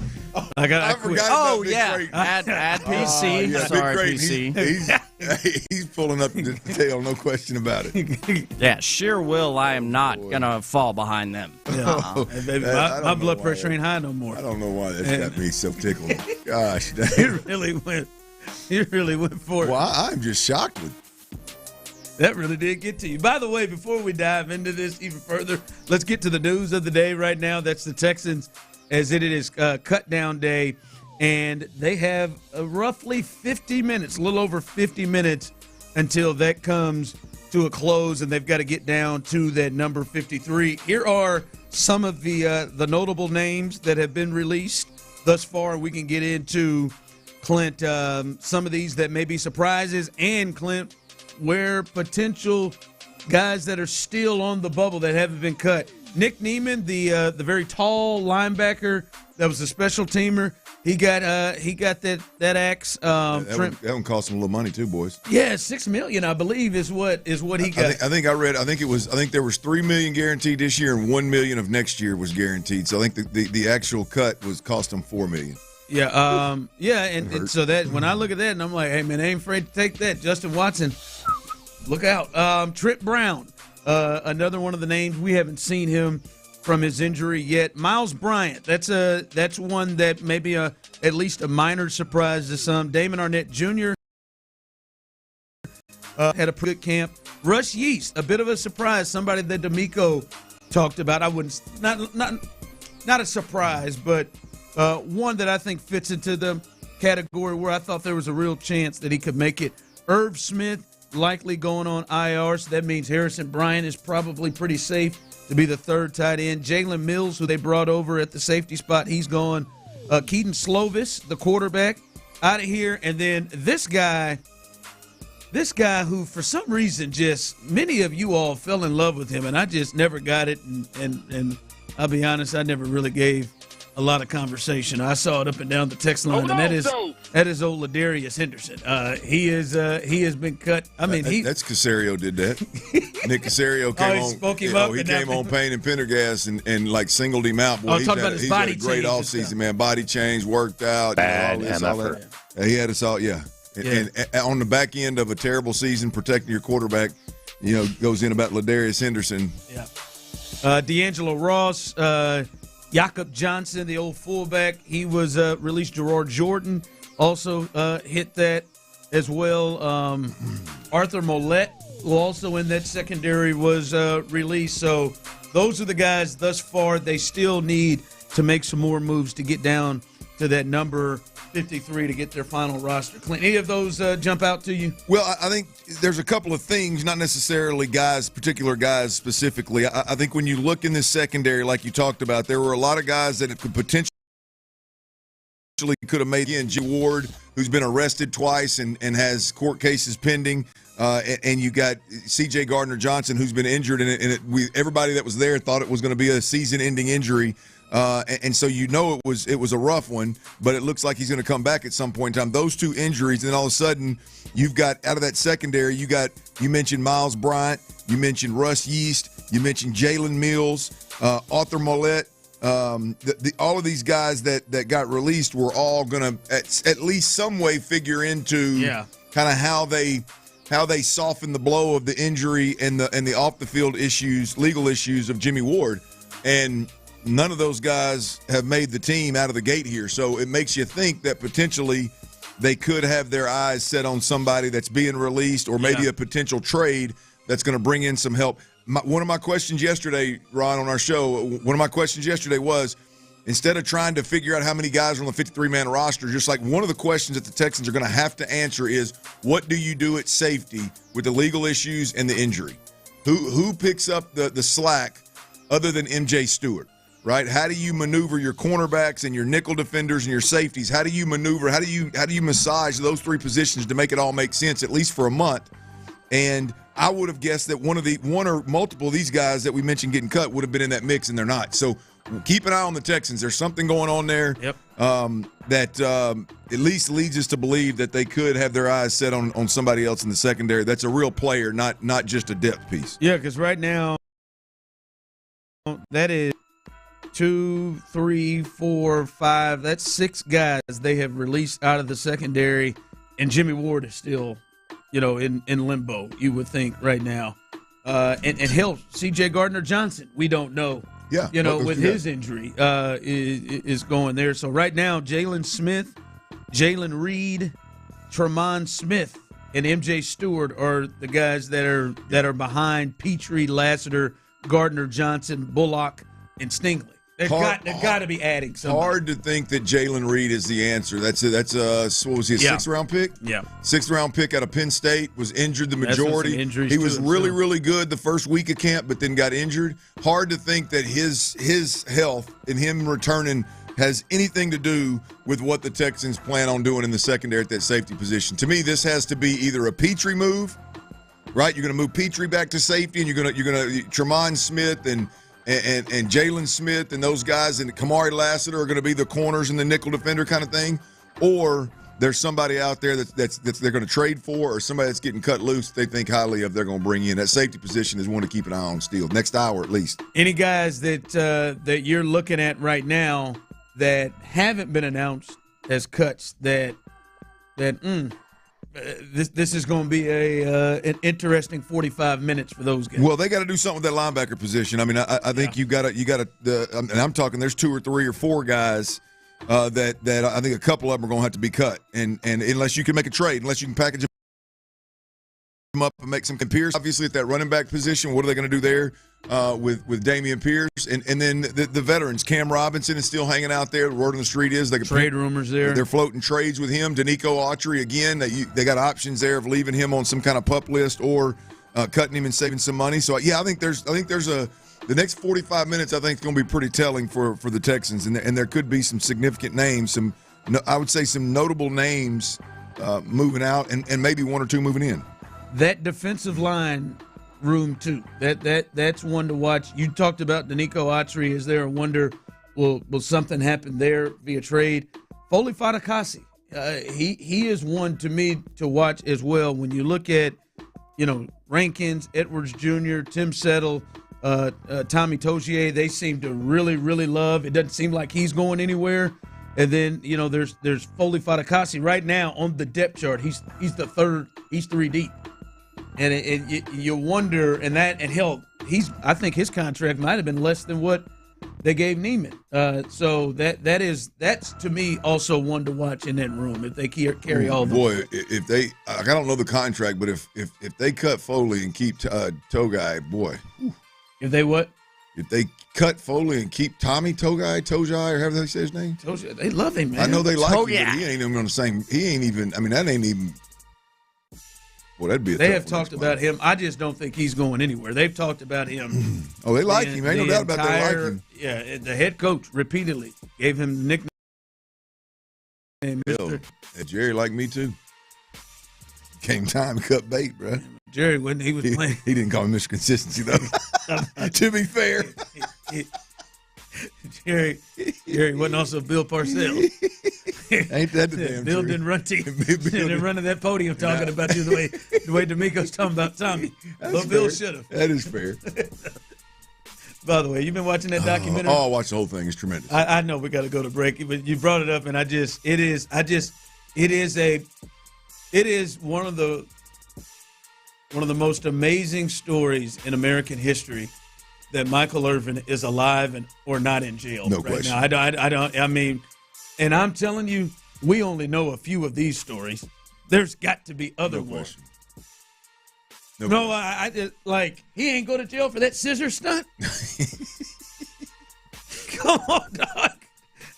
S12: I
S14: quit.
S21: Oh yeah, add PC. Sorry,
S12: PC. He's pulling up the tail, no question about it.
S21: Yeah, sheer will. I am not gonna fall behind them.
S14: Yeah. Baby, my blood pressure ain't high no more.
S12: I don't know why that's got me so tickled. Gosh,
S14: you really went for it.
S12: Well, I'm just shocked with.
S14: That really did get to you. By the way, before we dive into this even further, let's get to the news of the day right now. That's the Texans, as it is cut down day, and they have roughly 50 minutes, a little over 50 minutes until that comes to a close, and they've got to get down to that number 53. Here are some of the notable names that have been released thus far. We can get into, Clint, some of these that may be surprises, and Clint, where potential guys that are still on the bubble that haven't been cut. Nick Neiman, the very tall linebacker that was a special teamer, he got that axe.
S12: That one cost him a little money too, boys.
S14: Yeah, $6 million, I believe, is what he got.
S12: I think there was $3 million guaranteed this year and $1 million of next year was guaranteed. So I think the actual cut was cost him $4 million.
S14: And so that when I look at that, and I'm like, hey man, I ain't afraid to take that. Justin Watson, look out. Trip Brown, another one of the names. We haven't seen him from his injury yet. Miles Bryant, that's one that maybe at least a minor surprise to some. Damon Arnett Jr. Had a pretty good camp. Russ Yeast, a bit of a surprise. Somebody that D'Amico talked about. I wouldn't not a surprise, but one that I think fits into the category where I thought there was a real chance that he could make it. Irv Smith likely going on IR, so that means Harrison Bryant is probably pretty safe to be the third tight end. Jalen Mills, who they brought over at the safety spot, he's gone. Keaton Slovis, the quarterback, out of here. And then this guy who for some reason just many of you all fell in love with him, and I just never got it. And I'll be honest, I never really gave a lot of conversation. I saw it up and down the text line, and that is old Ladarius Henderson. He has been cut. I mean,
S12: that's Casario did that. Nick Casario came on Payne and Pendergast and like singled him out. Boy,
S21: talk about his body
S12: had a great offseason, man. Body change, worked out.
S21: Bad
S12: all that. He had us all, yeah. And on the back end of a terrible season, protecting your quarterback, goes in about Ladarius Henderson.
S14: Yeah. D'Angelo Ross, Jakob Johnson, the old fullback, he was released. Gerard Jordan also hit that as well. Arthur Mollett, who also in that secondary, was released. So those are the guys thus far. They still need to make some more moves to get down to that number 53 to get their final roster clean. Any of those jump out to you?
S12: Well, I think there's a couple of things, not necessarily particular guys specifically. I think when you look in this secondary, like you talked about, there were a lot of guys that could potentially could have made in G. Ward, who's been arrested twice and has court cases pending. And you got C.J. Gardner-Johnson, who's been injured, and everybody that was there thought it was going to be a season-ending injury. And so it was a rough one, but it looks like he's going to come back at some point in time. Those two injuries, and then all of a sudden you've got out of that secondary, you mentioned Miles Bryant, you mentioned Russ Yeast, you mentioned Jalen Mills, Arthur Mollett. All of these guys that got released were all going to at least some way figure into kind of how they soften the blow of the injury and the off the field issues, legal issues of Jimmy Ward, and none of those guys have made the team out of the gate here. So it makes you think that potentially they could have their eyes set on somebody that's being released or maybe a potential trade that's going to bring in some help. One of my questions yesterday, Ron, on our show, was instead of trying to figure out how many guys are on the 53-man roster, just like one of the questions that the Texans are going to have to answer is, what do you do at safety with the legal issues and the injury? Who picks up the slack other than MJ Stewart? Right? How do you maneuver your cornerbacks and your nickel defenders and your safeties? How do you maneuver? How do you massage those three positions to make it all make sense, at least for a month? And I would have guessed that one or multiple of these guys that we mentioned getting cut would have been in that mix, and they're not. So keep an eye on the Texans. There's something going on there that at least leads us to believe that they could have their eyes set on somebody else in the secondary. That's a real player, not just a depth piece.
S14: Yeah, because right now that is 2, 3, 4, 5. That's 6 guys they have released out of the secondary, and Jimmy Ward is still, in limbo. You would think right now, and hell, C.J. Gardner-Johnson, we don't know.
S12: Yeah,
S14: with his injury, is going there. So right now, Jalen Smith, Jalen Reed, Tremont Smith, and MJ Stewart are the guys that are behind Petrie, Lassiter, Gardner-Johnson, Bullock, and Stingley. They've got to be adding somebody.
S12: Hard to think that Jalen Reed is the answer. That's what was he, a 6th round pick?
S14: Yeah.
S12: 6th round pick out of Penn State, was injured the majority. He was really good the first week of camp, but then got injured. Hard to think that his health and him returning has anything to do with what the Texans plan on doing in the secondary at that safety position. To me, this has to be either a Petrie move, right? You're going to move Petrie back to safety, and you're going to Tremont Smith and Jalen Smith and those guys and Kamari Lassiter are going to be the corners and the nickel defender kind of thing, or there's somebody out there that's they're going to trade for, or somebody that's getting cut loose they think highly of they're going to bring in. That safety position is one to keep an eye on still, next hour at least.
S14: Any guys that you're looking at right now that haven't been announced as cuts that this is going to be an interesting 45 minutes for those guys.
S12: Well, they got to do something with that linebacker position. I mean, I think you got to, and I'm talking. There's 2 or 3 or 4 guys that I think a couple of them are going to have to be cut, and unless you can make a trade, unless you can package them up and make some Pierce. Obviously, at that running back position, what are they going to do there with Damian Pierce, and then the veterans? Cam Robinson is still hanging out there. The word on the street is they could
S14: trade rumors there.
S12: They're floating trades with him. Danico Autry again. They got options there of leaving him on some kind of PUP list or cutting him and saving some money. So yeah, I think there's the next 45 minutes. I think is going to be pretty telling for the Texans, and there could be some significant names. I would say some notable names moving out, and maybe 1 or 2 moving in.
S14: That defensive line room too. That's one to watch. You talked about Danico Autry. Is there a wonder? Will something happen there via trade? Foley Fatukasi. He is one to me to watch as well. When you look at Rankins, Edwards Jr., Tim Settle, Tommy Togier, they seem to really, really love. It doesn't seem like he's going anywhere. And then there's Foley Fatukasi right now on the depth chart. He's the third. He's 3 deep. And you wonder, and hell, I think his contract might have been less than what they gave Neiman. So that's to me also one to watch in that room if they carry all the
S12: boy. If they, I don't know the contract, but if they cut Foley and keep Togai, boy.
S14: If they what?
S12: If they cut Foley and keep Tommy Togai, or however they say his name,
S14: they love him, man.
S12: I know they like him, but he ain't even on the same. He ain't even. I mean, that ain't even. Well, that'd be.
S14: They have talked about him. I just don't think he's going anywhere. They've talked about him.
S12: Oh, they like him. Ain't no doubt about they like him.
S14: Yeah, the head coach repeatedly gave him the nickname.
S12: Hell, Jerry liked me too. Game time, cut bait, bro.
S14: Jerry, when he was playing,
S12: he didn't call me Mr. Consistency though. To be fair,
S14: Jerry wasn't also Bill Parcells.
S12: Ain't that the damn
S14: Bill
S12: truth?
S14: didn't run to you. Didn't run to that podium talking about you the way D'Amico's talking about Tommy. But Bill should have.
S12: That is fair.
S14: By the way, you've been watching that documentary?
S12: I watched the whole thing. It's tremendous.
S14: I know we got to go to break, but you brought it up, and it is one of the most amazing stories in American history that Michael Irvin is alive or not in jail
S12: no
S14: right
S12: question.
S14: now. I don't. I mean, and I'm telling you, we only know a few of these stories. There's got to be other ones. No, I just like he ain't go to jail for that scissor stunt. Come on, dog.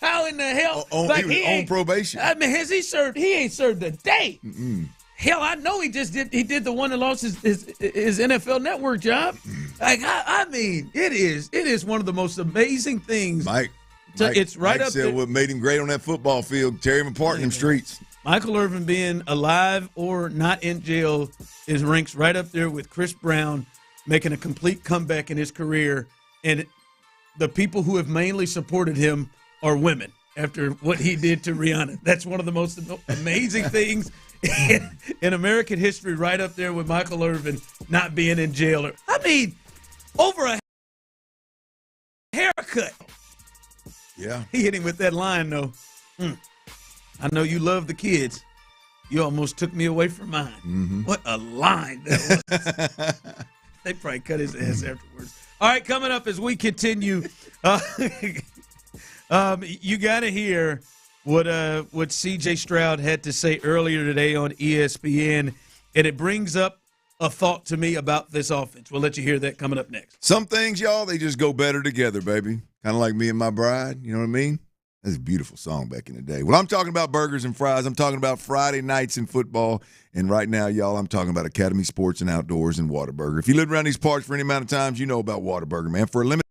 S14: How in the hell?
S12: He was on probation.
S14: I mean, has he served? He ain't served a day.
S12: Mm-mm.
S14: Hell, I know he just did. He did the one that lost his NFL Network job. Like, I mean, it is one of the most amazing things.
S12: Mike
S14: it's right
S12: Mike
S14: up
S12: said
S14: there.
S12: what made him great on that football field. Tear him apart in them streets.
S14: Michael Irvin being alive or not in jail is ranks right up there with Chris Brown making a complete comeback in his career. And the people who have mainly supported him are women after what he did to Rihanna. That's one of the most amazing things in American history, right up there with Michael Irvin not being in jail. I mean, over a haircut.
S12: Yeah.
S14: He hit him with that line, though. I know you love the kids. You almost took me away from mine.
S12: Mm-hmm.
S14: What a line that was. They probably cut his ass afterwards. All right, coming up as we continue, you got to hear what C.J. Stroud had to say earlier today on ESPN, and it brings up a thought to me about this offense. We'll let you hear that coming up next.
S12: Some things, y'all, they just go better together, baby. Kind of like Me and My Bride. You know what I mean? That's a beautiful song back in the day. Well, I'm talking about burgers and fries. I'm talking about Friday nights in football. And right now, y'all, I'm talking about Academy Sports and Outdoors and Whataburger. If you lived around these parts for any amount of times, you know about Whataburger, man. For a limited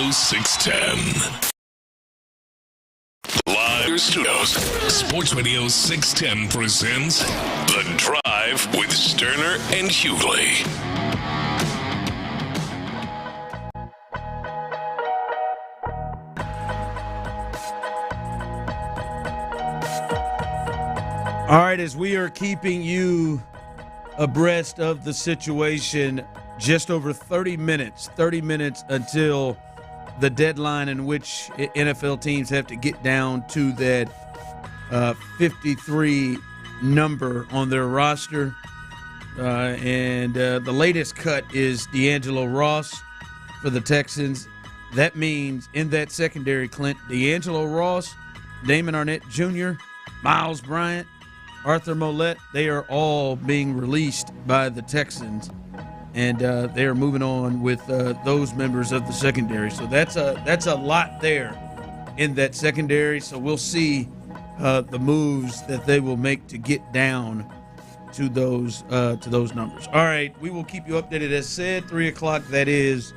S1: Radio 610. Live studios. Sports Radio 610 presents The Drive with Stoerner and Hughley.
S14: All right, as we are keeping you abreast of the situation, just over 30 minutes until the deadline in which NFL teams have to get down to that 53 number on their roster. And the latest cut is D'Angelo Ross for the Texans. That means in that secondary, Clint, D'Angelo Ross, Damon Arnett Jr., Miles Bryant, Arthur Mollett, they are all being released by the Texans, and they are moving on with those members of the secondary. So that's a lot there in that secondary. So we'll see the moves that they will make to get down to those numbers. All right, we will keep you updated. As said, 3 o'clock, that is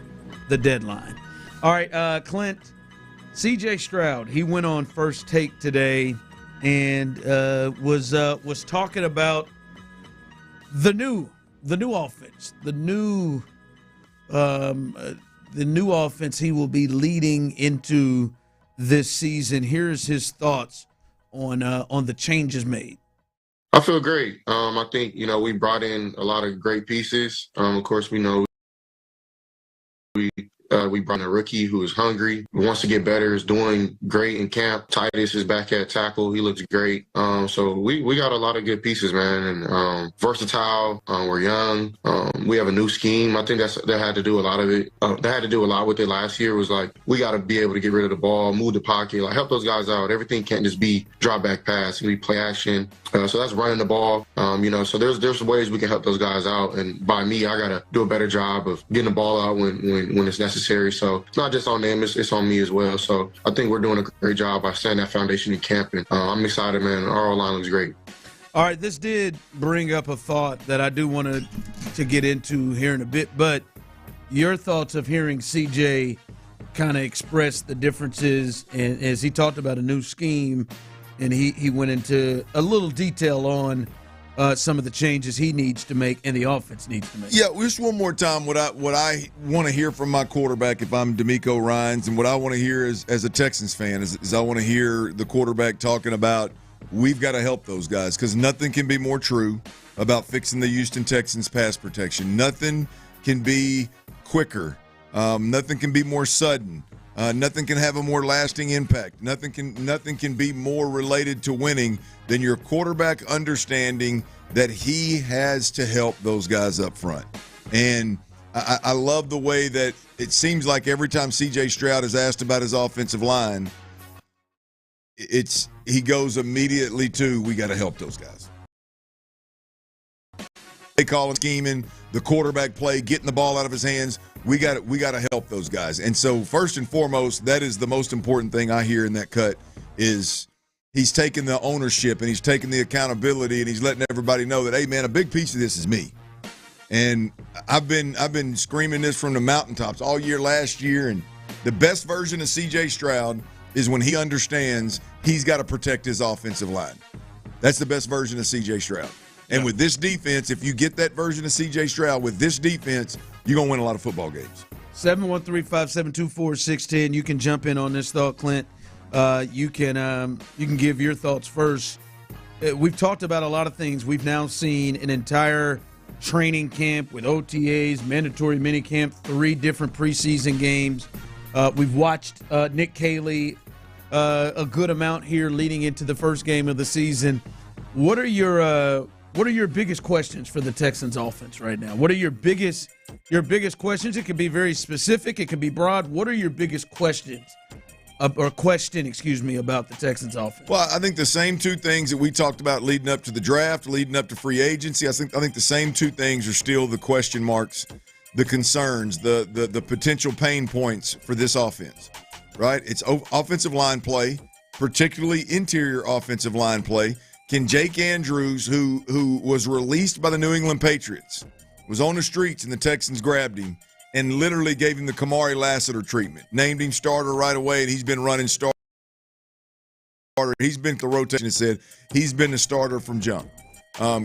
S14: the deadline. All right, Clint, C.J. Stroud, he went on First Take today and was talking about the new offense, the new offense he will be leading into this season. Here's his thoughts on the changes made.
S15: I feel great. I think we brought in a lot of great pieces. Of course, we know we brought in a rookie who is hungry, who wants to get better, is doing great in camp. Titus is back at tackle. He looks great. So we got a lot of good pieces, man, and versatile. We're young. We have a new scheme. I think that had to do a lot of it. That had to do a lot with it last year. Was like, we got to be able to get rid of the ball, move the pocket, like help those guys out. Everything can't just be drop back pass. It can be play action. So that's running the ball. So there's ways we can help those guys out. And by me, I got to do a better job of getting the ball out when it's necessary. So it's not just on them, it's on me as well. So I think we're doing a great job by setting that foundation in camp. And I'm excited, man. Our O-line looks great.
S14: All right, this did bring up a thought that I do want to get into here in a bit. But your thoughts of hearing CJ kind of express the differences, and as he talked about a new scheme, and he went into a little detail on some of the changes he needs to make and the offense needs to make.
S12: Yeah, just one more time, what I want to hear from my quarterback if I'm D'Amico Ryans, and what I want to hear as a Texans fan is I want to hear the quarterback talking about we've got to help those guys, because nothing can be more true about fixing the Houston Texans pass protection. Nothing can be quicker. Nothing can be more sudden. Nothing can have a more lasting impact. Nothing can be more related to winning than your quarterback understanding that he has to help those guys up front. And I love the way that it seems like every time C.J. Stroud is asked about his offensive line, he goes immediately to, we got to help those guys. They call it scheming, the quarterback play, getting the ball out of his hands. We got to help those guys. And so first and foremost, that is the most important thing I hear in that cut is he's taking the ownership and he's taking the accountability and he's letting everybody know that, hey man, a big piece of this is me. And I've been screaming this from the mountaintops all year last year, and the best version of C.J. Stroud is when he understands he's got to protect his offensive line. That's the best version of C.J. Stroud. And with this defense, if you get that version of C.J. Stroud with this defense, you're going to win a lot of football games.
S14: 713-572-4610. You can jump in on this thought, Clint. You can give your thoughts first. We've talked about a lot of things. We've now seen an entire training camp with OTAs, mandatory minicamp, 3 different preseason games. We've watched Nick Caley a good amount here leading into the first game of the season. What are your biggest questions for the Texans offense right now? What are your biggest questions? It can be very specific. It can be broad. What are your biggest questions about the Texans offense?
S12: Well, I think the same 2 things that we talked about leading up to the draft, leading up to free agency. I think the same 2 things are still the question marks, the concerns, the potential pain points for this offense, right? It's offensive line play, particularly interior offensive line play. Can Jake Andrews, who was released by the New England Patriots, was on the streets and the Texans grabbed him, and literally gave him the Kamari Lassiter treatment. Named him starter right away, and he's been running starter. He's been to the rotation and said he's been the starter from jump.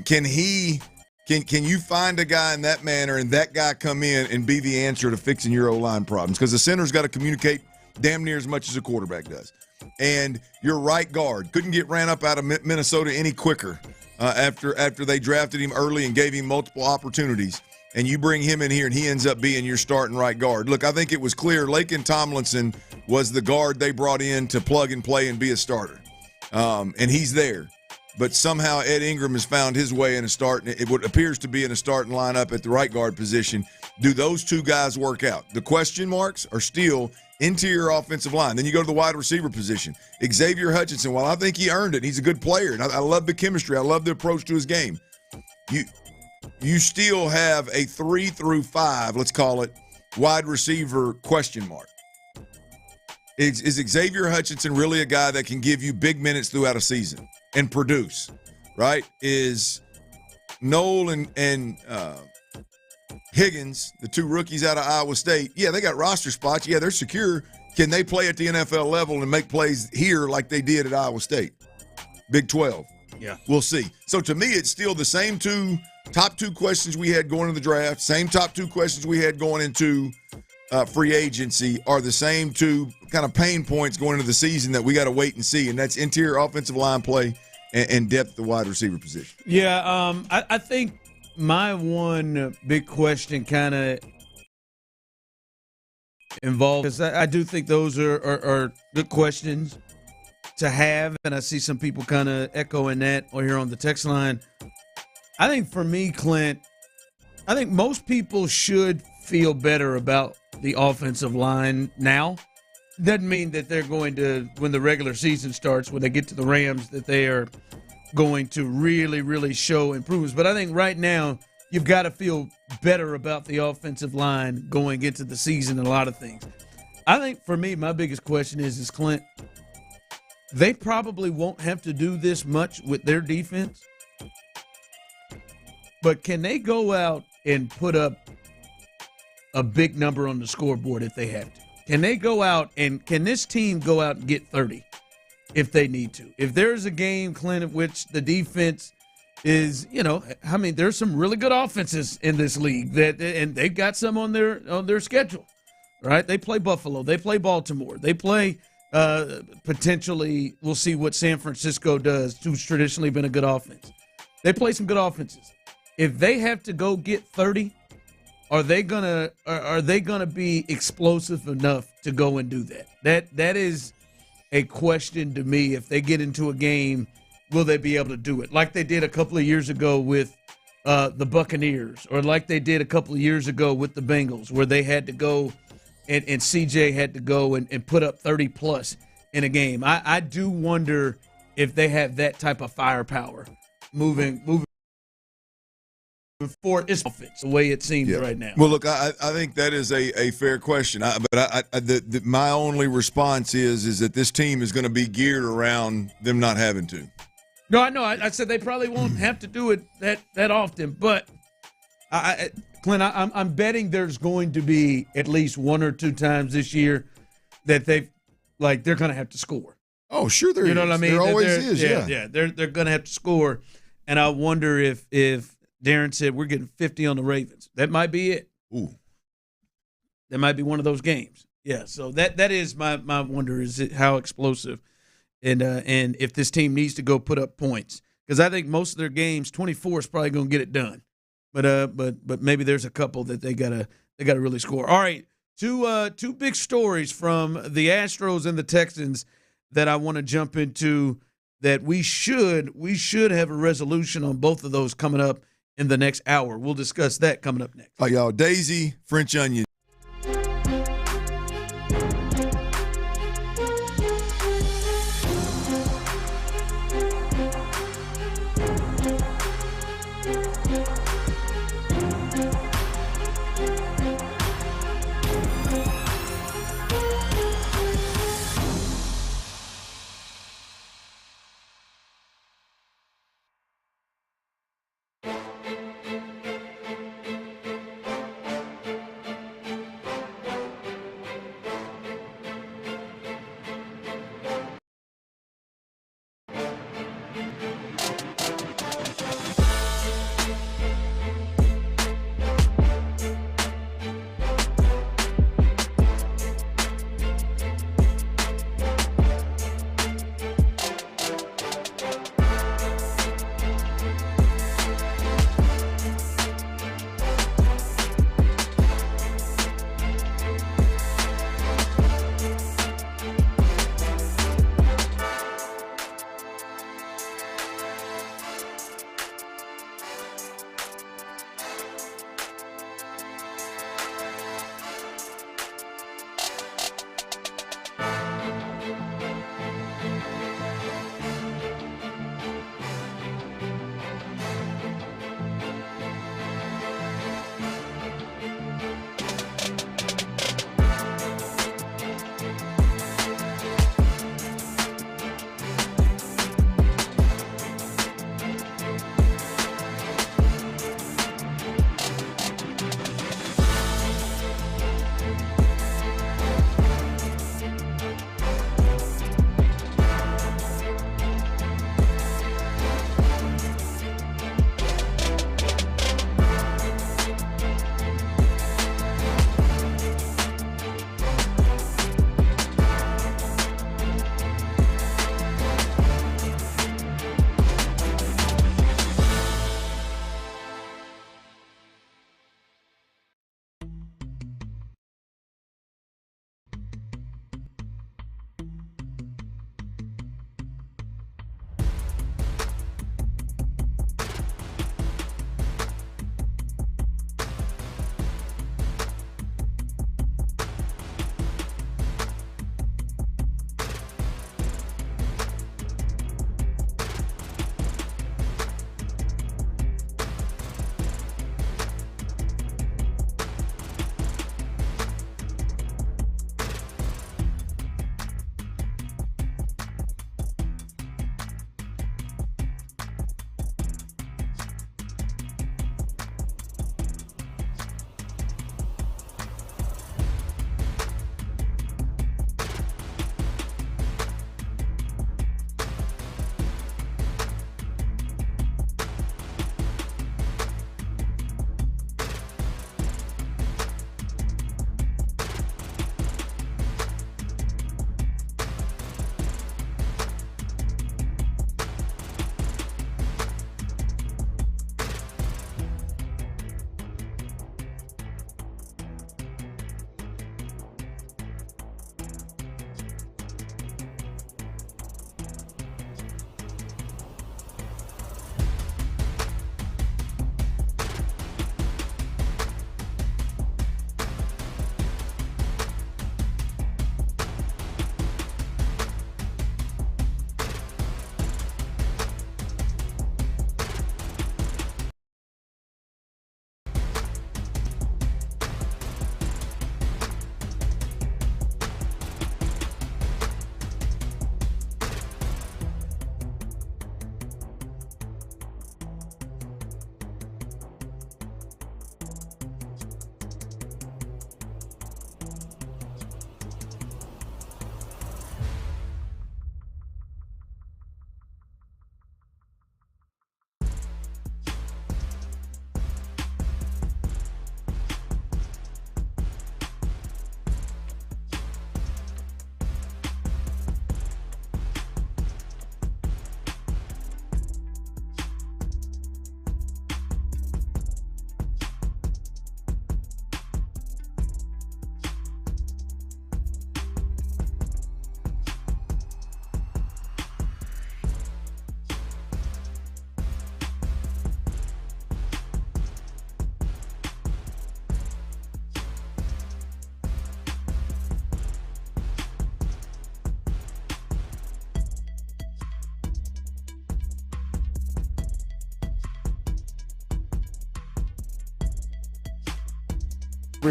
S12: Can you find a guy in that manner and that guy come in and be the answer to fixing your O-line problems? Because the center's got to communicate damn near as much as a quarterback does. And your right guard couldn't get ran up out of Minnesota any quicker after they drafted him early and gave him multiple opportunities. And you bring him in here, and he ends up being your starting right guard. Look, I think it was clear Laken Tomlinson was the guard they brought in to plug and play and be a starter. And he's there. But somehow Ed Ingram has found his way in a starting. It appears to be in a starting lineup at the right guard position. Do those two guys work out? The question marks are still interior offensive line. Then you go to the wide receiver position. Xavier Hutchinson, while I think he earned it, he's a good player, and I love the chemistry. I love the approach to his game. You still have a 3 through 5, let's call it, wide receiver question mark. Is Xavier Hutchinson really a guy that can give you big minutes throughout a season and produce, right? Is Noel and Higgins, the two rookies out of Iowa State, yeah, they got roster spots. Yeah, they're secure. Can they play at the NFL level and make plays here like they did at Iowa State? Big 12.
S6: Yeah.
S12: We'll see. So to me, it's still the same top two questions we had going into the draft, same top two questions we had going into free agency are the same two kind of pain points going into the season that we got to wait and see, and that's interior offensive line play and depth at the wide receiver position.
S14: Yeah, I think my one big question kind of involved, because I do think those are good questions to have, and I see some people kind of echoing that or here on the text line. I think for me, Clint, I think most people should feel better about the offensive line now. Doesn't mean that they're going to, when the regular season starts, when they get to the Rams, that they are going to really, really show improvements. But I think right now you've got to feel better about the offensive line going into the season and a lot of things. I think for me, my biggest question is Clint, they probably won't have to do this much with their defense. But can they go out and put up a big number on the scoreboard if they have to? Can they go out and can this team go out and get 30 if they need to? If there's a game, Clint, of which the defense is, there's some really good offenses in this league and they've got some on their schedule, right? They play Buffalo, they play Baltimore, they play potentially. We'll see what San Francisco does, who's traditionally been a good offense. They play some good offenses. If they have to go get 30, are they gonna be explosive enough to go and do that? That is a question to me. If they get into a game, will they be able to do it like they did a couple of years ago with the Buccaneers, or like they did a couple of years ago with the Bengals, where they had to go and CJ had to go and put up 30 plus in a game? I do wonder if they have that type of firepower moving for its offense, the way it seems right now.
S12: Well, look, I think that is a fair question. My only response is that this team is going to be geared around them not having to.
S14: No, I know. I said they probably won't have to do it that often, but Clint, I'm betting there's going to be at least one or two times this year that they're going to have to score.
S12: Oh, sure, there is.
S14: You know what I mean?
S12: There always is.
S14: Yeah. They're going to have to score, and I wonder if Darren said we're getting 50 on the Ravens. That might be it.
S12: Ooh.
S14: That might be one of those games. Yeah, so that is my wonder, is it how explosive and if this team needs to go put up points. Because I think most of their games, 24 is probably going to get it done. But maybe there's a couple that they gotta really score. All right, two big stories from the Astros and the Texans that I want to jump into, that we should have a resolution on both of those coming up in the next hour. We'll discuss that coming up next.
S12: All right, y'all. Daisy, French onion.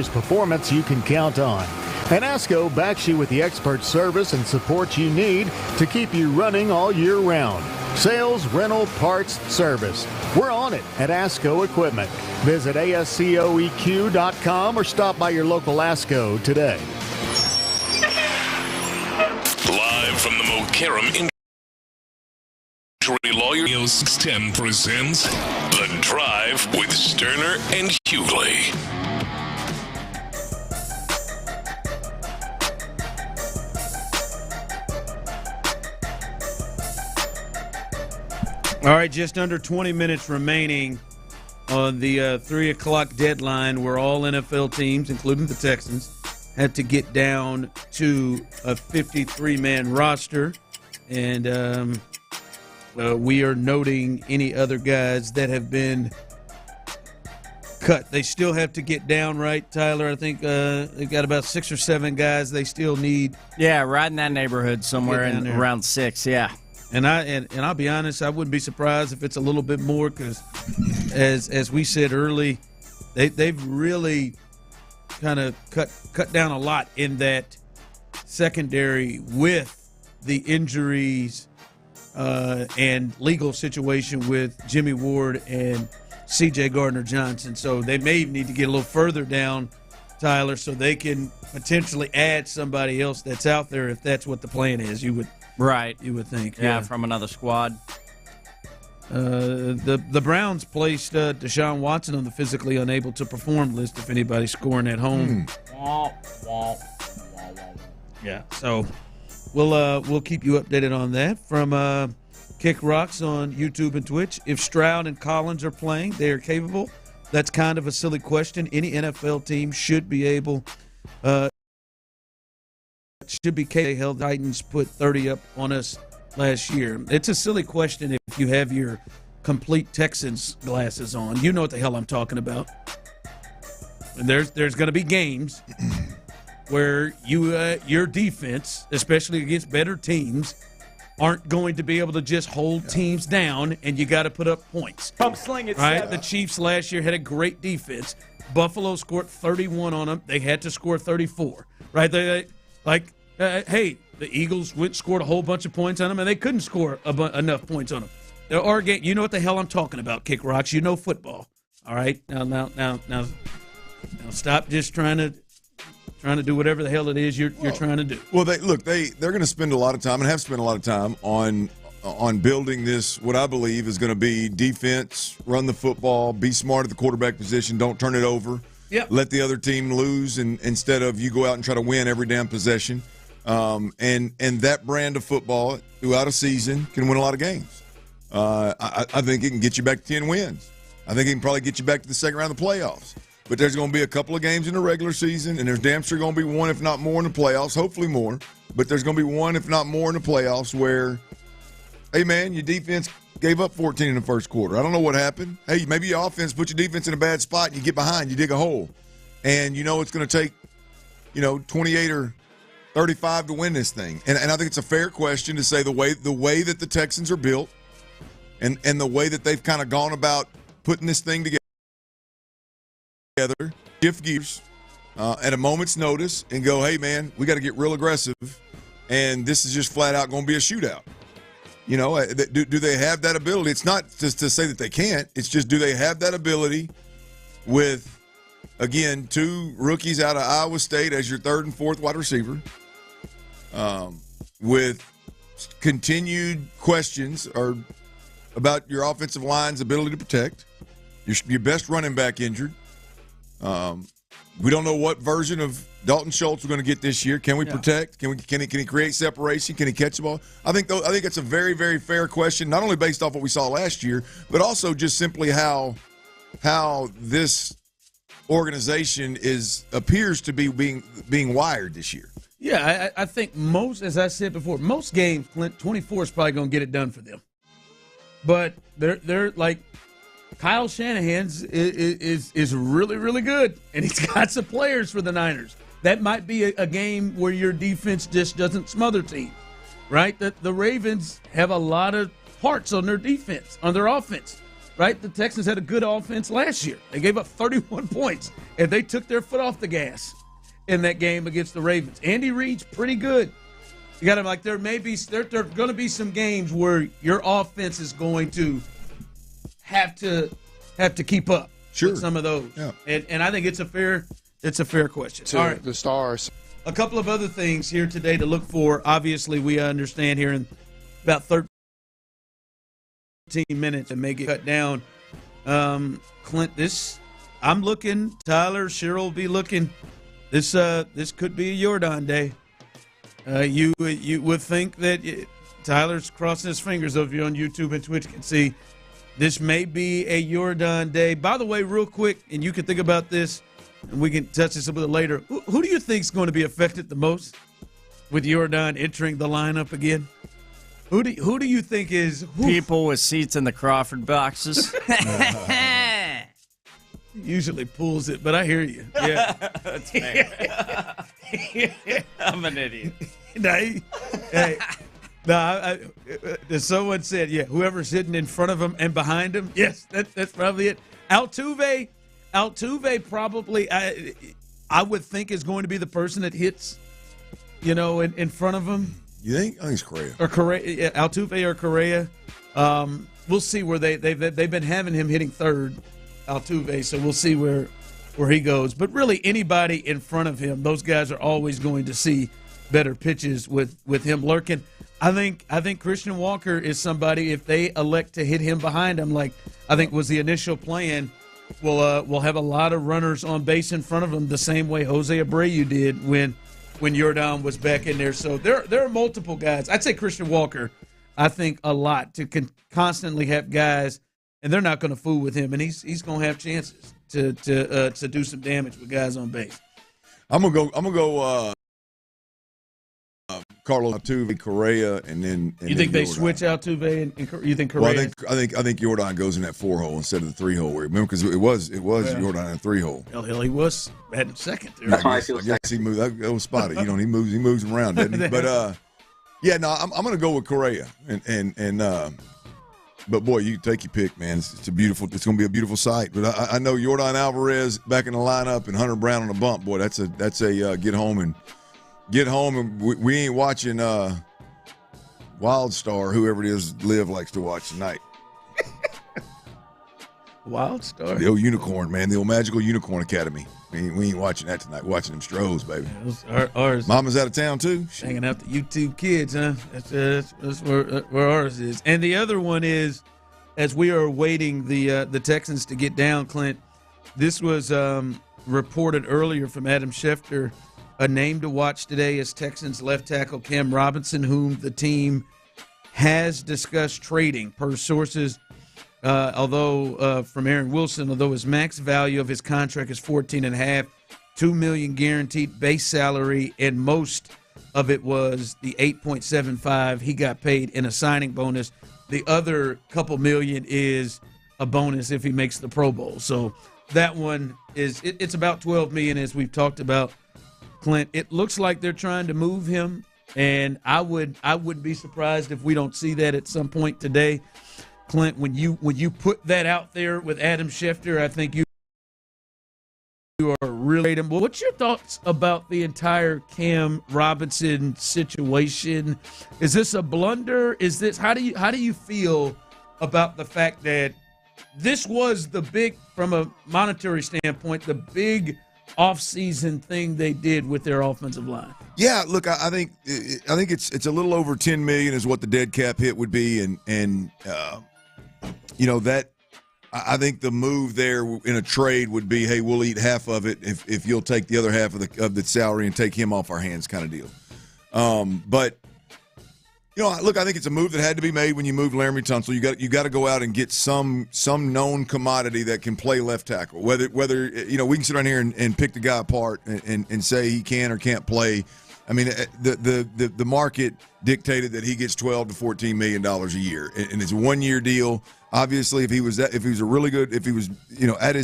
S13: performance you can count on. And ASCO backs you with the expert service and support you need to keep you running all year round. Sales, rental, parts, service. We're on it at ASCO Equipment. Visit ASCOEQ.com or stop by your local ASCO today.
S1: Live from the Mokaram Injury Lawyer 610 presents The Drive with Stoerner and Hughley.
S14: All right, just under 20 minutes remaining on the 3 o'clock deadline where all NFL teams, including the Texans, had to get down to a 53-man roster. And we are noting any other guys that have been cut. They still have to get down, right, Tyler? I think they've got about 6 or 7 guys they still need.
S21: Yeah, right in that neighborhood somewhere in around 6, yeah.
S14: And I'll be honest, I wouldn't be surprised if it's a little bit more because, as we said early, they've really kind of cut down a lot in that secondary with the injuries and legal situation with Jimmy Ward and C.J. Gardner-Johnson. So they may need to get a little further down, Tyler, so they can potentially add somebody else that's out there if that's what the plan is. You would think.
S21: Yeah, from another squad.
S14: The Browns placed Deshaun Watson on the physically unable to perform list if anybody's scoring at home. Yeah, so we'll keep you updated on that. From Kick Rocks on YouTube and Twitch, if Stroud and Collins are playing, they are capable. That's kind of a silly question. Any NFL team should be able held Titans put 30 up on us last year. It's a silly question if you have your complete Texans glasses on. You know what the hell I'm talking about. And there's going to be games where your defense, especially against better teams, aren't going to be able to just hold teams down, and you got to put up points.
S17: Pump sling it.
S14: Right? The Chiefs last year had a great defense. Buffalo scored 31 on them. They had to score 34. Right? Hey, the Eagles scored a whole bunch of points on them, and they couldn't score enough points on them. Our game, you know what the hell I'm talking about, Kick Rocks. You know football. All right? Now, stop just trying to do whatever the hell it is you're trying to do.
S12: Well, they're going to spend a lot of time and have spent a lot of time on building this, what I believe is going to be defense, run the football, be smart at the quarterback position, don't turn it over.
S14: Yep.
S12: Let the other team lose instead of you go out and try to win every damn possession. And that brand of football throughout a season can win a lot of games. I think it can get you back to 10 wins. I think it can probably get you back to the second round of the playoffs. But there's going to be a couple of games in the regular season, and there's damn sure going to be one, if not more, in the playoffs. Hopefully more. But there's going to be one, if not more, in the playoffs where, hey, man, your defense gave up 14 in the first quarter. I don't know what happened. Hey, maybe your offense put your defense in a bad spot, and you get behind, you dig a hole. And you know it's going to take, 28 or 35 to win this thing. And I think it's a fair question to say the way that the Texans are built and the way that they've kind of gone about putting this thing together, shift gears at a moment's notice and go, hey, man, we got to get real aggressive, and this is just flat out going to be a shootout. Do they have that ability? It's not just to say that they can't. It's just, do they have that ability with, again, 2 rookies out of Iowa State as your 3rd and 4th wide receiver, with continued questions about your offensive line's ability to protect, your best running back injured. We don't know what version of Dalton Schultz we're going to get this year. Can we protect? Can he create separation? Can he catch the ball? I think it's a very, very fair question, not only based off what we saw last year, but also just simply how this organization appears to be being wired this year.
S14: Yeah, I think most, as I said before, most games, Clint, 24 is probably going to get it done for them. But they're like, Kyle Shanahan's is really, really good, and he's got some players for the Niners. That might be a game where your defense just doesn't smother teams, right? The Ravens have a lot of parts on their defense, on their offense. right? The Texans had a good offense last year. They gave up 31 points, and they took their foot off the gas in that game against the Ravens. Andy Reid's pretty good. You got to there are going to be some games where your offense is going to have to keep up with some of those. Yeah. And I think it's a fair question.
S17: To
S14: all right.
S17: the Stars.
S14: A couple of other things here today to look for. Obviously, we understand here in about 13 minutes and may get cut down. Clint, I'm looking. Tyler, Cheryl will be looking. This could be a Yordan day. You would think that Tyler's crossing his fingers. If you're on YouTube and Twitch, can see this may be a Yordan day. By the way, real quick, and you can think about this, and we can touch this a little later. Who do you think is going to be affected the most with Yordan entering the lineup again? Who do you think is
S21: people with seats in the Crawford boxes?
S14: Usually pulls it, but I hear you. Yeah,
S21: that's fair. I'm an idiot.
S14: Someone said, whoever's sitting in front of him and behind him. Yes, that's probably it. Altuve probably, I would think, is going to be the person that hits, in front of him.
S12: You think? I think it's Correa.
S14: Or Correa, Altuve or Correa. We'll see where they've been having him hitting third, Altuve, so we'll see where he goes. But really, anybody in front of him, those guys are always going to see better pitches with him lurking. I think Christian Walker is somebody, if they elect to hit him behind him, like I think was the initial plan, will have a lot of runners on base in front of him the same way Jose Abreu did when Yordan was back in there. So there are multiple guys. I'd say Christian Walker, I think, a lot to constantly have guys, and they're not going to fool with him, and he's going to have chances to do some damage with guys on base.
S12: I'm gonna go. Carlos Altuve, Correa, and then.
S14: You think they switch Altuve and you think Correa?
S12: Well, I think Yordan goes in that 4-hole instead of the 3-hole. Remember, because it was Yordan in 3-hole.
S14: Hell, he was at second there.
S12: I guess he moved. That was spotted. He moves around, doesn't he? But I'm going to go with Correa, and but boy, you take your pick, man. It's a beautiful. It's going to be a beautiful sight. But I know Yordan Alvarez back in the lineup and Hunter Brown on the bump. Boy, that's a get home and we ain't watching WildStar, whoever it is Liv likes to watch tonight.
S14: WildStar?
S12: The old unicorn, man. The old magical unicorn academy. We ain't watching that tonight. We're watching them Stros, baby.
S14: Yeah, ours.
S12: Mama's out of town, too?
S14: Hanging out the YouTube kids, huh? That's where ours is. And the other one is, as we are awaiting the Texans to get down, Clint, this was reported earlier from Adam Schefter. A name to watch today is Texans left tackle Cam Robinson, whom the team has discussed trading per sources. From Aaron Wilson, although his max value of his contract is $14.5, $2 million guaranteed base salary, and most of it was the $8.75 he got paid in a signing bonus. The other couple million is a bonus if he makes the Pro Bowl. So that one it's about $12 million, as we've talked about. Clint, it looks like they're trying to move him, and I wouldn't be surprised if we don't see that at some point today. Clint, when you put that out there with Adam Schefter, I think you are really. What's your thoughts about the entire Cam Robinson situation? Is this a blunder? Is this how do you feel about the fact that this was the big, from a monetary standpoint, the big off-season thing they did with their offensive line?
S12: Yeah, look, I think it's a little over $10 million is what the dead cap hit would be, and that I think the move there in a trade would be, hey, we'll eat half of it if you'll take the other half of the salary and take him off our hands, kind of deal. But look, I think it's a move that had to be made when you moved Laramie Tunsil. You got to go out and get some known commodity that can play left tackle. Whether we can sit around here and pick the guy apart and say he can or can't play. I mean, the market dictated that he gets $12 to $14 million a year, and it's a 1-year deal. Obviously, if he was at his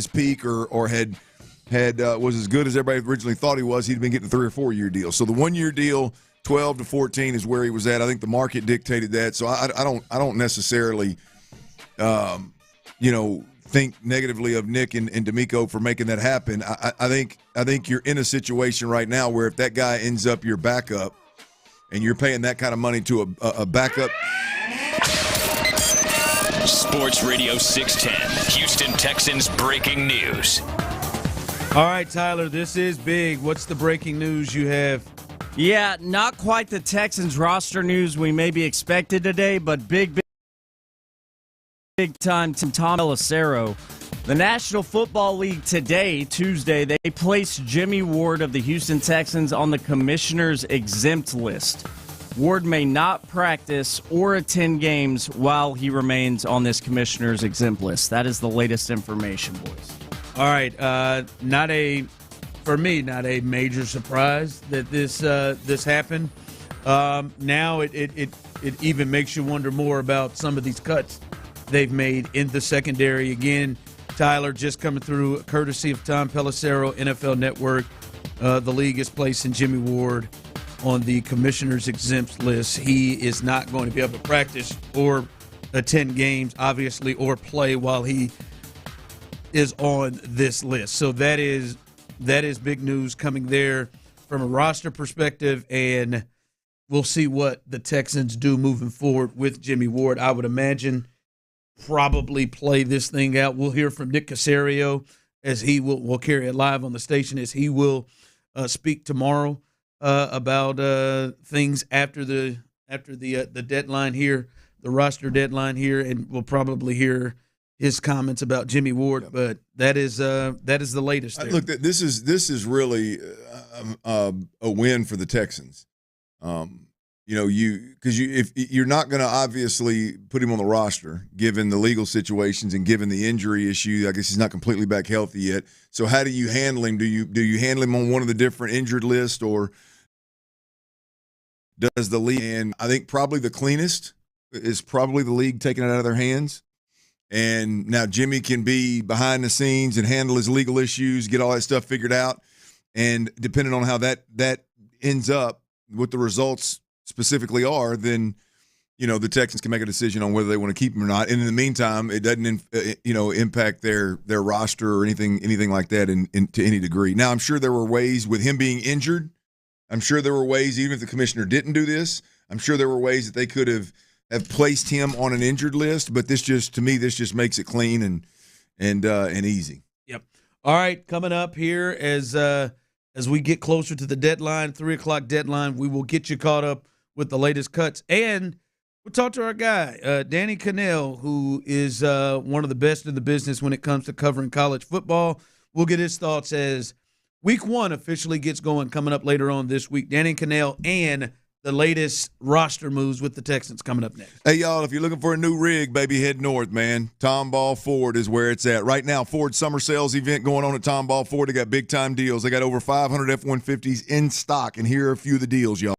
S12: peak or was as good as everybody originally thought he was, he'd been getting a 3 or 4 year deal. So the 1-year deal, 12 to 14 is where he was at. I think the market dictated that. So I don't necessarily think negatively of Nick and D'Amico for making that happen. I think you're in a situation right now where if that guy ends up your backup and you're paying that kind of money to a backup.
S3: Sports Radio 610, Houston Texans breaking news.
S14: All right, Tyler, this is big. What's the breaking news you have?
S21: Yeah, not quite the Texans roster news we maybe expected today, but big time Tom Pelissero. The National Football League today, Tuesday, they placed Jimmy Ward of the Houston Texans on the commissioner's exempt list. Ward may not practice or attend games while he remains on this commissioner's exempt list. That is the latest information, boys.
S14: All right, not a major surprise that this happened. Now it even makes you wonder more about some of these cuts they've made in the secondary. Again, Tyler, just coming through courtesy of Tom Pelissero, NFL Network. The league is placing Jimmy Ward on the commissioner's exempt list. He is not going to be able to practice or attend games, obviously, or play while he is on this list. So that is big news coming there from a roster perspective, and we'll see what the Texans do moving forward with Jimmy Ward. I would imagine probably play this thing out. We'll hear from Nick Caserio as he will carry it live on the station as he will speak tomorrow about things after the deadline here, the roster deadline here, and we'll probably hear his comments about Jimmy Ward. But that is the latest there.
S12: Look, this is really a win for the Texans. If you're not going to obviously put him on the roster, given the legal situations and given the injury issue, I guess he's not completely back healthy yet. So how do you handle him? Do you handle him on one of the different injured lists, or does the league? And I think probably the cleanest is probably the league taking it out of their hands. And now Jimmy can be behind the scenes and handle his legal issues, get all that stuff figured out. And depending on how that ends up, what the results specifically are, then the Texans can make a decision on whether they want to keep him or not. And in the meantime, it doesn't impact their roster or anything like that to any degree. Now, I'm sure there were ways with him being injured. I'm sure there were ways, even if the commissioner didn't do this, I'm sure there were ways that they could have placed him on an injured list. But this just makes it clean and easy.
S14: Yep. All right, coming up here as we get closer to the deadline, 3:00 deadline, we will get you caught up with the latest cuts. And we'll talk to our guy, Danny Cannell, who is one of the best in the business when it comes to covering college football. We'll get his thoughts as Week 1 officially gets going coming up later on this week. Danny Cannell and the latest roster moves with the Texans coming up next.
S12: Hey, y'all, if you're looking for a new rig, baby, head north, man. Tomball Ford is where it's at. Right now, Ford summer sales event going on at Tomball Ford. They got big-time deals. They got over 500 F-150s in stock, and here are a few of the deals, y'all.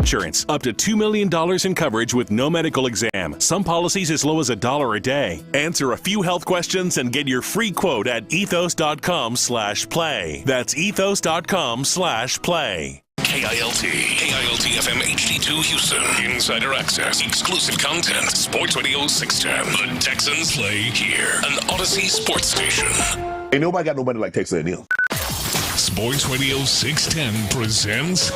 S1: Insurance, up to $2 million in coverage with no medical exam. Some policies as low as $1 a day. Answer a few health questions and get your free quote at ethos.com/play. That's ethos.com/play. KILT FM HD2 Houston. Insider access, exclusive content. Sports Radio 610. The Texans play here. An Odyssey sports station.
S17: Ain't nobody got nobody like Texas A&M.
S1: Sports Radio 610 presents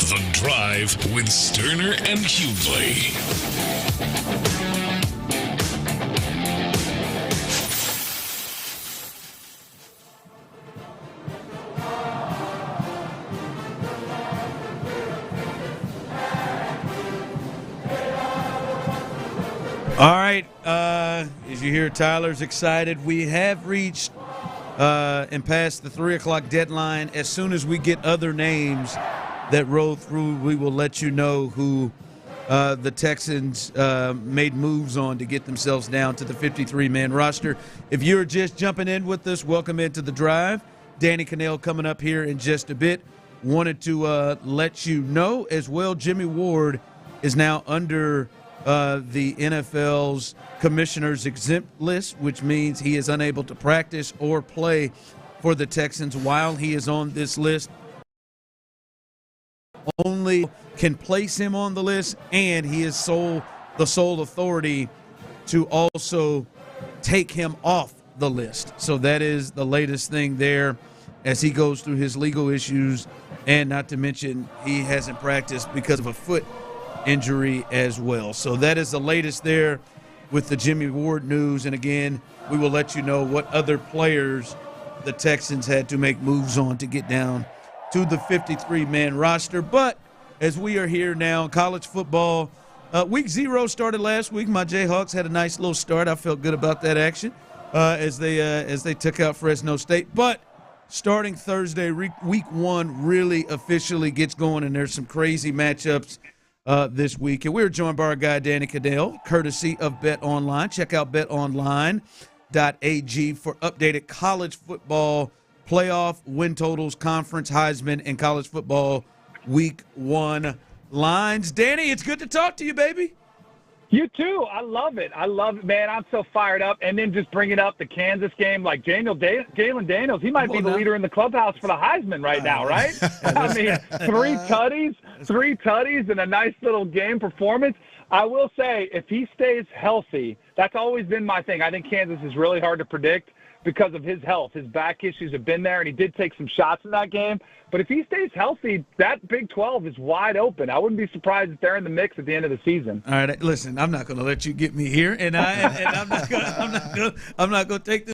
S1: The Drive with Stoerner and Hughley.
S14: All right, as you hear, Tyler's excited. We have reached and passed the 3 o'clock deadline. As soon as we get other names that roll through, we will let you know who the Texans made moves on to get themselves down to the 53-man roster. If you're just jumping in with us, welcome into the drive. Danny Cannell coming up here in just a bit. Wanted to let you know as well, Jimmy Ward is now under the NFL's commissioner's exempt list, which means he is unable to practice or play for the Texans while he is on this list. Only can place him on the list, and he is the sole authority to also take him off the list. So that is the latest thing there as he goes through his legal issues, and not to mention he hasn't practiced because of a foot injury as well. So that is the latest there with the Jimmy Ward news. And again, we will let you know what other players the Texans had to make moves on to get down to the 53-man roster. But as we are here now, college football, week 0 started last week. My Jayhawks had a nice little start. I felt good about that action as they took out Fresno State. But starting Thursday, week 1 really officially gets going, and there's some crazy matchups this week. And we're joined by our guy, Danny Cannell, courtesy of Bet Online. Check out betonline.ag for updated college football playoff win totals, conference, Heisman, and college football week 1 lines. Danny, it's good to talk to you, baby.
S18: You too. I love it. Man. I'm so fired up. And then just bringing up the Kansas game, like Jalen Daniels, he might be the leader in the clubhouse for the Heisman right now, right? I mean, three tutties, and a nice little game performance. I will say, if he stays healthy, that's always been my thing. I think Kansas is really hard to predict because of his health. His back issues have been there, and he did take some shots in that game. But if he stays healthy, that Big 12 is wide open. I wouldn't be surprised if they're in the mix at the end of the season.
S14: All right, listen, I'm not going to let you get me here, and I'm not going to take this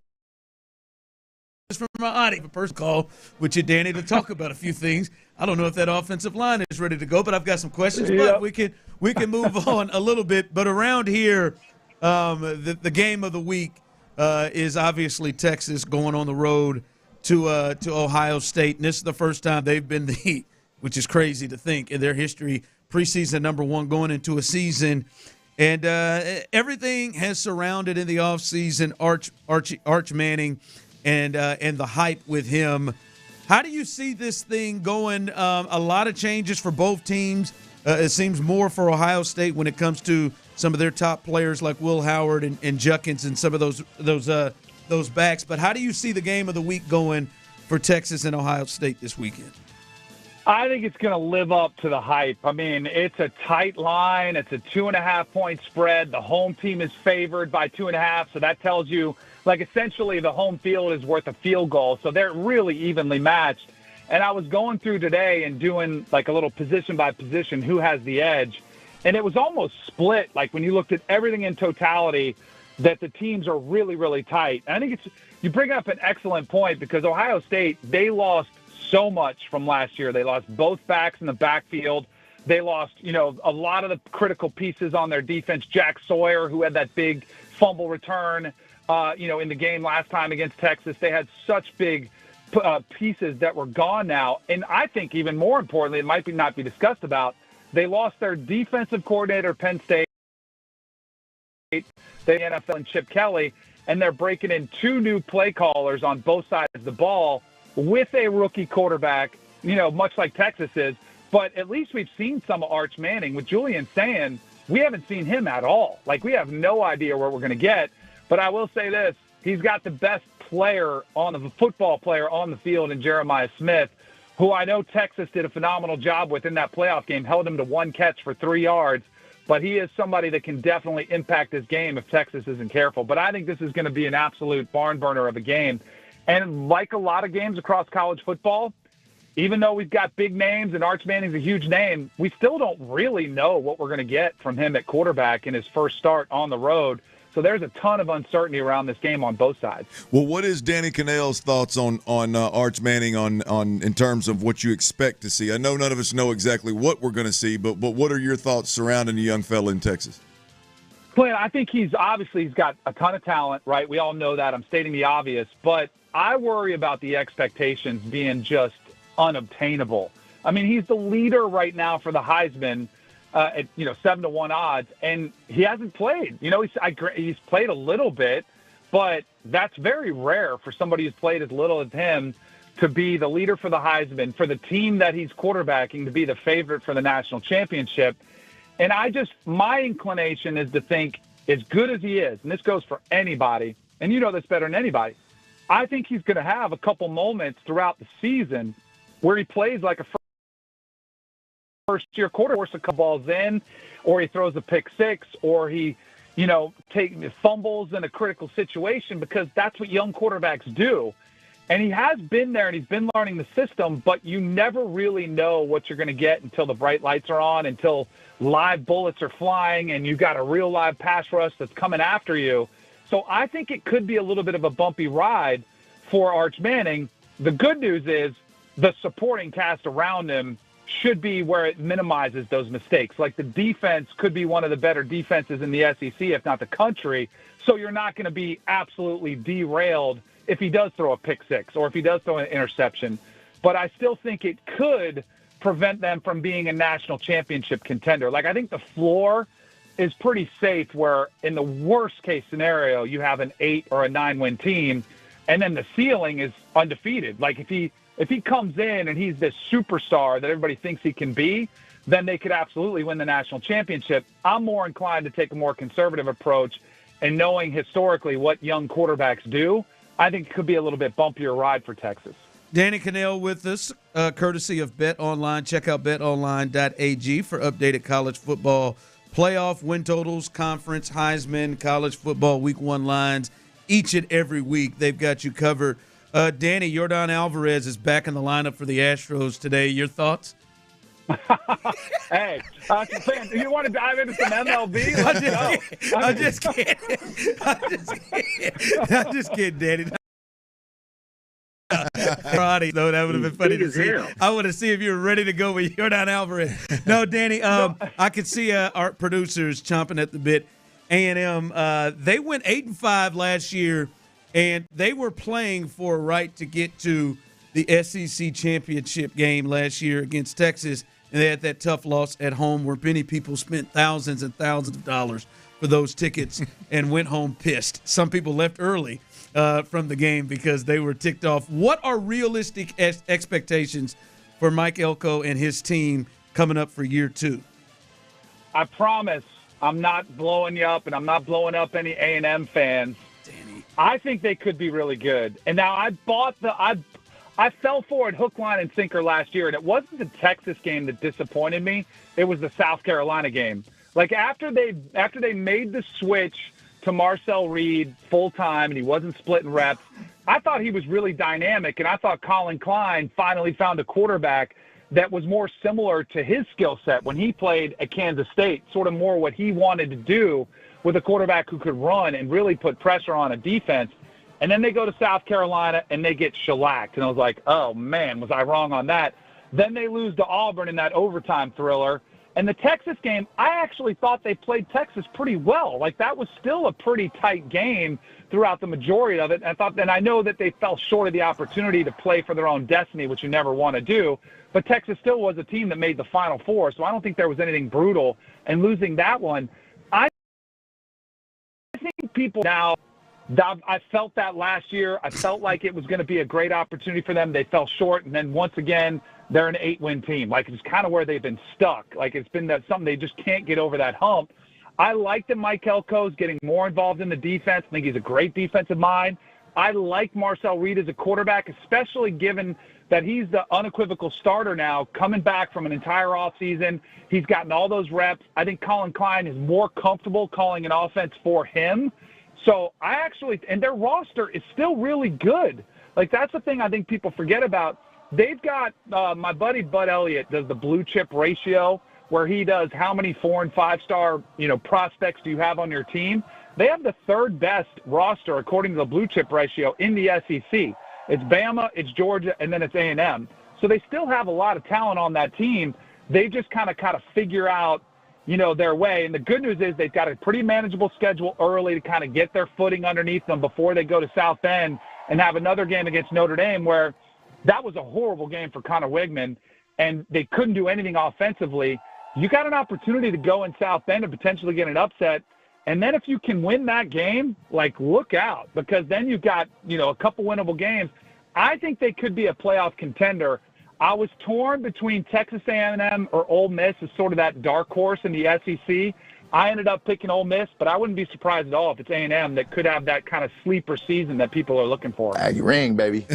S14: from my audience. First call with you, Danny, to talk about a few things. I don't know if that offensive line is ready to go, but I've got some questions. But we can move on a little bit. But around here, the game of the week is obviously Texas going on the road to Ohio State. And this is the first time they've been the Heat, which is crazy to think in their history. Preseason #1 going into a season. And everything has surrounded in the offseason Arch Manning and the hype with him. How do you see this thing going? A lot of changes for both teams. It seems more for Ohio State when it comes to some of their top players like Will Howard and Juckins and some of those backs. But how do you see the game of the week going for Texas and Ohio State this weekend?
S18: I think it's going to live up to the hype. I mean, it's a tight line. It's a 2.5-point spread. The home team is favored by 2.5, so that tells you, like, essentially the home field is worth a field goal. So they're really evenly matched. And I was going through today and doing, like, a little position by position, who has the edge. And it was almost split. Like, when you looked at everything in totality, that the teams are really, really tight. And I think you bring up an excellent point because Ohio State, they lost so much from last year. They lost both backs in the backfield. They lost, a lot of the critical pieces on their defense. Jack Sawyer, who had that big fumble return, in the game last time against Texas. They had such big pieces that were gone now. And I think even more importantly, it might not be discussed about, they lost their defensive coordinator, Penn State, the NFL, and Chip Kelly, and they're breaking in 2 new play callers on both sides of the ball with a rookie quarterback, much like Texas is. But at least we've seen some of Arch Manning. With Julian saying, we haven't seen him at all. Like, we have no idea what we're going to get. But I will say this, he's got the best football player on the field in Jeremiah Smith, who I know Texas did a phenomenal job with in that playoff game, held him to 1 catch for 3 yards. But he is somebody that can definitely impact this game if Texas isn't careful. But I think this is going to be an absolute barn burner of a game. And like a lot of games across college football, even though we've got big names and Arch Manning's a huge name, we still don't really know what we're going to get from him at quarterback in his first start on the road. So there's a ton of uncertainty around this game on both sides.
S12: Well, what is Danny Cannell's thoughts on Arch Manning on in terms of what you expect to see? I know none of us know exactly what we're going to see, but what are your thoughts surrounding the young fella in Texas?
S18: Clint, I think he's got a ton of talent, right? We all know that. I'm stating the obvious, but I worry about the expectations being just unobtainable. I mean, he's the leader right now for the Heisman at 7-1 odds, and he hasn't played. He's played a little bit, but that's very rare for somebody who's played as little as him to be the leader for the Heisman, for the team that he's quarterbacking to be the favorite for the national championship. And my inclination is to think, as good as he is, and this goes for anybody, and you know this better than anybody, I think he's going to have a couple moments throughout the season where he plays like a first-year quarterback, force a couple balls in, or he throws a pick six, or he, fumbles in a critical situation, because that's what young quarterbacks do. And he has been there, and he's been learning the system, but you never really know what you're going to get until the bright lights are on, until live bullets are flying, and you got a real live pass rush that's coming after you. So I think it could be a little bit of a bumpy ride for Arch Manning. The good news is the supporting cast around him should be where it minimizes those mistakes. Like, the defense could be one of the better defenses in the SEC, if not the country. So you're not going to be absolutely derailed if he does throw a pick six or if he does throw an interception. But I still think it could prevent them from being a national championship contender. Like, I think the floor is pretty safe, where in the worst case scenario, you have an 8 or a 9-win team, and then the ceiling is undefeated. Like, if he comes in and he's this superstar that everybody thinks he can be, then they could absolutely win the national championship. I'm more inclined to take a more conservative approach, and knowing historically what young quarterbacks do, I think it could be a little bit bumpier ride for Texas.
S14: Danny Cannell with us, courtesy of Bet Online. Check out betonline.ag for updated college football playoff win totals, conference, Heisman, college football week 1 lines. Each and every week, they've got you covered. Danny, Yordan Alvarez is back in the lineup for the Astros today. Your thoughts?
S18: Hey, you want to dive into some MLB?
S14: I'm just kidding. I'm just kidding, Danny. Friday, though, that would have been funny to see. I want to see if you were ready to go with Yordan Alvarez. No, Danny, I could see our producers chomping at the bit. A&M, they went 8-5 last year, and they were playing for a right to get to the SEC championship game last year against Texas, and they had that tough loss at home where many people spent thousands and thousands of dollars for those tickets and went home pissed. Some people left early from the game because they were ticked off. What are realistic expectations for Mike Elko and his team coming up for year 2?
S18: I promise I'm not blowing you up, and I'm not blowing up any A&M fans.
S14: Danny,
S18: I think they could be really good. And now I fell for it hook, line, and sinker last year, and it wasn't the Texas game that disappointed me. It was the South Carolina game. Like, after they made the switch to Marcel Reed full-time and he wasn't splitting reps, I thought he was really dynamic, and I thought Colin Klein finally found a quarterback that was more similar to his skill set when he played at Kansas State, sort of more what he wanted to do with a quarterback who could run and really put pressure on a defense. And then they go to South Carolina and they get shellacked. And I was like, oh, man, was I wrong on that? Then they lose to Auburn in that overtime thriller. And the Texas game, I actually thought they played Texas pretty well. Like, that was still a pretty tight game throughout the majority of it. And I know that they fell short of the opportunity to play for their own destiny, which you never want to do. But Texas still was a team that made the Final Four, so I don't think there was anything brutal in losing that one. I think people now, I felt that last year. I felt like it was going to be a great opportunity for them. They fell short, and then once again, they're an 8-win team. Like, it's kind of where they've been stuck. Like, it's been something they just can't get over that hump. I like that Mike Elko's getting more involved in the defense. I think he's a great defensive mind. I like Marcel Reed as a quarterback, especially given that he's the unequivocal starter now, coming back from an entire offseason. He's gotten all those reps. I think Colin Klein is more comfortable calling an offense for him. So and their roster is still really good. Like, that's the thing I think people forget about. They've got my buddy Bud Elliott does the blue chip ratio, where he does how many 4- and 5-star prospects do you have on your team. They have the third best roster according to the blue chip ratio in the SEC. It's Bama, it's Georgia, and then it's A&M. So they still have a lot of talent on that team. They just kind of figure out their way. And the good news is they've got a pretty manageable schedule early to kind of get their footing underneath them before they go to South Bend and have another game against Notre Dame, where that was a horrible game for Connor Wigman, and they couldn't do anything offensively. You got an opportunity to go in South Bend and potentially get an upset. And then if you can win that game, like, look out, because then you've got, a couple winnable games. I think they could be a playoff contender. I was torn between Texas A&M or Ole Miss as sort of that dark horse in the SEC. I ended up picking Ole Miss, but I wouldn't be surprised at all if it's A&M that could have that kind of sleeper season that people are looking for.
S12: Aggie ring, baby.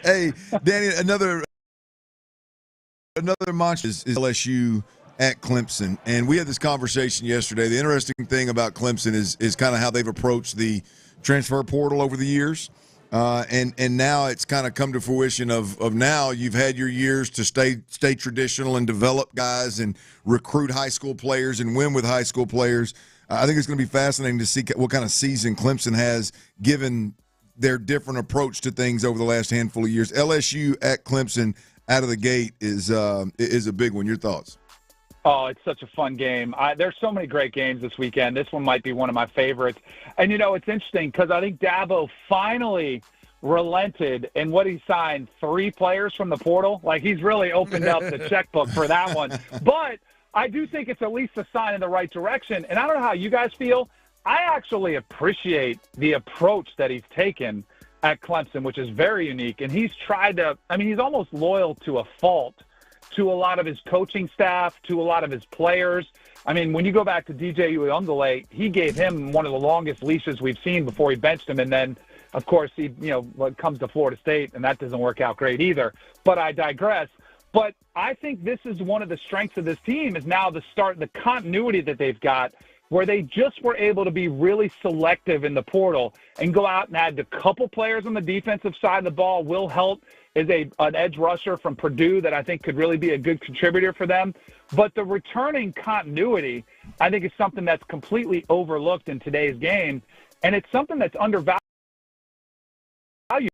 S12: Hey, Danny, another monster is LSU at Clemson. And we had this conversation yesterday. The interesting thing about Clemson is kind of how they've approached the transfer portal over the years. And now it's kind of come to fruition of now you've had your years to stay traditional and develop guys and recruit high school players and win with high school players. I think it's going to be fascinating to see what kind of season Clemson has given their different approach to things over the last handful of years. LSU at Clemson out of the gate is a big one. Your thoughts?
S18: Oh, it's such a fun game. There's so many great games this weekend. This one might be one of my favorites. And, it's interesting because I think Dabo finally relented in what he signed 3 players from the portal. Like, he's really opened up the checkbook for that one. But I do think it's at least a sign in the right direction. And I don't know how you guys feel. I actually appreciate the approach that he's taken at Clemson, which is very unique. And he's tried to – he's almost loyal to a fault to a lot of his coaching staff, to a lot of his players. When you go back to DJ Uiagalelei, he gave him one of the longest leashes we've seen before he benched him. And then, of course, he comes to Florida State, and that doesn't work out great either. But I digress. But I think this is one of the strengths of this team is now the continuity that they've got, where they just were able to be really selective in the portal and go out and add a couple players on the defensive side of the ball. Will Helt is an edge rusher from Purdue that I think could really be a good contributor for them. But the returning continuity, I think, is something that's completely overlooked in today's game. And it's something that's undervalued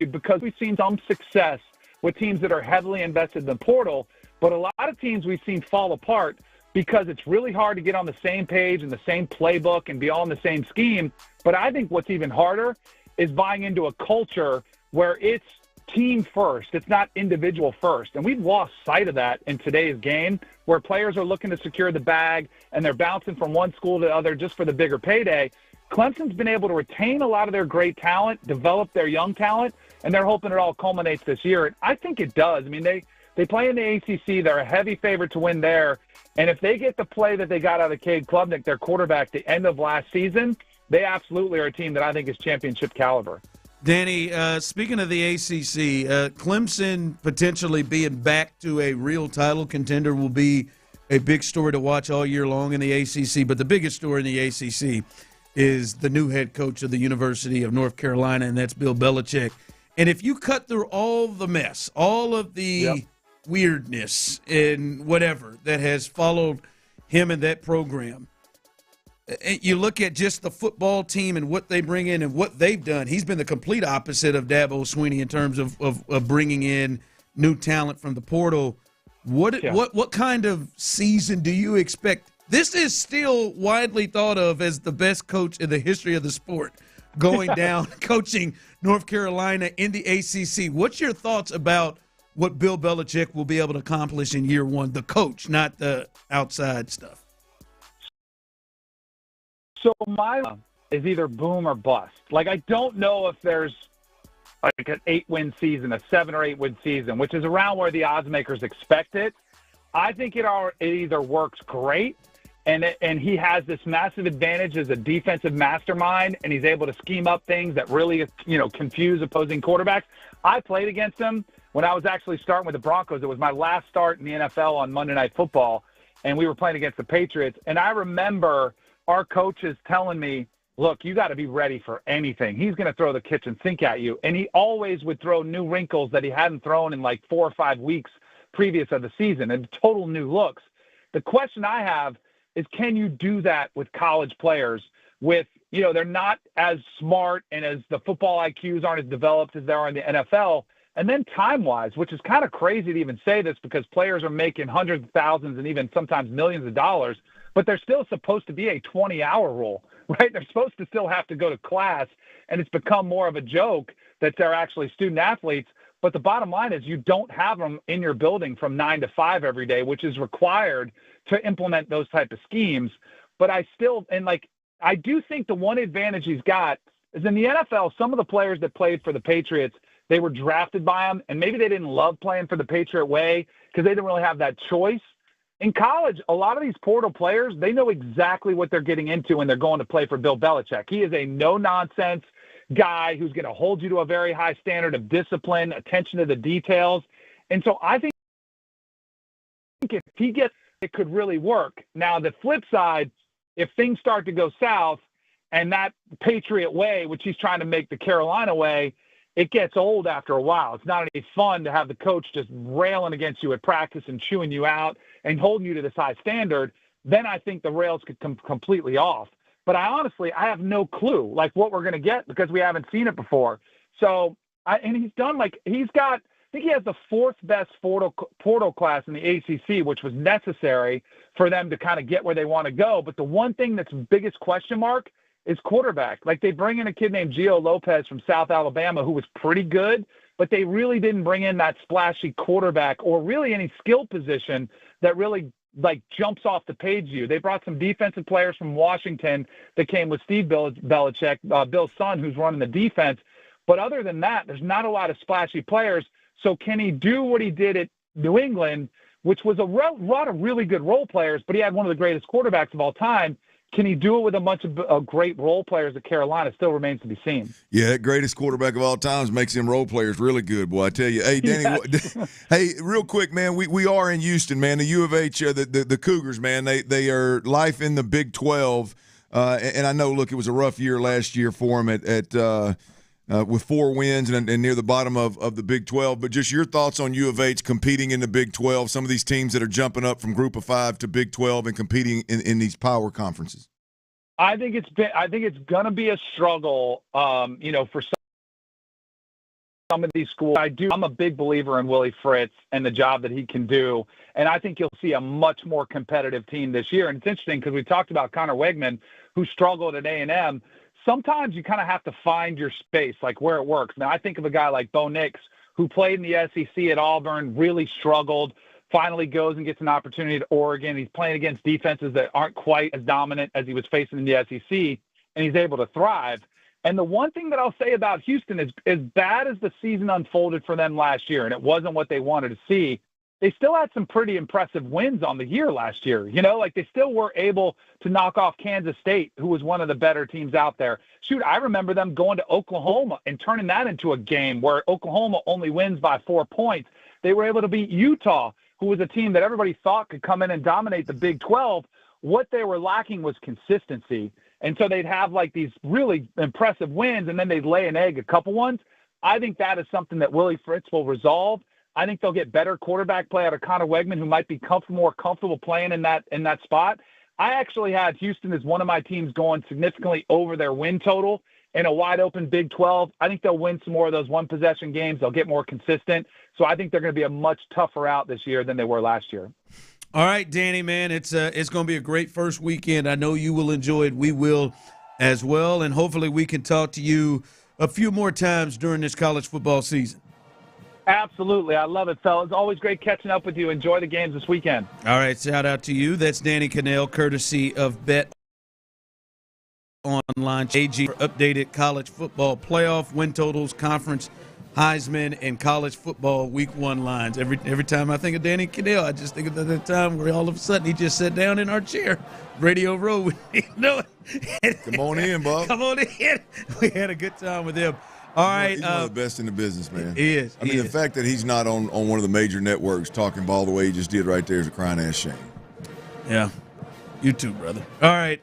S18: because we've seen some success with teams that are heavily invested in the portal. But a lot of teams we've seen fall apart because it's really hard to get on the same page and the same playbook and be all in the same scheme. But I think what's even harder is buying into a culture where it's team first. It's not individual first. And we've lost sight of that in today's game, where players are looking to secure the bag and they're bouncing from one school to the other just for the bigger payday. Clemson's been able to retain a lot of their great talent, develop their young talent, and they're hoping it all culminates this year. And I think it does. They play in the ACC. They're a heavy favorite to win there. And if they get the play that they got out of Cade Klubnik, their quarterback, the end of last season, they absolutely are a team that I think is championship caliber.
S14: Danny, speaking of the ACC, Clemson potentially being back to a real title contender will be a big story to watch all year long in the ACC. But the biggest story in the ACC is the new head coach of the University of North Carolina, and that's Bill Belichick. And if you cut through all the mess, all of the weirdness and whatever that has followed him and that program, you look at just the football team and what they bring in and what they've done. He's been the complete opposite of Dabo Swinney in terms of bringing in new talent from the portal. What kind of season do you expect? This is still widely thought of as the best coach in the history of the sport, going down coaching North Carolina in the ACC. What's your thoughts about what Bill Belichick will be able to accomplish in year one, the coach, not the outside stuff?
S18: So my is either boom or bust. Like, I don't know if there's like an 8-win season, a 7 or 8-win season, which is around where the odds makers expect it. I think it either works great, and he has this massive advantage as a defensive mastermind, and he's able to scheme up things that really, confuse opposing quarterbacks. I played against him when I was actually starting with the Broncos. It was my last start in the NFL on Monday Night Football, and we were playing against the Patriots. And I remember our coaches telling me, look, you got to be ready for anything. He's going to throw the kitchen sink at you. And he always would throw new wrinkles that he hadn't thrown in like 4 or 5 weeks previous of the season, and total new looks. The question I have is, can you do that with college players with, they're not as smart and as the football IQs aren't as developed as they are in the NFL. And then time-wise, which is kind of crazy to even say this because players are making hundreds of thousands and even sometimes millions of dollars, but there's still supposed to be a 20-hour rule, right? They're supposed to still have to go to class, and it's become more of a joke that they're actually student athletes. But the bottom line is you don't have them in your building from 9 to 5 every day, which is required to implement those type of schemes. But I do think the one advantage he's got is in the NFL, some of the players that played for the Patriots, they were drafted by him, and maybe they didn't love playing for the Patriot way because they didn't really have that choice. In college, a lot of these portal players, they know exactly what they're getting into when they're going to play for Bill Belichick. He is a no-nonsense guy who's going to hold you to a very high standard of discipline, attention to the details. And so I think if he gets it, could really work. Now, the flip side, if things start to go south and that Patriot way, which he's trying to make the Carolina way, it gets old after a while. It's not any fun to have the coach just railing against you at practice and chewing you out and holding you to this high standard. Then I think the rails could come completely off. But I have no clue like what we're going to get because we haven't seen it before. So, and he's done I think he has the 4th best portal class in the ACC, which was necessary for them to kind of get where they want to go. But the one thing that's biggest question mark is quarterback. Like, they bring in a kid named Gio Lopez from South Alabama who was pretty good, but they really didn't bring in that splashy quarterback or really any skill position that really jumps off the page to you. They brought some defensive players from Washington that came with Steve Belichick, Bill's son, who's running the defense. But other than that, there's not a lot of splashy players. So can he do what he did at New England, which was a lot of really good role players, but he had one of the greatest quarterbacks of all time? Can he do it with a bunch of great role players at Carolina? Still remains to be seen.
S12: Yeah, that greatest quarterback of all times makes them role players really good, boy. I tell you. Hey, Danny, hey, real quick, man, we are in Houston, man. The U of H, the Cougars, man, they are life in the Big 12. And I know, look, it was a rough year last year for them with 4 wins and near the bottom of the Big 12. But just your thoughts on U of H competing in the Big 12, some of these teams that are jumping up from Group of 5 to Big 12 and competing in these power conferences.
S18: I think it's going to be a struggle, for some of these schools. I'm a big believer in Willie Fritz and the job that he can do, and I think you'll see a much more competitive team this year. And it's interesting because we talked about Connor Wegman, who struggled at A&M. Sometimes you kind of have to find your space, like where it works. Now, I think of a guy like Bo Nix, who played in the SEC at Auburn, really struggled, finally goes and gets an opportunity at Oregon. He's playing against defenses that aren't quite as dominant as he was facing in the SEC, and he's able to thrive. And the one thing that I'll say about Houston is, as bad as the season unfolded for them last year, and it wasn't what they wanted to see, they still had some pretty impressive wins on the year last year. They still were able to knock off Kansas State, who was one of the better teams out there. Shoot, I remember them going to Oklahoma and turning that into a game where Oklahoma only wins by 4 points. They were able to beat Utah, who was a team that everybody thought could come in and dominate the Big 12. What they were lacking was consistency. And so they'd have these really impressive wins, and then they'd lay an egg a couple ones. I think that is something that Willie Fritz will resolve. I think they'll get better quarterback play out of Connor Wegman, who might be more comfortable playing in that spot. I actually had Houston as one of my teams going significantly over their win total in a wide-open Big 12. I think they'll win some more of those one-possession games. They'll get more consistent. So I think they're going to be a much tougher out this year than they were last year.
S14: All right, Danny, man, it's going to be a great first weekend. I know you will enjoy it. We will as well, and hopefully we can talk to you a few more times during this college football season.
S18: Absolutely. I love it, fellas. Always great catching up with you. Enjoy the games this weekend.
S14: All right, shout out to you. That's Danny Cannell, courtesy of Bet Online. AG for updated college football playoff, win totals, conference, Heisman, and college football week 1 lines. Every time I think of Danny Cannell, I just think of that time where all of a sudden he just sat down in our chair, Radio Row. Come
S12: on in, Bob.
S14: Come on in. We had a good time with him. All right.
S12: He's one of the best in the business, man.
S14: He is.
S12: I mean, the fact that he's not on one of the major networks talking ball the way he just did right there is a crying ass shame.
S14: Yeah. You too, brother. All right.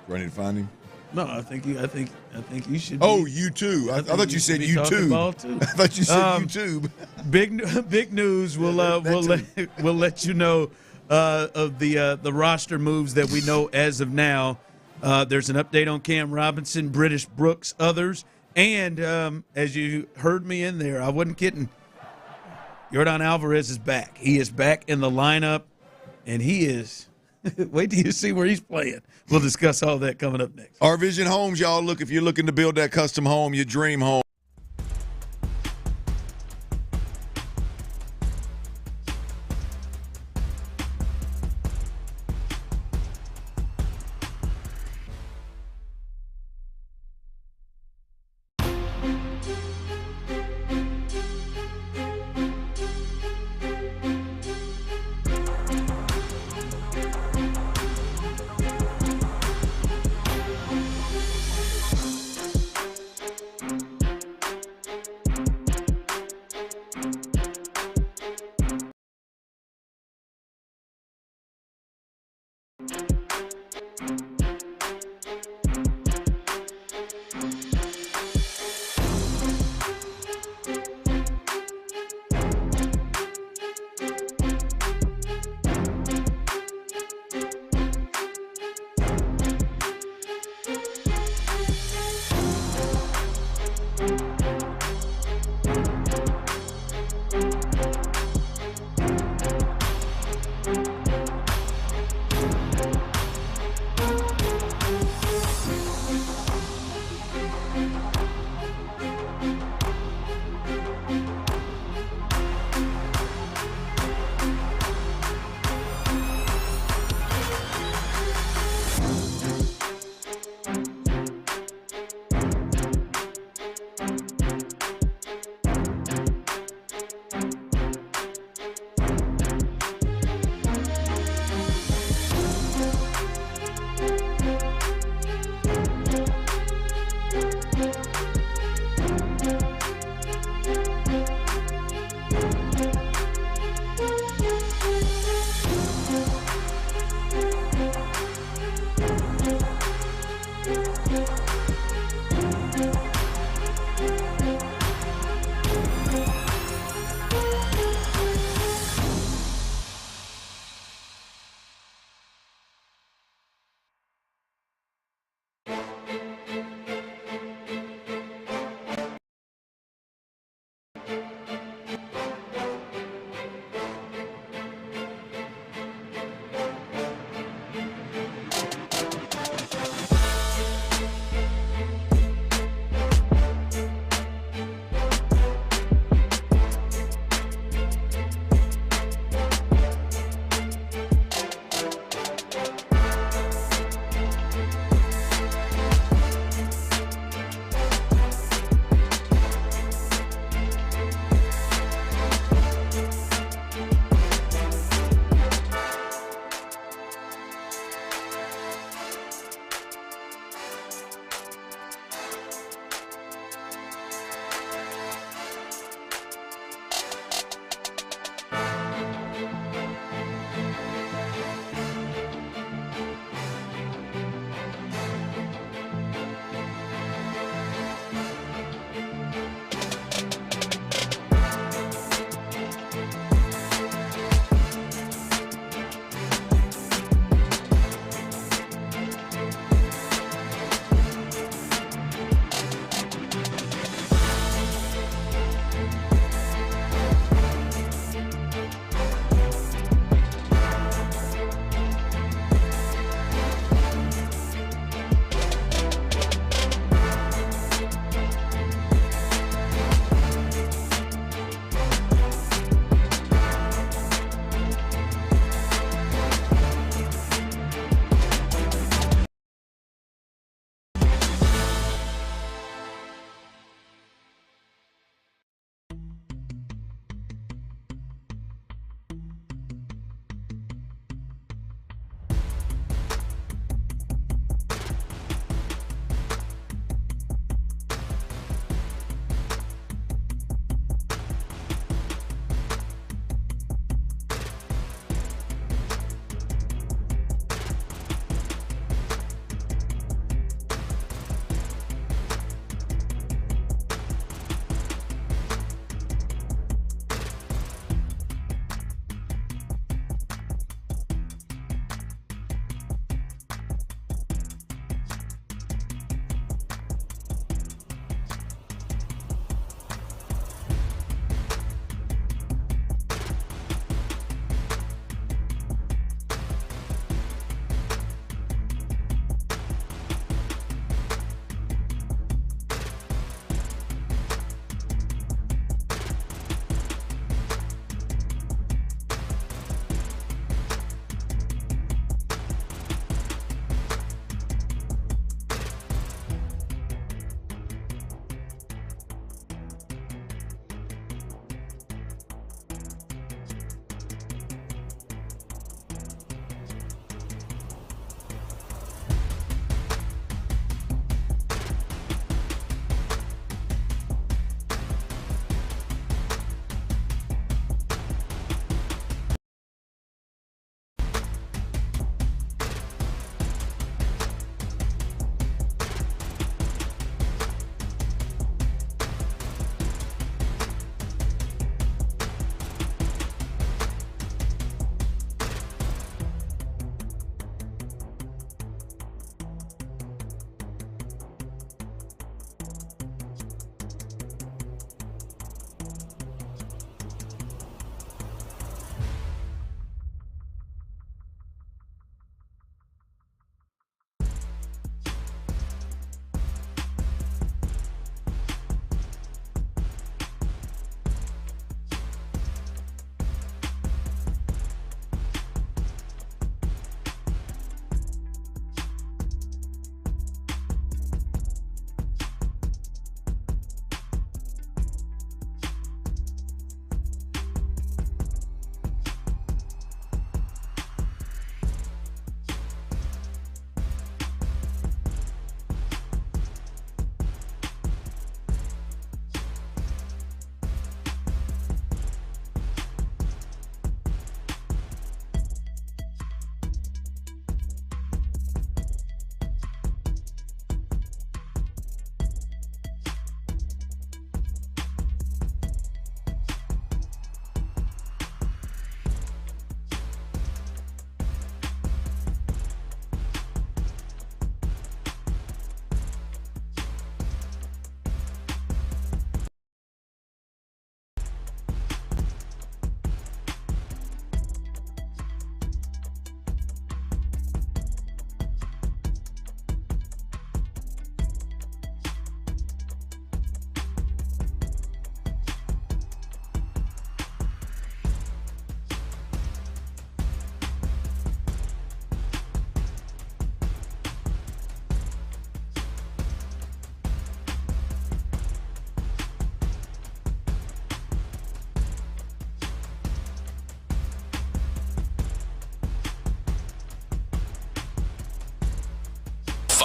S12: Ready to find him?
S14: No, I think you should.
S12: Oh, YouTube. I thought you said YouTube. I thought you said YouTube.
S14: Big news. We'll let you know of the roster moves that we know as of now. There's an update on Cam Robinson, British Brooks, others, and as you heard me in there, I wasn't kidding. Yordan Alvarez is back. He is back in the lineup, and he is. Wait till you see where he's playing. We'll discuss all that coming up next.
S12: Our Vision Homes, y'all. Look, if you're looking to build that custom home, your dream home.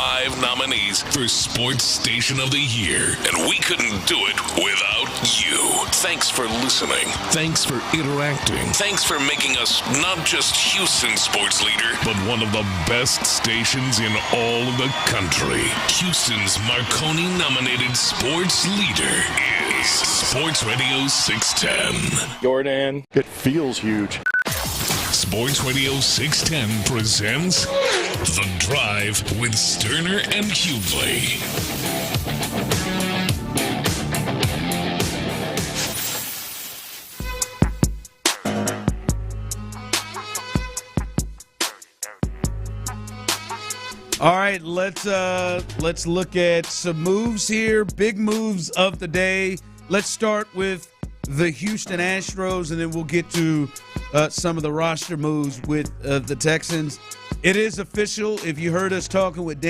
S1: 5 nominees for Sports Station of the Year, and we couldn't do it without you. Thanks for listening. Thanks for interacting. Thanks for making us not just Houston's sports leader, but one of the best stations in all of the country. Houston's Marconi-nominated sports leader is Sports Radio 610.
S16: Yordan.
S2: It feels huge.
S1: Sports Radio 610 presents The Drive with Stoerner and Hughley.
S14: All right, let's look at some moves here, big moves of the day. Let's start with the Houston Astros, and then we'll get to some of the roster moves with the Texans. It is official. If you heard us talking with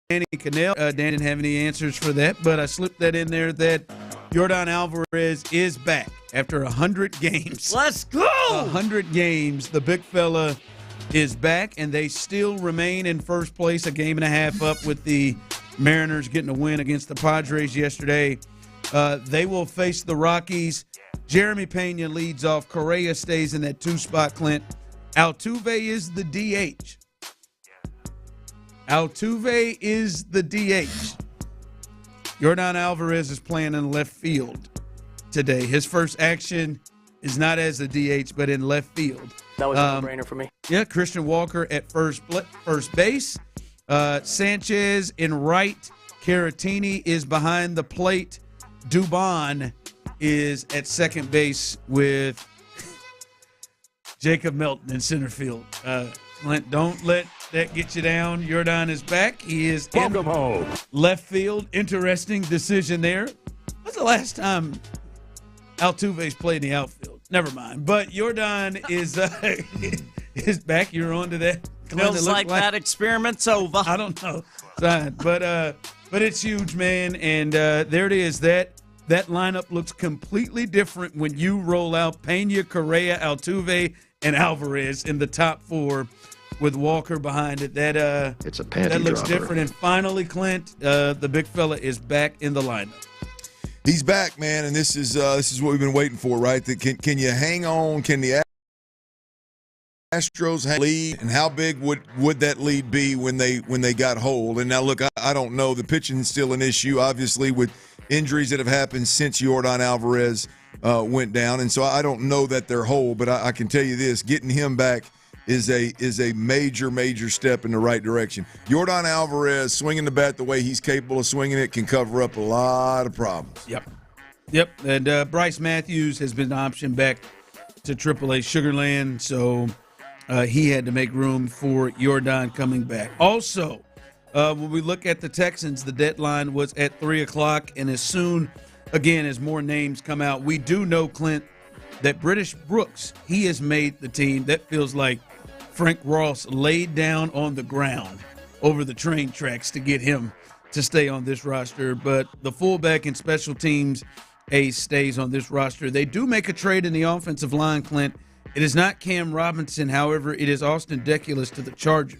S14: Danny Cannell, Dan didn't have any answers for that, but I slipped that in there that Yordan Alvarez is back after 100 games.
S21: Let's go!
S14: 100 games. The big fella is back, and they still remain in first place, a game and a half up with the Mariners getting a win against the Padres yesterday. They will face the Rockies. Jeremy Pena leads off. Correa stays in that 2 spot, Clint. Altuve is the DH. Altuve is the DH. Yordan Alvarez is playing in left field today. His first action is not as a DH, but in left field.
S19: That was a no-brainer for me.
S14: Yeah, Christian Walker at first base. Sanchez in right. Caratini is behind the plate. Dubon is at second base with Jacob Melton in center field. Clint, don't let that get you down. Yordan is back. He is in left field. Interesting decision there. When's the last time Altuve's played in the outfield? Never mind. But Yordan is back. You're on to that.
S21: Feels like that experiment's over.
S14: I don't know. But it's huge, man. And there it is. That lineup looks completely different when you roll out Pena, Correa, Altuve, and Alvarez in the top 4 with Walker behind it.
S2: It's a panty
S14: that looks
S2: dropper.
S14: different. And finally, Clint, the big fella is back in the lineup.
S12: He's back, man, and this is what we've been waiting for, right? Can you hang on? Can the Astros have a lead, and how big would that lead be when they got hold? And now, look, I don't know. The pitching is still an issue, obviously, with injuries that have happened since Yordan Alvarez went down, and so I don't know that they're whole. But I can tell you this: getting him back is a major step in the right direction. Yordan Alvarez swinging the bat the way he's capable of swinging it can cover up a lot of problems.
S14: Yep. And Bryce Matthews has been optioned back to AAA Sugarland, so he had to make room for Yordan coming back. Also, when we look at the Texans, the deadline was at 3 o'clock, and as soon, again, as more names come out, we do know, Clint, that British Brooks, he has made the team. That feels like Frank Ross laid down on the ground over the train tracks to get him to stay on this roster. But the fullback and special teams ace stays on this roster. They do make a trade in the offensive line, Clint. It is not Cam Robinson. However, it is Austin Deculus to the Chargers.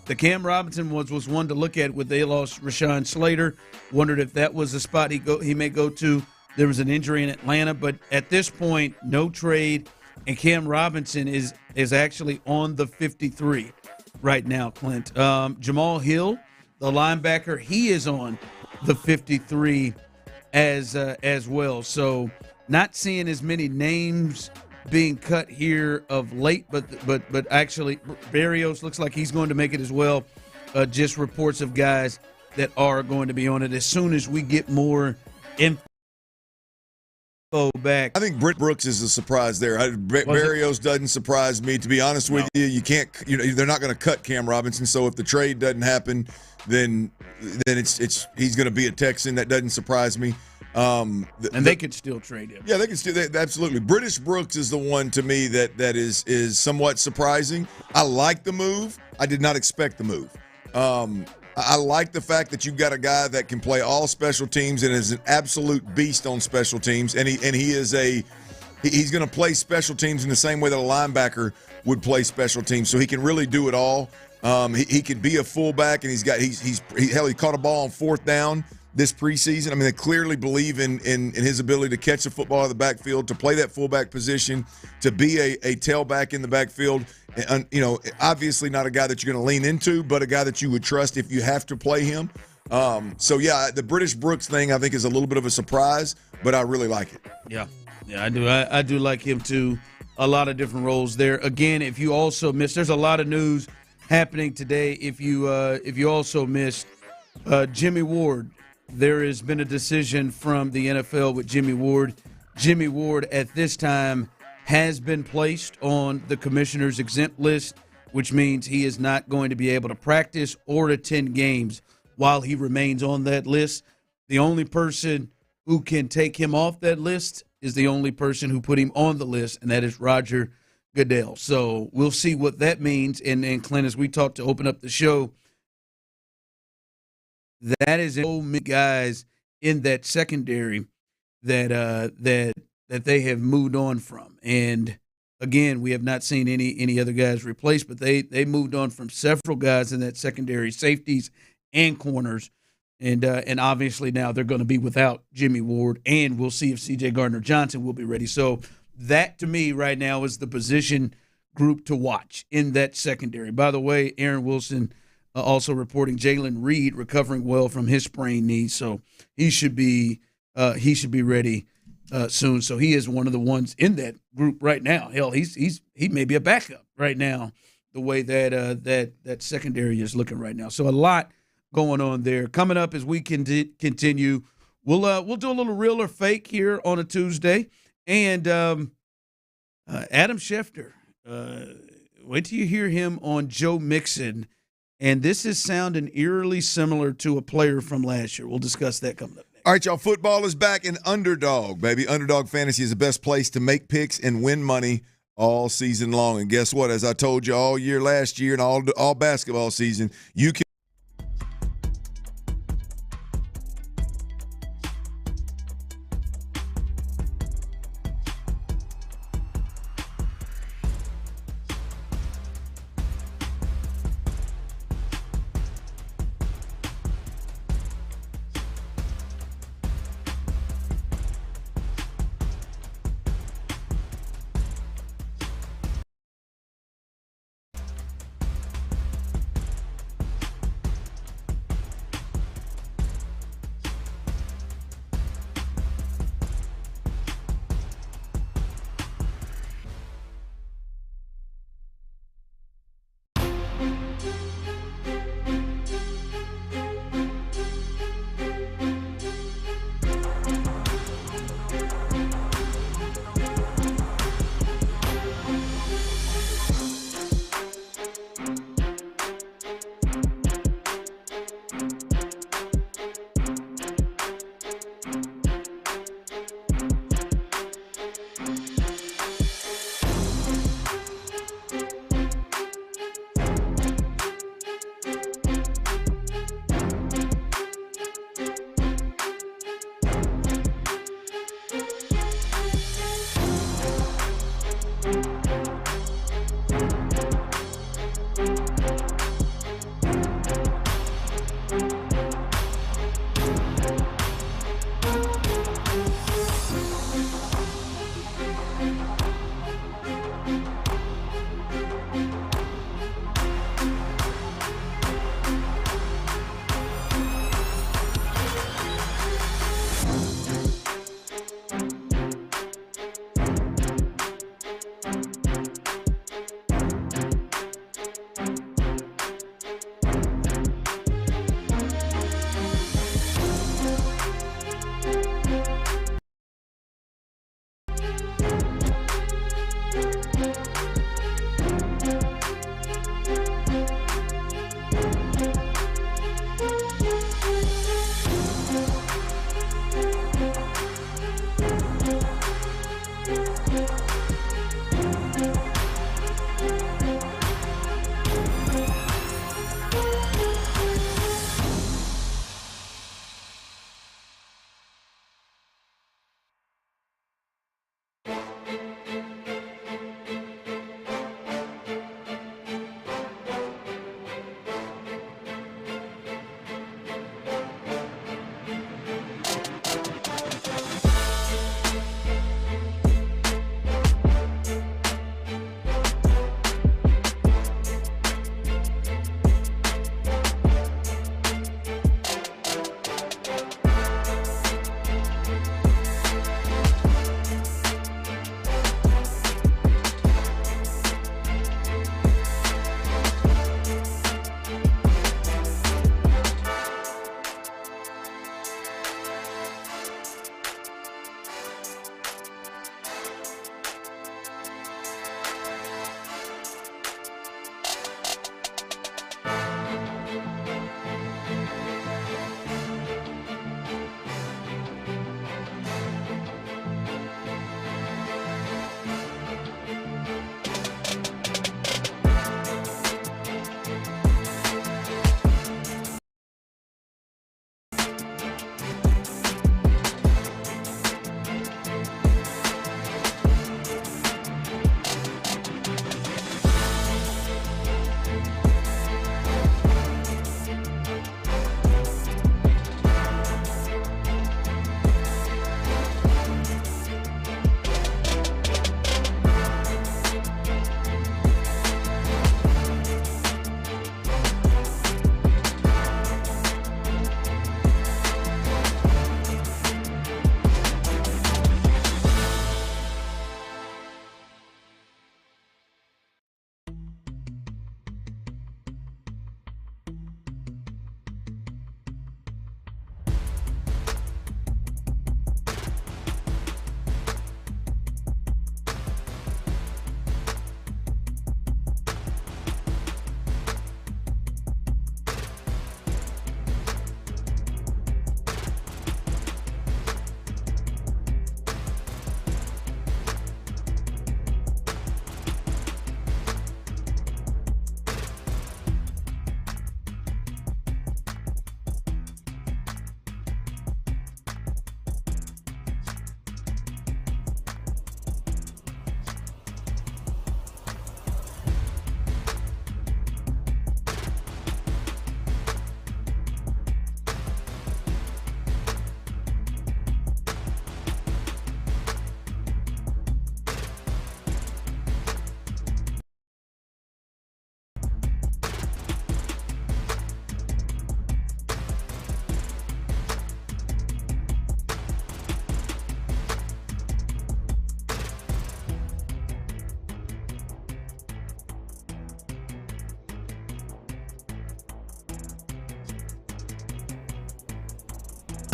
S14: The Cam Robinson was one to look at when they lost Rashawn Slater. Wondered if that was a spot he may go to. There was an injury in Atlanta, but at this point, no trade. And Cam Robinson is actually on the 53 right now, Clint. Jamal Hill, the linebacker, he is on the 53 as well. So not seeing as many names being cut here of late, but actually Berrios looks like he's going to make it as well. Just reports of guys that are going to be on it as soon as we get more info back.
S12: I think Britt Brooks is a surprise there. Berrios doesn't surprise me, to be honest with you. You can't, they're not going to cut Cam Robinson. So if the trade doesn't happen, then he's going to be a Texan. That doesn't surprise me.
S14: They could still trade him.
S12: Yeah, they can still. Absolutely. British Brooks is the one to me that is somewhat surprising. I like the move. I did not expect the move. I like the fact that you've got a guy that can play all special teams and is an absolute beast on special teams, and he's going to play special teams in the same way that a linebacker would play special teams, so he can really do it all. He could be a fullback, and he caught a ball on fourth down this preseason. I mean, they clearly believe in his ability to catch the football out of the backfield, to play that fullback position, to be a tailback in the backfield. And, obviously not a guy that you're going to lean into, but a guy that you would trust if you have to play him. The British Brooks thing I think is a little bit of a surprise, but I really like it.
S14: Yeah, I do. I do like him too. A lot of different roles there. Again, if you also missed, there's a lot of news happening today. If you also missed Jimmy Ward, there has been a decision from the NFL with Jimmy Ward. Jimmy Ward at this time has been placed on the commissioner's exempt list, which means he is not going to be able to practice or attend games while he remains on that list. The only person who can take him off that list is the only person who put him on the list, and that is Roger Goodell. So we'll see what that means. And Clint, as we talked to open up the show, that is so many guys in that secondary that they have moved on from. And again, we have not seen any other guys replaced, but they moved on from several guys in that secondary, safeties and corners. And obviously now they're going to be without Jimmy Ward, and we'll see if C.J. Gardner-Johnson will be ready. So that, to me, right now is the position group to watch in that secondary. By the way, Aaron Wilson also reporting Jalen Reed recovering well from his sprained knee, so he should be ready soon. So he is one of the ones in that group right now. Hell, he may be a backup right now, the way that secondary is looking right now. So a lot going on there. Coming up as we continue, we'll do a little real or fake here on a Tuesday, and Adam Schefter. Wait till you hear him on Joe Mixon, and this is sounding eerily similar to a player from last year. We'll discuss that coming up.
S12: All right, y'all, football is back in Underdog, baby. Underdog Fantasy is the best place to make picks and win money all season long. And guess what? As I told you all year last year and all basketball season, you can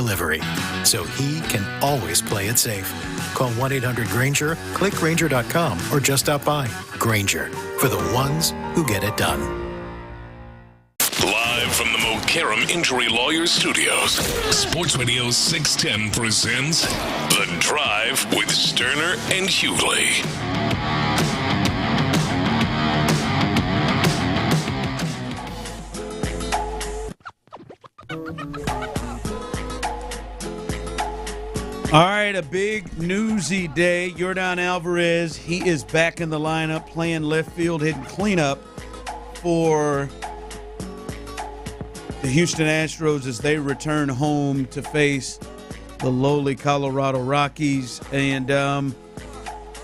S9: delivery, so he can always play it safe. Call 1-800-GRANGER, click Grainger.com, or just stop by. Grainger, for the ones who get it done.
S1: Live from the Mokaram Injury Lawyers Studios, Sports Radio 610 presents The Drive with Stoerner and Hughley.
S14: All right, a big newsy day. Yordan Alvarez, he is back in the lineup, playing left field, hitting cleanup for the Houston Astros as they return home to face the lowly Colorado Rockies. And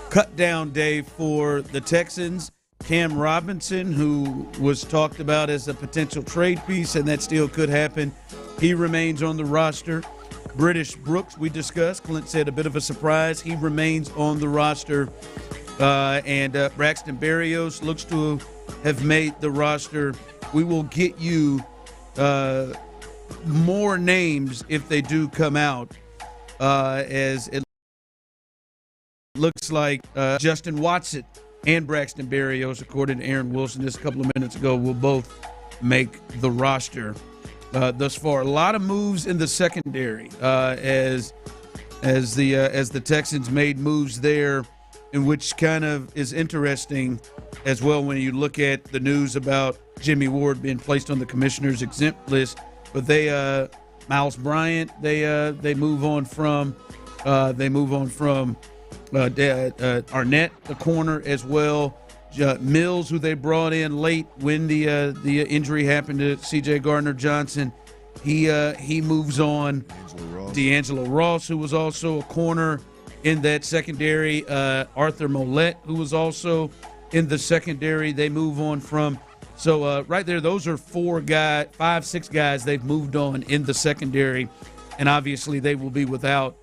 S14: cut down day for the Texans. Cam Robinson, who was talked about as a potential trade piece, and that still could happen, he remains on the roster. British Brooks, we discussed. Clint said a bit of a surprise. He remains on the roster. And Braxton Berrios looks to have made the roster. We will get you more names if they do come out, as it looks like Justin Watson and Braxton Berrios, according to Aaron Wilson just a couple of minutes ago, will both make the roster. Thus far, a lot of moves in the secondary as the Texans made moves there, in which kind of is interesting as well when you look at the news about Jimmy Ward being placed on the commissioner's exempt list. But they Miles Bryant they move on from Arnett, the corner, as well. Mills, who they brought in late when the injury happened to C.J. Gardner-Johnson, he moves on. D'Angelo Ross, who was also a corner in that secondary. Arthur Mollett, who was also in the secondary, they move on from. So right there, those are 5-6 guys they've moved on in the secondary, and obviously they will be without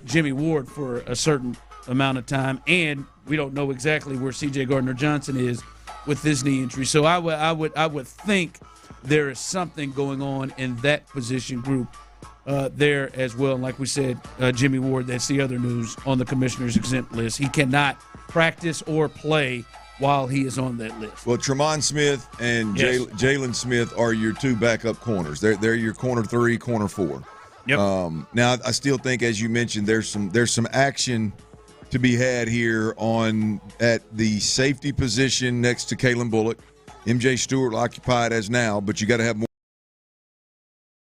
S14: Jimmy Ward for a certain amount of time, and we don't know exactly where C.J. Gardner-Johnson is with this knee injury. So I would think there is something going on in that position group there as well. And like we said, Jimmy Ward, that's the other news on the commissioner's exempt list. He cannot practice or play while he is on that list.
S12: Well, Tremont Smith and Jalen Smith are your two backup corners. They're your corner 3, corner 4.
S14: Yep.
S12: Now, I still think, as you mentioned, there's some action to be had here at the safety position next to Kalen Bullock. MJ Stewart will occupy it as now, but you got to have more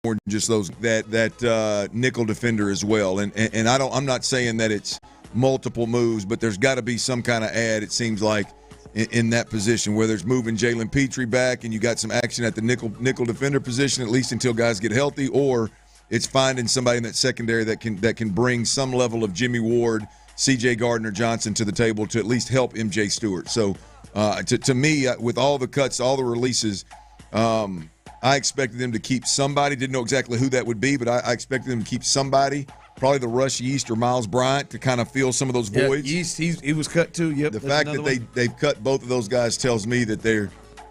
S12: than just those that nickel defender as well. And I'm not saying that it's multiple moves, but there's got to be some kind of add. It seems like in that position, whether it's moving Jalen Petrie back and you got some action at the nickel defender position, at least until guys get healthy, or it's finding somebody in that secondary that can bring some level of Jimmy Ward, C.J. Gardner-Johnson to the table to at least help MJ Stewart. So to me, with all the cuts, all the releases, I expected them to keep somebody. Didn't know exactly who that would be, but I expected them to keep somebody, probably the Rush Yeast or Miles Bryant, to kind of fill some of those voids.
S14: Yeast, he was cut too. Yep.
S12: The fact that they've cut both of those guys tells me that they're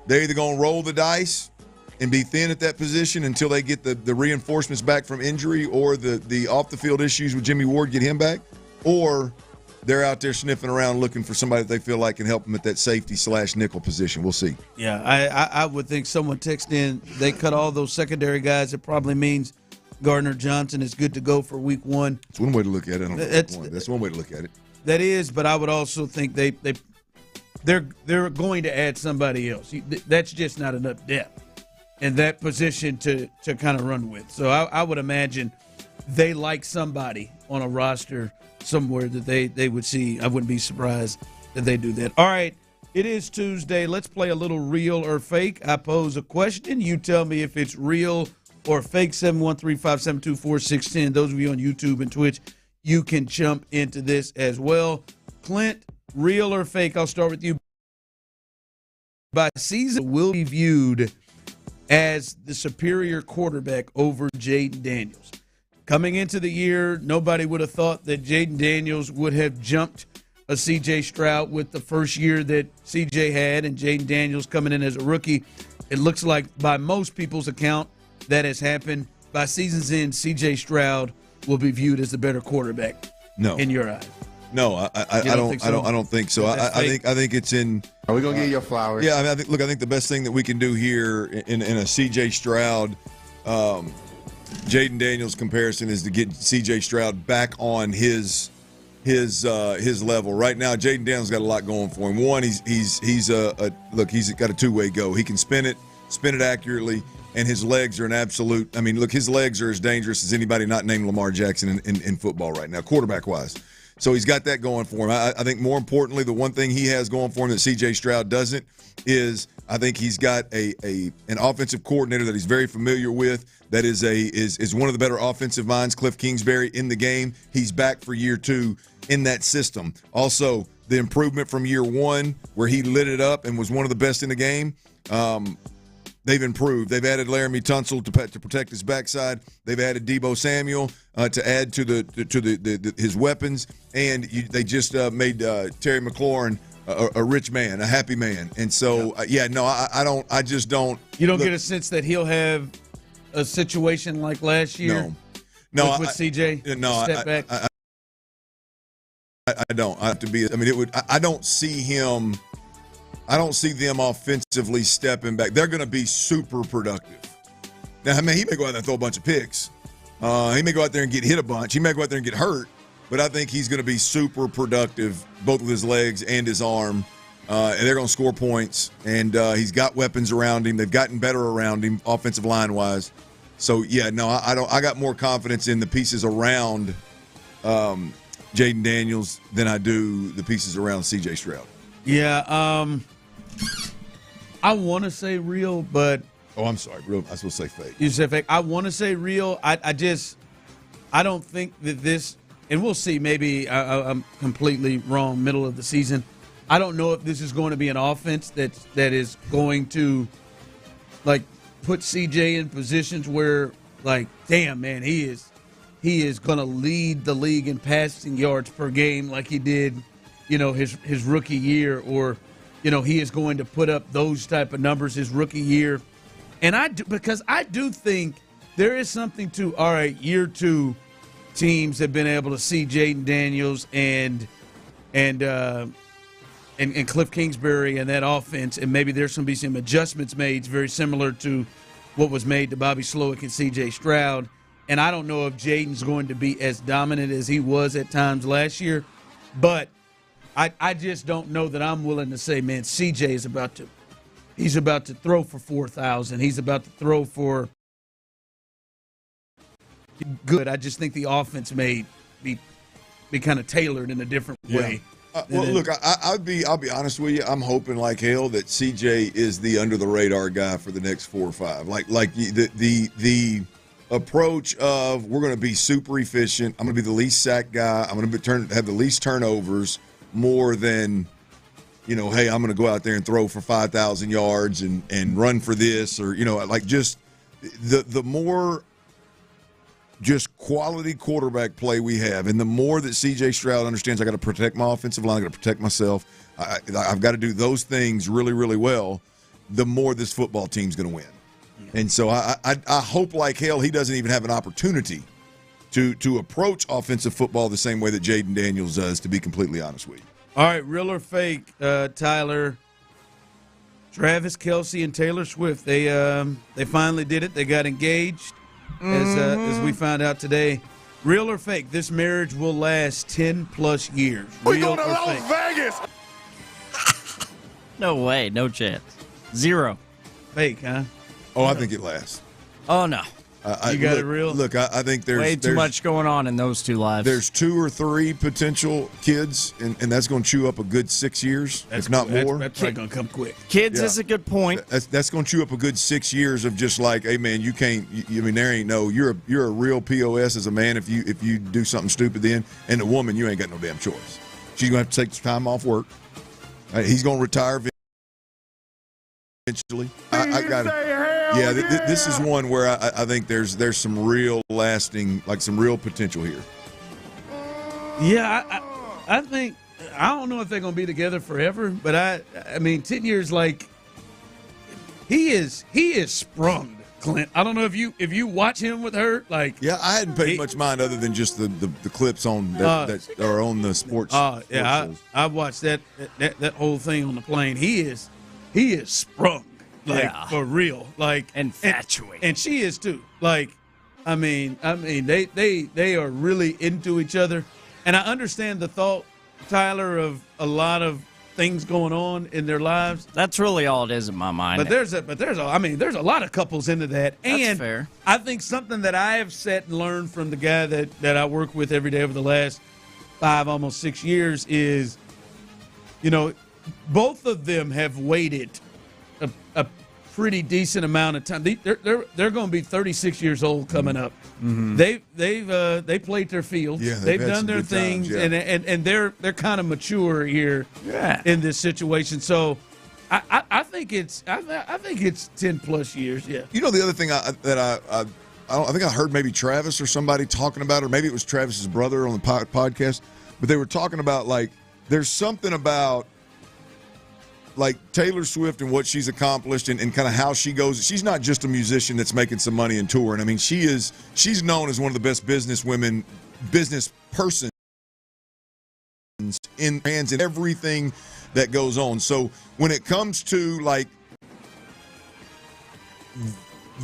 S12: either going to roll the dice and be thin at that position until they get the reinforcements back from injury, or the off-the-field issues with Jimmy Ward get him back, or they're out there sniffing around looking for somebody that they feel like can help them at that safety/nickel position. We'll see.
S14: Yeah, I would think someone texted in, they cut all those secondary guys. It probably means Gardner-Johnson is good to go for week 1.
S12: That's one way to look at it. That's one way to look at it.
S14: That is, but I would also think they're going to add somebody else. That's just not enough depth in that position to kind of run with. So I would imagine they like somebody on a roster somewhere that they would see. I wouldn't be surprised that they do that. All right, it is Tuesday. Let's play a little real or fake. I pose a question. You tell me if it's real or fake. 713-572-4610. Those of you on YouTube and Twitch, you can jump into this as well. Clint, real or fake? I'll start with you. By season, will be viewed as the superior quarterback over Jaden Daniels. Coming into the year, nobody would have thought that Jaden Daniels would have jumped a C.J. Stroud with the first year that C.J. had, and Jaden Daniels coming in as a rookie. It looks like, by most people's account, that has happened. by season's end, C.J. Stroud will be viewed as the better quarterback?
S12: No,
S14: in your eyes.
S12: No, I don't think so. I think it's in.
S15: Are we gonna get your flowers?
S12: Yeah, I think the best thing that we can do here in a C.J. Stroud, Jaden Daniels comparison is to get C.J. Stroud back on his level. Right now, Jaden Daniels got a lot going for him. One, he's got a two-way go. He can spin it accurately, and his legs are an absolute. I mean, look, his legs are as dangerous as anybody not named Lamar Jackson in football right now, quarterback-wise. So he's got that going for him. I think more importantly, the one thing he has going for him that C.J. Stroud doesn't is I think he's got an offensive coordinator that he's very familiar with. That is one of the better offensive minds, Cliff Kingsbury, in the game. He's back for year 2 in that system. Also, the improvement from year 1 where he lit it up and was one of the best in the game. They've improved. They've added Laramie Tunsil to protect his backside. They've added Deebo Samuel to add to his weapons, and they just made Terry McLaurin a rich man, a happy man. And so, I don't. I just don't.
S14: You don't get a sense that he'll have a situation like last year.
S12: No,
S14: with CJ.
S12: No,
S14: step back.
S12: I don't. I have to be. I mean, it would. I don't see him. I don't see them offensively stepping back. They're going to be super productive. Now, I mean, he may go out there and throw a bunch of picks. He may go out there and get hit a bunch. He may go out there and get hurt. But I think he's going to be super productive, both with his legs and his arm. And they're going to score points. And he's got weapons around him. They've gotten better around him, offensive line-wise. So, I don't. I got more confidence in the pieces around Jaden Daniels than I do the pieces around C.J. Stroud.
S14: Yeah, I want to say real, but
S12: I'm sorry, real. I was supposed to say fake.
S14: You said fake. I want to say real. I don't think that this, and we'll see. Maybe I'm completely wrong. Middle of the season, I don't know if this is going to be an offense that is going to like put CJ in positions where, like, damn man, he is going to lead the league in passing yards per game like he did. His rookie year, or, he is going to put up those type of numbers his rookie year. And because I do think there is something to, all right, year 2 teams have been able to see Jaden Daniels and Cliff Kingsbury and that offense, and maybe there's going to be some adjustments made very similar to what was made to Bobby Slowick and C.J. Stroud. And I don't know if Jaden's going to be as dominant as he was at times last year, but I just don't know that I'm willing to say, man, CJ is about to throw for 4,000. He's about to throw for good. I just think the offense may be kind of tailored in a different way.
S12: Look, I'll be honest with you. I'm hoping like hell that CJ is the under the radar guy for the next 4 or 5. Like the approach of we're going to be super efficient. I'm going to be the least sack guy. I'm going to have the least turnovers. More than, hey, I'm going to go out there and throw for 5,000 yards and run for this, or, like just the more just quality quarterback play we have, and the more that C.J. Stroud understands I got to protect my offensive line, I got to protect myself, I've got to do those things really, really well, the more this football team's going to win. And so I hope like hell he doesn't even have an opportunity to approach offensive football the same way that Jaden Daniels does, to be completely honest with you.
S14: All right, real or fake, Tyler, Travis Kelce and Taylor Swift, they finally did it. They got engaged, as we found out today. Real or fake, this marriage will last 10-plus years.
S16: We go to Las Vegas!
S21: No way, no chance. 0.
S14: Fake, huh?
S12: Oh, I think it lasts.
S21: Oh, no.
S14: You got it real?
S12: Look, I think there's
S21: way too much going on in those 2 lives.
S12: There's 2 or 3 potential kids, and that's going to chew up a good 6 years, if not more.
S14: That's probably going to come quick.
S21: Kids is a good point.
S12: That's going to chew up a good 6 years of just like, hey man, you can't. There ain't no. You're a real POS as a man if you do something stupid then, and a woman, you ain't got no damn choice. She's going to have to take some time off work. He's going to retire eventually. I got it. Yeah, this is one where I think there's some real lasting, like some real potential here.
S14: Yeah, I think, I don't know if they're going to be together forever, but I mean 10 years, like he is sprung Clint. I don't know if you watch him with her. Like,
S12: yeah, I hadn't paid much mind other than just the clips on that are on the sports.
S14: I watched that whole thing on the plane. He is sprung, like for real, like
S21: infatuated,
S14: and she is too. Like, I mean, they are really into each other, and I understand the thought, Tyler, of a lot of things going on in their lives.
S21: That's really all it is in my mind.
S14: But there's a lot of couples into that.
S21: That's
S14: and
S21: fair.
S14: I think something that I have sat and learned from the guy that I work with every day over the last 5, almost 6 years is, both of them have waited a pretty decent amount of time. They're going to be 36 years old coming up.
S12: Mm-hmm.
S14: They played their field.
S12: Yeah,
S14: they've done their things,
S12: times,
S14: and they're kind of mature here in this situation. So I think it's 10+ years. Yeah.
S12: The other thing I think I heard maybe Travis or somebody talking about, or maybe it was Travis's brother on the podcast, but they were talking about, like, there's something about, like, Taylor Swift and what she's accomplished and kind of how she goes. She's not just a musician that's making some money and touring. I mean, she's known as one of the best business persons in hands and everything that goes on. So when it comes to, like,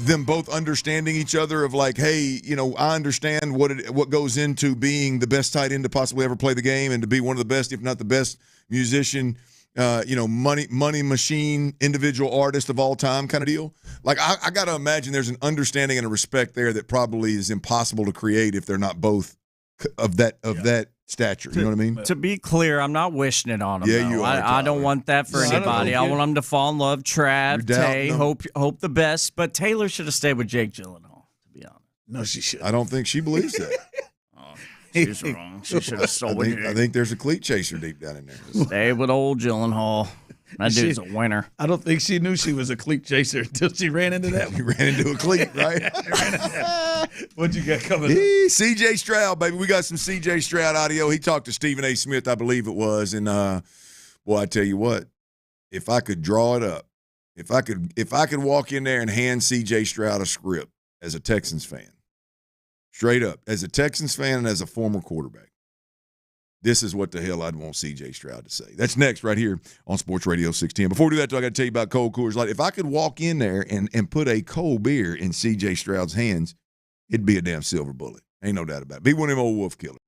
S12: them both understanding each other of, like, hey, I understand what goes into being the best tight end to possibly ever play the game and to be one of the best, if not the best musician, money machine, individual artist of all time kind of deal. Like, I got to imagine there's an understanding and a respect there that probably is impossible to create if they're not both of that stature. You know what I mean?
S21: To be clear, I'm not wishing it on them.
S12: Yeah, you are.
S21: I don't want that for anybody. I want them to fall in love. Trav, Tay, hope the best. But Taylor should have stayed with Jake Gyllenhaal, to be honest.
S14: No, she should.
S12: I don't think she believes that.
S21: She's wrong. She should have stolen
S12: I think there's a cleat chaser deep down in there.
S21: Stay with old Gyllenhaal. That dude's a winner.
S14: I don't think she knew she was a cleat chaser until she ran into that.
S12: You ran into a cleat, right?
S14: What you got coming up?
S12: C.J. Stroud, baby. We got some C.J. Stroud audio. He talked to Stephen A. Smith, I believe it was. And, boy, I tell you what, if I could draw it up, if I could walk in there and hand C.J. Stroud a script as a Texans fan, straight up, as a Texans fan and as a former quarterback, this is what the hell I'd want C.J. Stroud to say. That's next right here on Sports Radio 610. Before we do that, though, I got to tell you about Cold Coors Light. If I could walk in there and put a cold beer in C.J. Stroud's hands, it'd be a damn silver bullet. Ain't no doubt about it. Be one of them old wolf killers.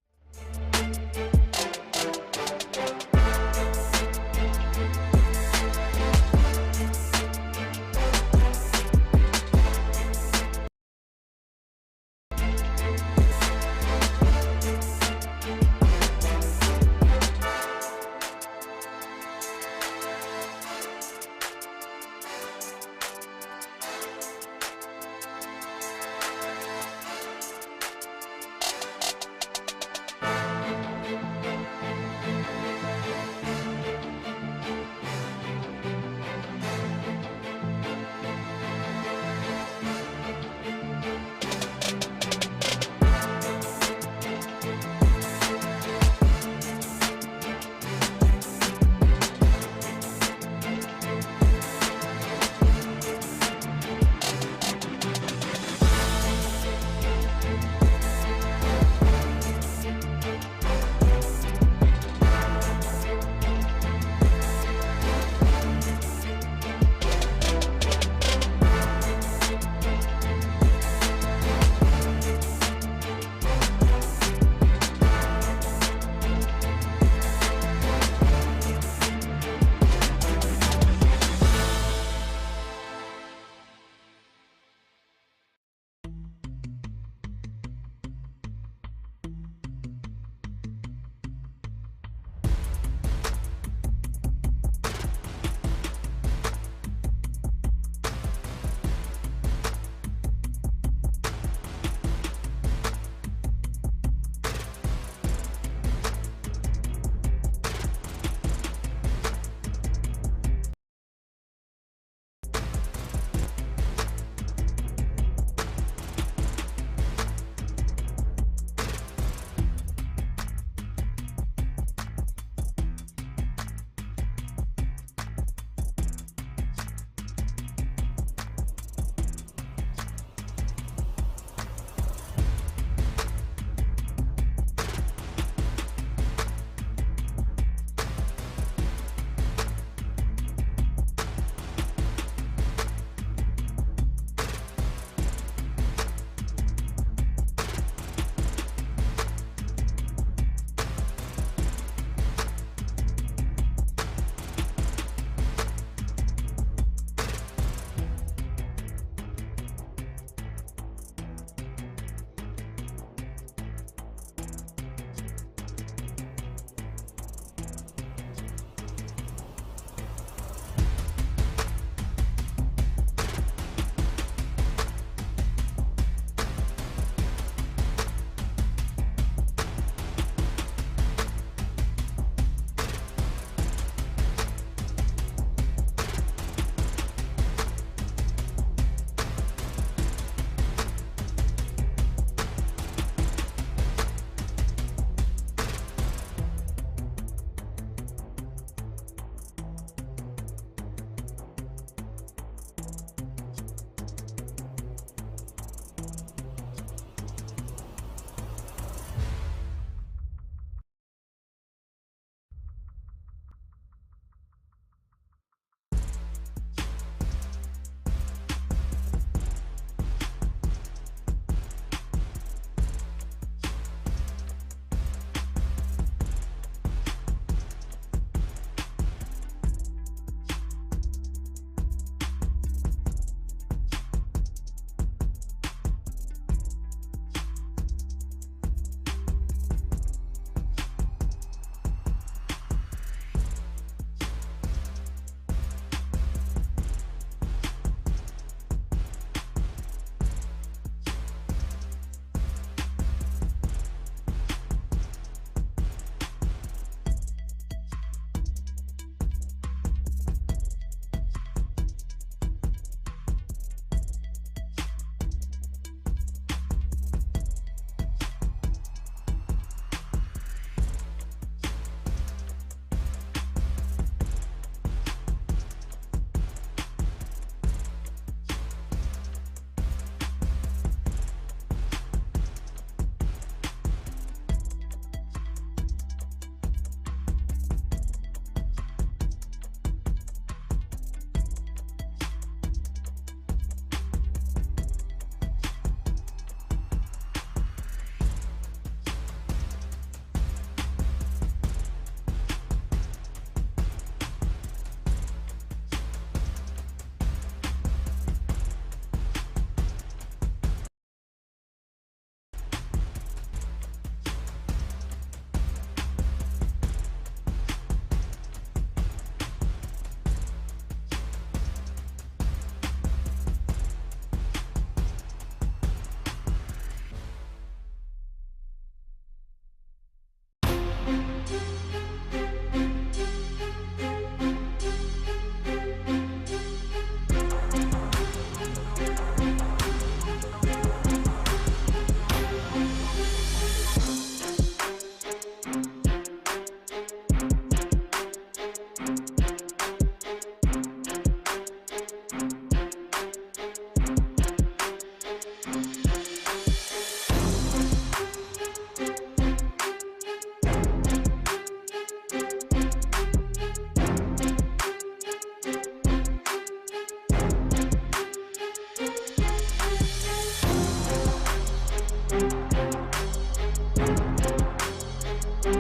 S19: I'm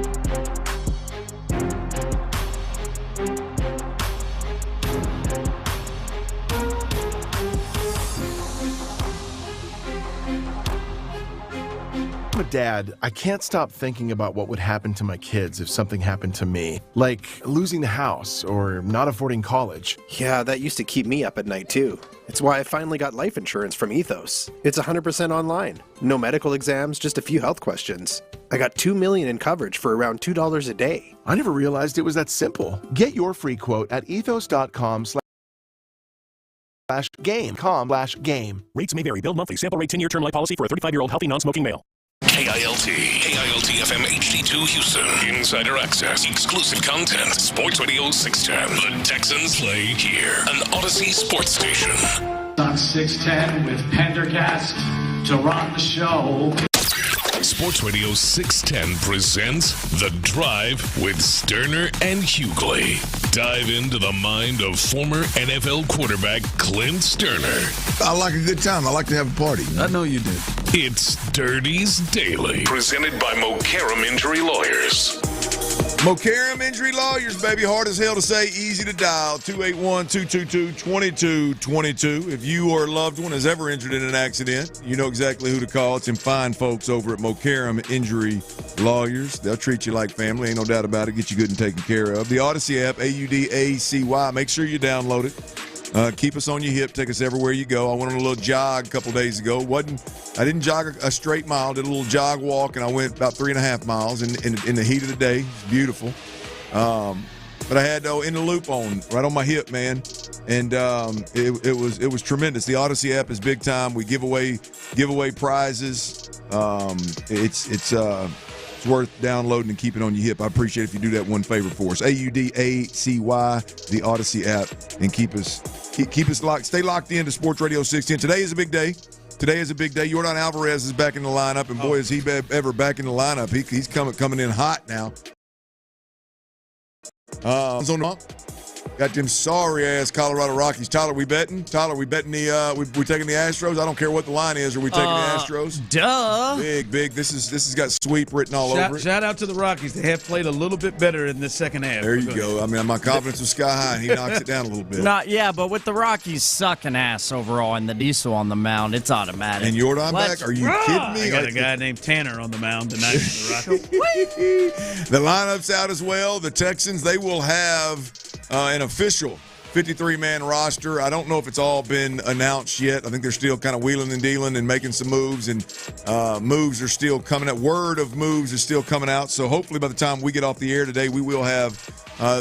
S19: a dad. I can't stop thinking about what would happen to my kids if something happened to me. Like losing the house or not affording college.
S2: Yeah, that used to keep me up at night too. It's why I finally got life insurance from Ethos. It's 100% online. No medical exams, just a few health questions. I got $2 million in coverage for around $2 a day.
S19: I never realized it was that simple. Get your free quote at ethos.com/game.
S20: Rates may vary. Billed monthly. Sample rate 10-year term life policy for a 35-year-old healthy non-smoking male.
S1: KILT FM HD2 Houston. Insider access, exclusive content. Sports Radio 610. The Texans play here. An Odyssey sports station.
S23: On 610 with Pendergast to run the show.
S1: Sports Radio 610 presents The Drive with Stoerner and Hughley. Dive into the mind of former NFL quarterback Clint Stoerner.
S12: I like a good time. I like to have a party.
S14: I know you do.
S1: It's Dirty's Daily, presented by Mokaram Injury Lawyers.
S12: Mokaram Injury Lawyers, baby. Hard as hell to say, easy to dial. 281-222-2222. If you or a loved one is ever injured in an accident, you know exactly who to call. It's them fine folks over at Mokaram Injury Lawyers. They'll treat you like family, ain't no doubt about it. Get you good and taken care of. The Odyssey app, AUDACY. Make sure you download it. Keep us on your hip. Take us everywhere you go. I went on a little jog a couple days ago. I didn't jog a straight mile. Did a little jog walk, and I went about 3.5 miles in the heat of the day. It's beautiful. But I had In the Loop on right on my hip, man, and it was tremendous. The Odyssey app is big time. We give away prizes. It's worth downloading and keeping on your hip. I appreciate if you do that one favor for us. AUDACY, the Odyssey app, and keep us locked. Stay locked into Sports Radio 610. Today is a big day. Yordan Alvarez is back in the lineup, and boy, is he ever back in the lineup. He's coming in hot now. Got them sorry-ass Colorado Rockies. Tyler, we betting? We taking the Astros? I don't care what the line is. Are we taking the Astros?
S21: Duh.
S12: Big. This has got sweep written all over it.
S14: Shout out to the Rockies. They have played a little bit better in the second half.
S12: There you go. I mean, my confidence was sky high, and he knocks it down a little bit.
S21: But with the Rockies sucking ass overall and the Diesel on the mound, it's automatic.
S12: And Yordan back? Are you kidding me?
S14: I got a guy named Tanner on the mound tonight for the Rockies.
S12: The lineup's out as well. The Texans, they will have an official 53-man roster. I don't know if it's all been announced yet. I think they're still kind of wheeling and dealing and making some moves, and moves are still coming out. Word of moves is still coming out. So hopefully by the time we get off the air today, we will have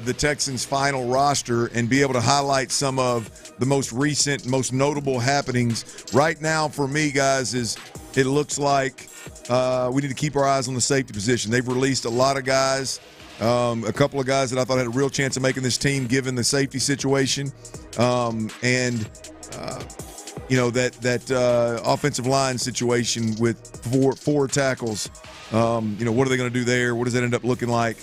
S12: the Texans' final roster and be able to highlight some of the most recent, most notable happenings. Right now for me, guys, is it looks like we need to keep our eyes on the safety position. They've released a lot of guys. A couple of guys that I thought had a real chance of making this team given the safety situation. That offensive line situation with four tackles. What are they going to do there? What does that end up looking like?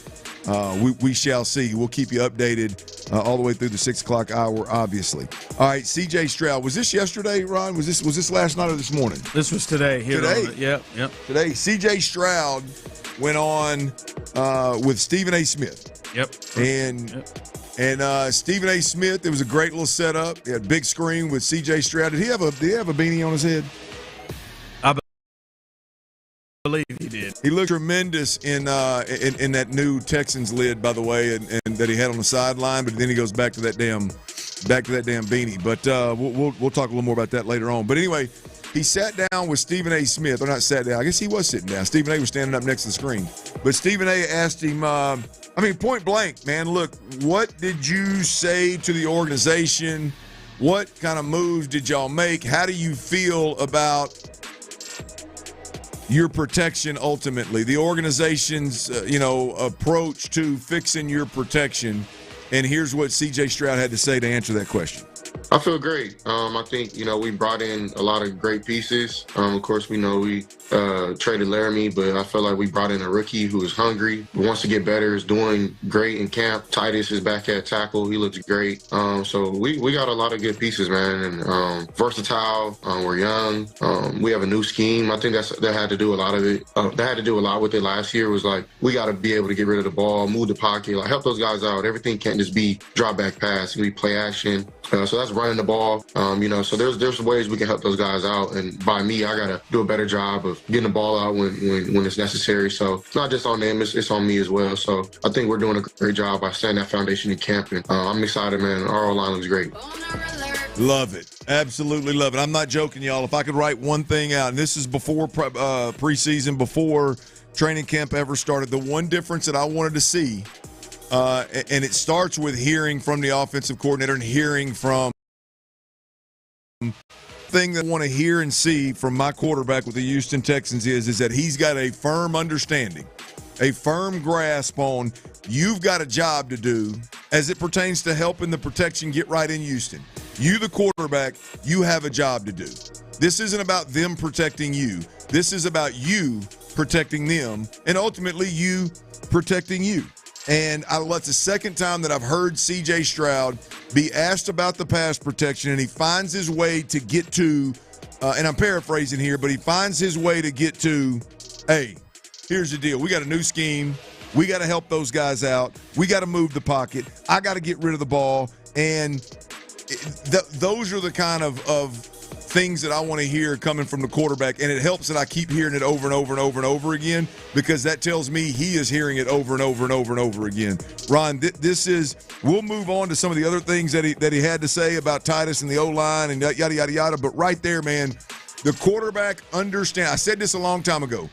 S12: We shall see. We'll keep you updated all the way through the 6 o'clock hour, obviously. All right, C.J. Stroud. Was this yesterday, Ron? Was this last night or this morning?
S14: This was today.
S12: Today?
S14: Yep.
S12: Today, C.J. Stroud went on with Stephen A. Smith.
S14: Yep.
S12: And Stephen A. Smith, it was a great little setup. He had a big screen with C.J. Stroud. Did he have a beanie on his head?
S14: I believe he did.
S12: He looked tremendous in that new Texans lid, by the way, and that he had on the sideline. But then he goes back to that damn beanie. But we'll talk a little more about that later on. But anyway, he sat down with Stephen A. Smith. Or not sat down. I guess he was sitting down. Stephen A. was standing up next to the screen. But Stephen A. asked him, point blank, man, look, what did you say to the organization? What kind of moves did y'all make? How do you feel about your protection ultimately? The organization's, approach to fixing your protection. And here's what C.J. Stroud had to say to answer that question.
S15: I feel great. I think, we brought in a lot of great pieces. Of course, we know we traded Laramie, but I feel like we brought in a rookie who is hungry, who wants to get better, is doing great in camp. Titus is back at tackle. He looks great. So we got a lot of good pieces, man, and versatile. We're young. We have a new scheme. I think that had to do a lot of it. That had to do a lot with it last year. Was like, we got to be able to get rid of the ball, move the pocket, like help those guys out. Everything can't just be drop back pass. It can be play action. So that's running the ball. So there's ways we can help those guys out. And by me, I got to do a better job of getting the ball out when it's necessary. So it's not just on them, it's on me as well. So I think we're doing a great job by setting that foundation in camp. And I'm excited, man. Our O-line looks great.
S12: Love it. Absolutely love it. I'm not joking, y'all. If I could write one thing out, and this is before preseason, before training camp ever started, the one difference that I wanted to see, and it starts with hearing from the offensive coordinator and hearing from thing that I want to hear and see from my quarterback with the Houston Texans is that he's got a firm understanding, a firm grasp on you've got a job to do as it pertains to helping the protection get right in Houston. You, the quarterback, you have a job to do. This isn't about them protecting you. This is about you protecting them and ultimately you protecting you. And that's the second time that I've heard C.J. Stroud be asked about the pass protection, and he finds his way to get to, and I'm paraphrasing here, but he finds his way to get to, hey, here's the deal. We got a new scheme. We got to help those guys out. We got to move the pocket. I got to get rid of the ball. And those are the kind of things that I want to hear coming from the quarterback, and it helps that I keep hearing it over and over and over and over again because that tells me he is hearing it over and over and over and over again. Ron, we'll move on to some of the other things that he had to say about Titus and the O-line and yada, yada, yada, but right there, man, the quarterback understands. I said this a long time ago.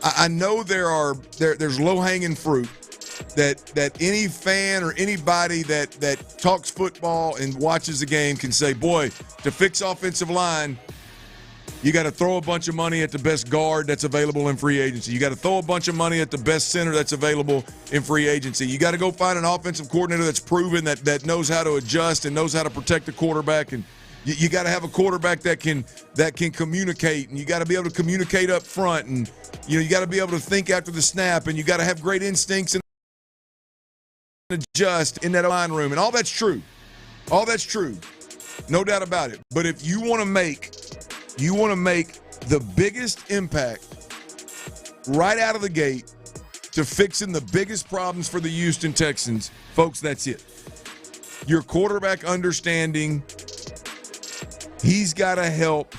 S12: I know there's low-hanging fruit that any fan or anybody that talks football and watches the game can say, boy, to fix offensive line, you got to throw a bunch of money at the best guard that's available in free agency. You got to throw a bunch of money at the best center that's available in free agency. You got to go find an offensive coordinator that's proven that knows how to adjust and knows how to protect the quarterback. And you got to have a quarterback that can communicate, and you got to be able to communicate up front, and you got to be able to think after the snap, and you got to have great instincts and adjust in that line room, and all that's true. All that's true. No doubt about it. But if you want to make the biggest impact right out of the gate to fixing the biggest problems for the Houston Texans, folks, that's it. Your quarterback understanding, he's got to help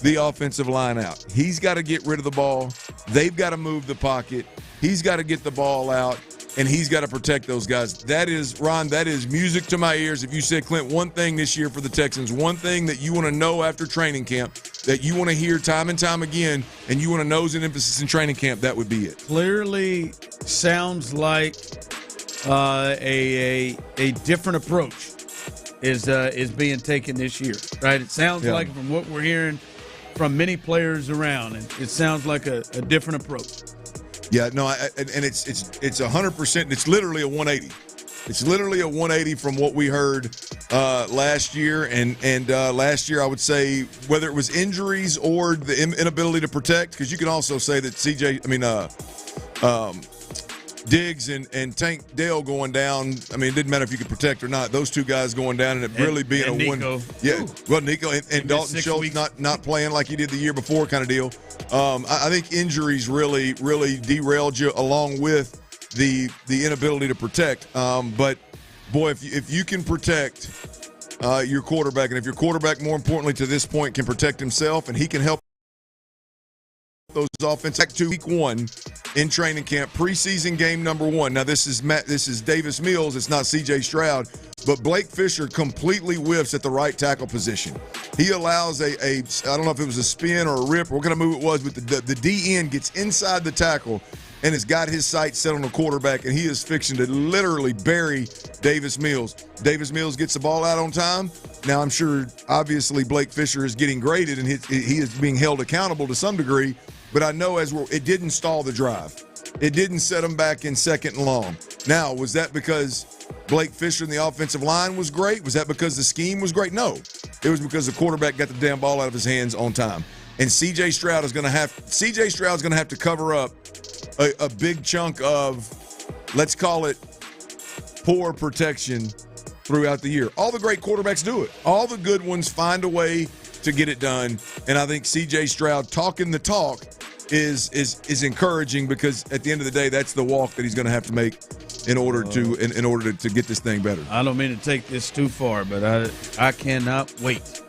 S12: the offensive line out. He's got to get rid of the ball. They've got to move the pocket. He's got to get the ball out. And he's got to protect those guys. That is, Ron, that is music to my ears. If you said, Clint, one thing this year for the Texans, one thing that you want to know after training camp, that you want to hear time and time again, and you want to know is an emphasis in training camp, that would be it.
S14: Clearly sounds like a different approach is being taken this year, right? It sounds like from what we're hearing from many players around, and it sounds like a different approach.
S12: Yeah, no, and it's 100%. It's literally a 180. It's literally a 180 from what we heard last year. And last year, I would say whether it was injuries or the inability to protect, because you can also say that Diggs and Tank Dell going down. I mean, it didn't matter if you could protect or not. Those two guys going down, and it really being a
S14: Nico.
S12: one. Yeah, well, Nico and Dalton Schultz not playing like he did the year before, kind of deal. I think injuries really derailed you, along with the inability to protect. But boy, if you can protect your quarterback, and if your quarterback, more importantly to this point, can protect himself, and he can help those offenses back to week 1 in training camp, preseason game number 1. Now this is Davis Mills, it's not C.J. Stroud, but Blake Fisher completely whiffs at the right tackle position. He allows I don't know if it was a spin or a rip or what kind of move it was, but the DN gets inside the tackle and has got his sights set on the quarterback, and he is fixing to literally bury Davis Mills. Davis Mills gets the ball out on time. Now I'm sure obviously Blake Fisher is getting graded and he is being held accountable to some degree, but I know it didn't stall the drive. It didn't set them back in second and long. Now, was that because Blake Fisher and the offensive line was great? Was that because the scheme was great? No. It was because the quarterback got the damn ball out of his hands on time. And C.J. Stroud is going to have to cover up a big chunk of, let's call it, poor protection throughout the year. All the great quarterbacks do it. All the good ones find a way to get it done. And I think C.J. Stroud talking the talk is encouraging, because at the end of the day, that's the walk that he's going to have to make in order to get this thing better.
S14: I don't mean to take this too far, but I cannot wait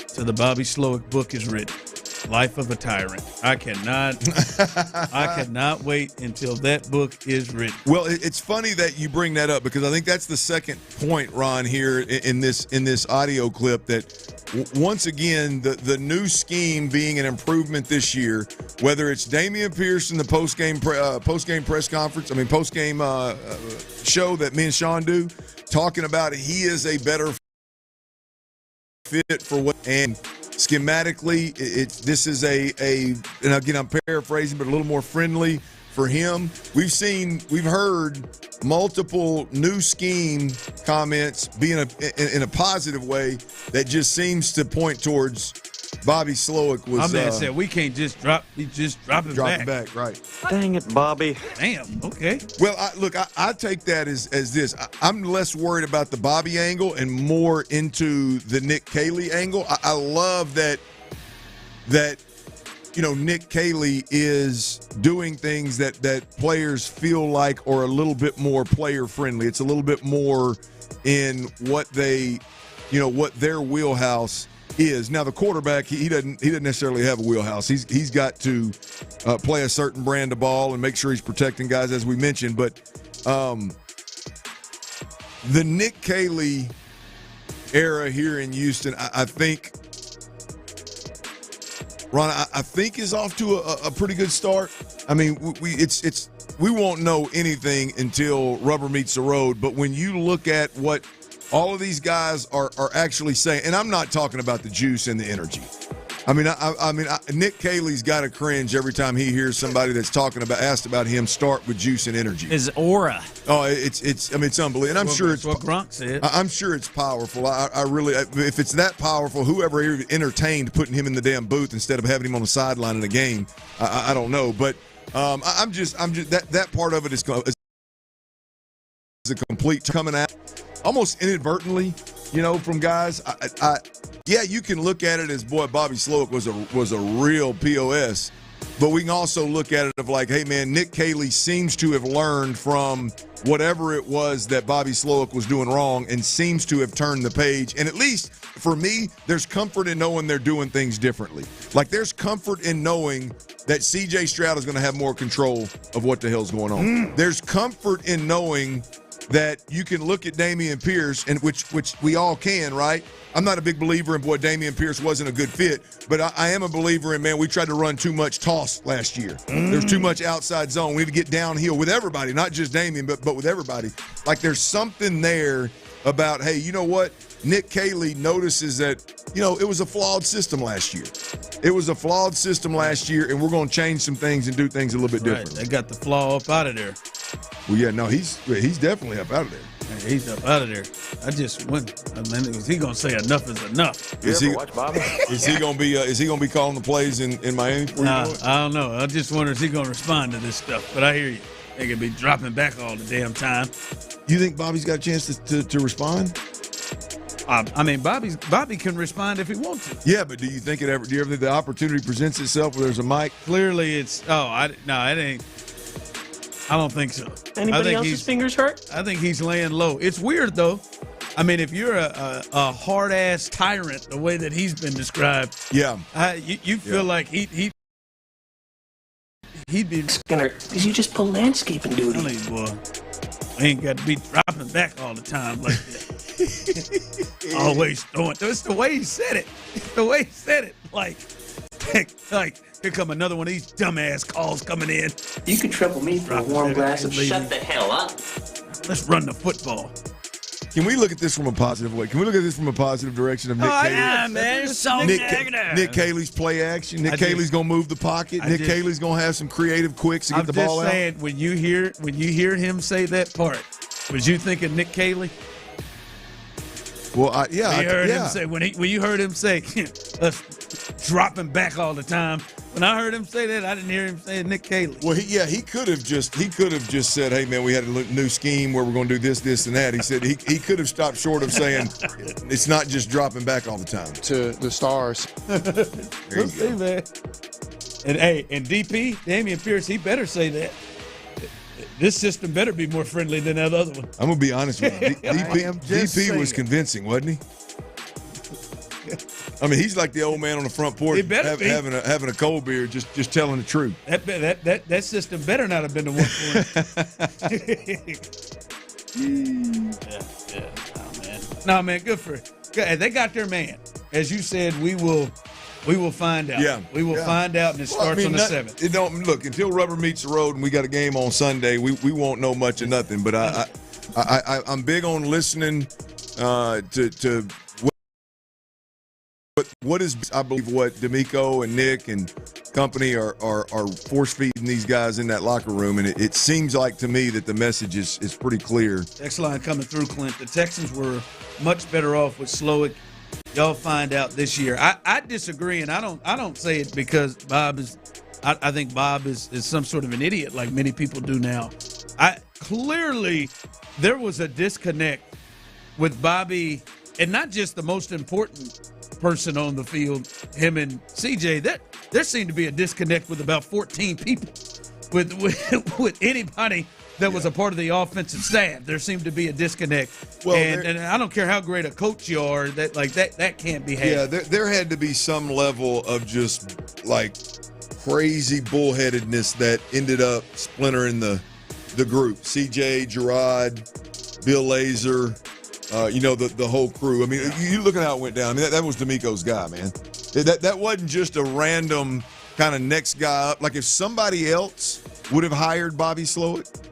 S14: till the Bobby Slowick book is written. Life of a Tyrant. I cannot wait until that book is written.
S12: Well, it's funny that you bring that up, because I think that's the second point, Ron, here in this audio clip, that once again, the new scheme being an improvement this year, whether it's Damian Pierce in the post-game press conference, post-game show that me and Sean do, talking about he is a better fit for what, and schematically, this is and again, I'm paraphrasing, but a little more friendly for him. We've heard multiple new scheme comments being in a positive way that just seems to point towards Bobby Slowick was.
S14: My man said we can't just drop it back.
S12: Right?
S21: Dang it, Bobby.
S14: Damn. Okay.
S12: Well, I take that as this. I'm less worried about the Bobby angle and more into the Nick Caley angle. I love that Nick Caley is doing things that players feel like are a little bit more player friendly. It's a little bit more in what their wheelhouse is. Now the quarterback, he doesn't necessarily have a wheelhouse. He's got to play a certain brand of ball and make sure he's protecting guys, as we mentioned. But the Nick Caley era here in Houston, I think, Ron, I think is off to a pretty good start. I mean, we won't know anything until rubber meets the road. But when you look at what all of these guys are actually saying, and I'm not talking about the juice and the energy. Nick Caley's got to cringe every time he hears somebody that's asked about him start with juice and energy.
S21: His aura.
S12: Oh, it's unbelievable, and I'm sure it's
S14: what Gronk said.
S12: I'm sure it's powerful. I really, if it's that powerful, whoever entertained putting him in the damn booth instead of having him on the sideline in a game, I don't know, but I'm just that part of it is a complete coming out almost inadvertently, from guys. Yeah, you can look at it as, boy, Bobby Slowick was a real POS, but we can also look at it of like, hey, man, Nick Caley seems to have learned from whatever it was that Bobby Slowick was doing wrong and seems to have turned the page. And at least for me, there's comfort in knowing they're doing things differently. Like, there's comfort in knowing that C.J. Stroud is going to have more control of what the hell's going on. There's comfort in knowing that you can look at Damian Pierce, and which we all can, right? I'm not a big believer in, boy, Damian Pierce wasn't a good fit, but I am a believer in, man, we tried to run too much toss last year. There's too much outside zone. We need to get downhill with everybody, not just Damian, but with everybody. Like, there's something there about, hey, you know what? Nick Caley notices that, it was a flawed system last year. It was a flawed system last year, and we're going to change some things and do things a little bit different.
S14: They got the flaw up out of there.
S12: Well, yeah, no, he's definitely up out of there.
S14: Man, he's up out of there. Is he gonna say enough is enough?
S12: Is he gonna be calling the plays in Miami?
S14: I don't know. I just wonder, is he gonna respond to this stuff? But I hear you. They could be dropping back all the damn time.
S12: You think Bobby's got a chance to respond?
S14: Bobby can respond if he wants to.
S12: Yeah, but do you think the opportunity presents itself where there's a mic?
S14: Clearly, it ain't. I don't think so.
S21: Anybody else's fingers hurt?
S14: I think he's laying low. It's weird, though. I mean, if you're a hard-ass tyrant, the way that he's been described,
S12: yeah,
S14: you feel like he'd be.
S21: Did you just pull landscaping duty?
S14: Tell you, boy, I ain't got to be dropping back all the time like that. Always throwing. It's the way he said it. Like, here come another one of these dumbass calls coming in.
S21: You can trouble me for a warm glass of shut the hell up.
S14: Let's run the football.
S12: Can we look at this from a positive way? Can we look at this from a positive direction of Nick Caley?
S21: Yeah, man, it's so negative.
S12: Nick Caley's play action. Nick Caley's gonna move the pocket. Nick Caley's gonna have some creative quicks to get the ball out.
S14: I'm just saying, when you hear him say that part, Was you thinking Nick Caley?
S12: Well,
S14: When you heard him say us dropping back all the time. When I heard him say that, I didn't hear him say Nick Caley.
S12: Well, he could have just said, "Hey, man, we had a new scheme where we're going to do this, this, and that." He said he could have stopped short of saying it's not just dropping back all the time.
S4: To the stars.
S14: We'll see, man. And DP, Damian Pierce, he better say that. This system better be more friendly than that other one.
S12: I'm gonna be honest with you. DP was convincing, wasn't he? I mean, he's like the old man on the front porch having a cold beer, just telling the truth.
S14: That system better not have been the one for him. Oh, man. No, man, good for it. They got their man. As you said, we will find out.
S12: Yeah,
S14: we will find out, and it starts on the 7th.
S12: It don't look until rubber meets the road, and we got a game on Sunday. We won't know much of nothing. But I'm big on listening to what is, I believe, what D'Amico and Nick and company are force feeding these guys in that locker room, and it seems like to me that the message is pretty clear.
S14: Next line coming through, Clint. The Texans were much better off with Slowick. Y'all find out this year. I disagree, and I don't say it because Bob is. I think Bob is some sort of an idiot, like many people do now. Clearly there was a disconnect with Bobby, and not just the most important person on the field, him and CJ. There seemed to be a disconnect with about 14 people, with anybody that was a part of the offensive staff. There seemed to be a disconnect. Well, and I don't care how great a coach you are, that can't be had.
S12: Yeah, there had to be some level of just like crazy bullheadedness that ended up splintering the group. CJ, Gerard, Bill Lazor, the whole crew. I mean, you look at how it went down. I mean, that was D'Amico's guy, man. That wasn't just a random kind of next guy up. Like if somebody else would have hired Bobby Slowick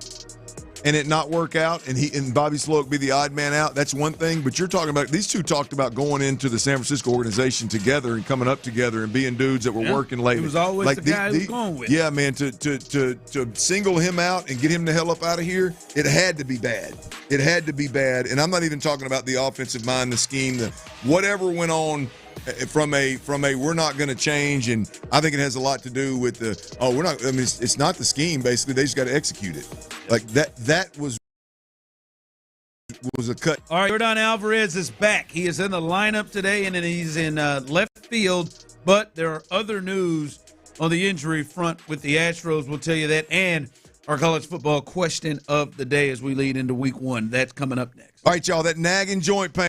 S12: and it not work out, and Bobby Slowick be the odd man out, that's one thing. But you're talking about, these two talked about going into the San Francisco organization together and coming up together and being dudes that were working late.
S14: He was always like the guy he was going with.
S12: Yeah, man, to single him out and get him the hell up out of here, it had to be bad. It had to be bad. And I'm not even talking about the offensive mind, the scheme, whatever went on from a we're not going to change. And I think it has a lot to do with it's not the scheme. Basically, they just got to execute it. Like that was a cut.
S14: All right, Yordan Alvarez is back. He is in the lineup today, and then he's in left field. But there are other news on the injury front with the Astros. We'll tell you that, and our college football question of the day as we lead into week 1. That's coming up next.
S12: All right, y'all, that nagging joint pain.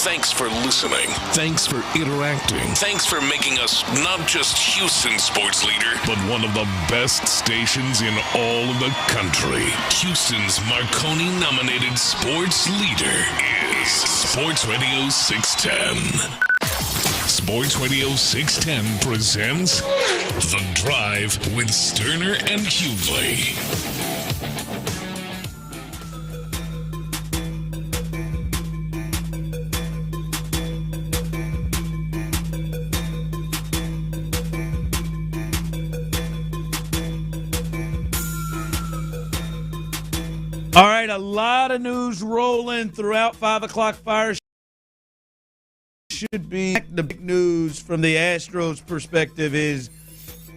S1: Thanks for listening. Thanks for interacting. Thanks for making us not just Houston's sports leader, but one of the best stations in all of the country. Houston's Marconi-nominated sports leader is Sports Radio 610. Sports Radio 610 presents The Drive with Stoerner and Hughley.
S14: All right, a lot of news rolling throughout 5 o'clock fire. Should be the big news from the Astros perspective is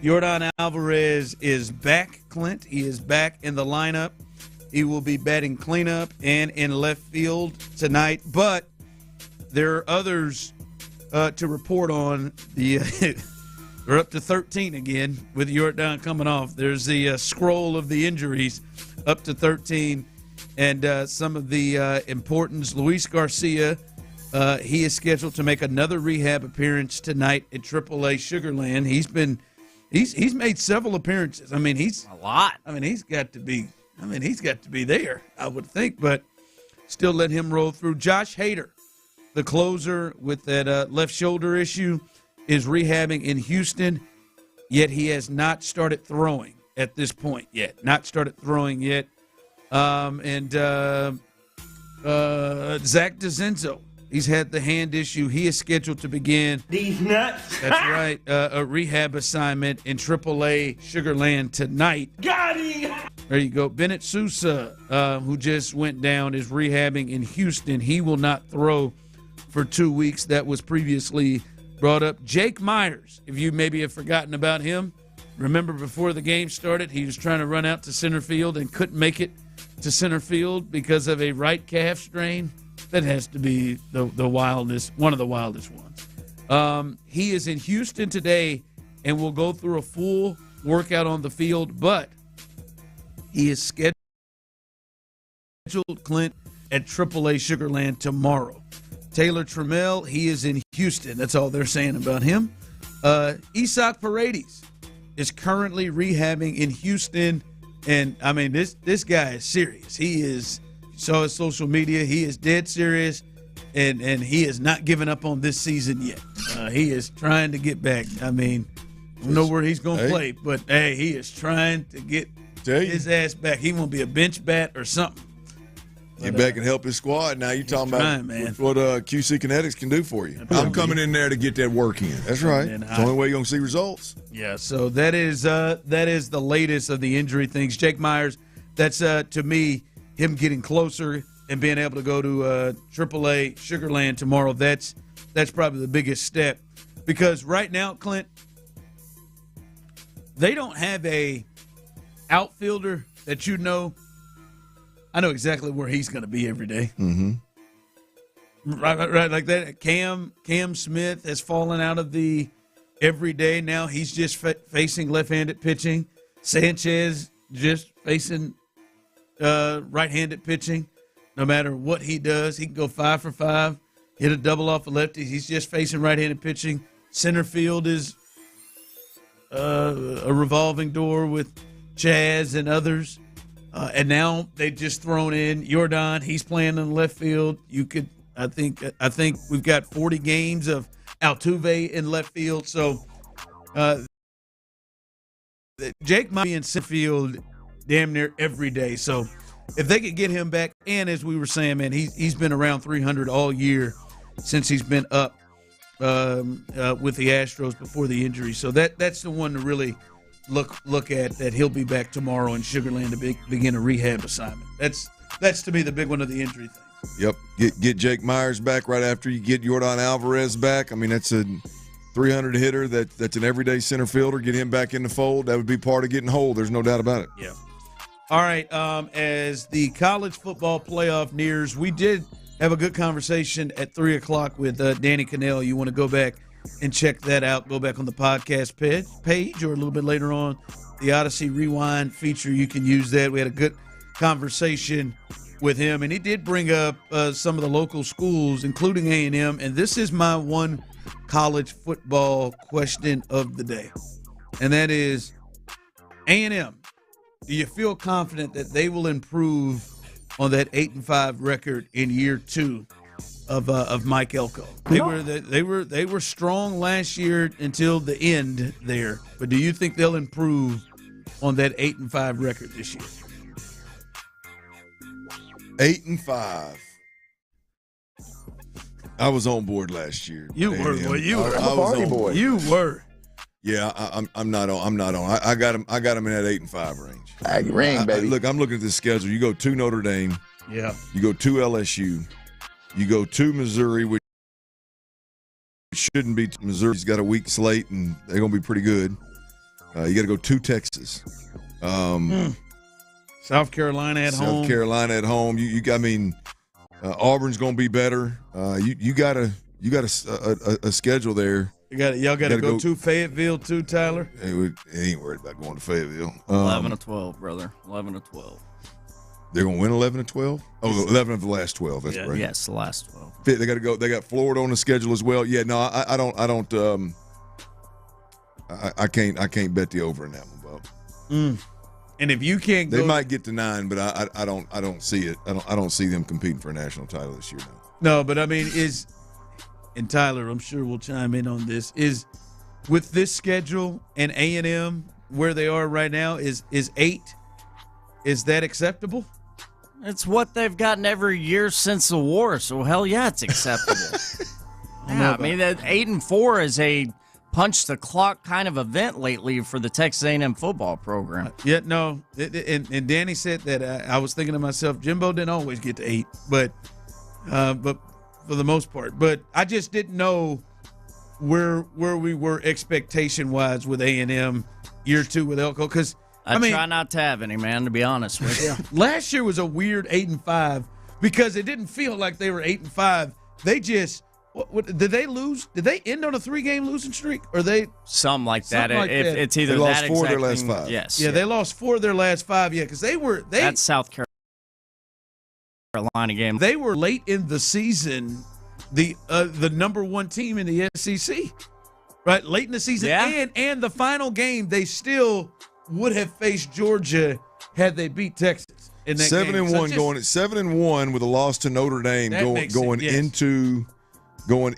S14: Yordan Alvarez is back, Clint. He is back in the lineup. He will be batting cleanup and in left field tonight. But there are others to report on. We're up to 13 again with Yordan coming off. There's the scroll of the injuries up to 13. And some of the importance, Luis Garcia, he is scheduled to make another rehab appearance tonight at AAA Sugarland. He's made several appearances. I mean, he's
S21: a lot.
S14: I mean, he's got to be there, I would think, but still let him roll through. Josh Hader, the closer with that left shoulder issue, is rehabbing in Houston, yet he has not started throwing at this point yet. Not started throwing yet. Zach DeZenzo, he's had the hand issue. He is scheduled to begin.
S4: These nuts.
S14: That's right. A rehab assignment in AAA Sugarland tonight.
S4: Got him.
S14: There you go. Bennett Sousa, who just went down, is rehabbing in Houston. He will not throw for 2 weeks. That was previously brought up. Jake Myers, if you maybe have forgotten about him, remember before the game started, he was trying to run out to center field and couldn't make it to center field because of a right calf strain. That has to be the wildest, one of the wildest ones. He is in Houston today and will go through a full workout on the field, but he is scheduled, Clint, at AAA Sugarland tomorrow. Taylor Trammell, he is in Houston. That's all they're saying about him. Isaac Paredes is currently rehabbing in Houston, and I mean this guy is serious. He is, saw his social media, he is dead serious, and he is not giving up on this season yet. He is trying to get back. I mean, I don't know where he's going to play, but hey, he is trying to get his ass back. He won't be a bench bat or something.
S12: Get back and help his squad. Now you're talking about what QC Kinetics can do for you. I'm coming in there to get that work in. That's right. It's the only way you're going to see results.
S14: Yeah, so that is the latest of the injury things. Jake Myers, that's, to me, him getting closer and being able to go to AAA Sugarland tomorrow. That's probably the biggest step. Because right now, Clint, they don't have a outfielder that you know. I know exactly where he's going to be every day.
S12: Mm-hmm.
S14: Right, like that. Cam Smith has fallen out of the everyday. Now he's just facing left-handed pitching. Sanchez just facing right-handed pitching. No matter what he does, he can go 5 for 5, hit a double off a lefty. He's just facing right-handed pitching. Center field is a revolving door with Chaz and others. And now they've just thrown in Yordan. He's playing in left field. I think we've got 40 games of Altuve in left field. So Jake might be in center field damn near every day. So if they could get him back, and as we were saying, man, he's been around 300 all year since he's been up with the Astros before the injury. So that's the one to really look at, that he'll be back tomorrow in Sugarland to begin a rehab assignment. That's to me the big one of the injury things.
S12: Yep. Get Jake Myers back right after you get Yordan Alvarez back. I mean, that's a 300 hitter that's an everyday center fielder. Get him back in the fold. That would be part of getting whole. There's no doubt about it.
S14: Yeah. All right. As the college football playoff nears, we did have a good conversation at 3 o'clock with Danny Cannell. You want to go back and check that out. Go back on the podcast page, or a little bit later on, the Odyssey Rewind feature. You can use that. We had a good conversation with him, and he did bring up some of the local schools, including A&M, and this is my one college football question of the day, and that is A&M. Do you feel confident that they will improve on that 8-5 record in year 2 of Mike Elko? They were strong last year until the end there, but do you think they'll improve on that 8-5 record this year?
S12: 8-5. I was on board last year.
S14: You were, boy. You were.
S12: I was
S14: party
S12: on
S14: boy.
S12: board.
S14: You were.
S12: Yeah, I'm not on. I'm not on. I got him. I got him in that 8-5 range.
S4: Baby.
S12: Look, I'm looking at this schedule. You go to Notre Dame.
S14: Yeah.
S12: You go to LSU. You go to Missouri, which shouldn't be. Missouri's got a weak slate, and they're going to be pretty good. You got to go to Texas.
S14: South Carolina at home.
S12: South Carolina at home. I mean, Auburn's going to be better. You got a schedule there.
S14: Y'all got to go to Fayetteville too, Tyler.
S12: He ain't worried about going to Fayetteville.
S21: 11-12, brother. 11-12.
S12: They're going to win 11-12. Oh, 11 of the last 12. That's right.
S21: Yes, the last 12.
S12: They got to go. They got Florida on the schedule as well. Yeah, no, I don't. I can't bet the over in that one, Bob.
S14: And if you can't,
S12: they might get to 9, but I don't see it. I don't see them competing for a national title this year.
S14: No, but I mean, and Tyler, I'm sure will chime in on this. Is with this schedule and A&M where they are right now, is 8? Is that acceptable?
S21: It's what they've gotten every year since the war, so hell yeah, it's acceptable. I mean, that 8-4 is a punch the clock kind of event lately for the Texas A&M football program.
S14: Yeah, no, and Danny said that I was thinking to myself, Jimbo didn't always get to 8, but for the most part. But I just didn't know where we were expectation wise with A&M year 2 with Elko, because
S21: I mean, try not to have any, man, to be honest with you.
S14: Last year was a weird 8-5 because it didn't feel like they were 8-5. They just did they lose? Did they end on a 3-game losing streak? Or they
S21: something like that? It's either
S12: they lost
S21: that
S12: 4 of their last 5.
S21: Yes.
S14: Yeah, they lost 4 of their last 5. Yeah, because that's
S21: South Carolina game.
S14: They were late in the season, the number 1 team in the SEC, right? Late in the season, and the final game they still would have faced Georgia had they beat Texas in that
S12: 7-1 going at 7-1 with a loss to Notre Dame going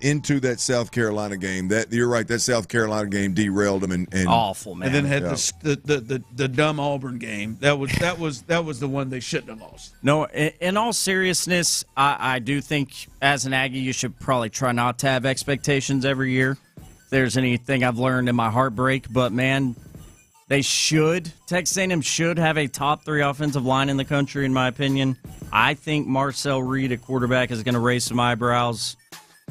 S12: into that South Carolina game. That you're right, that South Carolina game derailed them and
S21: awful, man.
S14: And then had the dumb Auburn game. That was the one they shouldn't have lost.
S21: No, in all seriousness, I do think as an Aggie you should probably try not to have expectations every year. If there's anything I've learned in my heartbreak, but man, Texas A&M should have a top 3 offensive line in the country, in my opinion. I think Marcel Reed at quarterback is going to raise some eyebrows,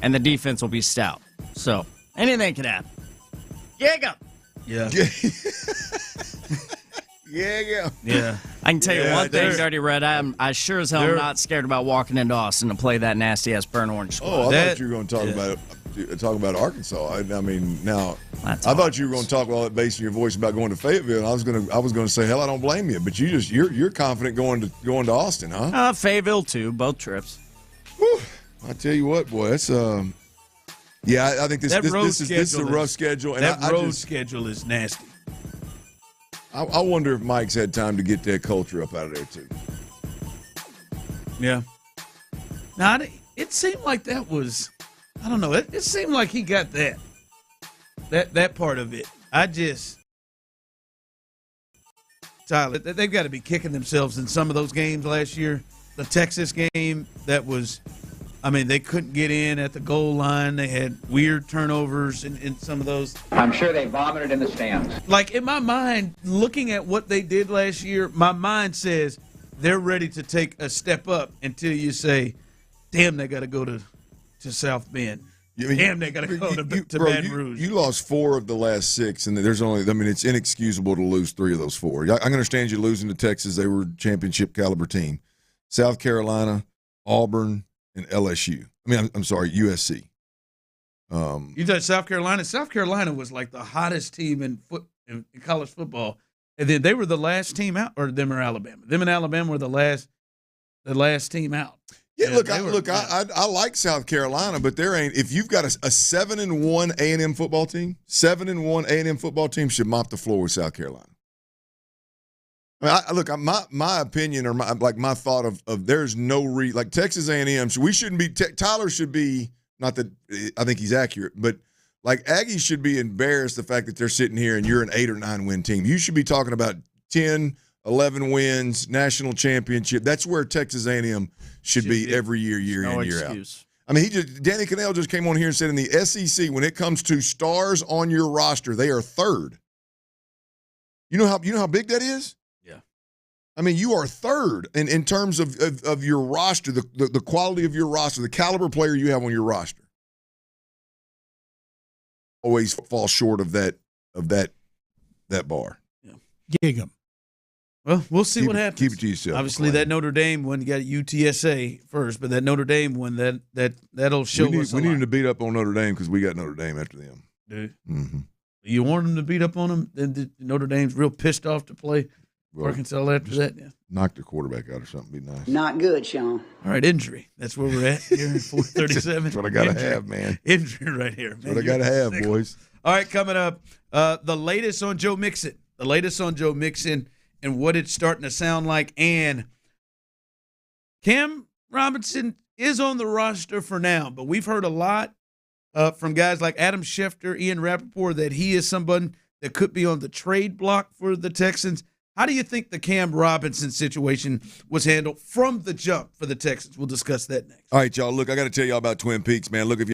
S21: and the defense will be stout. So, anything can happen. Yeah.
S12: Yeah.
S21: I can tell you one thing, Dirty Red. I sure as hell am not scared about walking into Austin to play that nasty-ass burnt orange squad.
S12: Oh, I thought you were going to talk about Arkansas. I mean, now I thought you were going to talk all that based on your voice about going to Fayetteville. And I was going to say, hell, I don't blame you. But you're confident going to Austin, huh?
S21: Fayetteville too, both trips.
S12: Whew. I tell you what, boy, that's yeah. I think this is a rough schedule, and
S14: that road schedule is nasty.
S12: I wonder if Mike's had time to get that culture up out of there too.
S14: Yeah. Now it seemed like that was, I don't know. It seemed like he got that part of it. Tyler, they've got to be kicking themselves in some of those games last year. The Texas game, that was, I mean, they couldn't get in at the goal line. They had weird turnovers in some of those.
S7: I'm sure they vomited in the stands.
S14: Like, in my mind, looking at what they did last year, my mind says they're ready to take a step up until you say, damn, they got to go to South Bend. Damn, they got to go to Baton Rouge.
S12: You lost 4 of the last 6, and there's only, I mean, it's inexcusable to lose 3 of those 4. I understand you losing to Texas. They were a championship caliber team. South Carolina, Auburn, and LSU. I mean, I'm sorry, USC.
S14: You said South Carolina. South Carolina was like the hottest team in college football, and then they were the last team out, or them or Alabama. Them and Alabama were the last. the last team out.
S12: Yeah, I like South Carolina, but there ain't. If you've got a 7-1 A&M football team, 7-1 A&M football team should mop the floor with South Carolina. I mean, my opinion or my thought of there's no like Texas A&M. We shouldn't be. Tyler should be. Not that I think he's accurate, but like Aggies should be embarrassed the fact that they're sitting here and you're an 8 or 9 win team. You should be talking about 10, 11 wins, national championship. That's where Texas A&M should be every year in, year out. I mean, Danny Cannell just came on here and said in the SEC, when it comes to stars on your roster, they are third. You know how big that is?
S14: Yeah.
S12: I mean, you are third in terms of your roster, the quality of your roster, the caliber player you have on your roster. Always fall short of that bar.
S14: Yeah.
S22: Gig 'em.
S14: Well, we'll see what happens.
S12: Keep it to yourself.
S14: Obviously, that Notre Dame one got UTSA first, but that Notre Dame one that'll show us.
S12: We need to beat up on Notre Dame because we got Notre Dame after them.
S14: Dude,
S12: mm-hmm.
S14: You want them to beat up on them? Then Notre Dame's real pissed off to play Arkansas after that. Yeah.
S12: Knock the quarterback out or something. Be nice.
S4: Not good, Sean.
S14: All right, injury. That's where we're at here in 437.
S12: That's what I got to have, man.
S14: Injury right here.
S12: That's what I got to have, boys.
S14: All right, coming up, the latest on Joe Mixon. The latest on Joe Mixon and what it's starting to sound like. And Cam Robinson is on the roster for now, but we've heard a lot from guys like Adam Schefter, Ian Rappaport, that he is someone that could be on the trade block for the Texans. How do you think the Cam Robinson situation was handled from the jump for the Texans? We'll discuss that next.
S12: All right, y'all. Look, I got to tell y'all about Twin Peaks, man. Look, if you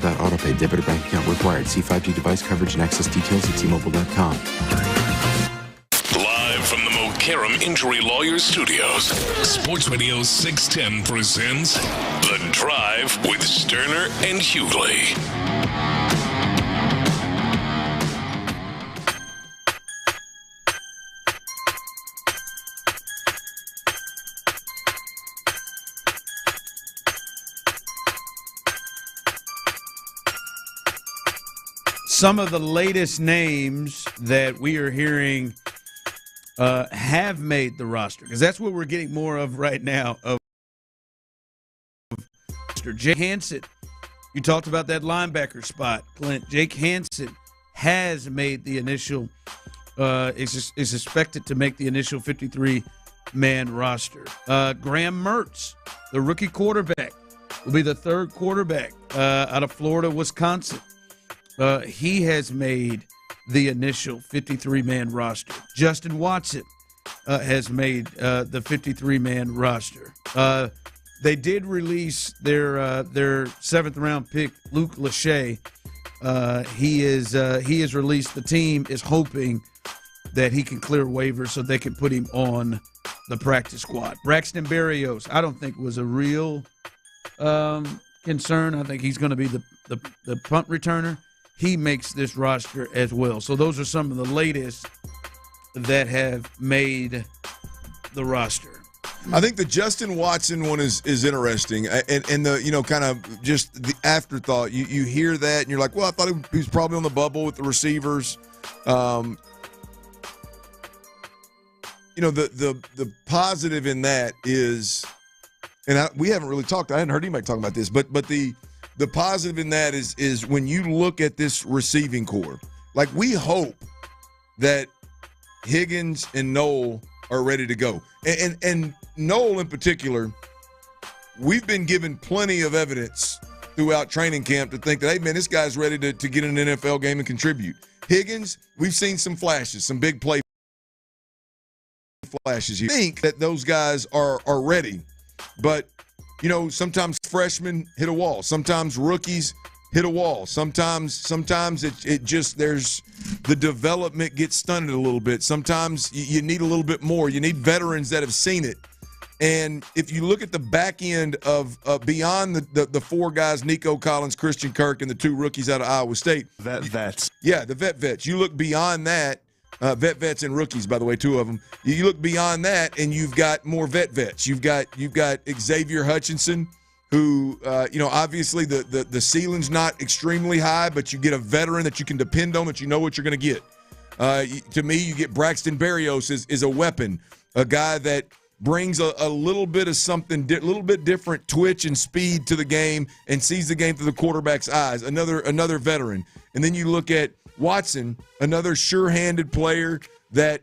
S4: without autopay. Debit or bank account required. See 5G device coverage and access details at T-Mobile.com.
S1: Live from the Mokaram Injury Lawyers Studios, Sports Radio 610 presents The Drive with Stoerner and Hughley.
S14: Some of the latest names that we are hearing have made the roster, because that's what we're getting more of right now. Of Mr. Jake Hansen, you talked about that linebacker spot, Clint. Jake Hansen has made the initial, is expected to make the initial 53-man roster. Graham Mertz, the rookie quarterback, will be the third quarterback out of Florida, Wisconsin. He has made the initial 53-man roster. Justin Watson has made the 53-man roster. They did release their seventh-round pick, Luke Lachey. He is released. The team is hoping that he can clear waivers so they can put him on the practice squad. Braxton Berrios, I don't think was a real concern. I think he's going to be the punt returner. He makes this roster as well. So those are some of the latest that have made the roster.
S12: I think the Justin Watson one is interesting, and the kind of just the afterthought. You hear that and you're like, well, I thought he was probably on the bubble with the receivers. The positive in that is, and we haven't really talked. I hadn't heard anybody talk about this, but the positive in that is when you look at this receiving core, like we hope that Higgins and Noel are ready to go. And Noel in particular, we've been given plenty of evidence throughout training camp to think that, hey, man, this guy's ready to get in an NFL game and contribute. Higgins, we've seen some flashes, some big play flashes. You think that those guys are ready, but sometimes freshmen hit a wall. Sometimes rookies hit a wall. Sometimes it just there's the development gets stunted a little bit. Sometimes you need a little bit more. You need veterans that have seen it. And if you look at the back end of beyond the four guys, Nico Collins, Christian Kirk, and the two rookies out of Iowa State.
S19: Vets.
S12: Yeah, the vets. You look beyond that. Vets and rookies, by the way, two of them. You look beyond that, and you've got more vets. You've got Xavier Hutchinson, who obviously the ceiling's not extremely high, but you get a veteran that you can depend on, that you know what you're going to get. To me, you get Braxton Berrios is a weapon, a guy that brings a little bit of something, a little bit different twitch and speed to the game, and sees the game through the quarterback's eyes. Another veteran, and then you look at Watson, another sure-handed player that,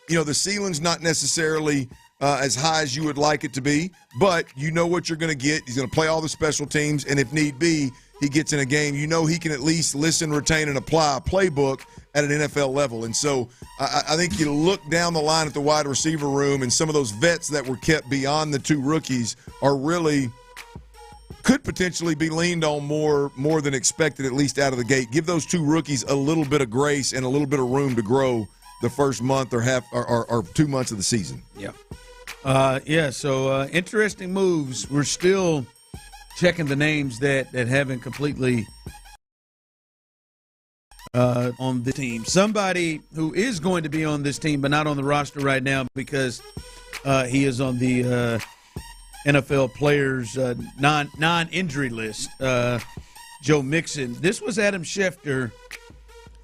S12: the ceiling's not necessarily as high as you would like it to be, but you know what you're going to get. He's going to play all the special teams, and if need be, he gets in a game. He can at least listen, retain, and apply a playbook at an NFL level. And so I think you look down the line at the wide receiver room, and some of those vets that were kept beyond the two rookies are really – could potentially be leaned on more than expected, at least out of the gate. Give those two rookies a little bit of grace and a little bit of room to grow the first month or half or 2 months of the season.
S14: Yeah. So interesting moves. We're still checking the names that haven't completely on the team. Somebody who is going to be on this team, but not on the roster right now because he is on the NFL players non-injury list, Joe Mixon. This was Adam Schefter,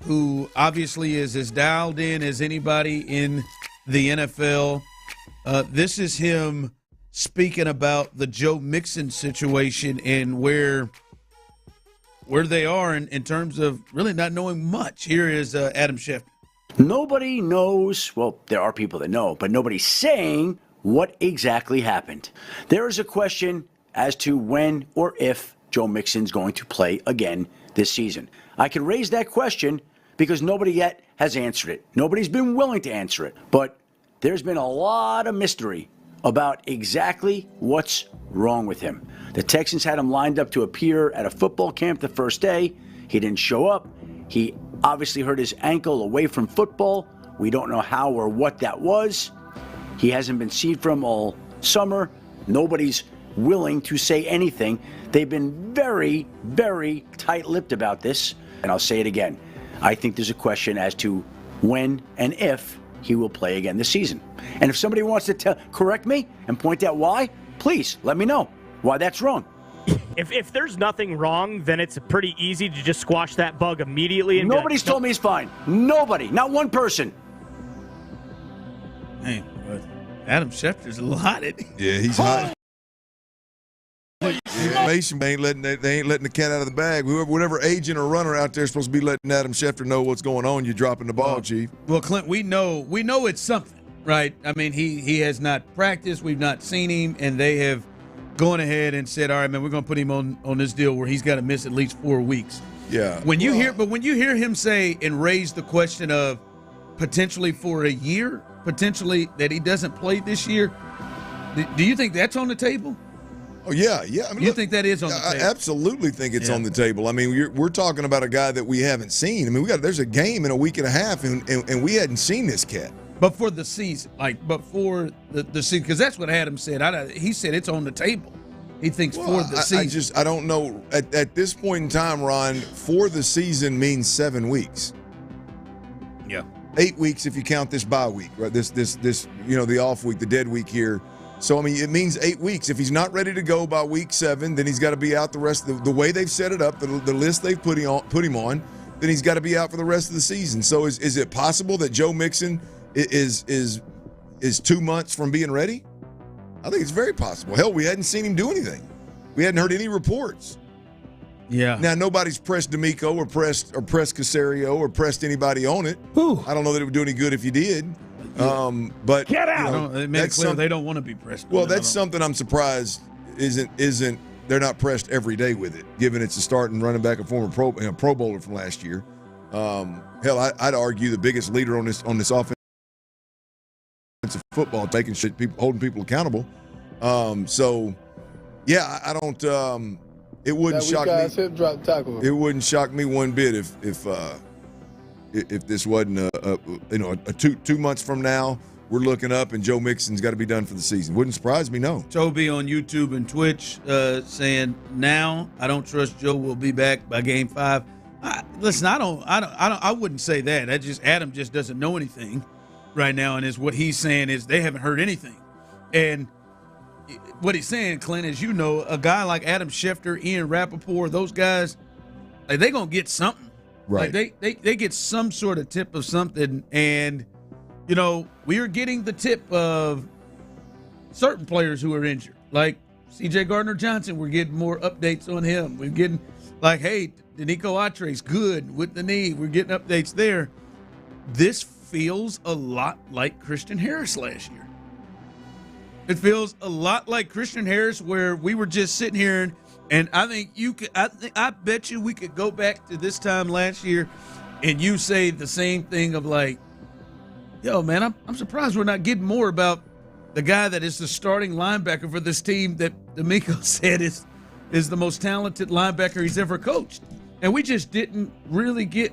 S14: who obviously is as dialed in as anybody in the NFL. This is him speaking about the Joe Mixon situation and where they are in terms of really not knowing much. Here is Adam Schefter.
S5: Nobody knows. Well, there are people that know, but nobody's saying what exactly happened. There is a question as to when or if Joe Mixon's going to play again this season. I can raise that question because nobody yet has answered it. Nobody's been willing to answer it. But there's been a lot of mystery about exactly what's wrong with him. The Texans had him lined up to appear at a football camp the first day. He didn't show up. He obviously hurt his ankle away from football. We don't know how or what that was. He hasn't been seen from all summer. Nobody's willing to say anything. They've been very, very tight-lipped about this. And I'll say it again. I think there's a question as to when and if he will play again this season. And if somebody wants to correct me and point out why, please let me know why that's wrong.
S8: If there's nothing wrong, then it's pretty easy to just squash that bug immediately. And
S5: Nobody's told me he's fine. Nobody. Not one person.
S14: Man, Adam Schefter's a little hot.
S12: Yeah, he's hot. Mason ain't letting the cat out of the bag. Whatever agent or runner out there is supposed to be letting Adam Schefter know what's going on. You're dropping the ball, Chief.
S14: Well, Clint, we know it's something, right? I mean, he has not practiced. We've not seen him, and they have gone ahead and said, all right, man, we're going to put him on this deal where he's got to miss at least 4 weeks.
S12: Yeah.
S14: When you hear him say and raise the question of potentially for a year, potentially that he doesn't play this year, do you think that's on the table?
S12: Oh, yeah. I mean,
S14: you think that is on the table?
S12: I absolutely think it's on the table. I mean, we're talking about a guy that we haven't seen. I mean, there's a game in a week and a half, and we hadn't seen this cat.
S14: But for the season, but for the season, because that's what Adam said. He said it's on the table. He thinks for the season.
S12: I don't know. At this point in time, Ron, for the season means 7 weeks.
S14: Yeah.
S12: 8 weeks if you count this bye week, right? This the off week, the dead week here. So, I mean, it means 8 weeks. If he's not ready to go by week 7, then he's got to be out the rest of the way they've set it up, the list they've put him on, then he's got to be out for the rest of the season. So is it possible that Joe Mixon is 2 months from being ready? I think it's very possible. Hell, we hadn't seen him do anything. We hadn't heard any reports.
S14: Yeah.
S12: Now, nobody's pressed D'Amico or pressed Casario or pressed anybody on it.
S14: Whew.
S12: I don't know that it would do any good if you did. But
S14: get out. It made it clear they don't want to be pressed.
S12: Well, that's something I'm surprised isn't they're not pressed every day with it, given it's a starting running back, a former Pro Bowler from last year. Hell, I'd argue the biggest leader on this offensive football, taking shit, holding people accountable. So, yeah, I don't. It wouldn't shock me.
S10: Hip drop tackle.
S12: It wouldn't shock me one bit if this wasn't a 2 months from now, we're looking up and Joe Mixon's got to be done for the season. Wouldn't surprise me, no.
S14: Toby on YouTube and Twitch saying, now I don't trust Joe will be back by game 5. Listen, I wouldn't say that. Adam just doesn't know anything right now, and what he's saying is they haven't heard anything. And what he's saying, Clint, is a guy like Adam Schefter, Ian Rappaport, those guys, like, they're going to get something.
S12: Right.
S14: Like they get some sort of tip of something, and we are getting the tip of certain players who are injured, like C.J. Gardner-Johnson. We're getting more updates on him. We're getting hey, Danico Atre's good with the knee. We're getting updates there. This feels a lot like Christian Harris last year. It feels a lot like Christian Harris, where we were just sitting here and I think I bet you we could go back to this time last year and you say the same thing of yo, man, I'm surprised we're not getting more about the guy that is the starting linebacker for this team that D'Amico said is the most talented linebacker he's ever coached. And we just didn't really get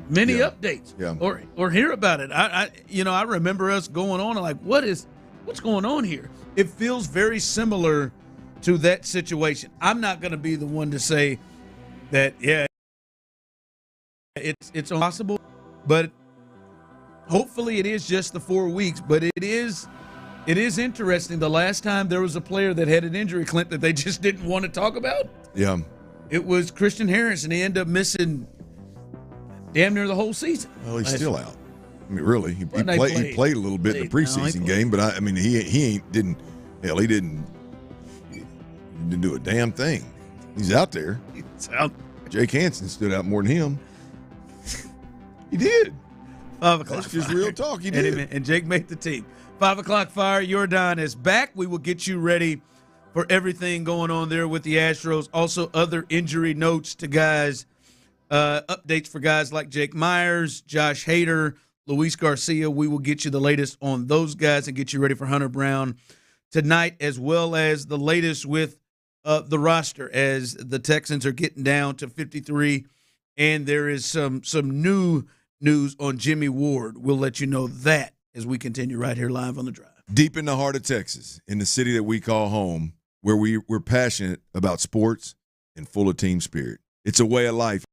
S14: many updates or hear about it. I remember us going on and what's going on here? It feels very similar to that situation. I'm not going to be the one to say that, it's impossible, but hopefully it is just the 4 weeks. But it is interesting. The last time there was a player that had an injury, Clint, that they just didn't want to talk about.
S12: Yeah.
S14: It was Christian Harris, and he ended up missing damn near the whole season.
S12: Well, he's still out. I mean, really, he played a little bit in the preseason game, but I mean, he didn't do a damn thing. He's out there.
S14: He's out.
S12: Jake Hansen stood out more than him. He did.
S14: 5 o'clock.
S12: That's just real talk. He did.
S14: And Jake made the team. 5 o'clock fire. Yordan is back. We will get you ready for everything going on there with the Astros. Also, other injury notes to guys, updates for guys like Jake Myers, Josh Hader, Luis Garcia. We will get you the latest on those guys and get you ready for Hunter Brown tonight, as well as the latest with the roster as the Texans are getting down to 53, and there is some new news on Jimmy Ward. We'll let you know that as we continue right here live on The Drive.
S12: Deep in the heart of Texas, in the city that we call home, where we're passionate about sports and full of team spirit. It's a way of life.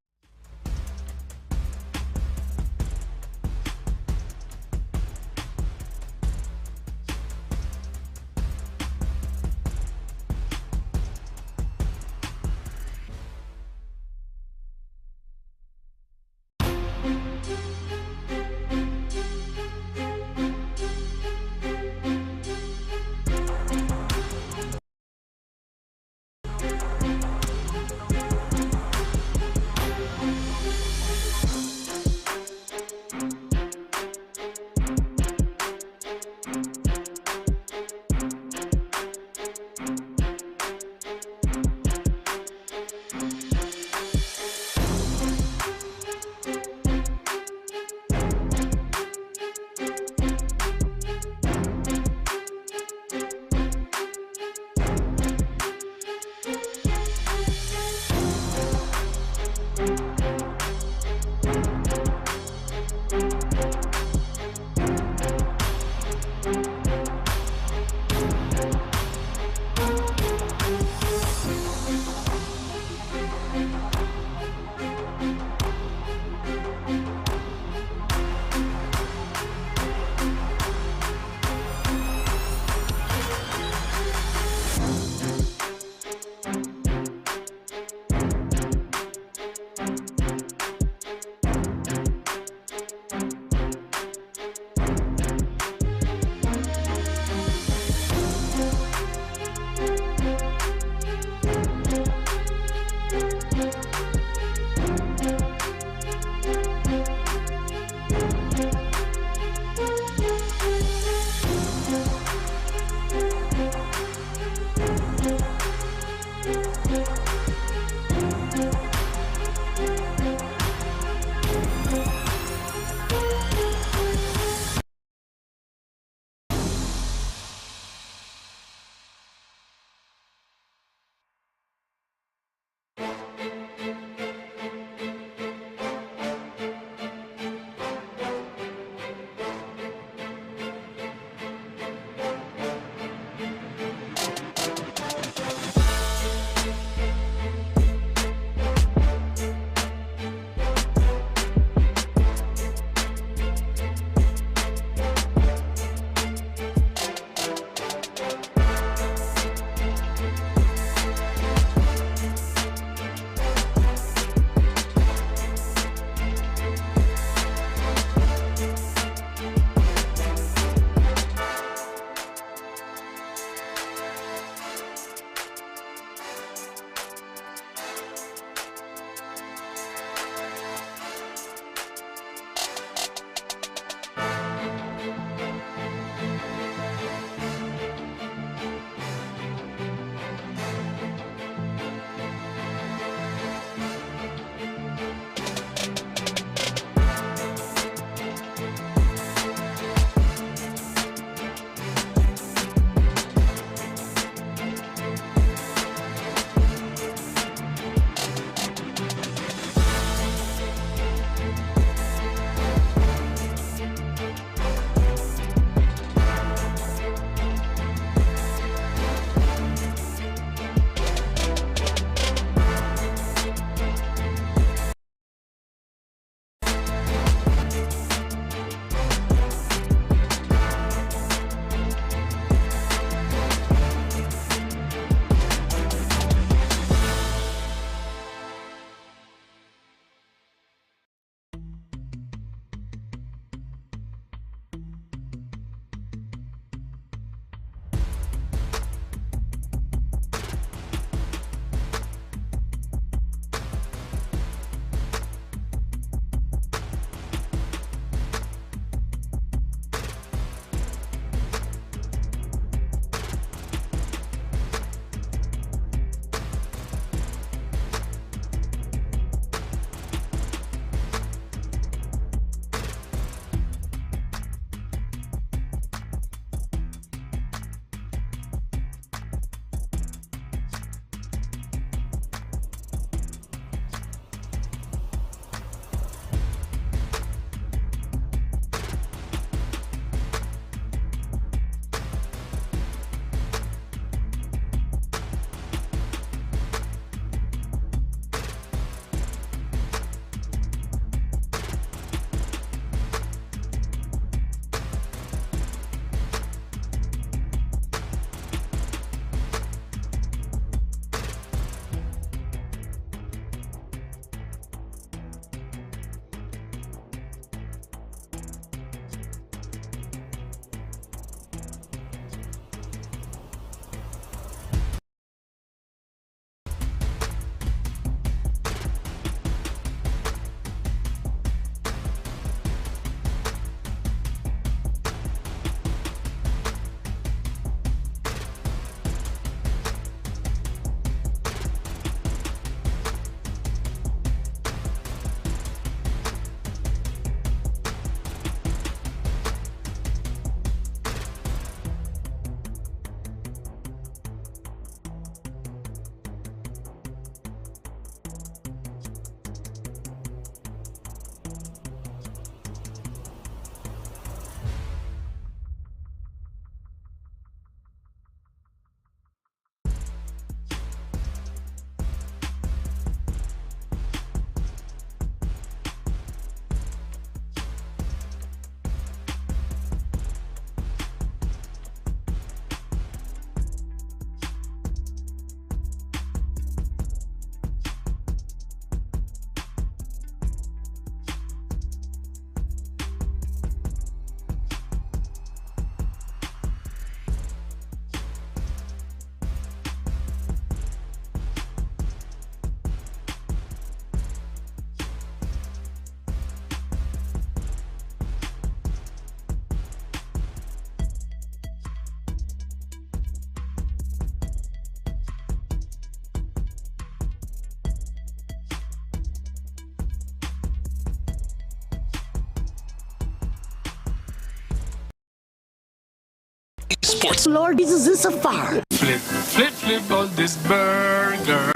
S1: Sports.
S6: Lord Jesus, this a fire.
S23: Flip on this burger.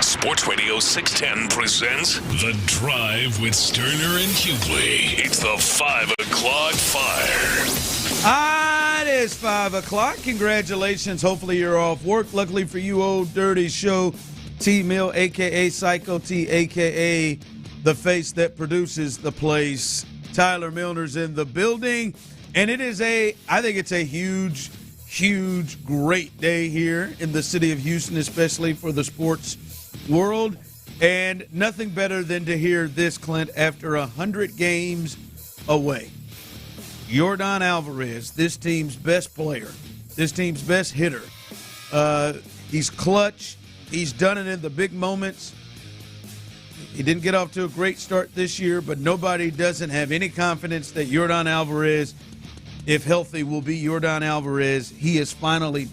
S1: Sports Radio 610 presents The Drive with Stoerner and Hughley. It's the 5 o'clock fire.
S14: It is 5 o'clock. Congratulations. Hopefully you're off work. Luckily for you, Old Dirty Show, T-Mill, a.k.a. Psycho T, a.k.a. the face that produces the place. Tyler Milner's in the building. And it is I think it's a huge, great day here in the city of Houston, especially for the sports world. And nothing better than to hear this, Clint, after 100 games away. Yordan Alvarez, this team's best player, this team's best hitter. He's clutch. He's done it in the big moments. He didn't get off to a great start this year, but nobody doesn't have any confidence that Yordan Alvarez, if healthy, will be Yordan Alvarez. He is finally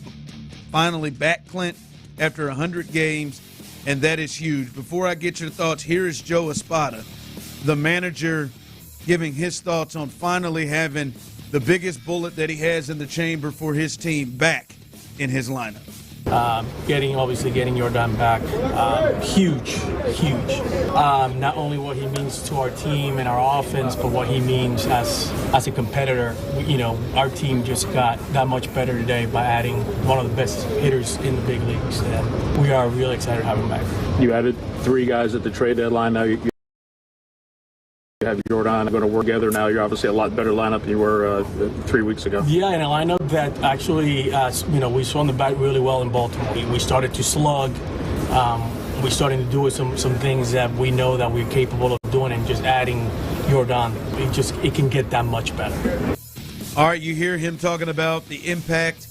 S14: back, Clint, after 100 games, and that is huge. Before I get your thoughts, here is Joe Espada, the manager, giving his thoughts on finally having the biggest bullet that he has in the chamber for his team back in his lineup.
S10: Getting Yordan back, huge. Not only what he means to our team and our offense, but what he means as a competitor. Our team just got that much better today by adding one of the best hitters in the big leagues, and we are really excited to have him back.
S20: You added 3 guys at the trade deadline. Now you have Yordan going to work together. Now you're obviously a lot better lineup than you were 3 weeks ago.
S10: Yeah, and a lineup that actually, we swung the bat really well in Baltimore. We started to slug. We started to do some things that we know that we're capable of doing, and just adding Yordan, it can get that much better.
S14: All right, you hear him talking about the impact.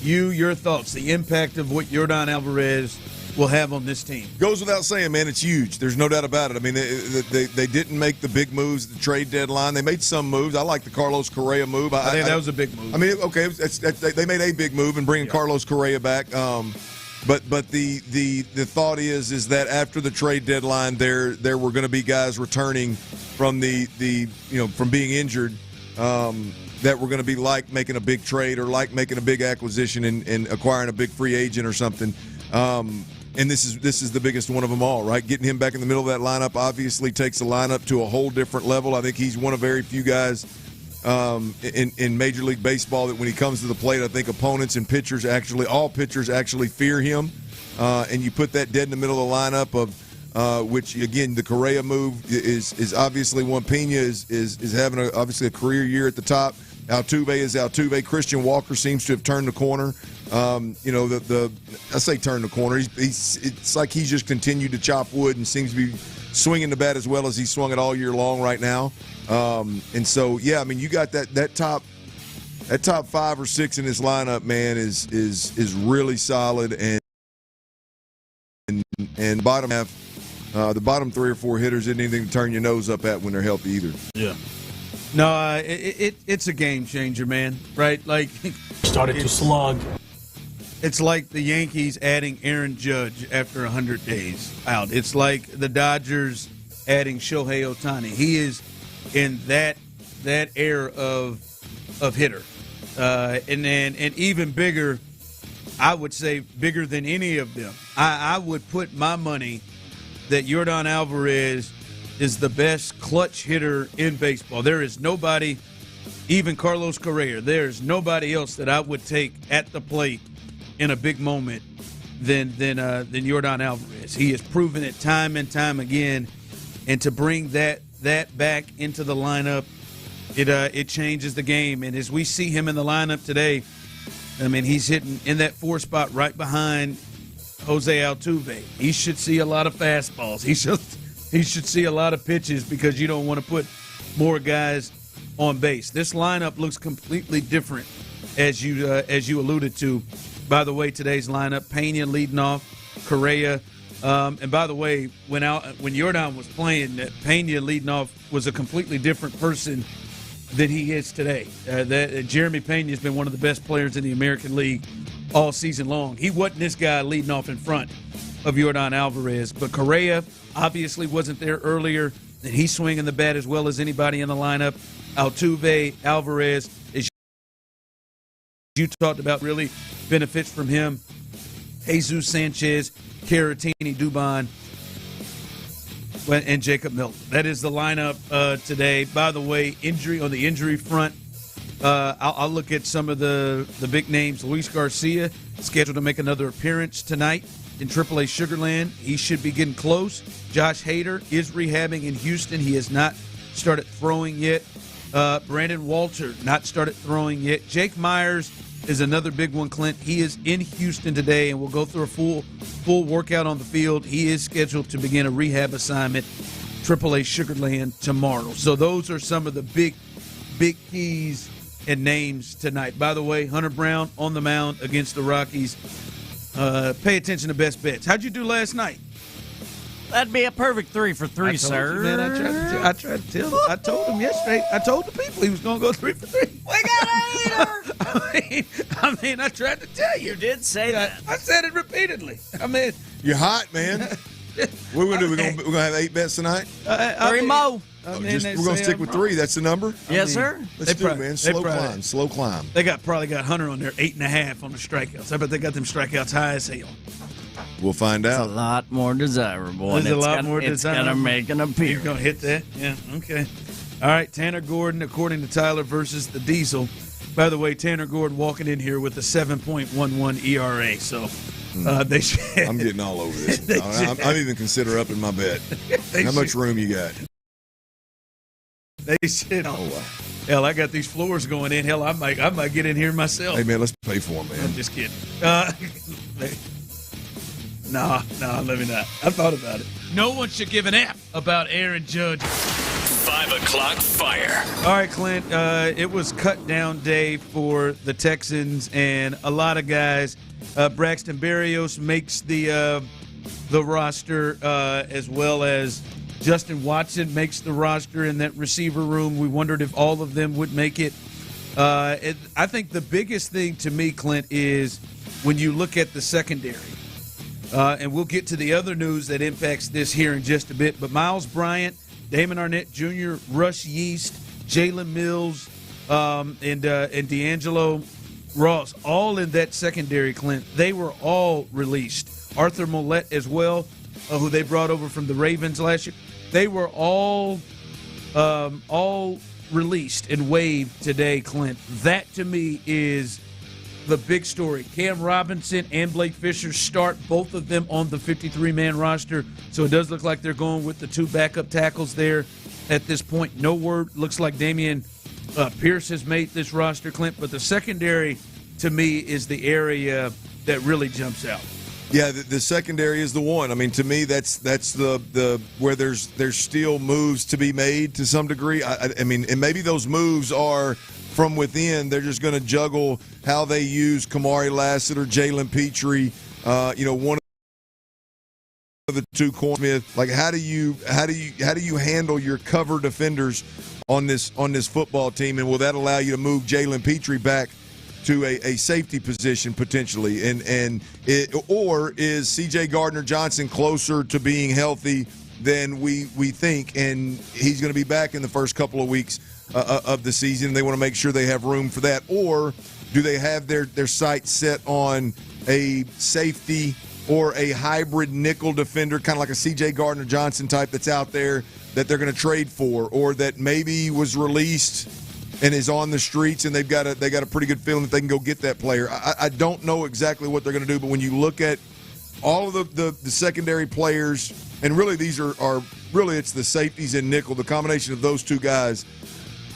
S14: Your thoughts, the impact of what Yordan Alvarez will have on this team.
S12: Goes without saying, man, it's huge. There's no doubt about it. I mean, they didn't make the big moves at the trade deadline. They made some moves. I like the Carlos Correa move.
S14: I think that was a big move.
S12: I mean, okay, they made a big move in bringing Carlos Correa back. But the thought is that after the trade deadline, there were going to be guys returning from from being injured. That were going to be like making a big trade or like making a big acquisition and acquiring a big free agent or something. And this is the biggest one of them all, right? Getting him back in the middle of that lineup obviously takes the lineup to a whole different level. I think he's one of very few guys in Major League Baseball that when he comes to the plate, I think opponents and all pitchers actually fear him. And you put that dead in the middle of the lineup of which, again, the Correa move is obviously one. Pena is having obviously a career year at the top. Altuve is Altuve. Christian Walker seems to have turned the corner. I say turn the corner. It's like he's just continued to chop wood and seems to be swinging the bat as well as he swung it all year long right now. And so, yeah, I mean, you got that top 5 or 6 in this lineup, man, is really solid, and bottom half, the bottom 3 or 4 hitters isn't anything to turn your nose up at when they're healthy either.
S14: Yeah. No, it's a game changer, man. Right? Like
S10: started to slug.
S14: It's like the Yankees adding Aaron Judge after 100 days out. It's like the Dodgers adding Shohei Ohtani. He is in that era of hitter, and even bigger. I would say bigger than any of them. I would put my money that Yordan Alvarez is the best clutch hitter in baseball. There is nobody, even Carlos Correa, there's nobody else that I would take at the plate in a big moment than Yordan Alvarez. He has proven it time and time again, and to bring that back into the lineup, it changes the game. And as we see him in the lineup today, I mean, he's hitting in that 4 spot right behind Jose Altuve. He should see a lot of fastballs. He should see a lot of pitches because you don't want to put more guys on base. This lineup looks completely different, as you alluded to. By the way, today's lineup: Pena leading off, Correa, and by the way, when Yordan was playing, Pena leading off was a completely different person than he is today. Jeremy Pena has been one of the best players in the American League all season long. He wasn't this guy leading off in front of Yordan Alvarez, but Correa obviously wasn't there earlier, and he's swinging the bat as well as anybody in the lineup. Altuve, Alvarez, as you talked about really benefits from him. Jesus Sanchez, Caratini, Dubon, and Jacob Milton. That is the lineup today. By the way, on the injury front, I'll look at some of the big names. Luis Garcia, scheduled to make another appearance tonight in AAA Sugar Land. He should be getting close. Josh Hader is rehabbing in Houston. He has not started throwing yet. Brandon Walter, not started throwing yet. Jake Myers is another big one, Clint. He is in Houston today, and we'll go through a full workout on the field. He is scheduled to begin a rehab assignment, AAA Sugar Land, tomorrow. So those are some of the big keys and names tonight. By the way, Hunter Brown on the mound against the Rockies. Pay attention to best bets. How'd you do last night?
S21: That'd be a perfect 3 for 3, sir.
S14: Man, I tried to tell him. I told him yesterday. I told the people he was going to go 3 for 3.
S21: We got a hater.
S14: I mean, I tried to tell you.
S21: You did say that.
S14: I said it repeatedly. I mean,
S12: you're hot, man. What are we going to do? We're going to have 8 bets tonight?
S21: 3 more.
S12: We're going to stick with 3. That's the number?
S21: Yes, sir.
S12: Let's do it, man. Slow climb.
S14: They probably got Hunter on there 8.5 on the strikeouts. I bet they got them strikeouts high as hell.
S12: We'll find out.
S21: It's a lot more desirable.
S14: It's a lot more
S21: desirable.
S14: desirable.
S21: It's going to make an appearance.
S14: You're going to hit that? Yeah, okay. All right, Tanner Gordon, according to Tyler, versus the Diesel. By the way, Tanner Gordon walking in here with a 7.11 ERA. So they should.
S12: I'm getting all over this. I'm even consider upping my bet. How much room you got?
S14: They should. Oh, wow. Hell, I got these floors going in. Hell, I might get in here myself.
S12: Hey, man, let's pay for them, man.
S14: I'm just kidding. No, let me not. I thought about it. No one should give an F about Aaron Judge.
S1: 5 o'clock fire.
S14: All right, Clint. It was cut down day for the Texans, and a lot of guys. Braxton Berrios makes the roster, as well as Justin Watson makes the roster in that receiver room. We wondered if all of them would make it. I think the biggest thing to me, Clint, is when you look at the secondary. And we'll get to the other news that impacts this here in just a bit. But Miles Bryant, Damon Arnett Jr., Russ Yeast, Jalen Mills, and D'Angelo Ross, all in that secondary, Clint. They were all released. Arthur Mollett as well, who they brought over from the Ravens last year. They were all released and waived today, Clint. That, to me, is the big story. Cam Robinson and Blake Fisher start, both of them on the 53-man roster. So it does look like they're going with the 2 backup tackles there at this point. No word. Looks like Damian Pierce has made this roster, Clint. But the secondary, to me, is the area that really jumps out.
S12: Yeah, the secondary is the one. I mean, to me, that's the where there's still moves to be made to some degree. I mean, and maybe those moves are from within. They're just going to juggle how they use Kamari Lassiter, Jalen Petrie, one of the 2 corners. Smith. Like, how do you handle your cover defenders on this football team, and will that allow you to move Jalen Petrie back to a safety position potentially, or is C.J. Gardner-Johnson closer to being healthy than we think, and he's going to be back in the first couple of weeks of the season? They want to make sure they have room for that, or do they have their sights set on a safety or a hybrid nickel defender, kind of like a C.J. Gardner-Johnson type that's out there that they're going to trade for, or that maybe was released and is on the streets, and they got a pretty good feeling that they can go get that player. I don't know exactly what they're going to do, but when you look at all of the secondary players, and really these are really it's the safeties and nickel, the combination of those 2 guys,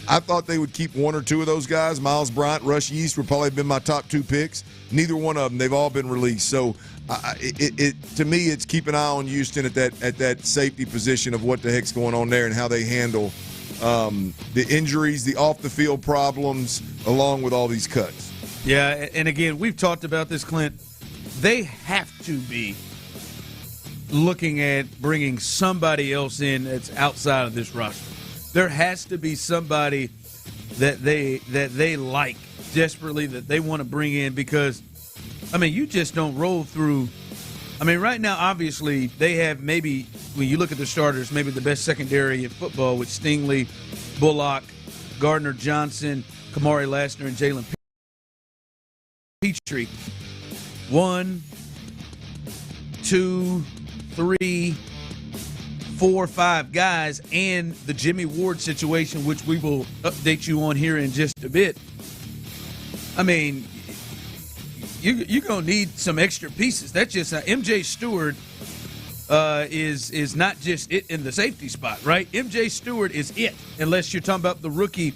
S12: I thought they would keep 1 or 2 of those guys. Miles Bryant, Russ Yeast would probably have been my top 2 picks. Neither one of them. They've all been released. So to me, it's keep an eye on Houston at that safety position of what the heck's going on there and how they handle the injuries, the off-the-field problems, along with all these cuts.
S14: Yeah, and again, we've talked about this, Clint. They have to be looking at bringing somebody else in that's outside of this roster. There has to be somebody that they like desperately, that they want to bring in, because, I mean, you just don't roll through. I mean, right now, obviously, they have maybe, when you look at the starters, maybe the best secondary in football with Stingley, Bullock, Gardner-Johnson, Kamari Lassiter, and Jalen 1, 2, 3, 4, 5 guys, and the Jimmy Ward situation, which we will update you on here in just a bit. I mean, you're going to need some extra pieces. That's just MJ Stewart is not just it in the safety spot, right? MJ Stewart is it, unless you're talking about the rookie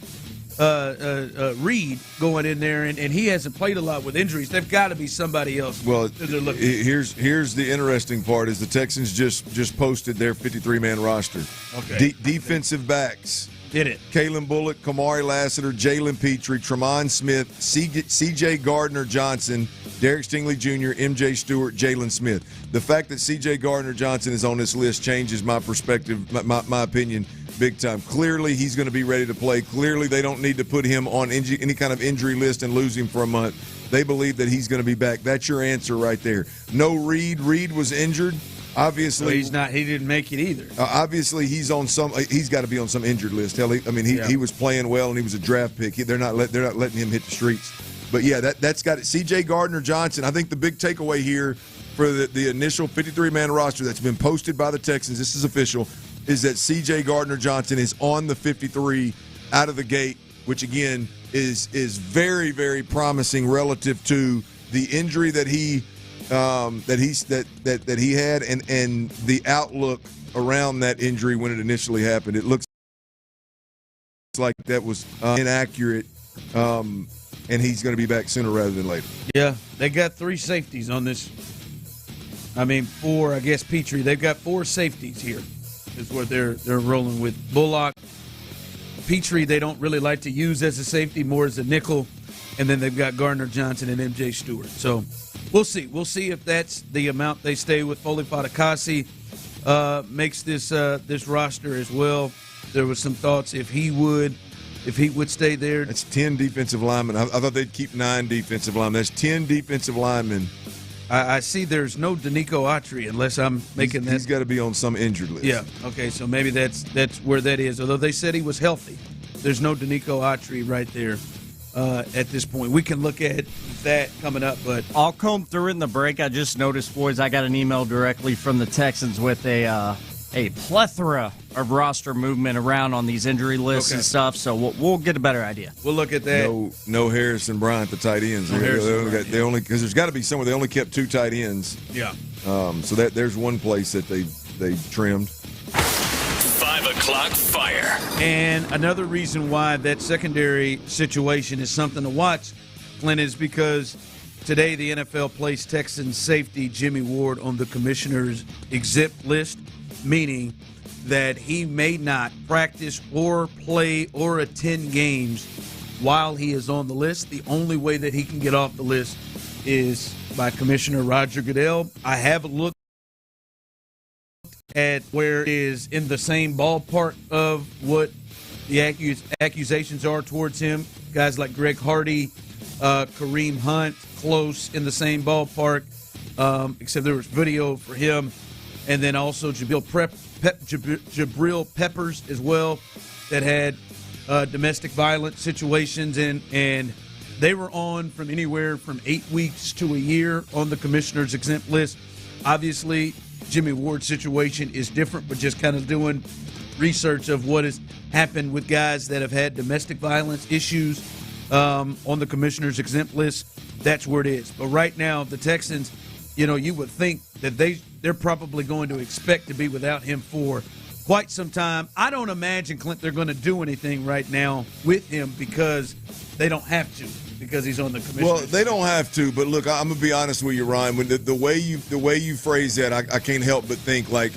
S14: Reed going in there, and he hasn't played a lot with injuries. They've got to be somebody else.
S12: Well, here's the interesting part is the Texans just posted their 53-man roster.
S14: Okay.
S12: Defensive backs.
S14: Did it.
S12: Kalen Bullock, Kamari Lassiter, Jalen Petrie, Tremont Smith, C.J. Gardner-Johnson, Derek Stingley Jr., M.J. Stewart, Jalen Smith. The fact that C.J. Gardner-Johnson is on this list changes my perspective, my opinion, big time. Clearly, he's going to be ready to play. Clearly, they don't need to put him on any kind of injury list and lose him for a month. They believe that he's going to be back. That's your answer right there. No Reed. Reed was injured. Obviously,
S14: so he's not. He didn't make it either.
S12: Obviously, he's on some. He's got to be on some injured list. Hell, he was playing well and he was a draft pick. They're not letting him hit the streets. But yeah, that's got it. C.J. Gardner-Johnson. I think the big takeaway here for the initial 53-man roster that's been posted by the Texans, this is official, is that C.J. Gardner-Johnson is on the 53 out of the gate, which again is very, very promising relative to the injury that he had and the outlook around that injury when it initially happened. It looks like that was inaccurate, and he's going to be back sooner rather than later.
S14: Yeah, they got 3 safeties on this. 4, I guess, Petrie. They've got 4 safeties here is what they're rolling with. Bullock, Petrie, they don't really like to use as a safety, more as a nickel, and then they've got Gardner-Johnson and M.J. Stewart. So we'll see. We'll see if that's the amount they stay with. Foley Fatukasi makes this roster as well. There was some thoughts if he would stay there.
S12: That's 10 defensive linemen. I thought they'd keep 9 defensive linemen. That's 10 defensive linemen.
S14: I see there's no Danico Autry unless I'm making that.
S12: He's got to be on some injured list.
S14: Yeah, okay, so maybe that's where that is. Although they said he was healthy, there's no Danico Autry right there at this point. We can look at that coming up, but
S21: I'll comb through in the break. I just noticed, boys, I got an email directly from the Texans with a plethora of roster movement around on these injury lists and stuff, so we'll get a better idea.
S14: We'll look at that.
S12: No Harrison Bryant, the tight ends. They only because there's got to be somewhere. They only kept 2 tight ends.
S14: Yeah.
S12: So there's one place that they trimmed.
S1: 5 o'clock fire.
S14: And another reason why that secondary situation is something to watch, Clint, is because today the NFL placed Texans safety Jimmy Ward on the commissioner's exempt list, meaning that he may not practice or play or attend games while he is on the list. The only way that he can get off the list is by Commissioner Roger Goodell. I have looked at where it is in the same ballpark of what the accusations are towards him. Guys like Greg Hardy, Kareem Hunt, close in the same ballpark, except there was video for him. And then also Jabril Peppers as well that had domestic violence situations, and they were on from anywhere from 8 weeks to a year on the commissioner's exempt list. Obviously, Jimmy Ward's situation is different, but just kind of doing research of what has happened with guys that have had domestic violence issues on the commissioner's exempt list, that's where it is. But right now, the Texans, you would think that they're probably going to expect to be without him for quite some time. I don't imagine, Clint, they're going to do anything right now with him because they don't have to, because he's on the commission.
S12: Well, they don't have to, but look, I'm going to be honest with you, Ryan. When the way you phrase that, I can't help but think, like,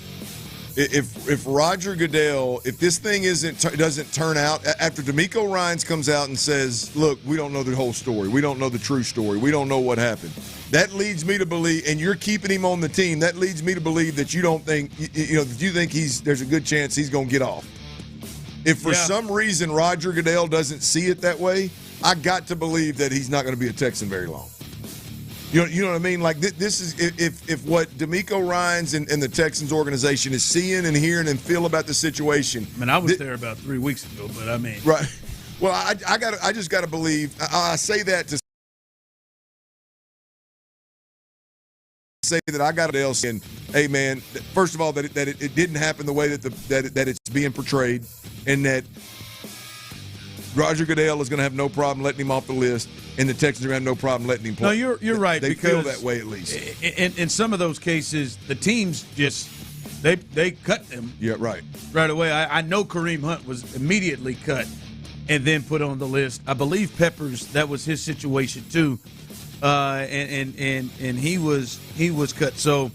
S12: if Roger Goodell, if this thing doesn't turn out, after D'Amico Ryans comes out and says, look, we don't know the whole story. We don't know the true story. We don't know what happened. That leads me to believe, and you're keeping him on the team, that leads me to believe that you don't think, that you think there's a good chance he's going to get off. If for some reason Roger Goodell doesn't see it that way, I got to believe that he's not going to be a Texan very long. You know what I mean? Like, this is if what D'Amico Ryans and the Texans organization is seeing and hearing and feel about the situation.
S14: I mean, I was there about 3 weeks ago, but I mean,
S12: right. Well, I just got to believe. I say that to say that I got Goodell saying, hey, man, first of all, that it didn't happen the way that it's being portrayed, and that Roger Goodell is going to have no problem letting him off the list, and the Texans are going to have no problem letting him play.
S14: No, you're right.
S12: They
S14: because
S12: feel that way at least.
S14: In some of those cases, the teams just they cut them.
S12: Yeah, right
S14: away. I know Kareem Hunt was immediately cut and then put on the list. I believe Peppers, that was his situation too, and he was cut. So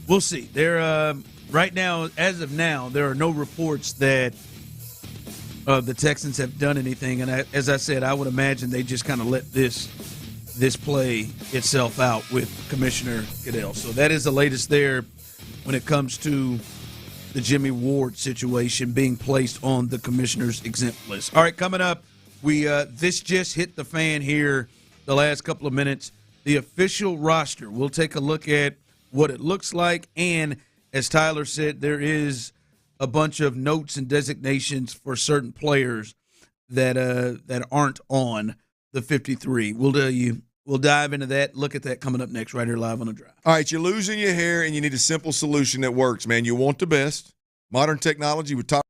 S14: we'll see. There right now, as of now, there are no reports that the Texans have done anything, and as I said, I would imagine they just kind of let this play itself out with Commissioner Goodell. So that is the latest there when it comes to the Jimmy Ward situation being placed on the commissioner's exempt list. All right, coming up, this just hit the fan here the last couple of minutes. The official roster. We'll take a look at what it looks like, and as Tyler said, there is a bunch of notes and designations for certain players that aren't on the 53. We'll dive into that. Look at that coming up next right here live on The Drive.
S12: All right, you're losing your hair, and you need a simple solution that works, man. You want the best. Modern technology with top.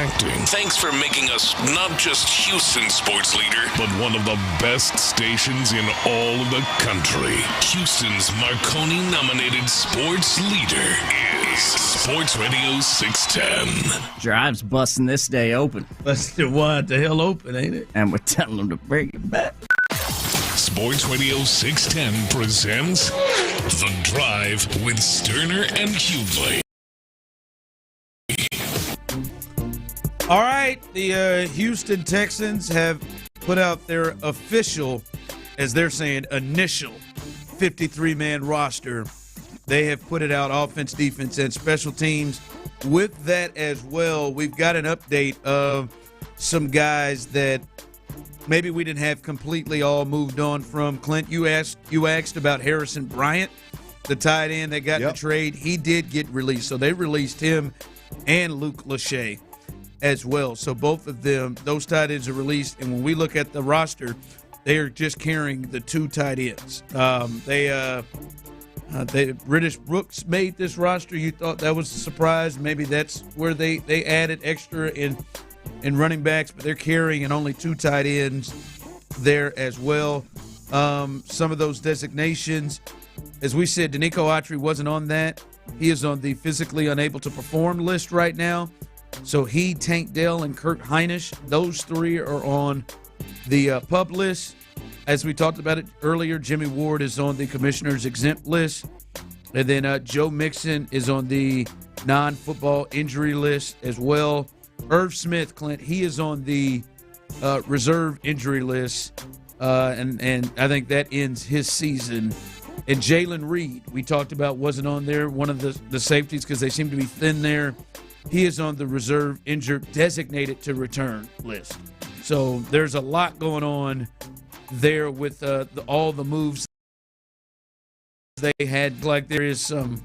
S1: Thanks for making us not just Houston's sports leader, but one of the best stations in all of the country. Houston's Marconi-nominated sports leader is Sports Radio 610.
S21: Drive's busting this day open.
S14: Busted what the hell open, ain't it?
S21: And we're telling them to bring it back.
S1: Sports Radio 610 presents The Drive with Stoerner and Hughley.
S14: All right, the Houston Texans have put out their official, as they're saying, initial 53-man roster. They have put it out, offense, defense, and special teams. With that as well, we've got an update of some guys that maybe we didn't have completely all moved on from. Clint, you asked about Harrison Bryant, the tight end that got the trade. He did get released, so they released him and Luke Lachey as well. So both of them, those tight ends are released. And when we look at the roster, they are just carrying the two tight ends. British Brooks made this roster. You thought that was a surprise. Maybe that's where they added extra in running backs, but they're carrying and only two tight ends there as well. Some of those designations, as we said, Danico Autry wasn't on that. He is on the physically unable to perform list right now. So he, Tank Dell, and Kurt Heinisch, those three are on the PUP list. As we talked about it earlier, Jimmy Ward is on the commissioner's exempt list. And then Joe Mixon is on the non-football injury list as well. Irv Smith, Clint, he is on the reserve injury list. And I think that ends his season. And Jalen Reed, we talked about, wasn't on there, one of the safeties, because they seem to be thin there. He is on the reserve injured designated to return list. So there's a lot going on there with all the moves they had. Like there is some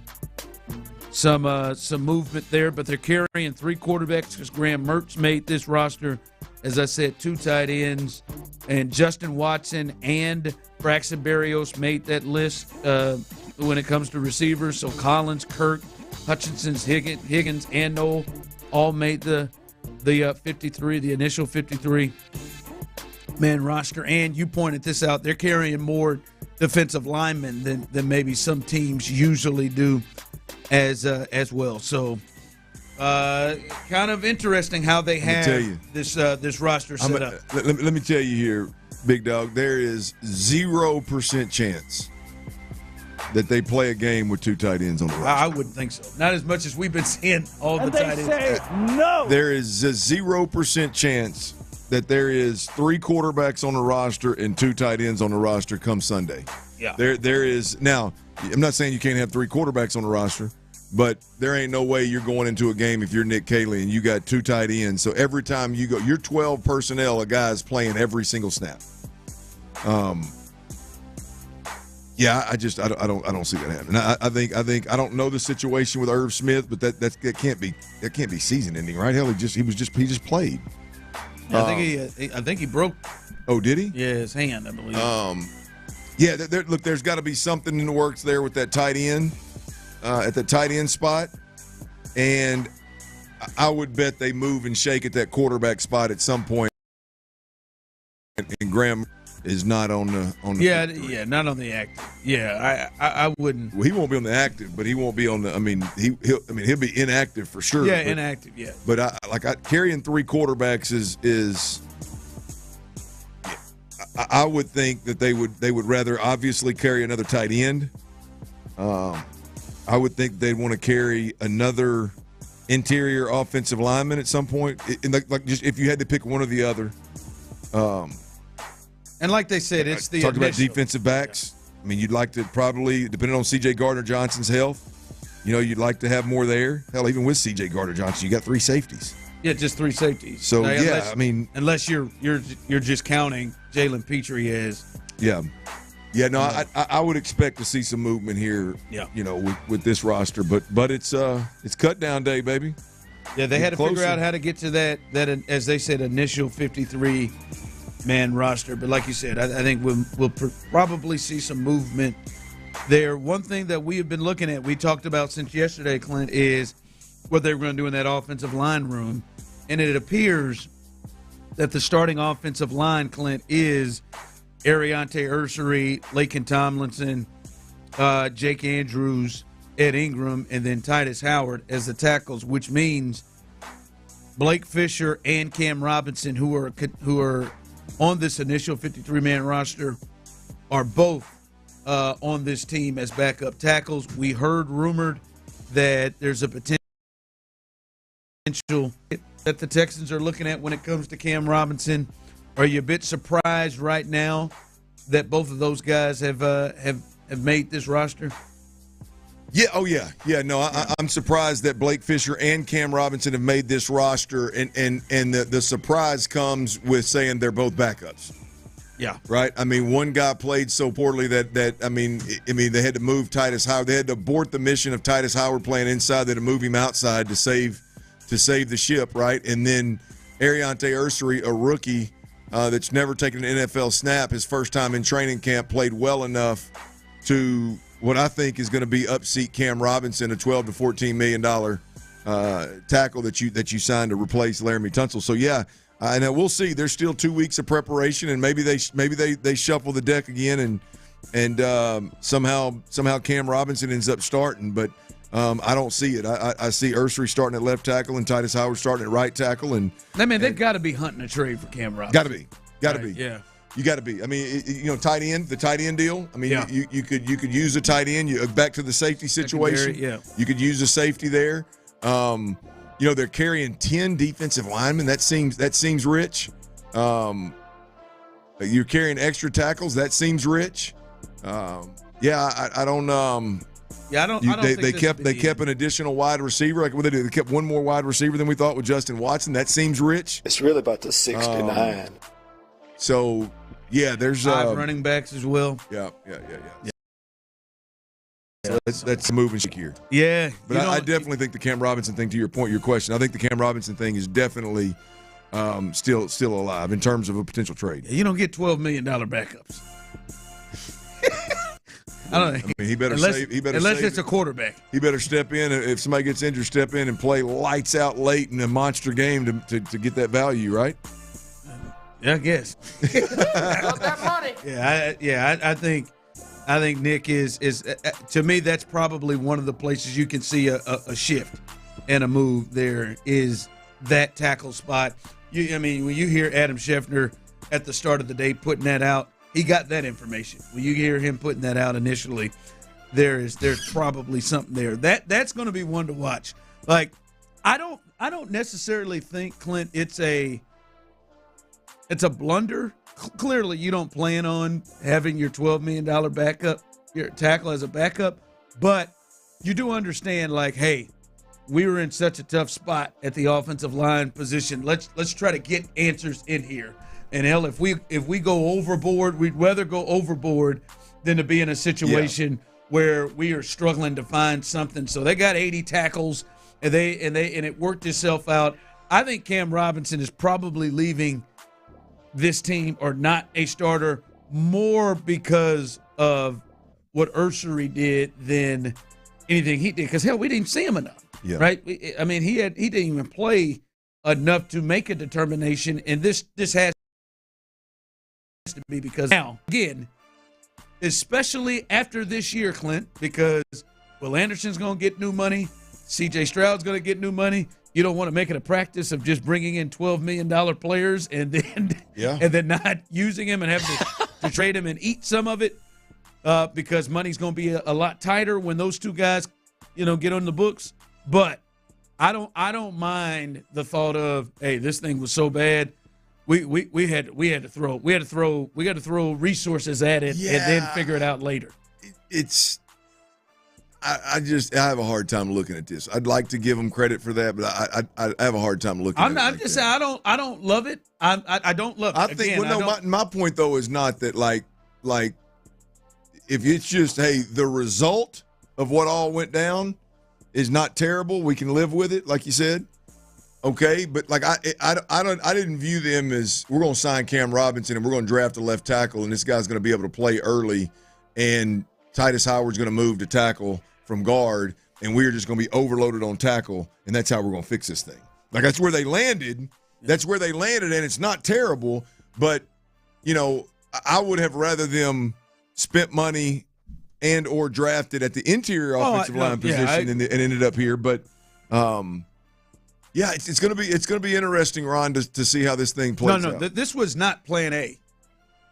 S14: movement there, but they're carrying three quarterbacks because Graham Mertz made this roster. As I said, two tight ends, and Justin Watson and Braxton Berrios made that list when it comes to receivers. So Collins, Kirk, Hutchinson's, Higgins, and Noel all made the 53, the initial 53-man roster. And you pointed this out, they're carrying more defensive linemen than maybe some teams usually do as well. So kind of interesting how they have this roster set up.
S12: Let me tell you here, Big Dog, there is 0% chance that they play a game with two tight ends on the roster.
S14: I wouldn't think so. Not as much as we've been seeing all the tight ends.
S18: Say no.
S12: There is a 0% chance that there is three quarterbacks on the roster and two tight ends on the roster come Sunday.
S14: Yeah.
S12: There is. Now, I'm not saying you can't have three quarterbacks on the roster, but there ain't no way you're going into a game if you're Nick Caley and you got two tight ends. So every time you go, you're 12 personnel, a guy's playing every single snap. Yeah, I don't see that happening. I think I don't know the situation with Irv Smith, but that can't be season ending, right? Hell, he just played.
S14: Yeah, I think he broke.
S12: Oh, did he?
S14: Yeah, his hand, I believe.
S12: Yeah. Look, there's got to be something in the works there with that tight end at the tight end spot, and I would bet they move and shake at that quarterback spot at some point. And Graham is not on the
S14: not on the active. Yeah, I wouldn't.
S12: Well, he won't be on the active, but he won't be on the. He'll be inactive for sure.
S14: Yeah, inactive. Yeah.
S12: But carrying three quarterbacks is. I would think that they would rather obviously carry another tight end. I would think they'd want to carry another interior offensive lineman at some point. Just if you had to pick one or the other.
S14: And like they said, it's the
S12: talked about defensive backs. Yeah. I mean, you'd like to probably, depending on C.J. Gardner-Johnson's health, you'd like to have more there. Hell, even with C.J. Gardner-Johnson, you got three safeties.
S14: Yeah, just three safeties.
S12: So now,
S14: unless you're just counting Jalen Petrie as.
S12: Yeah. Yeah, no, I would expect to see some movement here.
S14: Yeah.
S12: With this roster, but it's cut down day, baby.
S14: Yeah, they had to figure out how to get to that as they said, initial 53-man roster. But like you said, I think we'll probably see some movement there. One thing that we have been looking at, we talked about since yesterday, Clint, is what they were going to do in that offensive line room. and it appears that the starting offensive line, Clint, is Ariante Ursery, Laken Tomlinson, Jake Andrews, Ed Ingram, and then Titus Howard as the tackles, which means Blake Fisher and Cam Robinson, who are on this initial 53-man roster, are both on this team as backup tackles. We heard rumored that there's a potential that the Texans are looking at when it comes to Cam Robinson. Are you a bit surprised right now that both of those guys have made this roster?
S12: Yeah. Oh, yeah. Yeah. No, I'm surprised that Blake Fisher and Cam Robinson have made this roster, and the surprise comes with saying they're both backups.
S14: Yeah.
S12: Right. I mean, one guy played so poorly that they had to move Titus Howard. They had to abort the mission of Titus Howard playing inside. They had to move him outside to save the ship. Right. And then Ariante Ursery, a rookie that's never taken an NFL snap, his first time in training camp, played well enough to what I think is going to be upseat Cam Robinson, a $12 to $14 million tackle that you signed to replace Laramie Tunsil. So yeah, and we'll see. There's still 2 weeks of preparation, and maybe they shuffle the deck again, and somehow Cam Robinson ends up starting. But I don't see it. I see Ursery starting at left tackle and Titus Howard starting at right tackle. And
S14: I mean, they've got to be hunting a trade for Cam Robinson.
S12: Got to be.
S14: Yeah.
S12: You got to be. I mean, the tight end deal. I mean, yeah. you could use a tight end. Back to the safety situation.
S14: Yeah.
S12: You could use a safety there. They're carrying 10 defensive linemen. That seems rich. You're carrying extra tackles. That seems rich. I don't.
S14: They
S12: kept an additional wide receiver. Like what they do, they kept one more wide receiver than we thought with Justin Watson. That seems rich.
S6: It's really about the 69.
S12: So. Yeah, there's
S14: 5 running backs as well.
S12: Yeah. So that's a moving shake here.
S14: Yeah,
S12: but I definitely think the Cam Robinson thing, to your point, your question, I think the Cam Robinson thing is definitely still alive in terms of a potential trade.
S14: You don't get $12 million backups. I don't know.
S12: I mean, he better save.
S14: Unless it's a quarterback.
S12: He better step in. If somebody gets injured, step in and play lights out late in a monster game to get that value, right?
S14: Yeah, I guess.
S6: Got that money.
S14: I think Nick is to me, that's probably one of the places you can see a shift and a move. There is that tackle spot. When you hear Adam Scheffner at the start of the day putting that out, he got that information. When you hear him putting that out initially, there's probably something there. That's going to be one to watch. Like, I don't necessarily think, Clint, it's a blunder. Clearly, you don't plan on having your $12 million backup, your tackle as a backup, but you do understand, like, hey, we were in such a tough spot at the offensive line position. Let's try to get answers in here. And hell, if we go overboard, we'd rather go overboard than to be in a situation where we are struggling to find something. So they got 80 tackles, and it worked itself out. I think Cam Robinson is probably leaving this team or not a starter more because of what Ursery did than anything he did. Because hell, we didn't see him enough, right? He didn't even play enough to make a determination. And this has to be because now again, especially after this year, Clint, because Will Anderson's going to get new money, C.J. Stroud's going to get new money. You don't want to make it a practice of just bringing in $12 million players and then not using him and having to trade him and eat some of it because money's going to be a lot tighter when those two guys, get on the books. But I don't mind the thought of, hey, this thing was so bad, we had to throw resources at it and then figure it out later.
S12: I have a hard time looking at this. I'd like to give them credit for that, but I have a hard time looking at it.
S14: I'm just saying I don't love it. I don't love it.
S12: I think my point though is not that like if it's just, hey, the result of what all went down is not terrible, we can live with it, like you said. Okay, but like I didn't view them as we're going to sign Cam Robinson and we're going to draft a left tackle and this guy's going to be able to play early and Titus Howard's going to move to tackle from guard, and we're just going to be overloaded on tackle, and that's how we're going to fix this thing. Like, that's where they landed. That's where they landed, and it's not terrible. But, I would have rather them spent money and or drafted at the interior offensive line position and ended up here. But, it's going to be interesting, Ron, to see how this thing plays out.
S14: This was not Plan A.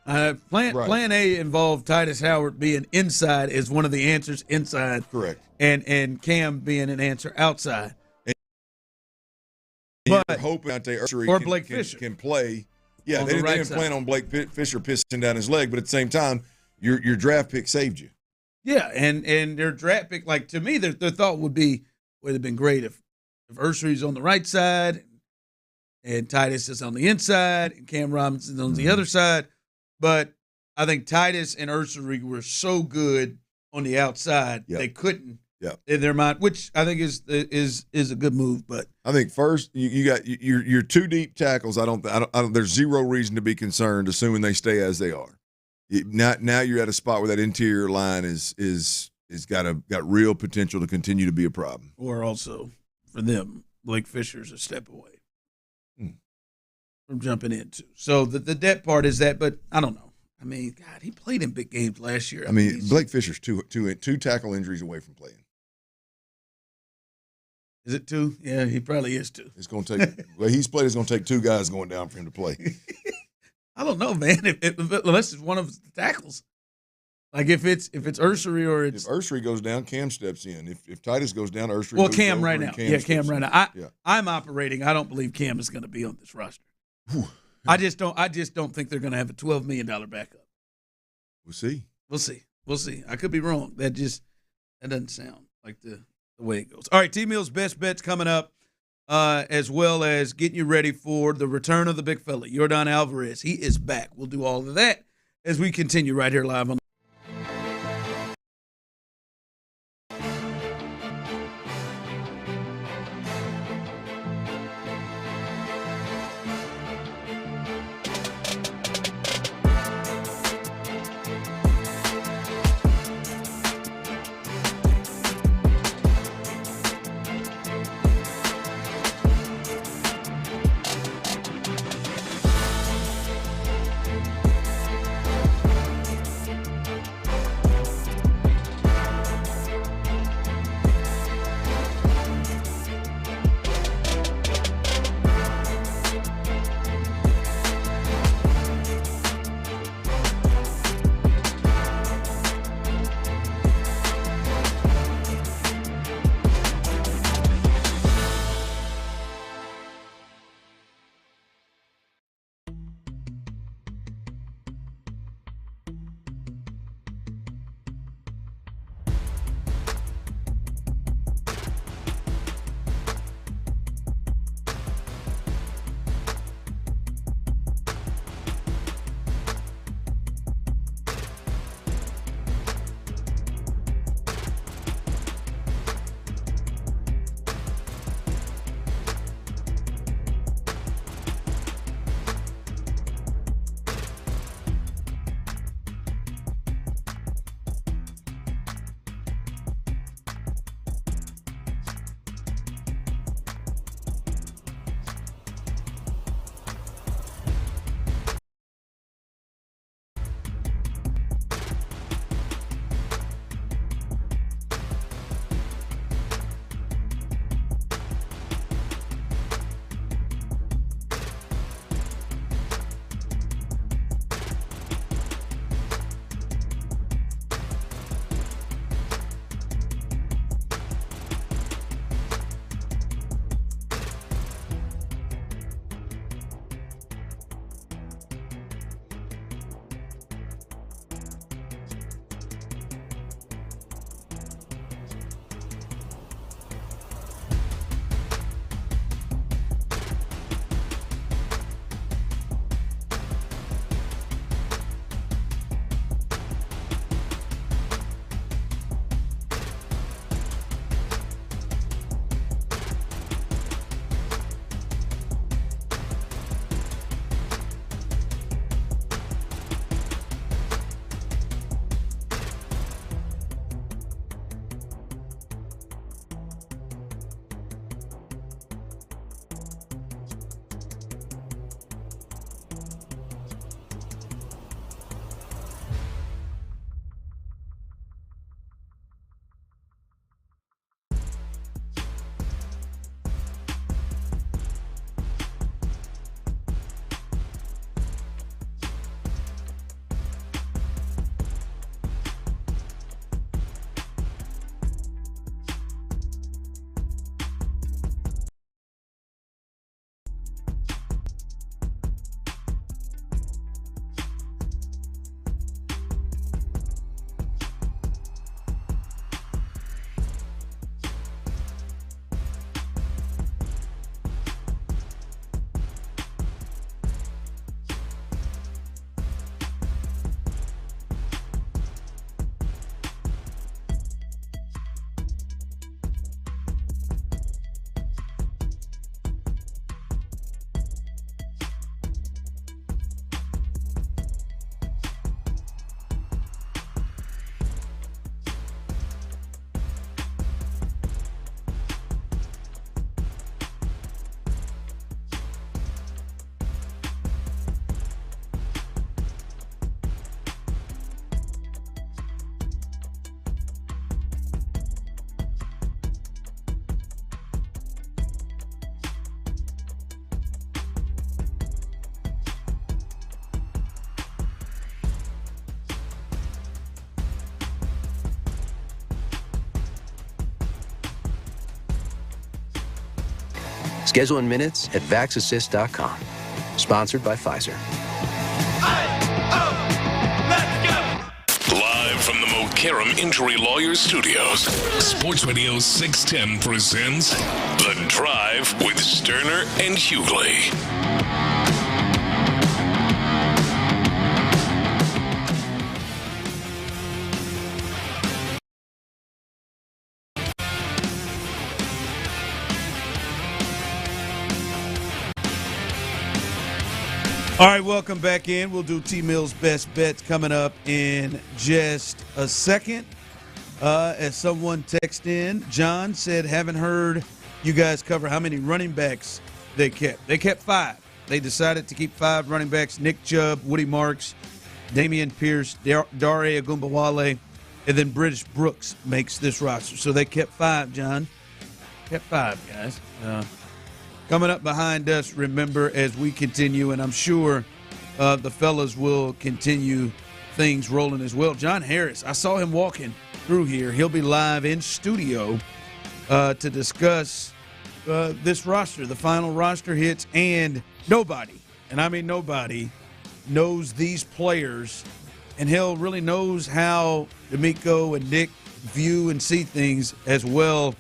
S14: Plan A involved Titus Howard being inside as one of the answers inside.
S12: Correct.
S14: And Cam being an answer outside.
S12: But you're hoping out there
S14: or Blake Fisher
S12: can play. Yeah, they didn't plan on Blake Fisher pissing down his leg, but at the same time, your draft pick saved you.
S14: Yeah, and their draft pick, like, to me, their thought would have been great if Ursery's on the right side and Titus is on the inside and Cam Robinson's on the other side. But I think Titus and Ursery were so good on the outside they couldn't in their mind, which I think is a good move. But
S12: I think first you got your two deep tackles. I don't. There's zero reason to be concerned, assuming they stay as they are. Now you're at a spot where that interior line is got real potential to continue to be a problem.
S14: Or also for them, Blake Fisher's a step away from jumping into. So the depth part is that, but I don't know. I mean, God, he played in big games last year.
S12: I mean, Blake Fisher's two tackle injuries away from playing.
S14: Is it 2? Yeah, he probably is 2.
S12: It's going to take. Well, he's played. It's going to take 2 guys going down for him to play.
S14: I don't know, man. Unless it's one of the tackles, like if it's Ursery or it's
S12: if Ursery goes down, Cam steps in. If Titus goes down, Ursery.
S14: Well,
S12: goes
S14: Cam
S12: over
S14: right now. Cam right now. I'm operating. I don't believe Cam is going to be on this roster. I just don't think they're going to have a $12 million backup.
S12: We'll see.
S14: I could be wrong. That doesn't sound like the way it goes. All right, T-Mill's best bets coming up, as well as getting you ready for the return of the big fella, Yordan Alvarez. He is back. We'll do all of that as we continue right here live on.
S3: Schedule in minutes at VaxAssist.com. Sponsored by Pfizer.
S1: Live from the Mokaram Injury Lawyers Studios, Sports Radio 610 presents The Drive with Stoerner and Hughley.
S14: All right, welcome back in. We'll do T-Mill's best bets coming up in just a second. As someone texted in, John said, haven't heard you guys cover how many running backs they kept. They kept 5. They decided to keep 5 running backs: Nick Chubb, Woody Marks, Damian Pierce, Dare Agumbawale, and then British Brooks makes this roster. So they kept 5, John. Kept 5, guys. Coming up behind us, remember, as we continue, and I'm sure the fellas will continue things rolling as well. John Harris, I saw him walking through here. He'll be live in studio to discuss this roster, the final roster hits, and nobody, and I mean nobody, knows these players, and he'll really knows how D'Amico and Nick view and see things as well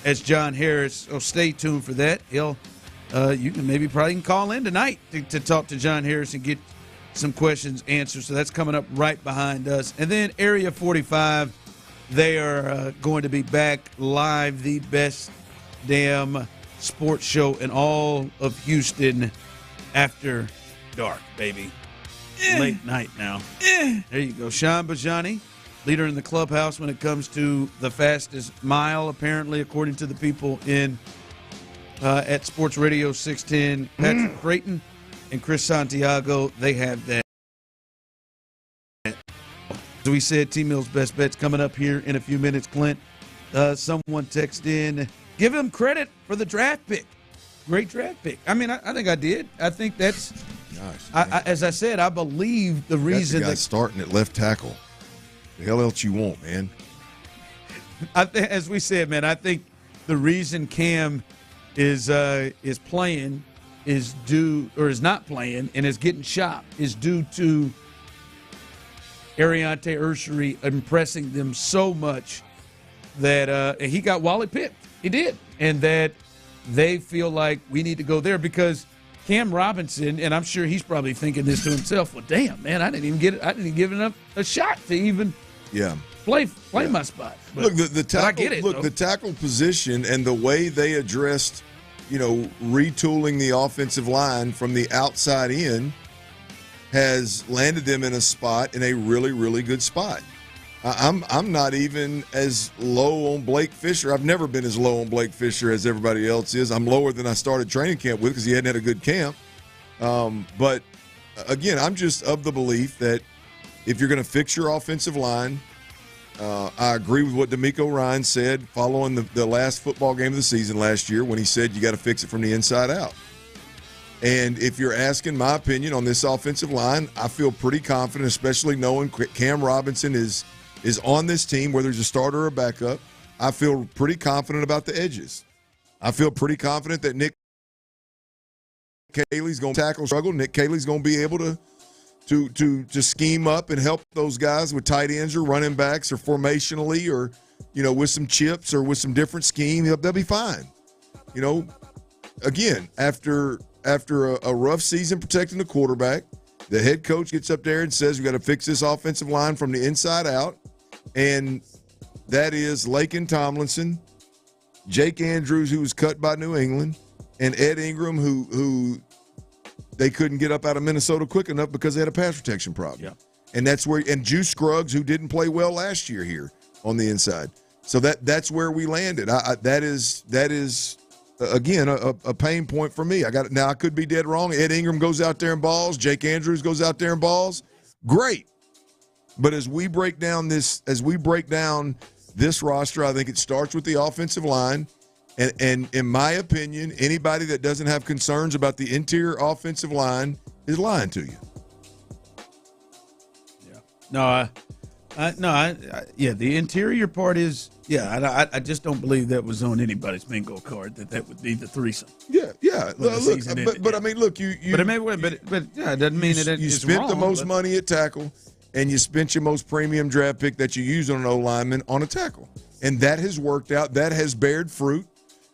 S14: as John Harris. So stay tuned for that. You can probably call in tonight to talk to John Harris and get some questions answered. So that's coming up right behind us. And then Area 45, they are going to be back live, the best damn sports show in all of Houston after dark, baby. Late night now. There you go. Sean Bijani, leader in the clubhouse when it comes to the fastest mile, apparently, according to the people in at Sports Radio 610. Patrick Creighton and Chris Santiago, they have that. As we said, T-Mill's best bets coming up here in a few minutes. Clint, someone texted in, give him credit for the draft pick. Great draft pick. I mean, I think I did. I think that's, as I said, I believe the reason
S12: that's starting at left tackle. The hell else you want, man?
S14: As we said, man, I think the reason Cam is playing is not playing and is getting shot is due to Ariante Ursery impressing them so much that he got Wally pipped. He did. And that they feel like we need to go there because Cam Robinson, and I'm sure he's probably thinking this to himself, well, damn, man, I didn't even give enough a shot to even play my spot. But,
S12: look, the tackle,
S14: I get it,
S12: the tackle position and the way they addressed, retooling the offensive line from the outside in has landed them in a really, really good spot. I'm not even as low on Blake Fisher. I've never been as low on Blake Fisher as everybody else is. I'm lower than I started training camp with because he hadn't had a good camp. But, again, I'm just of the belief that if you're going to fix your offensive line, I agree with what D'Amico Ryan said following the last football game of the season last year when he said you got to fix it from the inside out. And if you're asking my opinion on this offensive line, I feel pretty confident, especially knowing Cam Robinson is on this team, whether he's a starter or a backup. I feel pretty confident about the edges. I feel pretty confident that Nick Caley's going to tackle struggle. Nick Caley's going to be able to scheme up and help those guys with tight ends or running backs or formationally or, with some chips or with some different scheme. They'll be fine. Again, after a rough season protecting the quarterback, the head coach gets up there and says we got to fix this offensive line from the inside out, and that is Laken Tomlinson, Jake Andrews, who was cut by New England, and Ed Ingram, who they couldn't get up out of Minnesota quick enough because they had a pass protection problem. Yeah. And that's where – and Juice Scruggs, who didn't play well last year here on the inside. So that's where we landed. That is again, a pain point for me. Now, I could be dead wrong. Ed Ingram goes out there and balls. Jake Andrews goes out there and balls. Great. But as we break down this roster, I think it starts with the offensive line. And in my opinion, anybody that doesn't have concerns about the interior offensive line is lying to you.
S14: Yeah. No, The interior part is, I just don't believe that was on anybody's bingo card that would be the threesome.
S12: Yeah. Look, but I mean, look, you.
S14: But it doesn't mean that
S12: you
S14: it's
S12: spent
S14: wrong,
S12: the most money at tackle, and you spent your most premium draft pick that you use on an O lineman on a tackle, and that has worked out. That has bared fruit,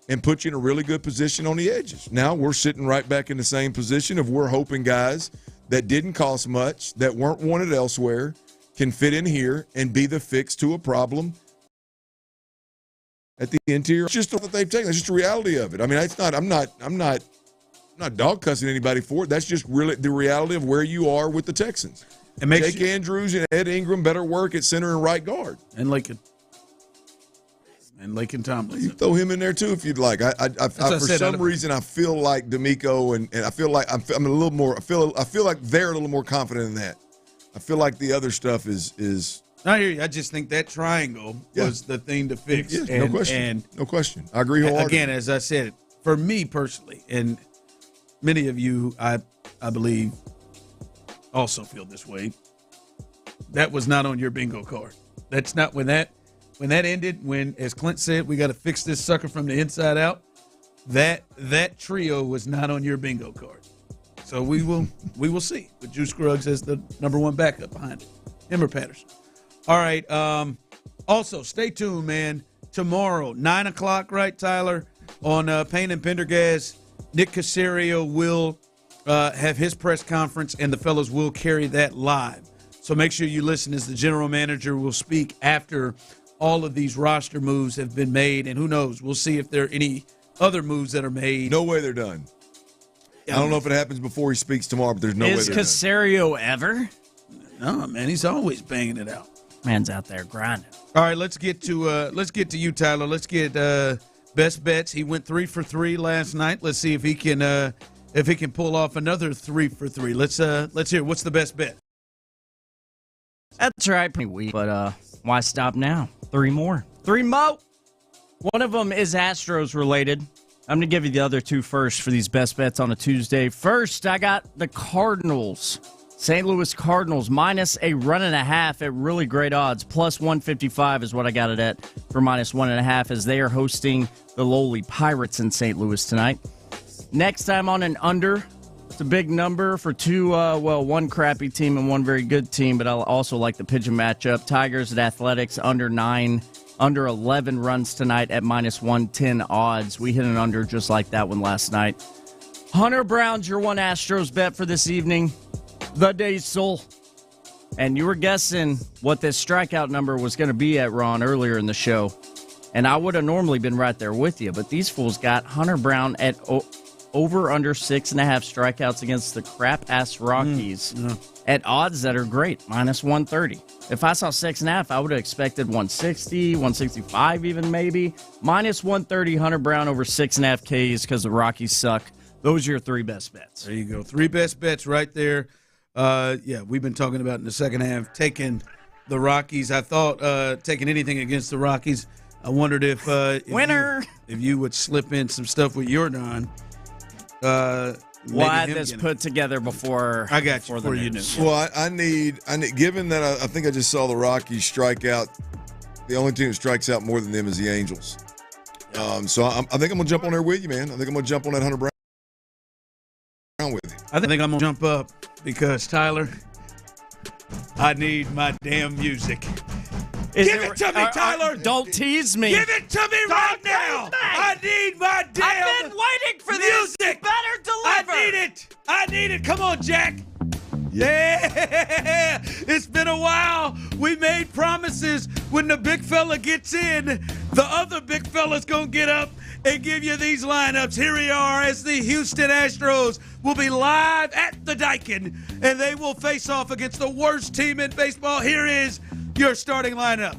S12: and put you in a really good position on the edges. Now we're sitting right back in the same position of we're hoping guys that didn't cost much, that weren't wanted elsewhere, can fit in here and be the fix to a problem at the interior. It's just what they've taken. That's just the reality of it. I mean, it's not. I'm not dog cussing anybody for it. That's just really the reality of where you are with the Texans. And Jake Andrews and Ed Ingram better work at center and right guard.
S14: And Lincoln Tomlinson.
S12: You throw him in there too if you'd like. For some reason I feel like D'Amico and I feel like I'm a little more. I feel like they're a little more confident in that. I feel like the other stuff is.
S14: I hear you. I just think that triangle was the thing to fix.
S12: Yeah, no question. I agree wholeheartedly.
S14: Again, as I said, for me personally, and many of you, I believe, also feel this way. That was not on your bingo card. That's not when that ended. When, as Clint said, we got to fix this sucker from the inside out. That trio was not on your bingo card. So we will see with Juice Scruggs as the number one backup behind it. Him or Patterson. All right. Also, stay tuned, man. Tomorrow, 9 o'clock, right, Tyler, on Payne and Pendergast, Nick Caserio will have his press conference, and the fellas will carry that live. So make sure you listen as the general manager will speak after all of these roster moves have been made. And who knows, we'll see if there are any other moves that are made.
S12: No way they're done. I don't know if it happens before he speaks tomorrow, but there's no way they're done.
S21: Is Caserio ever?
S14: No, man, he's always banging it out.
S21: Man's out there grinding.
S14: All right, let's get to you, Tyler. Let's get best bets. He went 3 for 3 last night. Let's see if he can pull off another 3 for 3. Let's hear what's the best bet.
S21: That's right, pretty weak, but why stop now? 3 more. 3 more. One of them is Astros related. I'm going to give you the other 2 first for these best bets on a Tuesday. First, I got the Cardinals. St. Louis Cardinals minus a 1.5 at really great odds. Plus 155 is what I got it at for minus 1.5 as they are hosting the lowly Pirates in St. Louis tonight. Next time on an under. It's a big number for one crappy team and one very good team, but I also like the pigeon matchup. Tigers at Athletics under 11 runs tonight at minus 110 odds. We hit an under just like that one last night. Hunter Brown's your one Astros bet for this evening. The Day Soul. And you were guessing what this strikeout number was going to be at, Ron, earlier in the show. And I would have normally been right there with you, but these fools got Hunter Brown at over under 6.5 strikeouts against the crap-ass Rockies at odds that are great, minus 130. If I saw 6.5, I would have expected 160, 165 even maybe. Minus 130, Hunter Brown over 6.5 Ks because the Rockies suck. Those are your 3 best bets.
S14: There you go. 3 best bets right there. We've been talking about in the second half, taking the Rockies. I thought taking anything against the Rockies. I wondered if you would slip in some stuff with Yordan.
S21: Had this put together before
S14: I got you before you knew.
S12: Well, I need given that I think I just saw the Rockies strike out. The only team that strikes out more than them is the Angels. So I think I'm gonna jump on there with you, man. I think I'm gonna jump on that Hunter Brown with you.
S14: I think I'm gonna jump up because Tyler, I need my damn music. Give it to me, Tyler!
S21: Don't tease me.
S14: Give it to me right now! I need my damn
S21: I've been waiting for this. You better deliver.
S14: I need it. Come on, Jack. Yeah! It's been a while. We made promises. When the big fella gets in, the other big fella's gonna get up and give you these lineups. Here we are as the Houston Astros will be live at the Daikin, and they will face off against the worst team in baseball. Here is your starting lineup.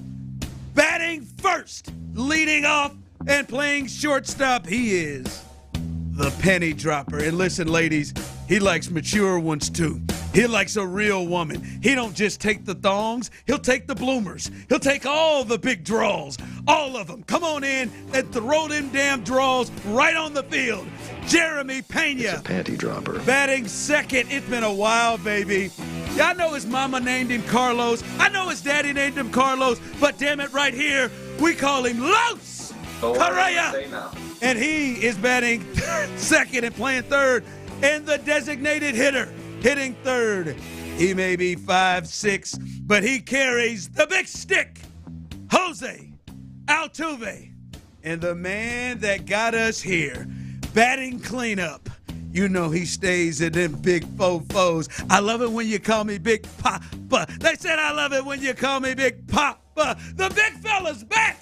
S14: Batting first, leading off, and playing shortstop, he is the penny dropper. And listen, ladies, he likes mature ones too. He likes a real woman. He don't just take the thongs, he'll take the bloomers. He'll take all the big draws, all of them. Come on in and throw them damn draws right on the field. Jeremy Pena.
S6: It's a panty dropper.
S14: Batting second. It's been a while, baby. Yeah, I know his mama named him Carlos. I know his daddy named him Carlos. But damn it, right here, we call him Los Correa. And he is batting second and playing third. And the designated hitter hitting third. He may be 5'6", but he carries the big stick. Jose Altuve. And the man that got us here, batting cleanup. You know he stays in them big fofos. I love it when you call me Big Papa. They said I love it when you call me Big Papa. The big fella's back.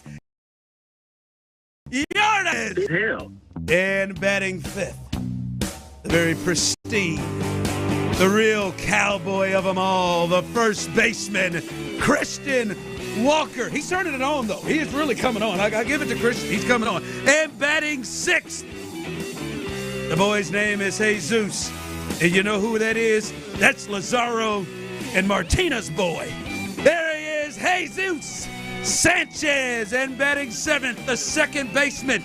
S14: Yordan. And batting fifth. The very pristine, the real cowboy of them all, the first baseman, Christian Walker. He's turning it on, though. He is really coming on. I give it to Christian. He's coming on. And batting sixth. The boy's name is Jesus. And you know who that is? That's Lazaro and Martinez's boy. There he is, Jesus Sanchez. And batting seventh, the second baseman.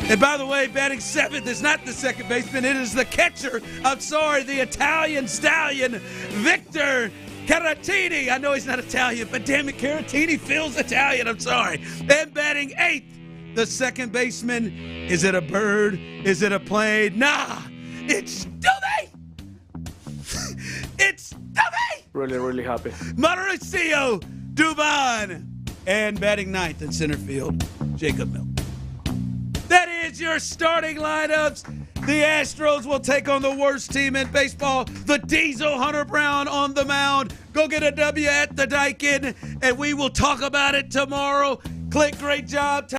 S14: And by the way, batting seventh is not the second baseman. It is the catcher. I'm sorry, the Italian stallion, Victor Caratini. I know he's not Italian, but damn it, Caratini feels Italian. I'm sorry. And batting eighth, the second baseman. Is it a bird? Is it a plane? Nah, it's Dubé. It's Dubé.
S20: Really, really happy.
S14: Mauricio Dubon. And batting ninth in center field, Jacob Milton. That is your starting lineups. The Astros will take on the worst team in baseball, the Diesel Hunter Brown on the mound. Go get a W at the Daikin, and we will talk about it tomorrow. Click, great job.